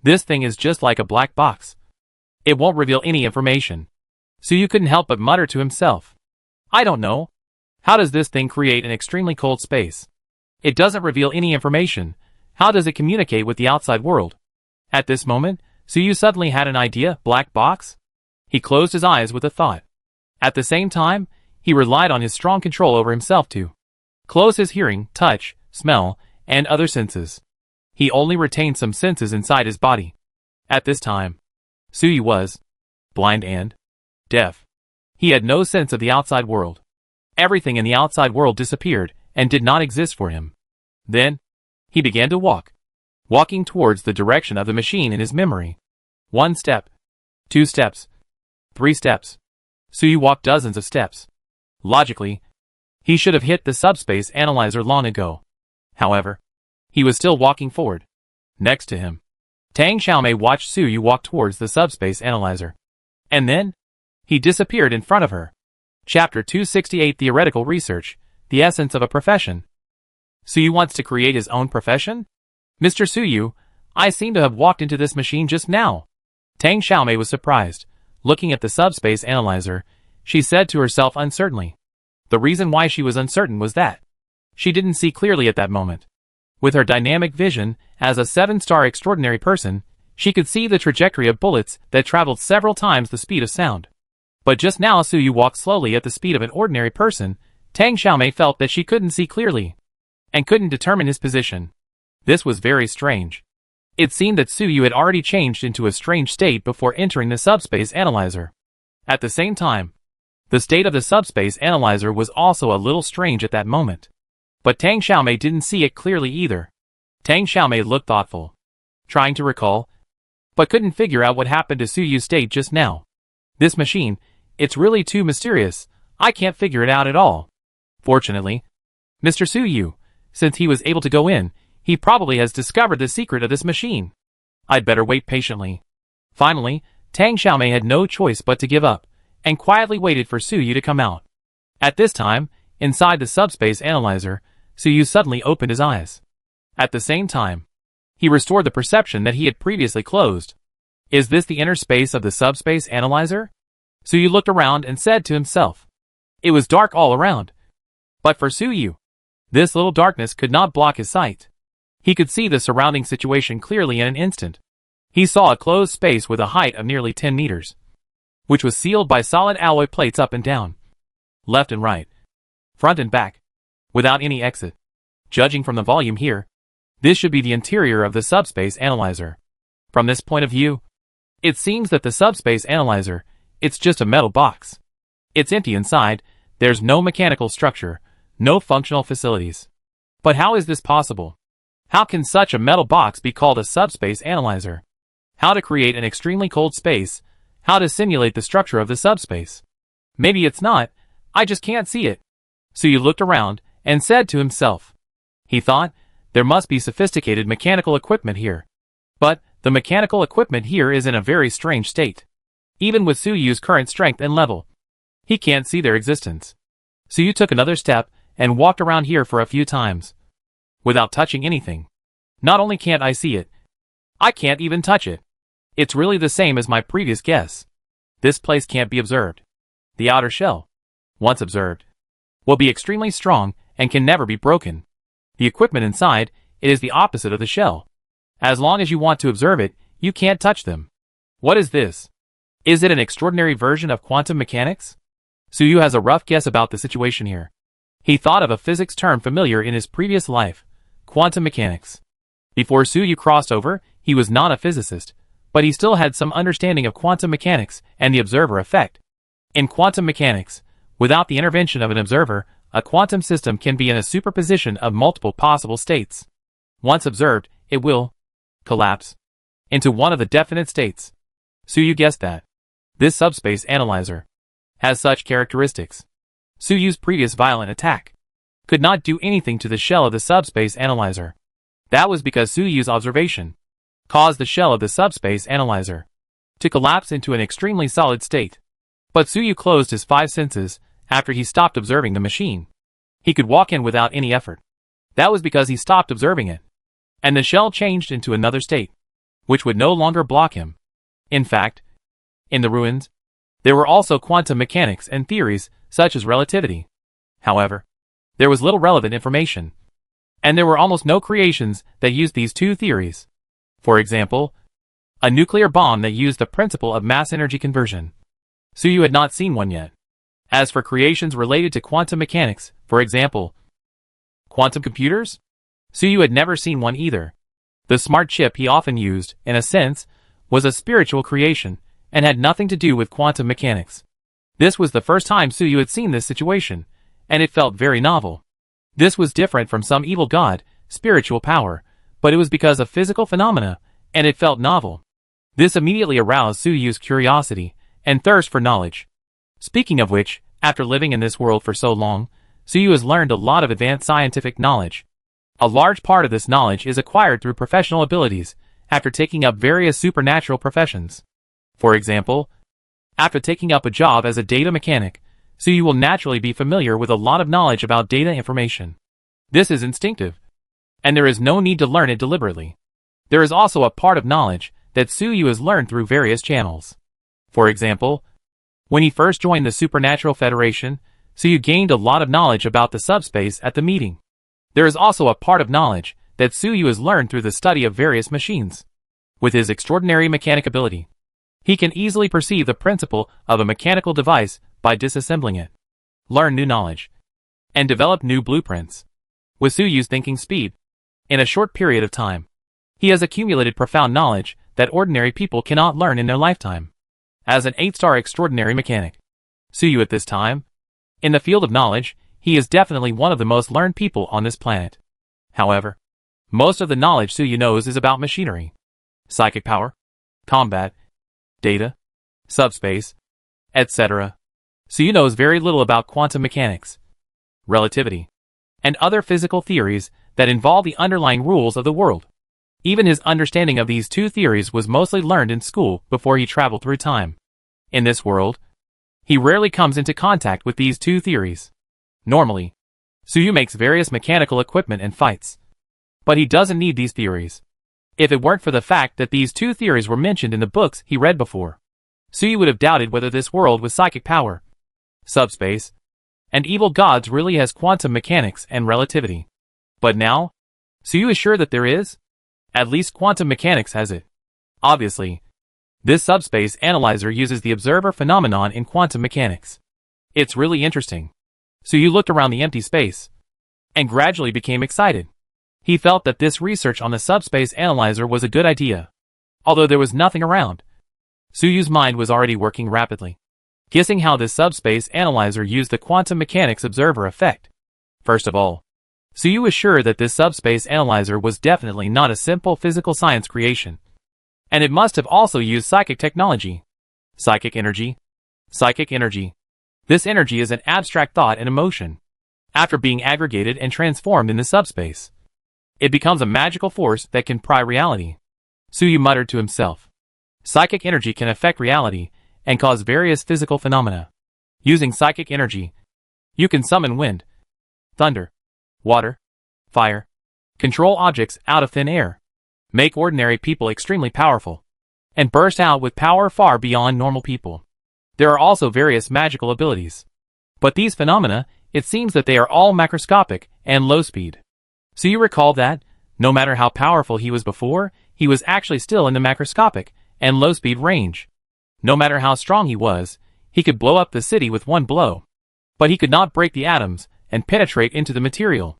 This thing is just like a black box. It won't reveal any information. Suyu couldn't help but mutter to himself. I don't know. How does this thing create an extremely cold space? It doesn't reveal any information. How does it communicate with the outside world? At this moment, Suyu suddenly had an idea. Black box? He closed his eyes with a thought. At the same time, he relied on his strong control over himself to close his hearing, touch, smell, and other senses. He only retained some senses inside his body. At this time, Suyu was blind and deaf. He had no sense of the outside world. Everything in the outside world disappeared and did not exist for him. Then, he began to walk, walking towards the direction of the machine in his memory. 1 step, 2 steps, 3 steps. Suyu walked dozens of steps. Logically, he should have hit the subspace analyzer long ago. However, he was still walking forward. Next to him, Tang Xiaomei watched Suyu walk towards the subspace analyzer. And then, he disappeared in front of her. Chapter 268 Theoretical Research, The Essence of a Profession. Suyu wants to create his own profession? Mr. Suyu, I seem to have walked into this machine just now. Tang Xiaomei was surprised. Looking at the subspace analyzer, she said to herself uncertainly. The reason why she was uncertain was that she didn't see clearly at that moment. With her dynamic vision, as a 7-star extraordinary person, she could see the trajectory of bullets that traveled several times the speed of sound. But just now Suyu walked slowly at the speed of an ordinary person. Tang Xiaomei felt that she couldn't see clearly and couldn't determine his position. This was very strange. It seemed that Suyu had already changed into a strange state before entering the subspace analyzer. At the same time, the state of the subspace analyzer was also a little strange at that moment. But Tang Xiaomei didn't see it clearly either. Tang Xiaomei looked thoughtful, trying to recall, but couldn't figure out what happened to Suyu's state just now. This machine, it's really too mysterious. I can't figure it out at all. Fortunately, Mr. Suyu, since he was able to go in, he probably has discovered the secret of this machine. I'd better wait patiently. Finally, Tang Xiaomei had no choice but to give up, and quietly waited for Suyu to come out. At this time, inside the subspace analyzer, Suyu suddenly opened his eyes. At the same time, he restored the perception that he had previously closed. Is this the inner space of the subspace analyzer? Suyu looked around and said to himself. It was dark all around. But for Suyu, this little darkness could not block his sight. He could see the surrounding situation clearly in an instant. He saw a closed space with a height of nearly 10 meters, which was sealed by solid alloy plates up and down, left and right, front and back, without any exit. Judging from the volume here, this should be the interior of the subspace analyzer. From this point of view, it seems that the subspace analyzer, it's just a metal box. It's empty inside, there's no mechanical structure, no functional facilities. But how is this possible? How can such a metal box be called a subspace analyzer? How to create an extremely cold space? How to simulate the structure of the subspace? Maybe it's not, I just can't see it. Suyu looked around and said to himself. He thought, there must be sophisticated mechanical equipment here. But the mechanical equipment here is in a very strange state. Even with Suyu's current strength and level, he can't see their existence. Suyu took another step and walked around here for a few times, without touching anything. Not only can't I see it, I can't even touch it. It's really the same as my previous guess. This place can't be observed. The outer shell, once observed, will be extremely strong and can never be broken. The equipment inside, it is the opposite of the shell. As long as you want to observe it, you can't touch them. What is this? Is it an extraordinary version of quantum mechanics? Suyu has a rough guess about the situation here. He thought of a physics term familiar in his previous life, quantum mechanics. Before Suyu crossed over, he was not a physicist, but he still had some understanding of quantum mechanics and the observer effect. In quantum mechanics, without the intervention of an observer, a quantum system can be in a superposition of multiple possible states. Once observed, it will collapse into one of the definite states. Suyu guessed that. This subspace analyzer has such characteristics. Suyu's previous violent attack could not do anything to the shell of the subspace analyzer. That was because Suyu's observation caused the shell of the subspace analyzer to collapse into an extremely solid state. But Suyu closed his five senses after he stopped observing the machine. He could walk in without any effort. That was because he stopped observing it. And the shell changed into another state, which would no longer block him. In fact, in the ruins, there were also quantum mechanics and theories such as relativity. However, there was little relevant information, and there were almost no creations that used these two theories. For example, a nuclear bomb that used the principle of mass energy conversion. Suyu had not seen one yet. As for creations related to quantum mechanics, for example, quantum computers, Suyu had never seen one either. The smart chip he often used, in a sense, was a spiritual creation, and had nothing to do with quantum mechanics. This was the first time Suyu had seen this situation, and it felt very novel. This was different from some evil god, spiritual power, but it was because of physical phenomena, and it felt novel. This immediately aroused Suyu's curiosity and thirst for knowledge. Speaking of which, after living in this world for so long, Suyu has learned a lot of advanced scientific knowledge. A large part of this knowledge is acquired through professional abilities, after taking up various supernatural professions. For example, after taking up a job as a data mechanic, Suyu will naturally be familiar with a lot of knowledge about data information. This is instinctive, and there is no need to learn it deliberately. There is also a part of knowledge that Suyu has learned through various channels. For example, when he first joined the Supernatural Federation, Suyu gained a lot of knowledge about the subspace at the meeting. There is also a part of knowledge that Suyu has learned through the study of various machines. With his extraordinary mechanic ability, he can easily perceive the principle of a mechanical device by disassembling it, learn new knowledge, and develop new blueprints. With Suyu's thinking speed, in a short period of time, he has accumulated profound knowledge that ordinary people cannot learn in their lifetime. As an 8-star extraordinary mechanic, Suyu at this time, in the field of knowledge, he is definitely one of the most learned people on this planet. However, most of the knowledge Suyu knows is about machinery, psychic power, combat, data, subspace, etc. Suyu knows very little about quantum mechanics, relativity, and other physical theories that involve the underlying rules of the world. Even his understanding of these two theories was mostly learned in school before he traveled through time. In this world, he rarely comes into contact with these two theories. Normally, Suyu makes various mechanical equipment and fights. But he doesn't need these theories. If it weren't for the fact that these two theories were mentioned in the books he read before, Suyu would have doubted whether this world with psychic power, subspace, and evil gods really has quantum mechanics and relativity. But now, Suyu is sure that there is. At least quantum mechanics has it. Obviously, this subspace analyzer uses the observer phenomenon in quantum mechanics. It's really interesting. Suyu looked around the empty space and gradually became excited. He felt that this research on the subspace analyzer was a good idea. Although there was nothing around, Suyu's mind was already working rapidly, guessing how this subspace analyzer used the quantum mechanics observer effect. First of all, Suyu was sure that this subspace analyzer was definitely not a simple physical science creation, and it must have also used psychic technology. Psychic energy. Psychic energy. This energy is an abstract thought and emotion. After being aggregated and transformed in the subspace, it becomes a magical force that can pry reality. Suyu muttered to himself. Psychic energy can affect reality and cause various physical phenomena. Using psychic energy, you can summon wind, thunder, water, fire, control objects out of thin air, make ordinary people extremely powerful, and burst out with power far beyond normal people. There are also various magical abilities. But these phenomena, it seems that they are all macroscopic and low speed. So you recall that, no matter how powerful he was before, he was actually still in the macroscopic and low speed range. No matter how strong he was, he could blow up the city with one blow. But he could not break the atoms and penetrate into the material.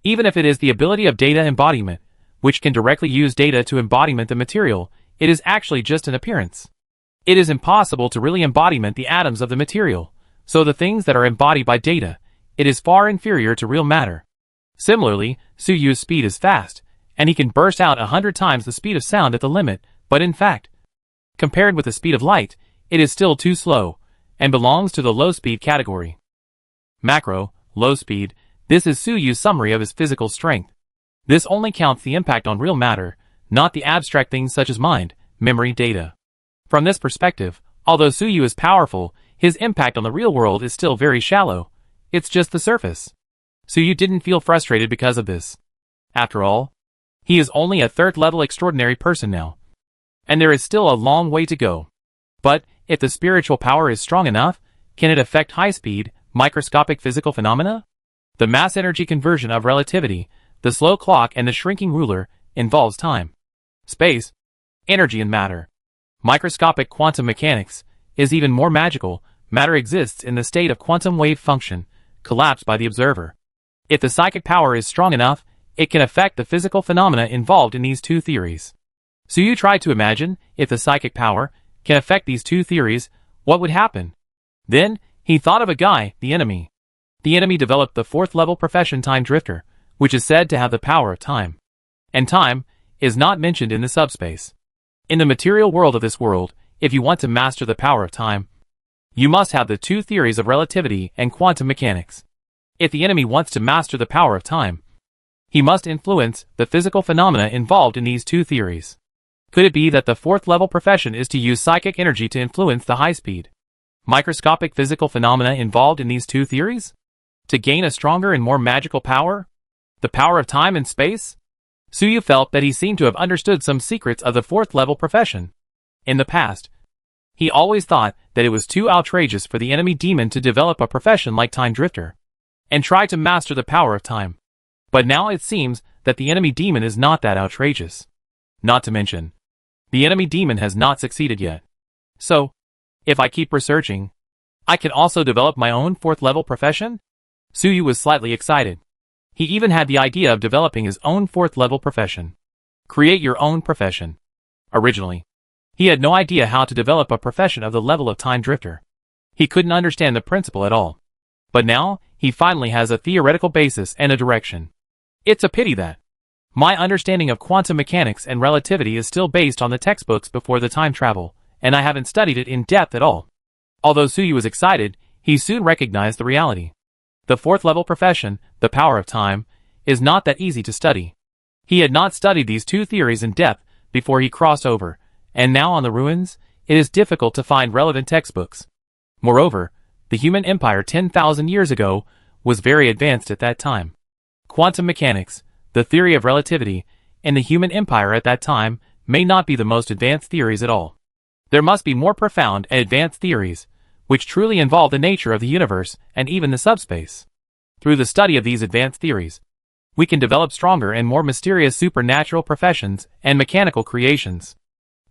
Even if it is the ability of data embodiment, which can directly use data to embodiment the material, it is actually just an appearance. It is impossible to really embodiment the atoms of the material, so the things that are embodied by data, it is far inferior to real matter. Similarly, Suyu's speed is fast, and he can burst out 100 times the speed of sound at the limit, but in fact, compared with the speed of light, it is still too slow, and belongs to the low-speed category. Macro, low speed, this is Suyu's summary of his physical strength. This only counts the impact on real matter, not the abstract things such as mind, memory, data. From this perspective, although Suyu is powerful, his impact on the real world is still very shallow. It's just the surface. Suyu didn't feel frustrated because of this. After all, he is only a third-level extraordinary person now. And there is still a long way to go. But, if the spiritual power is strong enough, can it affect high-speed, microscopic physical phenomena? The mass-energy conversion of relativity, the slow clock and the shrinking ruler, involves time, space, energy and matter. Microscopic quantum mechanics is even more magical. Matter exists in the state of quantum wave function, collapsed by the observer. If the psychic power is strong enough, it can affect the physical phenomena involved in these two theories. So you try to imagine, if the psychic power can affect these two theories, what would happen? Then, he thought of a guy, the enemy. The enemy developed the fourth-level profession Time Drifter, which is said to have the power of time. And time is not mentioned in the subspace. In the material world of this world, if you want to master the power of time, you must have the two theories of relativity and quantum mechanics. If the enemy wants to master the power of time, he must influence the physical phenomena involved in these two theories. Could it be that the fourth-level profession is to use psychic energy to influence the high-speed, microscopic physical phenomena involved in these two theories? To gain a stronger and more magical power? The power of time and space? Suyu felt that he seemed to have understood some secrets of the fourth-level profession. In the past, he always thought that it was too outrageous for the enemy demon to develop a profession like Time Drifter and try to master the power of time. But now it seems that the enemy demon is not that outrageous. Not to mention, the enemy demon has not succeeded yet. So, if I keep researching, I can also develop my own fourth-level profession? Suyu was slightly excited. He even had the idea of developing his own fourth-level profession. Create your own profession. Originally, he had no idea how to develop a profession of the level of Time Drifter. He couldn't understand the principle at all. But now, he finally has a theoretical basis and a direction. It's a pity that my understanding of quantum mechanics and relativity is still based on the textbooks before the time travel, and I haven't studied it in depth at all. Although Suyu was excited, he soon recognized the reality. The fourth-level profession, the power of time, is not that easy to study. He had not studied these two theories in depth before he crossed over, and now on the ruins, it is difficult to find relevant textbooks. Moreover, the human empire 10,000 years ago was very advanced at that time. Quantum mechanics, the theory of relativity, and the human empire at that time may not be the most advanced theories at all. There must be more profound and advanced theories, which truly involve the nature of the universe and even the subspace. Through the study of these advanced theories, we can develop stronger and more mysterious supernatural professions and mechanical creations.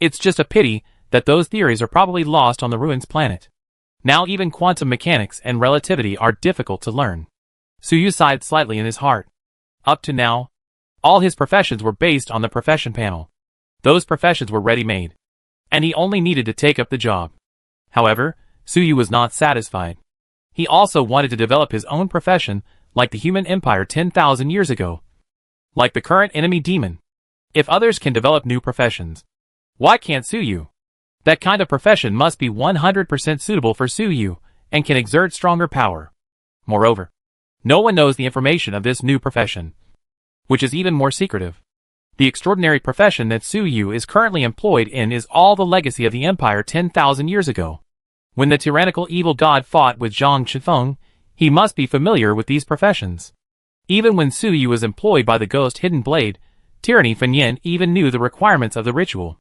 It's just a pity that those theories are probably lost on the ruins planet. Now even quantum mechanics and relativity are difficult to learn. Suyu sighed slightly in his heart. Up to now, all his professions were based on the profession panel. Those professions were ready-made, and he only needed to take up the job. However, Suyu was not satisfied. He also wanted to develop his own profession like the human empire 10,000 years ago. Like the current enemy demon. If others can develop new professions, why can't Suyu? That kind of profession must be 100% suitable for Suyu and can exert stronger power. Moreover, no one knows the information of this new profession, which is even more secretive. The extraordinary profession that Suyu is currently employed in is all the legacy of the empire 10,000 years ago. When the tyrannical evil god fought with Zhang Qifeng, he must be familiar with these professions. Even when Suyu was employed by the ghost hidden blade, Tyranny Fenyan even knew the requirements of the ritual.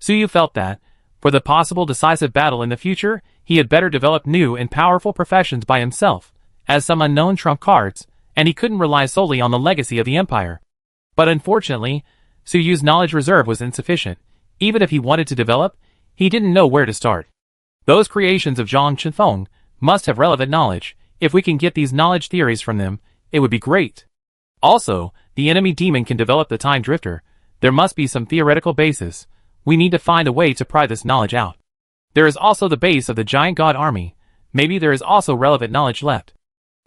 Suyu felt that, for the possible decisive battle in the future, he had better develop new and powerful professions by himself, as some unknown trump cards, and he couldn't rely solely on the legacy of the empire. But unfortunately, Suyu's knowledge reserve was insufficient. Even if he wanted to develop, he didn't know where to start. Those creations of Zhang Qifeng must have relevant knowledge. If we can get these knowledge theories from them, it would be great. Also, the enemy demon can develop the time drifter. There must be some theoretical basis. We need to find a way to pry this knowledge out. There is also the base of the giant god army. Maybe there is also relevant knowledge left.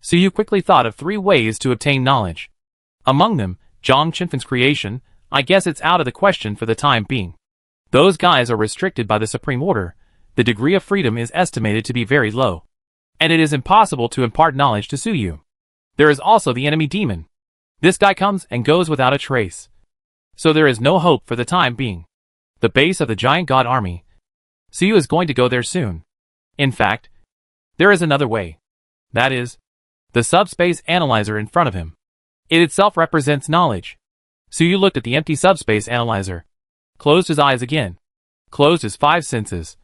So you quickly thought of 3 ways to obtain knowledge. Among them, Zhang Chenfan's creation. I guess it's out of the question for the time being. Those guys are restricted by the Supreme Order. The degree of freedom is estimated to be very low. And it is impossible to impart knowledge to Suyu. There is also the enemy demon. This guy comes and goes without a trace. So there is no hope for the time being. The base of the giant god army. Suyu is going to go there soon. In fact, there is another way. That is, the subspace analyzer in front of him. It itself represents knowledge. Suyu looked at the empty subspace analyzer, closed his eyes again, closed his 5 senses,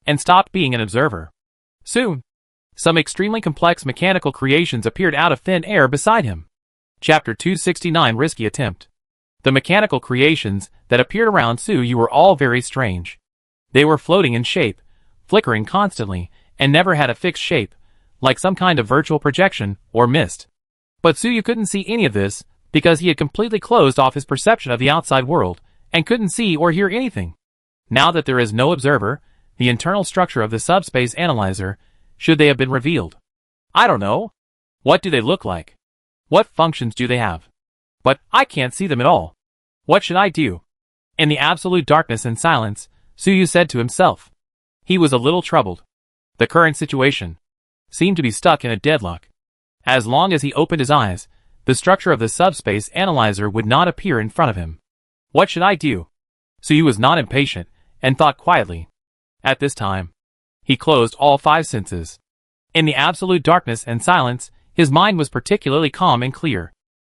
and stopped being an observer. Soon, some extremely complex mechanical creations appeared out of thin air beside him. Chapter 269 Risky Attempt. The mechanical creations that appeared around Suyu were all very strange. They were floating in shape, flickering constantly, and never had a fixed shape, like some kind of virtual projection or mist. But Suyu couldn't see any of this, because he had completely closed off his perception of the outside world, and couldn't see or hear anything. Now that there is no observer, the internal structure of the subspace analyzer, should they have been revealed? I don't know. What do they look like? What functions do they have? But I can't see them at all. What should I do? In the absolute darkness and silence, Suyu said to himself. He was a little troubled. The current situation seemed to be stuck in a deadlock. As long as he opened his eyes, the structure of the subspace analyzer would not appear in front of him. What should I do? Suyu was not impatient, and thought quietly. At this time, he closed all 5 senses. In the absolute darkness and silence, his mind was particularly calm and clear.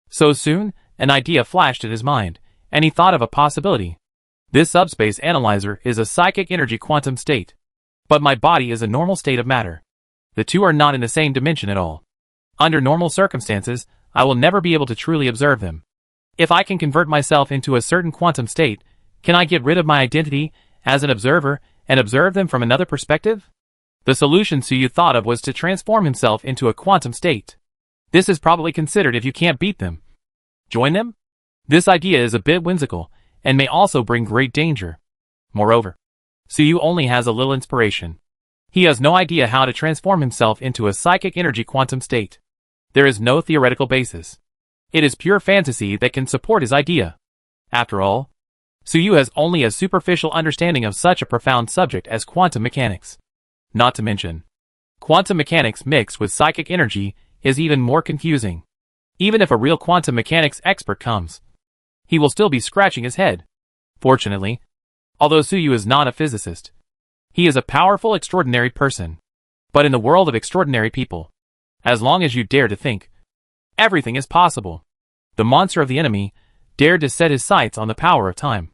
So soon, an idea flashed in his mind, and he thought of a possibility. This subspace analyzer is a psychic energy quantum state. But my body is a normal state of matter. The two are not in the same dimension at all. Under normal circumstances, I will never be able to truly observe them. If I can convert myself into a certain quantum state, can I get rid of my identity as an observer and observe them from another perspective? The solution Suyu thought of was to transform himself into a quantum state. This is probably considered if you can't beat them. Join them? This idea is a bit whimsical, and may also bring great danger. Moreover, Suyu only has a little inspiration. He has no idea how to transform himself into a psychic energy quantum state. There is no theoretical basis. It is pure fantasy that can support his idea. After all, Suyu has only a superficial understanding of such a profound subject as quantum mechanics. Not to mention, quantum mechanics mixed with psychic energy is even more confusing. Even if a real quantum mechanics expert comes, he will still be scratching his head. Fortunately, although Suyu is not a physicist, he is a powerful, extraordinary person. But in the world of extraordinary people, as long as you dare to think, everything is possible. The monster of the enemy dared to set his sights on the power of time.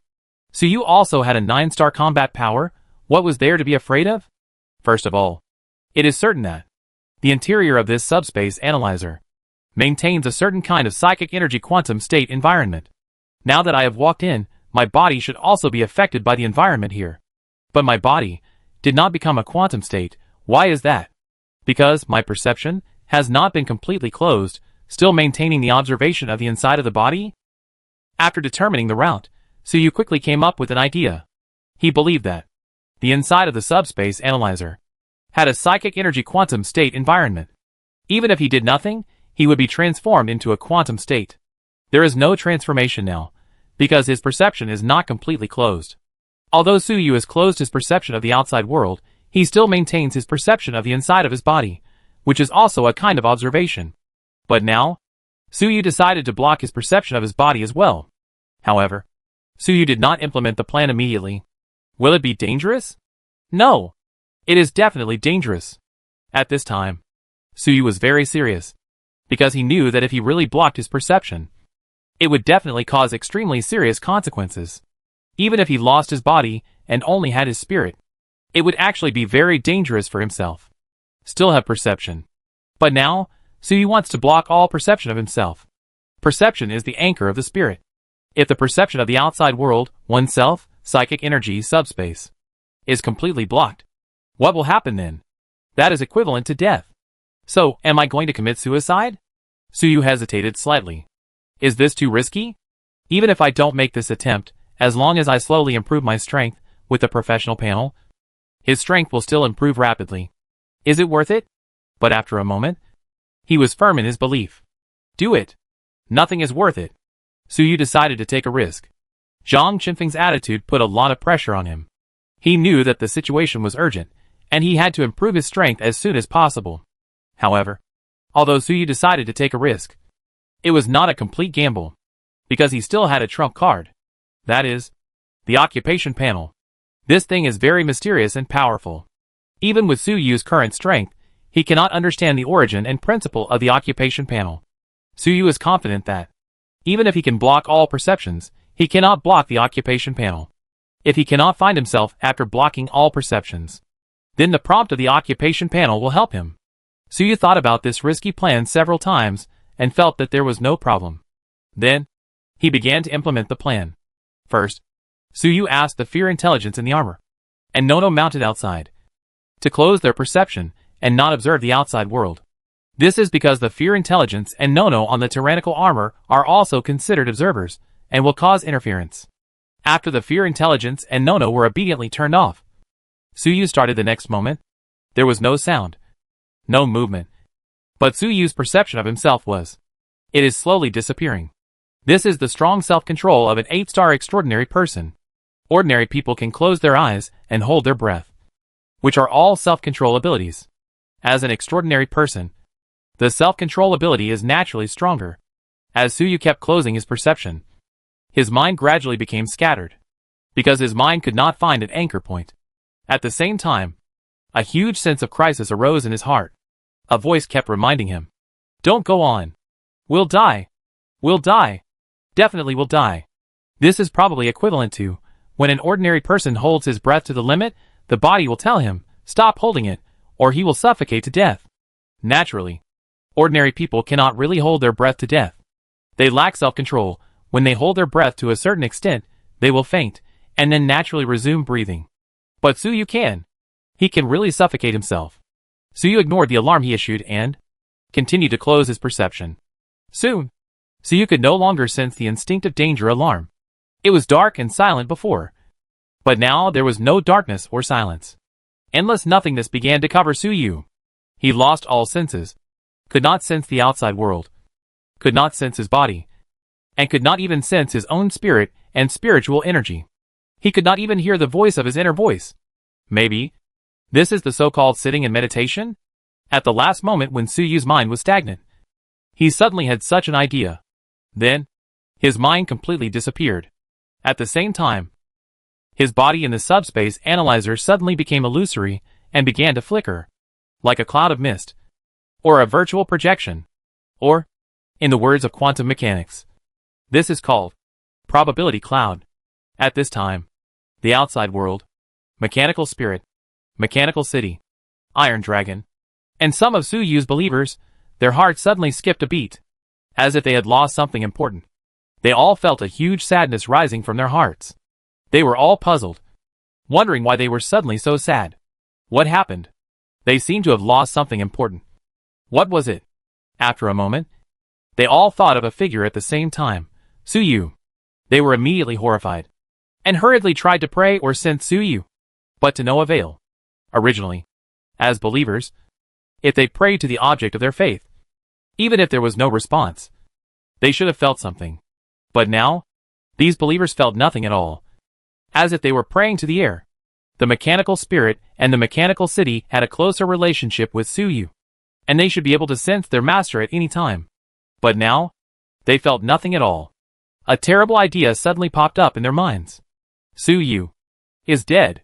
Suyu also had a 9-star combat power. What was there to be afraid of? First of all, it is certain that the interior of this subspace analyzer maintains a certain kind of psychic energy quantum state environment. Now that I have walked in, my body should also be affected by the environment here. But my body did not become a quantum state. Why is that? Because my perception has not been completely closed, still maintaining the observation of the inside of the body? After determining the route, Suyu quickly came up with an idea. He believed that the inside of the subspace analyzer had a psychic energy quantum state environment. Even if he did nothing, he would be transformed into a quantum state. There is no transformation now, because his perception is not completely closed. Although Suyu has closed his perception of the outside world, he still maintains his perception of the inside of his body, which is also a kind of observation. But now, Suyu decided to block his perception of his body as well. However, Suyu did not implement the plan immediately. Will it be dangerous? No. It is definitely dangerous. At this time, Suyu was very serious, because he knew that if he really blocked his perception, it would definitely cause extremely serious consequences. Even if he lost his body and only had his spirit, it would actually be very dangerous for himself. Still have perception. But now, Suyu wants to block all perception of himself. Perception is the anchor of the spirit. If the perception of the outside world, oneself, psychic energy, subspace, is completely blocked, what will happen then? That is equivalent to death. So, am I going to commit suicide? Suyu hesitated slightly. Is this too risky? Even if I don't make this attempt, as long as I slowly improve my strength with the professional panel, his strength will still improve rapidly. Is it worth it? But after a moment, he was firm in his belief. Do it. Nothing is worth it. Suyu decided to take a risk. Zhang Qinfeng's attitude put a lot of pressure on him. He knew that the situation was urgent, and he had to improve his strength as soon as possible. However, although Suyu decided to take a risk, it was not a complete gamble, because he still had a trump card. That is, the occupation panel. This thing is very mysterious and powerful. Even with Suyu's current strength, he cannot understand the origin and principle of the occupation panel. Suyu is confident that, even if he can block all perceptions, he cannot block the occupation panel. If he cannot find himself after blocking all perceptions, then the prompt of the occupation panel will help him. Suyu thought about this risky plan several times and felt that there was no problem. Then, he began to implement the plan. First, Suyu asked the fear intelligence in the armor, and Nono mounted outside, to close their perception and not observe the outside world. This is because the fear intelligence and Nono on the tyrannical armor are also considered observers, and will cause interference. After the fear intelligence and Nono were obediently turned off, Suyu started the next moment. There was no sound, no movement, but Suyu's perception of himself was. It is slowly disappearing. This is the strong self-control of an 8-star extraordinary person. Ordinary people can close their eyes and hold their breath, which are all self-control abilities. As an extraordinary person, the self-control ability is naturally stronger. As Suyu kept closing his perception, his mind gradually became scattered, because his mind could not find an anchor point. At the same time, a huge sense of crisis arose in his heart. A voice kept reminding him, "Don't go on. We'll die. We'll die. Definitely will die." This is probably equivalent to, when an ordinary person holds his breath to the limit, the body will tell him, "Stop holding it, or he will suffocate to death." Naturally, ordinary people cannot really hold their breath to death. They lack self-control. When they hold their breath to a certain extent, they will faint, and then naturally resume breathing. But Suyu can. He can really suffocate himself. Suyu ignored the alarm he issued and continued to close his perception. Soon, Suyu could no longer sense the instinctive danger alarm. It was dark and silent before, but now there was no darkness or silence. Endless nothingness began to cover Suyu. He lost all senses, could not sense the outside world, could not sense his body, and could not even sense his own spirit and spiritual energy. He could not even hear the voice of his inner voice. Maybe this is the so-called sitting in meditation? At the last moment when Suyu's mind was stagnant, he suddenly had such an idea. Then, his mind completely disappeared. At the same time, his body in the subspace analyzer suddenly became illusory and began to flicker, like a cloud of mist, or a virtual projection, or, in the words of quantum mechanics, this is called probability cloud. At this time, the outside world, mechanical spirit, mechanical city, Iron Dragon, and some of Suyu's believers, their hearts suddenly skipped a beat, as if they had lost something important. They all felt a huge sadness rising from their hearts. They were all puzzled, wondering why they were suddenly so sad. What happened? They seemed to have lost something important. What was it? After a moment, they all thought of a figure at the same time, Suyu. They were immediately horrified, and hurriedly tried to pray or sense Suyu, but to no avail. Originally, as believers, if they prayed to the object of their faith, even if there was no response, they should have felt something. But now, these believers felt nothing at all, as if they were praying to the air. The mechanical spirit and the mechanical city had a closer relationship with Suyu, and they should be able to sense their master at any time. But now, they felt nothing at all. A terrible idea suddenly popped up in their minds. Suyu is dead.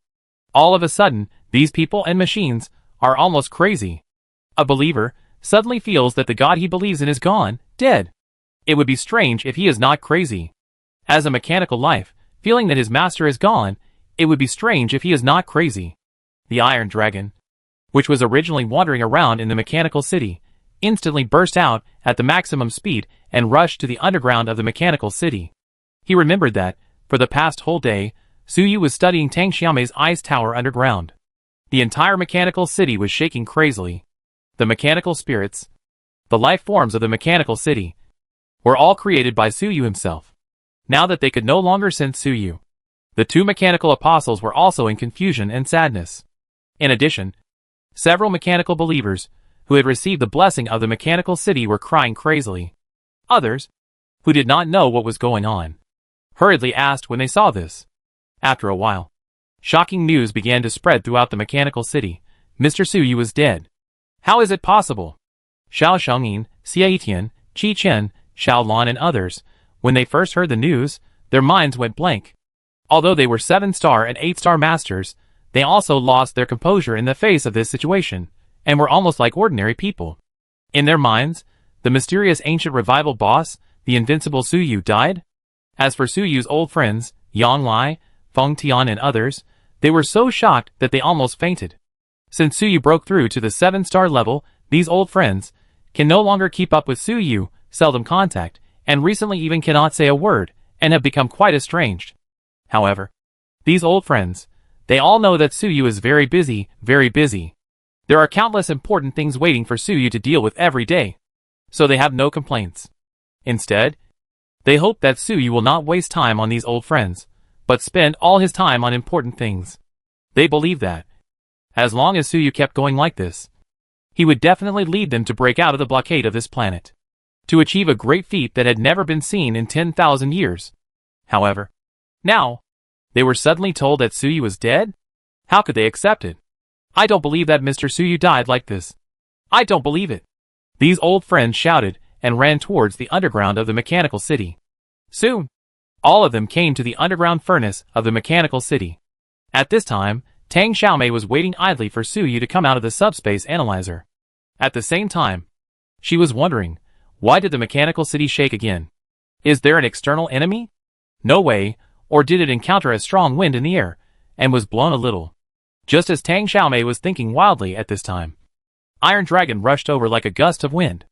All of a sudden, these people and machines are almost crazy. A believer suddenly feels that the God he believes in is gone, dead. It would be strange if he is not crazy. As a mechanical life, feeling that his master is gone, it would be strange if he is not crazy. The Iron Dragon, which was originally wandering around in the mechanical city, instantly burst out at the maximum speed and rushed to the underground of the mechanical city. He remembered that, for the past whole day, Suyu was studying Tang Xiaomei's ice tower underground. The entire mechanical city was shaking crazily. the mechanical spirits, the life forms of the mechanical city, were all created by Suyu himself. Now that they could no longer sense Suyu, the two mechanical apostles were also in confusion and sadness. In addition, several mechanical believers who had received the blessing of the mechanical city were crying crazily. Others, who did not know what was going on, hurriedly asked when they saw this. After a while, shocking news began to spread throughout the mechanical city. Mr. Suyu was dead. How is it possible? Xiao Shengyin, Xie Tian, Qi Chen, Xiao Lan and others, when they first heard the news, their minds went blank. Although they were 7-star and 8-star masters, they also lost their composure in the face of this situation, and were almost like ordinary people. In their minds, the mysterious ancient revival boss, the invincible Suyu, died. As for Suyu's old friends, Yang Lai, Feng Tian and others, they were so shocked that they almost fainted. Since Suyu broke through to the 7-star level, these old friends can no longer keep up with Suyu, seldom contact, and recently even cannot say a word, and have become quite estranged. However, these old friends, they all know that Suyu is very busy, very busy. There are countless important things waiting for Suyu to deal with every day, so they have no complaints. Instead, they hope that Suyu will not waste time on these old friends, but spend all his time on important things. They believe that, as long as Suyu kept going like this, he would definitely lead them to break out of the blockade of this planet, to achieve a great feat that had never been seen in 10,000 years. However, now, they were suddenly told that Suyu was dead? How could they accept it? I don't believe that Mr. Suyu died like this. I don't believe it. These old friends shouted and ran towards the underground of the mechanical city. Soon, all of them came to the underground furnace of the mechanical city. At this time, Tang Xiaomei was waiting idly for Suyu to come out of the subspace analyzer. At the same time, she was wondering, why did the mechanical city shake again? Is there an external enemy? No way, or did it encounter a strong wind in the air, and was blown a little? Just as Tang Xiaomei was thinking wildly at this time, Iron Dragon rushed over like a gust of wind.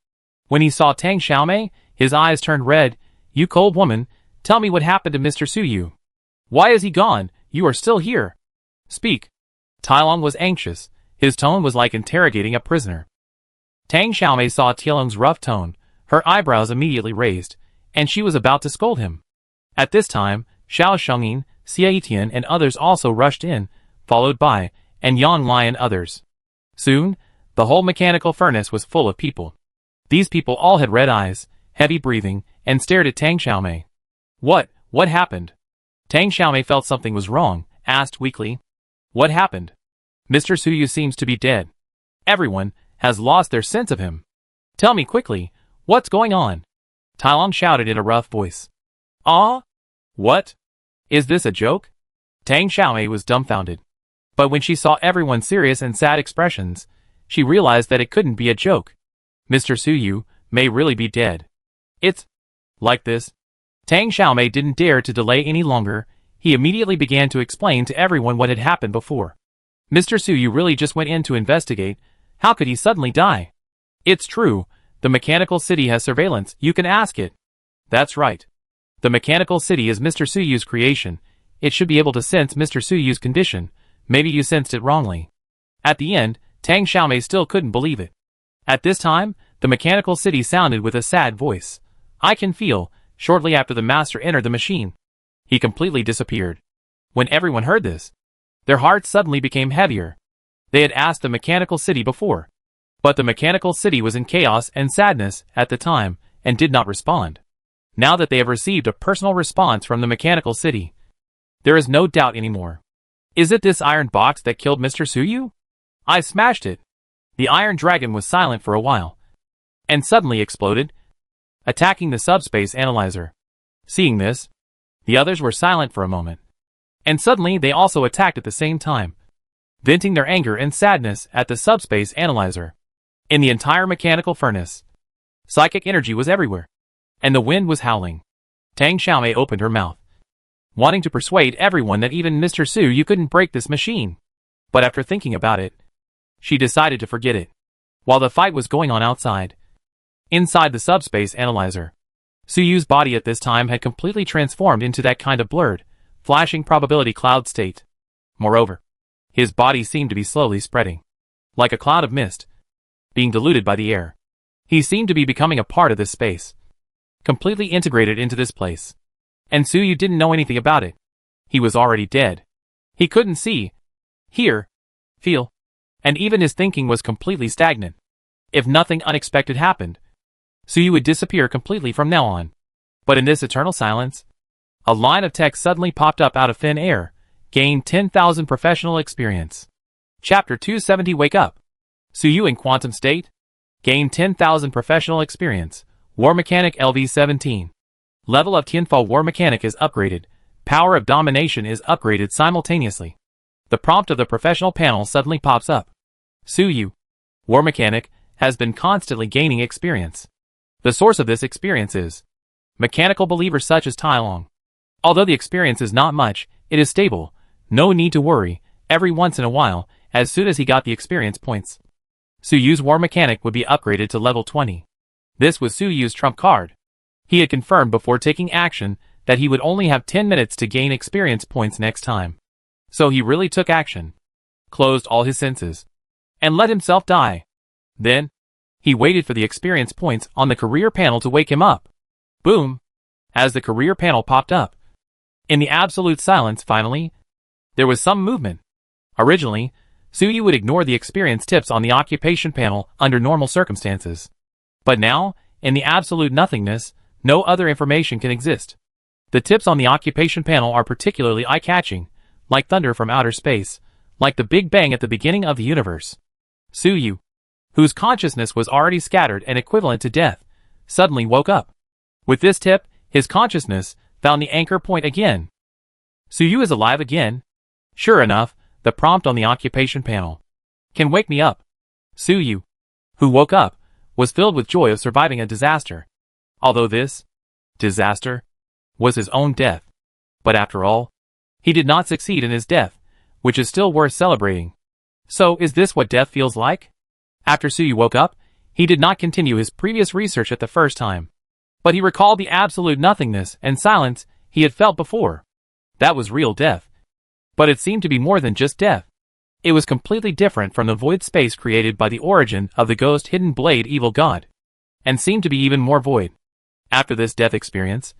When he saw Tang Xiaomei, his eyes turned red. You cold woman, tell me what happened to Mr. Suyu. Why is he gone? You are still here. Speak. Tailong was anxious. His tone was like interrogating a prisoner. Tang Xiaomei saw Tailong's rough tone. Her eyebrows immediately raised, and she was about to scold him. At this time, Xiao Shengyin, Xie Tian and others also rushed in, followed by, and Yang Lai and others. Soon, the whole mechanical furnace was full of people. These people all had red eyes, heavy breathing, and stared at Tang Xiaomei. What happened? Tang Xiaomei felt something was wrong, asked weakly. What happened? Mr. Suyu seems to be dead. Everyone has lost their sense of him. Tell me quickly, what's going on? Tailong shouted in a rough voice. Ah? What? Is this a joke? Tang Xiaomei was dumbfounded. But when she saw everyone's serious and sad expressions, she realized that it couldn't be a joke. Mr. Suyu may really be dead. It's like this. Tang Xiaomei didn't dare to delay any longer. He immediately began to explain to everyone what had happened before. Mr. Suyu really just went in to investigate. How could he suddenly die? It's true. The mechanical city has surveillance. You can ask it. That's right. The mechanical city is Mr. Suyu's creation. It should be able to sense Mr. Suyu's condition. Maybe you sensed it wrongly. At the end, Tang Xiaomei still couldn't believe it. At this time, the mechanical city sounded with a sad voice. I can feel. Shortly after the master entered the machine, he completely disappeared. When everyone heard this, their hearts suddenly became heavier. They had asked the mechanical city before, but the mechanical city was in chaos and sadness at the time and did not respond. Now that they have received a personal response from the mechanical city, there is no doubt anymore. Is it this iron box that killed Mr. Suyu? I smashed it. The Iron Dragon was silent for a while, and suddenly exploded, attacking the subspace analyzer. Seeing this, the others were silent for a moment, and suddenly they also attacked at the same time, venting their anger and sadness at the subspace analyzer. In the entire mechanical furnace, psychic energy was everywhere, and the wind was howling. Tang Xiaomei opened her mouth, wanting to persuade everyone that even Mr. Suyu couldn't break this machine. But after thinking about it, she decided to forget it. While the fight was going on outside, inside the subspace analyzer, Suyu's body at this time had completely transformed into that kind of blurred, flashing probability cloud state. Moreover, his body seemed to be slowly spreading, like a cloud of mist, being diluted by the air. He seemed to be becoming a part of this space, completely integrated into this place. And Suyu didn't know anything about it. He was already dead. He couldn't see, hear, feel, and even his thinking was completely stagnant. If nothing unexpected happened, Suyu would disappear completely from now on. But in this eternal silence, a line of text suddenly popped up out of thin air. Gain 10,000 professional experience. Chapter 270 Wake Up. Suyu in quantum state. Gain 10,000 professional experience. War Mechanic LV-17. Level of Tianfa War Mechanic is upgraded. Power of Domination is upgraded simultaneously. The prompt of the professional panel suddenly pops up. Suyu, War Mechanic, has been constantly gaining experience. The source of this experience is mechanical believers such as Tai Long. Although the experience is not much, it is stable. No need to worry. Every once in a while, as soon as he got the experience points, Suyu's War Mechanic would be upgraded to level 20. This was Suyu's trump card. He had confirmed before taking action that he would only have 10 minutes to gain experience points next time. So he really took action, closed all his senses, and let himself die. Then, he waited for the experience points on the career panel to wake him up. Boom! As the career panel popped up. In the absolute silence, finally, there was some movement. Originally, Suyu would ignore the experience tips on the occupation panel under normal circumstances. But now, in the absolute nothingness, no other information can exist. The tips on the occupation panel are particularly eye-catching, like thunder from outer space, like the Big Bang at the beginning of the universe. Suyu, whose consciousness was already scattered and equivalent to death, suddenly woke up. With this tip, his consciousness found the anchor point again. Suyu is alive again. Sure enough, the prompt on the occupation panel can wake me up. Suyu, who woke up, was filled with joy of surviving a disaster. Although this disaster was his own death. But after all, he did not succeed in his death, which is still worth celebrating. So is this what death feels like? After Suyu woke up, he did not continue his previous research at the first time. But he recalled the absolute nothingness and silence he had felt before. That was real death. But it seemed to be more than just death. It was completely different from the void space created by the origin of the ghost hidden blade evil god, and seemed to be even more void. After this death experience,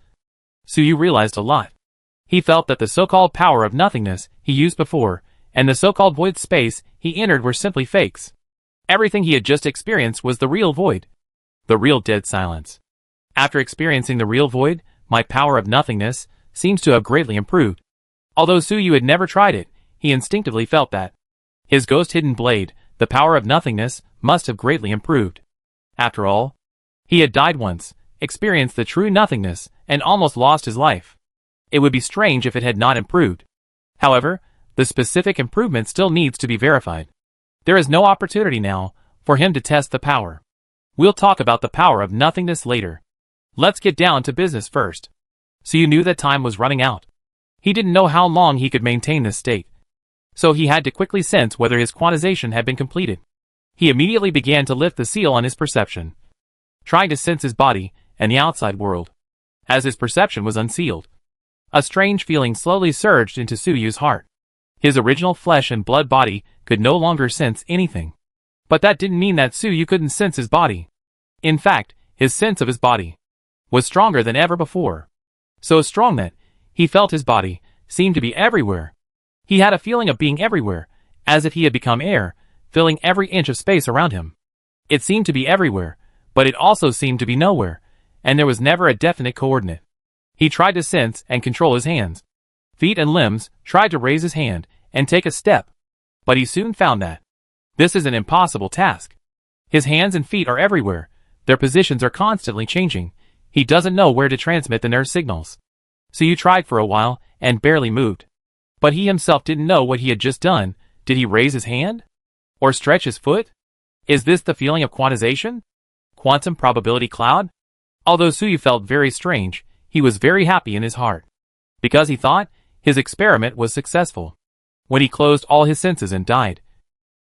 Suyu realized a lot. He felt that the so-called power of nothingness he used before, and the so-called void space he entered were simply fakes. Everything he had just experienced was the real void. The real dead silence. After experiencing the real void, my power of nothingness seems to have greatly improved. Although Suyu had never tried it, he instinctively felt that his ghost-hidden blade, the power of nothingness, must have greatly improved. After all, he had died once, experienced the true nothingness, and almost lost his life. It would be strange if it had not improved. However, the specific improvement still needs to be verified. There is no opportunity now for him to test the power. We'll talk about the power of nothingness later. Let's get down to business first. Suyu knew that time was running out. He didn't know how long he could maintain this state. So he had to quickly sense whether his quantization had been completed. He immediately began to lift the seal on his perception, trying to sense his body and the outside world. As his perception was unsealed, a strange feeling slowly surged into Suyu's heart. His original flesh and blood body could no longer sense anything. But that didn't mean that Suyu couldn't sense his body. In fact, his sense of his body was stronger than ever before. So strong that he felt his body seemed to be everywhere. He had a feeling of being everywhere, as if he had become air, filling every inch of space around him. It seemed to be everywhere, but it also seemed to be nowhere, and there was never a definite coordinate. He tried to sense and control his hands, feet and limbs, tried to raise his hand and take a step. But he soon found that this is an impossible task. His hands and feet are everywhere. Their positions are constantly changing. He doesn't know where to transmit the nerve signals. Suyu tried for a while and barely moved. But he himself didn't know what he had just done. Did he raise his hand? Or stretch his foot? Is this the feeling of quantization? Quantum probability cloud? Although Suyu felt very strange, he was very happy in his heart. Because he thought his experiment was successful. When he closed all his senses and died,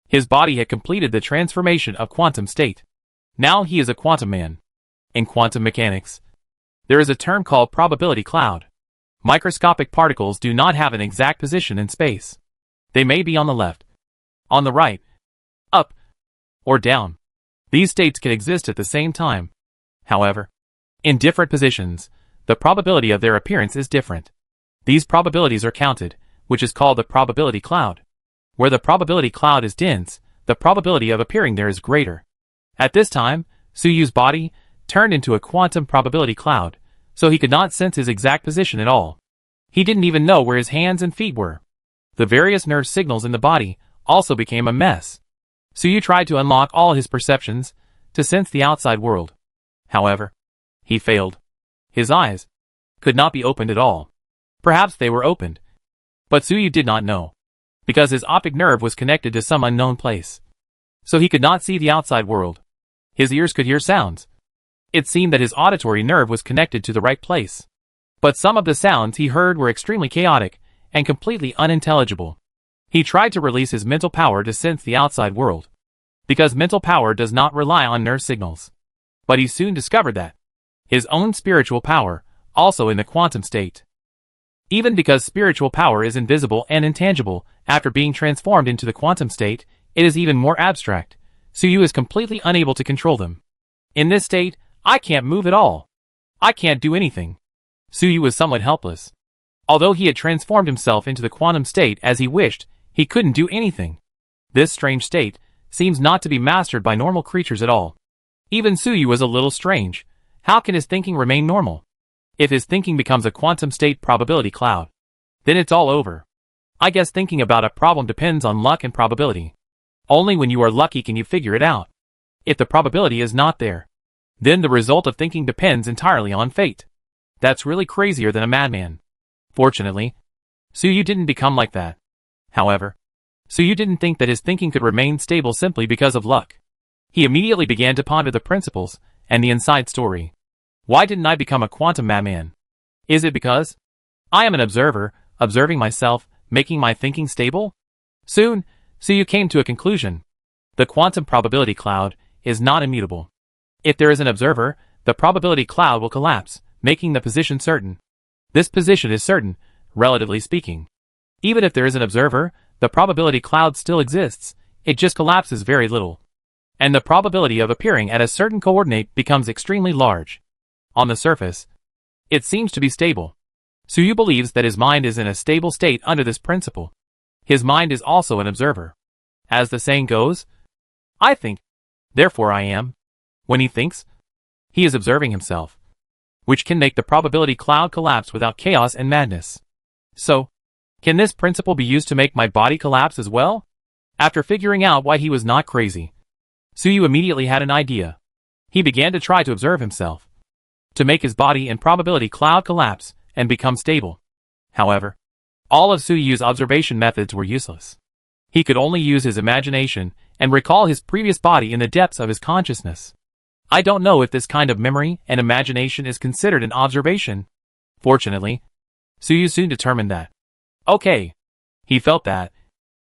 his body had completed the transformation of quantum state. Now he is a quantum man. In quantum mechanics, there is a term called probability cloud. Microscopic particles do not have an exact position in space. They may be on the left, on the right, up, or down. These states can exist at the same time. However, in different positions, the probability of their appearance is different. These probabilities are counted, which is called the probability cloud. Where the probability cloud is dense, the probability of appearing there is greater. At this time, Suyu's body turned into a quantum probability cloud, so he could not sense his exact position at all. He didn't even know where his hands and feet were. The various nerve signals in the body also became a mess. Suyu tried to unlock all his perceptions to sense the outside world. However, he failed. His eyes could not be opened at all. Perhaps they were opened, but Suyu did not know, because his optic nerve was connected to some unknown place. So he could not see the outside world. His ears could hear sounds. It seemed that his auditory nerve was connected to the right place. But some of the sounds he heard were extremely chaotic and completely unintelligible. He tried to release his mental power to sense the outside world, because mental power does not rely on nerve signals. But he soon discovered that his own spiritual power, also in the quantum state. Even because spiritual power is invisible and intangible, after being transformed into the quantum state, it is even more abstract. Suyu is completely unable to control them. In this state, I can't move at all. I can't do anything. Suyu was somewhat helpless. Although he had transformed himself into the quantum state as he wished, he couldn't do anything. This strange state seems not to be mastered by normal creatures at all. Even Suyu was a little strange. How can his thinking remain normal? If his thinking becomes a quantum state probability cloud, then it's all over. I guess thinking about a problem depends on luck and probability. Only when you are lucky can you figure it out. If the probability is not there, then the result of thinking depends entirely on fate. That's really crazier than a madman. Fortunately, Suyu didn't become like that. However, Suyu didn't think that his thinking could remain stable simply because of luck. He immediately began to ponder the principles and the inside story. Why didn't I become a quantum madman? Is it because I am an observer, observing myself, making my thinking stable? Soon, Suyu came to a conclusion. The quantum probability cloud is not immutable. If there is an observer, the probability cloud will collapse, making the position certain. This position is certain, relatively speaking. Even if there is an observer, the probability cloud still exists, it just collapses very little. And the probability of appearing at a certain coordinate becomes extremely large. On the surface, it seems to be stable. Suyu believes that his mind is in a stable state under this principle. His mind is also an observer. As the saying goes, I think, therefore I am. When he thinks, he is observing himself, which can make the probability cloud collapse without chaos and madness. So, can this principle be used to make my body collapse as well? After figuring out why he was not crazy, Suyu immediately had an idea. He began to try to observe himself, to make his body and probability cloud collapse and become stable. However, all of Suyu's observation methods were useless. He could only use his imagination and recall his previous body in the depths of his consciousness. I don't know if this kind of memory and imagination is considered an observation. Fortunately, Suyu soon determined that. Okay. He felt that,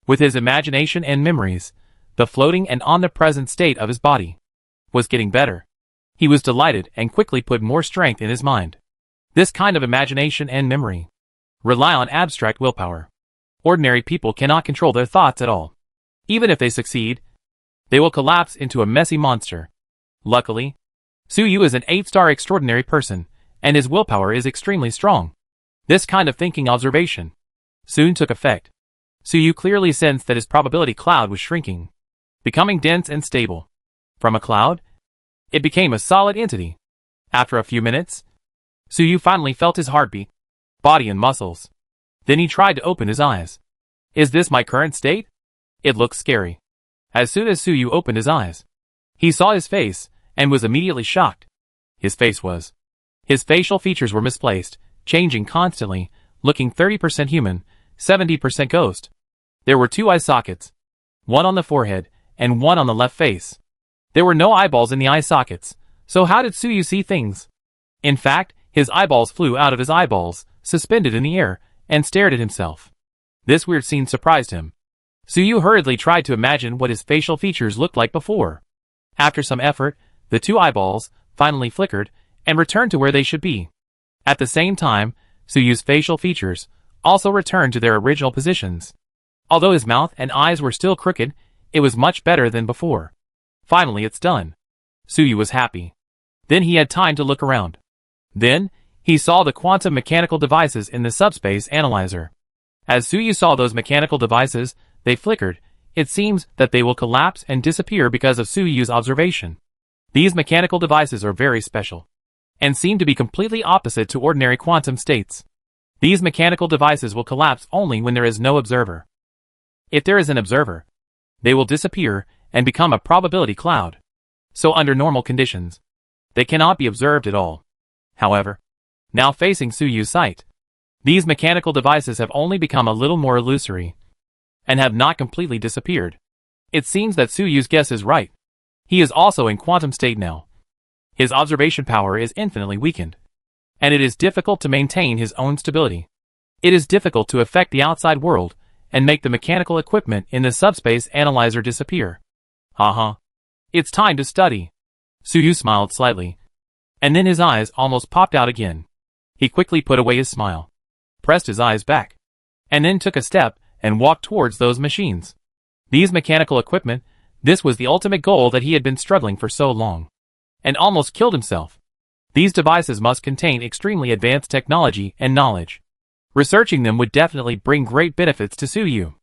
with his imagination and memories, the floating and omnipresent state of his body was getting better. He was delighted and quickly put more strength in his mind. This kind of imagination and memory rely on abstract willpower. Ordinary people cannot control their thoughts at all. Even if they succeed, they will collapse into a messy monster. Luckily, Suyu is an 8-star extraordinary person, and his willpower is extremely strong. This kind of thinking observation soon took effect. Suyu clearly sensed that his probability cloud was shrinking, becoming dense and stable. From a cloud, it became a solid entity. After a few minutes, Suyu finally felt his heartbeat, body and muscles. Then he tried to open his eyes. Is this my current state? It looks scary. As soon as Suyu opened his eyes, he saw his face and was immediately shocked. His facial features were misplaced, changing constantly, looking 30% human, 70% ghost. There were 2 eye sockets, one on the forehead and one on the left face. There were no eyeballs in the eye sockets, so how did Suyu see things? In fact, his eyeballs flew out of his eyeballs, suspended in the air, and stared at himself. This weird scene surprised him. Suyu hurriedly tried to imagine what his facial features looked like before. After some effort, the 2 eyeballs finally flickered and returned to where they should be. At the same time, Suyu's facial features also returned to their original positions. Although his mouth and eyes were still crooked, it was much better than before. Finally it's done. Suyu was happy. Then he had time to look around. Then, he saw the quantum mechanical devices in the subspace analyzer. As Suyu saw those mechanical devices, they flickered. It seems that they will collapse and disappear because of Suyu's observation. These mechanical devices are very special, and seem to be completely opposite to ordinary quantum states. These mechanical devices will collapse only when there is no observer. If there is an observer, they will disappear and become a probability cloud. So under normal conditions, they cannot be observed at all. However, now facing Suyu's sight, these mechanical devices have only become a little more illusory, and have not completely disappeared. It seems that Suyu's guess is right. He is also in quantum state now. His observation power is infinitely weakened, and it is difficult to maintain his own stability. It is difficult to affect the outside world and make the mechanical equipment in the subspace analyzer disappear. It's time to study. Suyu smiled slightly, and then his eyes almost popped out again. He quickly put away his smile, pressed his eyes back, and then took a step and walked towards those machines. These mechanical equipment, this was the ultimate goal that he had been struggling for so long, and almost killed himself. These devices must contain extremely advanced technology and knowledge. Researching them would definitely bring great benefits to Suyu.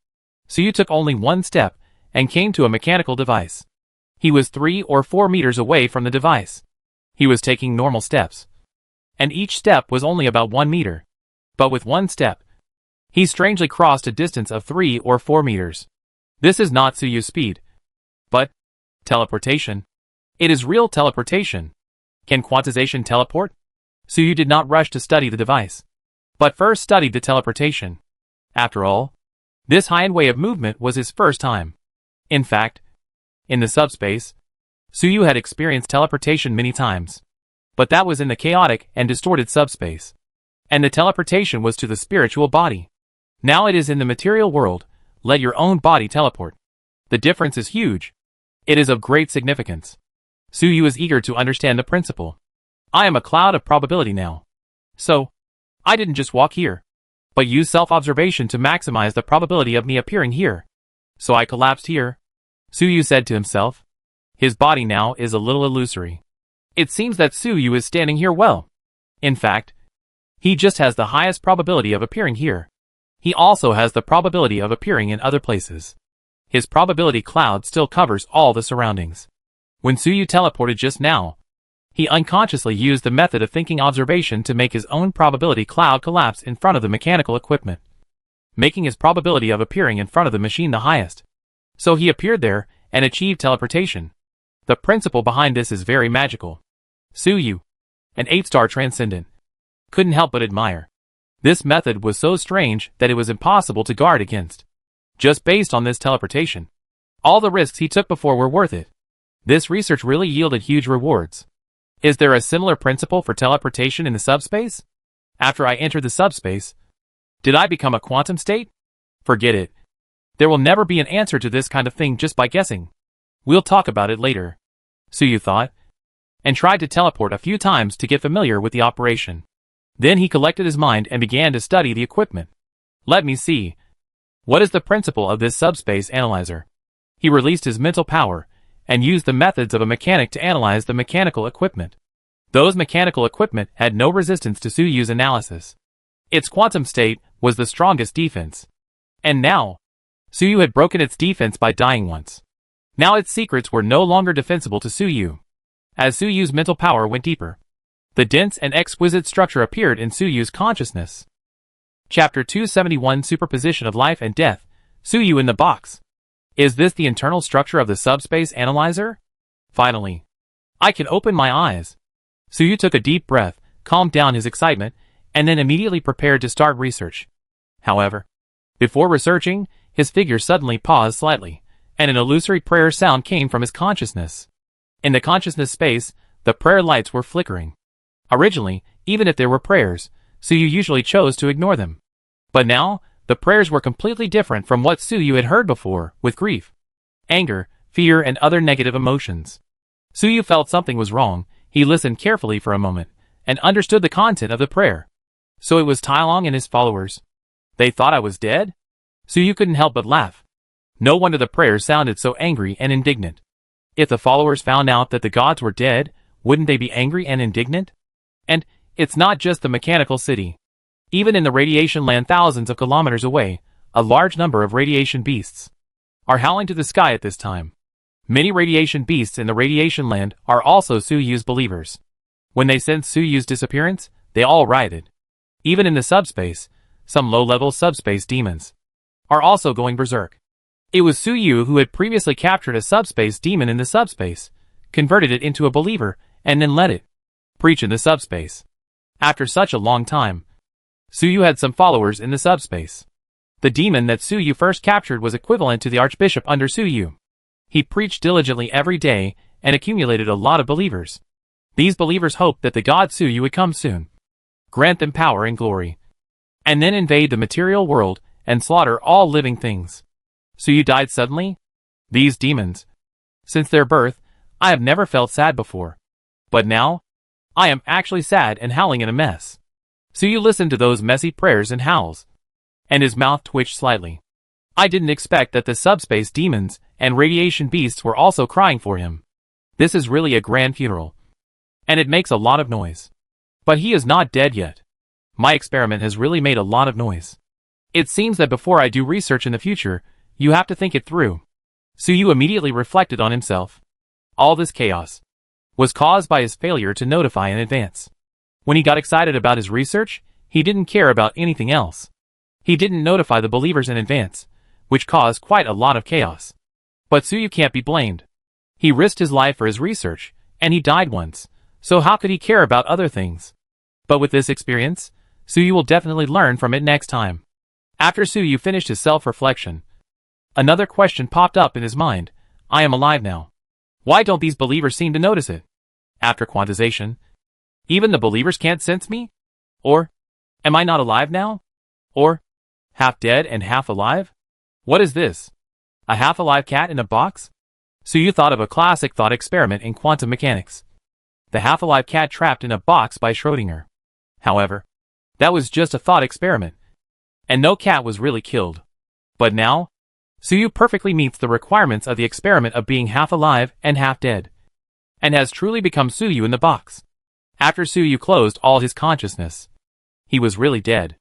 Suyu took only one step and came to a mechanical device. He was 3 or 4 meters away from the device. He was taking normal steps, and each step was only about 1 meter. But with one step, he strangely crossed a distance of 3 or 4 meters. This is not Suyu's speed, but teleportation. It is real teleportation. Can quantization teleport? Suyu did not rush to study the device, but first studied the teleportation. After all, this high-end way of movement was his first time. In fact, in the subspace, Suyu had experienced teleportation many times, but that was in the chaotic and distorted subspace, and the teleportation was to the spiritual body. Now it is in the material world. Let your own body teleport. The difference is huge. It is of great significance. Suyu is eager to understand the principle. I am a cloud of probability now. So, I didn't just walk here, but use self-observation to maximize the probability of me appearing here. So I collapsed here, Suyu said to himself. His body now is a little illusory. It seems that Suyu is standing here well. In fact, he just has the highest probability of appearing here. He also has the probability of appearing in other places. His probability cloud still covers all the surroundings. When Suyu teleported just now, he unconsciously used the method of thinking observation to make his own probability cloud collapse in front of the mechanical equipment, making his probability of appearing in front of the machine the highest. So he appeared there and achieved teleportation. The principle behind this is very magical. Suyu, an 8-star transcendent, couldn't help but admire. This method was so strange that it was impossible to guard against. Just based on this teleportation, all the risks he took before were worth it. This research really yielded huge rewards. Is there a similar principle for teleportation in the subspace? After I entered the subspace, did I become a quantum state? Forget it. There will never be an answer to this kind of thing just by guessing. We'll talk about it later, Suyu thought, and tried to teleport a few times to get familiar with the operation. Then he collected his mind and began to study the equipment. Let me see. What is the principle of this subspace analyzer? He released his mental power and used the methods of a mechanic to analyze the mechanical equipment. Those mechanical equipment had no resistance to Suyu's analysis. Its quantum state was the strongest defense. And now, Suyu had broken its defense by dying once. Now its secrets were no longer defensible to Suyu. As Suyu's mental power went deeper, the dense and exquisite structure appeared in Suyu's consciousness. Chapter 271 Superposition of Life and Death, Suyu in the Box. Is this the internal structure of the subspace analyzer? Finally, I can open my eyes. Suyu took a deep breath, calmed down his excitement, and then immediately prepared to start research. However, before researching, his figure suddenly paused slightly, and an illusory prayer sound came from his consciousness. In the consciousness space, the prayer lights were flickering. Originally, even if there were prayers, Suyu usually chose to ignore them. But now, the prayers were completely different from what Suyu had heard before, with grief, anger, fear, and other negative emotions. Suyu felt something was wrong. He listened carefully for a moment, and understood the content of the prayer. So it was Tailong and his followers. They thought I was dead? Suyu couldn't help but laugh. No wonder the prayers sounded so angry and indignant. If the followers found out that the gods were dead, wouldn't they be angry and indignant? And it's not just the mechanical city. Even in the radiation land thousands of kilometers away, a large number of radiation beasts are howling to the sky at this time. Many radiation beasts in the radiation land are also Suyu's believers. When they sensed Suyu's disappearance, they all rioted. Even in the subspace, some low-level subspace demons are also going berserk. It was Suyu who had previously captured a subspace demon in the subspace, converted it into a believer, and then let it preach in the subspace. After such a long time, Suyu had some followers in the subspace. The demon that Suyu first captured was equivalent to the archbishop under Suyu. He preached diligently every day and accumulated a lot of believers. These believers hoped that the god Suyu would come soon, grant them power and glory, and then invade the material world and slaughter all living things. Suyu died suddenly? These demons. Since their birth, I have never felt sad before. But now, I am actually sad and howling in a mess. Suyu listened to those messy prayers and howls, and his mouth twitched slightly. I didn't expect that the subspace demons and radiation beasts were also crying for him. This is really a grand funeral, and it makes a lot of noise. But he is not dead yet. My experiment has really made a lot of noise. It seems that before I do research in the future, you have to think it through. Suyu immediately reflected on himself. All this chaos was caused by his failure to notify in advance. When he got excited about his research, he didn't care about anything else. He didn't notify the believers in advance, which caused quite a lot of chaos. But Suyu can't be blamed. He risked his life for his research, and he died once, so how could he care about other things? But with this experience, Suyu will definitely learn from it next time. After Suyu finished his self-reflection, another question popped up in his mind. I am alive now. Why don't these believers seem to notice it? After quantization, even the believers can't sense me? Or, am I not alive now? Or, half dead and half alive? What is this? A half-alive cat in a box? Suyu thought of a classic thought experiment in quantum mechanics. The half-alive cat trapped in a box by Schrödinger. However, that was just a thought experiment, and no cat was really killed. But now, Suyu perfectly meets the requirements of the experiment of being half alive and half dead, and has truly become Suyu in the box. After Suyu closed all his consciousness, he was really dead.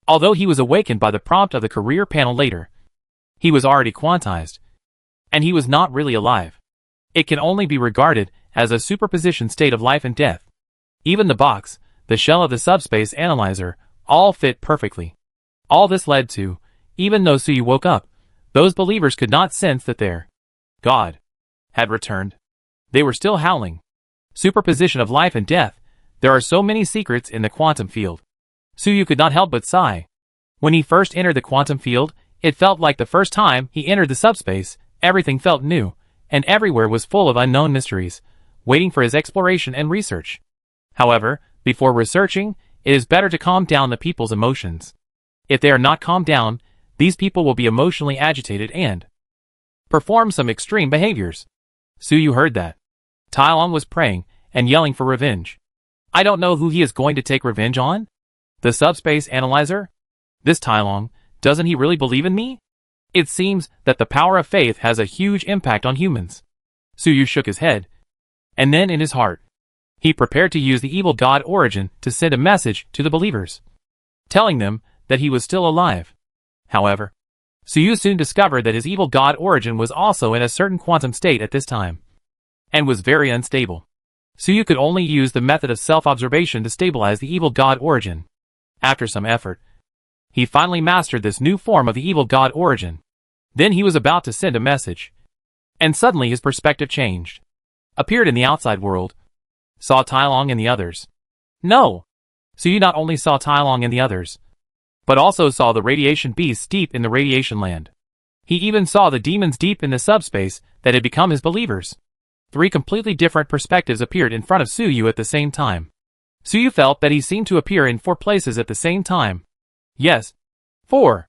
Although he was awakened by the prompt of the career panel later, he was already quantized, and he was not really alive. It can only be regarded as a superposition state of life and death. Even the box, the shell of the subspace analyzer, all fit perfectly. All this led to, even though Suyu woke up, those believers could not sense that their God had returned. They were still howling. Superposition of life and death. There are so many secrets in the quantum field. Suyu could not help but sigh. When he first entered the quantum field, it felt like the first time he entered the subspace. Everything felt new, and everywhere was full of unknown mysteries, waiting for his exploration and research. However, before researching, it is better to calm down the people's emotions. If they are not calmed down, these people will be emotionally agitated and perform some extreme behaviors. Suyu heard that. Tailong was praying and yelling for revenge. I don't know who he is going to take revenge on? The subspace analyzer? This Tailong, doesn't he really believe in me? It seems that the power of faith has a huge impact on humans. Suyu shook his head, and then in his heart, he prepared to use the evil god Origin to send a message to the believers, telling them that he was still alive. However, Suyu soon discovered that his evil god Origin was also in a certain quantum state at this time, and was very unstable. Suyu could only use the method of self-observation to stabilize the evil god Origin. After some effort, he finally mastered this new form of the evil god Origin. Then he was about to send a message, and suddenly his perspective changed. Appeared in the outside world. Saw Tailong and the others. No! Suyu not only saw Tailong and the others, but also saw the radiation beasts deep in the radiation land. He even saw the demons deep in the subspace that had become his believers. 3 completely different perspectives appeared in front of Suyu at the same time. Suyu felt that he seemed to appear in 4 places at the same time. Yes, 4.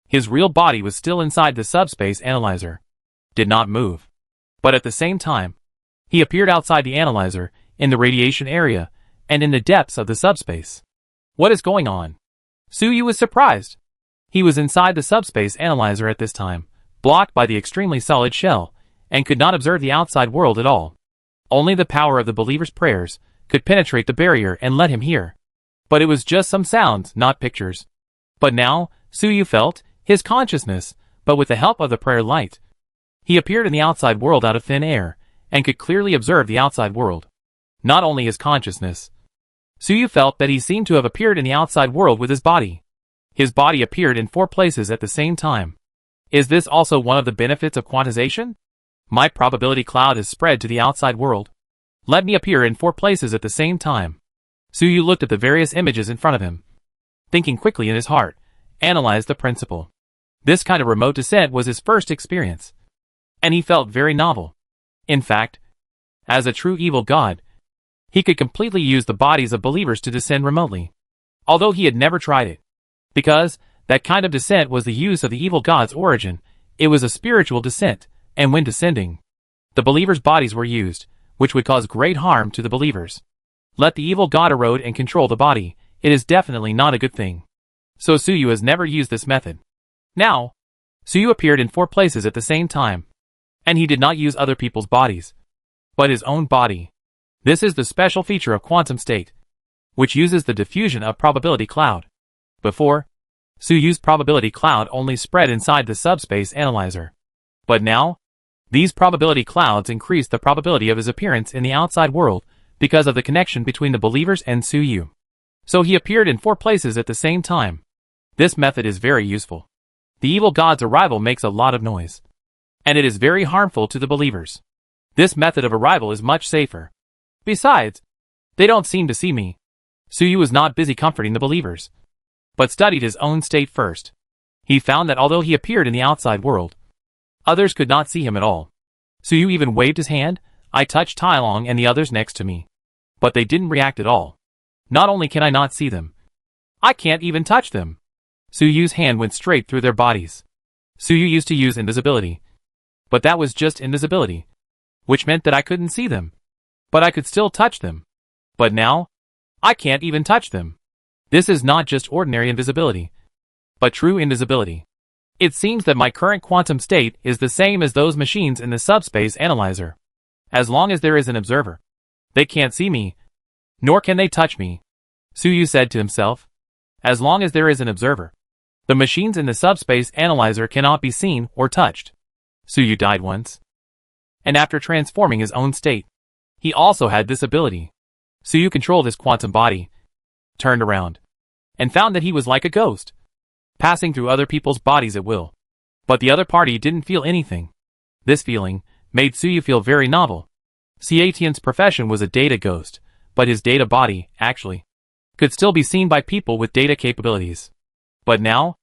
His real body was still inside the subspace analyzer. Did not move. But at the same time, he appeared outside the analyzer, in the radiation area, and in the depths of the subspace. What is going on? Suyu was surprised. He was inside the subspace analyzer at this time, blocked by the extremely solid shell, and could not observe the outside world at all. Only the power of the believer's prayers could penetrate the barrier and let him hear. But it was just some sounds, not pictures. But now, Suyu felt his consciousness, but with the help of the prayer light. He appeared in the outside world out of thin air, and could clearly observe the outside world. Not only his consciousness. Suyu felt that he seemed to have appeared in the outside world with his body. His body appeared in 4 places at the same time. Is this also one of the benefits of quantization? My probability cloud is spread to the outside world. Let me appear in 4 places at the same time. Suyu looked at the various images in front of him. Thinking quickly in his heart, analyzed the principle. This kind of remote descent was his first experience. And he felt very novel. In fact, as a true evil god, he could completely use the bodies of believers to descend remotely. Although he had never tried it. Because that kind of descent was the use of the evil god's origin, it was a spiritual descent, and when descending, the believers' bodies were used, which would cause great harm to the believers. Let the evil god erode and control the body, it is definitely not a good thing. So Suyu has never used this method. Now, Suyu appeared in 4 places at the same time. And he did not use other people's bodies, but his own body. This is the special feature of quantum state, which uses the diffusion of probability cloud. Before, Suyu's probability cloud only spread inside the subspace analyzer. But now, these probability clouds increase the probability of his appearance in the outside world because of the connection between the believers and Suyu. So he appeared in 4 places at the same time. This method is very useful. The evil god's arrival makes a lot of noise. And it is very harmful to the believers. This method of arrival is much safer. Besides, they don't seem to see me. Suyu was not busy comforting the believers, but studied his own state first. He found that although he appeared in the outside world, others could not see him at all. Suyu even waved his hand. I touched Tai Long and the others next to me. But they didn't react at all. Not only can I not see them, I can't even touch them. Suyu's hand went straight through their bodies. Suyu used to use invisibility. But that was just invisibility, which meant that I couldn't see them. But I could still touch them. But now, I can't even touch them. This is not just ordinary invisibility, but true invisibility. It seems that my current quantum state is the same as those machines in the subspace analyzer. As long as there is an observer, they can't see me, nor can they touch me. Suyu said to himself. As long as there is an observer, the machines in the subspace analyzer cannot be seen or touched. Suyu died once. And after transforming his own state, he also had this ability. Suyu controlled his quantum body, turned around, and found that he was like a ghost, passing through other people's bodies at will. But the other party didn't feel anything. This feeling made Suyu feel very novel. Xiatian's profession was a data ghost, but his data body, actually, could still be seen by people with data capabilities. But now,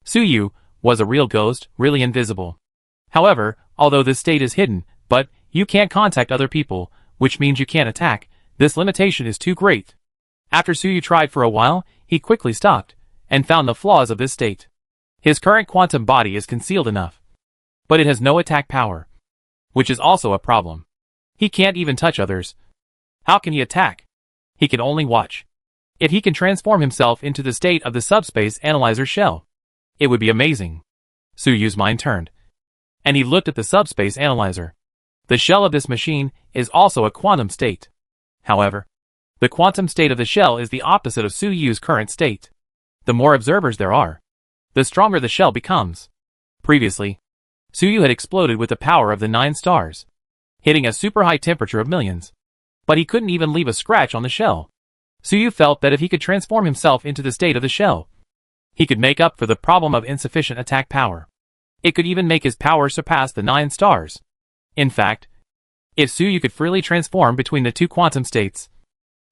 Suyu was a real ghost, really invisible. However, although this state is hidden, but you can't contact other people, which means you can't attack, this limitation is too great. After Suyu tried for a while, he quickly stopped, and found the flaws of this state. His current quantum body is concealed enough, but it has no attack power, which is also a problem. He can't even touch others. How can he attack? He can only watch. If he can transform himself into the state of the subspace analyzer shell, it would be amazing. Suyu's mind turned, and he looked at the subspace analyzer. The shell of this machine is also a quantum state. However, the quantum state of the shell is the opposite of Suyu's current state. The more observers there are, the stronger the shell becomes. Previously, Suyu had exploded with the power of the 9 stars, hitting a super high temperature of millions. But he couldn't even leave a scratch on the shell. Suyu felt that if he could transform himself into the state of the shell, he could make up for the problem of insufficient attack power. It could even make his power surpass the 9 stars. In fact, if Suyu could freely transform between the 2 quantum states,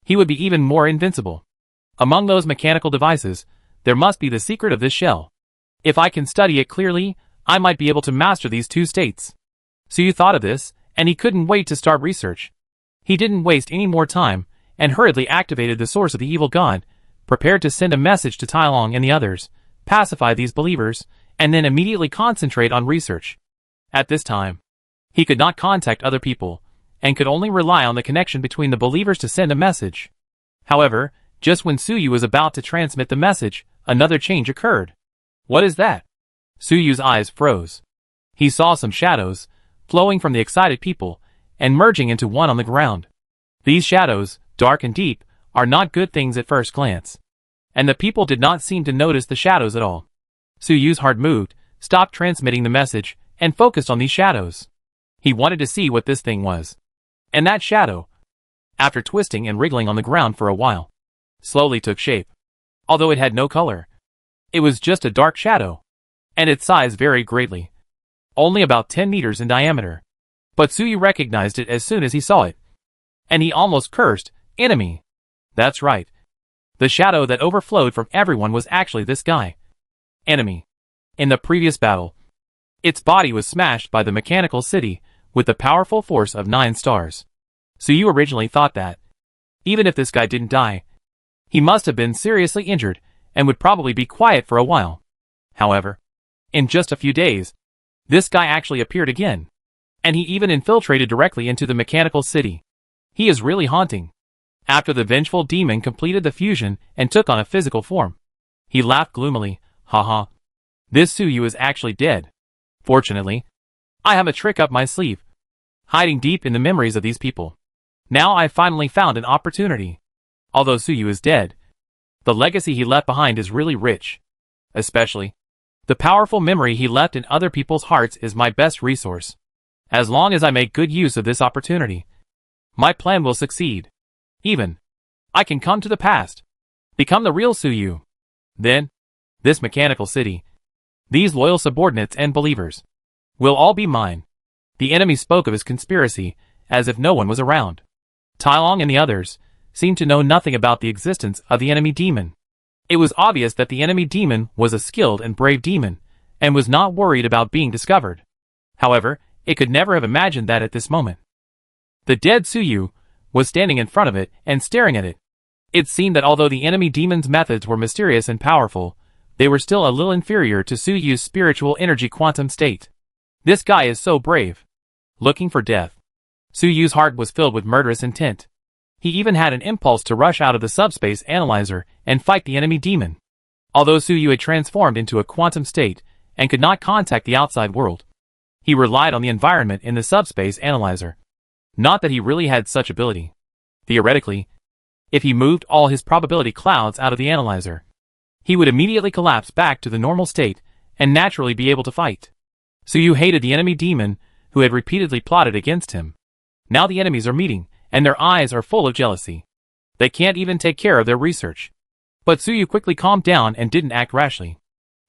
he would be even more invincible. Among those mechanical devices, there must be the secret of this shell. If I can study it clearly, I might be able to master these 2 states. Suyu thought of this, and he couldn't wait to start research. He didn't waste any more time, and hurriedly activated the source of the evil god, prepared to send a message to Tai Long and the others, pacify these believers, and then immediately concentrate on research. At this time, he could not contact other people, and could only rely on the connection between the believers to send a message. However, just when Suyu was about to transmit the message, another change occurred. What is that? Suyu's eyes froze. He saw some shadows, flowing from the excited people, and merging into one on the ground. These shadows, dark and deep, are not good things at first glance. And the people did not seem to notice the shadows at all. Suyu's heart moved, stopped transmitting the message, and focused on these shadows. He wanted to see what this thing was. And that shadow, after twisting and wriggling on the ground for a while, slowly took shape. Although it had no color. It was just a dark shadow. And its size varied greatly. Only about 10 meters in diameter. But Suyu recognized it as soon as he saw it. And he almost cursed, "Enemy!" That's right. The shadow that overflowed from everyone was actually this guy. Enemy. In the previous battle, its body was smashed by the mechanical city with the powerful force of 9 stars. Suyu originally thought that, even if this guy didn't die, he must have been seriously injured and would probably be quiet for a while. However, in just a few days, this guy actually appeared again. And he even infiltrated directly into the mechanical city. He is really haunting. After the vengeful demon completed the fusion and took on a physical form, he laughed gloomily, "Haha. This Suyu is actually dead. Fortunately, I have a trick up my sleeve, hiding deep in the memories of these people. Now I finally found an opportunity. Although Suyu is dead, the legacy he left behind is really rich. Especially, the powerful memory he left in other people's hearts is my best resource. As long as I make good use of this opportunity, my plan will succeed. Even, I can come to the past, become the real Suyu. Then, this mechanical city, these loyal subordinates and believers, will all be mine." The enemy spoke of his conspiracy as if no one was around. Tai Long and the others seemed to know nothing about the existence of the enemy demon. It was obvious that the enemy demon was a skilled and brave demon, and was not worried about being discovered. However, it could never have imagined that at this moment, the dead Suyu was standing in front of it and staring at it. It seemed that although the enemy demon's methods were mysterious and powerful, they were still a little inferior to Suyu's spiritual energy quantum state. This guy is so brave. Looking for death. Suyu's heart was filled with murderous intent. He even had an impulse to rush out of the subspace analyzer and fight the enemy demon. Although Suyu had transformed into a quantum state and could not contact the outside world, he relied on the environment in the subspace analyzer. Not that he really had such ability. Theoretically, if he moved all his probability clouds out of the analyzer, he would immediately collapse back to the normal state and naturally be able to fight. Suyu hated the enemy demon who had repeatedly plotted against him. Now the enemies are meeting, and their eyes are full of jealousy. They can't even take care of their research. But Suyu quickly calmed down and didn't act rashly,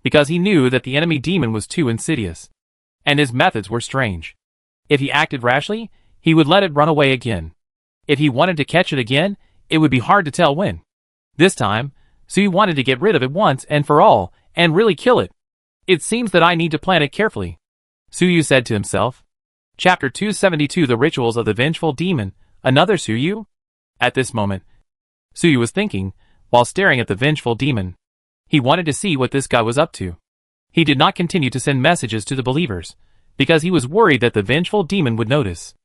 because he knew that the enemy demon was too insidious, and his methods were strange. If he acted rashly, he would let it run away again. If he wanted to catch it again, it would be hard to tell when. This time, Suyu wanted to get rid of it once and for all, and really kill it. It seems that I need to plan it carefully, Suyu said to himself. Chapter 272 The Rituals of the Vengeful Demon, Another Suyu? At this moment, Suyu was thinking, while staring at the vengeful demon. He wanted to see what this guy was up to. He did not continue to send messages to the believers, because he was worried that the vengeful demon would notice.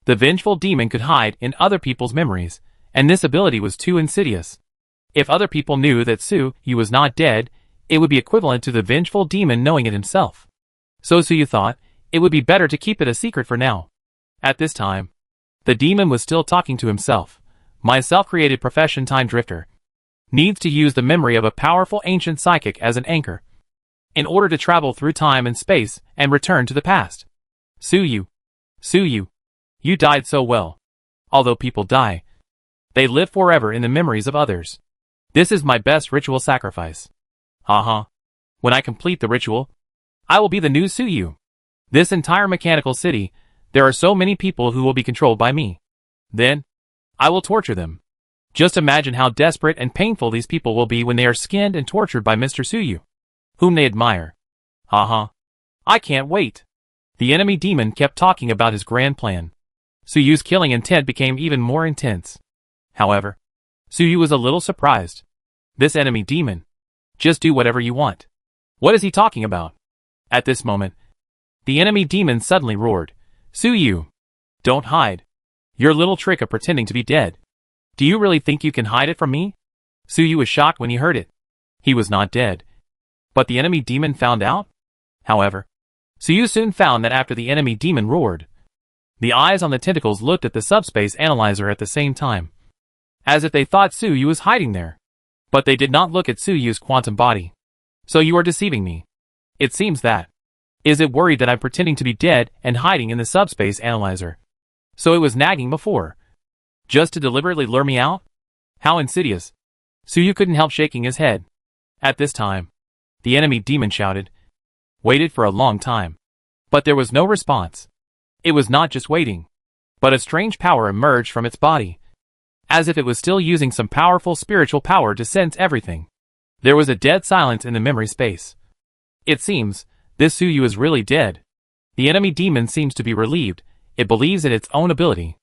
The vengeful demon could hide in other people's memories, and this ability was too insidious. If other people knew that Suyu was not dead, it would be equivalent to the vengeful demon knowing it himself. So Suyu thought, it would be better to keep it a secret for now. At this time, the demon was still talking to himself. My self-created profession Time Drifter needs to use the memory of a powerful ancient psychic as an anchor, in order to travel through time and space and return to the past. Suyu, you died so well. Although people die, they live forever in the memories of others. This is my best ritual sacrifice. Haha. When I complete the ritual, I will be the new Suyu. This entire mechanical city, there are so many people who will be controlled by me. Then, I will torture them. Just imagine how desperate and painful these people will be when they are skinned and tortured by Mr. Suyu, whom they admire. Haha. I can't wait. The enemy demon kept talking about his grand plan. Suyu's killing intent became even more intense. However, Suyu was a little surprised. This enemy demon. Just do whatever you want. What is he talking about? At this moment, the enemy demon suddenly roared. Suyu! Don't hide. Your little trick of pretending to be dead. Do you really think you can hide it from me? Suyu was shocked when he heard it. He was not dead. But the enemy demon found out? However, Suyu soon found that after the enemy demon roared, the eyes on the tentacles looked at the subspace analyzer at the same time, as if they thought Suyu was hiding there. But they did not look at Suyu's quantum body. So you are deceiving me. It seems that. Is it worried that I'm pretending to be dead and hiding in the subspace analyzer? So it was nagging before. Just to deliberately lure me out? How insidious. Suyu couldn't help shaking his head. At this time, the enemy demon shouted. Waited for a long time. But there was no response. It was not just waiting, but a strange power emerged from its body, as if it was still using some powerful spiritual power to sense everything. There was a dead silence in the memory space. It seems, this Suyu is really dead. The enemy demon seems to be relieved. It believes in its own ability.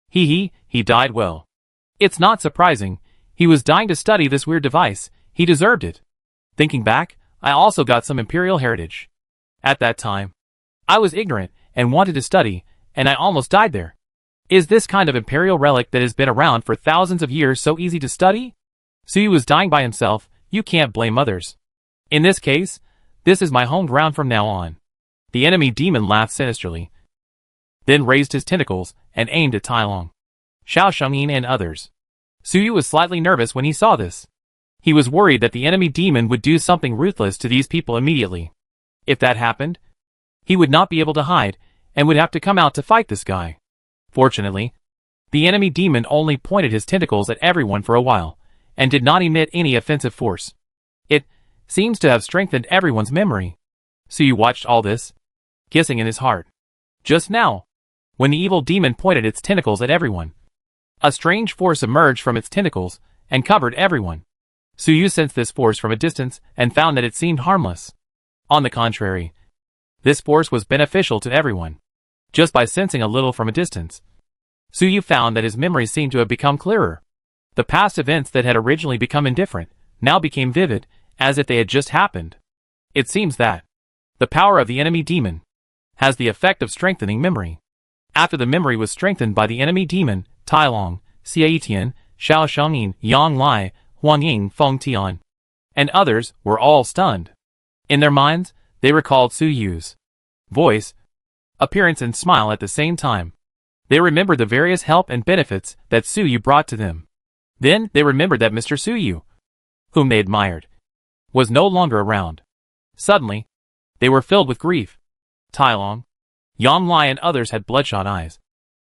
He died well. It's not surprising. He was dying to study this weird device. He deserved it. Thinking back, I also got some imperial heritage. At that time, I was ignorant and wanted to study, and I almost died there. Is this kind of imperial relic that has been around for thousands of years so easy to study? Suyu was dying by himself. You can't blame others. In this case, this is my home ground from now on. The enemy demon laughed sinisterly, then raised his tentacles and aimed at Tai Long, Xiao Shengyin and others. Suyu was slightly nervous when he saw this. He was worried that the enemy demon would do something ruthless to these people immediately. If that happened, he would not be able to hide and would have to come out to fight this guy. Fortunately, the enemy demon only pointed his tentacles at everyone for a while, and did not emit any offensive force. It seems to have strengthened everyone's memory. Suyu watched all this, kissing in his heart. Just now, when the evil demon pointed its tentacles at everyone, a strange force emerged from its tentacles and covered everyone. Suyu sensed this force from a distance and found that it seemed harmless. On the contrary, this force was beneficial to everyone. Just by sensing a little from a distance, Suyu found that his memories seemed to have become clearer. The past events that had originally become indifferent now became vivid, as if they had just happened. It seems that the power of the enemy demon has the effect of strengthening memory. After the memory was strengthened by the enemy demon, Tai Long, Xie Tian, Xiao Shengyin, Yang Lai, Huang Ying, Feng Tian, and others were all stunned. In their minds, they recalled Suyu's voice, appearance and smile at the same time. They remembered the various help and benefits that Suyu brought to them. Then they remembered that Mr. Suyu, whom they admired, was no longer around. Suddenly, they were filled with grief. Tai Long, Yang Lai and others had bloodshot eyes,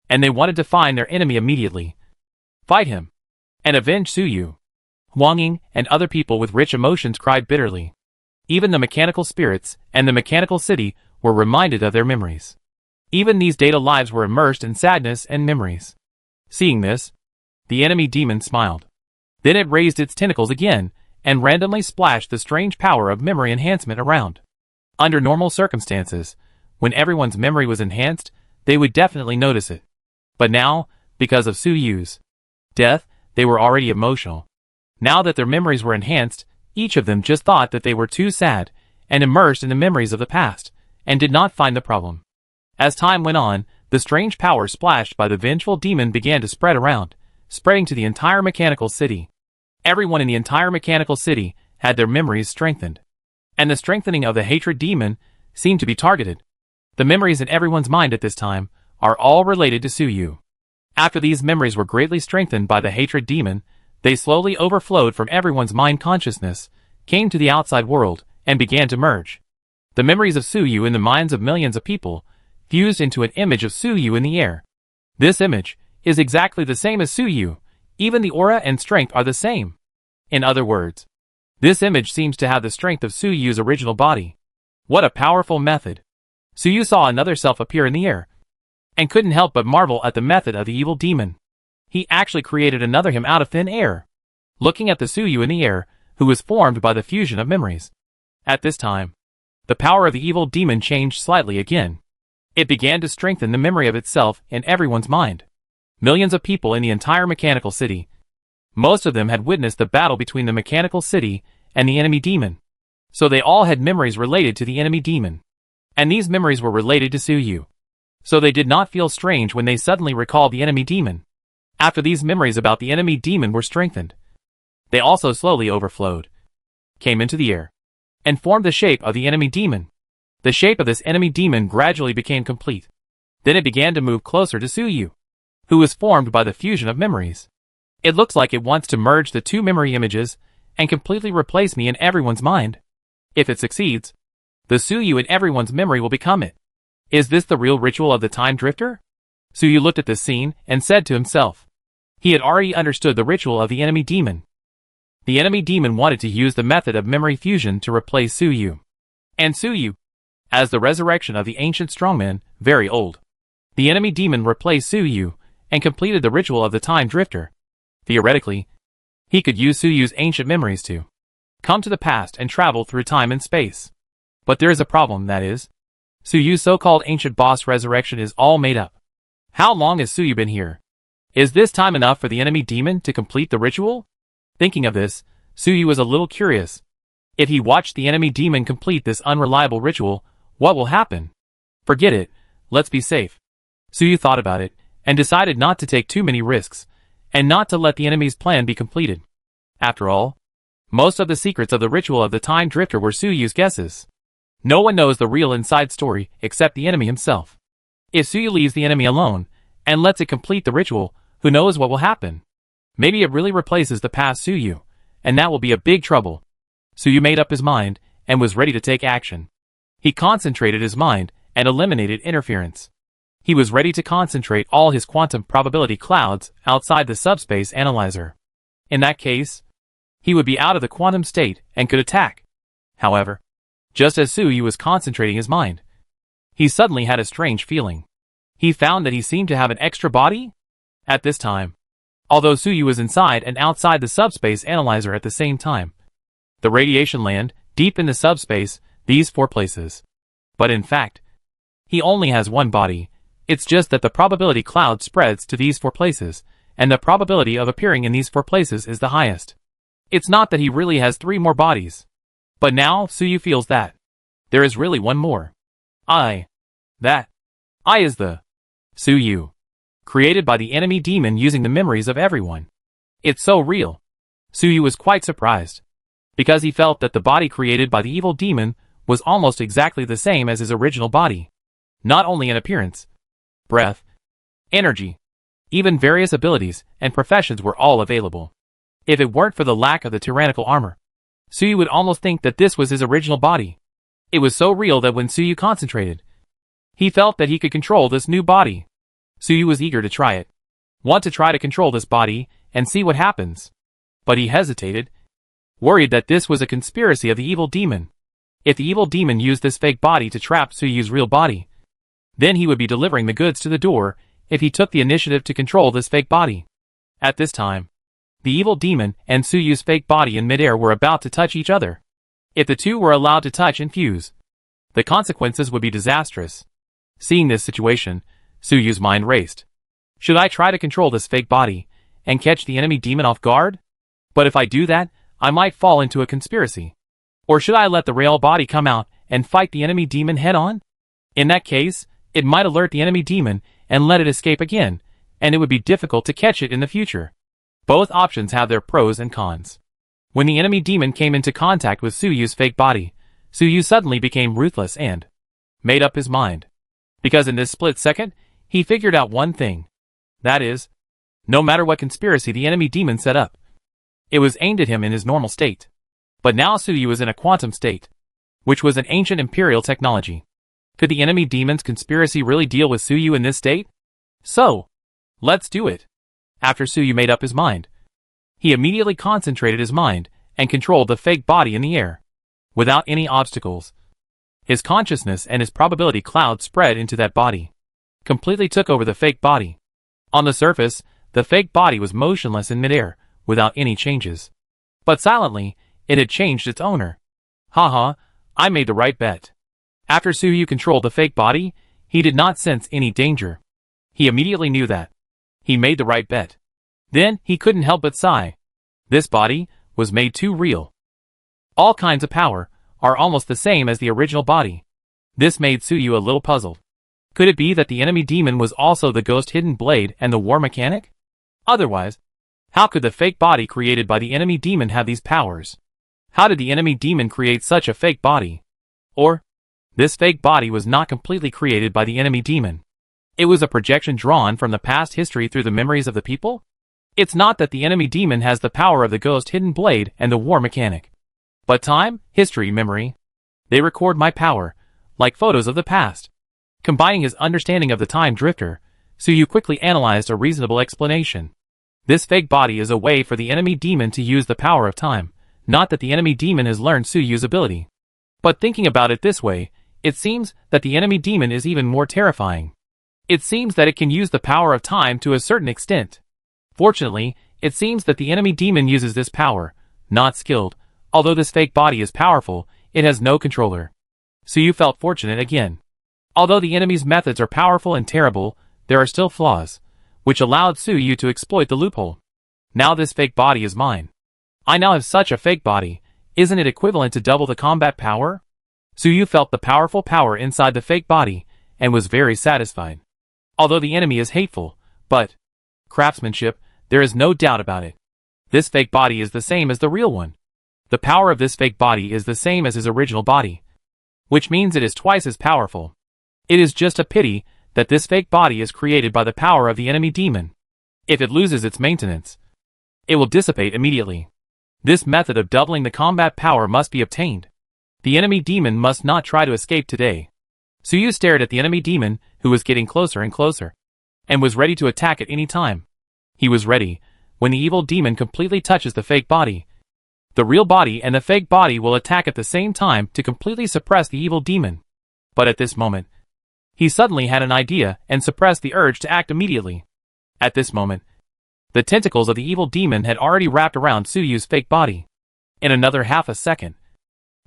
and they wanted to find their enemy immediately, fight him, and avenge Suyu. Huang Ying and other people with rich emotions cried bitterly. Even the mechanical spirits and the mechanical city were reminded of their memories. Even these data lives were immersed in sadness and memories. Seeing this, the enemy demon smiled. Then it raised its tentacles again and randomly splashed the strange power of memory enhancement around. Under normal circumstances, when everyone's memory was enhanced, they would definitely notice it. But now, because of Suyu's death, they were already emotional. Now that their memories were enhanced, each of them just thought that they were too sad and immersed in the memories of the past, and did not find the problem. As time went on, the strange power splashed by the vengeful demon began to spread around, spreading to the entire mechanical city. Everyone in the entire mechanical city had their memories strengthened. And the strengthening of the hatred demon seemed to be targeted. The memories in everyone's mind at this time are all related to Suyu. After these memories were greatly strengthened by the hatred demon, they slowly overflowed from everyone's mind consciousness, came to the outside world, and began to merge. The memories of Suyu in the minds of millions of people fused into an image of Suyu in the air. This image is exactly the same as Suyu. Even the aura and strength are the same. In other words, this image seems to have the strength of Suyu's original body. What a powerful method. Suyu saw another self appear in the air, and couldn't help but marvel at the method of the evil demon. He actually created another him out of thin air, looking at the Suyu in the air, who was formed by the fusion of memories. At this time, the power of the evil demon changed slightly again. It began to strengthen the memory of itself in everyone's mind. Millions of people in the entire mechanical city, most of them had witnessed the battle between the mechanical city and the enemy demon. So they all had memories related to the enemy demon. And these memories were related to Suyu. So they did not feel strange when they suddenly recalled the enemy demon. After these memories about the enemy demon were strengthened, they also slowly overflowed, came into the air, and formed the shape of the enemy demon. The shape of this enemy demon gradually became complete. Then it began to move closer to Suyu, who was formed by the fusion of memories. It looks like it wants to merge the two memory images and completely replace me in everyone's mind. If it succeeds, the Suyu in everyone's memory will become it. Is this the real ritual of the time drifter? Suyu looked at this scene and said to himself. He had already understood the ritual of the enemy demon. The enemy demon wanted to use the method of memory fusion to replace Suyu. And Suyu, as the resurrection of the ancient strongman, very old. The enemy demon replaced Suyu and completed the ritual of the time drifter. Theoretically, he could use Suyu's ancient memories to come to the past and travel through time and space. But there is a problem, that is, Suyu's so-called ancient boss resurrection is all made up. How long has Suyu been here? Is this time enough for the enemy demon to complete the ritual? Thinking of this, Suyu was a little curious. If he watched the enemy demon complete this unreliable ritual, what will happen? Forget it, let's be safe. Suyu thought about it, and decided not to take too many risks, and not to let the enemy's plan be completed. After all, most of the secrets of the ritual of the time drifter were Suyu's guesses. No one knows the real inside story except the enemy himself. If Suyu leaves the enemy alone, and lets it complete the ritual, who knows what will happen? Maybe it really replaces the past Suyu, and that will be a big trouble. Suyu made up his mind, and was ready to take action. He concentrated his mind, and eliminated interference. He was ready to concentrate all his quantum probability clouds outside the subspace analyzer. In that case, he would be out of the quantum state and could attack. However, just as Suyu was concentrating his mind, he suddenly had a strange feeling. He found that he seemed to have an extra body? At this time, although Suyu was inside and outside the subspace analyzer at the same time, the radiation land, deep in the subspace, these 4 places. But in fact, he only has one body. It's just that the probability cloud spreads to these 4 places, and the probability of appearing in these 4 places is the highest. It's not that he really has 3 more bodies. But now, Suyu feels that there is really one more. That I is the Suyu, created by the enemy demon using the memories of everyone. It's so real. Suyu was quite surprised, because he felt that the body created by the evil demon was almost exactly the same as his original body. Not only in appearance, breath, energy, even various abilities and professions were all available. If it weren't for the lack of the tyrannical armor, Suyu would almost think that this was his original body. It was so real that when Suyu concentrated, he felt that he could control this new body. Suyu was eager to try it. Want to try to control this body and see what happens. But he hesitated, worried that this was a conspiracy of the evil demon. If the evil demon used this fake body to trap Suyu's real body, then he would be delivering the goods to the door if he took the initiative to control this fake body. At this time, the evil demon and Suyu's fake body in midair were about to touch each other. If the two were allowed to touch and fuse, the consequences would be disastrous. Seeing this situation, Suyu's mind raced. Should I try to control this fake body and catch the enemy demon off guard? But if I do that, I might fall into a conspiracy. Or should I let the real body come out and fight the enemy demon head on? In that case, it might alert the enemy demon and let it escape again, and it would be difficult to catch it in the future. Both options have their pros and cons. When the enemy demon came into contact with Suyu's fake body, Suyu suddenly became ruthless and made up his mind. Because in this split second, he figured out one thing. That is, no matter what conspiracy the enemy demon set up, it was aimed at him in his normal state. But now Suyu was in a quantum state, which was an ancient imperial technology. Could the enemy demon's conspiracy really deal with Suyu in this state? So, let's do it. After Suyu made up his mind, he immediately concentrated his mind and controlled the fake body in the air, without any obstacles. His consciousness and his probability cloud spread into that body, completely took over the fake body. On the surface, the fake body was motionless in midair, without any changes. But silently, it had changed its owner. Haha, I made the right bet. After Suyu controlled the fake body, he did not sense any danger. He immediately knew that he made the right bet. Then, he couldn't help but sigh. This body was made too real. All kinds of power are almost the same as the original body. This made Suyu a little puzzled. Could it be that the enemy demon was also the ghost hidden blade and the war mechanic? Otherwise, how could the fake body created by the enemy demon have these powers? How did the enemy demon create such a fake body? Or, This fake body was not completely created by the enemy demon. It was a projection drawn from the past history through the memories of the people. It's not that the enemy demon has the power of the ghost hidden blade and the war mechanic. But time, history, memory. They record my power, like photos of the past. Combining his understanding of the time drifter, Suyu quickly analyzed a reasonable explanation. This fake body is a way for the enemy demon to use the power of time, not that the enemy demon has learned Suyu's ability. But thinking about it this way, it seems that the enemy demon is even more terrifying. It seems that it can use the power of time to a certain extent. Fortunately, it seems that the enemy demon uses this power, not skilled. Although this fake body is powerful, it has no controller. Suyu felt fortunate again. Although the enemy's methods are powerful and terrible, there are still flaws, which allowed Suyu to exploit the loophole. Now this fake body is mine. I now have such a fake body. Isn't it equivalent to double the combat power? Suyu felt the powerful power inside the fake body, and was very satisfied. Although the enemy is hateful, but craftsmanship, there is no doubt about it. This fake body is the same as the real one. The power of this fake body is the same as his original body, which means it is twice as powerful. It is just a pity that this fake body is created by the power of the enemy demon. If it loses its maintenance, it will dissipate immediately. This method of doubling the combat power must be obtained. The enemy demon must not try to escape today. Suyu stared at the enemy demon, who was getting closer and closer, and was ready to attack at any time. He was ready. When the evil demon completely touches the fake body, the real body and the fake body will attack at the same time to completely suppress the evil demon. But at this moment, he suddenly had an idea and suppressed the urge to act immediately. At this moment, the tentacles of the evil demon had already wrapped around Suyu's fake body. In another half a second,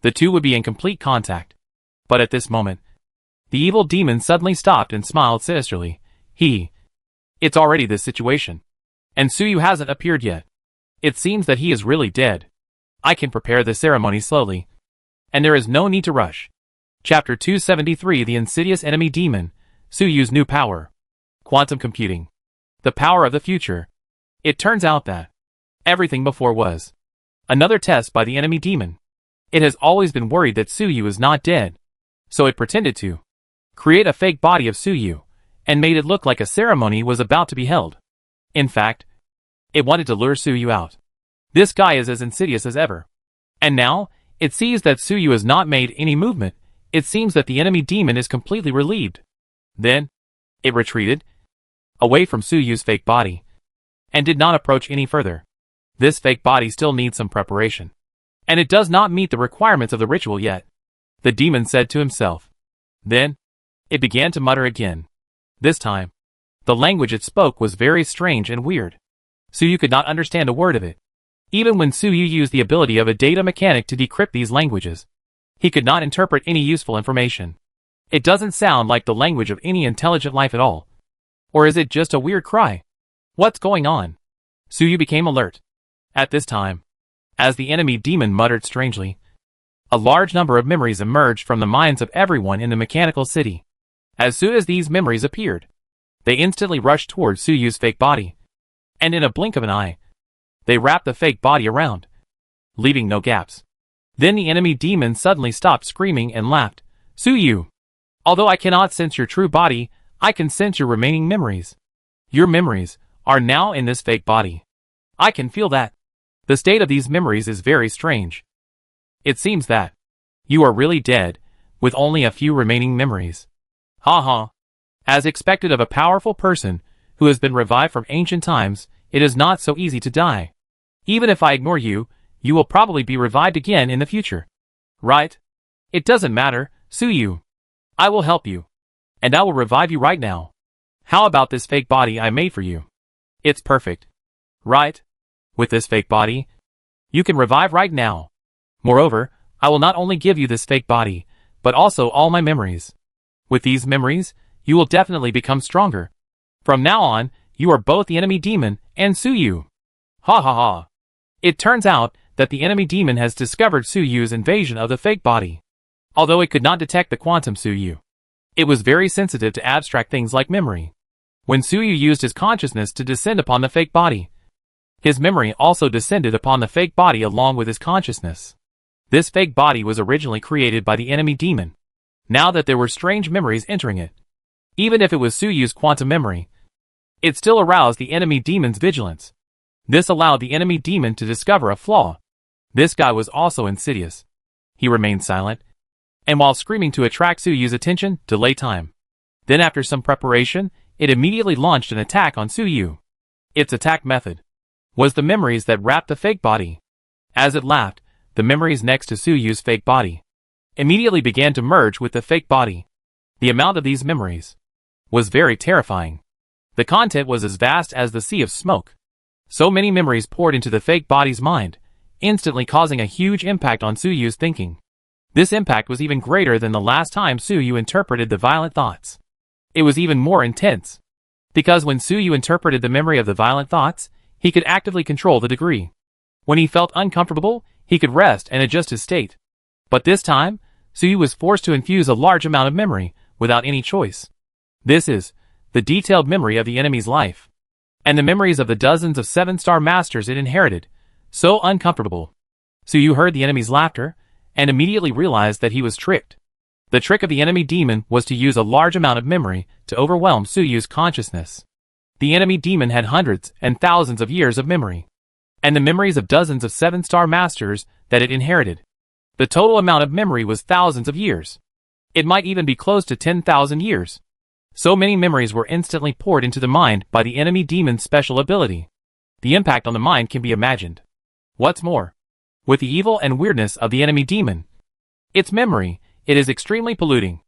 the two would be in complete contact. But at this moment, the evil demon suddenly stopped and smiled sinisterly. It's already this situation. And Suyu hasn't appeared yet. It seems that he is really dead. I can prepare the ceremony slowly. And there is no need to rush. Chapter 273 The Insidious Enemy Demon, Suyu's New Power. Quantum Computing. The power of the future. It turns out that everything before was another test by the enemy demon. It has always been worried that Suyu is not dead, so it pretended to create a fake body of Suyu, and made it look like a ceremony was about to be held. In fact, it wanted to lure Suyu out. This guy is as insidious as ever. And now, it sees that Suyu has not made any movement. It seems that the enemy demon is completely relieved. Then, it retreated away from Suyu's fake body, and did not approach any further. This fake body still needs some preparation, and it does not meet the requirements of the ritual yet, the demon said to himself. Then, it began to mutter again. This time, the language it spoke was very strange and weird. Suyu could not understand a word of it. Even when Suyu used the ability of a data mechanic to decrypt these languages, he could not interpret any useful information. It doesn't sound like the language of any intelligent life at all. Or is it just a weird cry? What's going on? Suyu became alert. At this time, as the enemy demon muttered strangely, a large number of memories emerged from the minds of everyone in the mechanical city. As soon as these memories appeared, they instantly rushed towards Suyu's fake body. And in a blink of an eye, they wrapped the fake body around, leaving no gaps. Then the enemy demon suddenly stopped screaming and laughed. Suyu! Although I cannot sense your true body, I can sense your remaining memories. Your memories are now in this fake body. I can feel that. The state of these memories is very strange. It seems that you are really dead, with only a few remaining memories. Ha ha. As expected of a powerful person who has been revived from ancient times, it is not so easy to die. Even if I ignore you, you will probably be revived again in the future. Right? It doesn't matter, Suyu. I will help you. And I will revive you right now. How about this fake body I made for you? It's perfect. Right? With this fake body, you can revive right now. Moreover, I will not only give you this fake body, but also all my memories. With these memories, you will definitely become stronger. From now on, you are both the enemy demon and Suyu. Ha ha ha. It turns out that the enemy demon has discovered Suyu's invasion of the fake body. Although it could not detect the quantum Suyu, it was very sensitive to abstract things like memory. When Suyu used his consciousness to descend upon the fake body, his memory also descended upon the fake body along with his consciousness. This fake body was originally created by the enemy demon. now that there were strange memories entering it. Even if it was Suyu's quantum memory, it still aroused the enemy demon's vigilance. This allowed the enemy demon to discover a flaw. This guy was also insidious. He remained silent, and while screaming to attract Suyu's attention, delay time. Then after some preparation, it immediately launched an attack on Suyu. Its attack method was the memories that wrapped the fake body. As it laughed, the memories next to Suyu's fake body immediately began to merge with the fake body. The amount of these memories was very terrifying. The content was as vast as the sea of smoke. So many memories poured into the fake body's mind, instantly causing a huge impact on Suyu's thinking. This impact was even greater than the last time Suyu interpreted the violent thoughts. It was even more intense, because when Suyu interpreted the memory of the violent thoughts, he could actively control the degree. When he felt uncomfortable, he could rest and adjust his state. But this time, Suyu was forced to infuse a large amount of memory, without any choice. This is the detailed memory of the enemy's life, and the memories of the dozens of 7-star masters it inherited. So uncomfortable. Suyu heard the enemy's laughter, and immediately realized that he was tricked. The trick of the enemy demon was to use a large amount of memory to overwhelm Suyu's consciousness. The enemy demon had hundreds and thousands of years of memory, and the memories of dozens of 7-star masters that it inherited. The total amount of memory was thousands of years. It might even be close to 10,000 years. So many memories were instantly poured into the mind by the enemy demon's special ability. The impact on the mind can be imagined. What's more, with the evil and weirdness of the enemy demon, its memory, it is extremely polluting.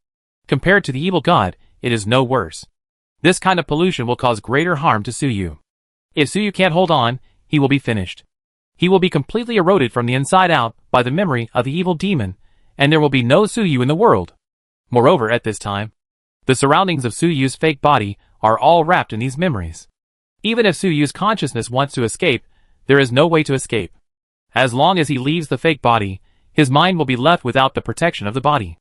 Compared to the evil god, it is no worse. This kind of pollution will cause greater harm to Suyu. If Suyu can't hold on, he will be finished. He will be completely eroded from the inside out by the memory of the evil demon, and there will be no Suyu in the world. Moreover, at this time, the surroundings of Suyu's fake body are all wrapped in these memories. Even if Suyu's consciousness wants to escape, there is no way to escape. As long as he leaves the fake body, his mind will be left without the protection of the body.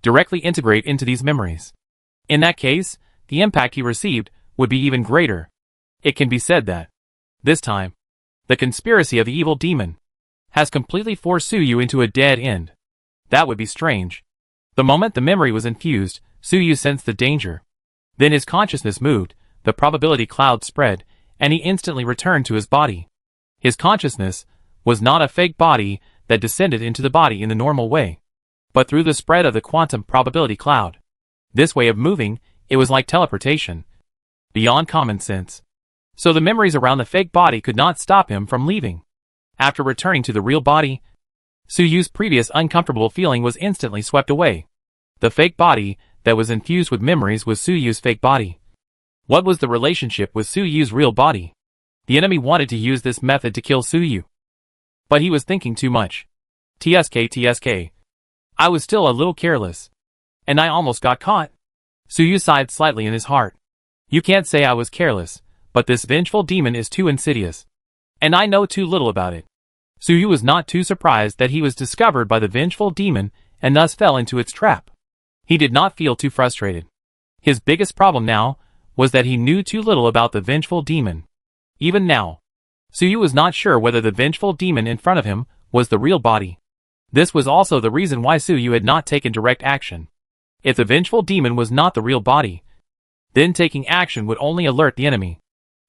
Directly integrate into these memories. In that case, the impact he received would be even greater. It can be said that, this time, the conspiracy of the evil demon has completely forced Suyu into a dead end. That would be strange. The moment the memory was infused, Suyu sensed the danger. Then his consciousness moved, the probability cloud spread, and he instantly returned to his body. His consciousness was not a fake body that descended into the body in the normal way, but through the spread of the quantum probability cloud. This way of moving, it was like teleportation, beyond common sense. So the memories around the fake body could not stop him from leaving. After returning to the real body, Suyu's previous uncomfortable feeling was instantly swept away. The fake body that was infused with memories was Suyu's fake body. What was the relationship with Suyu's real body? The enemy wanted to use this method to kill Suyu, but he was thinking too much. TSK. I was still a little careless, and I almost got caught. Suyu sighed slightly in his heart. You can't say I was careless, but this vengeful demon is too insidious, and I know too little about it. Suyu was not too surprised that he was discovered by the vengeful demon and thus fell into its trap. He did not feel too frustrated. His biggest problem now was that he knew too little about the vengeful demon. Even now, Suyu was not sure whether the vengeful demon in front of him was the real body. This was also the reason why Suyu had not taken direct action. If the vengeful demon was not the real body, then taking action would only alert the enemy.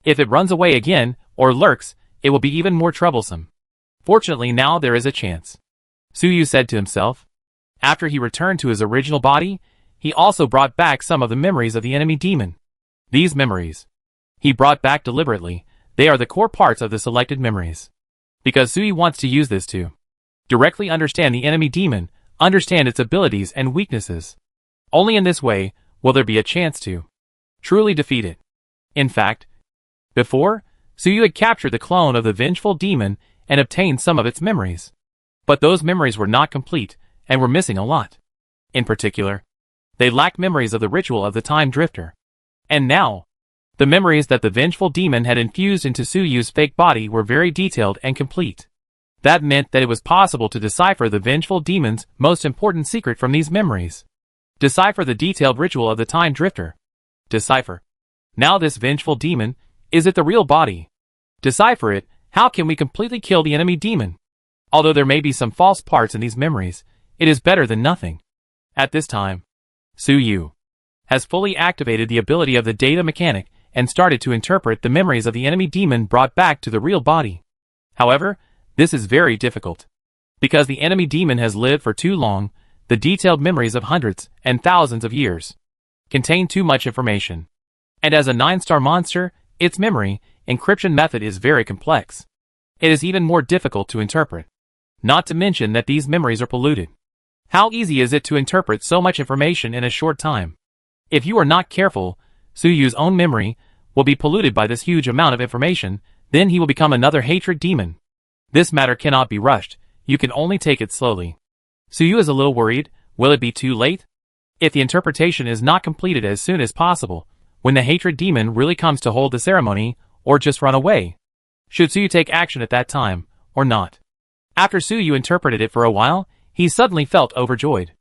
If it runs away again, or lurks, it will be even more troublesome. Fortunately, now there is a chance, Suyu said to himself. After he returned to his original body, he also brought back some of the memories of the enemy demon. These memories he brought back deliberately. They are the core parts of the selected memories, because Suyu wants to use this to directly understand the enemy demon, understand its abilities and weaknesses. Only in this way will there be a chance to truly defeat it. In fact, before, Suyu had captured the clone of the vengeful demon and obtained some of its memories. But those memories were not complete and were missing a lot. In particular, they lacked memories of the ritual of the time drifter. And now, the memories that the vengeful demon had infused into Suyu's fake body were very detailed and complete. That meant that it was possible to decipher the vengeful demon's most important secret from these memories. Decipher the detailed ritual of the time drifter. Decipher. Now this vengeful demon, is it the real body? Decipher it. How can we completely kill the enemy demon? Although there may be some false parts in these memories, it is better than nothing. At this time, Suyu has fully activated the ability of the data mechanic and started to interpret the memories of the enemy demon brought back to the real body. However, this is very difficult. Because the enemy demon has lived for too long, the detailed memories of hundreds and thousands of years contain too much information. And as a 9-star monster, its memory encryption method is very complex. It is even more difficult to interpret. Not to mention that these memories are polluted. How easy is it to interpret so much information in a short time? If you are not careful, Suyu's own memory will be polluted by this huge amount of information, then he will become another hatred demon. This matter cannot be rushed, you can only take it slowly. Suyu is a little worried, will it be too late? If the interpretation is not completed as soon as possible, when the hatred demon really comes to hold the ceremony, or just run away? Should Suyu take action at that time, or not? After Suyu interpreted it for a while, he suddenly felt overjoyed.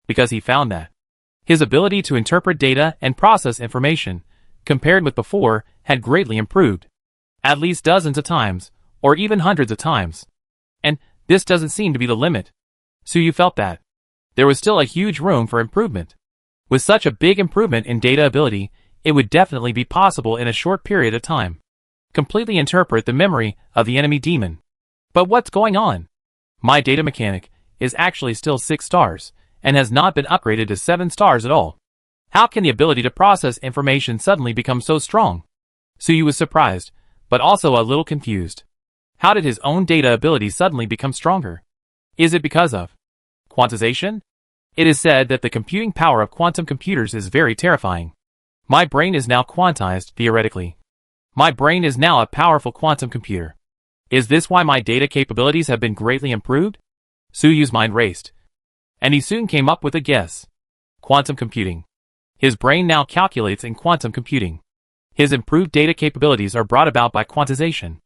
Because he found that his ability to interpret data and process information, compared with before, had greatly improved. At least dozens of times, or even hundreds of times. And this doesn't seem to be the limit. Suyu felt that there was still a huge room for improvement. With such a big improvement in data ability, it would definitely be possible in a short period of time. Completely interpret the memory of the enemy demon. But what's going on? My data mechanic is actually still 6 stars, and has not been upgraded to 7 stars at all. How can the ability to process information suddenly become so strong? Suyu was surprised, but also a little confused. How did his own data ability suddenly become stronger? Is it because of quantization? It is said that the computing power of quantum computers is very terrifying. My brain is now quantized, theoretically. My brain is now a powerful quantum computer. Is this why my data capabilities have been greatly improved? Suyu's mind raced, and he soon came up with a guess. Quantum computing. His brain now calculates in quantum computing. His improved data capabilities are brought about by quantization.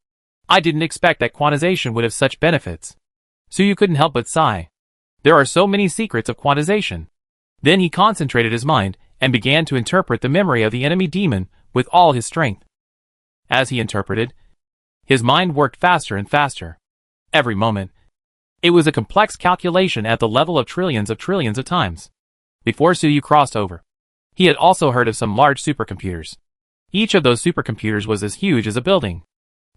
I didn't expect that quantization would have such benefits. Suyu couldn't help but sigh. There are so many secrets of quantization. Then he concentrated his mind and began to interpret the memory of the enemy demon with all his strength. As he interpreted, his mind worked faster and faster. Every moment, it was a complex calculation at the level of trillions of times. Before Suyu crossed over, he had also heard of some large supercomputers. Each of those supercomputers was as huge as a building.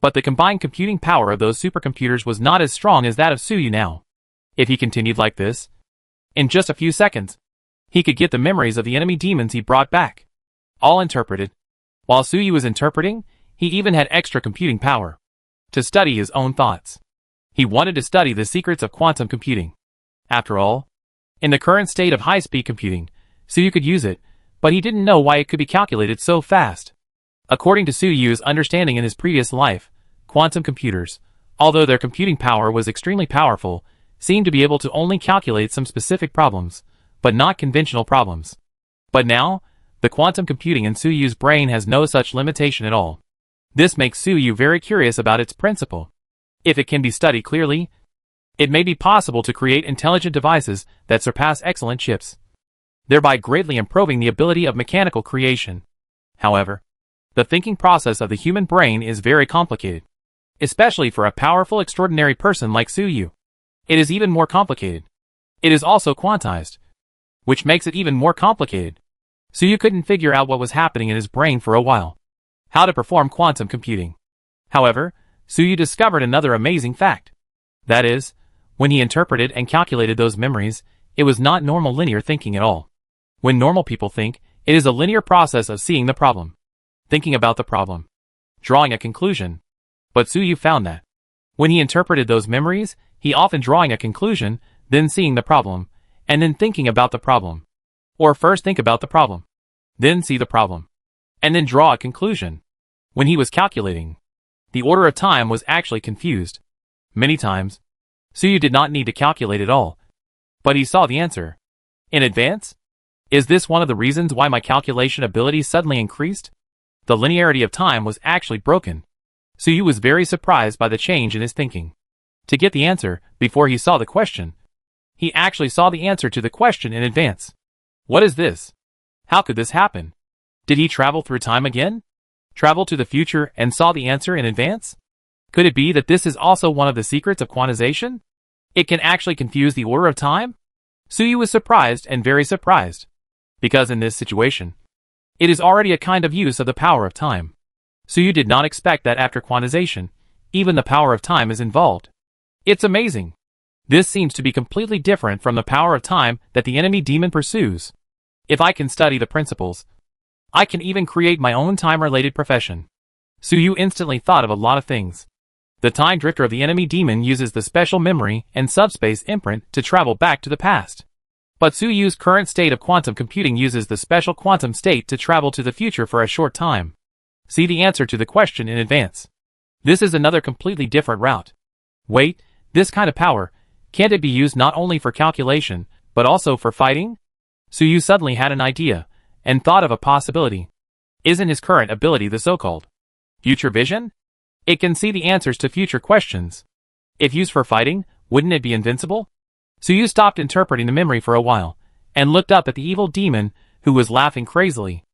But the combined computing power of those supercomputers was not as strong as that of Suyu now. If he continued like this, in just a few seconds, he could get the memories of the enemy demons he brought back. All interpreted. While Suyu was interpreting, he even had extra computing power to study his own thoughts. He wanted to study the secrets of quantum computing. After all, in the current state of high-speed computing, Suyu could use it, but he didn't know why it could be calculated so fast. According to Suyu's understanding in his previous life, quantum computers, although their computing power was extremely powerful, seemed to be able to only calculate some specific problems, but not conventional problems. But now, the quantum computing in Suyu's brain has no such limitation at all. This makes Suyu very curious about its principle. If it can be studied clearly, it may be possible to create intelligent devices that surpass excellent chips, thereby greatly improving the ability of mechanical creation. However, the thinking process of the human brain is very complicated, especially for a powerful, extraordinary person like Suyu. It is even more complicated. It is also quantized, which makes it even more complicated. Suyu couldn't figure out what was happening in his brain for a while. How to perform quantum computing. However, Suyu discovered another amazing fact. That is, when he interpreted and calculated those memories, it was not normal linear thinking at all. When normal people think, it is a linear process of seeing the problem, thinking about the problem, drawing a conclusion. But Suyu found that when he interpreted those memories, he often drawing a conclusion, then seeing the problem, and then thinking about the problem. Or first think about the problem, then see the problem, and then draw a conclusion. When he was calculating, the order of time was actually confused. Many times, Suyu did not need to calculate at all, but he saw the answer in advance. Is this one of the reasons why my calculation ability suddenly increased? The linearity of time was actually broken. Suyu was very surprised by the change in his thinking. To get the answer before he saw the question, he actually saw the answer to the question in advance. What is this? How could this happen? Did he travel through time again? Travel to the future and saw the answer in advance? Could it be that this is also one of the secrets of quantization? It can actually confuse the order of time? Suyu was surprised and very surprised. Because in this situation, it is already a kind of use of the power of time. So you did not expect that after quantization, even the power of time is involved. It's amazing. This seems to be completely different from the power of time that the enemy demon pursues. If I can study the principles, I can even create my own time-related profession. Suyu instantly thought of a lot of things. The time drifter of the enemy demon uses the special memory and subspace imprint to travel back to the past. But Suyu's current state of quantum computing uses the special quantum state to travel to the future for a short time. See the answer to the question in advance. This is another completely different route. Wait, this kind of power, can't it be used not only for calculation, but also for fighting? Suyu suddenly had an idea, and thought of a possibility. Isn't his current ability the so-called future vision? It can see the answers to future questions. If used for fighting, wouldn't it be invincible? Suyu stopped interpreting the memory for a while, and looked up at the evil demon, who was laughing crazily.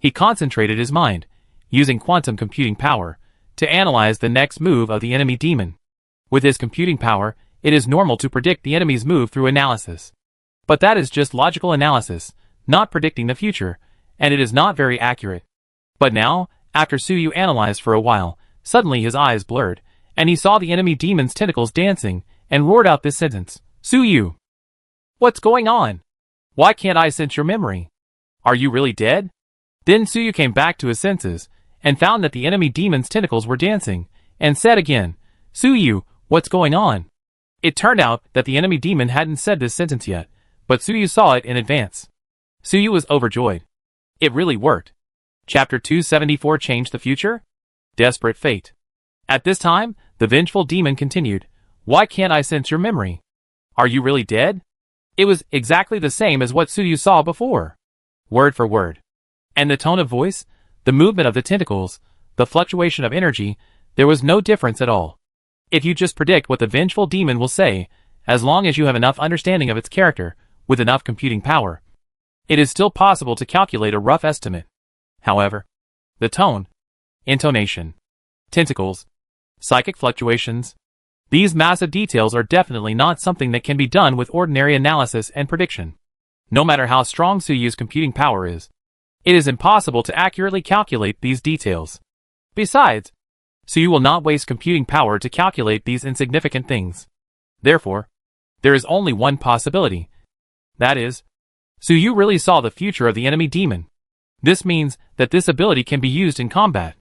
He concentrated his mind, using quantum computing power, to analyze the next move of the enemy demon. With his computing power, it is normal to predict the enemy's move through analysis. But that is just logical analysis, not predicting the future, and it is not very accurate. But now, after Suyu analyzed for a while, suddenly his eyes blurred, and he saw the enemy demon's tentacles dancing, and roared out this sentence, "Suyu! What's going on? Why can't I sense your memory? Are you really dead?" Then Suyu came back to his senses, and found that the enemy demon's tentacles were dancing, and said again, "Suyu, what's going on?" It turned out that the enemy demon hadn't said this sentence yet, but Suyu saw it in advance. Suyu was overjoyed. It really worked. Chapter 274 Change the Future? Desperate Fate. At this time, the vengeful demon continued, "Why can't I sense your memory? Are you really dead?" It was exactly the same as what Suyu saw before. Word for word. And the tone of voice, the movement of the tentacles, the fluctuation of energy, there was no difference at all. If you just predict what the vengeful demon will say, as long as you have enough understanding of its character, with enough computing power, it is still possible to calculate a rough estimate. However, the tone, intonation, tentacles, psychic fluctuations, these massive details are definitely not something that can be done with ordinary analysis and prediction. No matter how strong Suyu's computing power is, it is impossible to accurately calculate these details. Besides, Suyu will not waste computing power to calculate these insignificant things. Therefore, there is only one possibility. That is, Suyu really saw the future of the enemy demon. This means that this ability can be used in combat.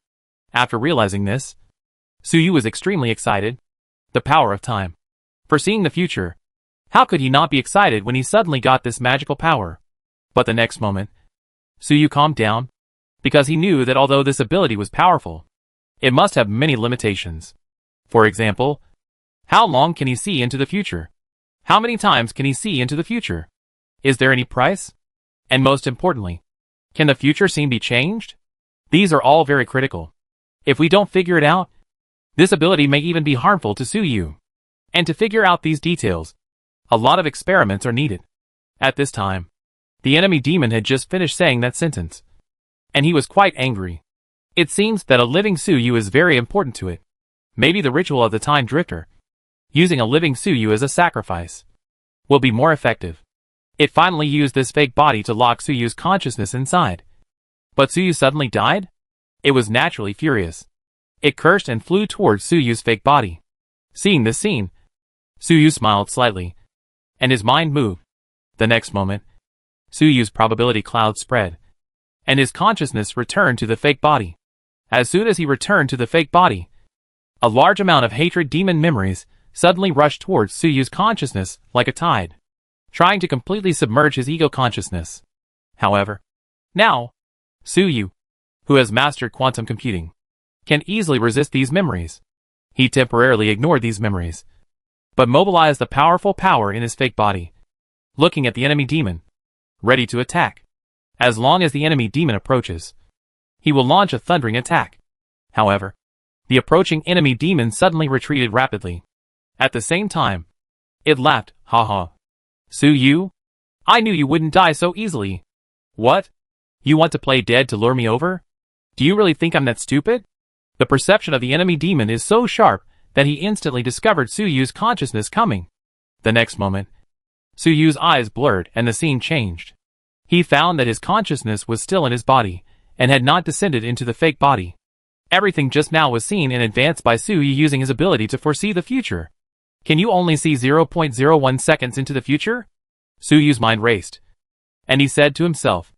After realizing this, Suyu was extremely excited. The power of time. Foreseeing the future. How could he not be excited when he suddenly got this magical power? But the next moment, Suyu calmed down, because he knew that although this ability was powerful, it must have many limitations. For example, how long can he see into the future? How many times can he see into the future? Is there any price? And most importantly, can the future scene be changed? These are all very critical. If we don't figure it out, this ability may even be harmful to Suyu. And to figure out these details, a lot of experiments are needed. At this time, the enemy demon had just finished saying that sentence, and he was quite angry. It seems that a living Suyu is very important to it. Maybe the ritual of the time drifter, using a living Suyu as a sacrifice, will be more effective. It finally used this fake body to lock Suyu's consciousness inside. But Suyu suddenly died? It was naturally furious. It cursed and flew towards Suyu's fake body. Seeing this scene, Suyu smiled slightly, and his mind moved. The next moment, Suyu's probability cloud spread, and his consciousness returned to the fake body. As soon as he returned to the fake body, a large amount of hatred demon memories suddenly rushed towards Suyu's consciousness like a tide, trying to completely submerge his ego consciousness. However, now, Suyu, who has mastered quantum computing, can easily resist these memories. He temporarily ignored these memories, but mobilized the powerful power in his fake body, looking at the enemy demon, ready to attack. As long as the enemy demon approaches, he will launch a thundering attack. However, the approaching enemy demon suddenly retreated rapidly. At the same time, it laughed, "Ha ha. Suyu? I knew you wouldn't die so easily. What? You want to play dead to lure me over? Do you really think I'm that stupid?" The perception of the enemy demon is so sharp that he instantly discovered Suyu's consciousness coming. The next moment, Suyu's eyes blurred and the scene changed. He found that his consciousness was still in his body, and had not descended into the fake body. Everything just now was seen in advance by Suyu using his ability to foresee the future. Can you only see 0.01 seconds into the future? Suyu's mind raced. And he said to himself,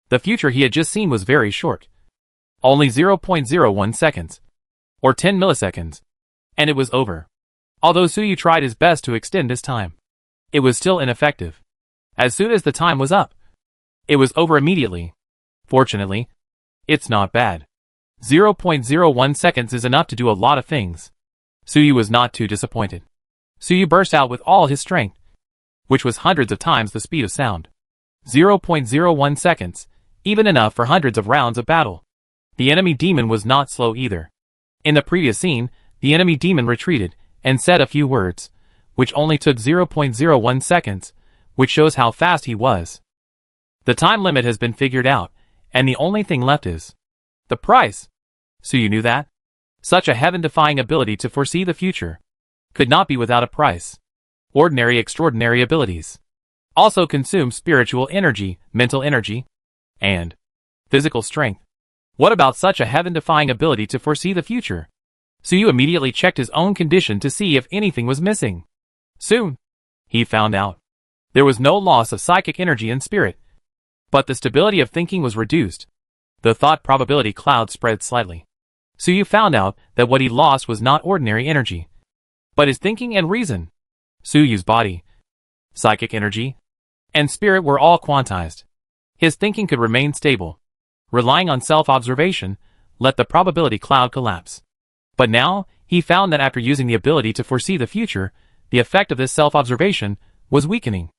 the future he had just seen was very short. Only 0.01 seconds. Or 10 milliseconds. And it was over. Although Suyu tried his best to extend his time, it was still ineffective. As soon as the time was up, it was over immediately. Fortunately, it's not bad. 0.01 seconds is enough to do a lot of things. Suyu was not too disappointed. Suyu burst out with all his strength, which was hundreds of times the speed of sound. 0.01 seconds, even enough for hundreds of rounds of battle. The enemy demon was not slow either. In the previous scene, the enemy demon retreated and said a few words, which only took 0.01 seconds, which shows how fast he was. The time limit has been figured out, and the only thing left is the price. Suyu knew that. Such a heaven-defying ability to foresee the future could not be without a price. Ordinary extraordinary abilities also consume spiritual energy, mental energy, and physical strength. What about such a heaven-defying ability to foresee the future? Suyu immediately checked his own condition to see if anything was missing. Soon, he found out. There was no loss of psychic energy and spirit, but the stability of thinking was reduced. The thought probability cloud spread slightly. Suyu found out that what he lost was not ordinary energy, but his thinking and reason. Suyu's body, psychic energy, and spirit were all quantized. His thinking could remain stable. Relying on self-observation, let the probability cloud collapse. But now, he found that after using the ability to foresee the future, the effect of this self-observation was weakening.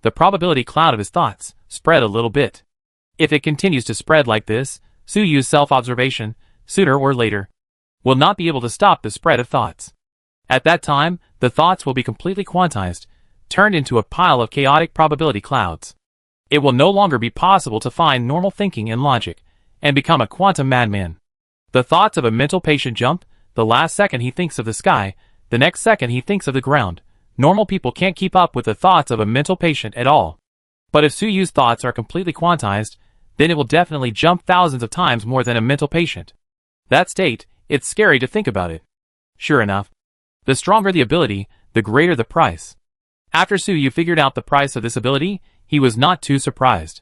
The probability cloud of his thoughts spread a little bit. If it continues to spread like this, Suyu's self-observation, sooner or later, will not be able to stop the spread of thoughts. At that time, the thoughts will be completely quantized, turned into a pile of chaotic probability clouds. It will no longer be possible to find normal thinking and logic, and become a quantum madman. The thoughts of a mental patient jump, the last second he thinks of the sky, the next second he thinks of the ground. Normal people can't keep up with the thoughts of a mental patient at all. But if Suyu's thoughts are completely quantized, then it will definitely jump thousands of times more than a mental patient. That state, it's scary to think about it. Sure enough, the stronger the ability, the greater the price. After Suyu figured out the price of this ability, he was not too surprised.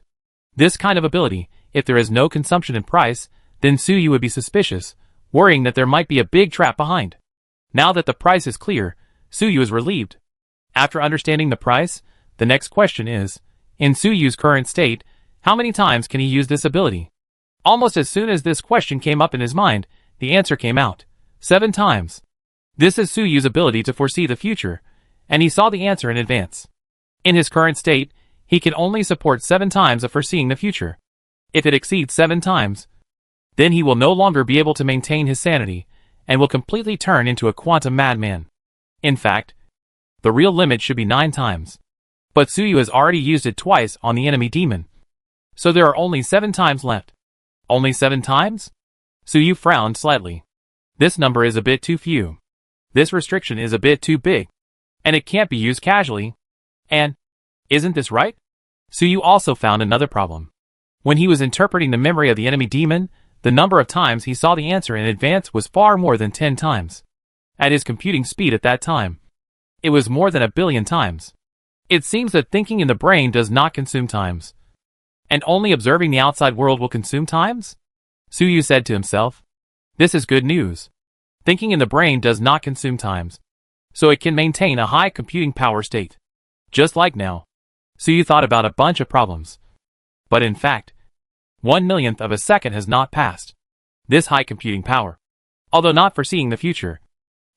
This kind of ability, if there is no consumption in price, then Suyu would be suspicious, worrying that there might be a big trap behind. Now that the price is clear, Suyu is relieved. After understanding the price, the next question is, in Suyu's current state, how many times can he use this ability? Almost as soon as this question came up in his mind, the answer came out. 7 times. This is Suyu's ability to foresee the future, and he saw the answer in advance. In his current state, he can only support 7 times of foreseeing the future. If it exceeds 7 times, then he will no longer be able to maintain his sanity, and will completely turn into a quantum madman. In fact, the real limit should be 9 times. But Suyu has already used it twice on the enemy demon. So there are only 7 times left. Only 7 times? Suyu frowned slightly. This number is a bit too few. This restriction is a bit too big. And it can't be used casually. And, isn't this right? Suyu also found another problem. When he was interpreting the memory of the enemy demon, the number of times he saw the answer in advance was far more than 10 times. At his computing speed at that time, it was more than 1 billion times. It seems that thinking in the brain does not consume times. And only observing the outside world will consume times? Suyu said to himself. This is good news. Thinking in the brain does not consume times, so it can maintain a high computing power state. Just like now. Suyu thought about a bunch of problems. But in fact, 1/1,000,000th of a second has not passed. This high computing power, although not foreseeing the future,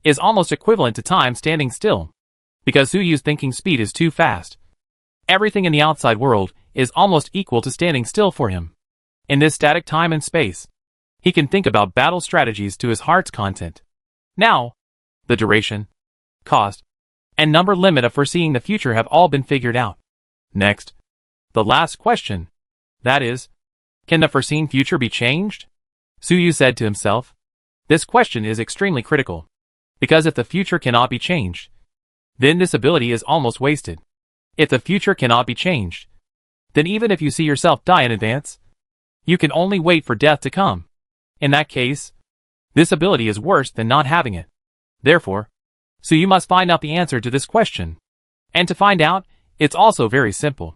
is almost equivalent to time standing still, because Suyu's thinking speed is too fast. Everything in the outside world is almost equal to standing still for him. In this static time and space, he can think about battle strategies to his heart's content. Now, the duration, cost, and number limit of foreseeing the future have all been figured out. Next, the last question. That is, can the foreseen future be changed? Suyu said to himself. This question is extremely critical, because if the future cannot be changed, then this ability is almost wasted. If the future cannot be changed, then even if you see yourself die in advance, you can only wait for death to come. In that case, this ability is worse than not having it. Therefore, so you must find out the answer to this question. And to find out, it's also very simple.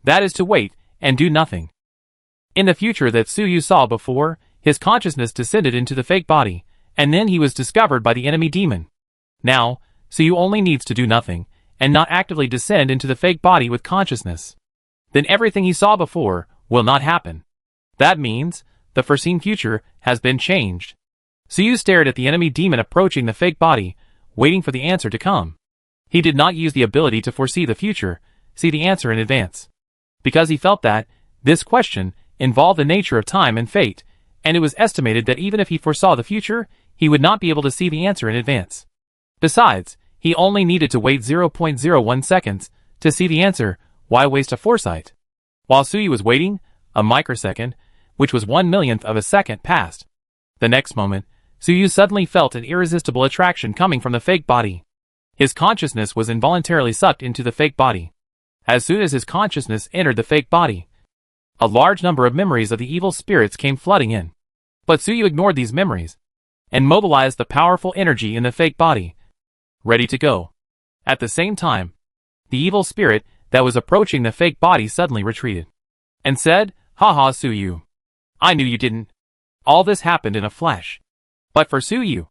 That is to wait and do nothing. In the future that Suyu saw before, his consciousness descended into the fake body, and then he was discovered by the enemy demon. Now, Suyu only needs to do nothing, and not actively descend into the fake body with consciousness. Then everything he saw before will not happen. That means, the foreseen future has been changed. Suyu stared at the enemy demon approaching the fake body, waiting for the answer to come. He did not use the ability to foresee the future, see the answer in advance. Because he felt that, this question, involved the nature of time and fate, and it was estimated that even if he foresaw the future, he would not be able to see the answer in advance. Besides, he only needed to wait 0.01 seconds to see the answer. Why waste a foresight? While Suyu was waiting, a microsecond, which was 1/1,000,000th of a second, passed. The next moment, Suyu suddenly felt an irresistible attraction coming from the fake body. His consciousness was involuntarily sucked into the fake body. As soon as his consciousness entered the fake body, a large number of memories of the evil spirits came flooding in. But Suyu ignored these memories and mobilized the powerful energy in the fake body, ready to go. At the same time, the evil spirit that was approaching the fake body suddenly retreated and said, "Haha, Suyu. I knew you didn't." All this happened in a flash. But for Suyu,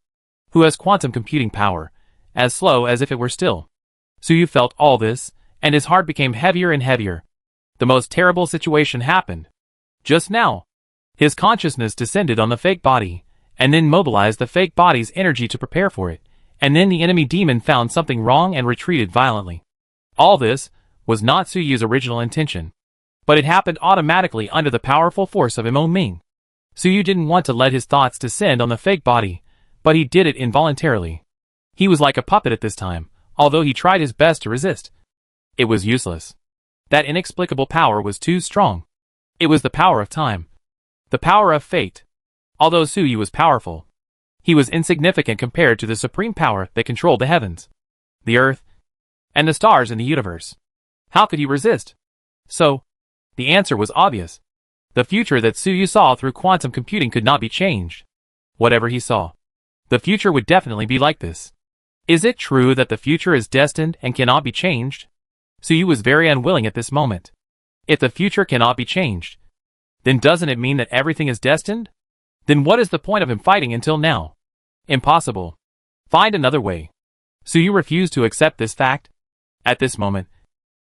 who has quantum computing power, as slow as if it were still, Suyu felt all this, and his heart became heavier and heavier. The most terrible situation happened. Just now, his consciousness descended on the fake body, and then mobilized the fake body's energy to prepare for it, and then the enemy demon found something wrong and retreated violently. All this was not Suyu's original intention, but it happened automatically under the powerful force of Mo Ming. Suyu didn't want to let his thoughts descend on the fake body, but he did it involuntarily. He was like a puppet at this time, although he tried his best to resist. It was useless. That inexplicable power was too strong. It was the power of time. The power of fate. Although Suyu was powerful, he was insignificant compared to the supreme power that controlled the heavens, the earth, and the stars in the universe. How could he resist? So, the answer was obvious. The future that Suyu saw through quantum computing could not be changed. Whatever he saw, the future would definitely be like this. Is it true that the future is destined and cannot be changed? Suyu was very unwilling at this moment. If the future cannot be changed, then doesn't it mean that everything is destined? Then what is the point of him fighting until now? Impossible. Find another way. Suyu refused to accept this fact. At this moment,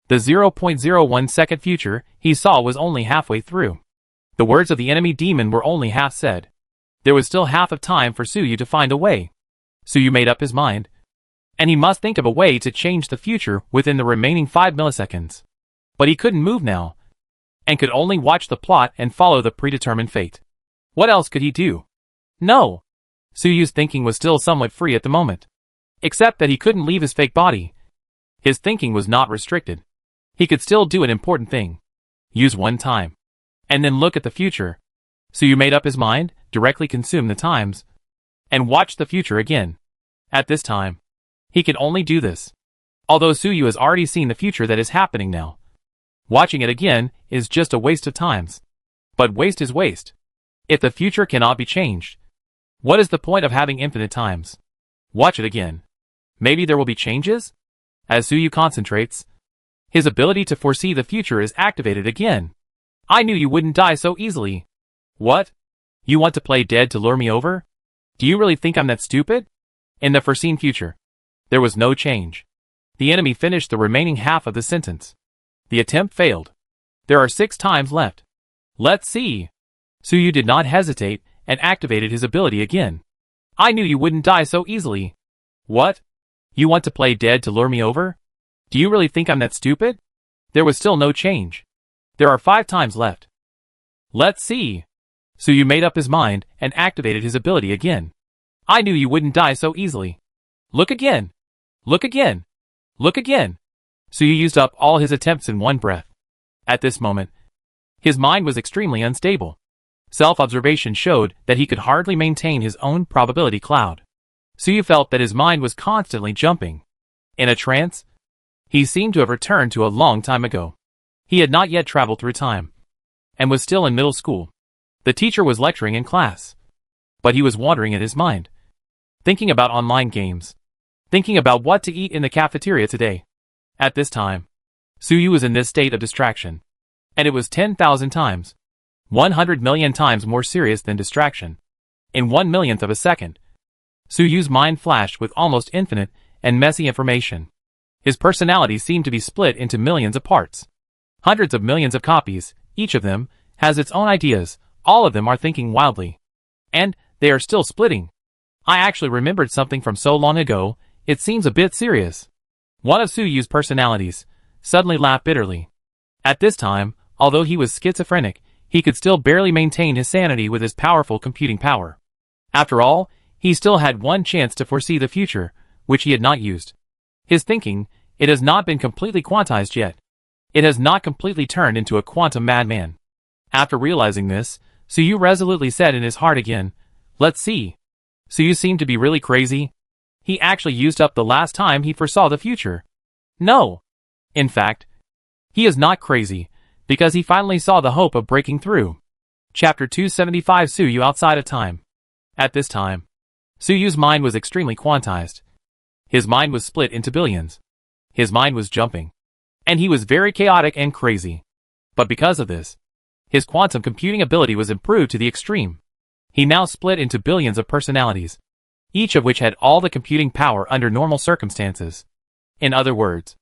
the 0.01 second future he saw was only halfway through. The words of the enemy demon were only half said. There was still half of time for Suyu to find a way. Suyu made up his mind, and he must think of a way to change the future within the remaining 5 milliseconds. But he couldn't move now, and could only watch the plot and follow the predetermined fate. What else could he do? No! Suyu's thinking was still somewhat free at the moment. Except that he couldn't leave his fake body. His thinking was not restricted. He could still do an important thing. Use one time. And then look at the future. Suyu made up his mind, directly consume the times, and watch the future again. At this time, he can only do this. Although Suyu has already seen the future that is happening now. Watching it again is just a waste of times. But waste is waste. If the future cannot be changed, what is the point of having infinite times? Watch it again. Maybe there will be changes? As Suyu concentrates, his ability to foresee the future is activated again. I knew you wouldn't die so easily. What? You want to play dead to lure me over? Do you really think I'm that stupid? In the foreseen future, there was no change. The enemy finished the remaining half of the sentence. The attempt failed. There are 6 times left. Let's see. Suyu did not hesitate and activated his ability again. I knew you wouldn't die so easily. What? You want to play dead to lure me over? Do you really think I'm that stupid? There was still no change. There are 5 times left. Let's see. Suyu made up his mind and activated his ability again. I knew you wouldn't die so easily. Look again. Look again. Look again. Suyu used up all his attempts in one breath. At this moment, his mind was extremely unstable. Self-observation showed that he could hardly maintain his own probability cloud. Suyu felt that his mind was constantly jumping. In a trance, he seemed to have returned to a long time ago. He had not yet traveled through time, and was still in middle school. The teacher was lecturing in class, but he was wandering in his mind, thinking about online games, thinking about what to eat in the cafeteria today. At this time, Suyu was in this state of distraction, and it was 10,000 times, 100 million times more serious than distraction. In 1/1,000,000th of a second, Suyu's mind flashed with almost infinite and messy information. His personality seemed to be split into millions of parts. Hundreds of millions of copies, each of them has its own ideas, all of them are thinking wildly. And they are still splitting. I actually remembered something from so long ago, it seems a bit serious. One of Suyu's personalities suddenly laughed bitterly. At this time, although he was schizophrenic, he could still barely maintain his sanity with his powerful computing power. After all, he still had one chance to foresee the future, which he had not used. His thinking, it has not been completely quantized yet. It has not completely turned into a quantum madman. After realizing this, Suyu resolutely said in his heart again, "Let's see." Suyu seemed to be really crazy. He actually used up the last time he foresaw the future. No. In fact, he is not crazy, because he finally saw the hope of breaking through. Chapter 275 Suyu Outside of Time. At this time, Suyu's mind was extremely quantized. His mind was split into billions. His mind was jumping. And he was very chaotic and crazy. But because of this, his quantum computing ability was improved to the extreme. He now split into billions of personalities, each of which had all the computing power under normal circumstances. In other words,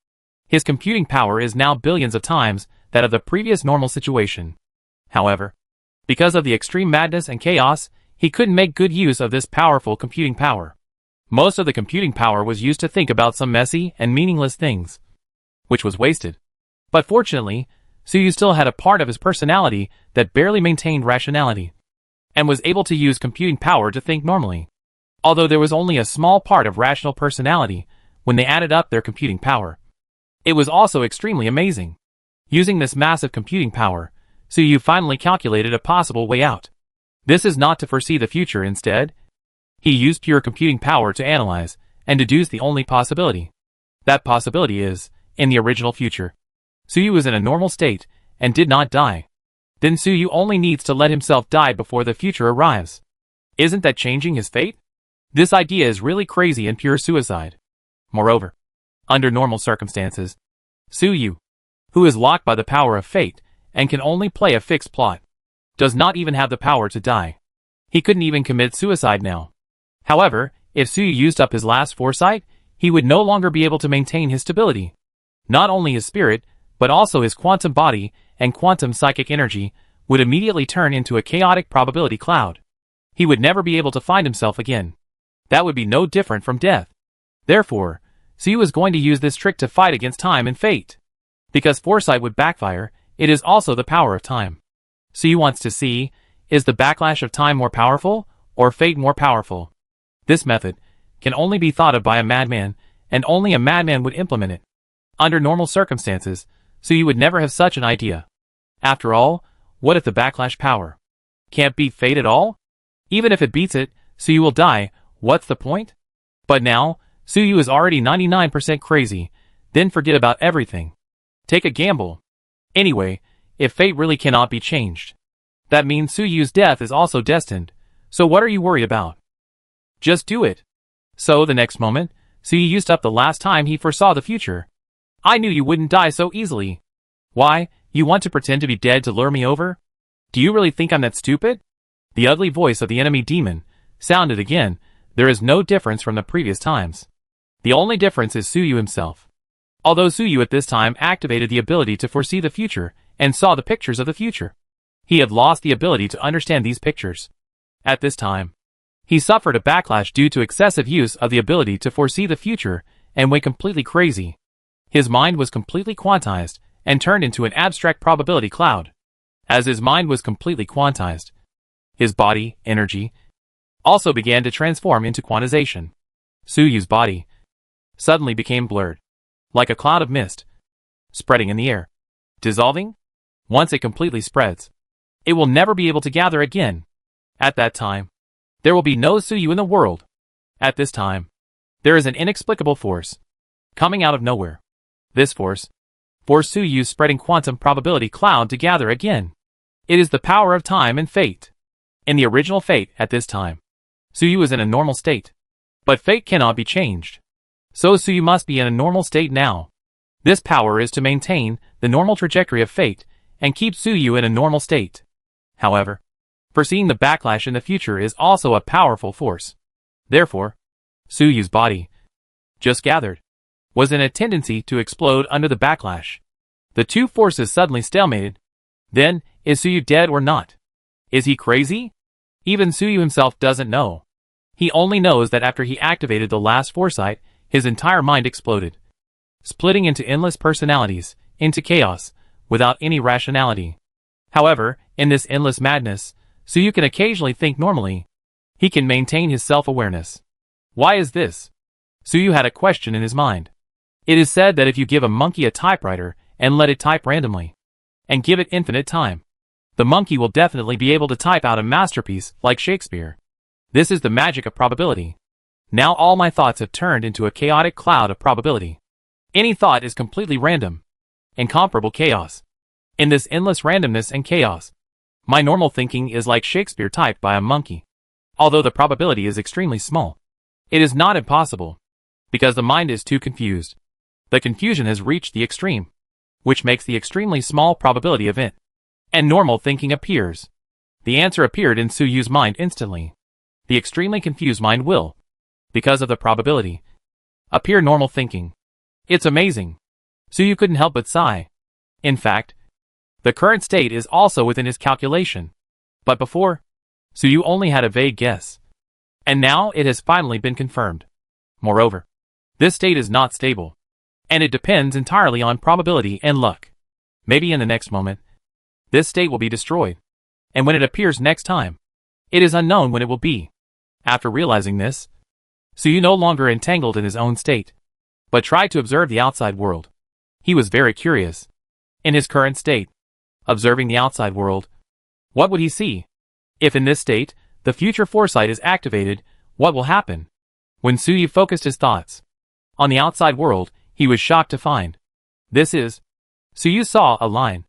his computing power is now billions of times that of the previous normal situation. However, because of the extreme madness and chaos, he couldn't make good use of this powerful computing power. Most of the computing power was used to think about some messy and meaningless things, which was wasted. But fortunately, Suyu still had a part of his personality that barely maintained rationality, and was able to use computing power to think normally. Although there was only a small part of rational personality when they added up their computing power. It was also extremely amazing. Using this massive computing power, Suyu finally calculated a possible way out. This is not to foresee the future. Instead, he used pure computing power to analyze and deduce the only possibility. That possibility is, in the original future, Suyu was in a normal state and did not die. Then Suyu only needs to let himself die before the future arrives. Isn't that changing his fate? This idea is really crazy and pure suicide. Moreover, under normal circumstances, Suyu, who is locked by the power of fate and can only play a fixed plot, does not even have the power to die. He couldn't even commit suicide now. However, if Suyu used up his last foresight, he would no longer be able to maintain his stability. Not only his spirit, but also his quantum body and quantum psychic energy would immediately turn into a chaotic probability cloud. He would never be able to find himself again. That would be no different from death. Therefore, Suyu is going to use this trick to fight against time and fate. Because foresight would backfire, it is also the power of time. Suyu wants to see, is the backlash of time more powerful, or fate more powerful? This method can only be thought of by a madman, and only a madman would implement it. Under normal circumstances, Suyu would never have such an idea. After all, what if the backlash power can't beat fate at all? Even if it beats it, Suyu will die, what's the point? But now, Suyu is already 99% crazy, then forget about everything. Take a gamble. Anyway, if fate really cannot be changed, that means Suyu's death is also destined, so what are you worried about? Just do it. So the next moment, Suyu used up the last time he foresaw the future. I knew you wouldn't die so easily. Why, you want to pretend to be dead to lure me over? Do you really think I'm that stupid? The ugly voice of the enemy demon sounded again. There is no difference from the previous times. The only difference is Suyu himself. Although Suyu at this time activated the ability to foresee the future and saw the pictures of the future, he had lost the ability to understand these pictures. At this time, he suffered a backlash due to excessive use of the ability to foresee the future and went completely crazy. His mind was completely quantized and turned into an abstract probability cloud. As his mind was completely quantized, his body, energy, also began to transform into quantization. Suyu's body suddenly became blurred, like a cloud of mist, spreading in the air, dissolving. Once it completely spreads, it will never be able to gather again. At that time, there will be no Suyu in the world. At this time, there is an inexplicable force coming out of nowhere. This force forced Suyu's spreading quantum probability cloud to gather again. It is the power of time and fate. In the original fate at this time, Suyu is in a normal state. But fate cannot be changed. So Suyu must be in a normal state now. This power is to maintain the normal trajectory of fate and keep Suyu in a normal state. However, foreseeing the backlash in the future is also a powerful force. Therefore, Suyu's body, just gathered, was in a tendency to explode under the backlash. The two forces suddenly stalemated. Then, is Suyu dead or not? Is he crazy? Even Suyu himself doesn't know. He only knows that after he activated the last foresight, his entire mind exploded, splitting into endless personalities, into chaos, without any rationality. However, in this endless madness, Suyu can occasionally think normally. He can maintain his self-awareness. Why is this? Suyu had a question in his mind. It is said that if you give a monkey a typewriter and let it type randomly, and give it infinite time, the monkey will definitely be able to type out a masterpiece like Shakespeare. This is the magic of probability. Now all my thoughts have turned into a chaotic cloud of probability. Any thought is completely random. Incomparable chaos. In this endless randomness and chaos, my normal thinking is like Shakespeare typed by a monkey. Although the probability is extremely small, it is not impossible, because the mind is too confused. The confusion has reached the extreme, which makes the extremely small probability event, and normal thinking appears. The answer appeared in Suyu's mind instantly. The extremely confused mind will, because of the probability, appear normal thinking. It's amazing. Suyu couldn't help but sigh. In fact, the current state is also within his calculation. But before, Suyu only had a vague guess. And now it has finally been confirmed. Moreover, this state is not stable, and it depends entirely on probability and luck. Maybe in the next moment, this state will be destroyed. And when it appears next time, it is unknown when it will be. After realizing this, Suyu no longer entangled in his own state, but tried to observe the outside world. He was very curious. In his current state, observing the outside world, what would he see? If in this state, the future foresight is activated, what will happen? When Suyu focused his thoughts on the outside world, he was shocked to find. Suyu saw a line.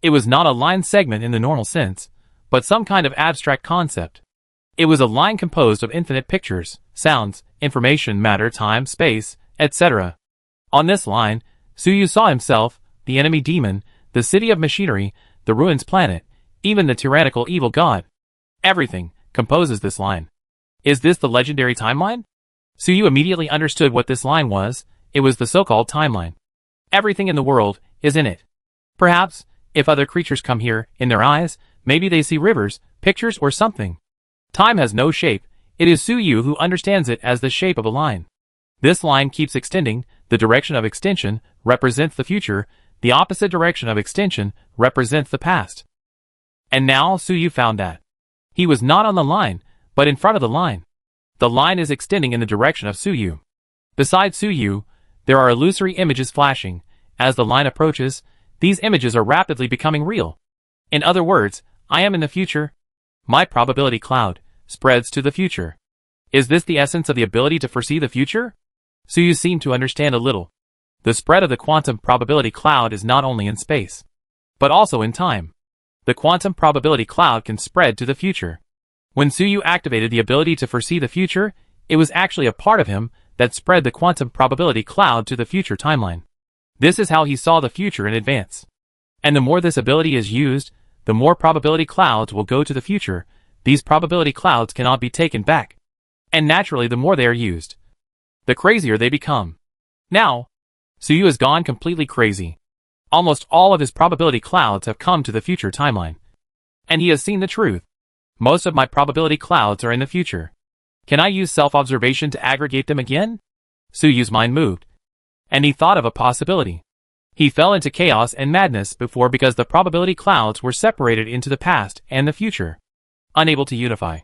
It was not a line segment in the normal sense, but some kind of abstract concept. It was a line composed of infinite pictures, sounds, information, matter, time, space, etc. On this line, Suyu saw himself, the enemy demon, the city of machinery, the ruins planet, even the tyrannical evil god. Everything composes this line. Is this the legendary timeline? Suyu immediately understood what this line was. It was the so-called timeline. Everything in the world is in it. Perhaps, if other creatures come here, in their eyes, maybe they see rivers, pictures, or something. Time has no shape. It is Suyu who understands it as the shape of a line. This line keeps extending. The direction of extension represents the future. The opposite direction of extension represents the past. And now Suyu found that he was not on the line, but in front of the line. The line is extending in the direction of Suyu. Beside Suyu, there are illusory images flashing. As the line approaches, these images are rapidly becoming real. In other words, I am in the future. My probability cloud spreads to the future. Is this the essence of the ability to foresee the future? Suyu seemed to understand a little. The spread of the quantum probability cloud is not only in space, but also in time. The quantum probability cloud can spread to the future. When Suyu activated the ability to foresee the future, it was actually a part of him that spread the quantum probability cloud to the future timeline. This is how he saw the future in advance. And the more this ability is used, the more probability clouds will go to the future. These probability clouds cannot be taken back. And naturally, the more they are used, the crazier they become. Now, Suyu has gone completely crazy. Almost all of his probability clouds have come to the future timeline. And he has seen the truth. Most of my probability clouds are in the future. Can I use self-observation to aggregate them again? Suyu's mind moved, and he thought of a possibility. He fell into chaos and madness before because the probability clouds were separated into the past and the future, unable to unify.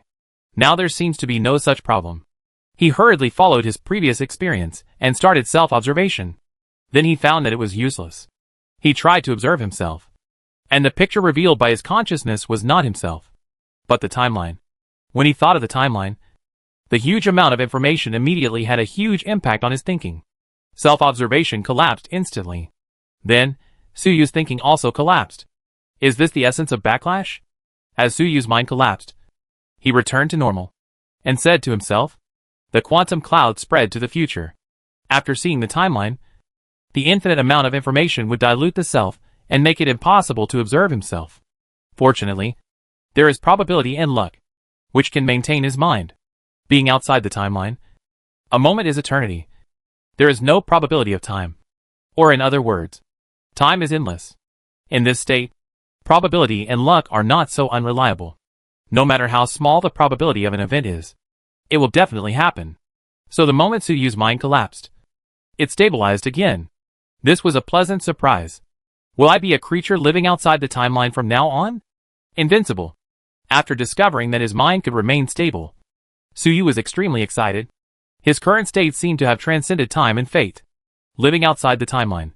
Now there seems to be no such problem. He hurriedly followed his previous experience and started self-observation. Then he found that it was useless. He tried to observe himself, and the picture revealed by his consciousness was not himself, but the timeline. When he thought of the timeline, the huge amount of information immediately had a huge impact on his thinking. Self-observation collapsed instantly. Then, Suyu's thinking also collapsed. Is this the essence of backlash? As Suyu's mind collapsed, he returned to normal, and said to himself, the quantum cloud spread to the future. After seeing the timeline, the infinite amount of information would dilute the self and make it impossible to observe himself. Fortunately, there is probability and luck, which can maintain his mind. Being outside the timeline, a moment is eternity. There is no probability of time. Or in other words, time is endless. In this state, probability and luck are not so unreliable. No matter how small the probability of an event is, it will definitely happen. So the moment Suyu's mind collapsed, it stabilized again. This was a pleasant surprise. Will I be a creature living outside the timeline from now on? Invincible. After discovering that his mind could remain stable, Suyu was extremely excited. His current state seemed to have transcended time and fate. Living outside the timeline,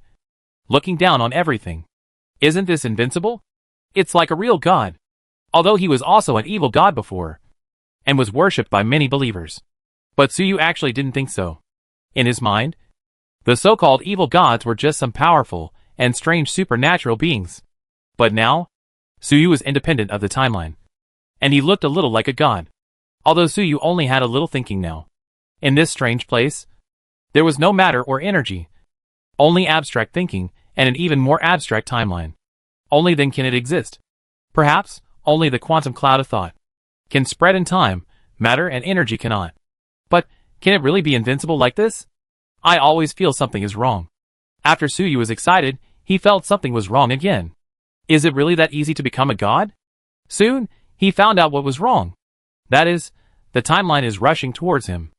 looking down on everything. Isn't this invincible? It's like a real god. Although he was also an evil god before, and was worshipped by many believers. But Suyu actually didn't think so. In his mind, the so-called evil gods were just some powerful and strange supernatural beings. But now, Suyu was independent of the timeline, and he looked a little like a god. Although Suyu only had a little thinking now. In this strange place, there was no matter or energy, only abstract thinking and an even more abstract timeline. Only then can it exist. Perhaps, only the quantum cloud of thought can spread in time, matter and energy cannot. But, can it really be invincible like this? I always feel something is wrong. After Suyu was excited, he felt something was wrong again. Is it really that easy to become a god? Soon, he found out what was wrong. That is, the timeline is rushing towards him.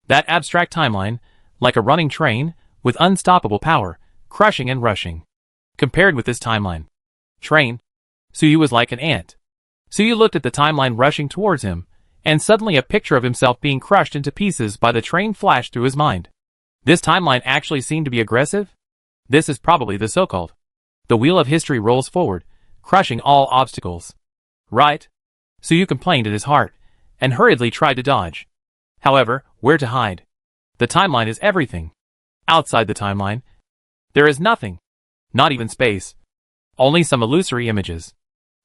That abstract timeline, like a running train, with unstoppable power, crushing and rushing. Compared with this timeline train, Suyu was like an ant. Suyu looked at the timeline rushing towards him, and suddenly a picture of himself being crushed into pieces by the train flashed through his mind. This timeline actually seemed to be aggressive? This is probably the so-called. The wheel of history rolls forward, crushing all obstacles. Right? Suyu complained in his heart, and hurriedly tried to dodge. However, where to hide? The timeline is everything. Outside the timeline, there is nothing. Not even space. Only some illusory images.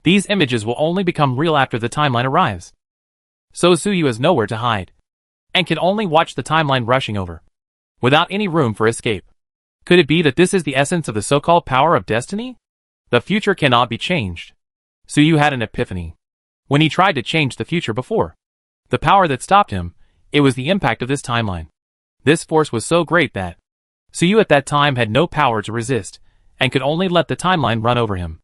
These images will only become real after the timeline arrives. So Suyu has nowhere to hide, and can only watch the timeline rushing over, without any room for escape. Could it be that this is the essence of the so-called power of destiny? The future cannot be changed. Suyu had an epiphany. When he tried to change the future before, the power that stopped him, it was the impact of this timeline. This force was so great that Suyu at that time had no power to resist, and could only let the timeline run over him.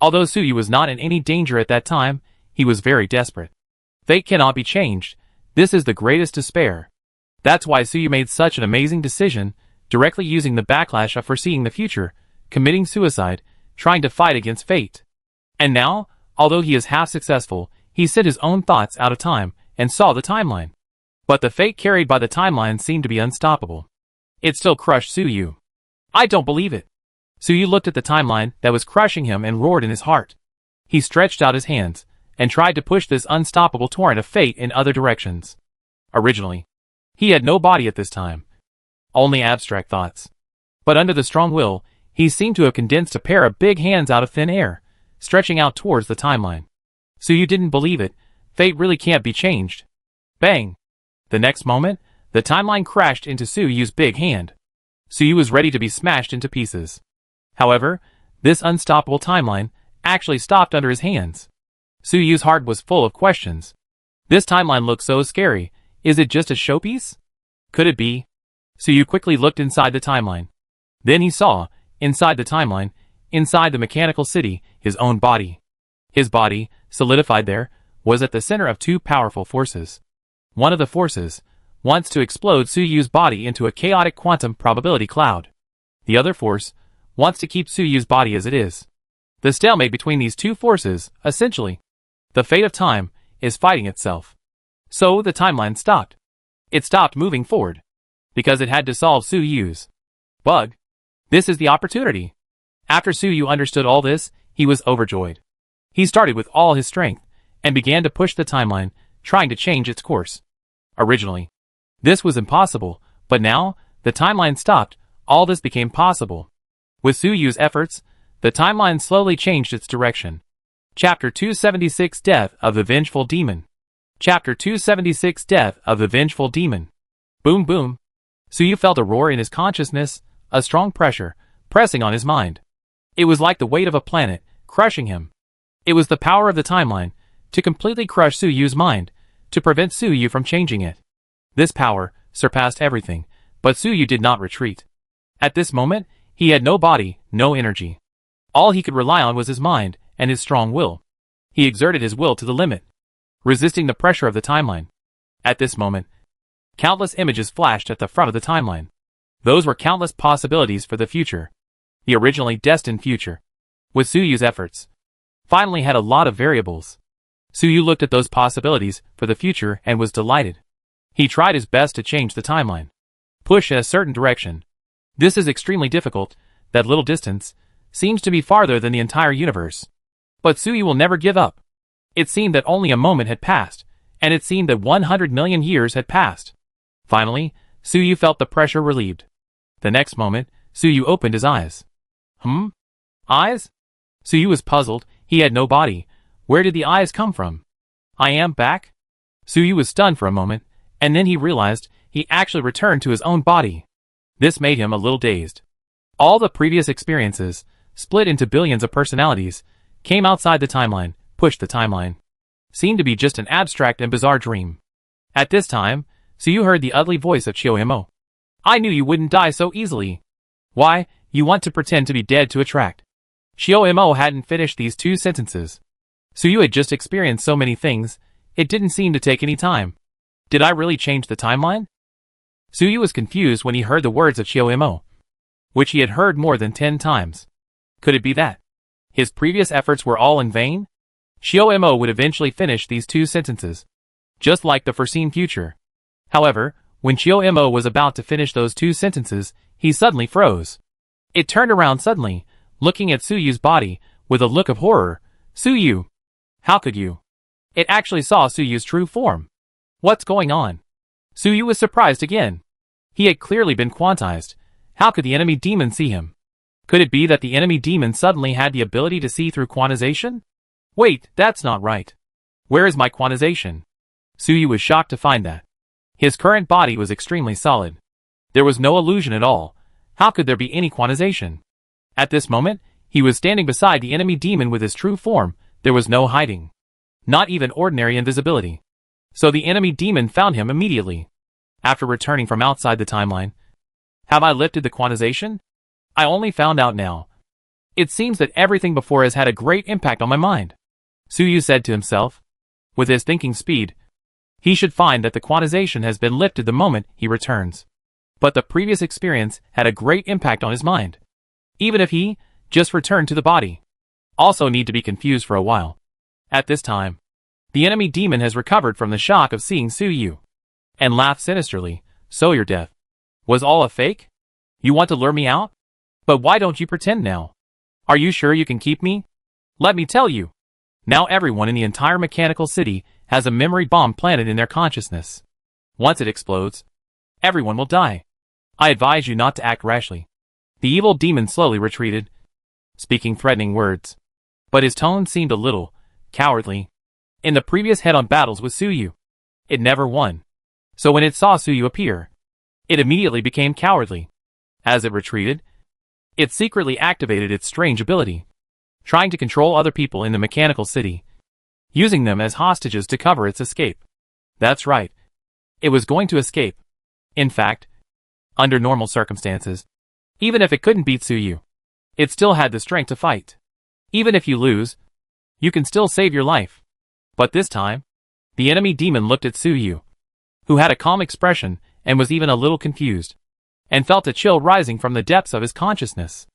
Although Suyu was not in any danger at that time, he was very desperate. Fate cannot be changed. This is the greatest despair. That's why Suyu made such an amazing decision, directly using the backlash of foreseeing the future, committing suicide, trying to fight against fate. And now, although he is half successful, he sent his own thoughts out of time, and saw the timeline. But the fate carried by the timeline seemed to be unstoppable. It still crushed Suyu. I don't believe it. Suyu looked at the timeline that was crushing him and roared in his heart. He stretched out his hands, and tried to push this unstoppable torrent of fate in other directions. Originally, he had no body at this time. Only abstract thoughts. But under the strong will, he seemed to have condensed a pair of big hands out of thin air, stretching out towards the timeline. Suyu didn't believe it. Fate really can't be changed. Bang! The next moment, the timeline crashed into Suyu's big hand. Suyu was ready to be smashed into pieces. However, this unstoppable timeline actually stopped under his hands. Suyu's heart was full of questions. This timeline looked so scary. Is it just a showpiece? Could it be? Suyu quickly looked inside the timeline. Then he saw, inside the timeline, inside the mechanical city, his own body. His body, solidified there, was at the center of two powerful forces. One of the forces wants to explode Suyu's body into a chaotic quantum probability cloud. The other force wants to keep Suyu's body as it is. The stalemate between these two forces, essentially, the fate of time, is fighting itself. So the timeline stopped. It stopped moving forward, because it had to solve Suyu's bug. This is the opportunity. After Suyu understood all this, he was overjoyed. He started with all his strength, and began to push the timeline, trying to change its course. Originally, this was impossible, but now, the timeline stopped, all this became possible. With Suyu's efforts, The timeline slowly changed its direction. Chapter 276 Death of the Vengeful Demon. Chapter 276 Death of the Vengeful Demon. Boom boom. Suyu felt a roar in his consciousness, a strong pressure, pressing on his mind. It was like the weight of a planet, crushing him. It was the power of the timeline, to completely crush Suyu's mind, to prevent Suyu from changing it. This power surpassed everything, but Suyu did not retreat. At this moment, he had no body, no energy. All he could rely on was his mind, and his strong will. He exerted his will to the limit, resisting the pressure of the timeline. At this moment, countless images flashed at the front of the timeline. Those were countless possibilities for the future. The originally destined future, with Suyu's efforts, finally had a lot of variables. Suyu looked at those possibilities for the future and was delighted. He tried his best to change the timeline, push in a certain direction. This is extremely difficult. That little distance seems to be farther than the entire universe. But Suyu will never give up. It seemed that only a moment had passed, and it seemed that 100 million years had passed. Finally, Suyu felt the pressure relieved. The next moment, Suyu opened his eyes. Eyes? Suyu was puzzled. He had no body. Where did the eyes come from? I am back? Suyu was stunned for a moment, and then he realized he actually returned to his own body. This made him a little dazed. All the previous experiences, split into billions of personalities, came outside the timeline, pushed the timeline. Seemed to be just an abstract and bizarre dream. At this time, Suyu heard the ugly voice of Chiyo-emo. I knew you wouldn't die so easily. Why, you want to pretend to be dead to attract. Chiyo-emo hadn't finished these 2 sentences. Suyu had just experienced so many things, it didn't seem to take any time. Did I really change the timeline? Suyu was confused when he heard the words of Chiyo-emo, which he had heard more than 10 times. Could it be that his previous efforts were all in vain? Chiyo-emo would eventually finish these 2 sentences, just like the foreseen future. However, when Chiyo-emo was about to finish those 2 sentences, he suddenly froze. It turned around suddenly, looking at Suyu's body, with a look of horror. Suyu! How could you? It actually saw Suyu's true form. What's going on? Suyu was surprised again. He had clearly been quantized. How could the enemy demon see him? Could it be that the enemy demon suddenly had the ability to see through quantization? Wait, that's not right. Where is my quantization? Suyu was shocked to find that his current body was extremely solid. There was no illusion at all. How could there be any quantization? At this moment, he was standing beside the enemy demon with his true form. There was no hiding. Not even ordinary invisibility. So the enemy demon found him immediately. After returning from outside the timeline. Have I lifted the quantization? I only found out now. It seems that everything before has had a great impact on my mind. Suyu said to himself. With his thinking speed, he should find that the quantization has been lifted the moment he returns. But the previous experience had a great impact on his mind. Even if he just returned to the body. Also need to be confused for a while. At this time, the enemy demon has recovered from the shock of seeing Suyu, and laughed sinisterly. So your death was all a fake? You want to lure me out? But why don't you pretend now? Are you sure you can keep me? Let me tell you. Now everyone in the entire mechanical city has a memory bomb planted in their consciousness. Once it explodes, everyone will die. I advise you not to act rashly. The evil demon slowly retreated, speaking threatening words. But his tone seemed a little cowardly. In the previous head-on battles with Suyu, it never won. So when it saw Suyu appear, it immediately became cowardly. As it retreated, it secretly activated its strange ability, trying to control other people in the mechanical city, using them as hostages to cover its escape. That's right. It was going to escape. In fact, under normal circumstances, even if it couldn't beat Suyu, it still had the strength to fight. Even if you lose, you can still save your life. But this time, the enemy demon looked at Suyu, who had a calm expression and was even a little confused, and felt a chill rising from the depths of his consciousness.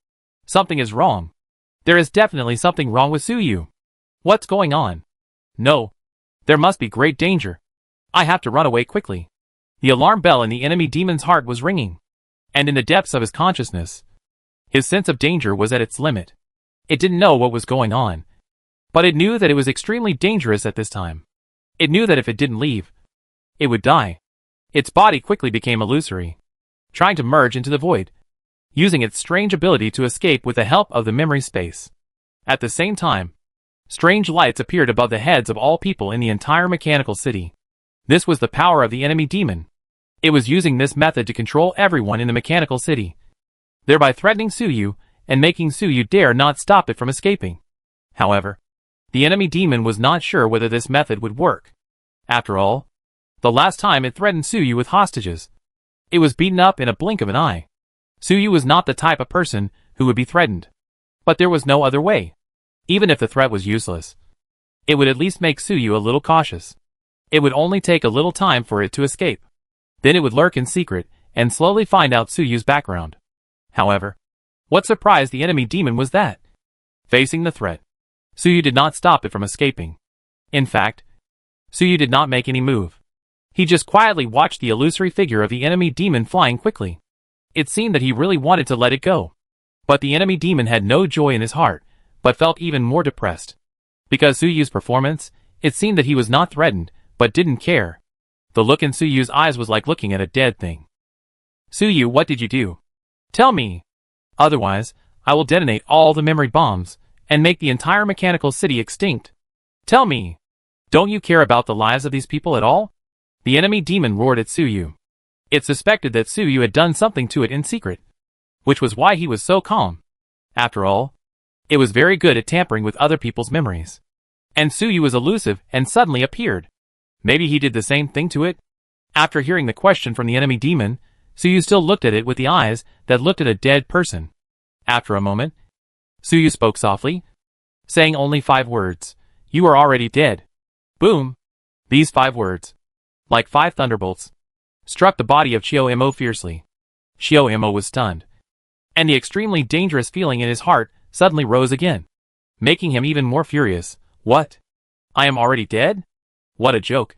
Something is wrong. There is definitely something wrong with Suyu. What's going on? No. There must be great danger. I have to run away quickly. The alarm bell in the enemy demon's heart was ringing, and in the depths of his consciousness, his sense of danger was at its limit. It didn't know what was going on, but it knew that it was extremely dangerous at this time. It knew that if it didn't leave, it would die. Its body quickly became illusory, trying to merge into the void. using its strange ability to escape with the help of the memory space. At the same time, strange lights appeared above the heads of all people in the entire mechanical city. This was the power of the enemy demon. It was using this method to control everyone in the mechanical city, thereby threatening Tsuyu and making Tsuyu dare not stop it from escaping. However, the enemy demon was not sure whether this method would work. After all, the last time it threatened Tsuyu with hostages, it was beaten up in a blink of an eye. Tsuyu was not the type of person who would be threatened. But there was no other way. Even if the threat was useless, it would at least make Tsuyu a little cautious. It would only take a little time for it to escape. Then it would lurk in secret and slowly find out Tsuyu's background. However, what surprised the enemy demon was that, facing the threat, Tsuyu did not stop it from escaping. In fact, Tsuyu did not make any move. He just quietly watched the illusory figure of the enemy demon flying quickly. It seemed that he really wanted to let it go. But the enemy demon had no joy in his heart, but felt even more depressed. Because Tsuyu's performance, it seemed that he was not threatened, but didn't care. The look in Tsuyu's eyes was like looking at a dead thing. Tsuyu, what did you do? Tell me. Otherwise, I will detonate all the memory bombs, and make the entire mechanical city extinct. Tell me. Don't you care about the lives of these people at all? The enemy demon roared at Tsuyu. It suspected that Tsuyu had done something to it in secret, which was why he was so calm. After all, it was very good at tampering with other people's memories. And Tsuyu was elusive and suddenly appeared. Maybe he did the same thing to it? After hearing the question from the enemy demon, Tsuyu still looked at it with the eyes that looked at a dead person. After a moment, Tsuyu spoke softly, saying only 5 words. You are already dead. Boom! These 5 words, like 5 thunderbolts, struck the body of Chiyo-emo fiercely. Chiyo-emo was stunned, and the extremely dangerous feeling in his heart suddenly rose again, making him even more furious. What? I am already dead? What a joke.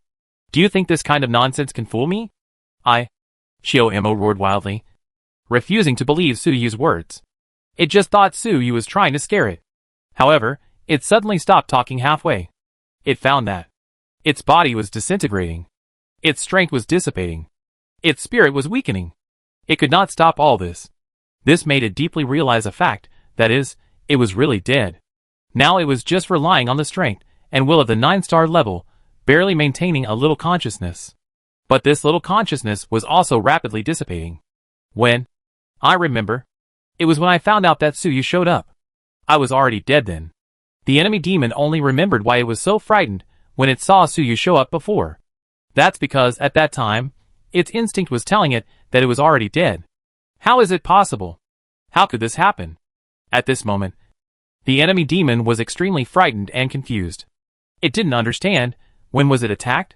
Do you think this kind of nonsense can fool me? Chiyo-emo roared wildly, refusing to believe Tsuyu's words. It just thought Tsuyu was trying to scare it. However, it suddenly stopped talking halfway. It found that its body was disintegrating. Its strength was dissipating. Its spirit was weakening. It could not stop all this. This made it deeply realize a fact, that is, it was really dead. Now it was just relying on the strength and will of the 9-star level, barely maintaining a little consciousness. But this little consciousness was also rapidly dissipating. I remember. It was when I found out that Tsuyu showed up. I was already dead then. The enemy demon only remembered why it was so frightened when it saw Tsuyu show up before. That's because, at that time, its instinct was telling it that it was already dead. How is it possible? How could this happen? At this moment, the enemy demon was extremely frightened and confused. It didn't understand. When was it attacked?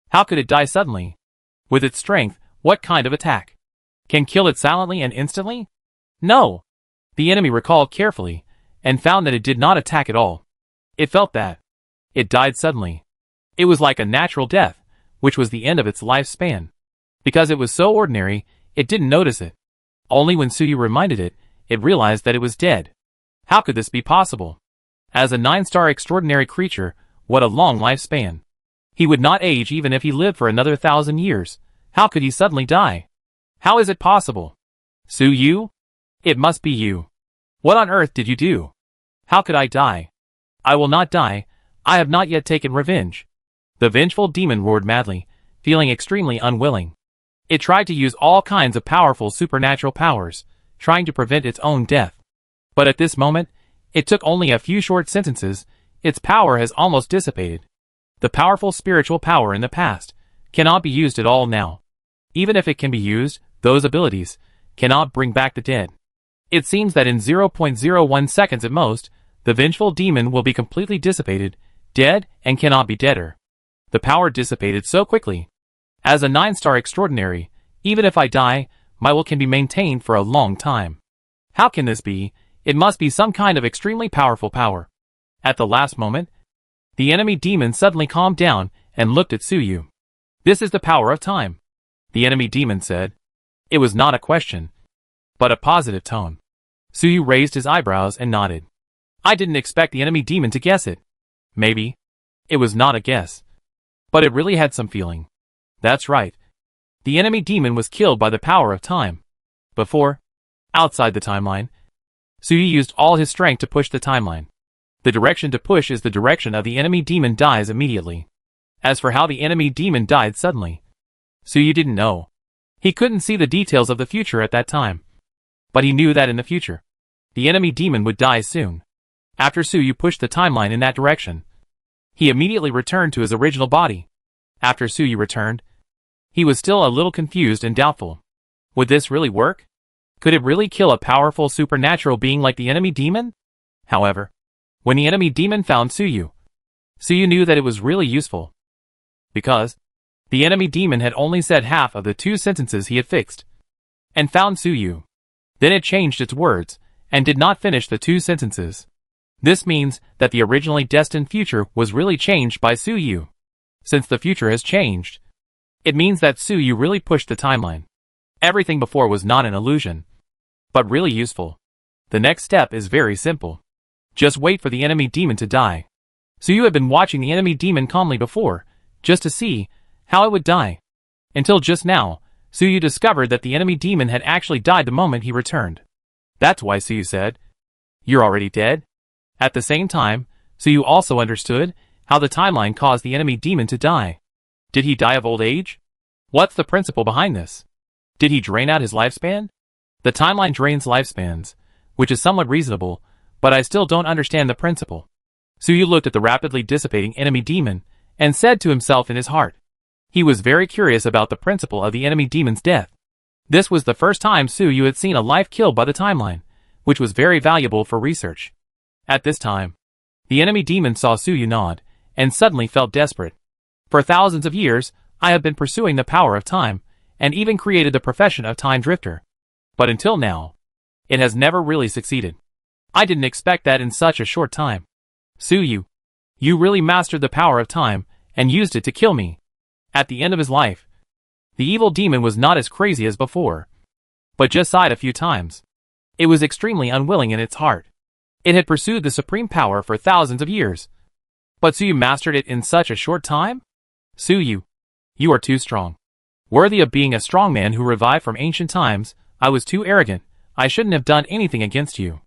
How could it die suddenly? With its strength, what kind of attack can kill it silently and instantly? No. The enemy recalled carefully, and found that it did not attack at all. It felt that it died suddenly. It was like a natural death, which was the end of its lifespan. Because it was so ordinary, it didn't notice it. Only when Tsuyu reminded it, it realized that it was dead. How could this be possible? As a 9-star extraordinary creature, what a long lifespan. He would not age even if he lived for another 1,000 years. How could he suddenly die? How is it possible? Tsuyu? It must be you. What on earth did you do? How could I die? I will not die. I have not yet taken revenge. The vengeful demon roared madly, feeling extremely unwilling. It tried to use all kinds of powerful supernatural powers, trying to prevent its own death. But at this moment, it took only a few short sentences. Its power has almost dissipated. The powerful spiritual power in the past cannot be used at all now. Even if it can be used, those abilities cannot bring back the dead. It seems that in 0.01 seconds at most, the vengeful demon will be completely dissipated, dead, and cannot be deader. The power dissipated so quickly. As a 9-star extraordinary, even if I die, my will can be maintained for a long time. How can this be? It must be some kind of extremely powerful power. At the last moment, the enemy demon suddenly calmed down and looked at Tsuyu. This is the power of time, the enemy demon said. It was not a question, but a positive tone. Tsuyu raised his eyebrows and nodded. I didn't expect the enemy demon to guess it. Maybe it was not a guess, but it really had some feeling. That's right. The enemy demon was killed by the power of time. Before, Outside the timeline, Suyu used all his strength to push the timeline. The direction to push is the direction of the enemy demon dies immediately. As for how the enemy demon died suddenly, Suyu didn't know. He couldn't see the details of the future at that time. But he knew that in the future, the enemy demon would die soon. After Suyu pushed the timeline in that direction, he immediately returned to his original body. After Suyu returned, he was still a little confused and doubtful. Would this really work? Could it really kill a powerful supernatural being like the enemy demon? However, when the enemy demon found Suyu, Suyu knew that it was really useful. Because the enemy demon had only said half of the 2 sentences he had fixed, and found Suyu. Then it changed its words, and did not finish the 2 sentences. This means that the originally destined future was really changed by Suyu. Since the future has changed, it means that Suyu really pushed the timeline. Everything before was not an illusion, but really useful. The next step is very simple. Just wait for the enemy demon to die. Suyu had been watching the enemy demon calmly before, just to see how it would die. Until just now, Suyu discovered that the enemy demon had actually died the moment he returned. That's why Suyu said, "You're already dead?" At the same time, Suyu also understood how the timeline caused the enemy demon to die. Did he die of old age? What's the principle behind this? Did he drain out his lifespan? The timeline drains lifespans, which is somewhat reasonable, but I still don't understand the principle. Suyu looked at the rapidly dissipating enemy demon, and said to himself in his heart. He was very curious about the principle of the enemy demon's death. This was the first time Suyu had seen a life killed by the timeline, which was very valuable for research. At this time, the enemy demon saw Suyu nod, and suddenly felt desperate. For thousands of years, I have been pursuing the power of time, and even created the profession of time drifter. But until now, it has never really succeeded. I didn't expect that in such a short time. Suyu, you really mastered the power of time, and used it to kill me. At the end of his life, the evil demon was not as crazy as before, but just sighed a few times. It was extremely unwilling in its heart. It had pursued the supreme power for thousands of years. But Suyu mastered it in such a short time? Suyu, you are too strong. Worthy of being a strong man who revived from ancient times, I was too arrogant. I shouldn't have done anything against you.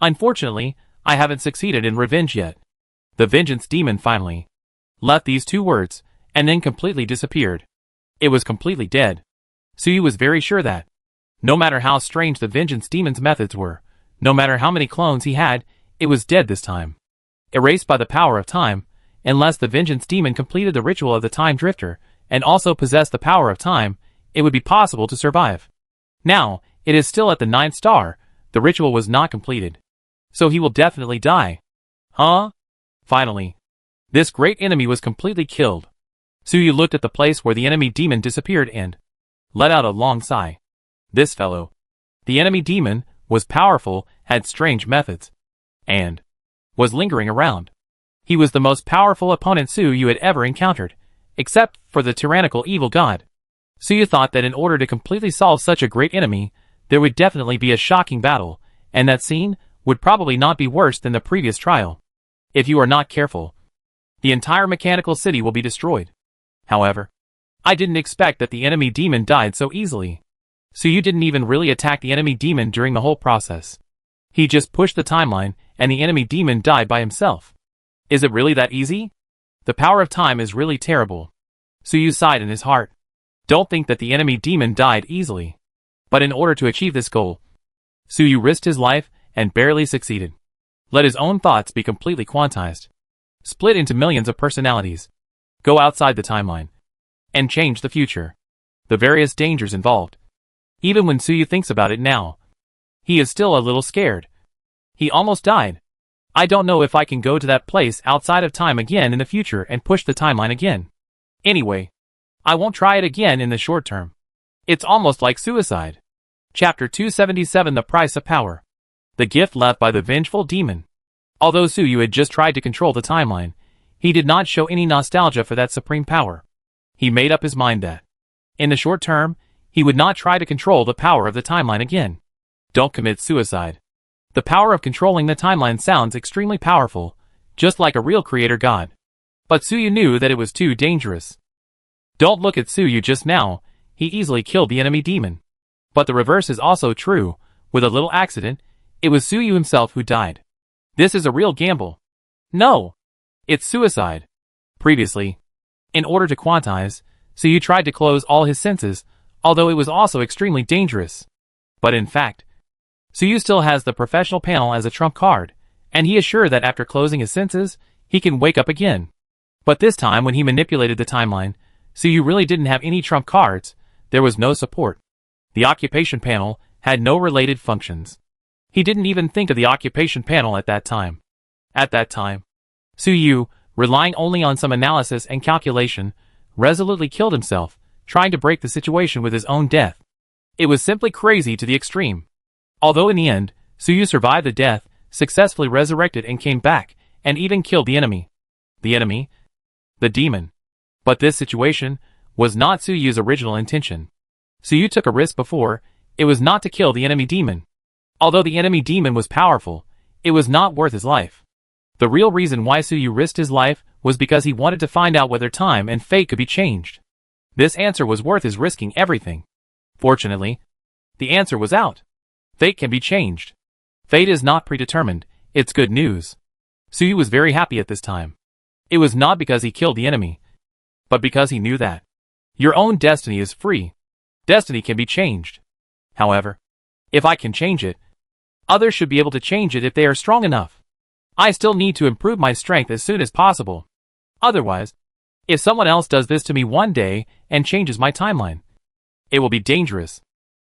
Unfortunately, I haven't succeeded in revenge yet. The vengeance demon finally left these 2 words, and then completely disappeared. It was completely dead. Suyu was very sure that, no matter how strange the vengeance demon's methods were, no matter how many clones he had, it was dead this time. Erased by the power of time, unless the vengeance demon completed the ritual of the time drifter, and also possessed the power of time, it would be possible to survive. Now, it is still at the 9th star, the ritual was not completed. So he will definitely die. Huh? Finally, this great enemy was completely killed. Suyu looked at the place where the enemy demon disappeared and let out a long sigh. This fellow, the enemy demon, was powerful, had strange methods, and was lingering around. He was the most powerful opponent Suyu had ever encountered, except for the tyrannical evil god. Suyu thought that in order to completely solve such a great enemy, there would definitely be a shocking battle, and that scene would probably not be worse than the previous trial. If you are not careful, the entire mechanical city will be destroyed. However, I didn't expect that the enemy demon died so easily. Suyu didn't even really attack the enemy demon during the whole process. He just pushed the timeline, and the enemy demon died by himself. Is it really that easy? The power of time is really terrible. Suyu sighed in his heart. Don't think that the enemy demon died easily. But in order to achieve this goal, Suyu risked his life and barely succeeded. Let his own thoughts be completely quantized. Split into millions of personalities. Go outside the timeline. And change the future. The various dangers involved. Even when Suyu thinks about it now, he is still a little scared. He almost died. I don't know if I can go to that place outside of time again in the future and push the timeline again. Anyway, I won't try it again in the short term. It's almost like suicide. Chapter 277 The Price of Power. The gift left by the vengeful demon. Although Suyu had just tried to control the timeline, he did not show any nostalgia for that supreme power. He made up his mind that, in the short term, he would not try to control the power of the timeline again. Don't commit suicide. The power of controlling the timeline sounds extremely powerful, just like a real creator god. But Suyu knew that it was too dangerous. Don't look at Suyu just now, he easily killed the enemy demon. But the reverse is also true. With a little accident, it was Suyu himself who died. This is a real gamble. No. It's suicide. Previously, in order to quantize, Suyu tried to close all his senses, although it was also extremely dangerous. But in fact, Suyu still has the professional panel as a trump card, and he is sure that after closing his senses, he can wake up again. But this time when he manipulated the timeline, Suyu really didn't have any trump cards, there was no support. The occupation panel had no related functions. He didn't even think of the occupation panel at that time. At that time, Suyu, relying only on some analysis and calculation, resolutely killed himself, trying to break the situation with his own death. It was simply crazy to the extreme. Although in the end, Suyu survived the death, successfully resurrected and came back, and even killed the enemy. The enemy? The demon. But this situation was not Suyu's original intention. Suyu took a risk before, it was not to kill the enemy demon. Although the enemy demon was powerful, it was not worth his life. The real reason why Suyu risked his life was because he wanted to find out whether time and fate could be changed. This answer was worth his risking everything. Fortunately, the answer was out. Fate can be changed. Fate is not predetermined, it's good news. Suyu was very happy at this time. It was not because he killed the enemy, but because he knew that your own destiny is free. Destiny can be changed. However, if I can change it, others should be able to change it if they are strong enough. I still need to improve my strength as soon as possible. Otherwise, if someone else does this to me one day and changes my timeline, it will be dangerous.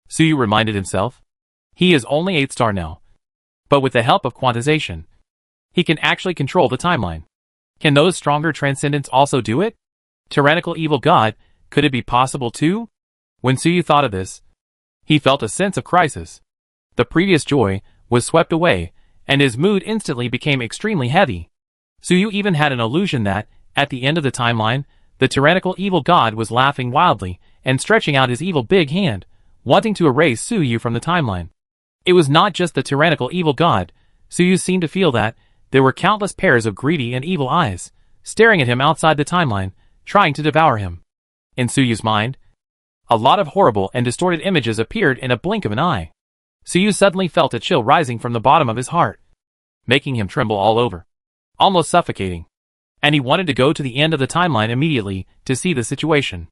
Suyu reminded himself. He is only 8 star now. But with the help of quantization, he can actually control the timeline. Can those stronger transcendents also do it? Tyrannical evil god, could it be possible too? When Suyu thought of this, he felt a sense of crisis. The previous joy was swept away, and his mood instantly became extremely heavy. Suyu even had an illusion that, at the end of the timeline, the tyrannical evil god was laughing wildly and stretching out his evil big hand, wanting to erase Suyu from the timeline. It was not just the tyrannical evil god. Suyu seemed to feel that there were countless pairs of greedy and evil eyes, staring at him outside the timeline, trying to devour him. In Suyu's mind, a lot of horrible and distorted images appeared in a blink of an eye. Suyu suddenly felt a chill rising from the bottom of his heart, making him tremble all over, almost suffocating. And he wanted to go to the end of the timeline immediately to see the situation.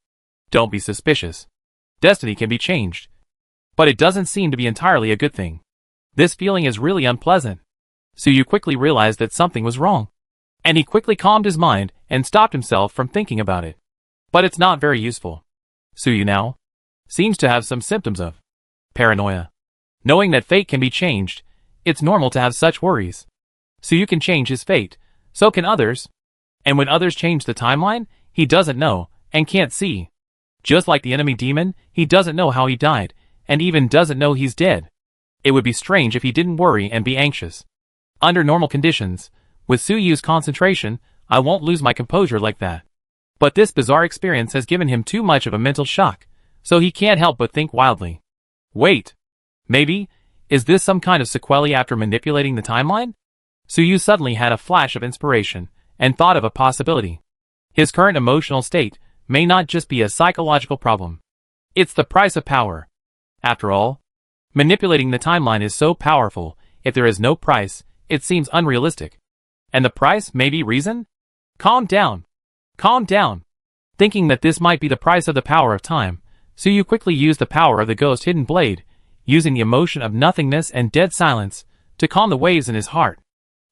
Don't be suspicious. Destiny can be changed. But it doesn't seem to be entirely a good thing. This feeling is really unpleasant. Suyu quickly realized that something was wrong. And he quickly calmed his mind and stopped himself from thinking about it. But it's not very useful. Suyu now seems to have some symptoms of paranoia. Knowing that fate can be changed, it's normal to have such worries. Suyu can change his fate, so can others. And when others change the timeline, he doesn't know, and can't see. Just like the enemy demon, he doesn't know how he died, and even doesn't know he's dead. It would be strange if he didn't worry and be anxious. Under normal conditions, with Suyu's concentration, I won't lose my composure like that. But this bizarre experience has given him too much of a mental shock, so he can't help but think wildly. Wait. Maybe, is this some kind of sequelae after manipulating the timeline? Suyu suddenly had a flash of inspiration, and thought of a possibility. His current emotional state may not just be a psychological problem. It's the price of power. After all, manipulating the timeline is so powerful, if there is no price, it seems unrealistic. And the price may be reason? Calm down. Calm down. Thinking that this might be the price of the power of time, Suyu quickly used the power of the ghost hidden blade, using the emotion of nothingness and dead silence to calm the waves in his heart.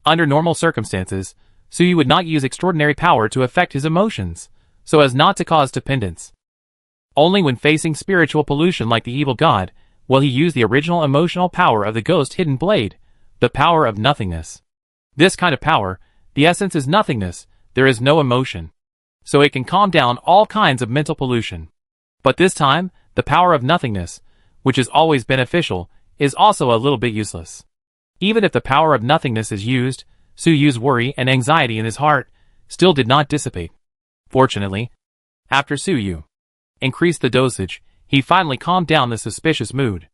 Under normal circumstances, Suyu would not use extraordinary power to affect his emotions, so as not to cause dependence. Only when facing spiritual pollution like the evil god, will he use the original emotional power of the ghost hidden blade, the power of nothingness. This kind of power, the essence is nothingness, there is no emotion. So it can calm down all kinds of mental pollution. But this time, the power of nothingness, which is always beneficial, is also a little bit useless. Even if the power of nothingness is used, Suyu's worry and anxiety in his heart still did not dissipate. Fortunately, after Suyu increased the dosage, he finally calmed down the suspicious mood.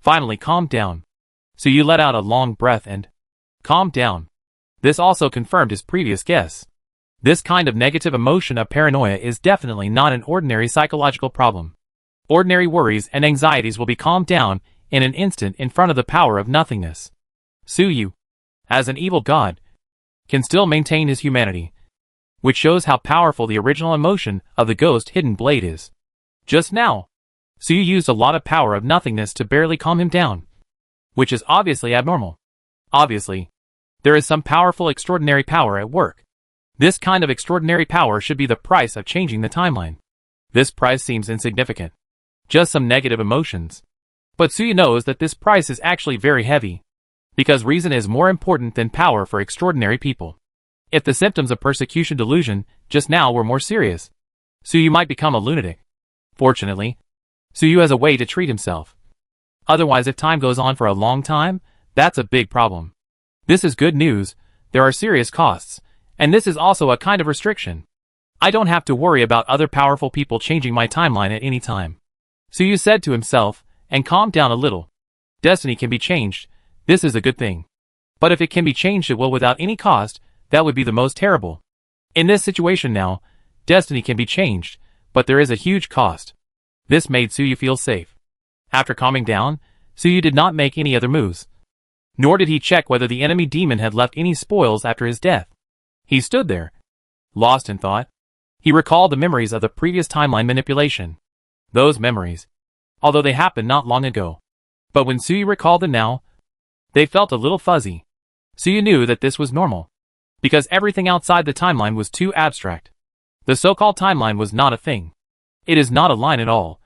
Finally calmed down. Suyu let out a long breath and calmed down. This also confirmed his previous guess. This kind of negative emotion of paranoia is definitely not an ordinary psychological problem. Ordinary worries and anxieties will be calmed down in an instant in front of the power of nothingness. Suyu, as an evil god, can still maintain his humanity, which shows how powerful the original emotion of the ghost hidden blade is. Just now, Suyu used a lot of power of nothingness to barely calm him down, which is obviously abnormal. Obviously, there is some powerful extraordinary power at work. This kind of extraordinary power should be the price of changing the timeline. This price seems insignificant. Just some negative emotions. But Suyu knows that this price is actually very heavy, because reason is more important than power for extraordinary people. If the symptoms of persecution delusion just now were more serious, Suyu might become a lunatic. Fortunately, Suyu has a way to treat himself. Otherwise, if time goes on for a long time, that's a big problem. This is good news. There are serious costs, and this is also a kind of restriction. I don't have to worry about other powerful people changing my timeline at any time. Suyu said to himself, and calmed down a little. Destiny can be changed. This is a good thing. But if it can be changed at will without any cost, that would be the most terrible. In this situation now, destiny can be changed, but there is a huge cost. This made Suyu feel safe. After calming down, Suyu did not make any other moves. Nor did he check whether the enemy demon had left any spoils after his death. He stood there, lost in thought. He recalled the memories of the previous timeline manipulation. Those memories, although they happened not long ago. But when Suyu recalled them now, they felt a little fuzzy. Suyu knew that this was normal, because everything outside the timeline was too abstract. The so-called timeline was not a thing. It is not a line at all.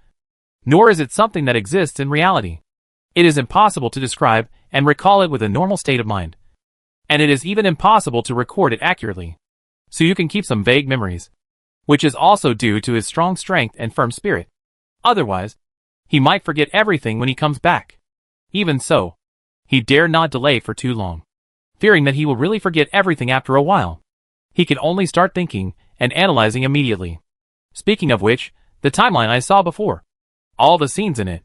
Nor is it something that exists in reality. It is impossible to describe and recall it with a normal state of mind. And it is even impossible to record it accurately. Suyu can keep some vague memories, which is also due to his strong strength and firm spirit. Otherwise, he might forget everything when he comes back. Even so, he dare not delay for too long, fearing that he will really forget everything after a while. He can only start thinking and analyzing immediately. Speaking of which, the timeline I saw before, all the scenes in it,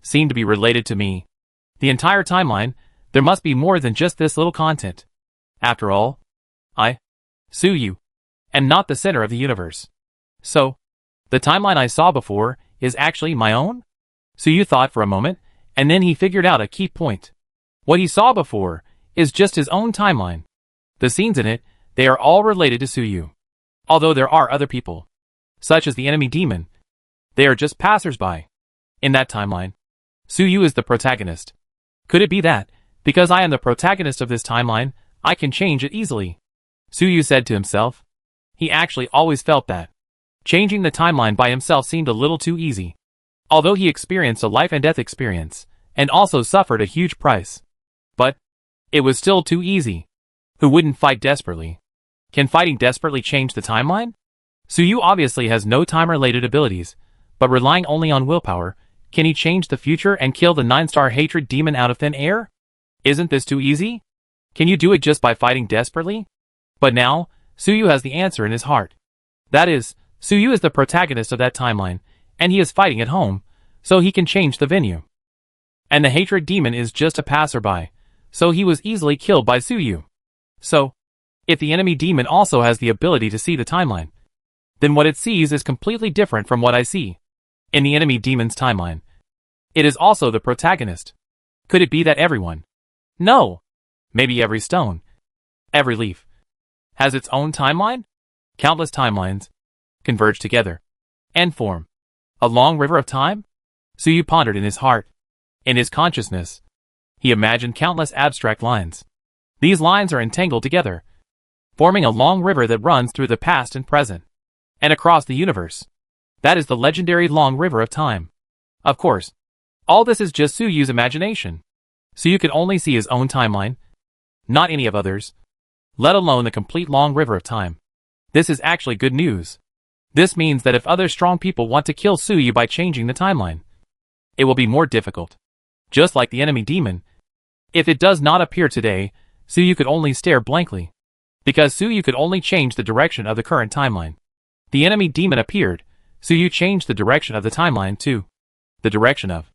seem to be related to me. The entire timeline, there must be more than just this little content. After all, I, Suyu, am not the center of the universe. So, the timeline I saw before is actually my own? Suyu thought for a moment, and then he figured out a key point. What he saw before is just his own timeline. The scenes in it, they are all related to Suyu. Although there are other people, such as the enemy demon, they are just passers-by. In that timeline, Suyu is the protagonist. Could it be that, because I am the protagonist of this timeline, I can change it easily? Suyu said to himself. He actually always felt that. Changing the timeline by himself seemed a little too easy. Although he experienced a life and death experience, and also suffered a huge price. But it was still too easy. Who wouldn't fight desperately? Can fighting desperately change the timeline? Suyu obviously has no time-related abilities, but relying only on willpower, can he change the future and kill the 9-star hatred demon out of thin air? Isn't this too easy? Can you do it just by fighting desperately? But now, Suyu has the answer in his heart. That is, Suyu is the protagonist of that timeline, and he is fighting at home, so he can change the venue. And the hatred demon is just a passerby, so he was easily killed by Suyu. So, if the enemy demon also has the ability to see the timeline, then what it sees is completely different from what I see. In the enemy demon's timeline, it is also the protagonist. Could it be that everyone? No. Maybe every stone, every leaf, has its own timeline? Countless timelines converge together and form a long river of time? Suyu pondered in his heart. In his consciousness, he imagined countless abstract lines. These lines are entangled together, forming a long river that runs through the past and present, and across the universe. That is the legendary long river of time. Of course, all this is just Suyu's imagination. Suyu could only see his own timeline, not any of others, let alone the complete long river of time. This is actually good news. This means that if other strong people want to kill Suyu by changing the timeline, it will be more difficult. Just like the enemy demon. If it does not appear today, Suyu could only stare blankly. Because Suyu could only change the direction of the current timeline. The enemy demon appeared, Suyu changed the direction of the timeline to the direction of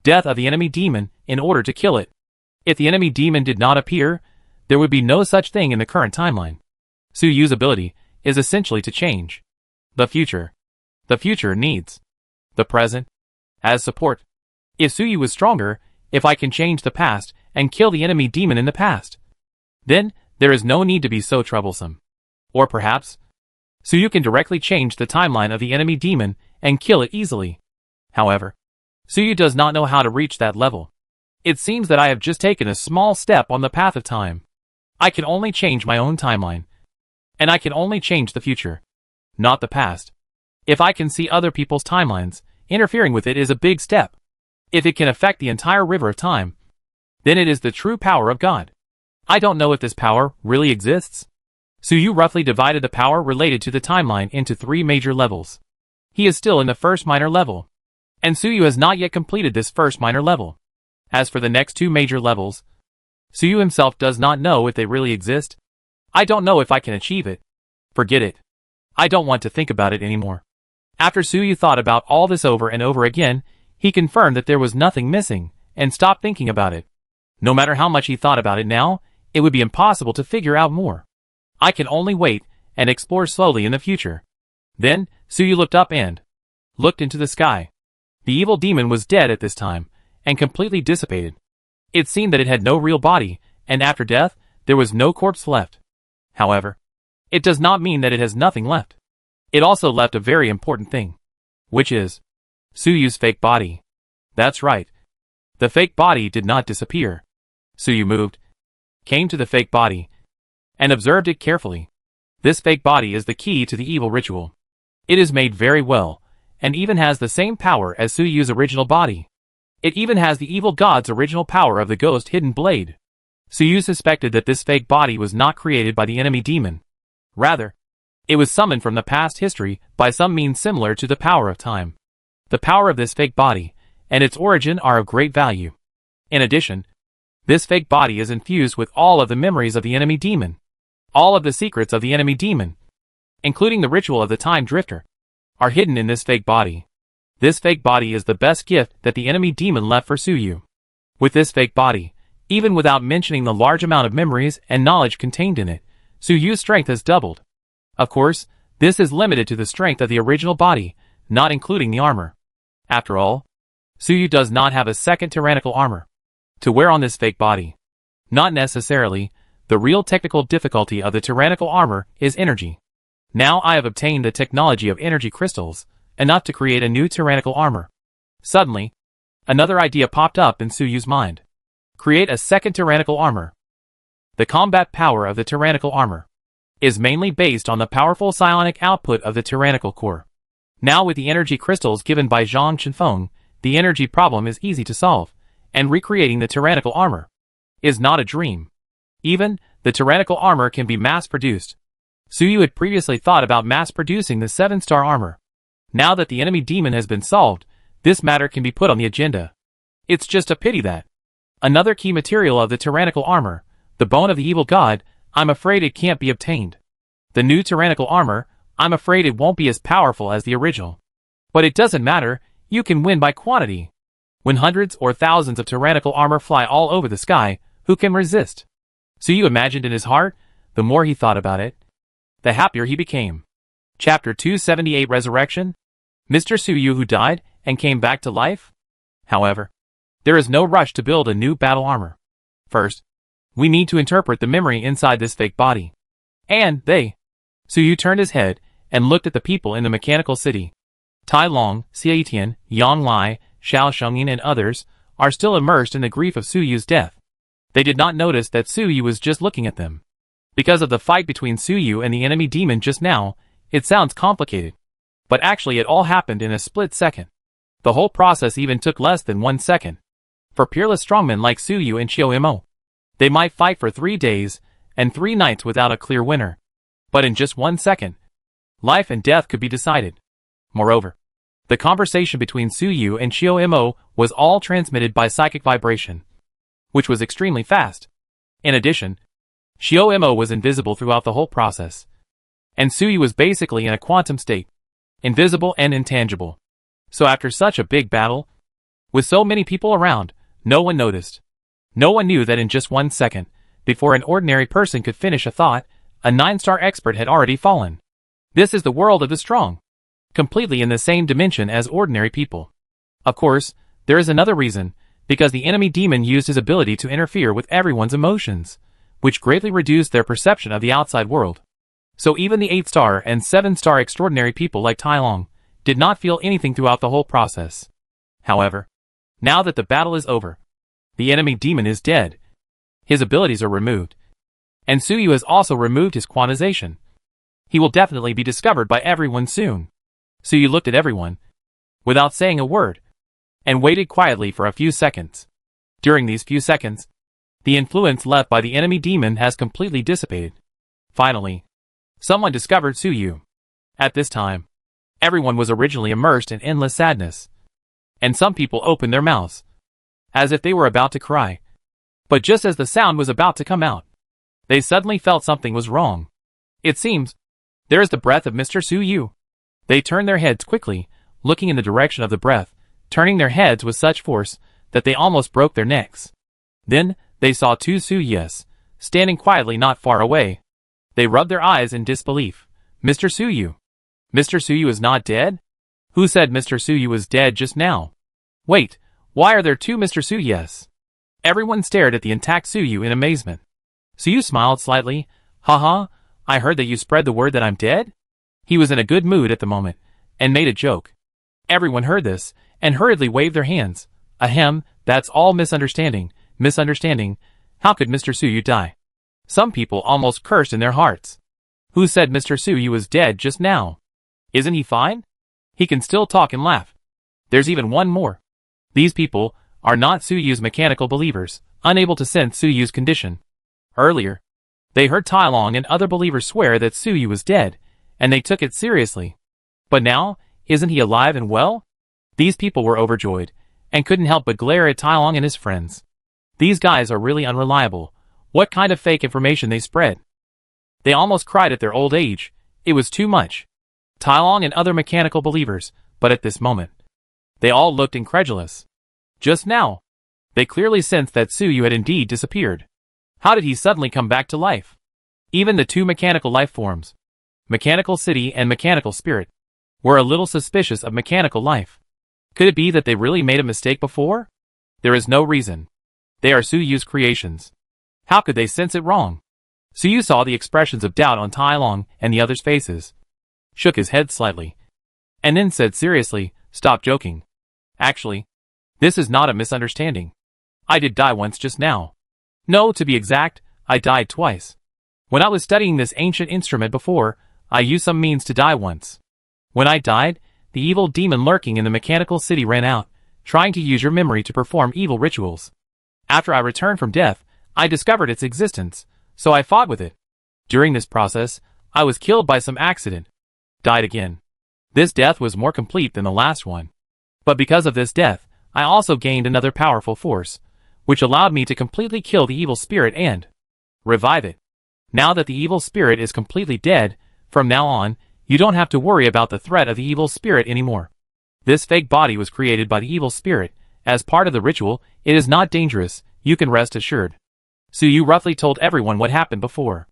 death of the enemy demon in order to kill it. If the enemy demon did not appear, there would be no such thing in the current timeline. Suyu's ability is essentially to change the future. The future needs the present as support. If Suyu was stronger, if I can change the past and kill the enemy demon in the past, then there is no need to be so troublesome. Or perhaps, Suyu can directly change the timeline of the enemy demon and kill it easily. However, Suyu does not know how to reach that level. It seems that I have just taken a small step on the path of time. I can only change my own timeline. And I can only change the future, not the past. If I can see other people's timelines, interfering with it is a big step. If it can affect the entire river of time, then it is the true power of God. I don't know if this power really exists. Suyu roughly divided the power related to the timeline into 3 major levels. He is still in the first minor level, and Suyu has not yet completed this first minor level. As for the next 2 major levels, Suyu himself does not know if they really exist. I don't know if I can achieve it. Forget it. I don't want to think about it anymore. After Suyu thought about all this over and over again, he confirmed that there was nothing missing, and stopped thinking about it. No matter how much he thought about it now, it would be impossible to figure out more. I can only wait and explore slowly in the future. Then, Suyu looked up and looked into the sky. The evil demon was dead at this time, and completely dissipated. It seemed that it had no real body, and after death, there was no corpse left. However, it does not mean that it has nothing left. It also left a very important thing, which is Suyu's fake body. That's right. The fake body did not disappear. Suyu moved, came to the fake body, and observed it carefully. This fake body is the key to the evil ritual. It is made very well, and even has the same power as Suyu's original body. It even has the evil god's original power of the ghost hidden blade. Suyu suspected that this fake body was not created by the enemy demon. Rather, it was summoned from the past history by some means similar to the power of time. The power of this fake body and its origin are of great value. In addition, this fake body is infused with all of the memories of the enemy demon. All of the secrets of the enemy demon, including the ritual of the time drifter, are hidden in this fake body. This fake body is the best gift that the enemy demon left for Suyu. With this fake body, even without mentioning the large amount of memories and knowledge contained in it, Suyu's strength has doubled. Of course, this is limited to the strength of the original body, not including the armor. After all, Suyu does not have a second tyrannical armor to wear on this fake body. Not necessarily. The real technical difficulty of the tyrannical armor is energy. Now I have obtained the technology of energy crystals, enough to create a new tyrannical armor. Suddenly, another idea popped up in Suyu's mind. Create a second tyrannical armor. The combat power of the tyrannical armor is mainly based on the powerful psionic output of the tyrannical core. Now with the energy crystals given by Zhang Chenfeng, the energy problem is easy to solve, and recreating the tyrannical armor is not a dream. Even, the tyrannical armor can be mass-produced. Suyu had previously thought about mass-producing the 7-star armor. Now that the enemy demon has been solved, this matter can be put on the agenda. It's just a pity that another key material of the tyrannical armor, the bone of the evil god, I'm afraid it can't be obtained. The new tyrannical armor, I'm afraid it won't be as powerful as the original. But it doesn't matter, you can win by quantity. When hundreds or thousands of tyrannical armor fly all over the sky, who can resist? Suyu imagined in his heart. The more he thought about it, the happier he became. Chapter 278 Resurrection? Mr. Suyu who died and came back to life? However, there is no rush to build a new battle armor. First, we need to interpret the memory inside this fake body. And they. Suyu turned his head and looked at the people in the mechanical city. Tai Long, Xie Tian, Yang Lai, Xiao Shengyin and others are still immersed in the grief of Suyu's death. They did not notice that Suyu was just looking at them. Because of the fight between Suyu and the enemy demon just now, it sounds complicated. But actually it all happened in a split second. The whole process even took less than 1 second. For peerless strongmen like Suyu and Xiao, they might fight for 3 days and 3 nights without a clear winner. But in just 1 second, life and death could be decided. Moreover, the conversation between Suyu and Xiao was all transmitted by psychic vibration, which was extremely fast. In addition, Xiao was invisible throughout the whole process, and Suyu was basically in a quantum state, invisible and intangible. So after such a big battle, with so many people around, no one noticed. No one knew that in just 1 second, before an ordinary person could finish a thought, a 9-star expert had already fallen. This is the world of the strong, completely in the same dimension as ordinary people. Of course, There is another reason, because the enemy demon used his ability to interfere with everyone's emotions, which greatly reduced their perception of the outside world. So even the 8-star and 7-star extraordinary people like Tai Long did not feel anything throughout the whole process. However, now that the battle is over, the enemy demon is dead, his abilities are removed, and Suyu has also removed his quantization. He will definitely be discovered by everyone soon. Suyu looked at everyone, without saying a word, and waited quietly for a few seconds. During these few seconds, the influence left by the enemy demon has completely dissipated. Finally, someone discovered Suyu. At this time, everyone was originally immersed in endless sadness, and some people opened their mouths, as if they were about to cry. But just as the sound was about to come out, they suddenly felt something was wrong. It seems, there is the breath of Mr. Suyu. They turned their heads quickly, looking in the direction of the breath, turning their heads with such force that they almost broke their necks. Then, they saw two Suyus, standing quietly not far away. They rubbed their eyes in disbelief. Mr. Suyu. Mr. Suyu is not dead? Who said Mr. Suyu was dead just now? Wait, why are there two Mr. Suyus? Everyone stared at the intact Suyu in amazement. Suyu smiled slightly. Haha, I heard that you spread the word that I'm dead? He was in a good mood at the moment, and made a joke. Everyone heard this, and hurriedly waved their hands. Ahem, that's all misunderstanding. Misunderstanding. How could Mr. Suyu die? Some people almost cursed in their hearts. Who said Mr. Suyu was dead just now? Isn't he fine? He can still talk and laugh. There's even one more. These people are not Suyu's mechanical believers, unable to sense Suyu's condition. Earlier, they heard Tai Long and other believers swear that Suyu was dead, and they took it seriously. But now, isn't he alive and well? These people were overjoyed, and couldn't help but glare at Tai Long and his friends. These guys are really unreliable. What kind of fake information they spread? They almost cried at their old age. It was too much. Tai Long and other mechanical believers, but at this moment, they all looked incredulous. Just now, they clearly sensed that Suyu had indeed disappeared. How did he suddenly come back to life? Even the two mechanical life forms, Mechanical City and Mechanical Spirit, were a little suspicious of mechanical life. Could it be that they really made a mistake before? There is no reason. They are Suyu's creations. How could they sense it wrong? Suyu saw the expressions of doubt on Tai Long and the others' faces, shook his head slightly, and then said seriously, stop joking. Actually, this is not a misunderstanding. I did die once just now. No, to be exact, I died twice. When I was studying this ancient instrument before, I used some means to die once. When I died, the evil demon lurking in the mechanical city ran out, trying to use your memory to perform evil rituals. After I returned from death, I discovered its existence, so I fought with it. During this process, I was killed by some accident. Died again. This death was more complete than the last one. But because of this death, I also gained another powerful force, which allowed me to completely kill the evil spirit and revive it. Now that the evil spirit is completely dead, from now on, you don't have to worry about the threat of the evil spirit anymore. This fake body was created by the evil spirit. As part of the ritual, it is not dangerous, you can rest assured. Suyu roughly told everyone what happened before.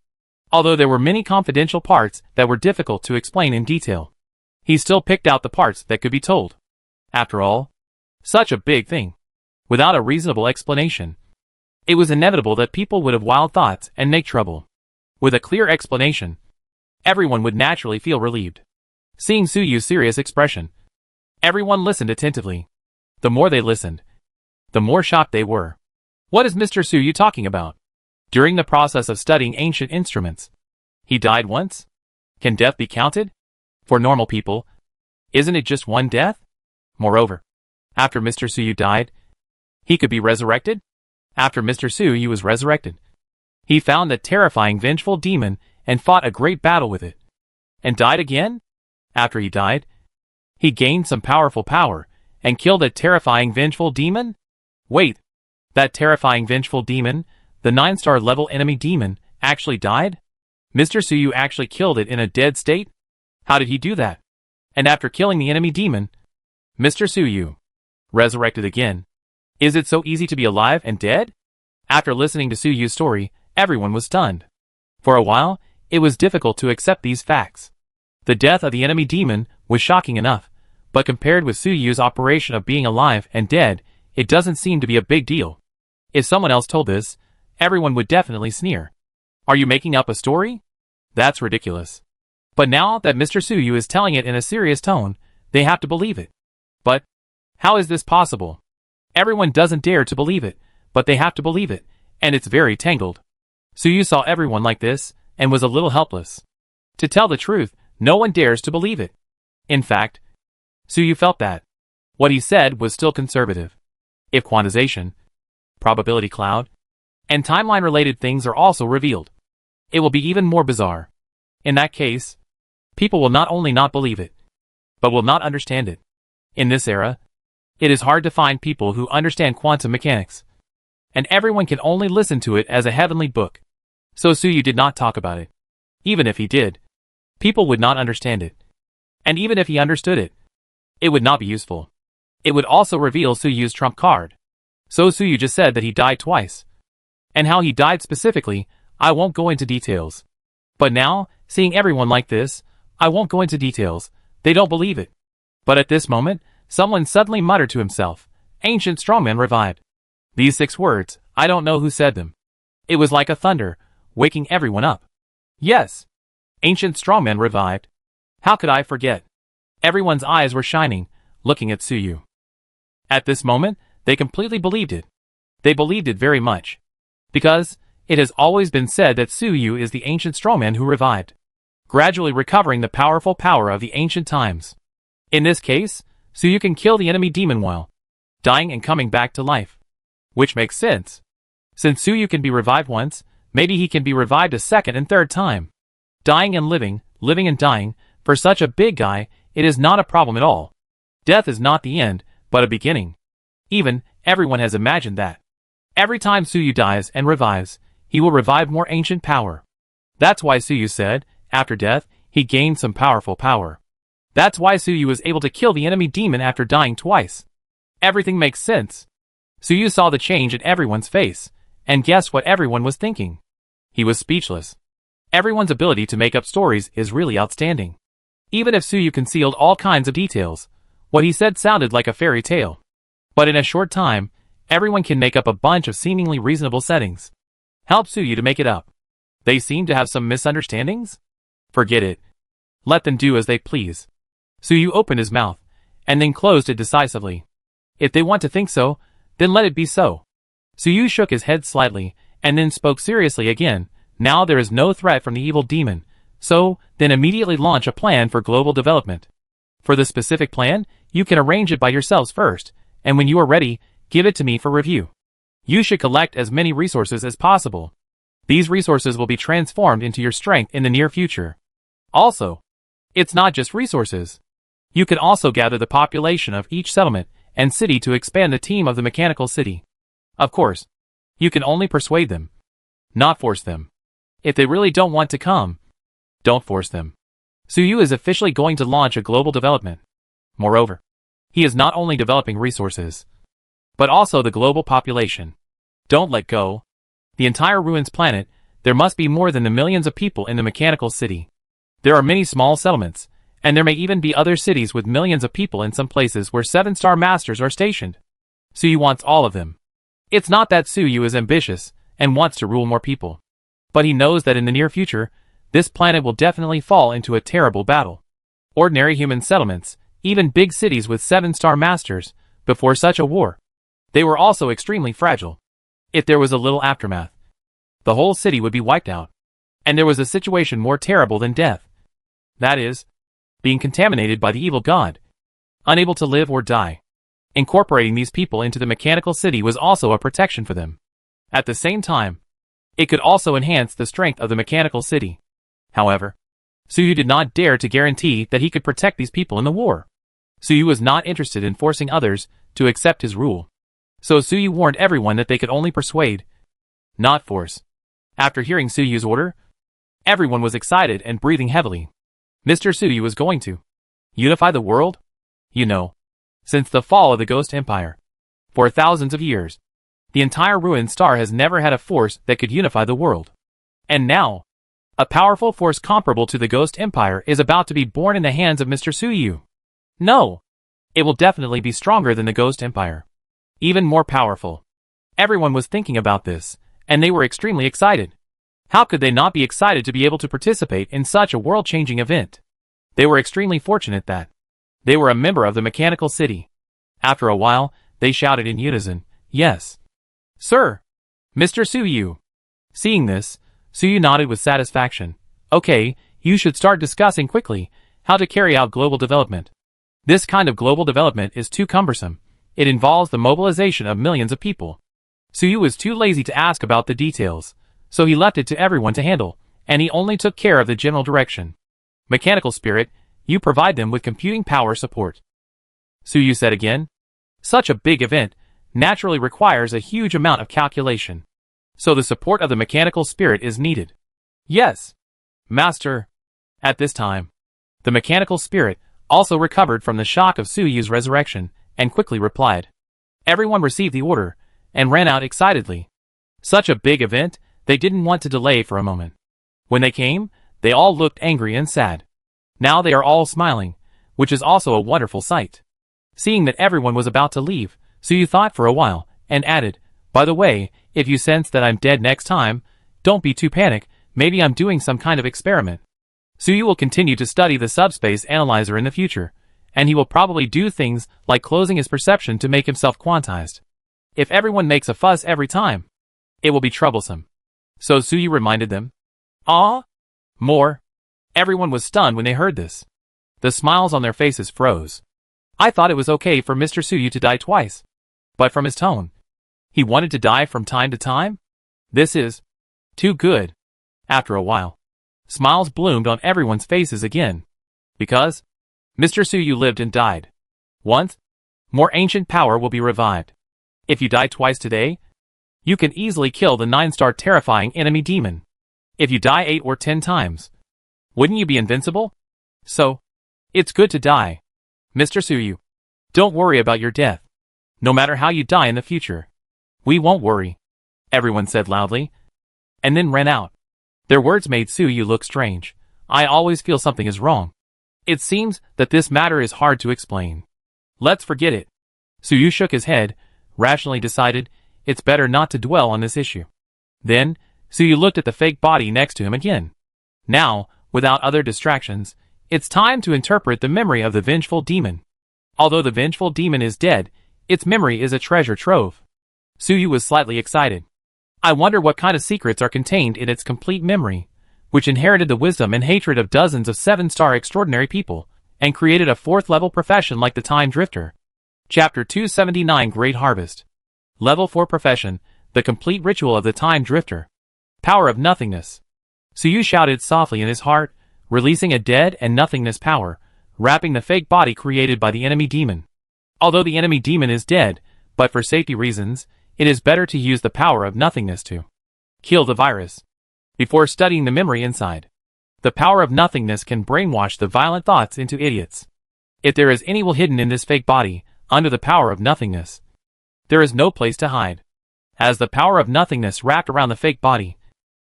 Although there were many confidential parts that were difficult to explain in detail, he still picked out the parts that could be told. After all, such a big thing, without a reasonable explanation, it was inevitable that people would have wild thoughts and make trouble. With a clear explanation, everyone would naturally feel relieved. Seeing Suyu's serious expression, everyone listened attentively. The more they listened, the more shocked they were. What is Mr. Suyu talking about? During the process of studying ancient instruments, he died once? Can death be counted? For normal people, isn't it just one death? Moreover, after Mr. Suyu died, he could be resurrected? After Mr. Suyu was resurrected, he found that terrifying vengeful demon and fought a great battle with it. And died again? After he died, he gained some powerful power and killed a terrifying vengeful demon? Wait, that terrifying vengeful demon, the 9-star level enemy demon, actually died? Mr. Suyu actually killed it in a dead state? How did he do that? And after killing the enemy demon, Mr. Suyu resurrected again. Is it so easy to be alive and dead? After listening to Suyu's story, everyone was stunned. For a while, it was difficult to accept these facts. The death of the enemy demon was shocking enough, But compared with Suyu's operation of being alive and dead, it doesn't seem to be a big deal. If someone else told this, everyone would definitely sneer. Are you making up a story? That's ridiculous. But now that Mr. Suyu is telling it in a serious tone, they have to believe it. But how is this possible? Everyone doesn't dare to believe it, but they have to believe it, and it's very tangled. Suyu saw everyone like this, and was a little helpless. To tell the truth, no one dares to believe it. In fact, Suyu felt that what he said was still conservative. If quantization, probability cloud, and timeline-related things are also revealed, it will be even more bizarre. In that case, people will not only not believe it, but will not understand it. In this era, it is hard to find people who understand quantum mechanics, and everyone can only listen to it as a heavenly book. So Suyu did not talk about it. Even if he did, people would not understand it. And even if he understood it, it would not be useful. It would also reveal Suyu's trump card. So Suyu just said that he died twice. And how he died specifically, I won't go into details. But now, seeing everyone like this, I won't go into details. They don't believe it. But at this moment, someone suddenly muttered to himself, "Ancient strongman revived." These 6 words, I don't know who said them. It was like a thunder, waking everyone up. Yes, ancient strongman revived. How could I forget? Everyone's eyes were shining, looking at Suyu. At this moment, they completely believed it. They believed it very much. Because it has always been said that Suyu is the ancient strongman who revived, gradually recovering the powerful power of the ancient times. In this case, Suyu can kill the enemy demon while dying and coming back to life. Which makes sense. Since Suyu can be revived once, maybe he can be revived a second and third time. Dying and living, living and dying, for such a big guy, it is not a problem at all. Death is not the end, but a beginning. Even, everyone has imagined that. Every time Suyu dies and revives, he will revive more ancient power. That's why Suyu said, after death, he gained some powerful power. That's why Suyu was able to kill the enemy demon after dying twice. Everything makes sense. Suyu saw the change in everyone's face, and guessed what everyone was thinking. He was speechless. Everyone's ability to make up stories is really outstanding. Even if Suyu concealed all kinds of details, what he said sounded like a fairy tale. But in a short time, everyone can make up a bunch of seemingly reasonable settings. Help Suyu to make it up. They seem to have some misunderstandings? Forget it. Let them do as they please. Suyu opened his mouth, and then closed it decisively. If they want to think so, then let it be so. Suyu shook his head slightly, and then spoke seriously again. Now there is no threat from the evil demon, so, then immediately launch a plan for global development. For the specific plan, you can arrange it by yourselves first, and when you are ready, give it to me for review. You should collect as many resources as possible. These resources will be transformed into your strength in the near future. Also, it's not just resources. You can also gather the population of each settlement and city to expand the team of the mechanical city. Of course, you can only persuade them, not force them. If they really don't want to come, don't force them. Suyu is officially going to launch a global development. Moreover, he is not only developing resources, but also the global population. Don't let go. The entire Ruins planet, there must be more than the millions of people in the mechanical city. There are many small settlements, and there may even be other cities with millions of people in some places where 7-star masters are stationed. Suyu wants all of them. It's not that Suyu is ambitious and wants to rule more people, but he knows that in the near future, this planet will definitely fall into a terrible battle. Ordinary human settlements, even big cities with 7-star masters, before such a war, they were also extremely fragile. If there was a little aftermath, the whole city would be wiped out. And there was a situation more terrible than death. That is, being contaminated by the evil god, unable to live or die. Incorporating these people into the mechanical city was also a protection for them. At the same time, it could also enhance the strength of the mechanical city. However, Suyu did not dare to guarantee that he could protect these people in the war. Suyu was not interested in forcing others to accept his rule. So Suyu warned everyone that they could only persuade, not force. After hearing Suyu's order, everyone was excited and breathing heavily. Mr. Suyu was going to unify the world? You know, since the fall of the Ghost Empire, for thousands of years, the entire Ruined Star has never had a force that could unify the world. And now, a powerful force comparable to the Ghost Empire is about to be born in the hands of Mr. Suyu. No! It will definitely be stronger than the Ghost Empire. Even more powerful. Everyone was thinking about this, and they were extremely excited. How could they not be excited to be able to participate in such a world-changing event? They were extremely fortunate that they were a member of the Mechanical City. After a while, they shouted in unison, "Yes, sir, Mr. Suyu." Seeing this, Suyu nodded with satisfaction. "Okay, you should start discussing quickly how to carry out global development. This kind of global development is too cumbersome. It involves the mobilization of millions of people." Suyu was too lazy to ask about the details, so he left it to everyone to handle, and he only took care of the general direction. "Mechanical Spirit, you provide them with computing power support," Suyu said again. Such a big event naturally requires a huge amount of calculation, so the support of the Mechanical Spirit is needed. "Yes, Master." At this time, the Mechanical Spirit also recovered from the shock of Suyu's resurrection, and quickly replied. Everyone received the order, and ran out excitedly. Such a big event, they didn't want to delay for a moment. When they came, they all looked angry and sad. Now they are all smiling, which is also a wonderful sight. Seeing that everyone was about to leave, Suyu thought for a while, and added, "By the way, if you sense that I'm dead next time, don't be too panic, maybe I'm doing some kind of experiment." Suyu will continue to study the subspace analyzer in the future, and he will probably do things like closing his perception to make himself quantized. If everyone makes a fuss every time, it will be troublesome. So Suyu reminded them. "Ah? More?" Everyone was stunned when they heard this. The smiles on their faces froze. I thought it was okay for Mr. Suyu to die twice. But from his tone, he wanted to die from time to time? This is too good. After a while, smiles bloomed on everyone's faces again. Because Mr. Suyu lived and died. Once, more ancient power will be revived. If you die twice today, you can easily kill the 9-star terrifying enemy demon. If you die 8 or 10 times, wouldn't you be invincible? So, it's good to die. Mr. Suyu, don't worry about your death. No matter how you die in the future, we won't worry, everyone said loudly, and then ran out. Their words made Suyu look strange. I always feel something is wrong. It seems that this matter is hard to explain. Let's forget it. Suyu shook his head, rationally decided it's better not to dwell on this issue. Then, Suyu looked at the fake body next to him again. Now, without other distractions, it's time to interpret the memory of the vengeful demon. Although the vengeful demon is dead, its memory is a treasure trove. Suyu was slightly excited. I wonder what kind of secrets are contained in its complete memory, which inherited the wisdom and hatred of dozens of 7-star extraordinary people, and created a 4th-level profession like the Time Drifter. Chapter 279 Great Harvest. Level 4 Profession, the complete ritual of the Time Drifter. Power of Nothingness. Suyu shouted softly in his heart, releasing a dead and nothingness power, wrapping the fake body created by the enemy demon. Although the enemy demon is dead, but for safety reasons, it is better to use the power of nothingness to kill the virus. Before studying the memory inside, the power of nothingness can brainwash the violent thoughts into idiots. If there is any will hidden in this fake body, under the power of nothingness, there is no place to hide. As the power of nothingness wrapped around the fake body,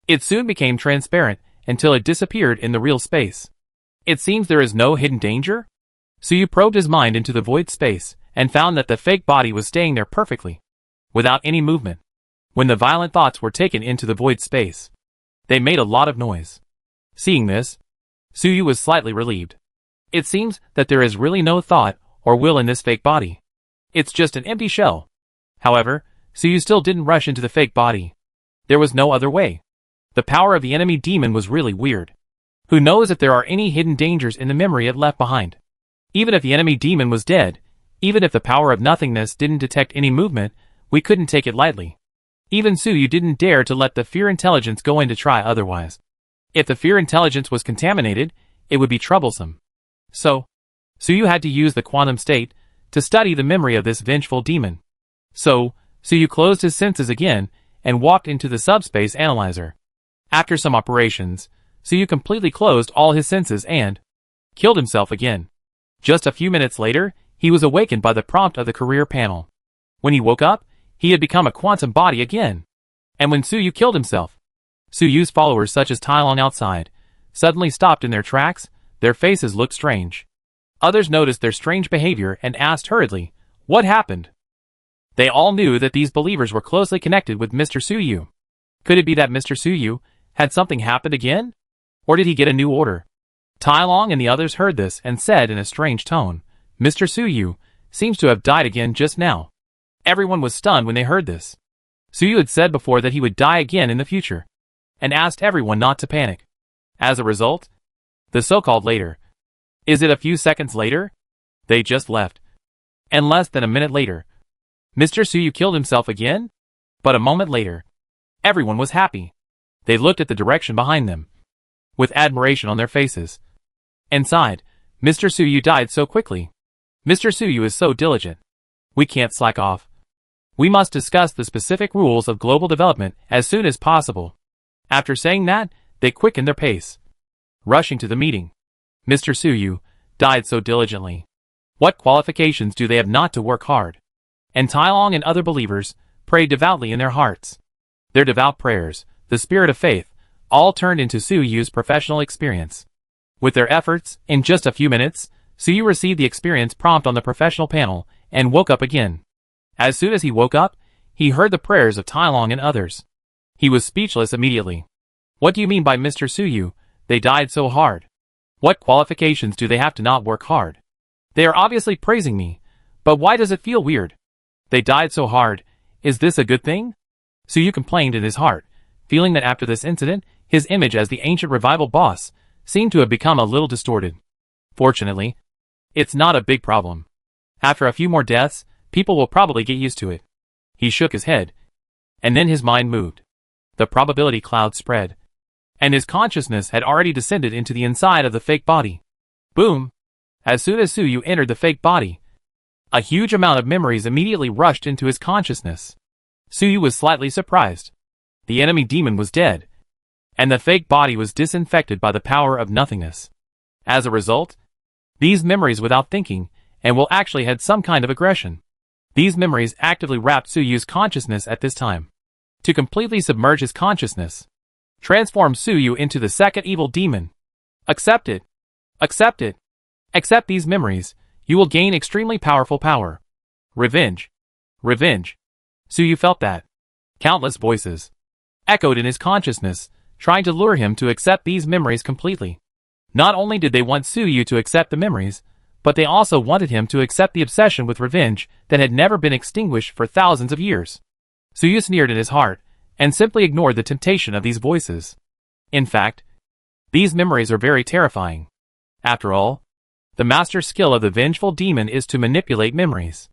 it soon became transparent until it disappeared in the real space. It seems there is no hidden danger? Suyu probed his mind into the void space and found that the fake body was staying there perfectly, without any movement. When the violent thoughts were taken into the void space, they made a lot of noise. Seeing this, Suyu was slightly relieved. It seems that there is really no thought or will in this fake body. It's just an empty shell. However, Suyu still didn't rush into the fake body. There was no other way. The power of the enemy demon was really weird. Who knows if there are any hidden dangers in the memory it left behind? Even if the enemy demon was dead, even if the power of nothingness didn't detect any movement, we couldn't take it lightly. Even Suyu didn't dare to let the fear intelligence go in to try otherwise. If the fear intelligence was contaminated, it would be troublesome. So, Suyu had to use the quantum state to study the memory of this vengeful demon. So, Suyu closed his senses again and walked into the subspace analyzer. After some operations, Suyu completely closed all his senses and killed himself again. Just a few minutes later, he was awakened by the prompt of the career panel. When he woke up, he had become a quantum body again. And when Suyu killed himself, Suyu's followers such as Tylon outside suddenly stopped in their tracks, their faces looked strange. Others noticed their strange behavior and asked hurriedly, "What happened?" They all knew that these believers were closely connected with Mr. Suyu. Could it be that Mr. Suyu had something happened again? Or did he get a new order? Tai Long and the others heard this and said in a strange tone, "Mr. Suyu seems to have died again just now." Everyone was stunned when they heard this. Suyu had said before that he would die again in the future, and asked everyone not to panic. As a result, the so-called later, is it a few seconds later? They just left. And less than a minute later, Mr. Suyu killed himself again? But a moment later, everyone was happy. They looked at the direction behind them, with admiration on their faces, and sighed, "Mr. Suyu died so quickly. Mr. Suyu is so diligent. We can't slack off. We must discuss the specific rules of global development as soon as possible." After saying that, they quickened their pace, rushing to the meeting. Mr. Suyu died so diligently. What qualifications do they have not to work hard? And Tai Long and other believers prayed devoutly in their hearts. Their devout prayers, the spirit of faith, all turned into Suyu's professional experience. With their efforts, in just a few minutes, Suyu received the experience prompt on the professional panel and woke up again. As soon as he woke up, he heard the prayers of Tai Long and others. He was speechless immediately. "What do you mean by Mr. Suyu? They died so hard. What qualifications do they have to not work hard? They are obviously praising me, but why does it feel weird? They died so hard. Is this a good thing?" Suyu complained in his heart, feeling that after this incident, his image as the ancient revival boss seemed to have become a little distorted. Fortunately, it's not a big problem. After a few more deaths, people will probably get used to it. He shook his head, and then his mind moved. The probability cloud spread, and his consciousness had already descended into the inside of the fake body. Boom! As soon as Suyu entered the fake body, a huge amount of memories immediately rushed into his consciousness. Suyu was slightly surprised. The enemy demon was dead, and the fake body was disinfected by the power of nothingness. As a result, these memories without thinking, and will actually had some kind of aggression. These memories actively wrapped Suyu's consciousness at this time. To completely submerge his consciousness, transform Suyu into the second evil demon. Accept it. Accept it. Accept these memories. You will gain extremely powerful power. Revenge. Revenge. Suyu felt that. Countless voices echoed in his consciousness, trying to lure him to accept these memories completely. Not only did they want Suyu to accept the memories, but they also wanted him to accept the obsession with revenge that had never been extinguished for thousands of years. Suyu sneered in his heart, and simply ignored the temptation of these voices. In fact, these memories are very terrifying. After all, the master skill of the vengeful demon is to manipulate memories.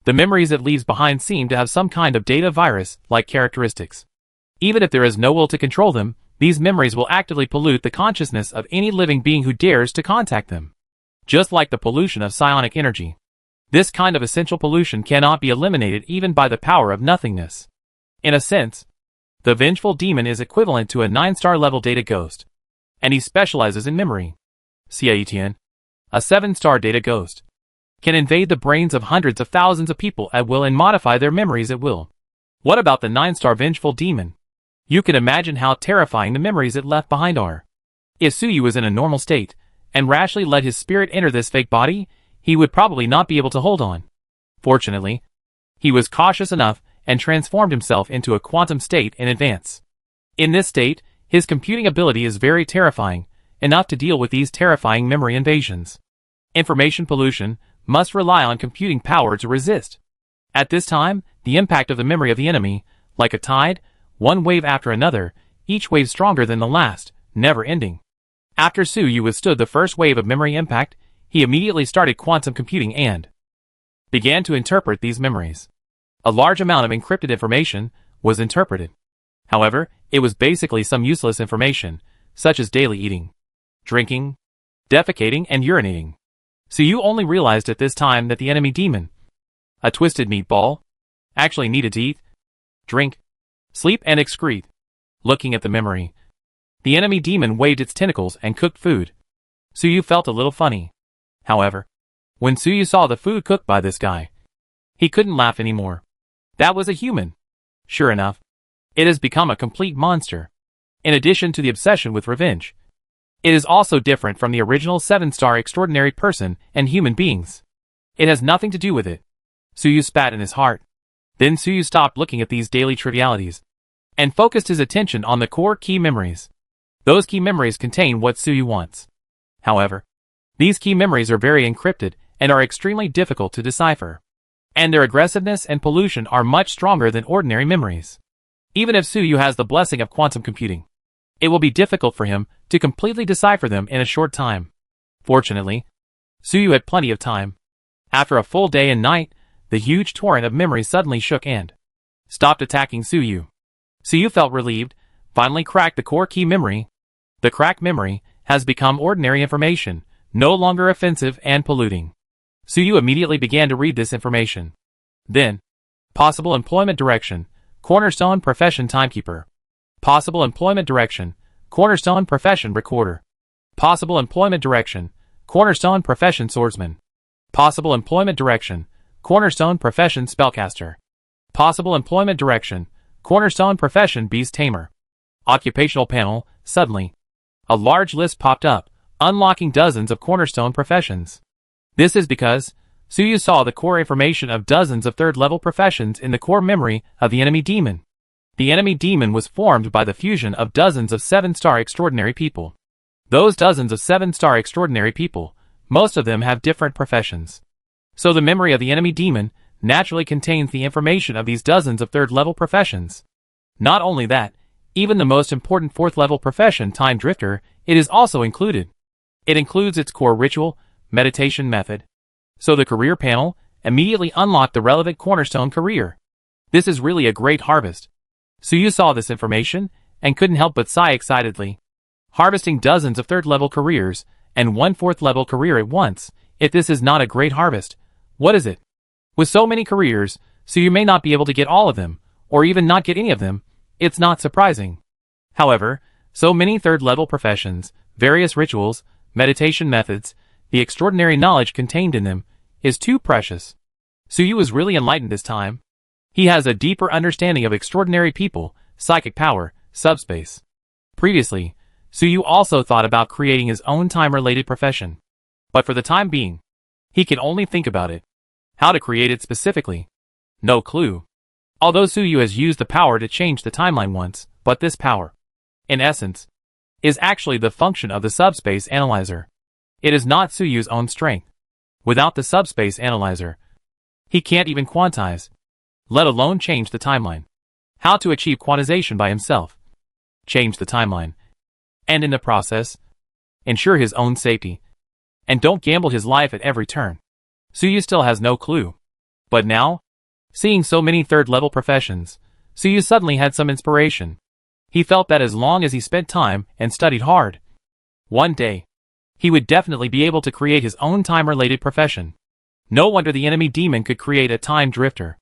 The memories it leaves behind seem to have some kind of data virus-like characteristics. Even if there is no will to control them, these memories will actively pollute the consciousness of any living being who dares to contact them. Just like the pollution of psionic energy. This kind of essential pollution cannot be eliminated even by the power of nothingness. In a sense, the vengeful demon is equivalent to a 9-star level data ghost, and he specializes in memory. Xiaitian, a 7-star data ghost, can invade the brains of hundreds of thousands of people at will and modify their memories at will. What about the 9-star vengeful demon? You can imagine how terrifying the memories it left behind are. If Suyu was in a normal state, and rashly let his spirit enter this fake body, he would probably not be able to hold on. Fortunately, he was cautious enough and transformed himself into a quantum state in advance. In this state, his computing ability is very terrifying, enough to deal with these terrifying memory invasions. Information pollution must rely on computing power to resist. At this time, the impact of the memory of the enemy, like a tide, one wave after another, each wave stronger than the last, never ending. After Suyu withstood the first wave of memory impact, he immediately started quantum computing and began to interpret these memories. A large amount of encrypted information was interpreted. However, it was basically some useless information, such as daily eating, drinking, defecating, and urinating. Suyu only realized at this time that the enemy demon, a twisted meatball, actually needed to eat, drink, sleep, and excrete. Looking at the memory, the enemy demon waved its tentacles and cooked food. Suyu felt a little funny. However, when Suyu saw the food cooked by this guy, he couldn't laugh anymore. That was a human. Sure enough, it has become a complete monster. In addition to the obsession with revenge, It is also different from the original 7-star extraordinary person and human beings. It has nothing to do with it. Suyu spat in his heart. Then Suyu stopped looking at these daily trivialities and focused his attention on the core key memories. Those key memories contain what Suyu wants. However, these key memories are very encrypted and are extremely difficult to decipher. And their aggressiveness and pollution are much stronger than ordinary memories. Even if Suyu has the blessing of quantum computing, it will be difficult for him to completely decipher them in a short time. Fortunately, Suyu had plenty of time. After a full day and night, the huge torrent of memories suddenly shook and stopped attacking Suyu. Suyu felt relieved, finally cracked the core key memory. The cracked memory has become ordinary information, no longer offensive and polluting. Suyu immediately began to read this information. Then, possible employment direction, cornerstone profession timekeeper. Possible employment direction, cornerstone profession recorder. Possible employment direction, cornerstone profession swordsman. Possible employment direction, cornerstone profession spellcaster. Possible employment direction, cornerstone profession beast tamer. Occupational panel, suddenly. A large list popped up, unlocking dozens of cornerstone professions. This is because Suyu saw the core information of dozens of third-level professions in the core memory of the enemy demon. The enemy demon was formed by the fusion of dozens of 7-star extraordinary people. Those dozens of 7-star extraordinary people, most of them have different professions. So the memory of the enemy demon naturally contains the information of these dozens of third-level professions. Not only that, even the most important 4th-level profession, Time Drifter, it is also included. It includes its core ritual, meditation method. So the career panel immediately unlocked the relevant cornerstone career. This is really a great harvest. Suyu saw this information and couldn't help but sigh excitedly. Harvesting dozens of 3rd-level careers and 1 4th-level career at once, if this is not a great harvest, what is it? With so many careers, Suyu may not be able to get all of them, or even not get any of them. It's not surprising. However, so many 3rd-level professions, various rituals, meditation methods, the extraordinary knowledge contained in them, is too precious. Suyu was really enlightened this time. He has a deeper understanding of extraordinary people, psychic power, subspace. Previously, Suyu also thought about creating his own time-related profession. But for the time being, he can only think about it. How to create it specifically? No clue. Although Suyu has used the power to change the timeline once, but this power, in essence, is actually the function of the subspace analyzer. It is not Suyu's own strength. Without the subspace analyzer, he can't even quantize, let alone change the timeline. How to achieve quantization by himself? Change the timeline. And in the process, ensure his own safety. And don't gamble his life at every turn. Suyu still has no clue. But now, seeing so many 3rd-level professions, Suyu suddenly had some inspiration. He felt that as long as he spent time and studied hard, one day, he would definitely be able to create his own time-related profession. No wonder the enemy demon could create a time drifter.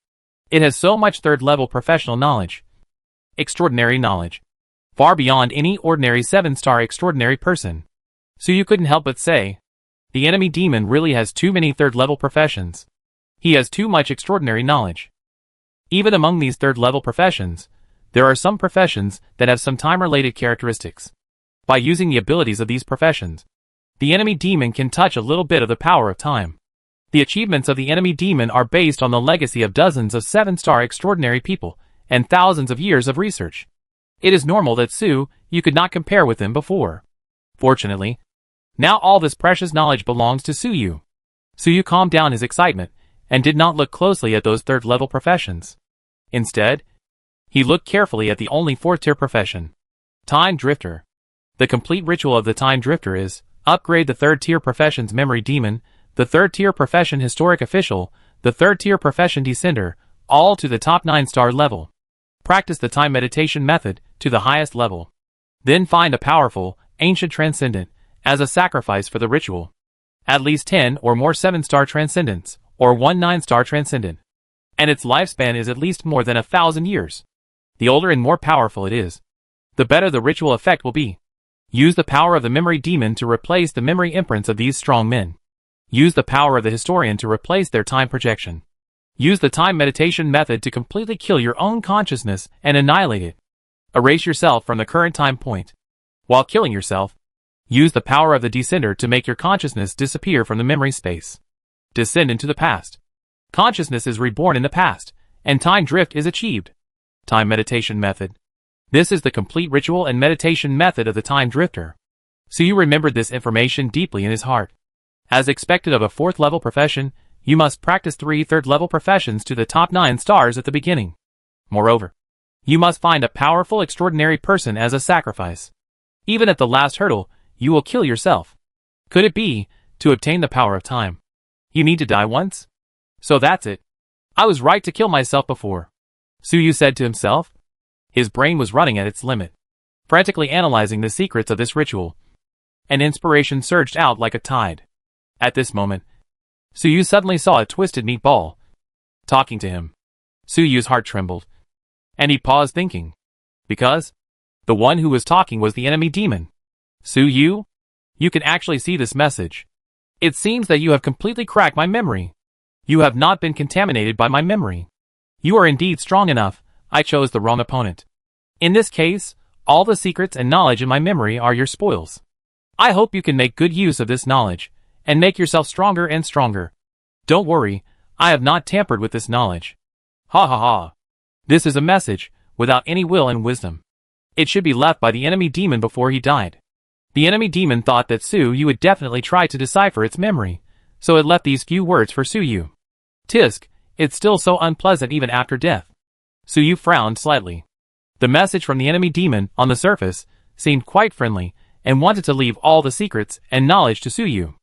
It has so much 3rd-level professional knowledge. Extraordinary knowledge. Far beyond any ordinary 7-star extraordinary person. Suyu couldn't help but say, the enemy demon really has too many 3rd-level professions. He has too much extraordinary knowledge. Even among these 3rd-level professions, there are some professions that have some time-related characteristics. By using the abilities of these professions, the enemy demon can touch a little bit of the power of time. The achievements of the enemy demon are based on the legacy of dozens of 7-star extraordinary people and thousands of years of research. It is normal that you could not compare with them before. Fortunately, now all this precious knowledge belongs to Suyu. Suyu calmed down his excitement and did not look closely at those 3rd-level professions. Instead, he looked carefully at the only 4th-tier profession. Time Drifter. The complete ritual of the Time Drifter is, upgrade the 3rd-tier profession's memory demon, the 3rd-tier profession historic official, the 3rd-tier profession descender, all to the top 9-star level. Practice the time meditation method to the highest level. Then find a powerful, ancient transcendent, as a sacrifice for the ritual. At least 10 or more 7-star transcendents, or 1 9-star transcendent. And its lifespan is at least more than 1,000 years. The older and more powerful it is, the better the ritual effect will be. Use the power of the memory demon to replace the memory imprints of these strong men. Use the power of the historian to replace their time projection. Use the time meditation method to completely kill your own consciousness and annihilate it. Erase yourself from the current time point. While killing yourself, Use the power of the descender to make your consciousness disappear from the memory space. Descend into the past. Consciousness is reborn in the past, and time drift is achieved. Time meditation method. This is the complete ritual and meditation method of the time drifter. Suyu remembered this information deeply in his heart. As expected of a 4th level profession, you must practice 3 3rd-level professions to the top 9 stars at the beginning. Moreover, you must find a powerful, extraordinary person as a sacrifice. Even at the last hurdle, you will kill yourself. Could it be, to obtain the power of time, you need to die once? So that's it. I was right to kill myself before, Suyu said to himself. His brain was running at its limit, frantically analyzing the secrets of this ritual. And inspiration surged out like a tide. At this moment, Suyu suddenly saw a twisted meatball talking to him. Suyu's heart trembled, and he paused thinking. Because the one who was talking was the enemy demon. Suyu, you can actually see this message. It seems that you have completely cracked my memory. You have not been contaminated by my memory. You are indeed strong enough. I chose the wrong opponent. In this case, all the secrets and knowledge in my memory are your spoils. I hope you can make good use of this knowledge, and make yourself stronger and stronger. Don't worry, I have not tampered with this knowledge. Ha ha ha. This is a message, without any will and wisdom. It should be left by the enemy demon before he died. The enemy demon thought that Suyu would definitely try to decipher its memory, so it left these few words for Suyu. Tisk, it's still so unpleasant even after death. Suyu frowned slightly. The message from the enemy demon, on the surface, seemed quite friendly, and wanted to leave all the secrets and knowledge to Suyu.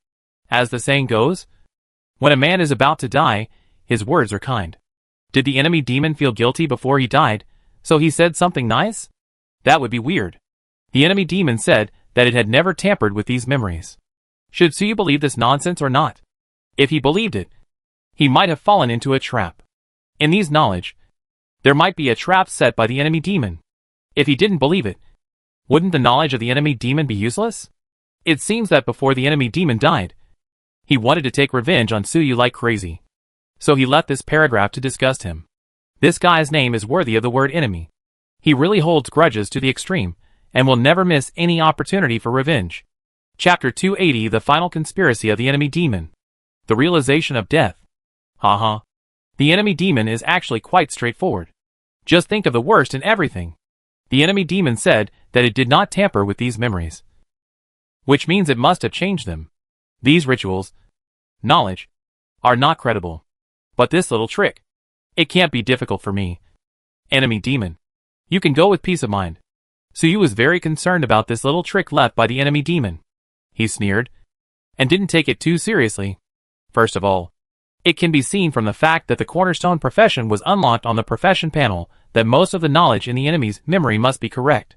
As the saying goes, when a man is about to die, his words are kind. Did the enemy demon feel guilty before he died, so he said something nice? That would be weird. The enemy demon said that it had never tampered with these memories. Should Suyu believe this nonsense or not? If he believed it, he might have fallen into a trap. In these knowledge, there might be a trap set by the enemy demon. If he didn't believe it, wouldn't the knowledge of the enemy demon be useless? It seems that before the enemy demon died, he wanted to take revenge on Suyu like crazy. So he left this paragraph to disgust him. This guy's name is worthy of the word enemy. He really holds grudges to the extreme, and will never miss any opportunity for revenge. Chapter 280, The Final Conspiracy of the Enemy Demon. The Realization of Death. Haha. The enemy demon is actually quite straightforward. Just think of the worst in everything. The enemy demon said that it did not tamper with these memories, which means it must have changed them. These rituals, knowledge, are not credible. But this little trick, it can't be difficult for me. Enemy demon, you can go with peace of mind. Suyu was very concerned about this little trick left by the enemy demon. He sneered, and didn't take it too seriously. First of all, it can be seen from the fact that the cornerstone profession was unlocked on the profession panel that most of the knowledge in the enemy's memory must be correct.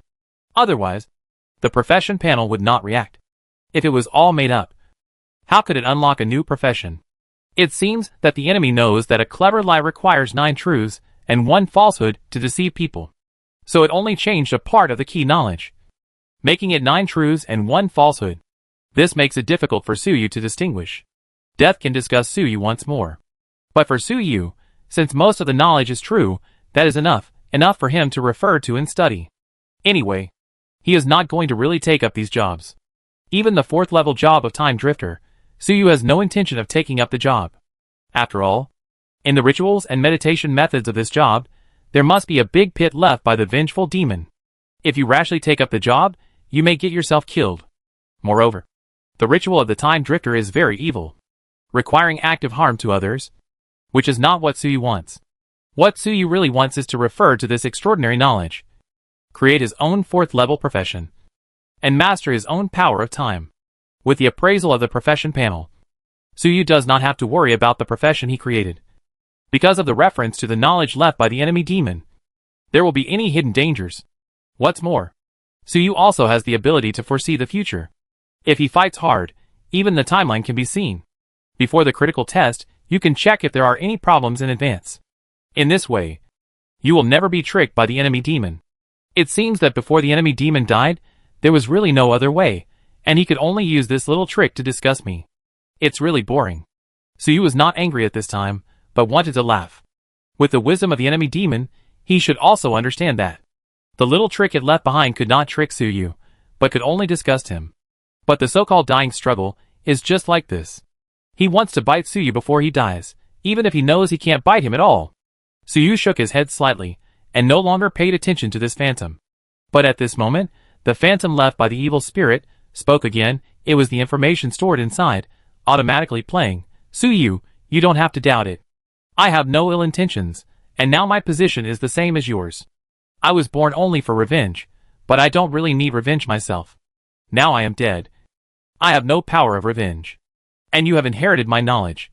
Otherwise, the profession panel would not react. If it was all made up, how could it unlock a new profession? It seems that the enemy knows that a clever lie requires 9 truths and 1 falsehood to deceive people. So it only changed a part of the key knowledge, making it 9 truths and 1 falsehood. This makes it difficult for Suyu to distinguish. Death can disgust Suyu once more. But for Suyu, since most of the knowledge is true, that is enough for him to refer to and study. Anyway, he is not going to really take up these jobs. Even the 4th level job of Time Drifter, Suyu has no intention of taking up the job. After all, in the rituals and meditation methods of this job, there must be a big pit left by the vengeful demon. If you rashly take up the job, you may get yourself killed. Moreover, the ritual of the Time Drifter is very evil, requiring active harm to others, which is not what Suyu wants. What Suyu really wants is to refer to this extraordinary knowledge, create his own 4th level profession, and master his own power of time. With the appraisal of the profession panel, Suyu does not have to worry about the profession he created. Because of the reference to the knowledge left by the enemy demon, there will be any hidden dangers. What's more, Suyu also has the ability to foresee the future. If he fights hard, even the timeline can be seen. Before the critical test, you can check if there are any problems in advance. In this way, you will never be tricked by the enemy demon. It seems that before the enemy demon died, there was really no other way, and he could only use this little trick to disgust me. It's really boring. Suyu was not angry at this time, but wanted to laugh. With the wisdom of the enemy demon, he should also understand that the little trick it left behind could not trick Suyu, but could only disgust him. But the so-called dying struggle is just like this. He wants to bite Suyu before he dies, even if he knows he can't bite him at all. Suyu shook his head slightly, and no longer paid attention to this phantom. But at this moment, the phantom left by the evil spirit spoke again. It was the information stored inside, automatically playing. Suyu, you don't have to doubt it. I have no ill intentions, and now my position is the same as yours. I was born only for revenge, but I don't really need revenge myself. Now I am dead. I have no power of revenge. And you have inherited my knowledge.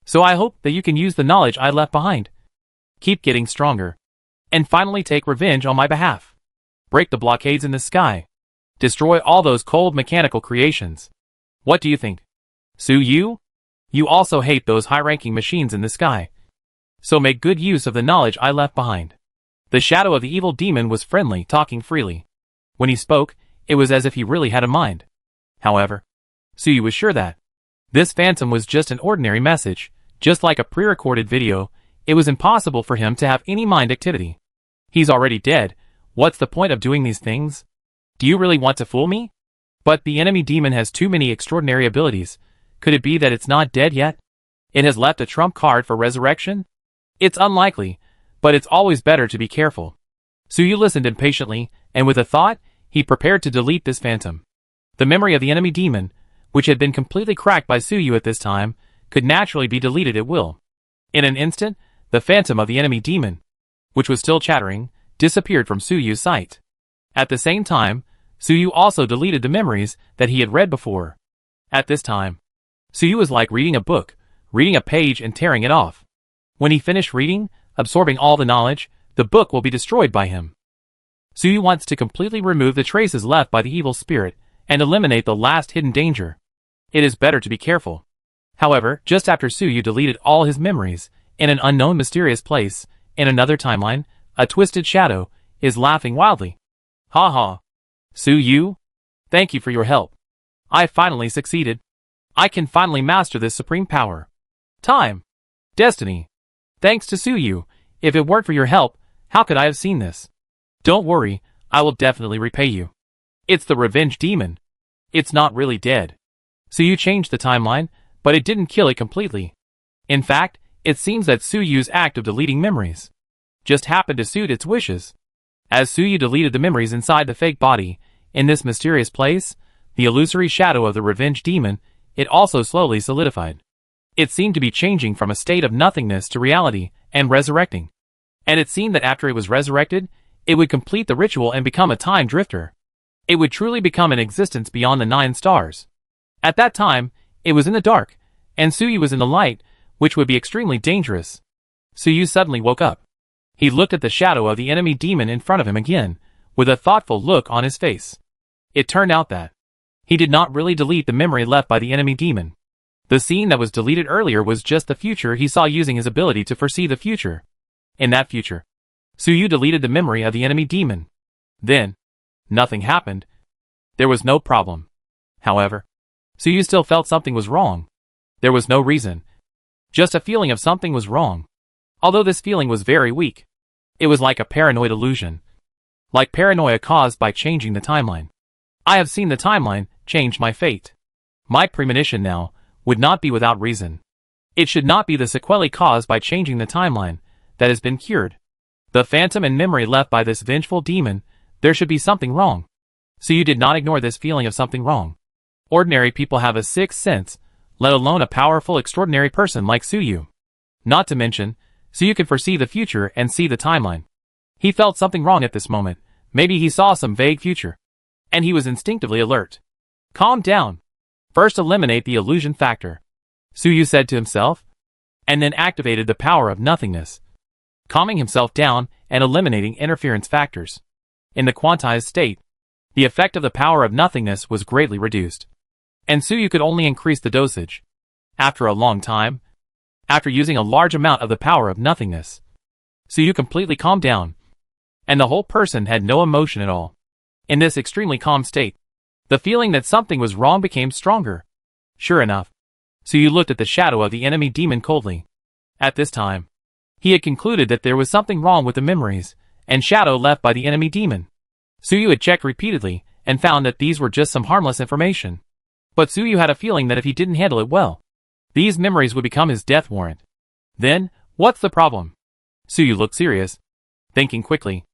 So I hope that you can use the knowledge I left behind. Keep getting stronger. And finally take revenge on my behalf. Break the blockades in the sky. Destroy all those cold mechanical creations. What do you think? Suyu? You also hate those high-ranking machines in the sky. So make good use of the knowledge I left behind. The shadow of the evil demon was friendly, talking freely. When he spoke, it was as if he really had a mind. However, Suyu was sure that this phantom was just an ordinary message, just like a pre-recorded video. It was impossible for him to have any mind activity. He's already dead. What's the point of doing these things? Do you really want to fool me? But the enemy demon has too many extraordinary abilities. Could it be that it's not dead yet? It has left a trump card for resurrection? It's unlikely, but it's always better to be careful. Suyu listened impatiently, and with a thought, he prepared to delete this phantom. The memory of the enemy demon, which had been completely cracked by Suyu at this time, could naturally be deleted at will. In an instant, the phantom of the enemy demon, which was still chattering, disappeared from Suyu's sight. At the same time, Suyu also deleted the memories that he had read before. At this time, Suyu was like reading a book, reading a page and tearing it off. When he finished reading, absorbing all the knowledge, the book will be destroyed by him. Suyu wants to completely remove the traces left by the evil spirit and eliminate the last hidden danger. It is better to be careful. However, just after Suyu deleted all his memories, in an unknown mysterious place, in another timeline, a twisted shadow is laughing wildly. Ha ha. Suyu? Thank you for your help. I finally succeeded. I can finally master this supreme power. Time. Destiny. Thanks to Suyu. If it weren't for your help, how could I have seen this? Don't worry, I will definitely repay you. It's the revenge demon. It's not really dead. Suyu changed the timeline, but it didn't kill it completely. In fact, it seems that Suyu's act of deleting memories just happened to suit its wishes. As Suyu deleted the memories inside the fake body, in this mysterious place, the illusory shadow of the revenge demon, it also slowly solidified. It seemed to be changing from a state of nothingness to reality and resurrecting. And it seemed that after it was resurrected, it would complete the ritual and become a time drifter. It would truly become an existence beyond the 9 stars. At that time, it was in the dark, and Suyu was in the light, which would be extremely dangerous. Suyu suddenly woke up. He looked at the shadow of the enemy demon in front of him again, with a thoughtful look on his face. It turned out that he did not really delete the memory left by the enemy demon. The scene that was deleted earlier was just the future he saw using his ability to foresee the future. In that future, Suyu deleted the memory of the enemy demon. Then, nothing happened. There was no problem. However, Suyu still felt something was wrong. There was no reason. Just a feeling of something was wrong. Although this feeling was very weak. It was like a paranoid illusion. Like paranoia caused by changing the timeline. I have seen the timeline change my fate. My premonition now would not be without reason. It should not be the sequelae caused by changing the timeline that has been cured. The phantom and memory left by this vengeful demon, there should be something wrong. Suyu did not ignore this feeling of something wrong. Ordinary people have a sixth sense, let alone a powerful, extraordinary person like Suyu. Not to mention, Suyu could foresee the future and see the timeline. He felt something wrong at this moment. Maybe he saw some vague future. And he was instinctively alert. Calm down. First eliminate the illusion factor, Suyu said to himself, and then activated the power of nothingness, calming himself down and eliminating interference factors. In the quantized state, the effect of the power of nothingness was greatly reduced, and Suyu could only increase the dosage. After a long time, after using a large amount of the power of nothingness, Suyu completely calmed down, and the whole person had no emotion at all. In this extremely calm state, the feeling that something was wrong became stronger. Sure enough, Suyu looked at the shadow of the enemy demon coldly. At this time, he had concluded that there was something wrong with the memories and shadow left by the enemy demon. Suyu had checked repeatedly, and found that these were just some harmless information. But Suyu had a feeling that if he didn't handle it well, these memories would become his death warrant. Then, what's the problem? Suyu looked serious, thinking quickly.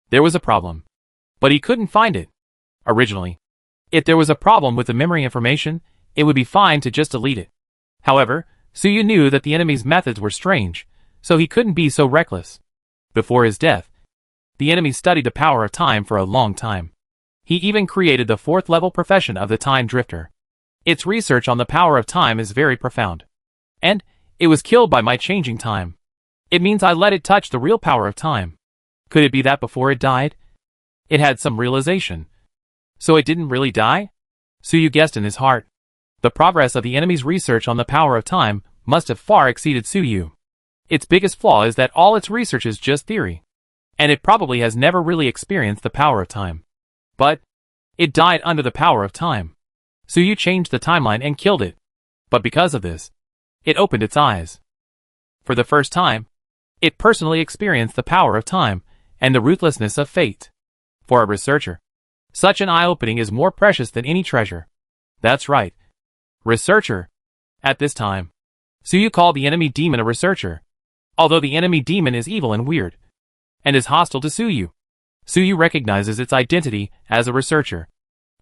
There was a problem. But he couldn't find it. Originally, if there was a problem with the memory information, it would be fine to just delete it. However, Suyu knew that the enemy's methods were strange, so he couldn't be so reckless. Before his death, the enemy studied the power of time for a long time. He even created the 4th level profession of the Time Drifter. Its research on the power of time is very profound. And it was killed by my changing time. It means I let it touch the real power of time. Could it be that before it died, it had some realization? So it didn't really die? Suyu guessed in his heart. The progress of the enemy's research on the power of time must have far exceeded Suyu. Its biggest flaw is that all its research is just theory. And it probably has never really experienced the power of time. But it died under the power of time. Suyu changed the timeline and killed it. But because of this, it opened its eyes. For the first time, it personally experienced the power of time and the ruthlessness of fate. For a researcher, such an eye-opening is more precious than any treasure. That's right. Researcher. At this time, Suyu called the enemy demon a researcher. Although the enemy demon is evil and weird, and is hostile to Suyu, Suyu recognizes its identity as a researcher.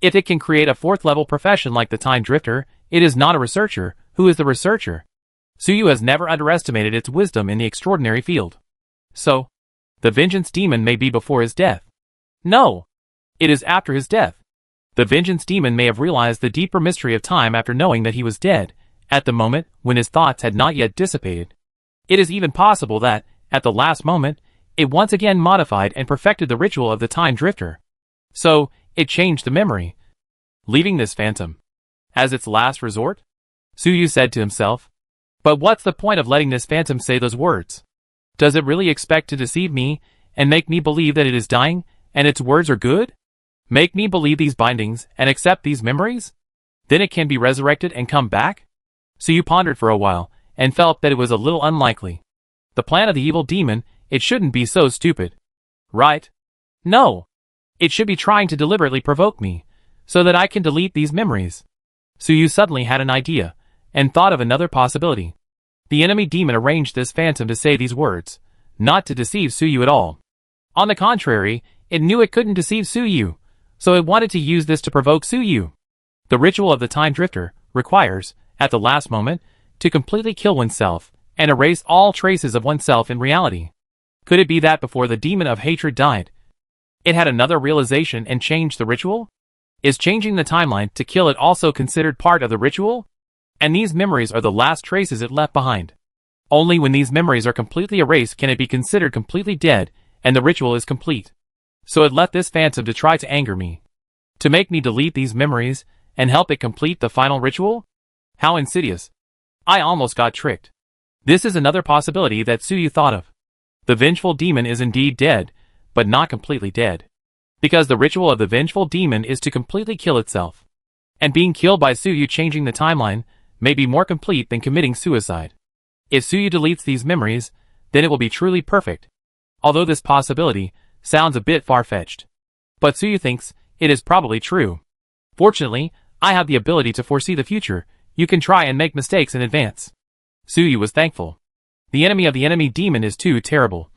If it can create a 4th level profession like the Time Drifter, it is not a researcher. Who is the researcher? Suyu has never underestimated its wisdom in the extraordinary field. So, the vengeance demon may be before his death. No! It is after his death. The vengeance demon may have realized the deeper mystery of time after knowing that he was dead, at the moment when his thoughts had not yet dissipated. It is even possible that, at the last moment, it once again modified and perfected the ritual of the Time Drifter. So, it changed the memory, leaving this phantom as its last resort? Suyu said to himself. But what's the point of letting this phantom say those words? Does it really expect to deceive me and make me believe that it is dying and its words are good? Make me believe these bindings and accept these memories? Then it can be resurrected and come back? Suyu pondered for a while and felt that it was a little unlikely. The plan of the evil demon, it shouldn't be so stupid. Right? No. It should be trying to deliberately provoke me, so that I can delete these memories. Suyu suddenly had an idea, and thought of another possibility. The enemy demon arranged this phantom to say these words, not to deceive Suyu at all. On the contrary, it knew it couldn't deceive Suyu, so it wanted to use this to provoke Suyu. The ritual of the Time Drifter requires, at the last moment, to completely kill oneself, and erase all traces of oneself in reality. Could it be that before the demon of hatred died, it had another realization and changed the ritual? Is changing the timeline to kill it also considered part of the ritual? And these memories are the last traces it left behind. Only when these memories are completely erased can it be considered completely dead, and the ritual is complete. So it left this phantom to try to anger me, to make me delete these memories, and help it complete the final ritual? How insidious. I almost got tricked. This is another possibility that Suyu thought of. The vengeful demon is indeed dead, but not completely dead. Because the ritual of the vengeful demon is to completely kill itself. And being killed by Suyu changing the timeline may be more complete than committing suicide. If Suyu deletes these memories, then it will be truly perfect. Although this possibility sounds a bit far-fetched. But Suyu thinks it is probably true. Fortunately, I have the ability to foresee the future. You can try and make mistakes in advance. Suyu was thankful. The enemy of the enemy demon is too terrible.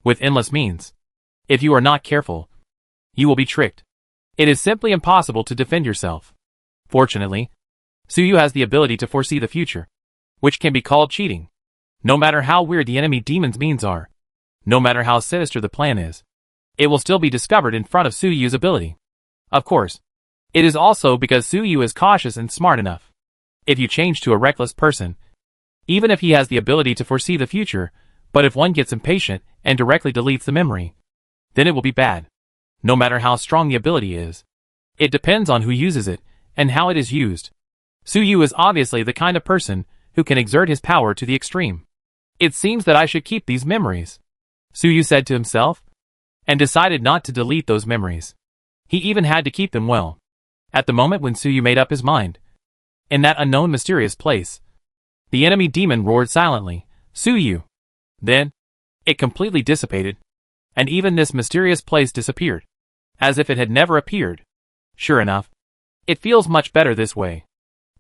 With endless means. If you are not careful, you will be tricked. It is simply impossible to defend yourself. Fortunately, Suyu has the ability to foresee the future, which can be called cheating. No matter how weird the enemy demon's means are, no matter how sinister the plan is, it will still be discovered in front of Suyu's ability. Of course, it is also because Suyu is cautious and smart enough. If you change to a reckless person, even if he has the ability to foresee the future, but if one gets impatient and directly deletes the memory, then it will be bad. No matter how strong the ability is. It depends on who uses it, and how it is used. Suyu is obviously the kind of person who can exert his power to the extreme. It seems that I should keep these memories, Suyu said to himself, and decided not to delete those memories. He even had to keep them well. At the moment when Suyu made up his mind, in that unknown mysterious place, the enemy demon roared silently, Suyu. Then, it completely dissipated, and even this mysterious place disappeared, as if it had never appeared. Sure enough, it feels much better this way.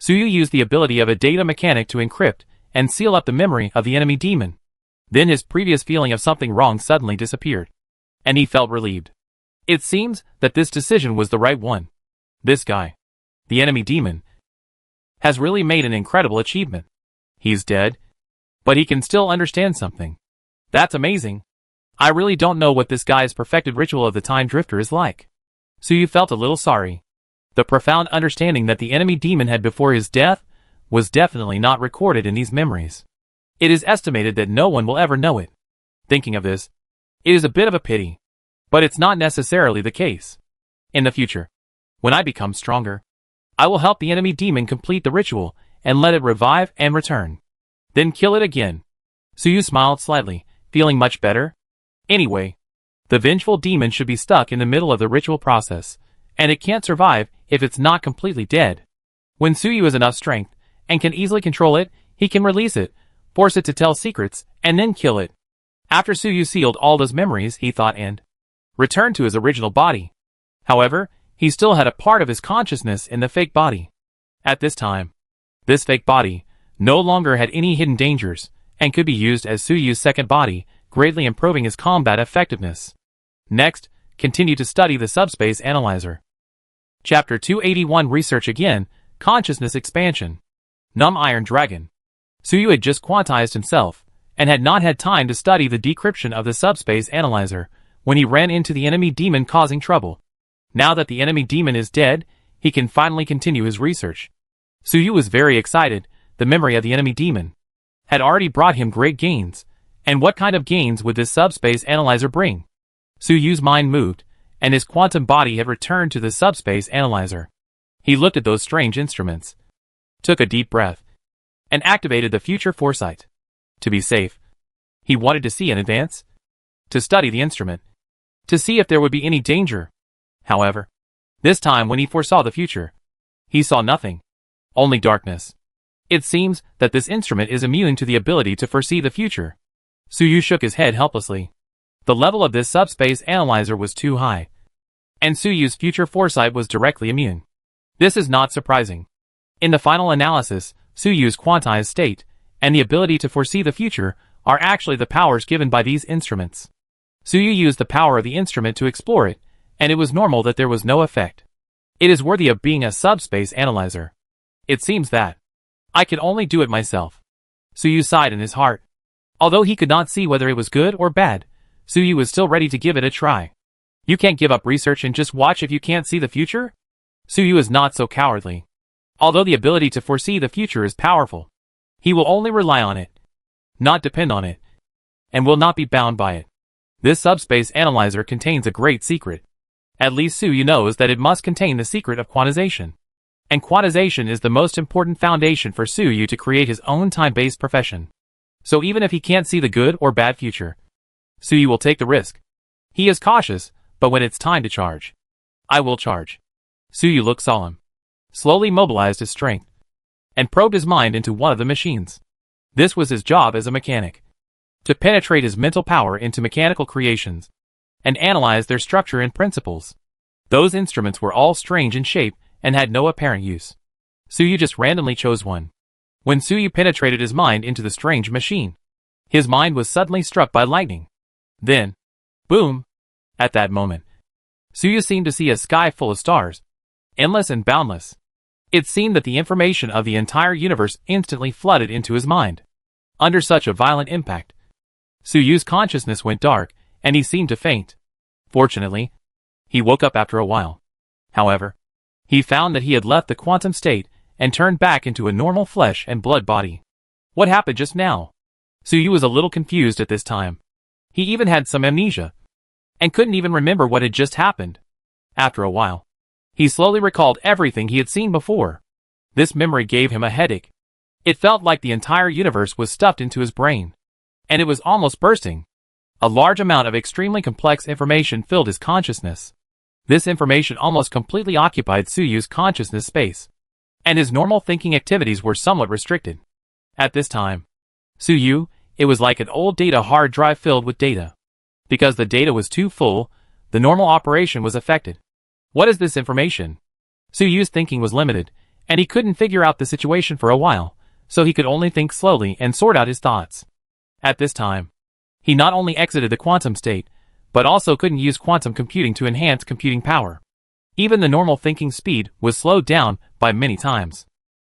Suyu used the ability of a data mechanic to encrypt and seal up the memory of the enemy demon. Then his previous feeling of something wrong suddenly disappeared, and he felt relieved. It seems that this decision was the right one. This guy, the enemy demon, has really made an incredible achievement. He's dead, but he can still understand something. That's amazing. I really don't know what this guy's perfected ritual of the Time Drifter is like. Suyu felt a little sorry. The profound understanding that the enemy demon had before his death was definitely not recorded in these memories. It is estimated that no one will ever know it. Thinking of this, it is a bit of a pity. But it's not necessarily the case. In the future, when I become stronger, I will help the enemy demon complete the ritual and let it revive and return. Then kill it again. Suyu smiled slightly, feeling much better. Anyway, the vengeful demon should be stuck in the middle of the ritual process, and it can't survive if it's not completely dead. When Suyu has enough strength and can easily control it, he can release it, force it to tell secrets, and then kill it. After Suyu sealed all those memories, he thought and returned to his original body. However, he still had a part of his consciousness in the fake body. At this time, this fake body no longer had any hidden dangers and could be used as Suyu's second body, greatly improving his combat effectiveness. Next, continue to study the subspace analyzer. Chapter 281 Research again, Consciousness Expansion. Numb Iron Dragon. Suyu had just quantized himself, and had not had time to study the decryption of the subspace analyzer, when he ran into the enemy demon causing trouble. Now that the enemy demon is dead, he can finally continue his research. Suyu was very excited. The memory of the enemy demon had already brought him great gains, and what kind of gains would this subspace analyzer bring? Suyu's mind moved, and his quantum body had returned to the subspace analyzer. He looked at those strange instruments, took a deep breath, and activated the future foresight. To be safe, he wanted to see in advance, to study the instrument, to see if there would be any danger. However, this time when he foresaw the future, he saw nothing, only darkness. It seems that this instrument is immune to the ability to foresee the future. Suyu shook his head helplessly. The level of this subspace analyzer was too high, and Suyu's future foresight was directly immune. This is not surprising. In the final analysis, Suyu's quantized state and the ability to foresee the future are actually the powers given by these instruments. Suyu used the power of the instrument to explore it, and it was normal that there was no effect. It is worthy of being a subspace analyzer. It seems that I could only do it myself. Suyu sighed in his heart. Although he could not see whether it was good or bad, Suyu was still ready to give it a try. You can't give up research and just watch if you can't see the future? Suyu is not so cowardly. Although the ability to foresee the future is powerful, he will only rely on it, not depend on it, and will not be bound by it. This subspace analyzer contains a great secret. At least Suyu knows that it must contain the secret of quantization. And quantization is the most important foundation for Suyu to create his own time-based profession. So even if he can't see the good or bad future, Suyu will take the risk. He is cautious, but when it's time to charge, I will charge. Suyu looked solemn, slowly mobilized his strength, and probed his mind into one of the machines. This was his job as a mechanic, to penetrate his mental power into mechanical creations, and analyze their structure and principles. Those instruments were all strange in shape and had no apparent use. Suyu just randomly chose one. When Suyu penetrated his mind into the strange machine, his mind was suddenly struck by lightning. Then, boom! At that moment, Suyu seemed to see a sky full of stars, endless and boundless. It seemed that the information of the entire universe instantly flooded into his mind. Under such a violent impact, Suyu's consciousness went dark, and he seemed to faint. Fortunately, he woke up after a while. However, he found that he had left the quantum state and turned back into a normal flesh and blood body. What happened just now? Suyu was a little confused at this time. He even had some amnesia, and couldn't even remember what had just happened. After a while, he slowly recalled everything he had seen before. This memory gave him a headache. It felt like the entire universe was stuffed into his brain, and it was almost bursting. A large amount of extremely complex information filled his consciousness. This information almost completely occupied Suyu's consciousness space, and his normal thinking activities were somewhat restricted. At this time, Suyu, it was like an old data hard drive filled with data. Because the data was too full, the normal operation was affected. What is this information? Suyu's thinking was limited, and he couldn't figure out the situation for a while, so he could only think slowly and sort out his thoughts. At this time, he not only exited the quantum state, but also couldn't use quantum computing to enhance computing power. Even the normal thinking speed was slowed down by many times.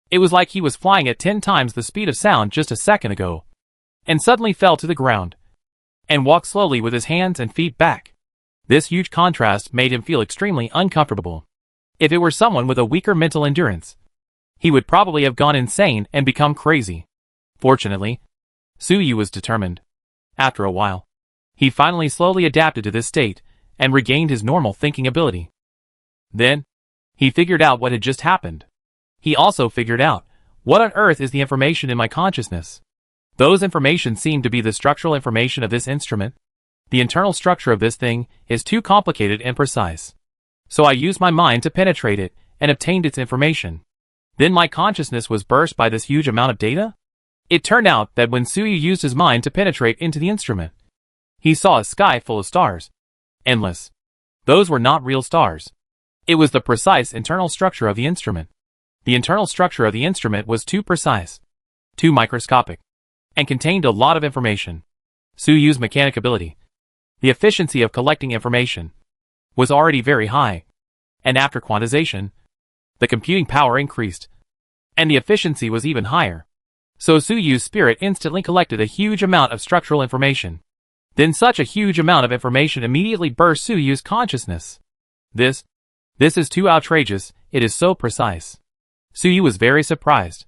It was like he was flying at 10 times the speed of sound just a second ago, and suddenly fell to the ground, and walked slowly with his hands and feet back. This huge contrast made him feel extremely uncomfortable. If it were someone with a weaker mental endurance, he would probably have gone insane and become crazy. Fortunately, Suyu was determined. After a while, he finally slowly adapted to this state and regained his normal thinking ability. Then, he figured out what had just happened. He also figured out, what on earth is the information in my consciousness? Those information seem to be the structural information of this instrument. The internal structure of this thing is too complicated and precise. So I used my mind to penetrate it and obtained its information. Then my consciousness was burst by this huge amount of data? It turned out that when Suyu used his mind to penetrate into the instrument, he saw a sky full of stars. Endless. Those were not real stars. It was the precise internal structure of the instrument. The internal structure of the instrument was too precise, too microscopic, and contained a lot of information. Suyu's mechanic ability, the efficiency of collecting information, was already very high, and after quantization, the computing power increased, and the efficiency was even higher. So Suyu's spirit instantly collected a huge amount of structural information. Then such a huge amount of information immediately burst Suyu's consciousness. This is too outrageous, it is so precise. Suyu was very surprised.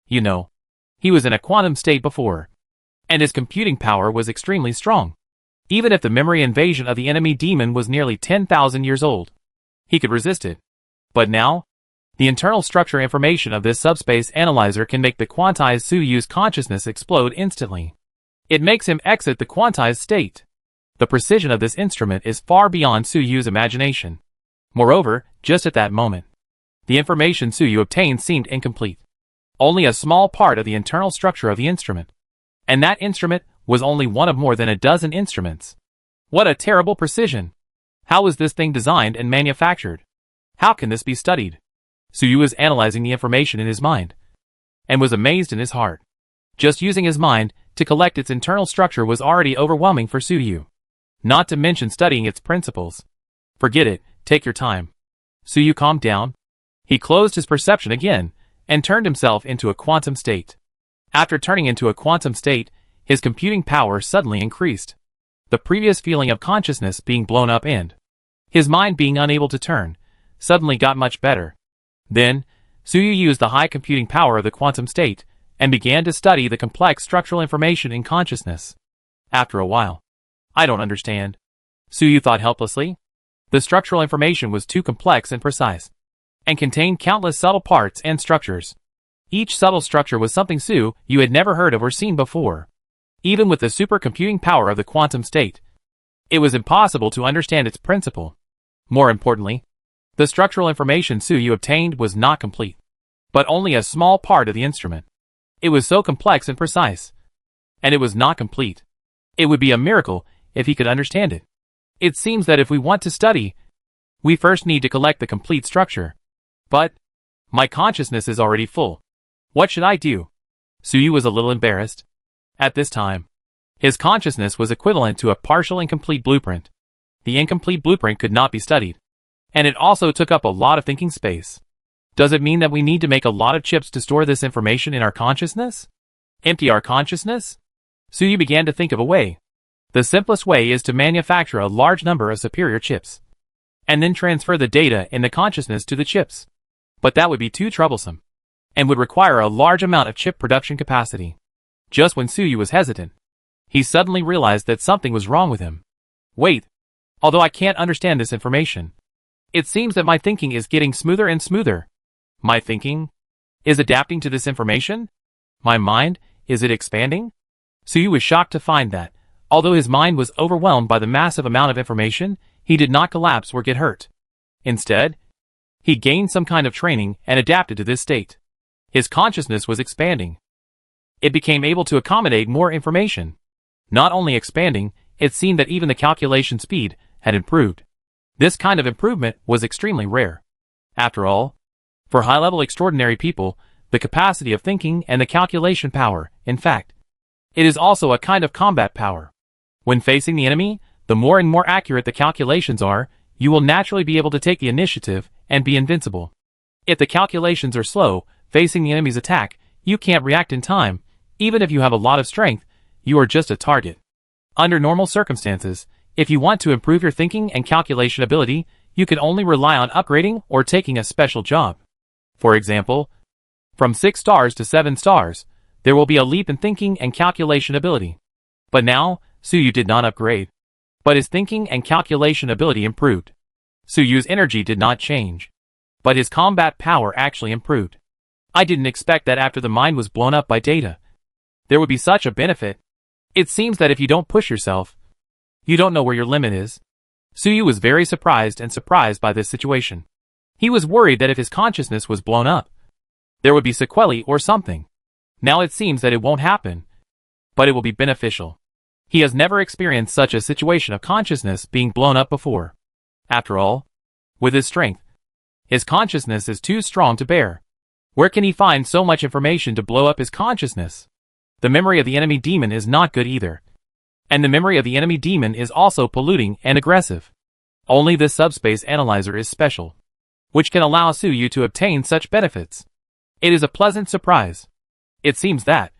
You know, he was in a quantum state before, and his computing power was extremely strong. Even if the memory invasion of the enemy demon was nearly 10,000 years old, he could resist it. But now, the internal structure information of this subspace analyzer can make the quantized Suyu's consciousness explode instantly. It makes him exit the quantized state. The precision of this instrument is far beyond Suyu's imagination. Moreover, just at that moment, the information Suyu obtained seemed incomplete. Only a small part of the internal structure of the instrument. And that instrument was only one of more than a dozen instruments. What a terrible precision! How was this thing designed and manufactured? How can this be studied? Suyu was analyzing the information in his mind, and was amazed in his heart. Just using his mind to collect its internal structure was already overwhelming for Suyu. Not to mention studying its principles. Forget it, take your time. Suyu calmed down. He closed his perception again, and turned himself into a quantum state. After turning into a quantum state, his computing power suddenly increased. The previous feeling of consciousness being blown up and his mind being unable to turn, suddenly got much better. Then, Suyu used the high computing power of the quantum state, and began to study the complex structural information in consciousness. After a while, I don't understand, Suyu thought helplessly. The structural information was too complex and precise, and contained countless subtle parts and structures. Each subtle structure was something Suyu had never heard of or seen before. Even with the supercomputing power of the quantum state, it was impossible to understand its principle. More importantly, the structural information Suyu obtained was not complete, but only a small part of the instrument. It was so complex and precise, and it was not complete. It would be a miracle if he could understand it. It seems that if we want to study, we first need to collect the complete structure. But my consciousness is already full. What should I do? Suyu was a little embarrassed. At this time, his consciousness was equivalent to a partial incomplete blueprint. The incomplete blueprint could not be studied, and it also took up a lot of thinking space. Does it mean that we need to make a lot of chips to store this information in our consciousness? Empty our consciousness? Suyu began to think of a way. The simplest way is to manufacture a large number of superior chips, and then transfer the data in the consciousness to the chips. But that would be too troublesome, and would require a large amount of chip production capacity. Just when Suyu was hesitant, he suddenly realized that something was wrong with him. Wait, although I can't understand this information, it seems that my thinking is getting smoother and smoother. My thinking is adapting to this information? My mind, is it expanding? Suyu was shocked to find that, although his mind was overwhelmed by the massive amount of information, he did not collapse or get hurt. Instead, he gained some kind of training and adapted to this state. His consciousness was expanding. It became able to accommodate more information. Not only expanding, it seemed that even the calculation speed had improved. This kind of improvement was extremely rare. After all, For high-level extraordinary people, the capacity of thinking and the calculation power, in fact, it is also a kind of combat power. When facing the enemy, the more and more accurate the calculations are, you will naturally be able to take the initiative and be invincible. If the calculations are slow, facing the enemy's attack, you can't react in time. Even if you have a lot of strength, you are just a target. Under normal circumstances, if you want to improve your thinking and calculation ability, you can only rely on upgrading or taking a special job. For example, from 6 stars to 7 stars, there will be a leap in thinking and calculation ability. But now, Suyu did not upgrade. But his thinking and calculation ability improved. Suyu's energy did not change. But his combat power actually improved. I didn't expect that after the mind was blown up by data, there would be such a benefit. It seems that if you don't push yourself, you don't know where your limit is. Suyu was very surprised by this situation. He was worried that if his consciousness was blown up, there would be sequelae or something. Now it seems that it won't happen, but it will be beneficial. He has never experienced such a situation of consciousness being blown up before. After all, with his strength, his consciousness is too strong to bear. Where can he find so much information to blow up his consciousness? The memory of the enemy demon is not good either. And the memory of the enemy demon is also polluting and aggressive. Only this subspace analyzer is special, which can allow Suyu to obtain such benefits. It is a pleasant surprise. It seems that,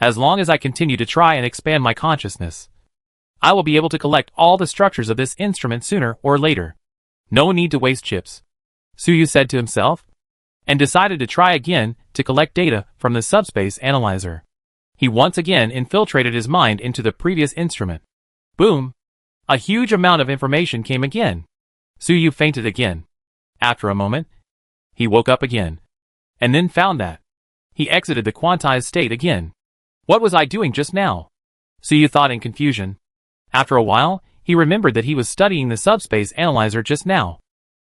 as long as I continue to try and expand my consciousness, I will be able to collect all the structures of this instrument sooner or later. No need to waste chips, Suyu said to himself, and decided to try again to collect data from the subspace analyzer. He once again infiltrated his mind into the previous instrument. Boom! A huge amount of information came again. Suyu fainted again. After a moment, he woke up again, and then found that he exited the quantized state again. What was I doing just now? Suyu thought in confusion. After a while, he remembered that he was studying the subspace analyzer just now.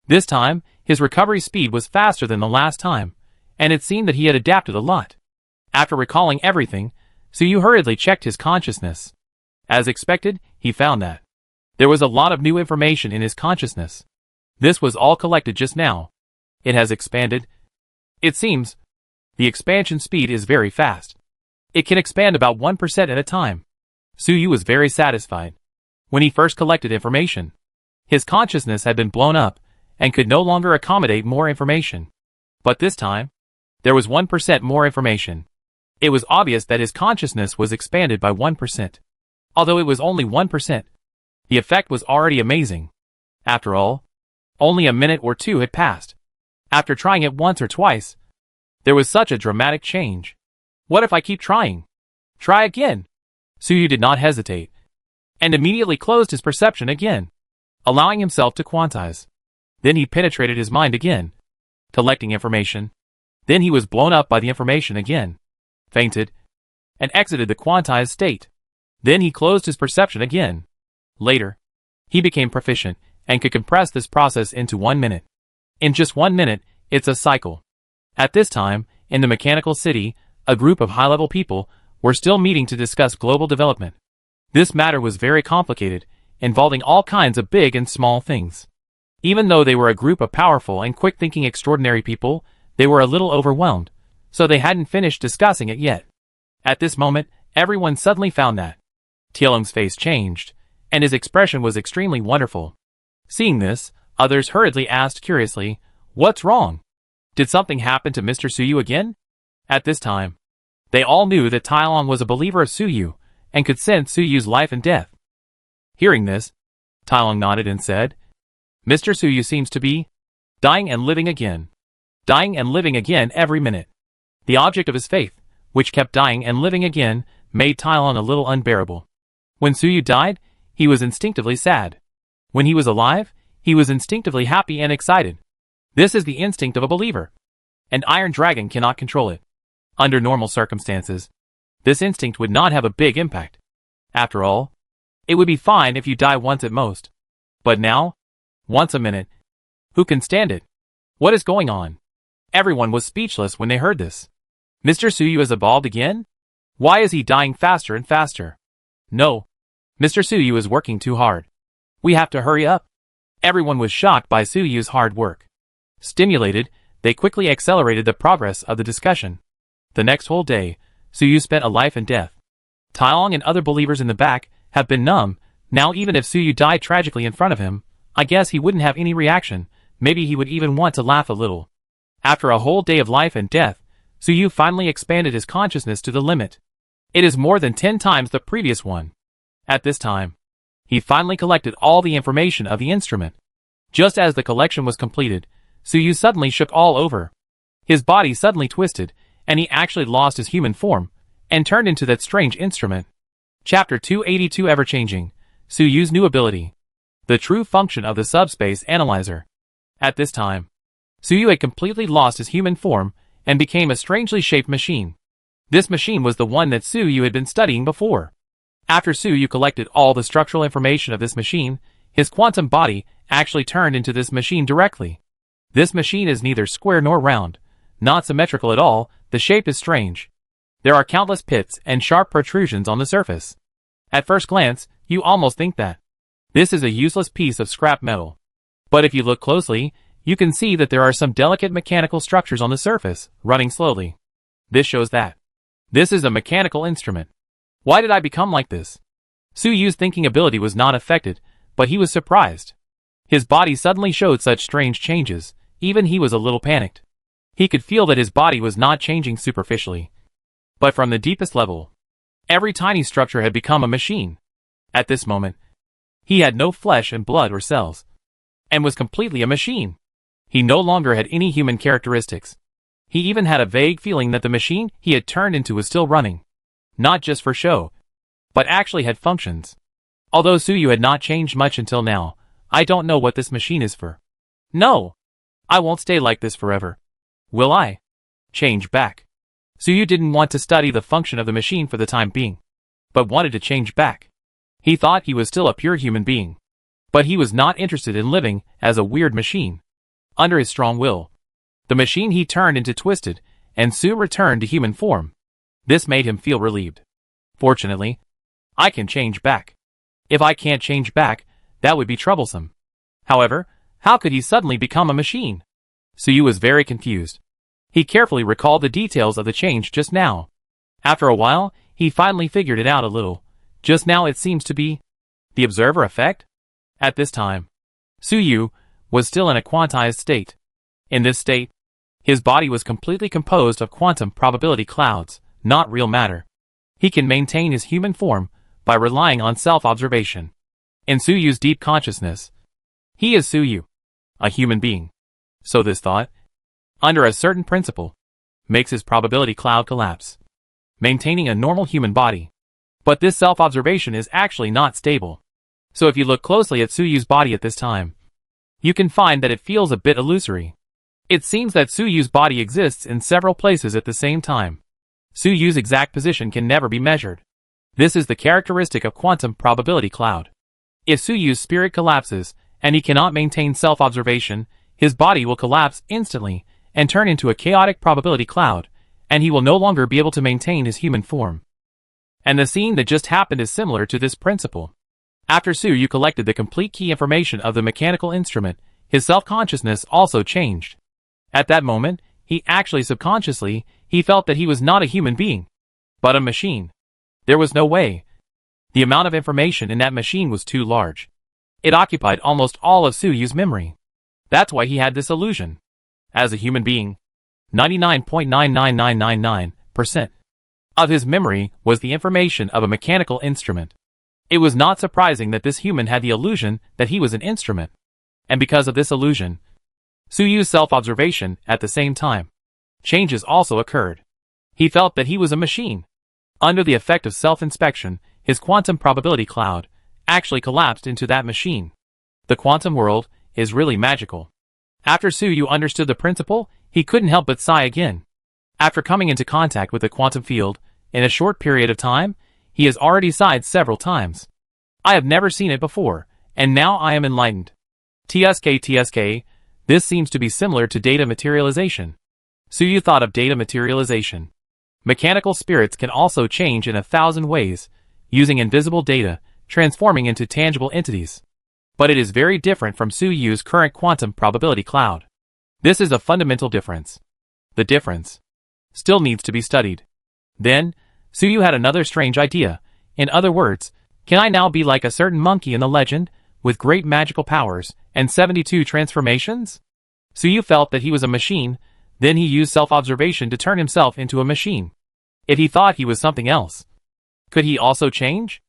This time, his recovery speed was faster than the last time, and it seemed that he had adapted a lot. After recalling everything, Suyu hurriedly checked his consciousness. As expected, he found that there was a lot of new information in his consciousness. This was all collected just now. It has expanded. It seems the expansion speed is very fast. It can expand about 1% at a time. Suyu was very satisfied. When he first collected information, his consciousness had been blown up and could no longer accommodate more information. But this time, there was 1% more information. It was obvious that his consciousness was expanded by 1%. Although it was only 1%, the effect was already amazing. After all, only a minute or two had passed. After trying it once or twice, there was such a dramatic change. What if I keep trying? Try again. Suyu did not hesitate, and immediately closed his perception again, allowing himself to quantize. Then he penetrated his mind again, collecting information. Then he was blown up by the information again, fainted, and exited the quantized state. Then he closed his perception again. Later, he became proficient and could compress this process into 1 minute. In just 1 minute, it's a cycle. At this time, in the mechanical city, a group of high-level people were still meeting to discuss global development. This matter was very complicated, involving all kinds of big and small things. Even though they were a group of powerful and quick-thinking extraordinary people, they were a little overwhelmed, so they hadn't finished discussing it yet. At this moment, everyone suddenly found that Tielung's face changed, and his expression was extremely wonderful. Seeing this, others hurriedly asked curiously, "What's wrong? Did something happen to Mr. Suyu again?" At this time, they all knew that Tielung was a believer of Suyu, and could sense Suyu's life and death. Hearing this, Tielung nodded and said, "Mr. Suyu seems to be dying and living again. Dying and living again every minute." The object of his faith, which kept dying and living again, made Tielung a little unbearable. When Suyu died, he was instinctively sad. When he was alive, he was instinctively happy and excited. This is the instinct of a believer. An iron dragon cannot control it. Under normal circumstances, this instinct would not have a big impact. After all, it would be fine if you die once at most. But now, once a minute. Who can stand it? What is going on? Everyone was speechless when they heard this. Mr. Suyu has evolved again? Why is he dying faster and faster? No. Mr. Suyu is working too hard. We have to hurry up. Everyone was shocked by Suyu's hard work. Stimulated, they quickly accelerated the progress of the discussion. The next whole day, Suyu spent a life and death. Taeyong and other believers in the back have been numb. Now even if Suyu died tragically in front of him, I guess he wouldn't have any reaction. Maybe he would even want to laugh a little. After a whole day of life and death, Suyu finally expanded his consciousness to the limit. It is more than 10 times the previous one. At this time, he finally collected all the information of the instrument. Just as the collection was completed, Suyu suddenly shook all over. His body suddenly twisted, and he actually lost his human form, and turned into that strange instrument. Chapter 282 Ever-Changing, Suyu's new ability. The true function of the subspace analyzer. At this time, Suyu had completely lost his human form, and became a strangely shaped machine. This machine was the one that Suyu had been studying before. After Suyu collected all the structural information of this machine, his quantum body actually turned into this machine directly. This machine is neither square nor round, not symmetrical at all. The shape is strange. There are countless pits and sharp protrusions on the surface. At first glance, you almost think that this is a useless piece of scrap metal. But if you look closely, you can see that there are some delicate mechanical structures on the surface, running slowly. This shows that this is a mechanical instrument. Why did I become like this? Suyu's thinking ability was not affected, but he was surprised. His body suddenly showed such strange changes, even he was a little panicked. He could feel that his body was not changing superficially, but from the deepest level. Every tiny structure had become a machine. At this moment, he had no flesh and blood or cells, and was completely a machine. He no longer had any human characteristics. He even had a vague feeling that the machine he had turned into was still running. Not just for show, but actually had functions. Although Suyu had not changed much until now, I don't know what this machine is for. No! I won't stay like this forever. Will I? Change back. Suyu didn't want to study the function of the machine for the time being, but wanted to change back. He thought he was still a pure human being, but he was not interested in living as a weird machine. Under his strong will, the machine he turned into twisted, and soon returned to human form. This made him feel relieved. Fortunately, I can change back. If I can't change back, that would be troublesome. However, how could he suddenly become a machine? Suyu was very confused. He carefully recalled the details of the change just now. After a while, he finally figured it out a little. Just now it seems to be the observer effect? At this time, Suyu was still in a quantized state. In this state, his body was completely composed of quantum probability clouds, not real matter. He can maintain his human form by relying on self-observation. In Suyu's deep consciousness, he is Suyu, a human being. So this thought, under a certain principle, makes his probability cloud collapse, maintaining a normal human body. But this self-observation is actually not stable. So if you look closely at Suyu's body at this time, you can find that it feels a bit illusory. It seems that Suyu's body exists in several places at the same time. Suyu's exact position can never be measured. This is the characteristic of quantum probability cloud. If Suyu's spirit collapses, and he cannot maintain self-observation, his body will collapse instantly, and turn into a chaotic probability cloud, and he will no longer be able to maintain his human form. And the scene that just happened is similar to this principle. After Suyu collected the complete key information of the mechanical instrument, his self-consciousness also changed. At that moment, he actually subconsciously, he felt that he was not a human being, but a machine. There was no way. The amount of information in that machine was too large. It occupied almost all of Suyu's memory. That's why he had this illusion. As a human being, 99.99999% of his memory was the information of a mechanical instrument. It was not surprising that this human had the illusion that he was an instrument. And because of this illusion, Suyu's self-observation at the same time, changes also occurred. He felt that he was a machine. Under the effect of self-inspection, his quantum probability cloud actually collapsed into that machine. The quantum world is really magical. After Suyu understood the principle, he couldn't help but sigh again. After coming into contact with the quantum field, in a short period of time, he has already sighed several times. I have never seen it before, and now I am enlightened. TSK, this seems to be similar to data materialization. Suyu thought of data materialization. Mechanical spirits can also change in 1,000 ways, using invisible data, transforming into tangible entities. But it is very different from Suyu's current quantum probability cloud. This is a fundamental difference. The difference still needs to be studied. Then, Suyu had another strange idea. In other words, can I now be like a certain monkey in the legend, with great magical powers, and 72 transformations? Suyu felt that he was a machine, then he used self-observation to turn himself into a machine. If he thought he was something else, could he also change?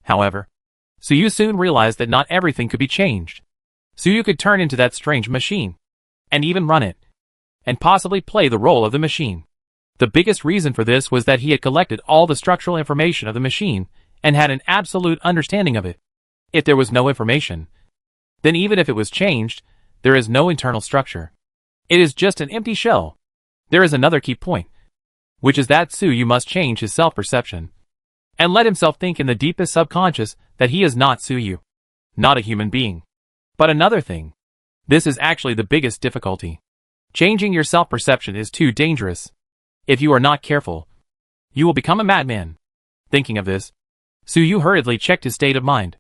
However, Suyu soon realized that not everything could be changed. Suyu could turn into that strange machine, and even run it, and possibly play the role of the machine. The biggest reason for this was that he had collected all the structural information of the machine, and had an absolute understanding of it. If there was no information, then even if it was changed, there is no internal structure. It is just an empty shell. There is another key point, which is that Suyu must change his self-perception, and let himself think in the deepest subconscious that he is not Suyu, not a human being, but another thing. This is actually the biggest difficulty. Changing your self-perception is too dangerous. If you are not careful, you will become a madman. Thinking of this, Suyu hurriedly checked his state of mind.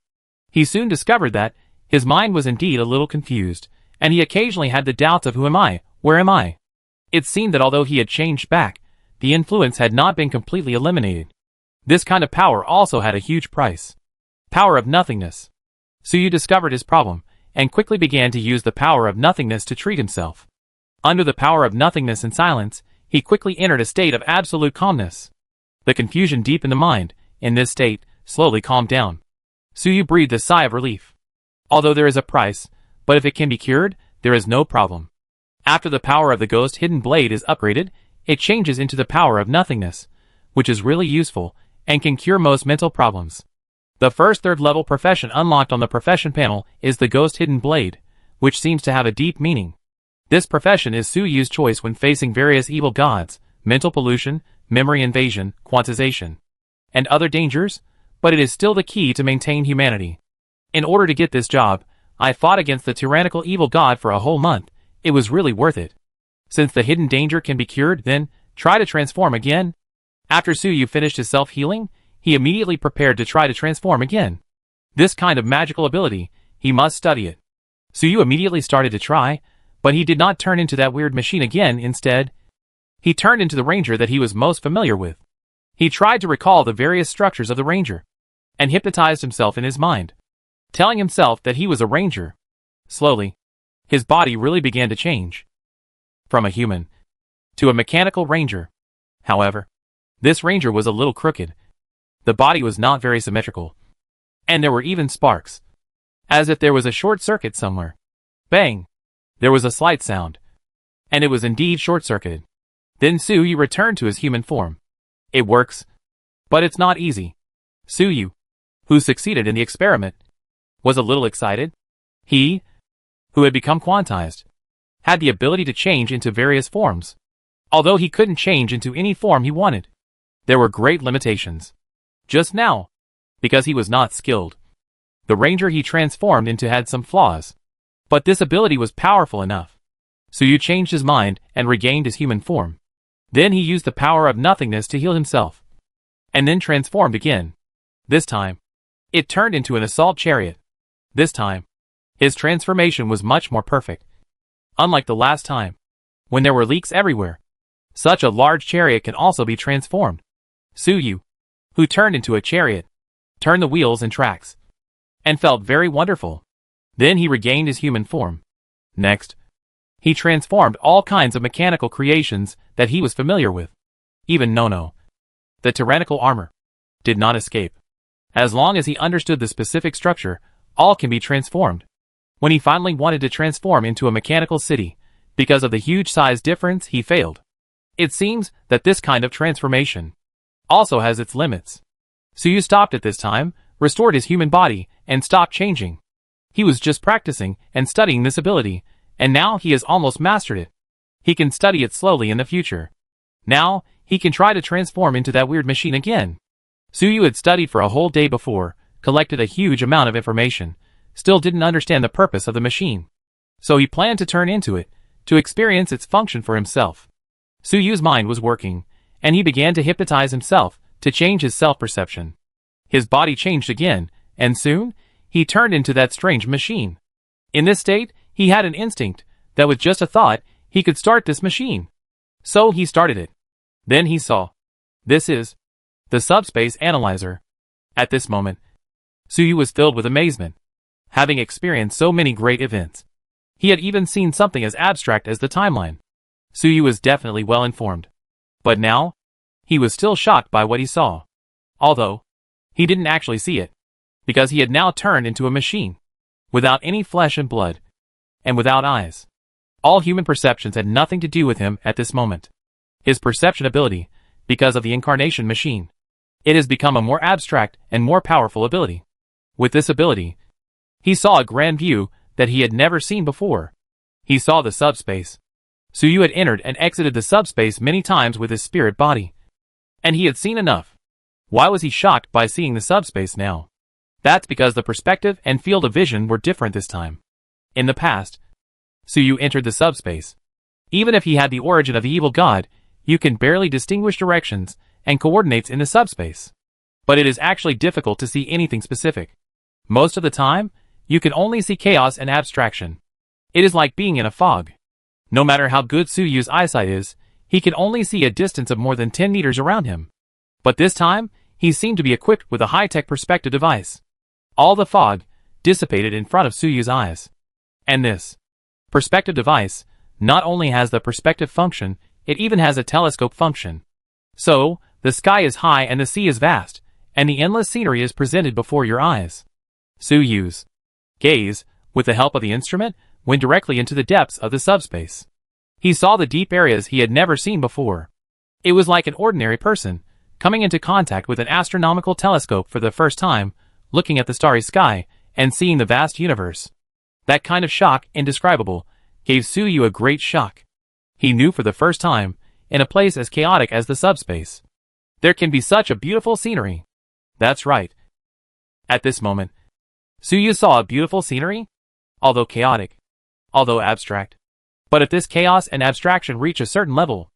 He soon discovered that his mind was indeed a little confused, and he occasionally had the doubts of who am I, where am I? It seemed that although he had changed back, the influence had not been completely eliminated. This kind of power also had a huge price. Power of nothingness. Suyu discovered his problem, and quickly began to use the power of nothingness to treat himself. Under the power of nothingness and silence, he quickly entered a state of absolute calmness. The confusion deep in the mind, in this state, slowly calmed down. Suyu breathed a sigh of relief. Although there is a price, but if it can be cured, there is no problem. After the power of the ghost hidden blade is upgraded, it changes into the power of nothingness, which is really useful, and can cure most mental problems. The first third-level profession unlocked on the profession panel is the ghost hidden blade, which seems to have a deep meaning. This profession is Suyu's choice when facing various evil gods, mental pollution, memory invasion, quantization, and other dangers, but it is still the key to maintain humanity. In order to get this job, I fought against the tyrannical evil god for a whole month. It was really worth it. Since the hidden danger can be cured, then try to transform again. After Suyu finished his self-healing, he immediately prepared to try to transform again. This kind of magical ability, he must study it. Suyu immediately started to try, but he did not turn into that weird machine again. Instead, he turned into the ranger that he was most familiar with. He tried to recall the various structures of the ranger, and hypnotized himself in his mind, telling himself that he was a ranger. Slowly, his body really began to change, from a human to a mechanical ranger. However, this ranger was a little crooked. The body was not very symmetrical, and there were even sparks, as if there was a short circuit somewhere. Bang! There was a slight sound, and it was indeed short-circuited. Then Suyu returned to his human form. It works, but it's not easy. Suyu, who succeeded in the experiment, was a little excited. He, who had become quantized, had the ability to change into various forms. Although he couldn't change into any form he wanted, there were great limitations. Just now, because he was not skilled, the ranger he transformed into had some flaws. But this ability was powerful enough. Suyu changed his mind and regained his human form. Then he used the power of nothingness to heal himself, and then transformed again. This time, it turned into an assault chariot. This time, his transformation was much more perfect. Unlike the last time, when there were leaks everywhere, such a large chariot can also be transformed. Suyu, who turned into a chariot, turned the wheels and tracks, and felt very wonderful. Then he regained his human form. Next, he transformed all kinds of mechanical creations that he was familiar with. Even Nono, the tyrannical armor, did not escape. As long as he understood the specific structure, all can be transformed. When he finally wanted to transform into a mechanical city, because of the huge size difference, he failed. It seems that this kind of transformation also has its limits. Suyu stopped at this time, restored his human body, and stopped changing. He was just practicing and studying this ability, and now he has almost mastered it. He can study it slowly in the future. Now, he can try to transform into that weird machine again. Suyu had studied for a whole day before, collected a huge amount of information, still didn't understand the purpose of the machine. So he planned to turn into it, to experience its function for himself. Suyu's mind was working, and he began to hypnotize himself to change his self-perception. His body changed again, and soon, he turned into that strange machine. In this state, he had an instinct that with just a thought, he could start this machine. So he started it. Then he saw. This is the subspace analyzer. At this moment, Suyu was filled with amazement. Having experienced so many great events, he had even seen something as abstract as the timeline. Suyu was definitely well informed. But now, he was still shocked by what he saw. Although, he didn't actually see it, because he had now turned into a machine, without any flesh and blood, and without eyes. All human perceptions had nothing to do with him at this moment. His perception ability, because of the incarnation machine, it has become a more abstract and more powerful ability. With this ability, he saw a grand view that he had never seen before. He saw the subspace. Suyu had entered and exited the subspace many times with his spirit body. And he had seen enough. Why was he shocked by seeing the subspace now? That's because the perspective and field of vision were different this time. In the past, Suyu entered the subspace. Even if he had the origin of the evil god, you can barely distinguish directions and coordinates in the subspace. But it is actually difficult to see anything specific. Most of the time, you can only see chaos and abstraction. It is like being in a fog. No matter how good Suyu's eyesight is, he can only see a distance of more than 10 meters around him. But this time, he seemed to be equipped with a high-tech perspective device. All the fog dissipated in front of Suyu's eyes. And this perspective device not only has the perspective function, it even has a telescope function. So, the sky is high and the sea is vast, and the endless scenery is presented before your eyes. Suyu's gaze, with the help of the instrument, went directly into the depths of the subspace. He saw the deep areas he had never seen before. It was like an ordinary person coming into contact with an astronomical telescope for the first time, looking at the starry sky and seeing the vast universe. That kind of shock, indescribable, gave Suyu a great shock. He knew for the first time, in a place as chaotic as the subspace, there can be such a beautiful scenery. That's right. At this moment, Suyu saw a beautiful scenery, although chaotic, although abstract. But if this chaos and abstraction reach a certain level,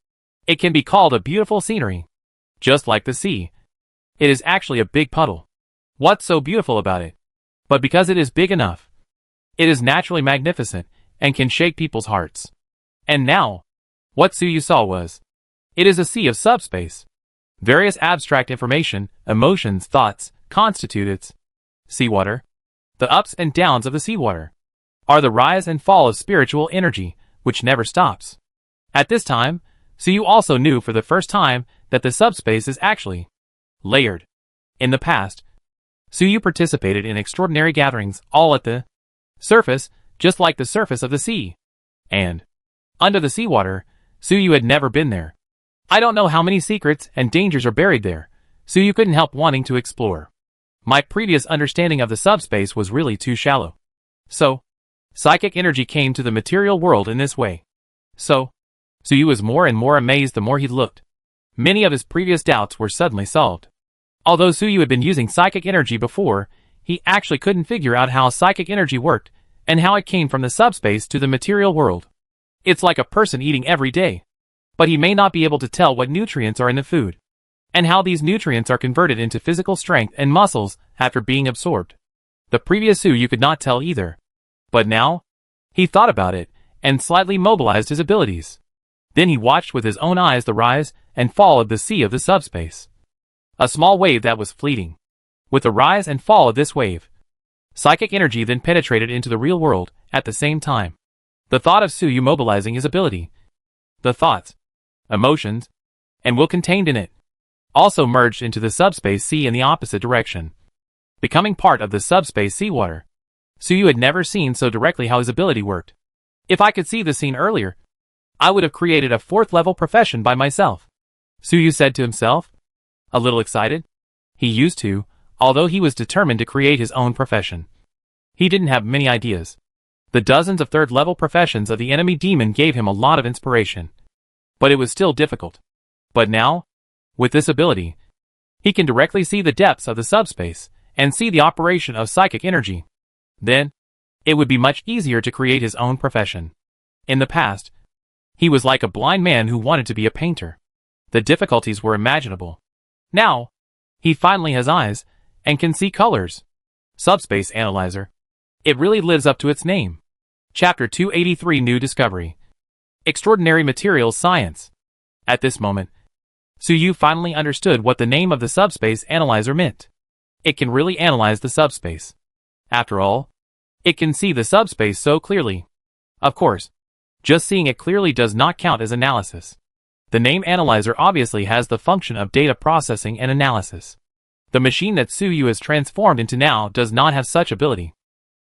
it can be called a beautiful scenery. Just like the sea. It is actually a big puddle. What's so beautiful about it? But because it is big enough, it is naturally magnificent and can shake people's hearts. And now, what Suyu saw was, it is a sea of subspace. Various abstract information, emotions, thoughts, constitute its seawater. The ups and downs of the seawater are the rise and fall of spiritual energy, which never stops. At this time, Suyu also knew for the first time that the subspace is actually layered. In the past, Suyu participated in extraordinary gatherings all at the surface, just like the surface of the sea. And under the seawater, Suyu had never been there. I don't know how many secrets and dangers are buried there, Suyu couldn't help wanting to explore. My previous understanding of the subspace was really too shallow. So, psychic energy came to the material world in this way. Suyu was more and more amazed the more he looked. Many of his previous doubts were suddenly solved. Although Suyu had been using psychic energy before, he actually couldn't figure out how psychic energy worked, and how it came from the subspace to the material world. It's like a person eating every day. But he may not be able to tell what nutrients are in the food, and how these nutrients are converted into physical strength and muscles after being absorbed. The previous Suyu could not tell either. But now, he thought about it, and slightly mobilized his abilities. Then he watched with his own eyes the rise and fall of the sea of the subspace. A small wave that was fleeting. With the rise and fall of this wave, psychic energy then penetrated into the real world at the same time. The thought of Suyu mobilizing his ability, the thoughts, emotions, and will contained in it, also merged into the subspace sea in the opposite direction, becoming part of the subspace seawater. Suyu had never seen so directly how his ability worked. If I could see the scene earlier, I would have created a 4th level profession by myself, Suyu said to himself, a little excited. He used to, although he was determined to create his own profession. He didn't have many ideas. The dozens of 3rd level professions of the enemy demon gave him a lot of inspiration. But it was still difficult. But now, with this ability, he can directly see the depths of the subspace, and see the operation of psychic energy. Then, it would be much easier to create his own profession. In the past, he was like a blind man who wanted to be a painter. The difficulties were imaginable. Now, he finally has eyes, and can see colors. Subspace Analyzer. It really lives up to its name. Chapter 283 New Discovery. Extraordinary Materials Science. At this moment, Suyu finally understood what the name of the subspace analyzer meant. It can really analyze the subspace. After all, it can see the subspace so clearly. Of course, just seeing it clearly does not count as analysis. The name analyzer obviously has the function of data processing and analysis. The machine that Suyu is transformed into now does not have such ability.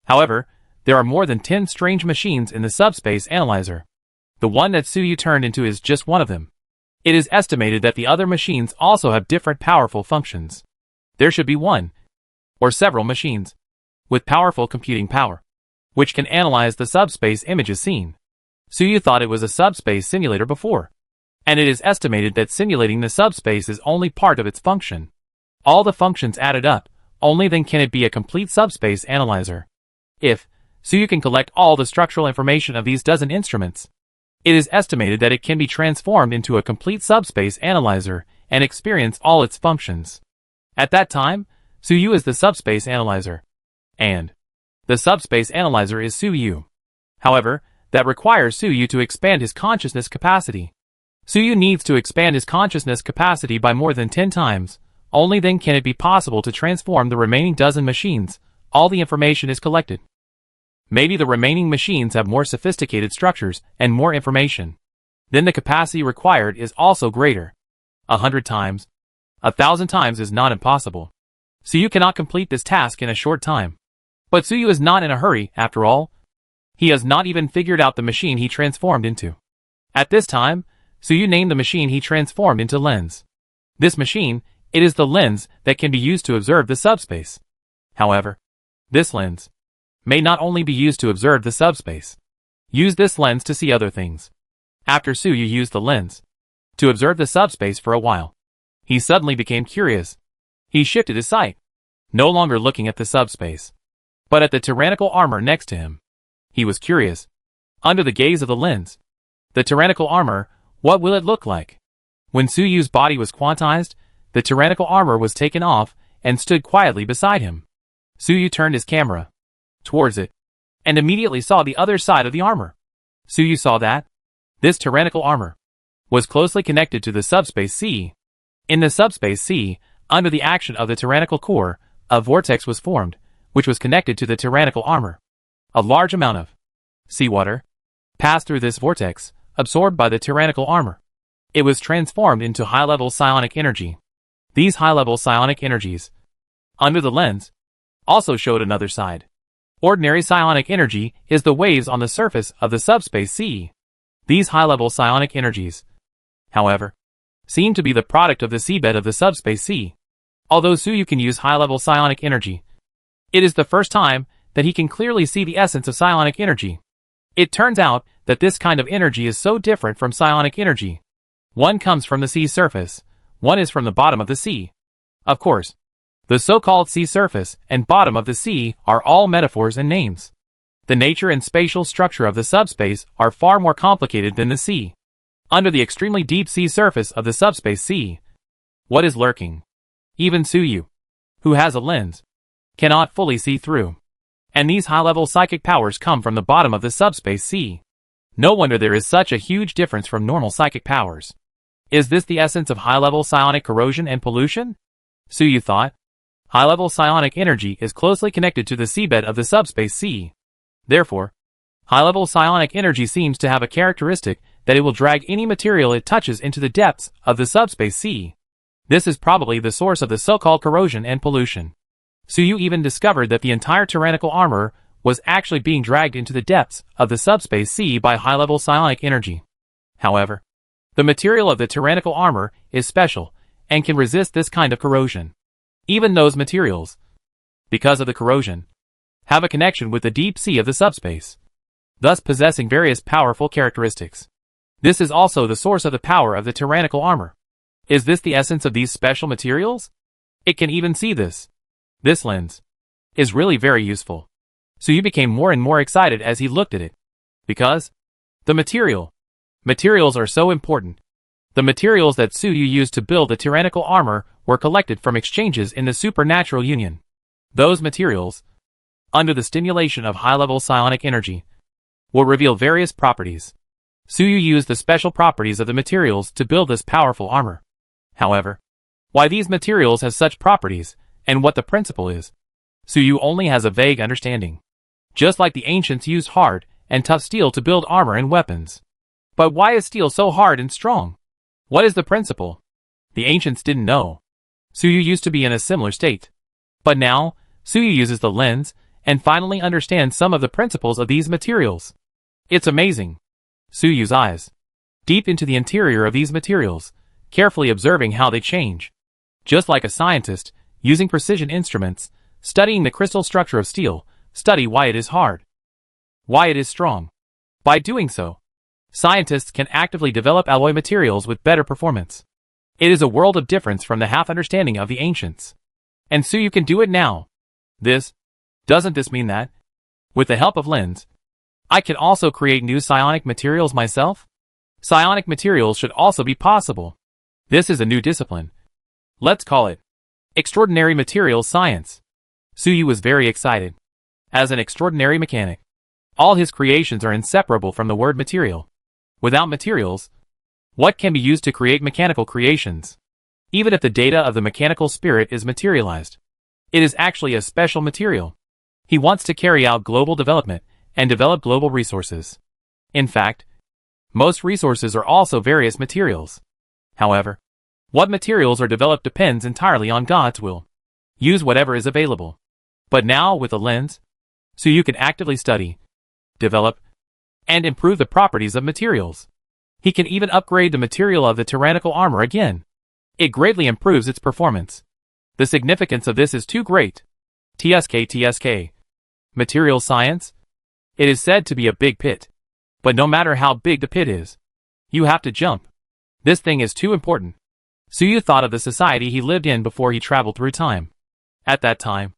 However, there are more than 10 strange machines in the subspace analyzer. The one that Suyu turned into is just one of them. It is estimated that the other machines also have different powerful functions. There should be one, or several machines, with powerful computing power, which can analyze the subspace images seen. Suyu thought it was a subspace simulator before, and it is estimated that simulating the subspace is only part of its function. All the functions added up, only then can it be a complete subspace analyzer. If Suyu can collect all the structural information of these dozen instruments, it is estimated that it can be transformed into a complete subspace analyzer and experience all its functions. At that time, Suyu is the subspace analyzer, and the subspace analyzer is Suyu. However, that requires Suyu to expand his consciousness capacity. Suyu needs to expand his consciousness capacity by more than 10 times. Only then can it be possible to transform the remaining dozen machines. All the information is collected. Maybe the remaining machines have more sophisticated structures and more information. Then the capacity required is also greater. 100 times, 1,000 times is not impossible. Suyu cannot complete this task in a short time. But Suyu is not in a hurry, after all. He has not even figured out the machine he transformed into. At this time, Suyu named the machine he transformed into Lens. This machine, it is the lens that can be used to observe the subspace. However, this lens may not only be used to observe the subspace. Use this lens to see other things. After Suyu used the lens to observe the subspace for a while, he suddenly became curious. He shifted his sight, no longer looking at the subspace, but at the tyrannical armor next to him. He was curious. Under the gaze of the lens, the tyrannical armor, what will it look like? When Suyu's body was quantized, the tyrannical armor was taken off and stood quietly beside him. Suyu turned his camera towards it, and immediately saw the other side of the armor. Suyu saw that this tyrannical armor was closely connected to the subspace C. In the subspace C, under the action of the tyrannical core, a vortex was formed, which was connected to the tyrannical armor. A large amount of seawater passed through this vortex, absorbed by the tyrannical armor. It was transformed into high-level psionic energy. These high-level psionic energies, under the lens, also showed another side. Ordinary psionic energy is the waves on the surface of the subspace C. These high-level psionic energies, however, seem to be the product of the seabed of the subspace C. Although Suyu can use high-level psionic energy, it is the first time that he can clearly see the essence of psionic energy. It turns out that this kind of energy is so different from psionic energy. One comes from the sea surface, one is from the bottom of the sea. Of course, the so-called sea surface and bottom of the sea are all metaphors and names. The nature and spatial structure of the subspace are far more complicated than the sea. Under the extremely deep sea surface of the subspace sea, what is lurking? Even Suyu, who has a lens, cannot fully see through. And these high-level psychic powers come from the bottom of the subspace sea. No wonder there is such a huge difference from normal psychic powers. Is this the essence of high-level psionic corrosion and pollution? Suyu thought. High-level psionic energy is closely connected to the seabed of the subspace sea. Therefore, high-level psionic energy seems to have a characteristic that it will drag any material it touches into the depths of the subspace sea. This is probably the source of the so-called corrosion and pollution. Suyu even discovered that the entire tyrannical armor was actually being dragged into the depths of the subspace sea by high-level psionic energy. However, the material of the tyrannical armor is special and can resist this kind of corrosion. Even those materials, because of the corrosion, have a connection with the deep sea of the subspace, thus possessing various powerful characteristics. This is also the source of the power of the tyrannical armor. Is this the essence of these special materials? It can even see this. This lens is really very useful. Suyu became more and more excited as he looked at it. Because the materials are so important. The materials that Suyu used to build the tyrannical armor were collected from exchanges in the supernatural union. Those materials, under the stimulation of high-level psionic energy, will reveal various properties. Suyu used the special properties of the materials to build this powerful armor. However, why these materials have such properties, and what the principle is, Suyu only has a vague understanding. Just like the ancients used hard and tough steel to build armor and weapons. But why is steel so hard and strong? What is the principle? The ancients didn't know. Suyu used to be in a similar state. But now, Suyu uses the lens, and finally understands some of the principles of these materials. It's amazing. Suyu's eyes deep into the interior of these materials, carefully observing how they change. Just like a scientist, using precision instruments, studying the crystal structure of steel, study why it is hard, why it is strong. By doing so, scientists can actively develop alloy materials with better performance. It is a world of difference from the half-understanding of the ancients. And Suyu can do it now. Doesn't this mean that, with the help of lens, I can also create new psionic materials myself? Psionic materials should also be possible. This is a new discipline. Let's call it extraordinary materials science. Suyu was very excited. As an extraordinary mechanic, all his creations are inseparable from the word material. Without materials, what can be used to create mechanical creations? Even if the data of the mechanical spirit is materialized, it is actually a special material. He wants to carry out global development and develop global resources. In fact, most resources are also various materials. However, what materials are developed depends entirely on God's will. Use whatever is available. But now, with a lens, Suyu can actively study, develop, and improve the properties of materials. He can even upgrade the material of the tyrannical armor again. It greatly improves its performance. The significance of this is too great. TSK. Material science? It is said to be a big pit. But no matter how big the pit is, you have to jump. This thing is too important. Suyu thought of the society he lived in before he traveled through time. At that time,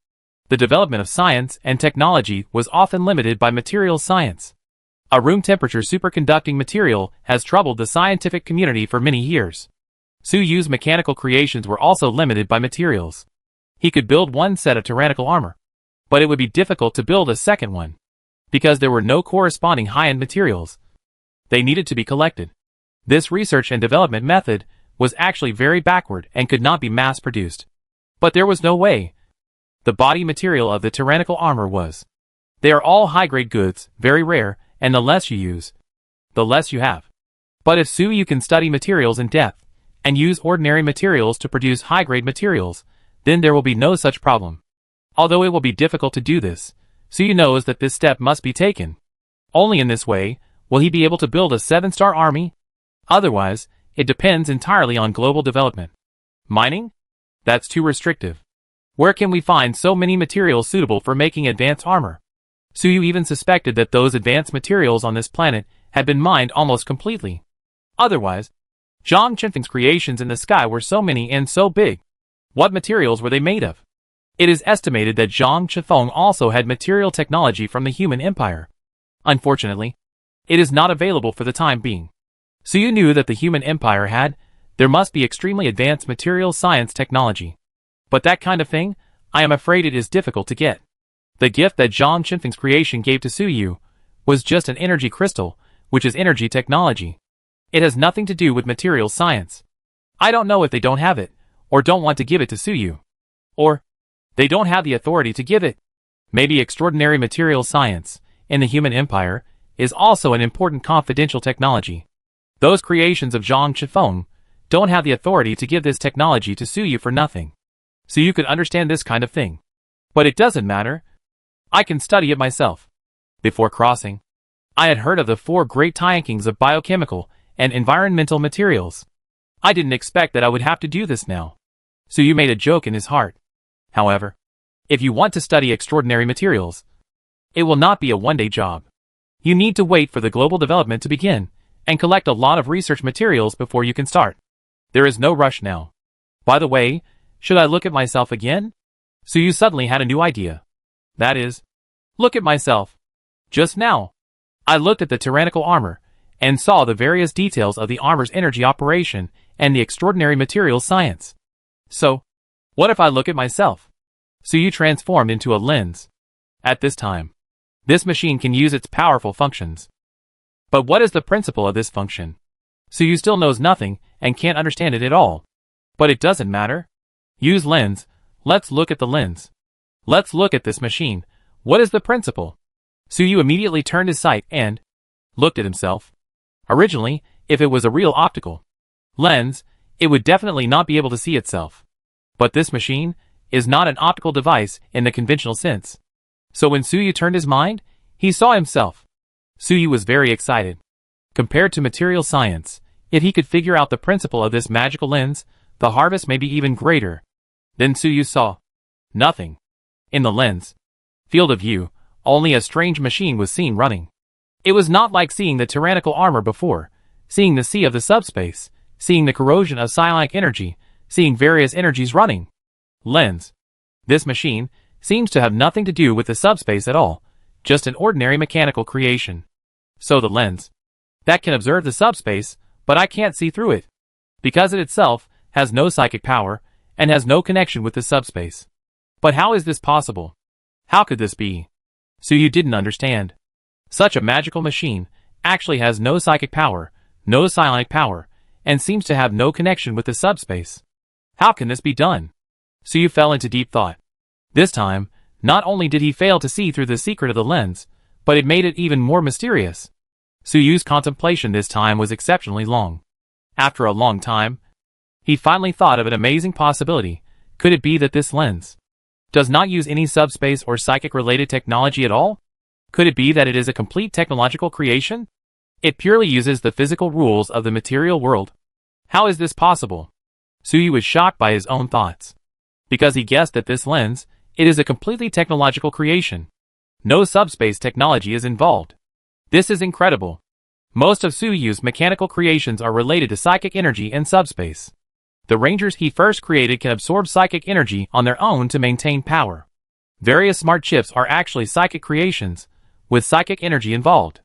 the development of science and technology was often limited by material science. A room temperature superconducting material has troubled the scientific community for many years. Suyu's mechanical creations were also limited by materials. He could build one set of tyrannical armor, but it would be difficult to build a second one, because there were no corresponding high-end materials. They needed to be collected. This research and development method was actually very backward and could not be mass-produced. But there was no way. The body material of the tyrannical armor was. They are all high-grade goods, very rare, and the less you use, the less you have. But if Suyu can study materials in depth, and use ordinary materials to produce high-grade materials, then there will be no such problem. Although it will be difficult to do this, Suyu knows that this step must be taken. Only in this way will he be able to build a 7-star army. Otherwise, it depends entirely on global development. Mining? That's too restrictive. Where can we find so many materials suitable for making advanced armor? Suyu even suspected that those advanced materials on this planet had been mined almost completely. Otherwise, Zhang Qinfeng's creations in the sky were so many and so big. What materials were they made of? It is estimated that Zhang Qinfeng also had material technology from the human empire. Unfortunately, it is not available for the time being. Suyu knew that the human empire there must be extremely advanced material science technology. But that kind of thing, I am afraid it is difficult to get. The gift that Zhang Qinfeng's creation gave to Suyu was just an energy crystal, which is energy technology. It has nothing to do with material science. I don't know if they don't have it, or don't want to give it to Suyu. Or, they don't have the authority to give it. Maybe extraordinary material science, in the human empire, is also an important confidential technology. Those creations of Zhang Qinfeng don't have the authority to give this technology to Suyu for nothing. Suyu could understand this kind of thing. But it doesn't matter. I can study it myself. Before crossing, I had heard of the 4 great tankings of biochemical and environmental materials. I didn't expect that I would have to do this now. Suyu made a joke in his heart. However, if you want to study extraordinary materials, it will not be a one-day job. You need to wait for the global development to begin, and collect a lot of research materials before you can start. There is no rush now. By the way, should I look at myself again? Suyu suddenly had a new idea. That is, look at myself. Just now, I looked at the tyrannical armor, and saw the various details of the armor's energy operation and the extraordinary material science. So, what if I look at myself? Suyu transformed into a lens. At this time, this machine can use its powerful functions. But what is the principle of this function? Suyu still knows nothing and can't understand it at all. But it doesn't matter. Use lens. Let's look at the lens. Let's look at this machine. What is the principle? Suyu immediately turned his sight and looked at himself. Originally, if it was a real optical lens, it would definitely not be able to see itself. But this machine is not an optical device in the conventional sense. So when Suyu turned his mind, he saw himself. Suyu was very excited. Compared to material science, if he could figure out the principle of this magical lens, the harvest may be even greater. Then Suyu saw nothing. In the lens field of view, only a strange machine was seen running. It was not like seeing the tyrannical armor before, seeing the sea of the subspace, seeing the corrosion of psionic energy, seeing various energies running. Lens. This machine seems to have nothing to do with the subspace at all, just an ordinary mechanical creation. So the lens that can observe the subspace, but I can't see through it, because it itself has no psychic power and has no connection with the subspace. But how is this possible? How could this be? Suyu didn't understand. Such a magical machine actually has no psychic power, no psionic power, and seems to have no connection with the subspace. How can this be done? Suyu fell into deep thought. This time, not only did he fail to see through the secret of the lens, but it made it even more mysterious. Suyu's contemplation this time was exceptionally long. After a long time, he finally thought of an amazing possibility. Could it be that this lens does not use any subspace or psychic-related technology at all? Could it be that it is a complete technological creation? It purely uses the physical rules of the material world. How is this possible? Suyu was shocked by his own thoughts. Because he guessed that this lens, it is a completely technological creation. No subspace technology is involved. This is incredible. Most of Suyu's mechanical creations are related to psychic energy and subspace. The rangers he first created can absorb psychic energy on their own to maintain power. Various smart chips are actually psychic creations, with psychic energy involved.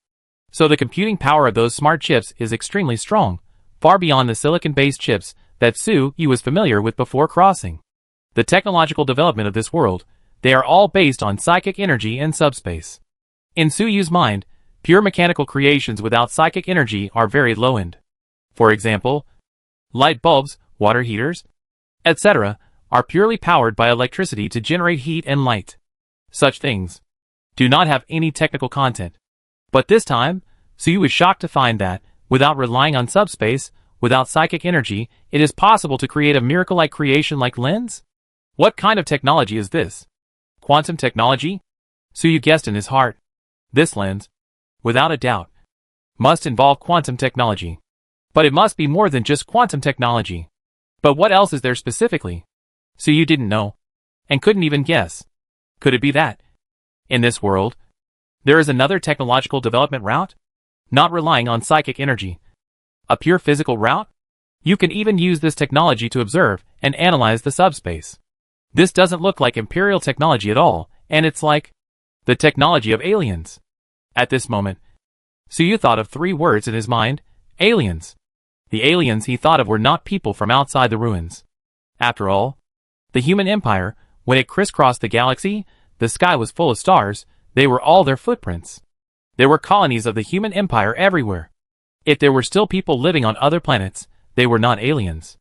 So the computing power of those smart chips is extremely strong, far beyond the silicon-based chips that Suyu was familiar with before crossing the technological development of this world. They are all based on psychic energy and subspace. In Suyu's mind, pure mechanical creations without psychic energy are very low-end. For example, light bulbs, water heaters, etc., are purely powered by electricity to generate heat and light. Such things do not have any technical content. But this time, Suyu was shocked to find that, without relying on subspace, without psychic energy, it is possible to create a miracle-like creation like lens? What kind of technology is this? Quantum technology? Suyu guessed in his heart. This lens, without a doubt, must involve quantum technology. But it must be more than just quantum technology. But what else is there specifically? Suyu didn't know, and couldn't even guess. Could it be that, in this world, there is another technological development route? Not relying on psychic energy. A pure physical route? You can even use this technology to observe and analyze the subspace. This doesn't look like imperial technology at all, and it's like the technology of aliens. At this moment, Suyu thought of 3 words in his mind: aliens. The aliens he thought of were not people from outside the ruins. After all, the human empire, when it crisscrossed the galaxy, the sky was full of stars, they were all their footprints. There were colonies of the human empire everywhere. If there were still people living on other planets, they were not aliens.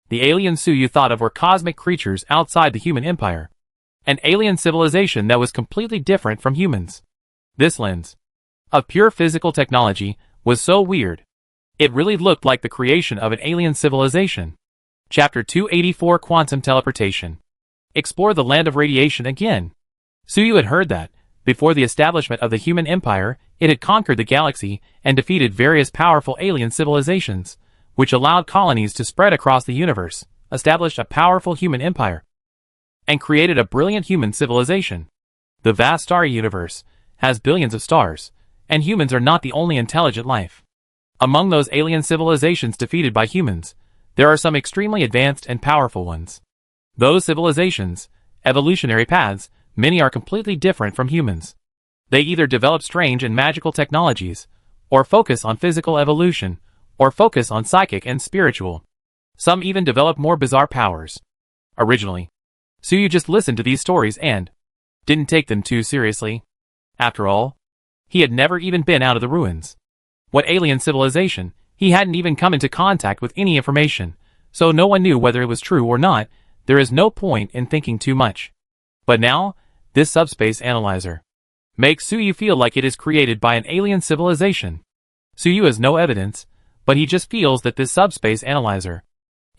The aliens Suyu thought of were cosmic creatures outside the human empire. An alien civilization that was completely different from humans. This lens of pure physical technology was so weird. It really looked like the creation of an alien civilization. Chapter 284 Quantum Teleportation. Explore the land of radiation again. Suyu had heard that, before the establishment of the human empire, it had conquered the galaxy and defeated various powerful alien civilizations, which allowed colonies to spread across the universe, established a powerful human empire, and created a brilliant human civilization. The vast starry universe has billions of stars, and humans are not the only intelligent life. Among those alien civilizations defeated by humans, there are some extremely advanced and powerful ones. Those civilizations, evolutionary paths, many are completely different from humans. They either develop strange and magical technologies, or focus on physical evolution, or focus on psychic and spiritual. Some even develop more bizarre powers. Originally, Suyu just listened to these stories and didn't take them too seriously. After all, he had never even been out of the ruins. What alien civilization? He hadn't even come into contact with any information, so no one knew whether it was true or not. There is no point in thinking too much. But now, this subspace analyzer makes Suyu feel like it is created by an alien civilization. Suyu has no evidence, but he just feels that this subspace analyzer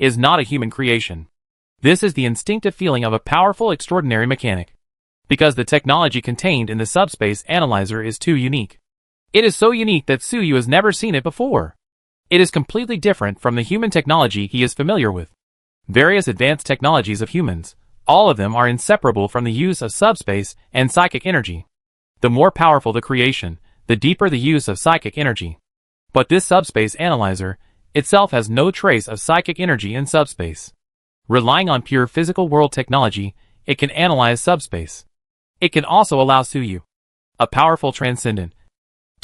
is not a human creation. This is the instinctive feeling of a powerful, extraordinary mechanic, because the technology contained in the subspace analyzer is too unique. It is so unique that Suyu has never seen it before. It is completely different from the human technology he is familiar with. Various advanced technologies of humans, all of them are inseparable from the use of subspace and psychic energy. The more powerful the creation, the deeper the use of psychic energy. But this subspace analyzer itself has no trace of psychic energy in subspace. Relying on pure physical world technology, it can analyze subspace. It can also allow Suyu, a powerful transcendent,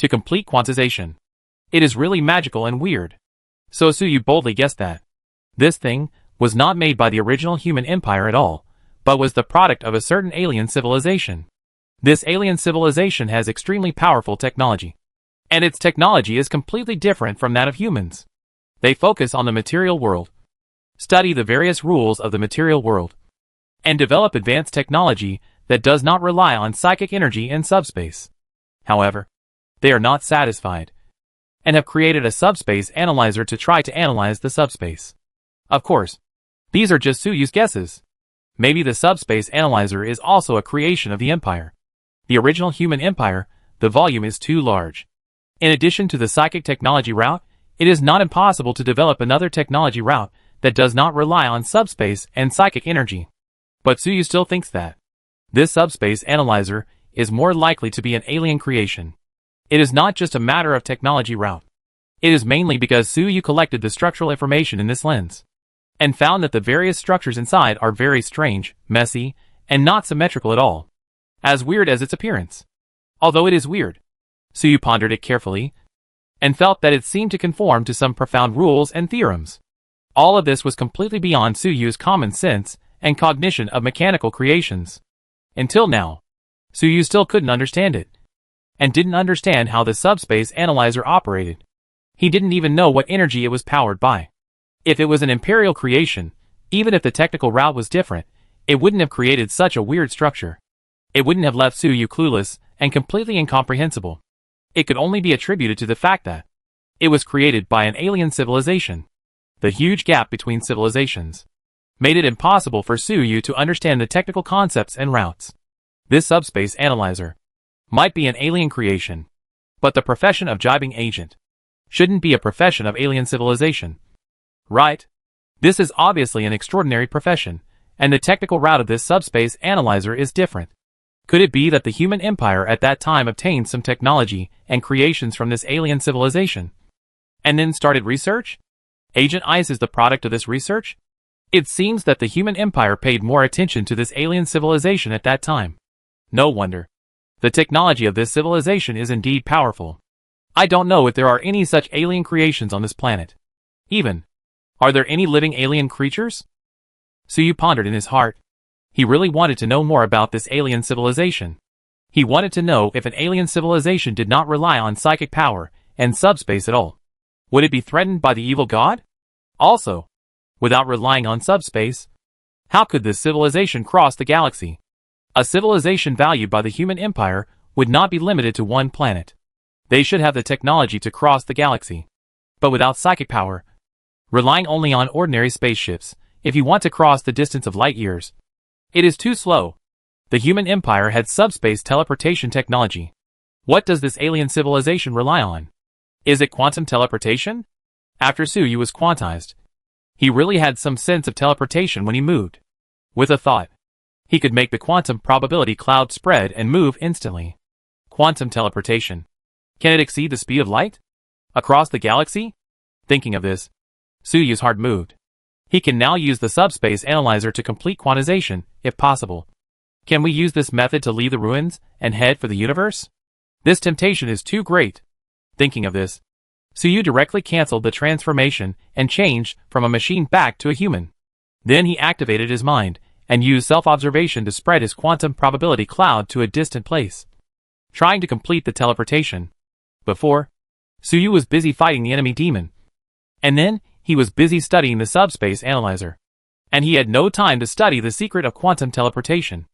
to complete quantization. It is really magical and weird. So Suyu boldly guessed that this thing was not made by the original human empire at all, but was the product of a certain alien civilization. This alien civilization has extremely powerful technology, and its technology is completely different from that of humans. They focus on the material world, study the various rules of the material world, and develop advanced technology that does not rely on psychic energy in subspace. However, they are not satisfied, and have created a subspace analyzer to try to analyze the subspace. Of course, these are just Suyu's guesses. Maybe the subspace analyzer is also a creation of the empire. The original human empire, the volume is too large. In addition to the psychic technology route, it is not impossible to develop another technology route that does not rely on subspace and psychic energy. But Suyu still thinks that this subspace analyzer is more likely to be an alien creation. It is not just a matter of technology route. It is mainly because Suyu collected the structural information in this lens, and found that the various structures inside are very strange, messy, and not symmetrical at all. As weird as its appearance. Although it is weird, Suyu pondered it carefully, and felt that it seemed to conform to some profound rules and theorems. All of this was completely beyond Suyu's common sense and cognition of mechanical creations. Until now, Suyu still couldn't understand it, and didn't understand how the subspace analyzer operated. He didn't even know what energy it was powered by. If it was an imperial creation, even if the technical route was different, it wouldn't have created such a weird structure. It wouldn't have left Suyu clueless and completely incomprehensible. It could only be attributed to the fact that it was created by an alien civilization. The huge gap between civilizations made it impossible for Suyu to understand the technical concepts and routes. This subspace analyzer might be an alien creation, but the profession of jibing agent shouldn't be a profession of alien civilization. Right? This is obviously an extraordinary profession, and the technical route of this subspace analyzer is different. Could it be that the human empire at that time obtained some technology and creations from this alien civilization, and then started research? Agent Ice is the product of this research? It seems that the human empire paid more attention to this alien civilization at that time. No wonder. The technology of this civilization is indeed powerful. I don't know if there are any such alien creations on this planet. Even, are there any living alien creatures? Suyu pondered in his heart. He really wanted to know more about this alien civilization. He wanted to know if an alien civilization did not rely on psychic power and subspace at all. Would it be threatened by the evil god? Also, without relying on subspace, how could this civilization cross the galaxy? A civilization valued by the human empire would not be limited to one planet. They should have the technology to cross the galaxy. But without psychic power, relying only on ordinary spaceships, if you want to cross the distance of light years, it is too slow. The human empire had subspace teleportation technology. What does this alien civilization rely on? Is it quantum teleportation? After Suyu was quantized, he really had some sense of teleportation when he moved. With a thought, he could make the quantum probability cloud spread and move instantly. Quantum teleportation. Can it exceed the speed of light? Across the galaxy? Thinking of this, Suyu's heart moved. He can now use the subspace analyzer to complete quantization, if possible. Can we use this method to leave the ruins and head for the universe? This temptation is too great. Thinking of this, Suyu directly cancelled the transformation and changed from a machine back to a human. Then he activated his mind and used self-observation to spread his quantum probability cloud to a distant place, trying to complete the teleportation. Before Suyu was busy fighting the enemy demon. And then, he was busy studying the subspace analyzer. And he had no time to study the secret of quantum teleportation.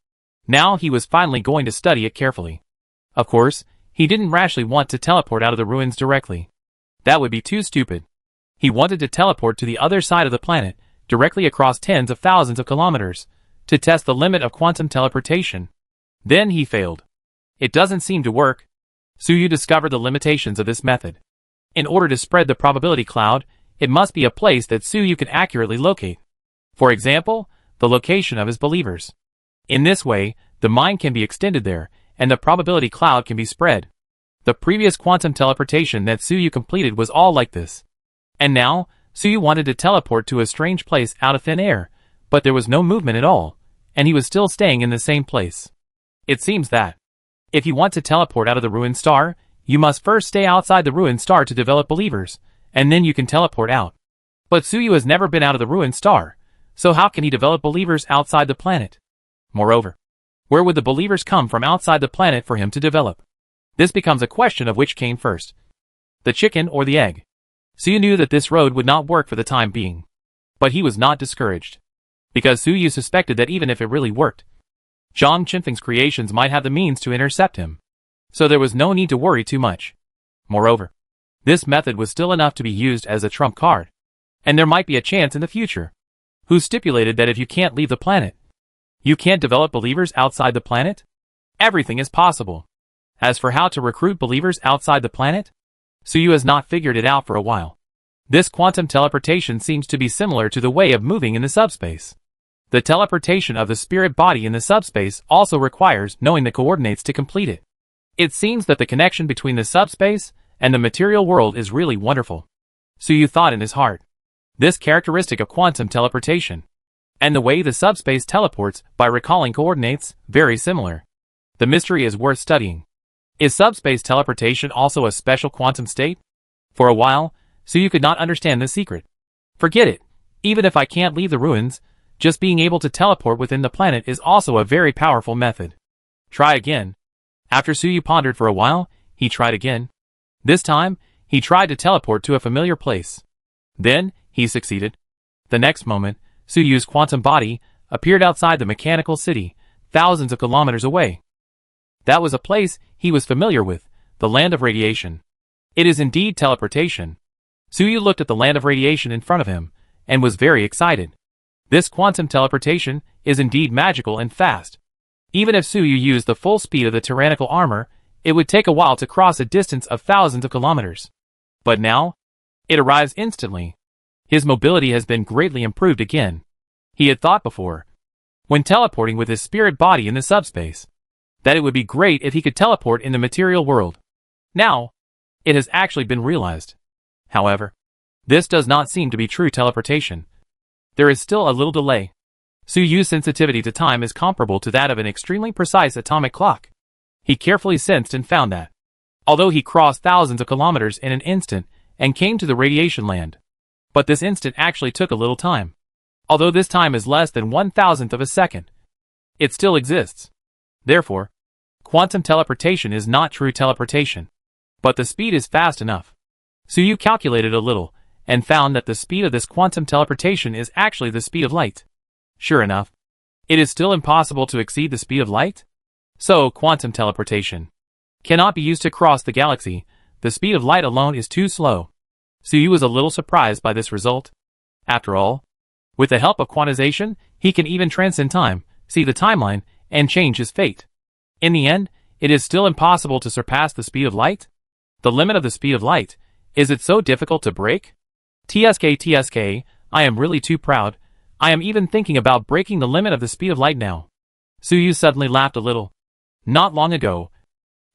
Now he was finally going to study it carefully. Of course, he didn't rashly want to teleport out of the ruins directly. That would be too stupid. He wanted to teleport to the other side of the planet, directly across tens of thousands of kilometers, to test the limit of quantum teleportation. Then he failed. It doesn't seem to work. Suyu discovered the limitations of this method. In order to spread the probability cloud, it must be a place that Suyu can accurately locate. For example, the location of his believers. In this way, the mind can be extended there, and the probability cloud can be spread. The previous quantum teleportation that Suyu completed was all like this. And now, Suyu wanted to teleport to a strange place out of thin air, but there was no movement at all, and he was still staying in the same place. It seems that, if you want to teleport out of the ruined star, you must first stay outside the ruined star to develop believers, and then you can teleport out. But Suyu has never been out of the ruined star, so how can he develop believers outside the planet? Moreover, where would the believers come from outside the planet for him to develop? This becomes a question of which came first, the chicken or the egg. Suyu knew that this road would not work for the time being. But he was not discouraged. Because Suyu suspected that even if it really worked, Zhang Qinfeng's creations might have the means to intercept him. So there was no need to worry too much. Moreover, this method was still enough to be used as a trump card. And there might be a chance in the future. Who stipulated that if you can't leave the planet, you can't develop believers outside the planet? Everything is possible. As for how to recruit believers outside the planet, Suyu has not figured it out for a while. This quantum teleportation seems to be similar to the way of moving in the subspace. The teleportation of the spirit body in the subspace also requires knowing the coordinates to complete it. It seems that the connection between the subspace and the material world is really wonderful. Suyu thought in his heart. This characteristic of quantum teleportation, and the way the subspace teleports by recalling coordinates, very similar. The mystery is worth studying. Is subspace teleportation also a special quantum state? For a while, Suyu could not understand the secret. Forget it. Even if I can't leave the ruins, just being able to teleport within the planet is also a very powerful method. Try again. After Suyu pondered for a while, he tried again. This time, he tried to teleport to a familiar place. Then, he succeeded. The next moment, Suyu's quantum body appeared outside the mechanical city, thousands of kilometers away. That was a place he was familiar with, the land of radiation. It is indeed teleportation. Suyu looked at the land of radiation in front of him, and was very excited. This quantum teleportation is indeed magical and fast. Even if Suyu used the full speed of the tyrannical armor, it would take a while to cross a distance of thousands of kilometers. But now, it arrives instantly. His mobility has been greatly improved again. He had thought before, when teleporting with his spirit body in the subspace, that it would be great if he could teleport in the material world. Now, it has actually been realized. However, this does not seem to be true teleportation. There is still a little delay. Suyu's sensitivity to time is comparable to that of an extremely precise atomic clock. He carefully sensed and found that, although he crossed thousands of kilometers in an instant and came to the radiation land, but this instant actually took a little time. Although this time is less than 1,000th of a second, it still exists. Therefore, quantum teleportation is not true teleportation. But the speed is fast enough. Suyu calculated a little, and found that the speed of this quantum teleportation is actually the speed of light. Sure enough, it is still impossible to exceed the speed of light. So, quantum teleportation cannot be used to cross the galaxy. The speed of light alone is too slow. Suyu was a little surprised by this result. After all, with the help of quantization, he can even transcend time, see the timeline, and change his fate. In the end, it is still impossible to surpass the speed of light? The limit of the speed of light, is it so difficult to break? TSK, I am really too proud. I am even thinking about breaking the limit of the speed of light now. Suyu suddenly laughed a little. Not long ago,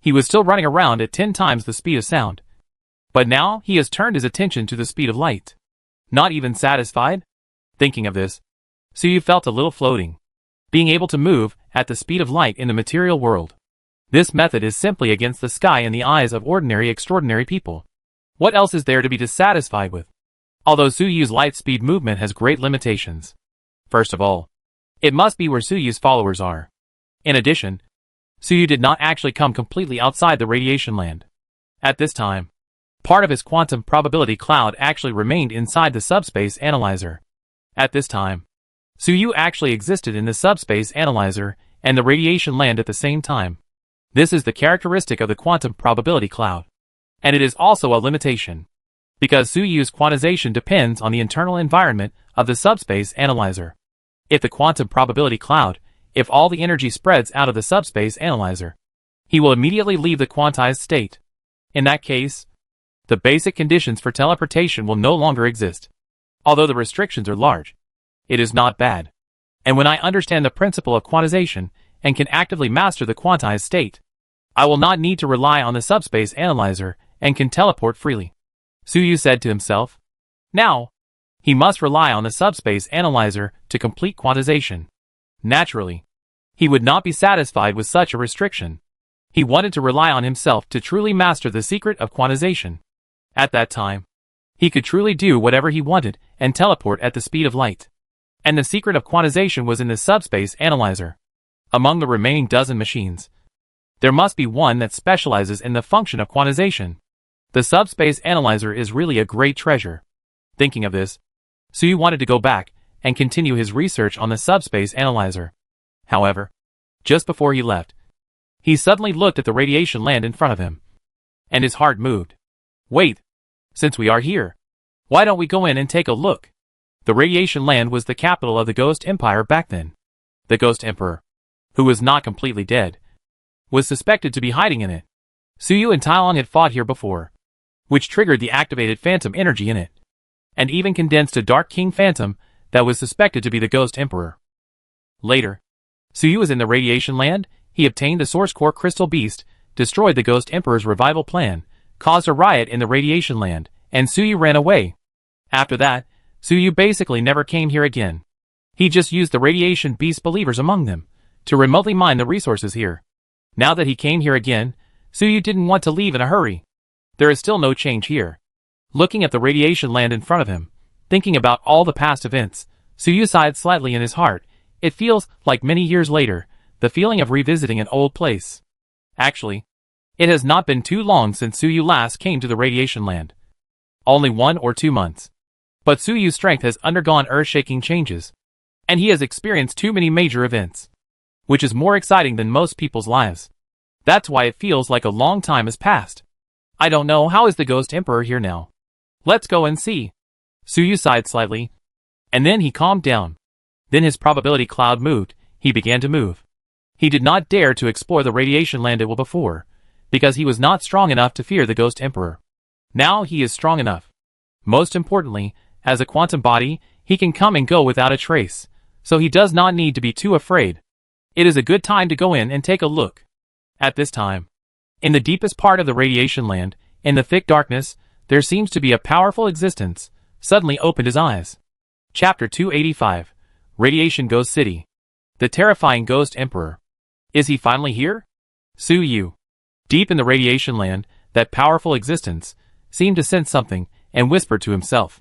he was still running around at 10 times the speed of sound. But now he has turned his attention to the speed of light. Not even satisfied? Thinking of this, Suyu felt a little floating. Being able to move at the speed of light in the material world. This method is simply against the sky in the eyes of ordinary extraordinary people. What else is there to be dissatisfied with? Although Suyu's light speed movement has great limitations. First of all, it must be where Suyu's followers are. In addition, Suyu did not actually come completely outside the radiation land. At this time, Part of his quantum probability cloud actually remained inside the subspace analyzer. At this time, Suyu actually existed in the subspace analyzer and the radiation land at the same time. This is the characteristic of the quantum probability cloud. And it is also a limitation, because Suyu's quantization depends on the internal environment of the subspace analyzer. If the quantum probability cloud, if all the energy spreads out of the subspace analyzer, he will immediately leave the quantized state. In that case, the basic conditions for teleportation will no longer exist. Although the restrictions are large, it is not bad. And when I understand the principle of quantization and can actively master the quantized state, I will not need to rely on the subspace analyzer and can teleport freely. Suyu said to himself. Now, he must rely on the subspace analyzer to complete quantization. Naturally, he would not be satisfied with such a restriction. He wanted to rely on himself to truly master the secret of quantization. At that time, he could truly do whatever he wanted and teleport at the speed of light. And the secret of quantization was in the subspace analyzer. Among the remaining dozen machines, there must be one that specializes in the function of quantization. The subspace analyzer is really a great treasure. Thinking of this, Suyu wanted to go back and continue his research on the subspace analyzer. However, just before he left, he suddenly looked at the radiation land in front of him, and his heart moved. Wait, since we are here, why don't we go in and take a look? The radiation land was the capital of the Ghost Empire back then. The Ghost Emperor, who was not completely dead, was suspected to be hiding in it. Suyu and Tailong had fought here before, which triggered the activated phantom energy in it, and even condensed a Dark King Phantom that was suspected to be the Ghost Emperor. Later, Suyu was in the radiation land. He obtained the Source Core Crystal Beast, destroyed the Ghost Emperor's revival plan, caused a riot in the radiation land, and Suyu ran away. After that, Suyu basically never came here again. He just used the radiation beast believers among them to remotely mine the resources here. Now that he came here again, Suyu didn't want to leave in a hurry. There is still no change here. Looking at the radiation land in front of him, thinking about all the past events, Suyu sighed slightly in his heart. It feels like many years later, the feeling of revisiting an old place. Actually, it has not been too long since Suyu last came to the radiation land. Only 1 or 2 months. But Suyu's strength has undergone earth-shaking changes, and he has experienced too many major events, which is more exciting than most people's lives. That's why it feels like a long time has passed. I don't know, how is the Ghost Emperor here now? Let's go and see. Suyu sighed slightly, and then he calmed down. Then his probability cloud moved. He began to move. He did not dare to explore the radiation land before, because he was not strong enough to fear the Ghost Emperor. Now he is strong enough. Most importantly, as a quantum body, he can come and go without a trace, so he does not need to be too afraid. It is a good time to go in and take a look. At this time, in the deepest part of the radiation land, in the thick darkness, there seems to be a powerful existence. Suddenly opened his eyes. Chapter 285. Radiation Ghost City. The terrifying Ghost Emperor. Is he finally here? Suyu, deep in the radiation land, that powerful existence, seemed to sense something, and whispered to himself.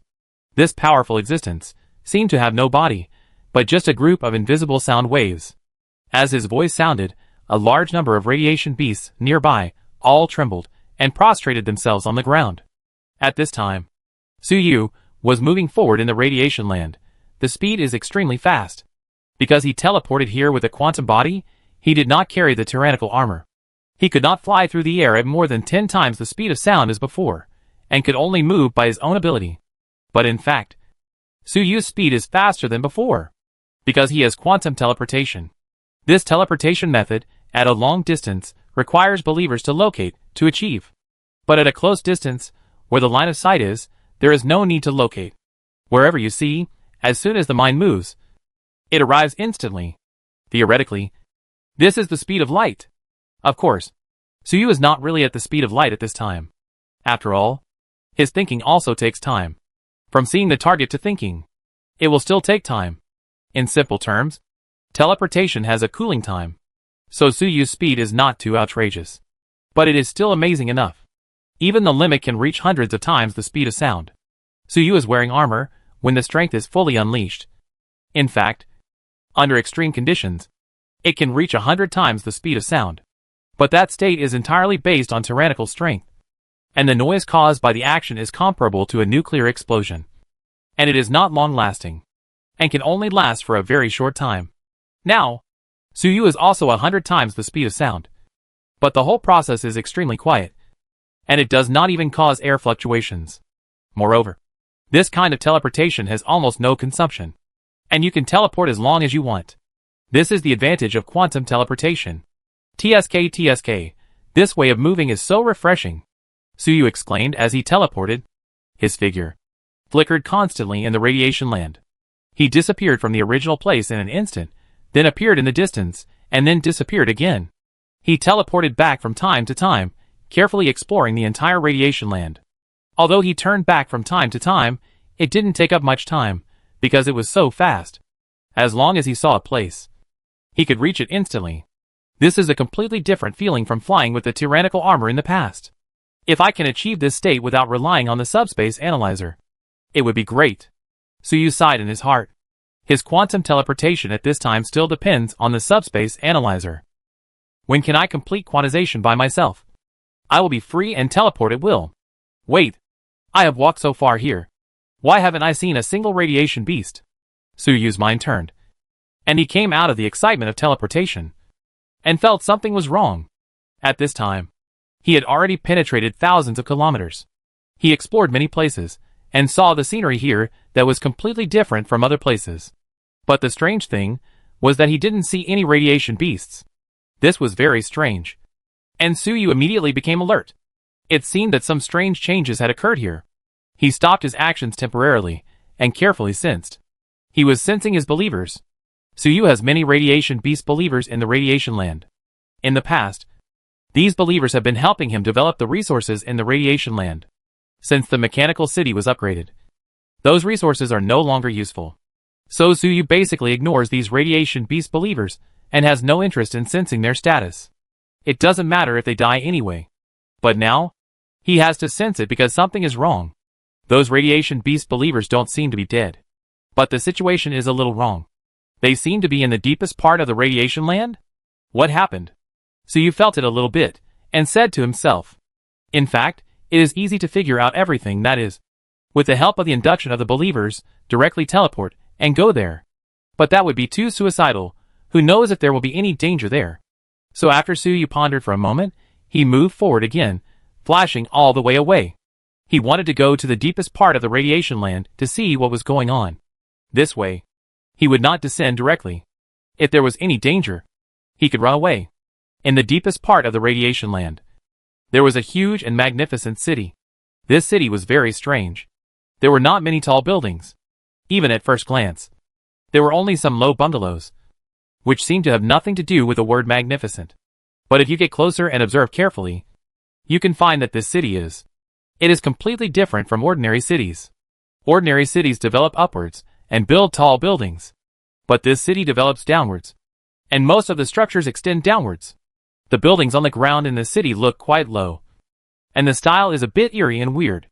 This powerful existence seemed to have no body, but just a group of invisible sound waves. As his voice sounded, a large number of radiation beasts nearby all trembled and prostrated themselves on the ground. At this time, Suyu was moving forward in the radiation land. The speed is extremely fast. Because he teleported here with a quantum body, he did not carry the tyrannical armor. He could not fly through the air at more than 10 times the speed of sound as before, and could only move by his own ability. But in fact, Suyu's speed is faster than before, because he has quantum teleportation. This teleportation method, at a long distance, requires believers to locate, to achieve. But at a close distance, where the line of sight is, there is no need to locate. Wherever you see, as soon as the mind moves, it arrives instantly. Theoretically, this is the speed of light. Of course, Suyu is not really at the speed of light at this time. After all, his thinking also takes time. From seeing the target to thinking, it will still take time. In simple terms, teleportation has a cooling time. So Suyu's speed is not too outrageous. But it is still amazing enough. Even the limit can reach hundreds of times the speed of sound. Suyu is wearing armor when the strength is fully unleashed. In fact, under extreme conditions, it can reach 100 times the speed of sound. But that state is entirely based on tyrannical strength. and the noise caused by the action is comparable to a nuclear explosion. And it is not long-lasting, and can only last for a very short time. Now, Suyu is also 100 times the speed of sound. But the whole process is extremely quiet, and it does not even cause air fluctuations. Moreover, this kind of teleportation has almost no consumption, and you can teleport as long as you want. This is the advantage of quantum teleportation. TSK, this way of moving is so refreshing, Suyu exclaimed as he teleported. His figure flickered constantly in the radiation land. He disappeared from the original place in an instant, then appeared in the distance, and then disappeared again. He teleported back from time to time, carefully exploring the entire radiation land. Although he turned back from time to time, it didn't take up much time, because it was so fast. As long as he saw a place, he could reach it instantly. This is a completely different feeling from flying with the tyrannical armor in the past. If I can achieve this state without relying on the subspace analyzer, it would be great. Suyu sighed in his heart. His quantum teleportation at this time still depends on the subspace analyzer. When can I complete quantization by myself? I will be free and teleport at will. Wait. I have walked so far here. Why haven't I seen a single radiation beast? Suyu's mind turned, and he came out of the excitement of teleportation, and felt something was wrong. At this time, he had already penetrated thousands of kilometers. He explored many places, and saw the scenery here that was completely different from other places. But the strange thing was that he didn't see any radiation beasts. This was very strange, and Suyu immediately became alert. It seemed that some strange changes had occurred here. He stopped his actions temporarily, and carefully sensed. He was sensing his believers. Suyu has many radiation beast believers in the radiation land. In the past, these believers have been helping him develop the resources in the radiation land. Since the mechanical city was upgraded, those resources are no longer useful. So Suyu basically ignores these radiation beast believers, and has no interest in sensing their status. It doesn't matter if they die anyway. But now, he has to sense it because something is wrong. Those radiation beast believers don't seem to be dead. But the situation is a little wrong. They seem to be in the deepest part of the radiation land? What happened? Suyu felt it a little bit, and said to himself. In fact, it is easy to figure out everything, that is, with the help of the induction of the believers, directly teleport, and go there. But that would be too suicidal. Who knows if there will be any danger there? So after Suyu pondered for a moment, he moved forward again, flashing all the way away. He wanted to go to the deepest part of the radiation land to see what was going on. This way, he would not descend directly. If there was any danger, he could run away. In the deepest part of the radiation land, there was a huge and magnificent city. This city was very strange. There were not many tall buildings. Even at first glance, there were only some low bungalows, which seemed to have nothing to do with the word magnificent. But if you get closer and observe carefully, you can find that this city is. It is completely different from ordinary cities. Ordinary cities develop upwards and build tall buildings. But this city develops downwards, and most of the structures extend downwards. The buildings on the ground in the city look quite low, and the style is a bit eerie and weird.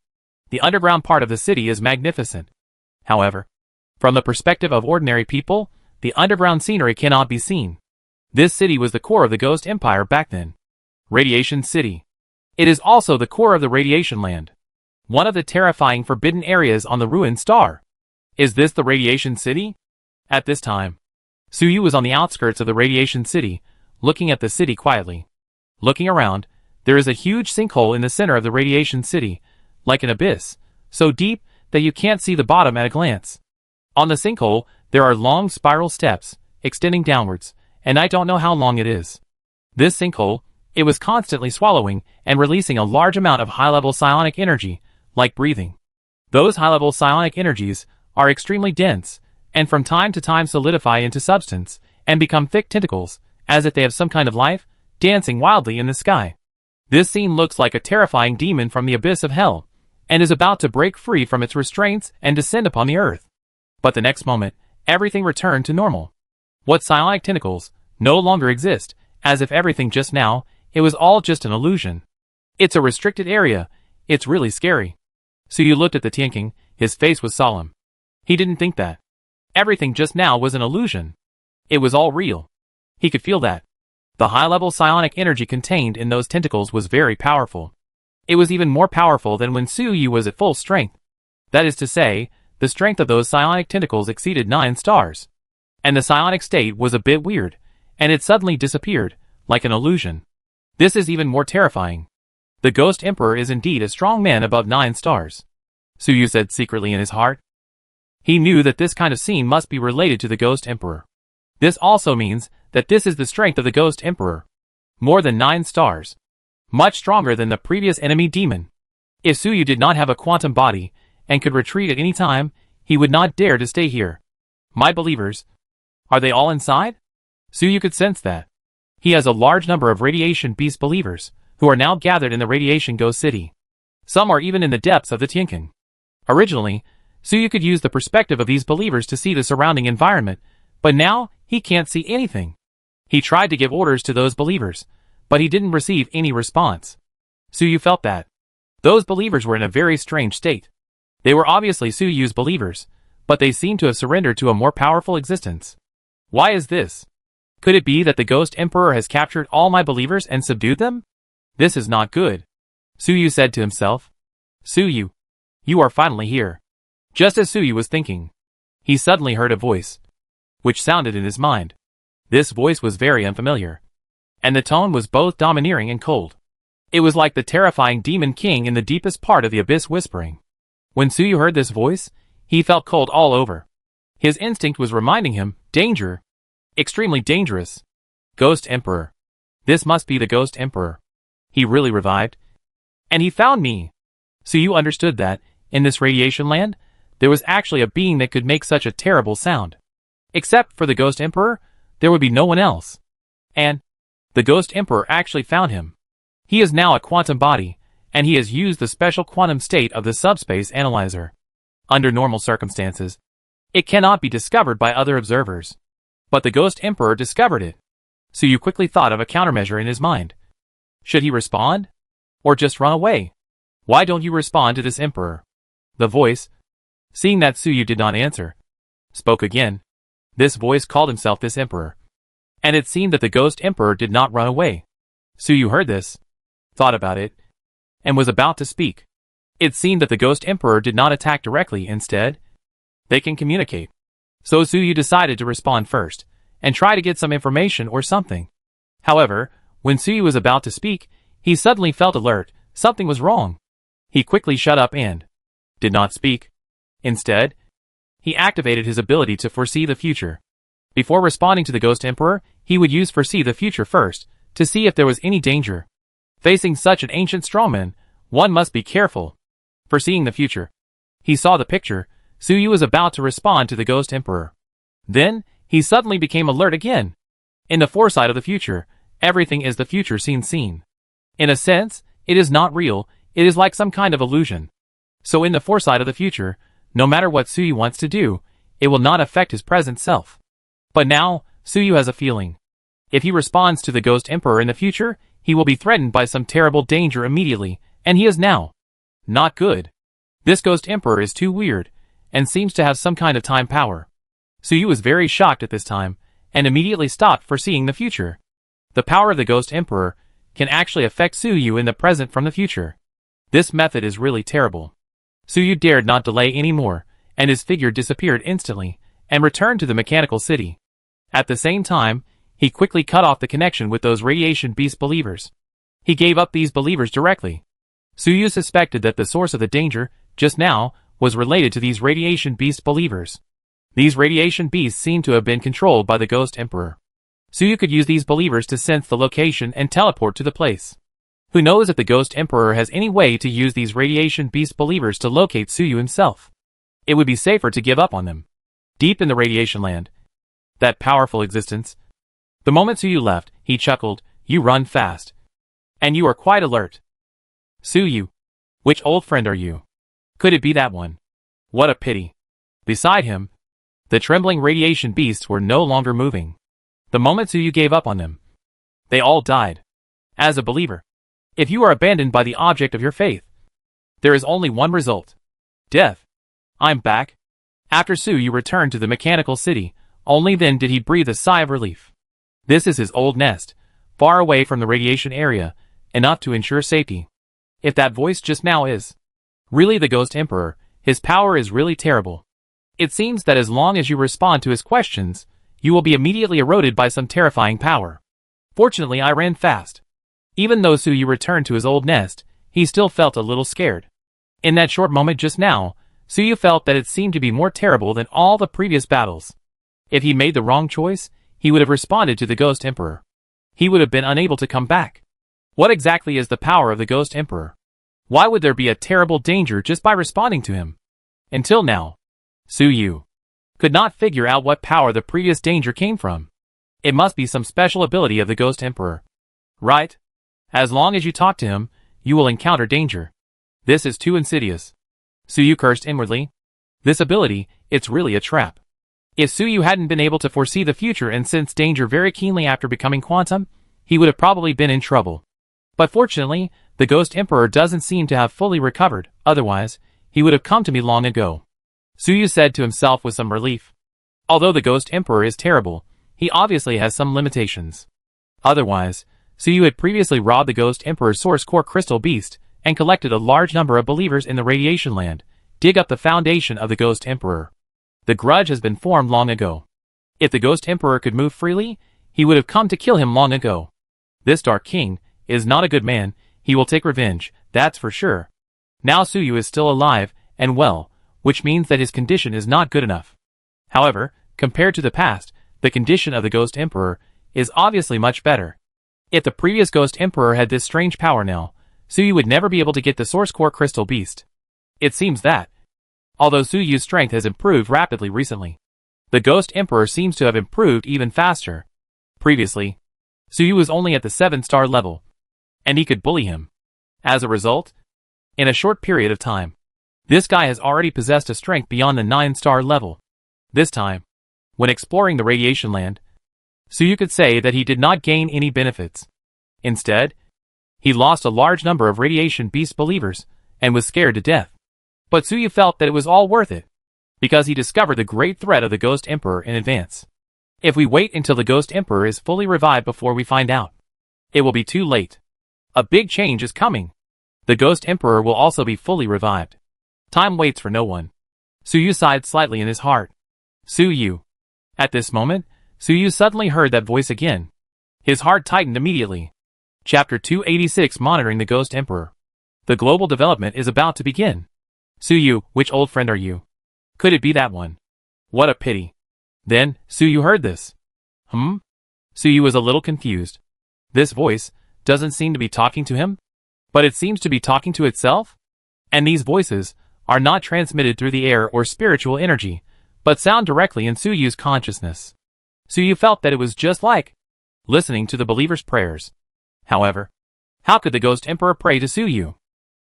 The underground part of the city is magnificent. However, from the perspective of ordinary people, the underground scenery cannot be seen. This city was the core of the Ghost Empire back then. Radiation City. It is also the core of the radiation land. One of the terrifying forbidden areas on the ruined star. Is this the radiation city? At this time, Suyu was on the outskirts of the radiation city, looking at the city quietly. Looking around, there is a huge sinkhole in the center of the radiation city, like an abyss, so deep that you can't see the bottom at a glance. On the sinkhole, there are long spiral steps, extending downwards, and I don't know how long it is. This sinkhole, it was constantly swallowing and releasing a large amount of high-level psionic energy, like breathing. Those high-level psionic energies are extremely dense, and from time to time solidify into substance, and become thick tentacles, as if they have some kind of life, dancing wildly in the sky. This scene looks like a terrifying demon from the abyss of hell, and is about to break free from its restraints and descend upon the earth. But the next moment, everything returned to normal. What psionic tentacles no longer exist, as if everything just now, it was all just an illusion. It's a restricted area. It's really scary. Suyu looked at the Tianking. His face was solemn. He didn't think that everything just now was an illusion. It was all real. He could feel that. The high-level psionic energy contained in those tentacles was very powerful. It was even more powerful than when Suyu was at full strength. That is to say, the strength of those psionic tentacles exceeded 9 stars. And the psionic state was a bit weird, and it suddenly disappeared, like an illusion. This is even more terrifying. The Ghost Emperor is indeed a strong man above 9 stars. Suyu said secretly in his heart. He knew that this kind of scene must be related to the Ghost Emperor. This also means that this is the strength of the Ghost Emperor. More than 9 stars. Much stronger than the previous enemy demon. If Suyu did not have a quantum body, and could retreat at any time, he would not dare to stay here. My believers. Are they all inside? Suyu could sense that. He has a large number of Radiation Beast believers, who are now gathered in the Radiation Ghost City. Some are even in the depths of the Tianqing. Originally, Suyu could use the perspective of these believers to see the surrounding environment, but now, he can't see anything. He tried to give orders to those believers, but he didn't receive any response. Suyu felt that. Those believers were in a very strange state. They were obviously Suyu's believers, but they seemed to have surrendered to a more powerful existence. Why is this? Could it be that the Ghost Emperor has captured all my believers and subdued them? This is not good. Suyu said to himself. Suyu, you are finally here. Just as Suyu was thinking, he suddenly heard a voice, which sounded in his mind. This voice was very unfamiliar, and the tone was both domineering and cold. It was like the terrifying Demon King in the deepest part of the abyss whispering. When Suyu heard this voice, he felt cold all over. His instinct was reminding him, danger. Extremely dangerous. Ghost Emperor. This must be the Ghost Emperor. He really revived. And he found me. Suyu understood that, in this radiation land, there was actually a being that could make such a terrible sound. Except for the Ghost Emperor, there would be no one else. And the Ghost Emperor actually found him. He is now a quantum body, and he has used the special quantum state of the subspace analyzer. Under normal circumstances, it cannot be discovered by other observers. But the Ghost Emperor discovered it. Suyu quickly thought of a countermeasure in his mind. Should he respond? Or just run away? Why don't you respond to this Emperor? The voice, seeing that Suyu did not answer, spoke again. This voice called himself this Emperor. And it seemed that the Ghost Emperor did not run away. Suyu heard this, thought about it, and was about to speak. It seemed that the Ghost Emperor did not attack directly. Instead, they can communicate. So Suyu decided to respond first, and try to get some information or something. However, when Suyu was about to speak, he suddenly felt alert. Something was wrong. He quickly shut up and did not speak. Instead, he activated his ability to foresee the future. Before responding to the Ghost Emperor, he would use foresee the future first, to see if there was any danger. Facing such an ancient strongman, one must be careful. Foreseeing the future. He saw the picture. Suyu was about to respond to the Ghost Emperor. Then, he suddenly became alert again. In the foresight of the future, everything is the future seen. In a sense, it is not real, it is like some kind of illusion. So in the foresight of the future, no matter what Suyu wants to do, it will not affect his present self. But now, Suyu has a feeling. If he responds to the Ghost Emperor in the future, he will be threatened by some terrible danger immediately, and he is now. Not good. This Ghost Emperor is too weird, and seems to have some kind of time power. Suyu was very shocked at this time, and immediately stopped foreseeing the future. The power of the Ghost Emperor can actually affect Suyu in the present from the future. This method is really terrible. Suyu dared not delay any more, and his figure disappeared instantly, and returned to the mechanical city. At the same time, he quickly cut off the connection with those Radiation Beast believers. He gave up these believers directly. Suyu suspected that the source of the danger, just now, was related to these Radiation Beast believers. These Radiation Beasts seemed to have been controlled by the Ghost Emperor. Suyu could use these believers to sense the location and teleport to the place. Who knows if the Ghost Emperor has any way to use these Radiation Beast believers to locate Suyu himself. It would be safer to give up on them. Deep in the Radiation Land. That powerful existence. The moment Suyu left, he chuckled, "You run fast. And you are quite alert. Suyu. Which old friend are you? Could it be that one? What a pity." Beside him, the trembling Radiation Beasts were no longer moving. The moment Suyu gave up on them, they all died. As a believer, if you are abandoned by the object of your faith, there is only one result. Death. I'm back. After Suyu returned to the mechanical city, only then did he breathe a sigh of relief. This is his old nest, far away from the radiation area, enough to ensure safety. If that voice just now is really the Ghost Emperor, his power is really terrible. It seems that as long as you respond to his questions, you will be immediately eroded by some terrifying power. Fortunately, I ran fast. Even though Suyu returned to his old nest, he still felt a little scared. In that short moment just now, Suyu felt that it seemed to be more terrible than all the previous battles. If he made the wrong choice, he would have responded to the Ghost Emperor. He would have been unable to come back. What exactly is the power of the Ghost Emperor? Why would there be a terrible danger just by responding to him? Until now, Suyu could not figure out what power the previous danger came from. It must be some special ability of the Ghost Emperor. Right? As long as you talk to him, you will encounter danger. This is too insidious. Suyu cursed inwardly. This ability, it's really a trap. If Suyu hadn't been able to foresee the future and sense danger very keenly after becoming quantum, he would have probably been in trouble. But fortunately, the Ghost Emperor doesn't seem to have fully recovered, otherwise, he would have come to me long ago. Suyu said to himself with some relief. Although the Ghost Emperor is terrible, he obviously has some limitations. Otherwise, Suyu had previously robbed the Ghost Emperor's Source Core Crystal Beast and collected a large number of believers in the Radiation Land, dig up the foundation of the Ghost Emperor. The grudge has been formed long ago. If the Ghost Emperor could move freely, he would have come to kill him long ago. This Dark King is not a good man, he will take revenge, that's for sure. Now Suyu is still alive and well, which means that his condition is not good enough. However, compared to the past, the condition of the Ghost Emperor is obviously much better. If the previous Ghost Emperor had this strange power now, Suyu would never be able to get the Source Core Crystal Beast. It seems that, although Suyu's strength has improved rapidly recently, the Ghost Emperor seems to have improved even faster. Previously, Suyu was only at the 7-star level, and he could bully him. As a result, in a short period of time, this guy has already possessed a strength beyond the 9-star level. This time, when exploring the Radiation Land, Suyu could say that he did not gain any benefits. Instead, he lost a large number of Radiation Beast believers and was scared to death. But Suyu felt that it was all worth it, because he discovered the great threat of the Ghost Emperor in advance. If we wait until the Ghost Emperor is fully revived before we find out, it will be too late. A big change is coming. The Ghost Emperor will also be fully revived. Time waits for no one. Suyu sighed slightly in his heart. Suyu. At this moment, Suyu suddenly heard that voice again. His heart tightened immediately. Chapter 286 Monitoring the Ghost Emperor. The global development is about to begin. Suyu, which old friend are you? Could it be that one? What a pity. Then, Suyu heard this. Suyu was a little confused. This voice doesn't seem to be talking to him, but it seems to be talking to itself? And these voices are not transmitted through the air or spiritual energy, but sound directly in Suyu's consciousness. Suyu felt that it was just like listening to the believer's prayers. However, how could the Ghost Emperor pray to Suyu?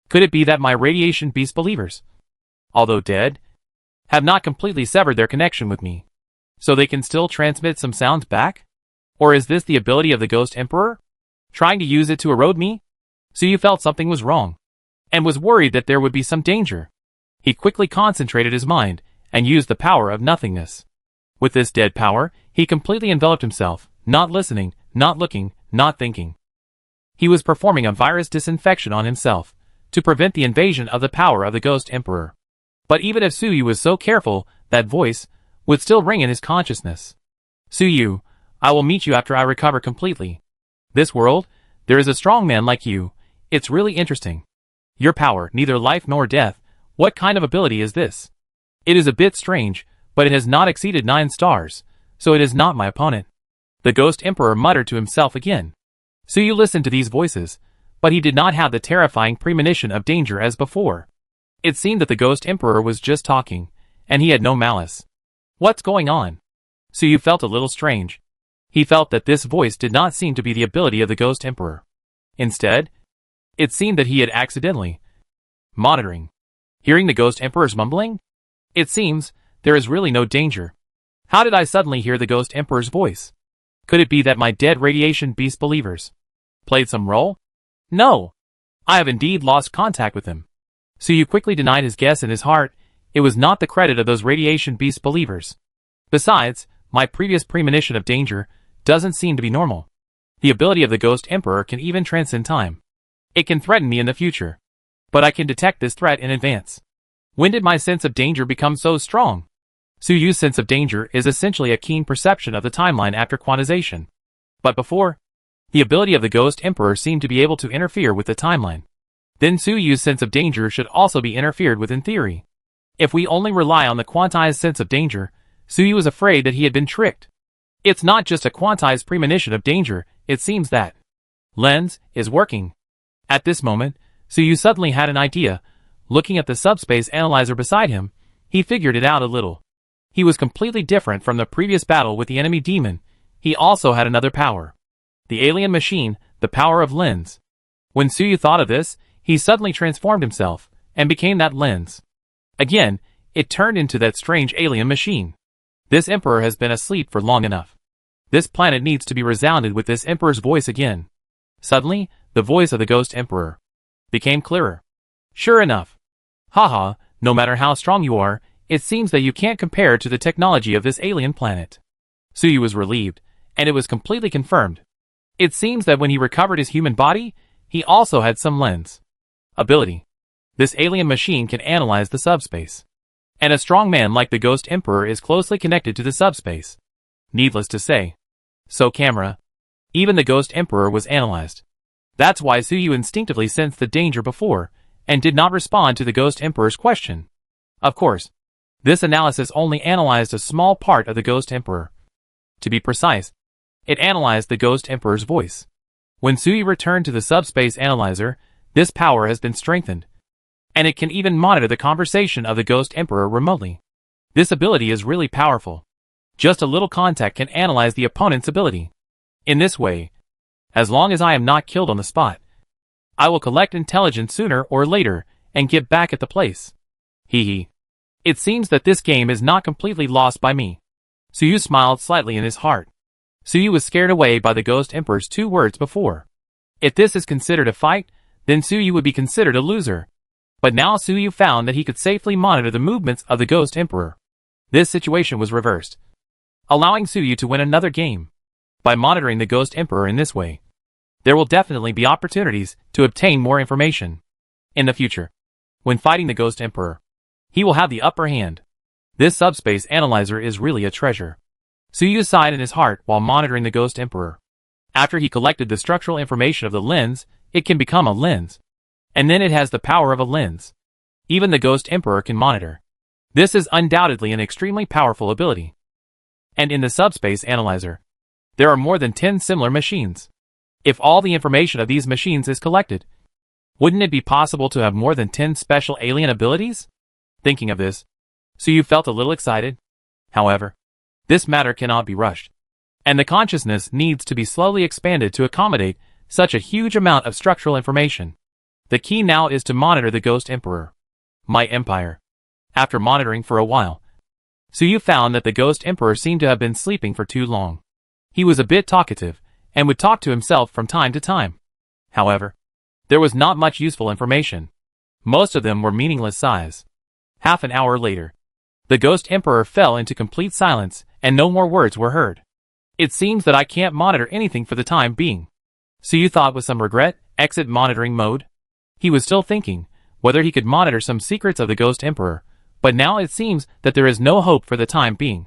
Could it be that my Radiation Beast believers, although dead, have not completely severed their connection with me, so they can still transmit some sounds back? Or is this the ability of the Ghost Emperor, trying to use it to erode me? Suyu felt something was wrong, and was worried that there would be some danger. He quickly concentrated his mind, and used the power of nothingness. With this dead power, he completely enveloped himself, not listening, not looking, not thinking. He was performing a virus disinfection on himself, to prevent the invasion of the power of the Ghost Emperor. But even if Suyu was so careful, that voice would still ring in his consciousness. Suyu, I will meet you after I recover completely. This world, there is a strong man like you. It's really interesting. Your power, neither life nor death. What kind of ability is this? It is a bit strange, but it has not exceeded 9 stars, so it is not my opponent. The Ghost Emperor muttered to himself again. Suyu listened to these voices, but he did not have the terrifying premonition of danger as before. It seemed that the Ghost Emperor was just talking, and he had no malice. What's going on? Suyu felt a little strange. He felt that this voice did not seem to be the ability of the Ghost Emperor. Instead, it seemed that he had accidentally monitoring. Hearing the Ghost Emperor's mumbling? It seems there is really no danger. How did I suddenly hear the Ghost Emperor's voice? Could it be that my dead Radiation Beast believers played some role? No. I have indeed lost contact with him. Suyu quickly denied his guess in his heart. It was not the credit of those Radiation Beast believers. Besides, my previous premonition of danger doesn't seem to be normal. The ability of the Ghost Emperor can even transcend time. It can threaten me in the future. But I can detect this threat in advance. When did my sense of danger become so strong? Suyu's sense of danger is essentially a keen perception of the timeline after quantization. But before, the ability of the Ghost Emperor seemed to be able to interfere with the timeline. Then Suyu's sense of danger should also be interfered with in theory. If we only rely on the quantized sense of danger, Suyu was afraid that he had been tricked. It's not just a quantized premonition of danger, it seems that lens is working. At this moment, Suyu suddenly had an idea. Looking at the subspace analyzer beside him, he figured it out a little. He was completely different from the previous battle with the enemy demon. He also had another power. The alien machine, the power of lens. When Suyu thought of this, he suddenly transformed himself, and became that lens. Again, it turned into that strange alien machine. This emperor has been asleep for long enough. This planet needs to be resounded with this emperor's voice again. Suddenly, the voice of the Ghost Emperor became clearer. Sure enough. Haha, no matter how strong you are, it seems that you can't compare to the technology of this alien planet. Suyu was relieved, and it was completely confirmed. It seems that when he recovered his human body, he also had some lens ability. This alien machine can analyze the subspace. And a strong man like the Ghost Emperor is closely connected to the subspace. Needless to say. So camera. Even the Ghost Emperor was analyzed. That's why Suyu instinctively sensed the danger before, and did not respond to the Ghost Emperor's question. Of course, this analysis only analyzed a small part of the Ghost Emperor. To be precise, it analyzed the Ghost Emperor's voice. When Suyu returned to the subspace analyzer, this power has been strengthened, and it can even monitor the conversation of the Ghost Emperor remotely. This ability is really powerful. Just a little contact can analyze the opponent's ability. In this way, as long as I am not killed on the spot, I will collect intelligence sooner or later and get back at the place. Hee. It seems that this game is not completely lost by me. Suyu smiled slightly in his heart. Suyu was scared away by the Ghost Emperor's 2 words before. If this is considered a fight, then Suyu would be considered a loser. But now Suyu found that he could safely monitor the movements of the Ghost Emperor. This situation was reversed, allowing Suyu to win another game. By monitoring the Ghost Emperor in this way, there will definitely be opportunities to obtain more information. In the future, when fighting the Ghost Emperor, he will have the upper hand. This subspace analyzer is really a treasure. Suyu sighed in his heart while monitoring the Ghost Emperor. After he collected the structural information of the lens, it can become a lens. And then it has the power of a lens. Even the Ghost Emperor can monitor. This is undoubtedly an extremely powerful ability. And in the subspace analyzer, there are more than 10 similar machines. If all the information of these machines is collected, wouldn't it be possible to have more than 10 special alien abilities? Thinking of this, Suyu felt a little excited. However, this matter cannot be rushed, and the consciousness needs to be slowly expanded to accommodate such a huge amount of structural information. The key now is to monitor the Ghost Emperor. My empire. After monitoring for a while, Suyu found that the Ghost Emperor seemed to have been sleeping for too long. He was a bit talkative, and would talk to himself from time to time. However, there was not much useful information. Most of them were meaningless sighs. Half an hour later, the Ghost Emperor fell into complete silence, and no more words were heard. It seems that I can't monitor anything for the time being. Suyu thought with some regret, exit monitoring mode. He was still thinking whether he could monitor some secrets of the Ghost Emperor, but now it seems that there is no hope for the time being.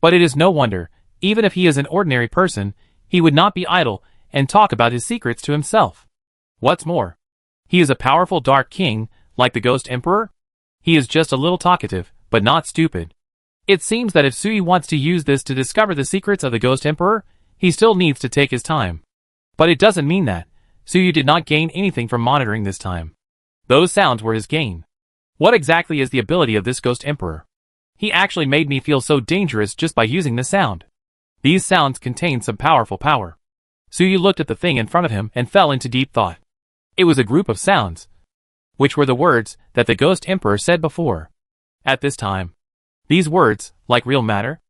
But it is no wonder, even if he is an ordinary person, he would not be idle and talk about his secrets to himself. What's more, he is a powerful Dark King, like the Ghost Emperor. He is just a little talkative, but not stupid. It seems that if Suyu wants to use this to discover the secrets of the Ghost Emperor, he still needs to take his time. But it doesn't mean that Suyu did not gain anything from monitoring this time. Those sounds were his gain. What exactly is the ability of this Ghost Emperor? He actually made me feel so dangerous just by using the sound. These sounds contain some powerful power. Suyu looked at the thing in front of him and fell into deep thought. It was a group of sounds, which were the words that the Ghost Emperor said before. At this time, these words, like real matter,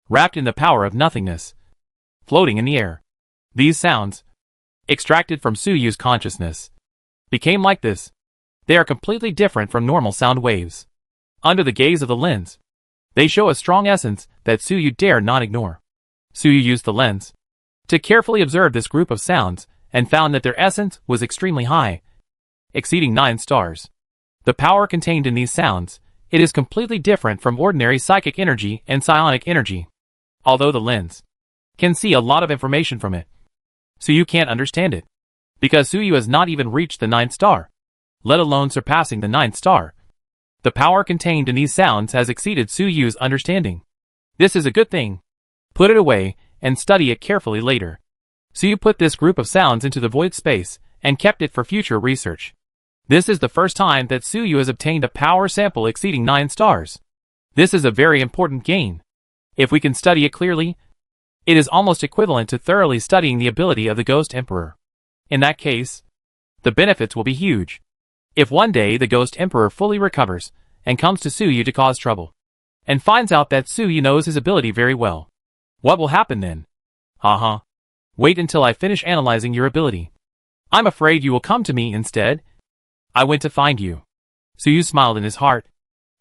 wrapped in the power of nothingness, floating in the air. These sounds, extracted from Suyu's consciousness, became like this. They are completely different from normal sound waves. Under the gaze of the lens, they show a strong essence that Suyu dare not ignore. Suyu used the lens to carefully observe this group of sounds and found that their essence was extremely high, exceeding 9 stars. The power contained in these sounds, it is completely different from ordinary psychic energy and psionic energy. Although the lens can see a lot of information from it, Suyu can't understand it, because Suyu has not even reached the 9th star, let alone surpassing the 9th star. The power contained in these sounds has exceeded Suyu's understanding. This is a good thing. Put it away and study it carefully later. Suyu put this group of sounds into the void space and kept it for future research. This is the first time that Suyu has obtained a power sample exceeding 9 stars. This is a very important gain. If we can study it clearly, it is almost equivalent to thoroughly studying the ability of the Ghost Emperor. In that case, the benefits will be huge. If one day the Ghost Emperor fully recovers and comes to Suyu to cause trouble, and finds out that Suyu knows his ability very well, what will happen then? Haha. Wait until I finish analyzing your ability. I'm afraid you will come to me instead. I went to find you. Suyu smiled in his heart.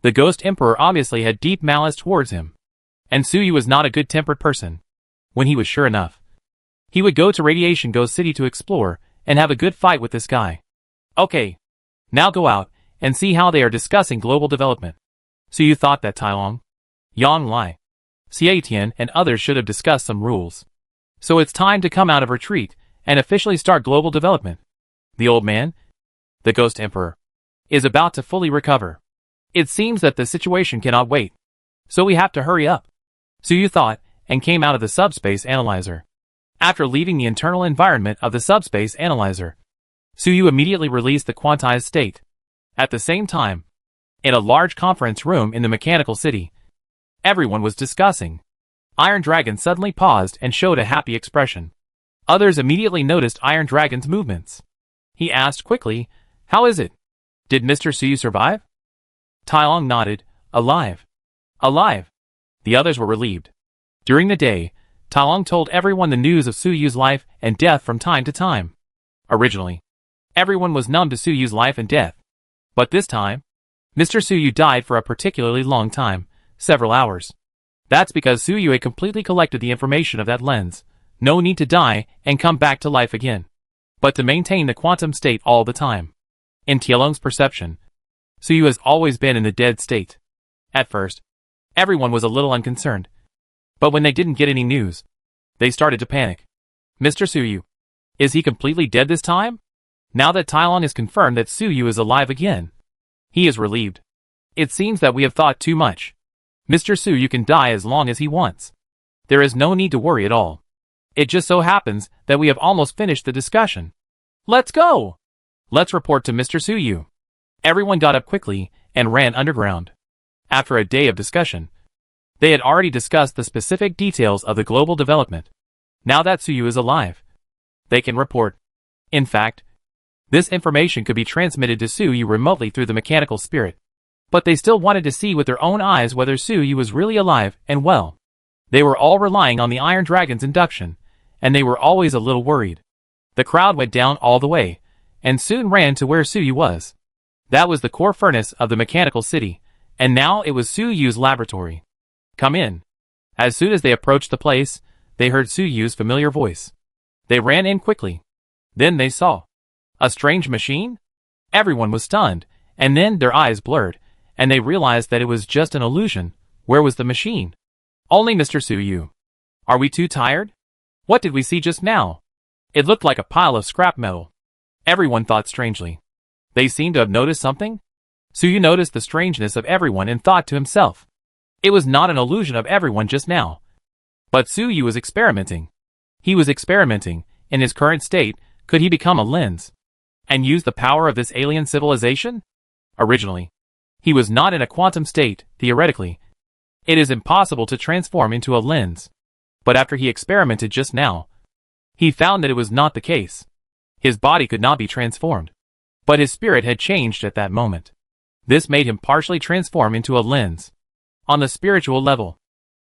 The Ghost Emperor obviously had deep malice towards him, and Suyu was not a good-tempered person. When he was sure enough, he would go to Radiation Ghost City to explore and have a good fight with this guy. Okay. Now go out and see how they are discussing global development. Suyu thought that Tai Long, Yang Lai, Xie Tian and others should have discussed some rules. So it's time to come out of retreat and officially start global development. The old man, the Ghost Emperor, is about to fully recover. It seems that the situation cannot wait, so we have to hurry up. Suyu thought and came out of the subspace analyzer. After leaving the internal environment of the subspace analyzer, Suyu immediately released the quantized state. At the same time, in a large conference room in the mechanical city, everyone was discussing. Iron Dragon suddenly paused and showed a happy expression. Others immediately noticed Iron Dragon's movements. He asked quickly, "How is it? Did Mr. Suyu survive?" Tai Long nodded, "Alive. Alive." The others were relieved. During the day, Tai Long told everyone the news of Suyu's life and death from time to time. Originally, everyone was numb to Suyu's life and death. But this time, Mr. Suyu died for a particularly long time, several hours. That's because Suyu had completely collected the information of that lens. No need to die and come back to life again, but to maintain the quantum state all the time. In Tielong's perception, Suyu has always been in the dead state. At first, everyone was a little unconcerned, but when they didn't get any news, they started to panic. Mr. Suyu, is he completely dead this time? Now that Tai Long has confirmed that Suyu is alive again, he is relieved. It seems that we have thought too much. Mr. Suyu can die as long as he wants. There is no need to worry at all. It just so happens that we have almost finished the discussion. Let's go! Let's report to Mr. Suyu. Everyone got up quickly and ran underground. After a day of discussion, they had already discussed the specific details of the global development. Now that Suyu is alive, they can report. In fact, this information could be transmitted to Suyu remotely through the mechanical spirit. But they still wanted to see with their own eyes whether Suyu was really alive and well. They were all relying on the Iron Dragon's induction, and they were always a little worried. The crowd went down all the way, and soon ran to where Suyu was. That was the core furnace of the mechanical city, and now it was Suyu's laboratory. Come in. As soon as they approached the place, they heard Suyu's familiar voice. They ran in quickly. Then they saw a strange machine? Everyone was stunned, and then their eyes blurred, and they realized that it was just an illusion. Where was the machine? Only Mr. Suyu. Are we too tired? What did we see just now? It looked like a pile of scrap metal. Everyone thought strangely. They seemed to have noticed something. Suyu noticed the strangeness of everyone and thought to himself. It was not an illusion of everyone just now. But Suyu was experimenting. He was experimenting. In his current state, could he become a lens and use the power of this alien civilization? Originally, he was not in a quantum state, theoretically. It is impossible to transform into a lens. But after he experimented just now, he found that it was not the case. His body could not be transformed, but his spirit had changed at that moment. This made him partially transform into a lens on the spiritual level.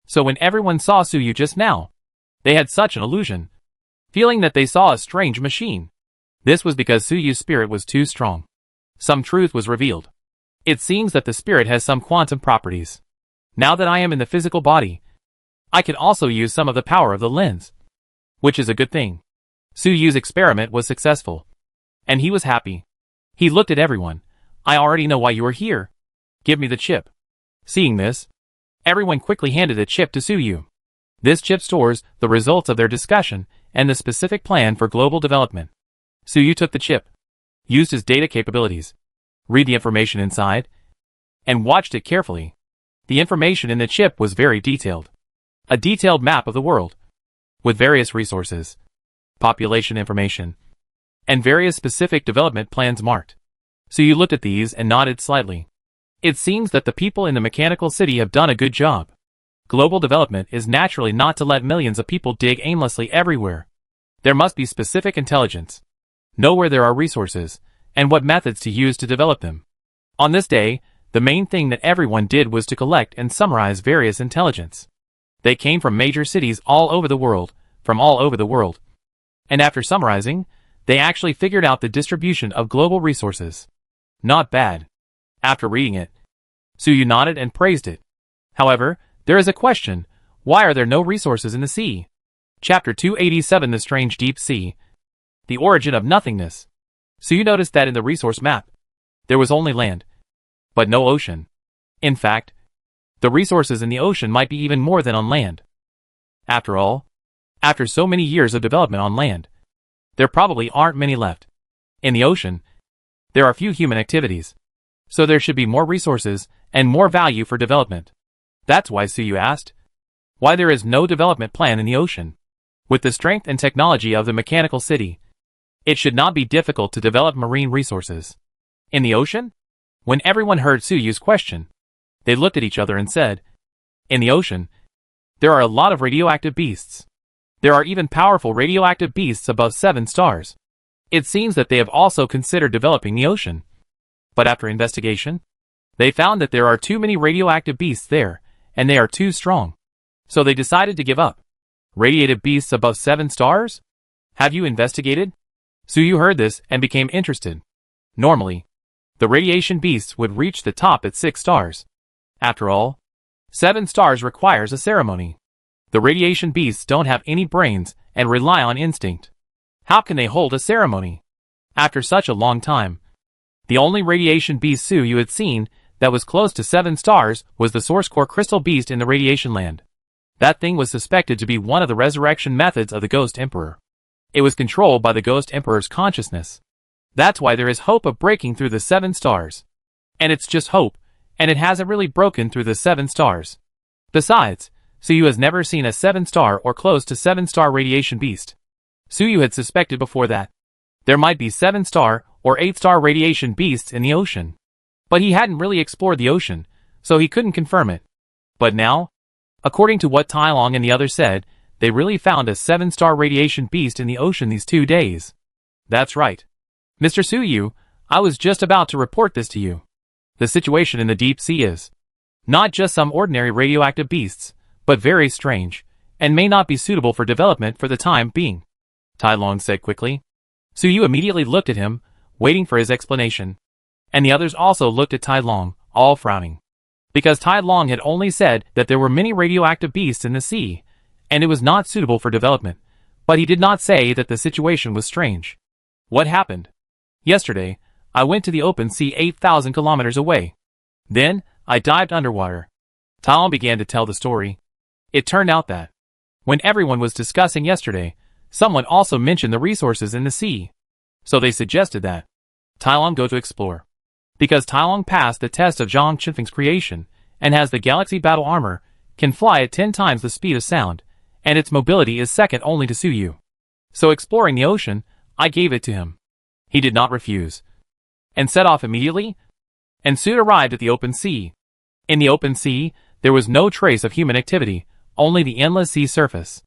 So when everyone saw Suyu just now, they had such an illusion, feeling that they saw a strange machine. This was because Suyu's spirit was too strong. Some truth was revealed. It seems that the spirit has some quantum properties. Now that I am in the physical body, I can also use some of the power of the lens, which is a good thing. Suyu's experiment was successful, and he was happy. He looked at everyone. I already know why you are here. Give me the chip. Seeing this, everyone quickly handed a chip to Suyu. This chip stores the results of their discussion and the specific plan for global development. Suyu took the chip, used his data capabilities, read the information inside, and watched it carefully. The information in the chip was very detailed. A detailed map of the world, with various resources, population information, and various specific development plans marked. Suyu looked at these and nodded slightly. It seems that the people in the mechanical city have done a good job. Global development is naturally not to let millions of people dig aimlessly everywhere. There must be specific intelligence. Know where there are resources, and what methods to use to develop them. On this day, the main thing that everyone did was to collect and summarize various intelligence. They came from major cities all over the world, And after summarizing, they actually figured out the distribution of global resources. Not bad. After reading it, Suyu nodded and praised it. However, there is a question. Why are there no resources in the sea? Chapter 287 The Strange Deep Sea. The Origin of Nothingness. Suyu noticed that in the resource map, there was only land, but no ocean. In fact, the resources in the ocean might be even more than on land. After all, after so many years of development on land, there probably aren't many left. In the ocean, there are few human activities, so there should be more resources and more value for development. That's why Suyu asked, why there is no development plan in the ocean. With the strength and technology of the mechanical city, it should not be difficult to develop marine resources. In the ocean? When everyone heard Suyu's question, they looked at each other and said, in the ocean, there are a lot of radioactive beasts. There are even powerful radioactive beasts above 7 stars. It seems that they have also considered developing the ocean. But after investigation, they found that there are too many radioactive beasts there, and they are too strong. So they decided to give up. Radiative beasts above 7 stars? Have you investigated? Suyu heard this and became interested. Normally, the radiation beasts would reach the top at 6 stars. After all, 7 stars requires a ceremony. The radiation beasts don't have any brains and rely on instinct. How can they hold a ceremony? After such a long time, the only radiation beast Suyu had seen that was close to 7 stars was the source core crystal beast in the radiation land. That thing was suspected to be one of the resurrection methods of the Ghost Emperor. It was controlled by the Ghost Emperor's consciousness. That's why there is hope of breaking through the 7 stars. And it's just hope, and it hasn't really broken through the 7 stars. Besides, Suyu has never seen a 7-star or close to 7-star radiation beast. Suyu had suspected before that there might be 7-star or 8-star radiation beasts in the ocean. But he hadn't really explored the ocean, so he couldn't confirm it. But now, according to what Tai Long and the others said, they really found a 7-star radiation beast in the ocean these 2 days. That's right. Mr. Suyu, I was just about to report this to you. The situation in the deep sea is not just some ordinary radioactive beasts, but very strange, and may not be suitable for development for the time being, Tai Long said quickly. Suyu immediately looked at him, waiting for his explanation. And the others also looked at Tai Long, all frowning. Because Tai Long had only said that there were many radioactive beasts in the sea, and it was not suitable for development, but he did not say that the situation was strange. What happened? Yesterday, I went to the open sea 8,000 kilometers away. Then, I dived underwater. Tai Long began to tell the story. It turned out that, when everyone was discussing yesterday, someone also mentioned the resources in the sea. So they suggested that Tai Long go to explore. Because Tai Long passed the test of Zhang Qinfeng's creation, and has the galaxy battle armor, can fly at 10 times the speed of sound, and its mobility is second only to Suyu. So exploring the ocean, I gave it to him. He did not refuse, and set off immediately, and soon arrived at the open sea. In the open sea, there was no trace of human activity, only the endless sea surface.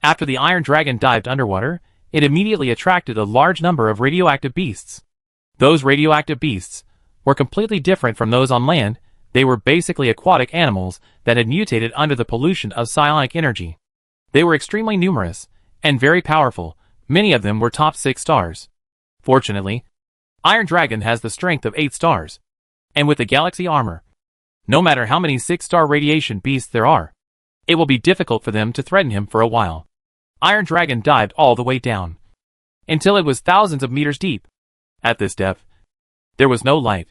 After the Iron Dragon dived underwater, it immediately attracted a large number of radioactive beasts. Those radioactive beasts were completely different from those on land. They were basically aquatic animals that had mutated under the pollution of psionic energy. They were extremely numerous, and very powerful. Many of them were top 6 stars. Fortunately, Iron Dragon has the strength of 8 stars. And with the galaxy armor, no matter how many 6-star radiation beasts there are, it will be difficult for them to threaten him for a while. Iron Dragon dived all the way down, until it was thousands of meters deep. At this depth, there was no light,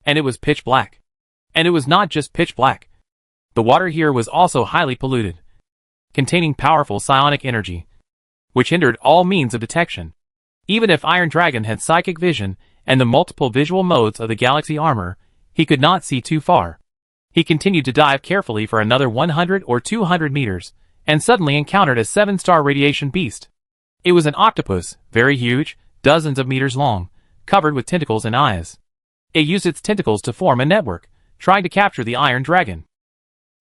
And it was pitch black. And it was not just pitch black. The water here was also highly polluted, containing powerful psionic energy, which hindered all means of detection. Even if Iron Dragon had psychic vision and the multiple visual modes of the galaxy armor, he could not see too far. He continued to dive carefully for another 100 or 200 meters, and suddenly encountered a 7-star radiation beast. It was an octopus, very huge, dozens of meters long, covered with tentacles and eyes. It used its tentacles to form a network, trying to capture the Iron Dragon.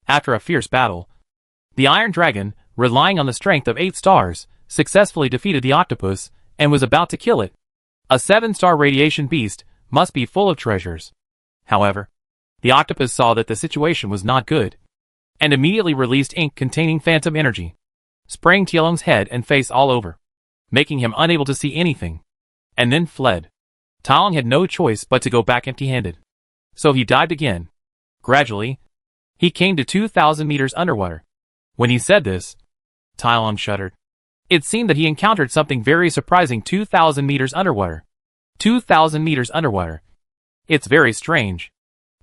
After a fierce battle, the Iron Dragon, relying on the strength of 8 stars, successfully defeated the octopus and was about to kill it. A 7-star radiation beast must be full of treasures. However, the octopus saw that the situation was not good, and immediately released ink containing phantom energy, spraying Tielong's head and face all over, making him unable to see anything, and then fled. Tielong had no choice but to go back empty-handed. So he dived again. Gradually, he came to 2,000 meters underwater. When he said this, Tielong shuddered. It seemed that he encountered something very surprising. 2,000 meters underwater. 2,000 meters underwater. It's very strange.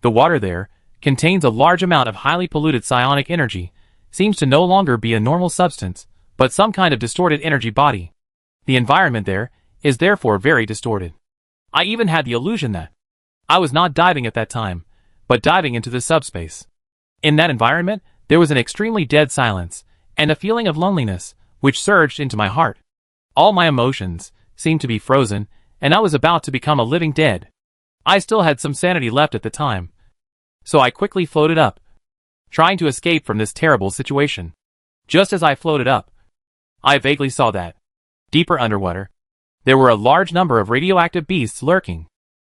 The water there contains a large amount of highly polluted psionic energy, seems to no longer be a normal substance, but some kind of distorted energy body. The environment there is therefore very distorted. I even had the illusion that I was not diving at that time, but diving into the subspace. In that environment, there was an extremely dead silence, and a feeling of loneliness, which surged into my heart. All my emotions seemed to be frozen, and I was about to become a living dead. I still had some sanity left at the time, so I quickly floated up, trying to escape from this terrible situation. Just as I floated up, I vaguely saw that, deeper underwater, there were a large number of radioactive beasts lurking.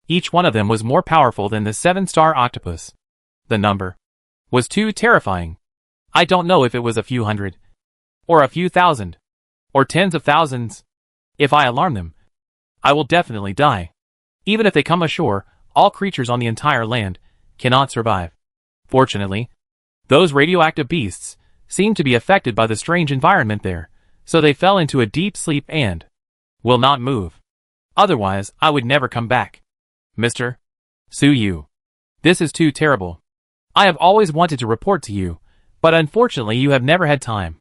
Each one of them was more powerful than the 7-star octopus. The number was too terrifying. I don't know if it was a few hundred, or a few thousand, or tens of thousands. If I alarm them, I will definitely die. Even if they come ashore, all creatures on the entire land cannot survive. Fortunately, those radioactive beasts seemed to be affected by the strange environment there, so they fell into a deep sleep and will not move. Otherwise, I would never come back. Mr. Suyu, this is too terrible. I have always wanted to report to you, but unfortunately you have never had time.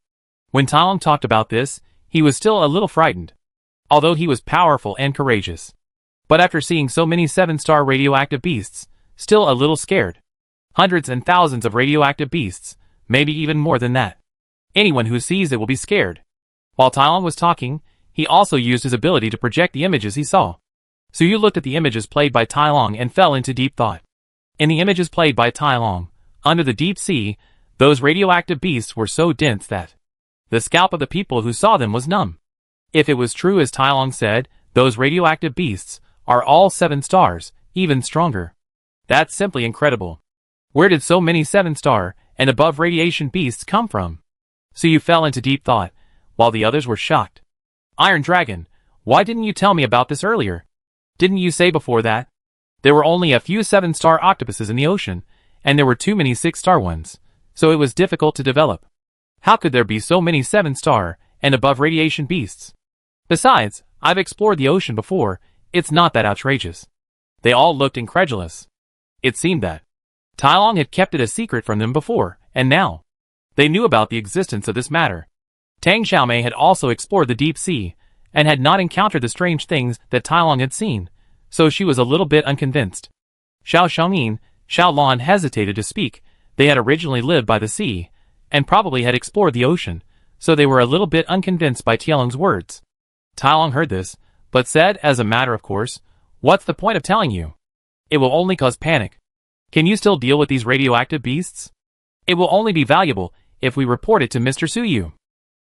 When Tielong talked about this, he was still a little frightened, although he was powerful and courageous. But after seeing so many 7-star radioactive beasts, still a little scared. Hundreds and thousands of radioactive beasts, maybe even more than that. Anyone who sees it will be scared. While Tielong was talking, he also used his ability to project the images he saw. Suyu looked at the images played by Tielong and fell into deep thought. In the images played by Tielong, under the deep sea, those radioactive beasts were so dense that the scalp of the people who saw them was numb. If it was true as Tielong said, those radioactive beasts are all 7 stars, even stronger. That's simply incredible. Where did so many 7-star and above radiation beasts come from? Suyu fell into deep thought, while the others were shocked. Iron Dragon, why didn't you tell me about this earlier? Didn't you say before that there were only a few 7-star octopuses in the ocean, and there were too many 6-star ones, so it was difficult to develop? How could there be so many 7-star and above radiation beasts? Besides, I've explored the ocean before, it's not that outrageous. They all looked incredulous. It seemed that Tielong had kept it a secret from them before, and now they knew about the existence of this matter. Tang Xiaomei had also explored the deep sea, and had not encountered the strange things that Tielong had seen, so she was a little bit unconvinced. Xiao Xiaomin, Xiao Lan hesitated to speak. They had originally lived by the sea, and probably had explored the ocean, so they were a little bit unconvinced by Tielong's words. Tielong heard this, but said as a matter of course, "What's the point of telling you? It will only cause panic. Can you still deal with these radioactive beasts? It will only be valuable if we report it to Mr. Suyu.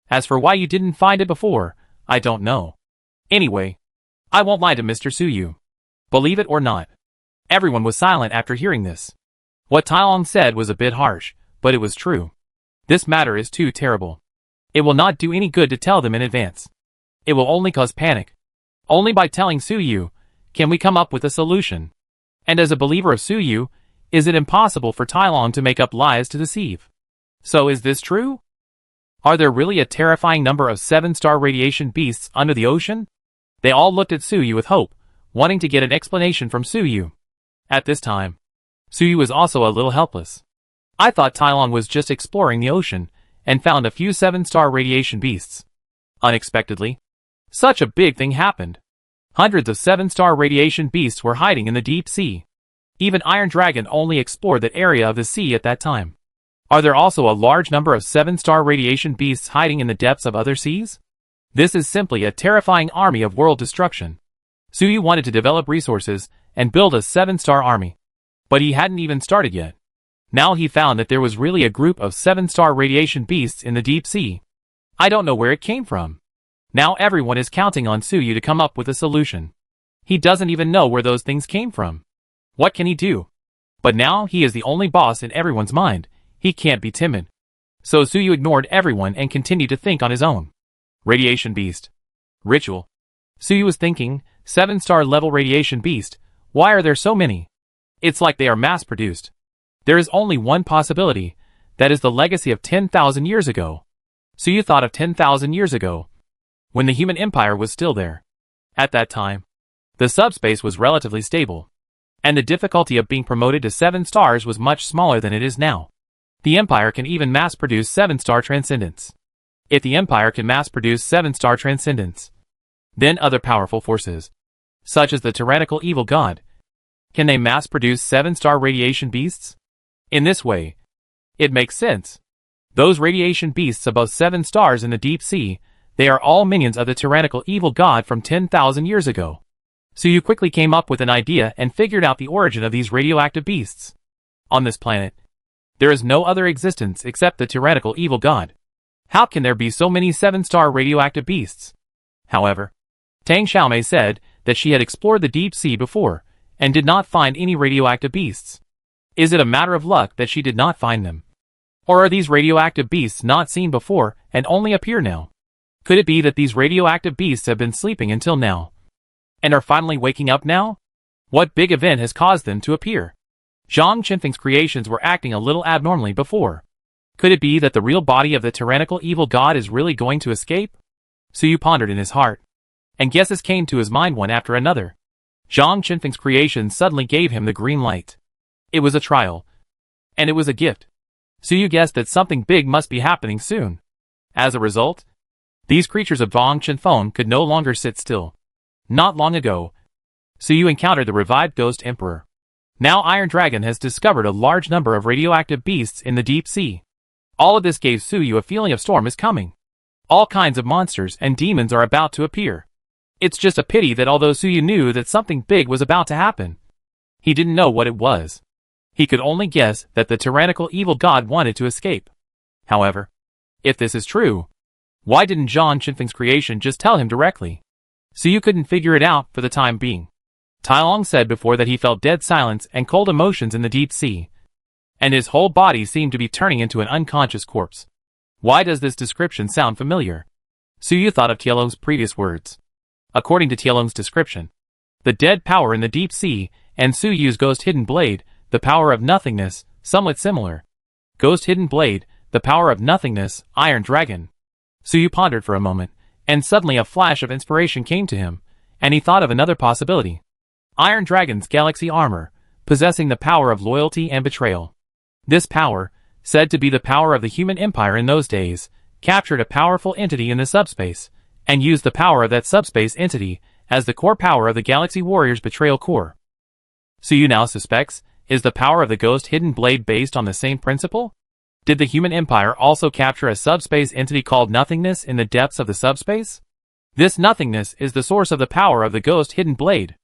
As for why you didn't find it before, I don't know. Anyway, I won't lie to Mr. Suyu. Believe it or not." Everyone was silent after hearing this. What Tielong said was a bit harsh, but it was true. This matter is too terrible. It will not do any good to tell them in advance. It will only cause panic. Only by telling Suyu can we come up with a solution. And as a believer of Suyu, is it impossible for Tielong to make up lies to deceive? So is this true? Are there really a terrifying number of 7-star radiation beasts under the ocean? They all looked at Suyu with hope, wanting to get an explanation from Suyu. At this time, Suyu was also a little helpless. I thought Tai Long was just exploring the ocean and found a few 7-star radiation beasts. Unexpectedly, such a big thing happened. Hundreds of 7-star radiation beasts were hiding in the deep sea. Even Iron Dragon only explored that area of the sea at that time. Are there also a large number of 7-star radiation beasts hiding in the depths of other seas? This is simply a terrifying army of world destruction. Suyu wanted to develop resources and build a 7-star army. But he hadn't even started yet. Now he found that there was really a group of 7-star radiation beasts in the deep sea. I don't know where it came from. Now everyone is counting on Suyu to come up with a solution. He doesn't even know where those things came from. What can he do? But now he is the only boss in everyone's mind. He can't be timid. So Suyu ignored everyone and continued to think on his own. Radiation beast. Ritual. Suyu was thinking, 7-star level radiation beast. Why are there so many? It's like they are mass-produced. There is only one possibility. That is the legacy of 10,000 years ago. Suyu thought of 10,000 years ago, when the human empire was still there. At that time, the subspace was relatively stable, and the difficulty of being promoted to 7 stars was much smaller than it is now. The empire can even mass-produce 7-star transcendence. If the empire can mass-produce 7-star transcendence, then other powerful forces, such as the tyrannical evil god, can they mass-produce 7-star radiation beasts? In this way, it makes sense. Those radiation beasts above 7 stars in the deep sea, they are all minions of the tyrannical evil god from 10,000 years ago. Suyu quickly came up with an idea and figured out the origin of these radioactive beasts. On this planet, there is no other existence except the tyrannical evil god. How can there be so many 7-star radioactive beasts? However, Tang Xiaomei said that she had explored the deep sea before and did not find any radioactive beasts. Is it a matter of luck that she did not find them? Or are these radioactive beasts not seen before and only appear now? Could it be that these radioactive beasts have been sleeping until now and are finally waking up now? What big event has caused them to appear? Zhang Qinfeng's creations were acting a little abnormally before. Could it be that the real body of the tyrannical evil god is really going to escape? Suyu pondered in his heart, and guesses came to his mind one after another. Zhang Qinfeng's creations suddenly gave him the green light. It was a trial, and it was a gift. Suyu guessed that something big must be happening soon. As a result, these creatures of Zhang Qinfeng could no longer sit still. Not long ago, Suyu encountered the revived Ghost Emperor. Now Iron Dragon has discovered a large number of radioactive beasts in the deep sea. All of this gave Suyu a feeling of storm is coming. All kinds of monsters and demons are about to appear. It's just a pity that although Suyu knew that something big was about to happen, he didn't know what it was. He could only guess that the tyrannical evil god wanted to escape. However, if this is true, why didn't Zhang Qinfeng's creation just tell him directly? Suyu couldn't figure it out for the time being. Tai Long said before that he felt dead silence and cold emotions in the deep sea, and his whole body seemed to be turning into an unconscious corpse. Why does this description sound familiar? Suyu thought of Tielong's previous words. According to Tielong's description, the dead power in the deep sea and Suyu's ghost hidden blade, the power of nothingness, somewhat similar. Ghost hidden blade, the power of nothingness, Iron Dragon. Suyu pondered for a moment, and suddenly a flash of inspiration came to him, and he thought of another possibility. Iron Dragon's galaxy armor, possessing the power of loyalty and betrayal. This power, said to be the power of the human empire in those days, captured a powerful entity in the subspace, and used the power of that subspace entity as the core power of the Galaxy Warrior's betrayal core. Suyu now suspects, is the power of the ghost hidden blade based on the same principle? Did the human empire also capture a subspace entity called nothingness in the depths of the subspace? This nothingness is the source of the power of the ghost hidden blade.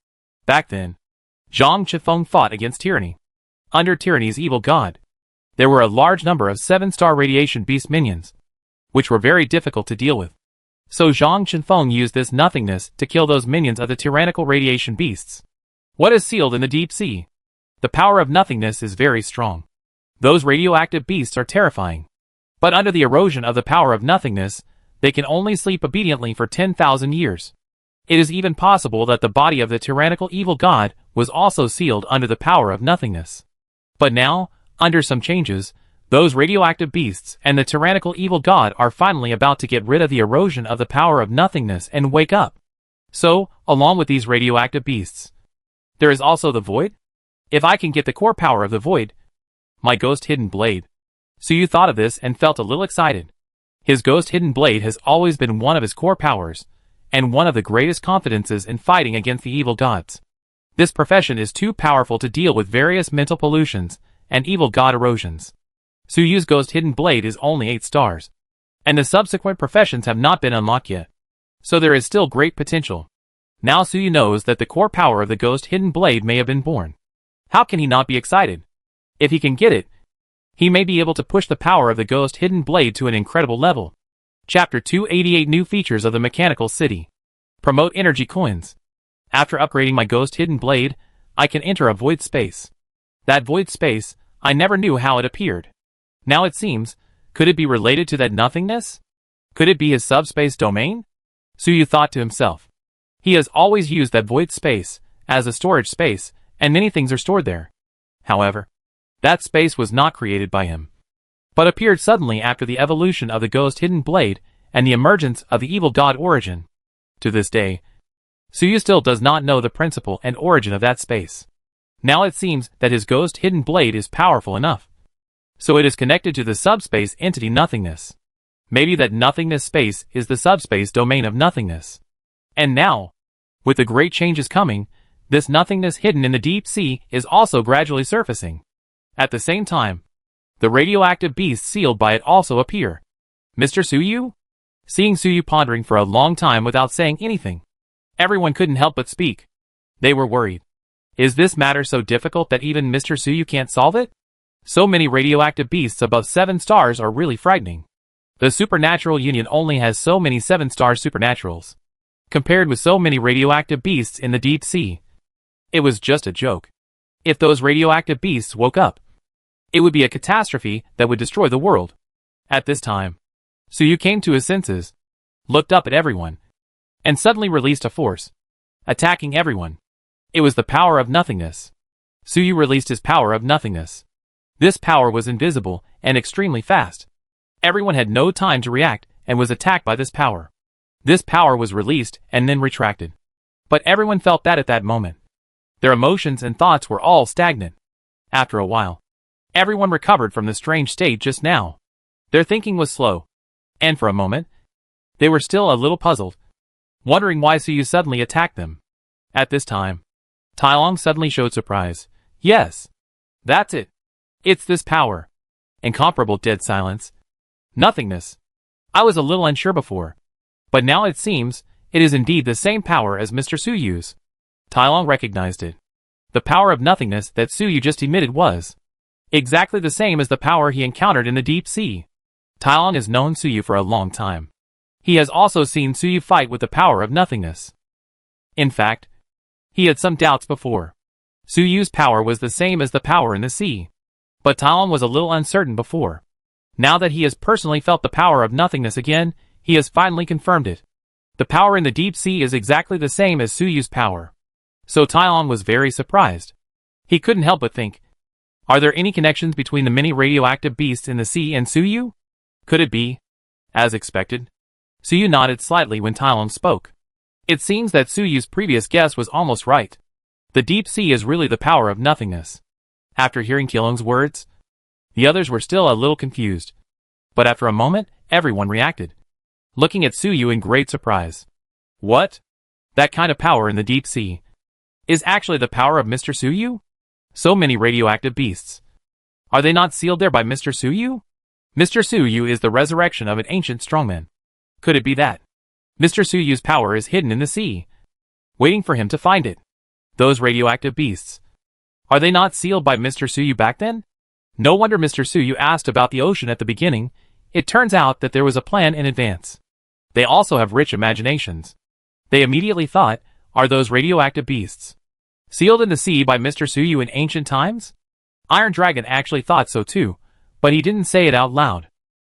Back then, Zhang Qinfeng fought against tyranny. Under tyranny's evil god, there were a large number of 7-star radiation beast minions, which were very difficult to deal with. So Zhang Qinfeng used this nothingness to kill those minions of the tyrannical radiation beasts. What is sealed in the deep sea? The power of nothingness is very strong. Those radioactive beasts are terrifying. But under the erosion of the power of nothingness, they can only sleep obediently for 10,000 years. It is even possible that the body of the tyrannical evil god was also sealed under the power of nothingness. But now, under some changes, those radioactive beasts and the tyrannical evil god are finally about to get rid of the erosion of the power of nothingness and wake up. So, along with these radioactive beasts, there is also the void? If I can get the core power of the void, my ghost hidden blade. Suyu thought of this and felt a little excited. His ghost hidden blade has always been one of his core powers, and one of the greatest confidences in fighting against the evil gods. This profession is too powerful to deal with various mental pollutions and evil god erosions. Suyu's ghost hidden blade is only 8 stars, and the subsequent professions have not been unlocked yet. So there is still great potential. Now Suyu knows that the core power of the ghost hidden blade may have been born. How can he not be excited? If he can get it, he may be able to push the power of the ghost hidden blade to an incredible level. Chapter 288 New Features of the Mechanical City. Promote energy coins. After upgrading my ghost hidden blade, I can enter a void space. That void space, I never knew how it appeared. Now it seems, could it be related to that nothingness? Could it be his subspace domain? Suyu thought to himself. He has always used that void space as a storage space, and many things are stored there. However, that space was not created by him, but appeared suddenly after the evolution of the ghost hidden blade and the emergence of the evil god origin. To this day, Suyu still does not know the principle and origin of that space. Now it seems that his ghost hidden blade is powerful enough, so it is connected to the subspace entity nothingness. Maybe that nothingness space is the subspace domain of nothingness. And now, with the great changes coming, this nothingness hidden in the deep sea is also gradually surfacing. At the same time, the radioactive beasts sealed by it also appear. Mr. Suyu? Seeing Suyu pondering for a long time without saying anything, everyone couldn't help but speak. They were worried. Is this matter so difficult that even Mr. Suyu can't solve it? So many radioactive beasts above 7 stars are really frightening. The Supernatural Union only has so many 7-star supernaturals, compared with so many radioactive beasts in the deep sea. It was just a joke. If those radioactive beasts woke up, it would be a catastrophe that would destroy the world. At this time, Suyu came to his senses, looked up at everyone, and suddenly released a force, attacking everyone. It was the power of nothingness. Suyu released his power of nothingness. This power was invisible and extremely fast. Everyone had no time to react and was attacked by this power. This power was released and then retracted. But everyone felt that at that moment. Their emotions and thoughts were all stagnant. After a while, everyone recovered from the strange state just now. Their thinking was slow, and for a moment, they were still a little puzzled, wondering why Suyu suddenly attacked them. At this time, Tailong suddenly showed surprise. Yes, that's it. It's this power. Incomparable dead silence. Nothingness. I was a little unsure before, but now it seems it is indeed the same power as Mr. Suyu's. Tailong recognized it. The power of nothingness that Suyu just emitted was exactly the same as the power he encountered in the deep sea. Tailong has known Suyu for a long time. He has also seen Suyu fight with the power of nothingness. In fact, he had some doubts before. Suyu's power was the same as the power in the sea. But Tailong was a little uncertain before. Now that he has personally felt the power of nothingness again, he has finally confirmed it. The power in the deep sea is exactly the same as Suyu's power. So Tailong was very surprised. He couldn't help but think, are there any connections between the many radioactive beasts in the sea and Suyu? Could it be? As expected, Suyu nodded slightly when Tailong spoke. It seems that Suyu's previous guess was almost right. The deep sea is really the power of nothingness. After hearing Tailong's words, the others were still a little confused. But after a moment, everyone reacted, looking at Suyu in great surprise. What? That kind of power in the deep sea is actually the power of Mr. Suyu? So many radioactive beasts. Are they not sealed there by Mr. Suyu? Mr. Suyu is the resurrection of an ancient strongman. Could it be that Mr. Suyu's power is hidden in the sea, waiting for him to find it? Those radioactive beasts, are they not sealed by Mr. Suyu back then? No wonder Mr. Suyu asked about the ocean at the beginning. It turns out that there was a plan in advance. They also have rich imaginations. They immediately thought, are those radioactive beasts sealed in the sea by Mr. Suyu in ancient times? Iron Dragon actually thought so too, but he didn't say it out loud.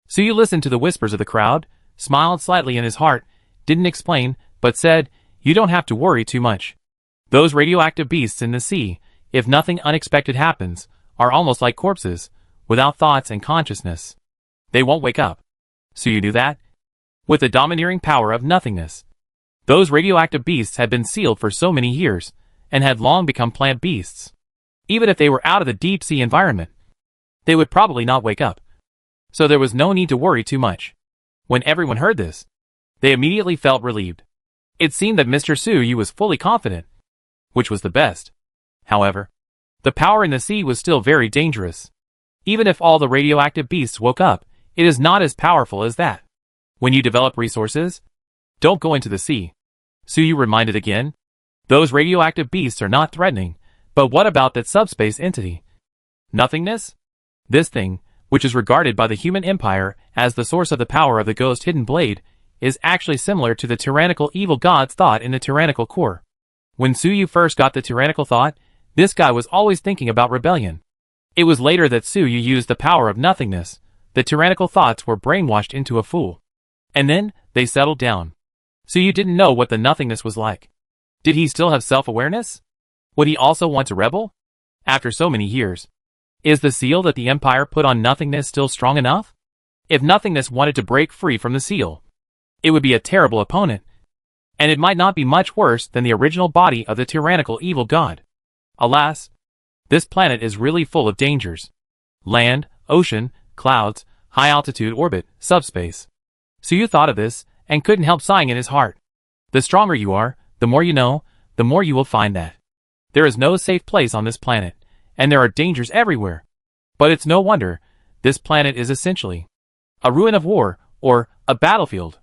Suyu listened to the whispers of the crowd, smiled slightly in his heart, didn't explain, but said, you don't have to worry too much. Those radioactive beasts in the sea, if nothing unexpected happens, are almost like corpses, without thoughts and consciousness. They won't wake up. Suyu knew that. With the domineering power of nothingness, those radioactive beasts had been sealed for so many years, and had long become plant beasts. Even if they were out of the deep sea environment, they would probably not wake up. So there was no need to worry too much. When everyone heard this, they immediately felt relieved. It seemed that Mr. Suyu was fully confident, which was the best. However, the power in the sea was still very dangerous. Even if all the radioactive beasts woke up, it is not as powerful as that. When you develop resources, don't go into the sea. Suyu reminded again. Those radioactive beasts are not threatening, but what about that subspace entity? Nothingness? This thing, which is regarded by the human empire as the source of the power of the ghost hidden blade, is actually similar to the tyrannical evil god's thought in the tyrannical core. When Suyu first got the tyrannical thought, this guy was always thinking about rebellion. It was later that Suyu used the power of nothingness. The tyrannical thoughts were brainwashed into a fool. And then, they settled down. Suyu didn't know what the nothingness was like. Did he still have self-awareness? Would he also want to rebel? After so many years, is the seal that the Empire put on nothingness still strong enough? If nothingness wanted to break free from the seal, it would be a terrible opponent, and it might not be much worse than the original body of the tyrannical evil god. Alas, this planet is really full of dangers. Land, ocean, clouds, high-altitude orbit, subspace. Suyu thought of this, and couldn't help sighing in his heart. The stronger you are, the more you know, the more you will find that there is no safe place on this planet, and there are dangers everywhere. But it's no wonder, this planet is essentially a ruin of war, or a battlefield.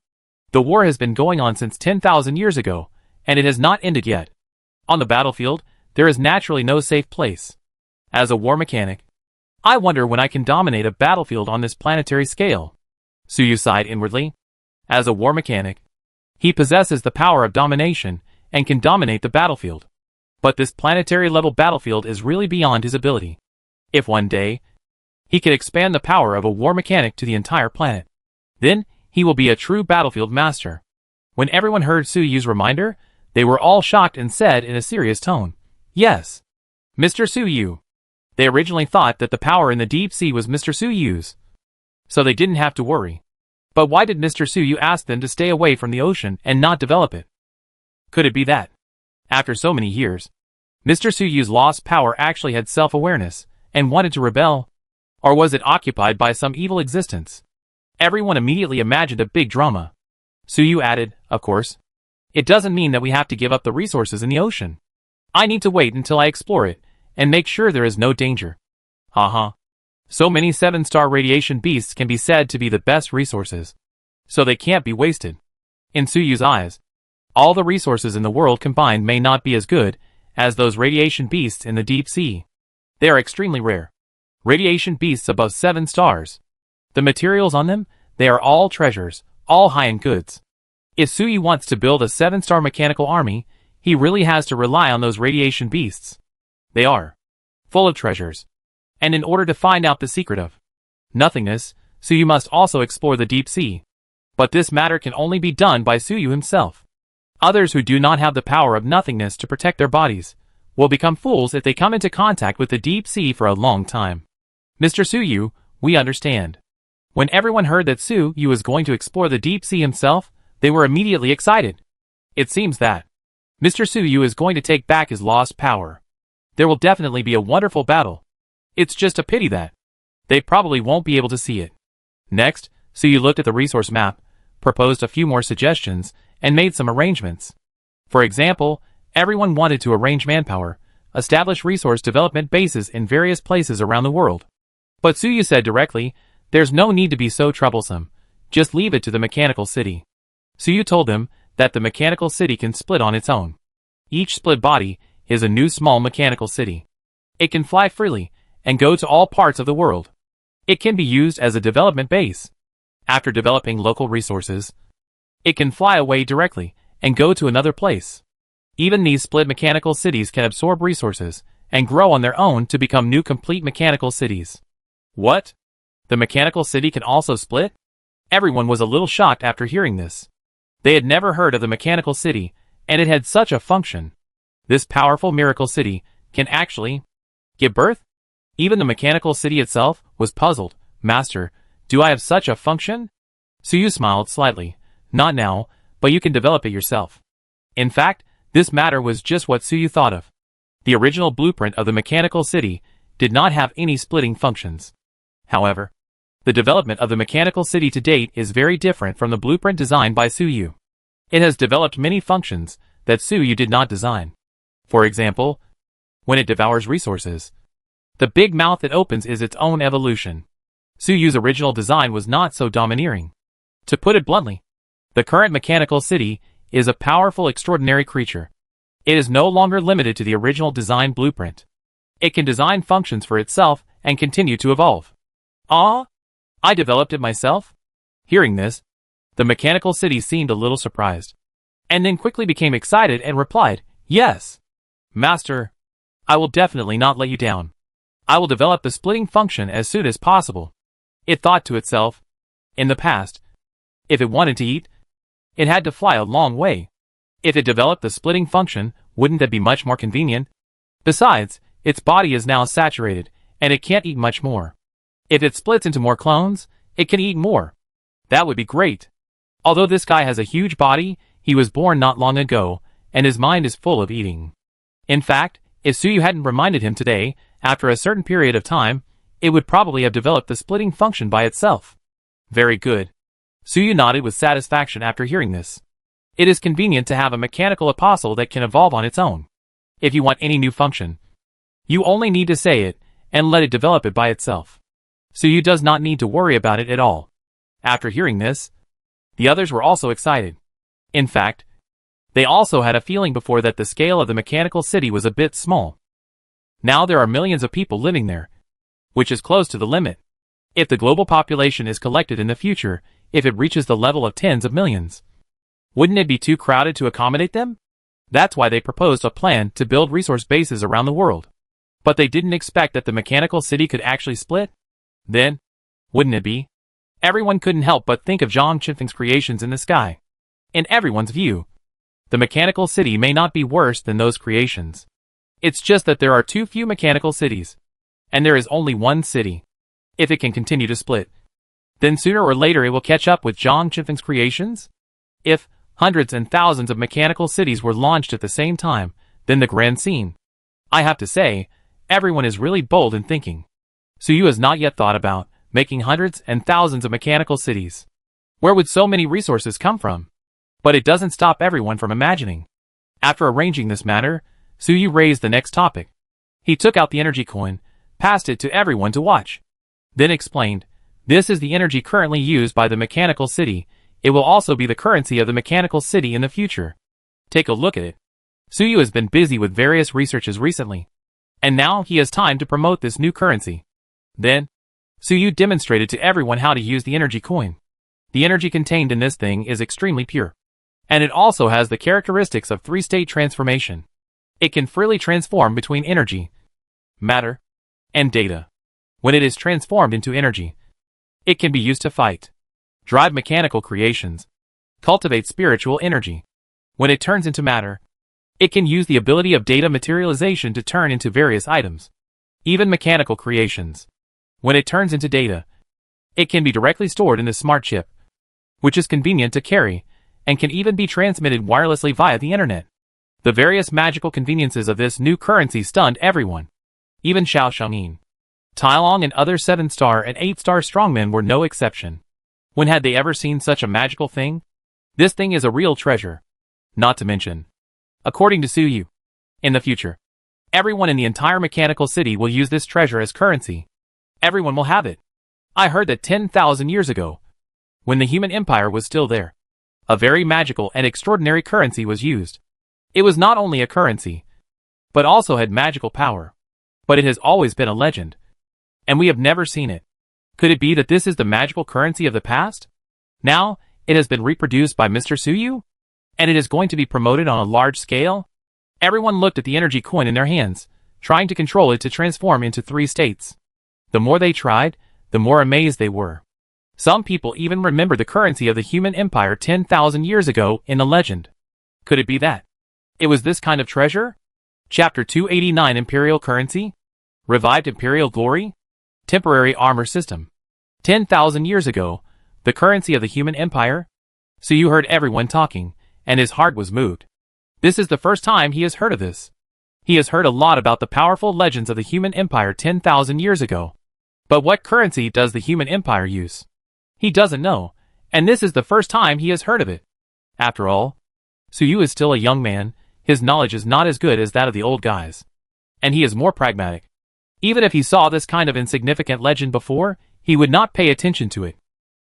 The war has been going on since 10,000 years ago, and it has not ended yet. On the battlefield, there is naturally no safe place. As a war mechanic, I wonder when I can dominate a battlefield on this planetary scale. Suyu sighed inwardly. As a war mechanic, he possesses the power of domination and can dominate the battlefield. But this planetary-level battlefield is really beyond his ability. If one day, he can expand the power of a war mechanic to the entire planet, then he will be a true battlefield master. When everyone heard Suyu's reminder, they were all shocked and said in a serious tone, "Yes, Mr. Suyu." They originally thought that the power in the deep sea was Mr. Suyu's, so they didn't have to worry. But why did Mr. Suyu ask them to stay away from the ocean and not develop it? Could it be that, after so many years, Mr. Suyu's lost power actually had self-awareness and wanted to rebel? Or was it occupied by some evil existence? Everyone immediately imagined a big drama. Suyu added, "Of course, it doesn't mean that we have to give up the resources in the ocean. I need to wait until I explore it and make sure there is no danger." Haha. So many 7-star radiation beasts can be said to be the best resources, so they can't be wasted. In Suyu's eyes, all the resources in the world combined may not be as good as those radiation beasts in the deep sea. They are extremely rare. Radiation beasts above 7 stars. The materials on them, they are all treasures, all high-end goods. If Suyu wants to build a 7-star mechanical army, he really has to rely on those radiation beasts. They are full of treasures. And in order to find out the secret of nothingness, Suyu must also explore the deep sea. But this matter can only be done by Suyu himself. Others who do not have the power of nothingness to protect their bodies will become fools if they come into contact with the deep sea for a long time. Mr. Suyu, we understand. When everyone heard that Suyu was going to explore the deep sea himself, they were immediately excited. It seems that Mr. Suyu is going to take back his lost power. There will definitely be a wonderful battle. It's just a pity that they probably won't be able to see it. Next, Suyu looked at the resource map, proposed a few more suggestions, and made some arrangements. For example, everyone wanted to arrange manpower, establish resource development bases in various places around the world. But Suyu said directly, "There's no need to be so troublesome. Just leave it to the mechanical city." Suyu told them that the mechanical city can split on its own. Each split body is a new small mechanical city. It can fly freely and go to all parts of the world. It can be used as a development base. After developing local resources, it can fly away directly and go to another place. Even these split mechanical cities can absorb resources and grow on their own to become new complete mechanical cities. What? The mechanical city can also split? Everyone was a little shocked after hearing this. They had never heard of the mechanical city, and it had such a function. This powerful miracle city can actually give birth? Even the mechanical city itself was puzzled. "Master, do I have such a function?" Suyu smiled slightly. "Not now, but you can develop it yourself." In fact, this matter was just what Suyu thought of. The original blueprint of the mechanical city did not have any splitting functions. However, the development of the mechanical city to date is very different from the blueprint designed by Suyu. It has developed many functions that Suyu did not design. For example, when it devours resources, the big mouth it opens is its own evolution. Suyu's original design was not so domineering. To put it bluntly, the current mechanical city is a powerful, extraordinary creature. It is no longer limited to the original design blueprint. It can design functions for itself and continue to evolve. Ah, I developed it myself? Hearing this, the mechanical city seemed a little surprised, and then quickly became excited and replied, "Yes, Master, I will definitely not let you down. I will develop the splitting function as soon as possible." It thought to itself, in the past, if it wanted to eat, it had to fly a long way. If it developed the splitting function, wouldn't that be much more convenient? Besides, its body is now saturated, and it can't eat much more. If it splits into more clones, it can eat more. That would be great. Although this guy has a huge body, he was born not long ago, and his mind is full of eating. In fact, if Suyu hadn't reminded him today, after a certain period of time, it would probably have developed the splitting function by itself. Very good. Suyu nodded with satisfaction after hearing this. It is convenient to have a mechanical apostle that can evolve on its own. If you want any new function, you only need to say it, and let it develop it by itself. Suyu does not need to worry about it at all. After hearing this, the others were also excited. In fact, they also had a feeling before that the scale of the mechanical city was a bit small. Now there are millions of people living there, which is close to the limit. If the global population is collected in the future, if it reaches the level of tens of millions, wouldn't it be too crowded to accommodate them? That's why they proposed a plan to build resource bases around the world. But they didn't expect that the mechanical city could actually split. Then, wouldn't it be? Everyone couldn't help but think of Zhang Qinfeng's creations in the sky. In everyone's view, the mechanical city may not be worse than those creations. It's just that there are too few mechanical cities, and there is only one city. If it can continue to split, then sooner or later it will catch up with Zhang Qinfeng's creations. If hundreds and thousands of mechanical cities were launched at the same time, then the grand scene. I have to say, everyone is really bold in thinking. Suyu has not yet thought about making hundreds and thousands of mechanical cities. Where would so many resources come from? But it doesn't stop everyone from imagining. After arranging this matter, Suyu raised the next topic. He took out the energy coin, passed it to everyone to watch. Then explained, "This is the energy currently used by the mechanical city. It will also be the currency of the mechanical city in the future. Take a look at it." Suyu has been busy with various researches recently, and now he has time to promote this new currency. Then, Suyu demonstrated to everyone how to use the energy coin. The energy contained in this thing is extremely pure, and it also has the characteristics of three-state transformation. It can freely transform between energy, matter, and data. When it is transformed into energy, it can be used to fight, drive mechanical creations, cultivate spiritual energy. When it turns into matter, it can use the ability of data materialization to turn into various items, even mechanical creations. When it turns into data, it can be directly stored in the smart chip, which is convenient to carry, and can even be transmitted wirelessly via the internet. The various magical conveniences of this new currency stunned everyone. Even Xiao Xiangyin, Tai Long and other 7-star and 8-star strongmen were no exception. When had they ever seen such a magical thing? This thing is a real treasure. Not to mention, according to Suyu, in the future, everyone in the entire mechanical city will use this treasure as currency. Everyone will have it. I heard that 10,000 years ago, when the human empire was still there, a very magical and extraordinary currency was used. It was not only a currency, but also had magical power. But it has always been a legend, and we have never seen it. Could it be that this is the magical currency of the past? Now, it has been reproduced by Mr. Suyu, and it is going to be promoted on a large scale? Everyone looked at the energy coin in their hands, trying to control it to transform into 3 states. The more they tried, the more amazed they were. Some people even remember the currency of the human empire 10,000 years ago in the legend. Could it be that it was this kind of treasure? Chapter 289 Imperial Currency? Revived Imperial Glory? Temporary Armor System. 10,000 years ago, the currency of the human empire? Suyu heard everyone talking, and his heart was moved. This is the first time he has heard of this. He has heard a lot about the powerful legends of the human empire 10,000 years ago. But what currency does the human empire use? He doesn't know, and this is the first time he has heard of it. After all, Suyu is still a young man, his knowledge is not as good as that of the old guys. And he is more pragmatic. Even if he saw this kind of insignificant legend before, he would not pay attention to it.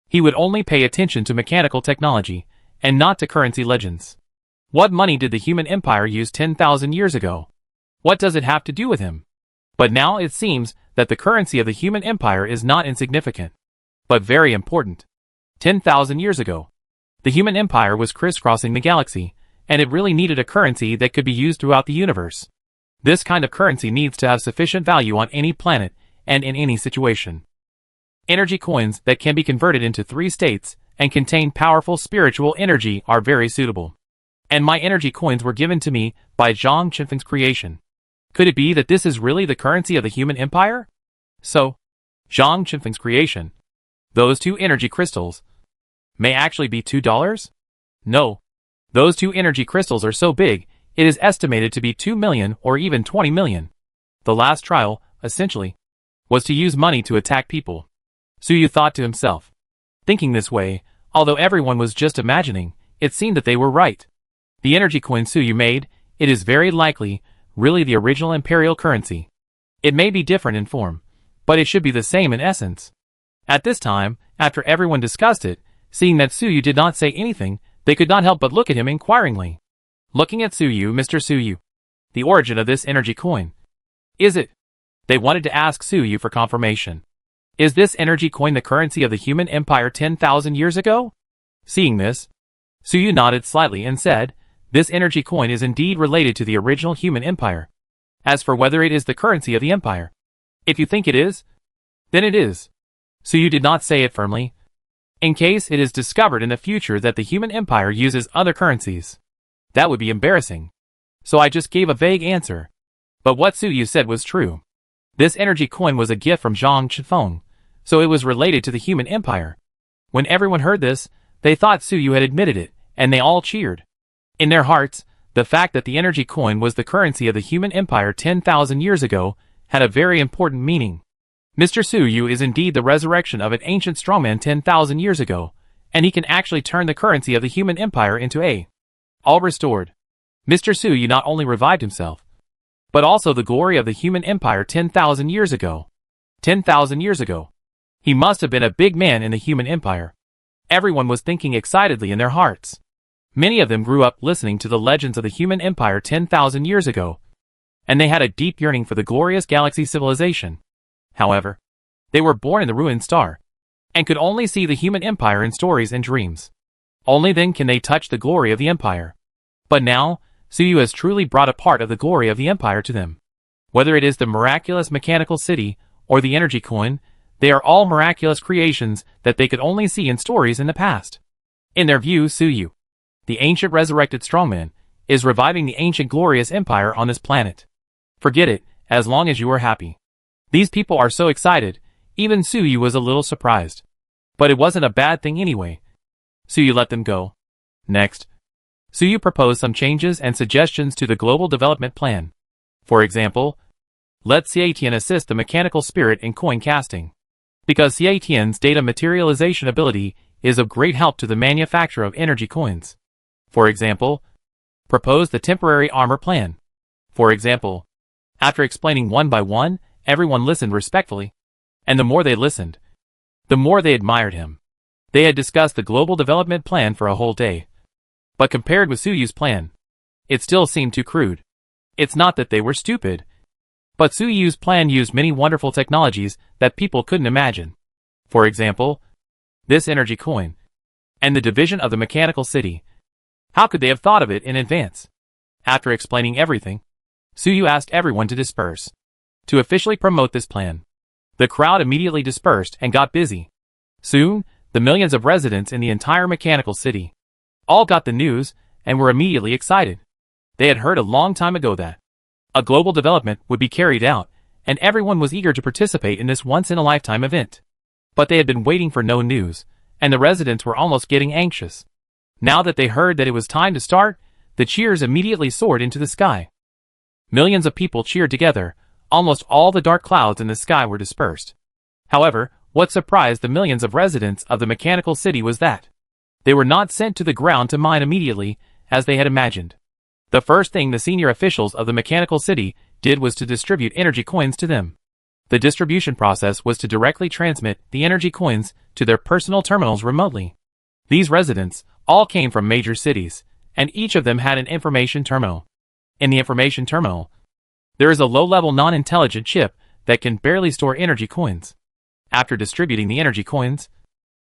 He would only pay attention to mechanical technology, and not to currency legends. What money did the human empire use 10,000 years ago? What does it have to do with him? But now it seems that the currency of the human empire is not insignificant, but very important. 10,000 years ago, the human empire was crisscrossing the galaxy, and it really needed a currency that could be used throughout the universe. This kind of currency needs to have sufficient value on any planet and in any situation. Energy coins that can be converted into 3 states and contain powerful spiritual energy are very suitable. And my energy coins were given to me by Zhang Qinfeng's creation. Could it be that this is really the currency of the human empire? So, Zhang Qinfeng's creation, those 2 energy crystals, may actually be $2? No. Those 2 energy crystals are so big, it is estimated to be 2 million or even 20 million. The last trial, essentially, was to use money to attack people. Suyu thought to himself. Thinking this way, although everyone was just imagining, it seemed that they were right. The energy coin Suyu made, it is very likely, really the original imperial currency. It may be different in form, but it should be the same in essence. At this time, after everyone discussed it, seeing that Suyu did not say anything, they could not help but look at him inquiringly. Looking at Suyu, Mr. Suyu, the origin of this energy coin. Is it? They wanted to ask Suyu for confirmation. Is this energy coin the currency of the human empire 10,000 years ago? Seeing this, Suyu nodded slightly and said, this energy coin is indeed related to the original human empire. As for whether it is the currency of the empire, if you think it is, then it is. Suyu did not say it firmly. In case it is discovered in the future that the human empire uses other currencies, that would be embarrassing. So I just gave a vague answer. But what Suyu said was true. This energy coin was a gift from Zhang Qinfeng, so it was related to the human empire. When everyone heard this, they thought Suyu had admitted it, and they all cheered. In their hearts, the fact that the energy coin was the currency of the human empire 10,000 years ago had a very important meaning. Mr. Suyu is indeed the resurrection of an ancient strongman 10,000 years ago, and he can actually turn the currency of the human empire into all restored. Mr. Suyu not only revived himself, but also the glory of the human empire 10,000 years ago. 10,000 years ago. He must have been a big man in the human empire. Everyone was thinking excitedly in their hearts. Many of them grew up listening to the legends of the human empire 10,000 years ago, and they had a deep yearning for the glorious galaxy civilization. However, they were born in the ruined star, and could only see the human empire in stories and dreams. Only then can they touch the glory of the empire. But now, Suyu has truly brought a part of the glory of the empire to them. Whether it is the miraculous mechanical city, or the energy coin, they are all miraculous creations that they could only see in stories in the past. In their view, Suyu, the ancient resurrected strongman, is reviving the ancient glorious empire on this planet. Forget it, as long as you are happy. These people are so excited, even Suyu was a little surprised. But it wasn't a bad thing anyway. Suyu let them go. Next, Suyu proposed some changes and suggestions to the global development plan. For example, let Xietian assist the mechanical spirit in coin casting. Because Xietian's data materialization ability is of great help to the manufacture of energy coins. For example, propose the temporary armor plan. For example, after explaining one by one, everyone listened respectfully. And the more they listened, the more they admired him. They had discussed the global development plan for a whole day. But compared with Suyu's plan, it still seemed too crude. It's not that they were stupid, but Suyu's plan used many wonderful technologies that people couldn't imagine. For example, this energy coin, and the division of the mechanical city. How could they have thought of it in advance? After explaining everything, Suyu asked everyone to disperse, to officially promote this plan. The crowd immediately dispersed and got busy. Soon, the millions of residents in the entire mechanical city all got the news and were immediately excited. They had heard a long time ago that a global development would be carried out, and everyone was eager to participate in this once-in-a-lifetime event. But they had been waiting for no news, and the residents were almost getting anxious. Now that they heard that it was time to start, the cheers immediately soared into the sky. Millions of people cheered together. Almost all the dark clouds in the sky were dispersed. However, what surprised the millions of residents of the mechanical city was that they were not sent to the ground to mine immediately, as they had imagined. The first thing the senior officials of the mechanical city did was to distribute energy coins to them. The distribution process was to directly transmit the energy coins to their personal terminals remotely. These residents all came from major cities, and each of them had an information terminal. In the information terminal, there is a low-level non-intelligent chip that can barely store energy coins. After distributing the energy coins,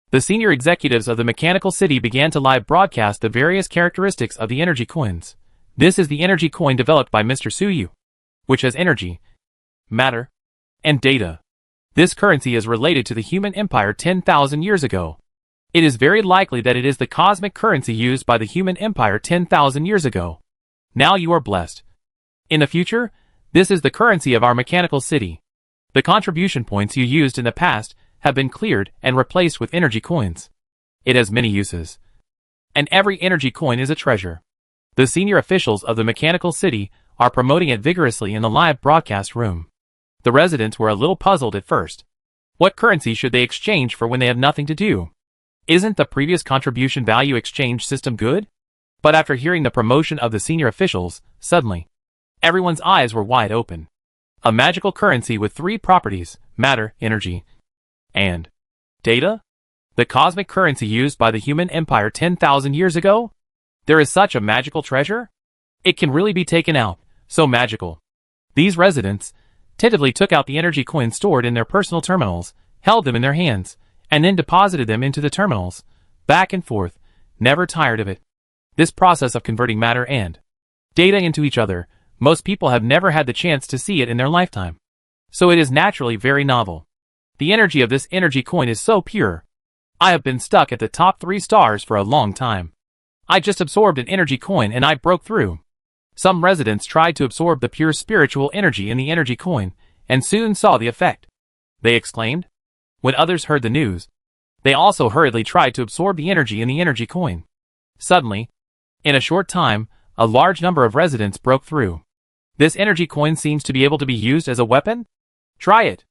the senior executives of the mechanical city began to live broadcast the various characteristics of the energy coins. This is the energy coin developed by Mr. Suyu, which has energy, matter, and data. This currency is related to the human empire 10,000 years ago. It is very likely that it is the cosmic currency used by the human empire 10,000 years ago. Now you are blessed. In the future, this is the currency of our mechanical city. The contribution points you used in the past have been cleared and replaced with energy coins. It has many uses, and every energy coin is a treasure. The senior officials of the mechanical city are promoting it vigorously in the live broadcast room. The residents were a little puzzled at first. What currency should they exchange for when they have nothing to do? Isn't the previous contribution value exchange system good? But after hearing the promotion of the senior officials, suddenly, everyone's eyes were wide open. A magical currency with 3 properties: matter, energy, and data? The cosmic currency used by the human empire 10,000 years ago? There is such a magical treasure? It can really be taken out, so magical. These residents tentatively took out the energy coins stored in their personal terminals, held them in their hands, and then deposited them into the terminals, back and forth, never tired of it. This process of converting matter and data into each other, most people have never had the chance to see it in their lifetime. So it is naturally very novel. The energy of this energy coin is so pure. I have been stuck at the top 3 stars for a long time. I just absorbed an energy coin and I broke through. Some residents tried to absorb the pure spiritual energy in the energy coin, and soon saw the effect. They exclaimed. When others heard the news, they also hurriedly tried to absorb the energy in the energy coin. Suddenly, in a short time, a large number of residents broke through. This energy coin seems to be able to be used as a weapon? Try it.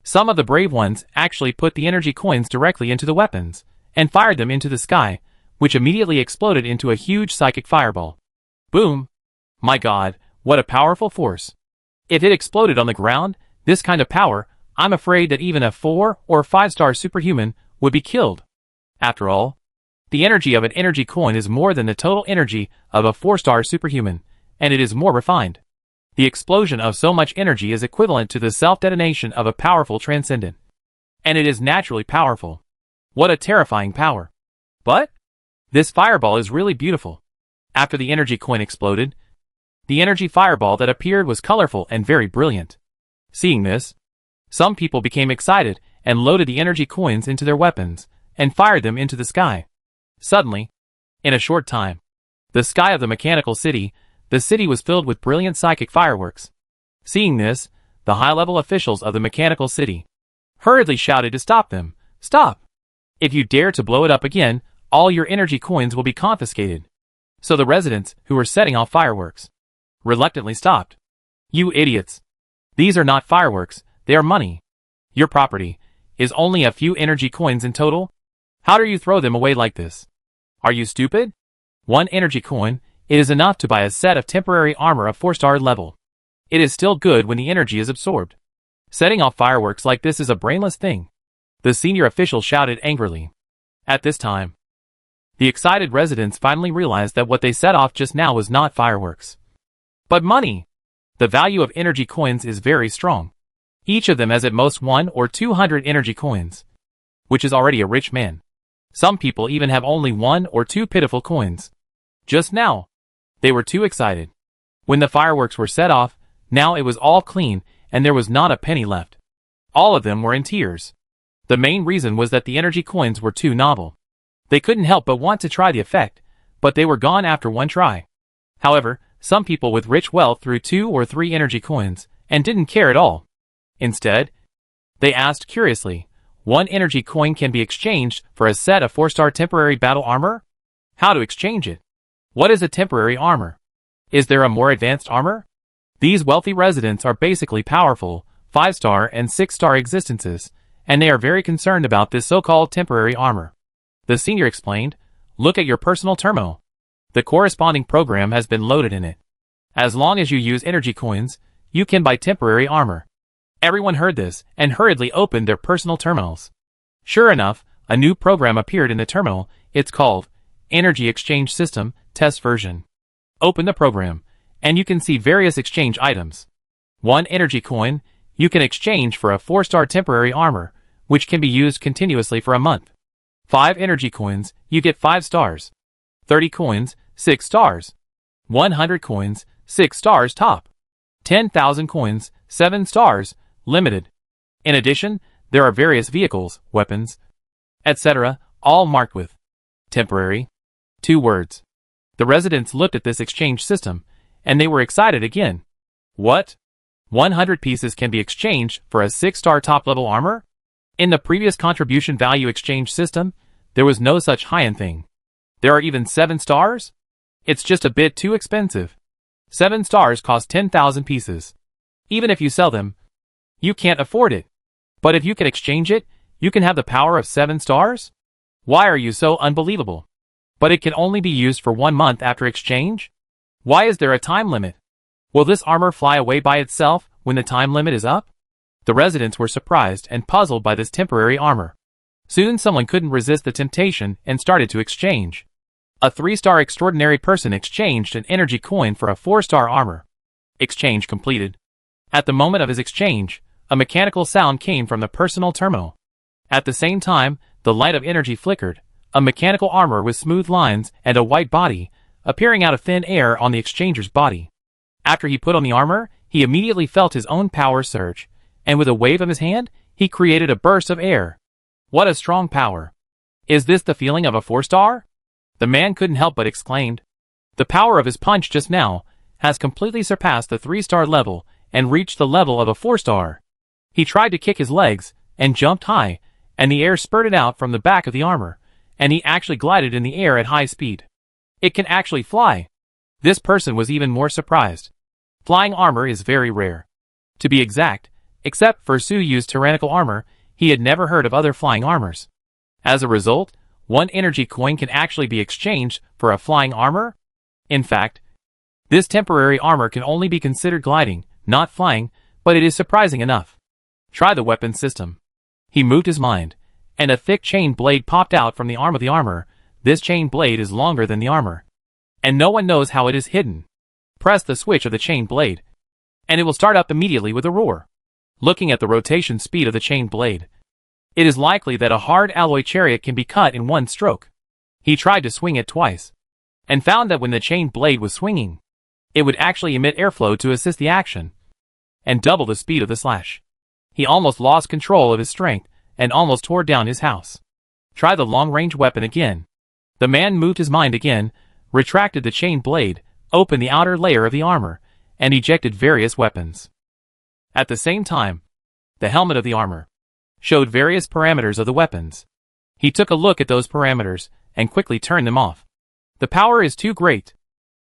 Some of the brave ones actually put the energy coins directly into the weapons, and fired them into the sky, which immediately exploded into a huge psychic fireball. Boom! My God, what a powerful force. If it exploded on the ground, this kind of power, I'm afraid that even a 4 or 5-star superhuman would be killed. After all, the energy of an energy coin is more than the total energy of a 4-star superhuman, and it is more refined. The explosion of so much energy is equivalent to the self-detonation of a powerful transcendent. And it is naturally powerful. What a terrifying power. But this fireball is really beautiful. After the energy coin exploded, the energy fireball that appeared was colorful and very brilliant. Seeing this, some people became excited and loaded the energy coins into their weapons and fired them into the sky. Suddenly, in a short time, the sky of the mechanical city, the city was filled with brilliant psychic fireworks. Seeing this, the high-level officials of the mechanical city hurriedly shouted to stop them. Stop! If you dare to blow it up again, all your energy coins will be confiscated. So the residents who were setting off fireworks reluctantly stopped. You idiots! These are not fireworks, they are money. Your property is only a few energy coins in total. How dare you throw them away like this? Are you stupid? 1 energy coin, it is enough to buy a set of temporary armor of 4-star level. It is still good when the energy is absorbed. Setting off fireworks like this is a brainless thing. The senior official shouted angrily. At this time, the excited residents finally realized that what they set off just now was not fireworks, but money. The value of energy coins is very strong. Each of them has at most 1 or 200 energy coins, which is already a rich man. Some people even have only 1 or 2 pitiful coins. Just now, they were too excited. When the fireworks were set off, now it was all clean and there was not a penny left. All of them were in tears. The main reason was that the energy coins were too novel. They couldn't help but want to try the effect, but they were gone after 1 try. However, some people with rich wealth threw 2 or 3 energy coins and didn't care at all. Instead, they asked curiously, 1 energy coin can be exchanged for a set of 4-star temporary battle armor? How to exchange it? What is a temporary armor? Is there a more advanced armor? These wealthy residents are basically powerful, 5-star and 6-star existences, and they are very concerned about this so-called temporary armor. The senior explained, "Look at your personal terminal. The corresponding program has been loaded in it. As long as you use energy coins, you can buy temporary armor." Everyone heard this and hurriedly opened their personal terminals. Sure enough, a new program appeared in the terminal. It's called Energy Exchange System Test Version. Open the program, and you can see various exchange items. 1 energy coin, you can exchange for a 4-star temporary armor, which can be used continuously for a month. 5 energy coins, you get 5 stars. 30 coins, 6 stars. 100 coins, 6 stars top. 10,000 coins, 7 stars, limited. In addition, there are various vehicles, weapons, etc., all marked with temporary. 2 words. The residents looked at this exchange system, and they were excited again. What? 100 pieces can be exchanged for a 6-star top-level armor? In the previous contribution value exchange system, there was no such high-end thing. There are even 7 stars? It's just a bit too expensive. 7 stars cost 10,000 pieces. Even if you sell them, you can't afford it. But if you can exchange it, you can have the power of 7 stars? Why are you so unbelievable? But it can only be used for 1 month after exchange? Why is there a time limit? Will this armor fly away by itself when the time limit is up? The residents were surprised and puzzled by this temporary armor. Soon someone couldn't resist the temptation and started to exchange. A 3-star extraordinary person exchanged an energy coin for a 4-star armor. Exchange completed. At the moment of his exchange, a mechanical sound came from the personal terminal. At the same time, the light of energy flickered. A mechanical armor with smooth lines and a white body, appearing out of thin air on the exchanger's body. After he put on the armor, he immediately felt his own power surge, and with a wave of his hand, he created a burst of air. What a strong power! Is this the feeling of a 4-star? The man couldn't help but exclaimed. The power of his punch just now has completely surpassed the 3-star level and reached the level of a 4-star. He tried to kick his legs and jumped high, and the air spurted out from the back of the armor, and he actually glided in the air at high speed. It can actually fly. This person was even more surprised. Flying armor is very rare. To be exact, except for Su Yu's tyrannical armor, he had never heard of other flying armors. As a result, 1 energy coin can actually be exchanged for a flying armor? In fact, this temporary armor can only be considered gliding, not flying, but it is surprising enough. Try the weapon system. He moved his mind, and a thick chain blade popped out from the arm of the armor. This chain blade is longer than the armor, and no one knows how it is hidden. Press the switch of the chain blade, and it will start up immediately with a roar. Looking at the rotation speed of the chain blade, it is likely that a hard alloy chariot can be cut in 1 stroke. He tried to swing it twice, and found that when the chain blade was swinging, it would actually emit airflow to assist the action, and double the speed of the slash. He almost lost control of his strength, and almost tore down his house. Try the long-range weapon again. The man moved his mind again, retracted the chain blade, opened the outer layer of the armor, and ejected various weapons. At the same time, the helmet of the armor showed various parameters of the weapons. He took a look at those parameters, and quickly turned them off. The power is too great.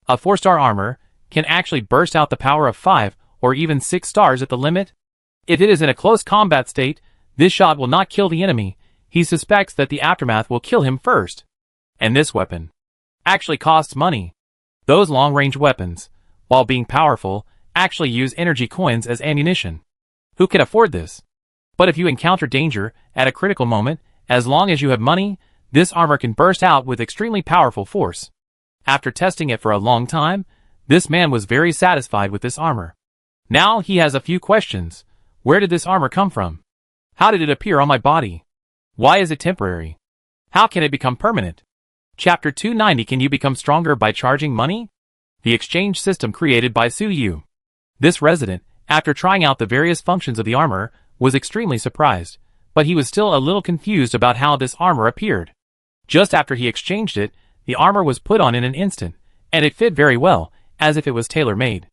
A 4-star armor can actually burst out the power of 5 or even 6 stars at the limit. If it is in a close combat state, this shot will not kill the enemy. He suspects that the aftermath will kill him first. And this weapon actually costs money. Those long-range weapons, while being powerful, actually use energy coins as ammunition. Who can afford this? But if you encounter danger at a critical moment, as long as you have money, this armor can burst out with extremely powerful force. After testing it for a long time, this man was very satisfied with this armor. Now he has a few questions. Where did this armor come from? How did it appear on my body? Why is it temporary? How can it become permanent? Chapter 290. Can you become stronger by charging money? The exchange system created by Su Yu. This resident, after trying out the various functions of the armor, was extremely surprised, but he was still a little confused about how this armor appeared. Just after he exchanged it, the armor was put on in an instant, and it fit very well, as if it was tailor-made.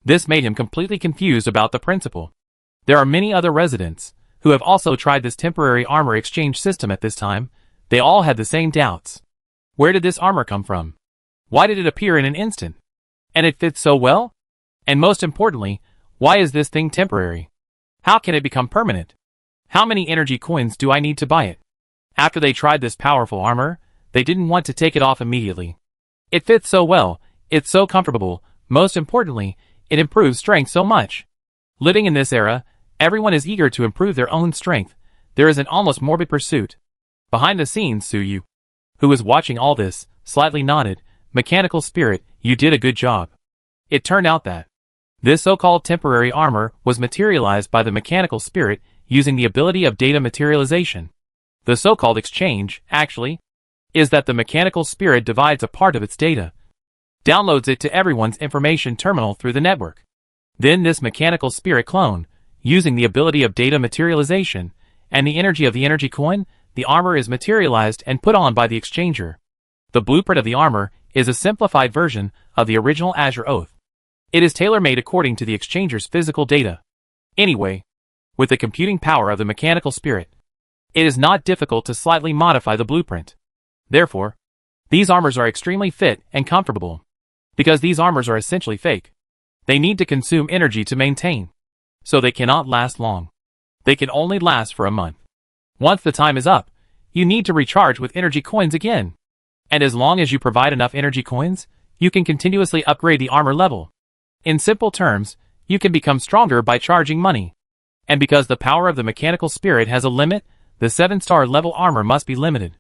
This made him completely confused about the principle. There are many other residents who have also tried this temporary armor exchange system at this time. They all had the same doubts. Where did this armor come from? Why did it appear in an instant? And it fits so well? And most importantly, why is this thing temporary? How can it become permanent? How many energy coins do I need to buy it? After they tried this powerful armor, they didn't want to take it off immediately. It fits so well, it's so comfortable, most importantly, it improves strength so much. Living in this era, everyone is eager to improve their own strength. There is an almost morbid pursuit. Behind the scenes, Suyu, who was watching all this, slightly nodded. Mechanical spirit, you did a good job. It turned out that this so-called temporary armor was materialized by the mechanical spirit using the ability of data materialization. The so-called exchange, actually, is that the mechanical spirit divides a part of its data, downloads it to everyone's information terminal through the network. Then this mechanical spirit clone, using the ability of data materialization and the energy of the energy coin, the armor is materialized and put on by the exchanger. The blueprint of the armor is a simplified version of the original Azure Oath. It is tailor-made according to the exchanger's physical data. Anyway, with the computing power of the mechanical spirit, it is not difficult to slightly modify the blueprint. Therefore, these armors are extremely fit and comfortable. Because these armors are essentially fake. They need to consume energy to maintain. So they cannot last long. They can only last for a month. Once the time is up, you need to recharge with energy coins again. And as long as you provide enough energy coins, you can continuously upgrade the armor level. In simple terms, you can become stronger by charging money. And because the power of the mechanical spirit has a limit, the 7-star level armor must be limited.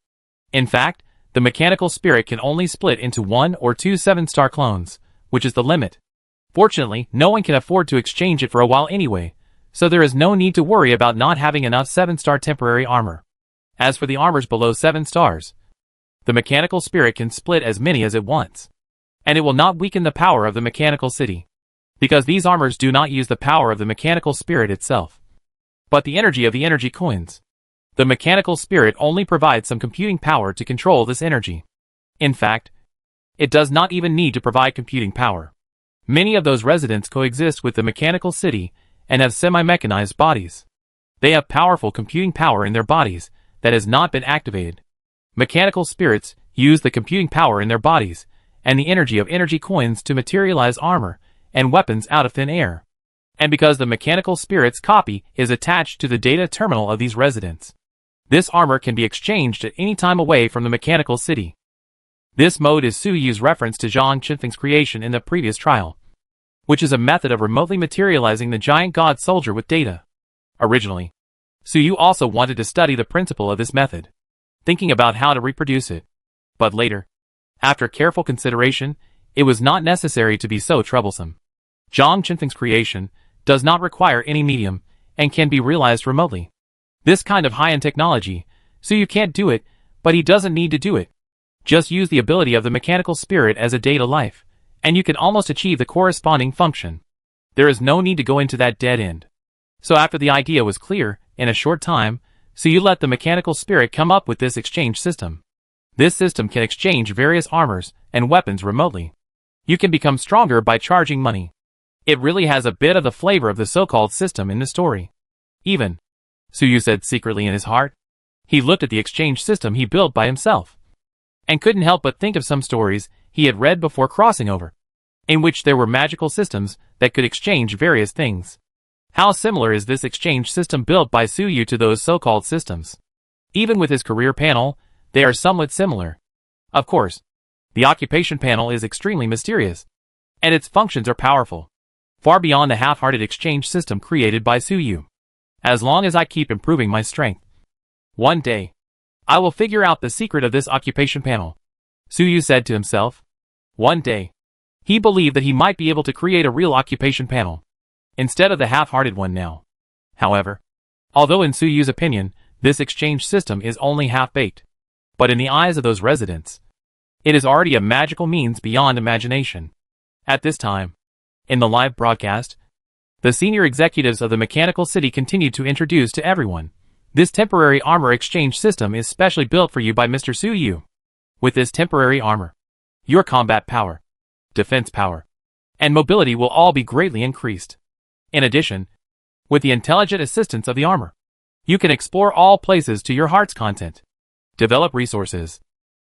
In fact, the mechanical spirit can only split into 1 or 2 7-star clones, which is the limit. Fortunately, no one can afford to exchange it for a while anyway, so there is no need to worry about not having enough 7-star temporary armor. As for the armors below 7 stars, the mechanical spirit can split as many as it wants. And it will not weaken the power of the mechanical city. Because these armors do not use the power of the mechanical spirit itself, but the energy of the energy coins. The mechanical spirit only provides some computing power to control this energy. In fact, it does not even need to provide computing power. Many of those residents coexist with the mechanical city and have semi-mechanized bodies. They have powerful computing power in their bodies that has not been activated. Mechanical spirits use the computing power in their bodies and the energy of energy coins to materialize armor and weapons out of thin air. And because the mechanical spirit's copy is attached to the data terminal of these residents, this armor can be exchanged at any time away from the mechanical city. This mode is Suyu's reference to Zhang Qinfeng's creation in the previous trial, which is a method of remotely materializing the giant god soldier with data. Originally, Suyu also wanted to study the principle of this method, thinking about how to reproduce it. But later, after careful consideration, it was not necessary to be so troublesome. Zhang Qinfeng's creation does not require any medium and can be realized remotely. This kind of high-end technology, Suyu can't do it, but he doesn't need to do it. Just use the ability of the mechanical spirit as a data life, and you can almost achieve the corresponding function. There is no need to go into that dead end. So after the idea was clear, in a short time, Suyu let the mechanical spirit come up with this exchange system. This system can exchange various armors and weapons remotely. You can become stronger by charging money. It really has a bit of the flavor of the so-called system in the story. Even, Suyu said secretly in his heart, he looked at the exchange system he built by himself, and couldn't help but think of some stories he had read before crossing over, in which there were magical systems that could exchange various things. How similar is this exchange system built by Suyu to those so-called systems? Even with his career panel, they are somewhat similar. Of course, the occupation panel is extremely mysterious, and its functions are powerful, far beyond the half-hearted exchange system created by Suyu. As long as I keep improving my strength, one day, I will figure out the secret of this occupation panel, Suyu said to himself. One day, he believed that he might be able to create a real occupation panel, instead of the half-hearted one now. However, although in Suyu's opinion, this exchange system is only half-baked, but in the eyes of those residents, it is already a magical means beyond imagination. At this time, in the live broadcast, the senior executives of the mechanical city continued to introduce to everyone. This temporary armor exchange system is specially built for you by Mr. Suyu. With this temporary armor, your combat power, defense power, and mobility will all be greatly increased. In addition, with the intelligent assistance of the armor, you can explore all places to your heart's content. Develop resources.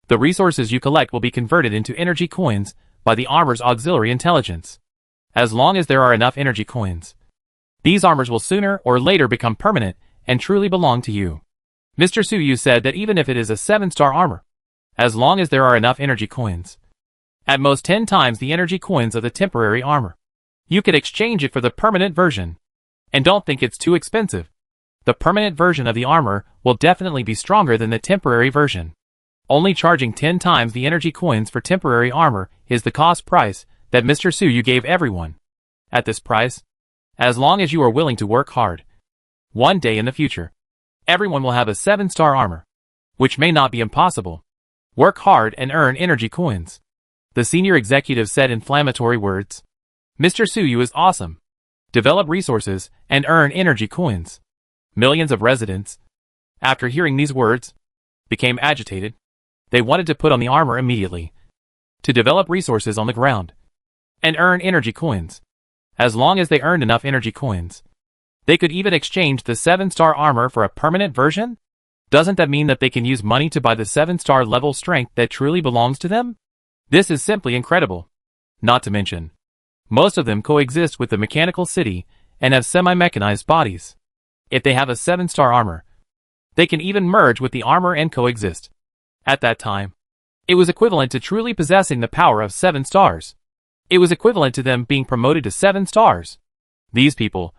The resources you collect will be converted into energy coins by the armor's auxiliary intelligence. as long as there are enough energy coins. These armors will sooner or later become permanent and truly belong to you. Mr. Suyu said that even if it is a 7-star armor, as long as there are enough energy coins, at most 10 times the energy coins of the temporary armor, you could exchange it for the permanent version. And don't think it's too expensive. The permanent version of the armor will definitely be stronger than the temporary version. Only charging 10 times the energy coins for temporary armor is the cost price that Mr. Suyu gave everyone. At this price, as long as you are willing to work hard, one day in the future, everyone will have a 7-star armor, which may not be impossible. Work hard and earn energy coins. The senior executive said inflammatory words. Mr. Suyu is awesome. Develop resources and earn energy coins. Millions of residents, after hearing these words, became agitated. They wanted to put on the armor immediately, to develop resources on the ground, and earn energy coins. As long as they earned enough energy coins, they could even exchange the 7-star armor for a permanent version? Doesn't that mean that they can use money to buy the 7-star level strength that truly belongs to them? This is simply incredible. Not to mention, most of them coexist with the mechanical city and have semi-mechanized bodies. If they have a 7-star armor, they can even merge with the armor and coexist. At that time, it was equivalent to truly possessing the power of 7 stars. It was equivalent to them being promoted to 7 stars. These people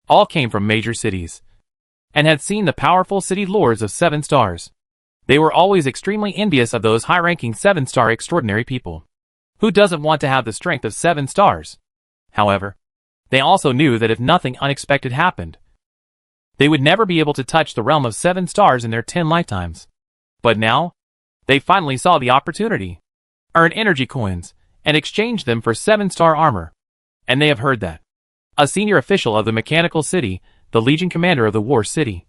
all came from major cities and had seen the powerful city lords of 7 stars. They were always extremely envious of those high-ranking 7-star extraordinary people. Who doesn't want to have the strength of 7 stars? However, they also knew that if nothing unexpected happened, they would never be able to touch the realm of 7 stars in their 10 lifetimes. But now, they finally saw the opportunity. Earn energy coins and exchange them for 7-star armor. And they have heard that a senior official of the mechanical city, the Legion commander of the war city,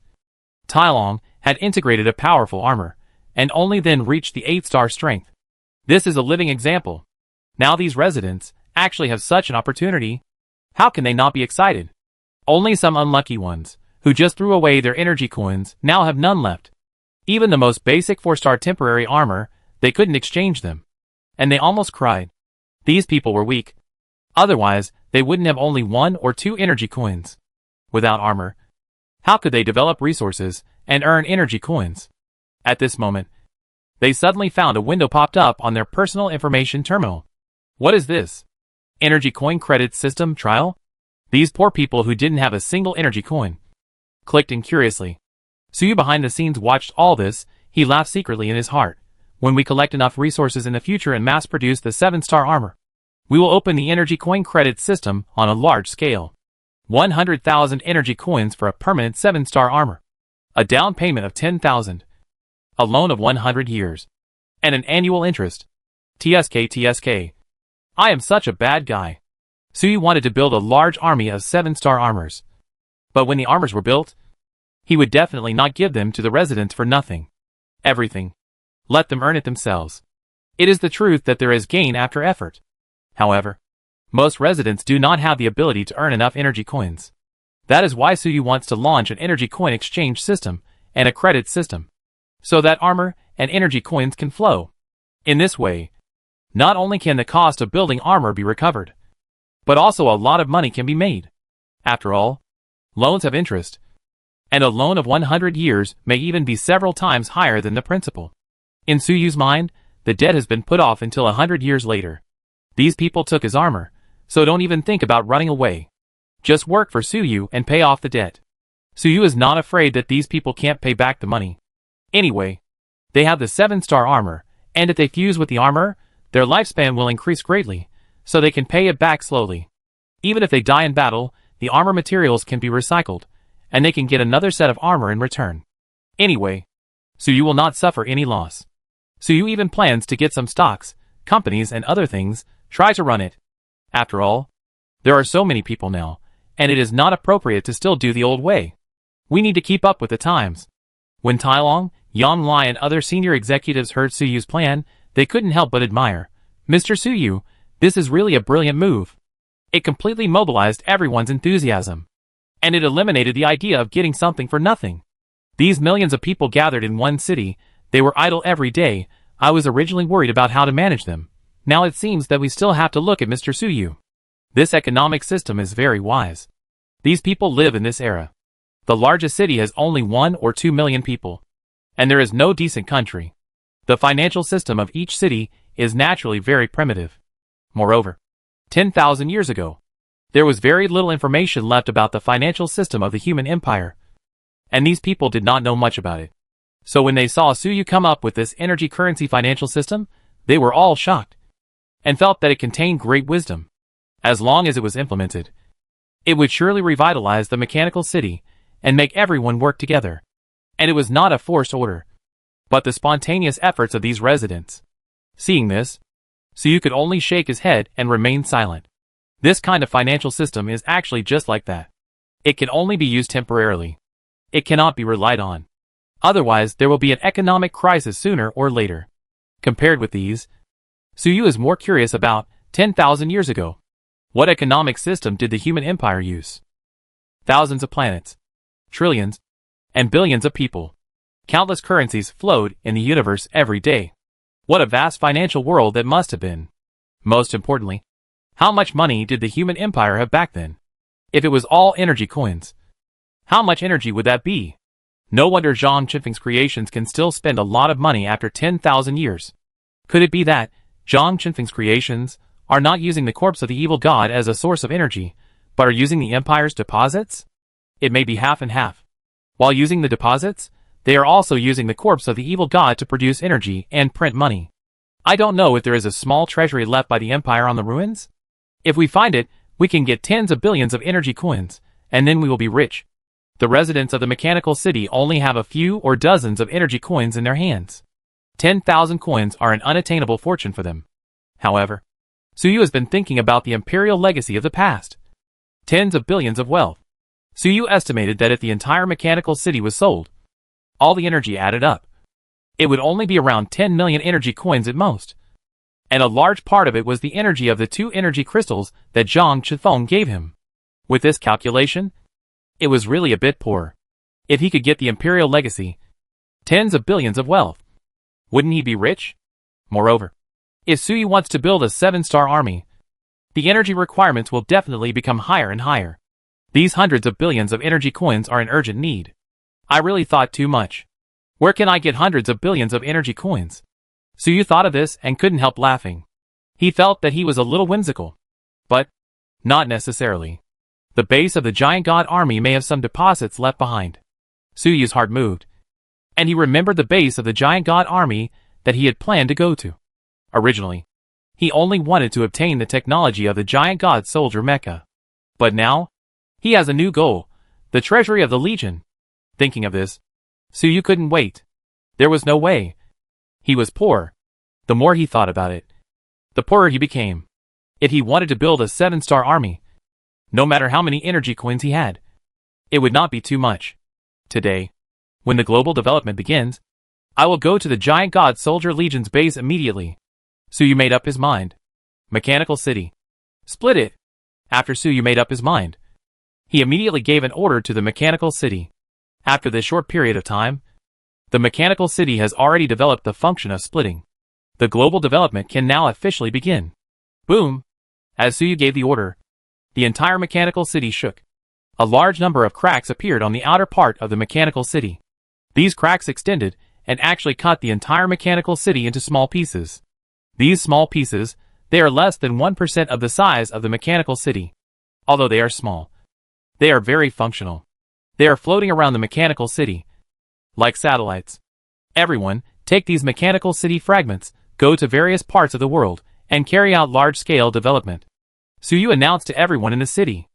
Tai Long, had integrated a powerful armor, and only then reached the 8-star strength. This is a living example. Now these residents actually have such an opportunity. How can they not be excited? Only some unlucky ones, who just threw away their energy coins, now have none left. Even the most basic 4-star temporary armor, they couldn't exchange them. And they almost cried. These people were weak. Otherwise, they wouldn't have only 1 or 2 energy coins. Without armor, how could they develop resources and earn energy coins? At this moment, they suddenly found a window popped up on their personal information terminal. What is this? Energy coin credit system trial? These poor people who didn't have a single energy coin clicked in curiously. Suyu behind the scenes watched all this. He laughed secretly in his heart. When we collect enough resources in the future and mass produce the 7-star armor, we will open the energy coin credit system on a large scale. 100,000 energy coins for a permanent 7-star armor. A down payment of 10,000. A loan of 100 years. And an annual interest. TSK. I am such a bad guy. Suyu wanted to build a large army of 7-star armors. But when the armors were built, he would definitely not give them to the residents for nothing. Everything. Let them earn it themselves. It is the truth that there is gain after effort. However, most residents do not have the ability to earn enough energy coins. That is why Suyu wants to launch an energy coin exchange system and a credit system, so that armor and energy coins can flow. In this way, not only can the cost of building armor be recovered, but also a lot of money can be made. After all, loans have interest, and a loan of 100 years may even be several times higher than the principal. In Suyu's mind, the debt has been put off until 100 years later. These people took his armor, so don't even think about running away. Just work for Suyu and pay off the debt. Suyu is not afraid that these people can't pay back the money. Anyway, they have the 7-star armor, and if they fuse with the armor, their lifespan will increase greatly, so they can pay it back slowly. Even if they die in battle, the armor materials can be recycled, and they can get another set of armor in return. Anyway, Suyu will not suffer any loss. Suyu even plans to get some stocks, companies and other things, try to run it. After all, there are so many people now, and it is not appropriate to still do the old way. We need to keep up with the times. When Tai Long, Yang Lai and other senior executives heard Suyu's plan, they couldn't help but admire. Mr. Suyu, this is really a brilliant move. It completely mobilized everyone's enthusiasm. And it eliminated the idea of getting something for nothing. These millions of people gathered in one city, they were idle every day. I was originally worried about how to manage them. Now it seems that we still have to look at Mr. Suyu. This economic system is very wise. These people live in this era. The largest city has only 1 or 2 million people. And there is no decent country. The financial system of each city is naturally very primitive. Moreover, 10,000 years ago, there was very little information left about the financial system of the human empire. And these people did not know much about it. So when they saw Suyu come up with this energy currency financial system, they were all shocked. And felt that it contained great wisdom. As long as it was implemented, it would surely revitalize the mechanical city and make everyone work together. And it was not a forced order, but the spontaneous efforts of these residents. Seeing this, Suyu could only shake his head and remain silent. This kind of financial system is actually just like that. It can only be used temporarily. It cannot be relied on. Otherwise, there will be an economic crisis sooner or later. Compared with these, Suyu is more curious about 10,000 years ago. What economic system did the human empire use? Thousands of planets, trillions, and billions of people. Countless currencies flowed in the universe every day. What a vast financial world that must have been. Most importantly, how much money did the human empire have back then? If it was all energy coins, how much energy would that be? No wonder Zhang Qinfeng's creations can still spend a lot of money after 10,000 years. Could it be that Zhang Qinfeng's creations are not using the corpse of the evil god as a source of energy, but are using the empire's deposits? It may be half and half. While using the deposits, they are also using the corpse of the evil god to produce energy and print money. I don't know if there is a small treasury left by the empire on the ruins. If we find it, we can get tens of billions of energy coins, and then we will be rich. The residents of the mechanical city only have a few or dozens of energy coins in their hands. 10,000 coins are an unattainable fortune for them. However, Suyu has been thinking about the imperial legacy of the past. Tens of billions of wealth. Suyu estimated that if the entire mechanical city was sold, all the energy added up, it would only be around 10 million energy coins at most. And a large part of it was the energy of the 2 energy crystals that Zhang Qinfeng gave him. With this calculation, it was really a bit poor. If he could get the imperial legacy, tens of billions of wealth, wouldn't he be rich? Moreover, if Suyu wants to build a 7-star army, the energy requirements will definitely become higher and higher. These hundreds of billions of energy coins are in urgent need. I really thought too much. Where can I get hundreds of billions of energy coins? Suyu thought of this and couldn't help laughing. He felt that he was a little whimsical. But, not necessarily. The base of the giant god army may have some deposits left behind. Suyu's heart moved. And he remembered the base of the giant god army that he had planned to go to. Originally, he only wanted to obtain the technology of the giant god soldier mecha. But now, he has a new goal, the treasury of the Legion. Thinking of this, Suyu couldn't wait. There was no way. He was poor. The more he thought about it, the poorer he became. If he wanted to build a 7-star army, no matter how many energy coins he had, it would not be too much. Today, when the global development begins, I will go to the giant god soldier Legion's base immediately. Suyu made up his mind. Mechanical City. Split it. After Suyu made up his mind, he immediately gave an order to the Mechanical City. After this short period of time, the Mechanical City has already developed the function of splitting. The global development can now officially begin. Boom! As Suyu gave the order, the entire Mechanical City shook. A large number of cracks appeared on the outer part of the Mechanical City. These cracks extended and actually cut the entire Mechanical City into small pieces. These small pieces, they are less than 1% of the size of the Mechanical City. Although they are small, they are very functional. They are floating around the Mechanical City, like satellites. Everyone, take these Mechanical City fragments, go to various parts of the world, and carry out large-scale development. Suyu announced to everyone in the city.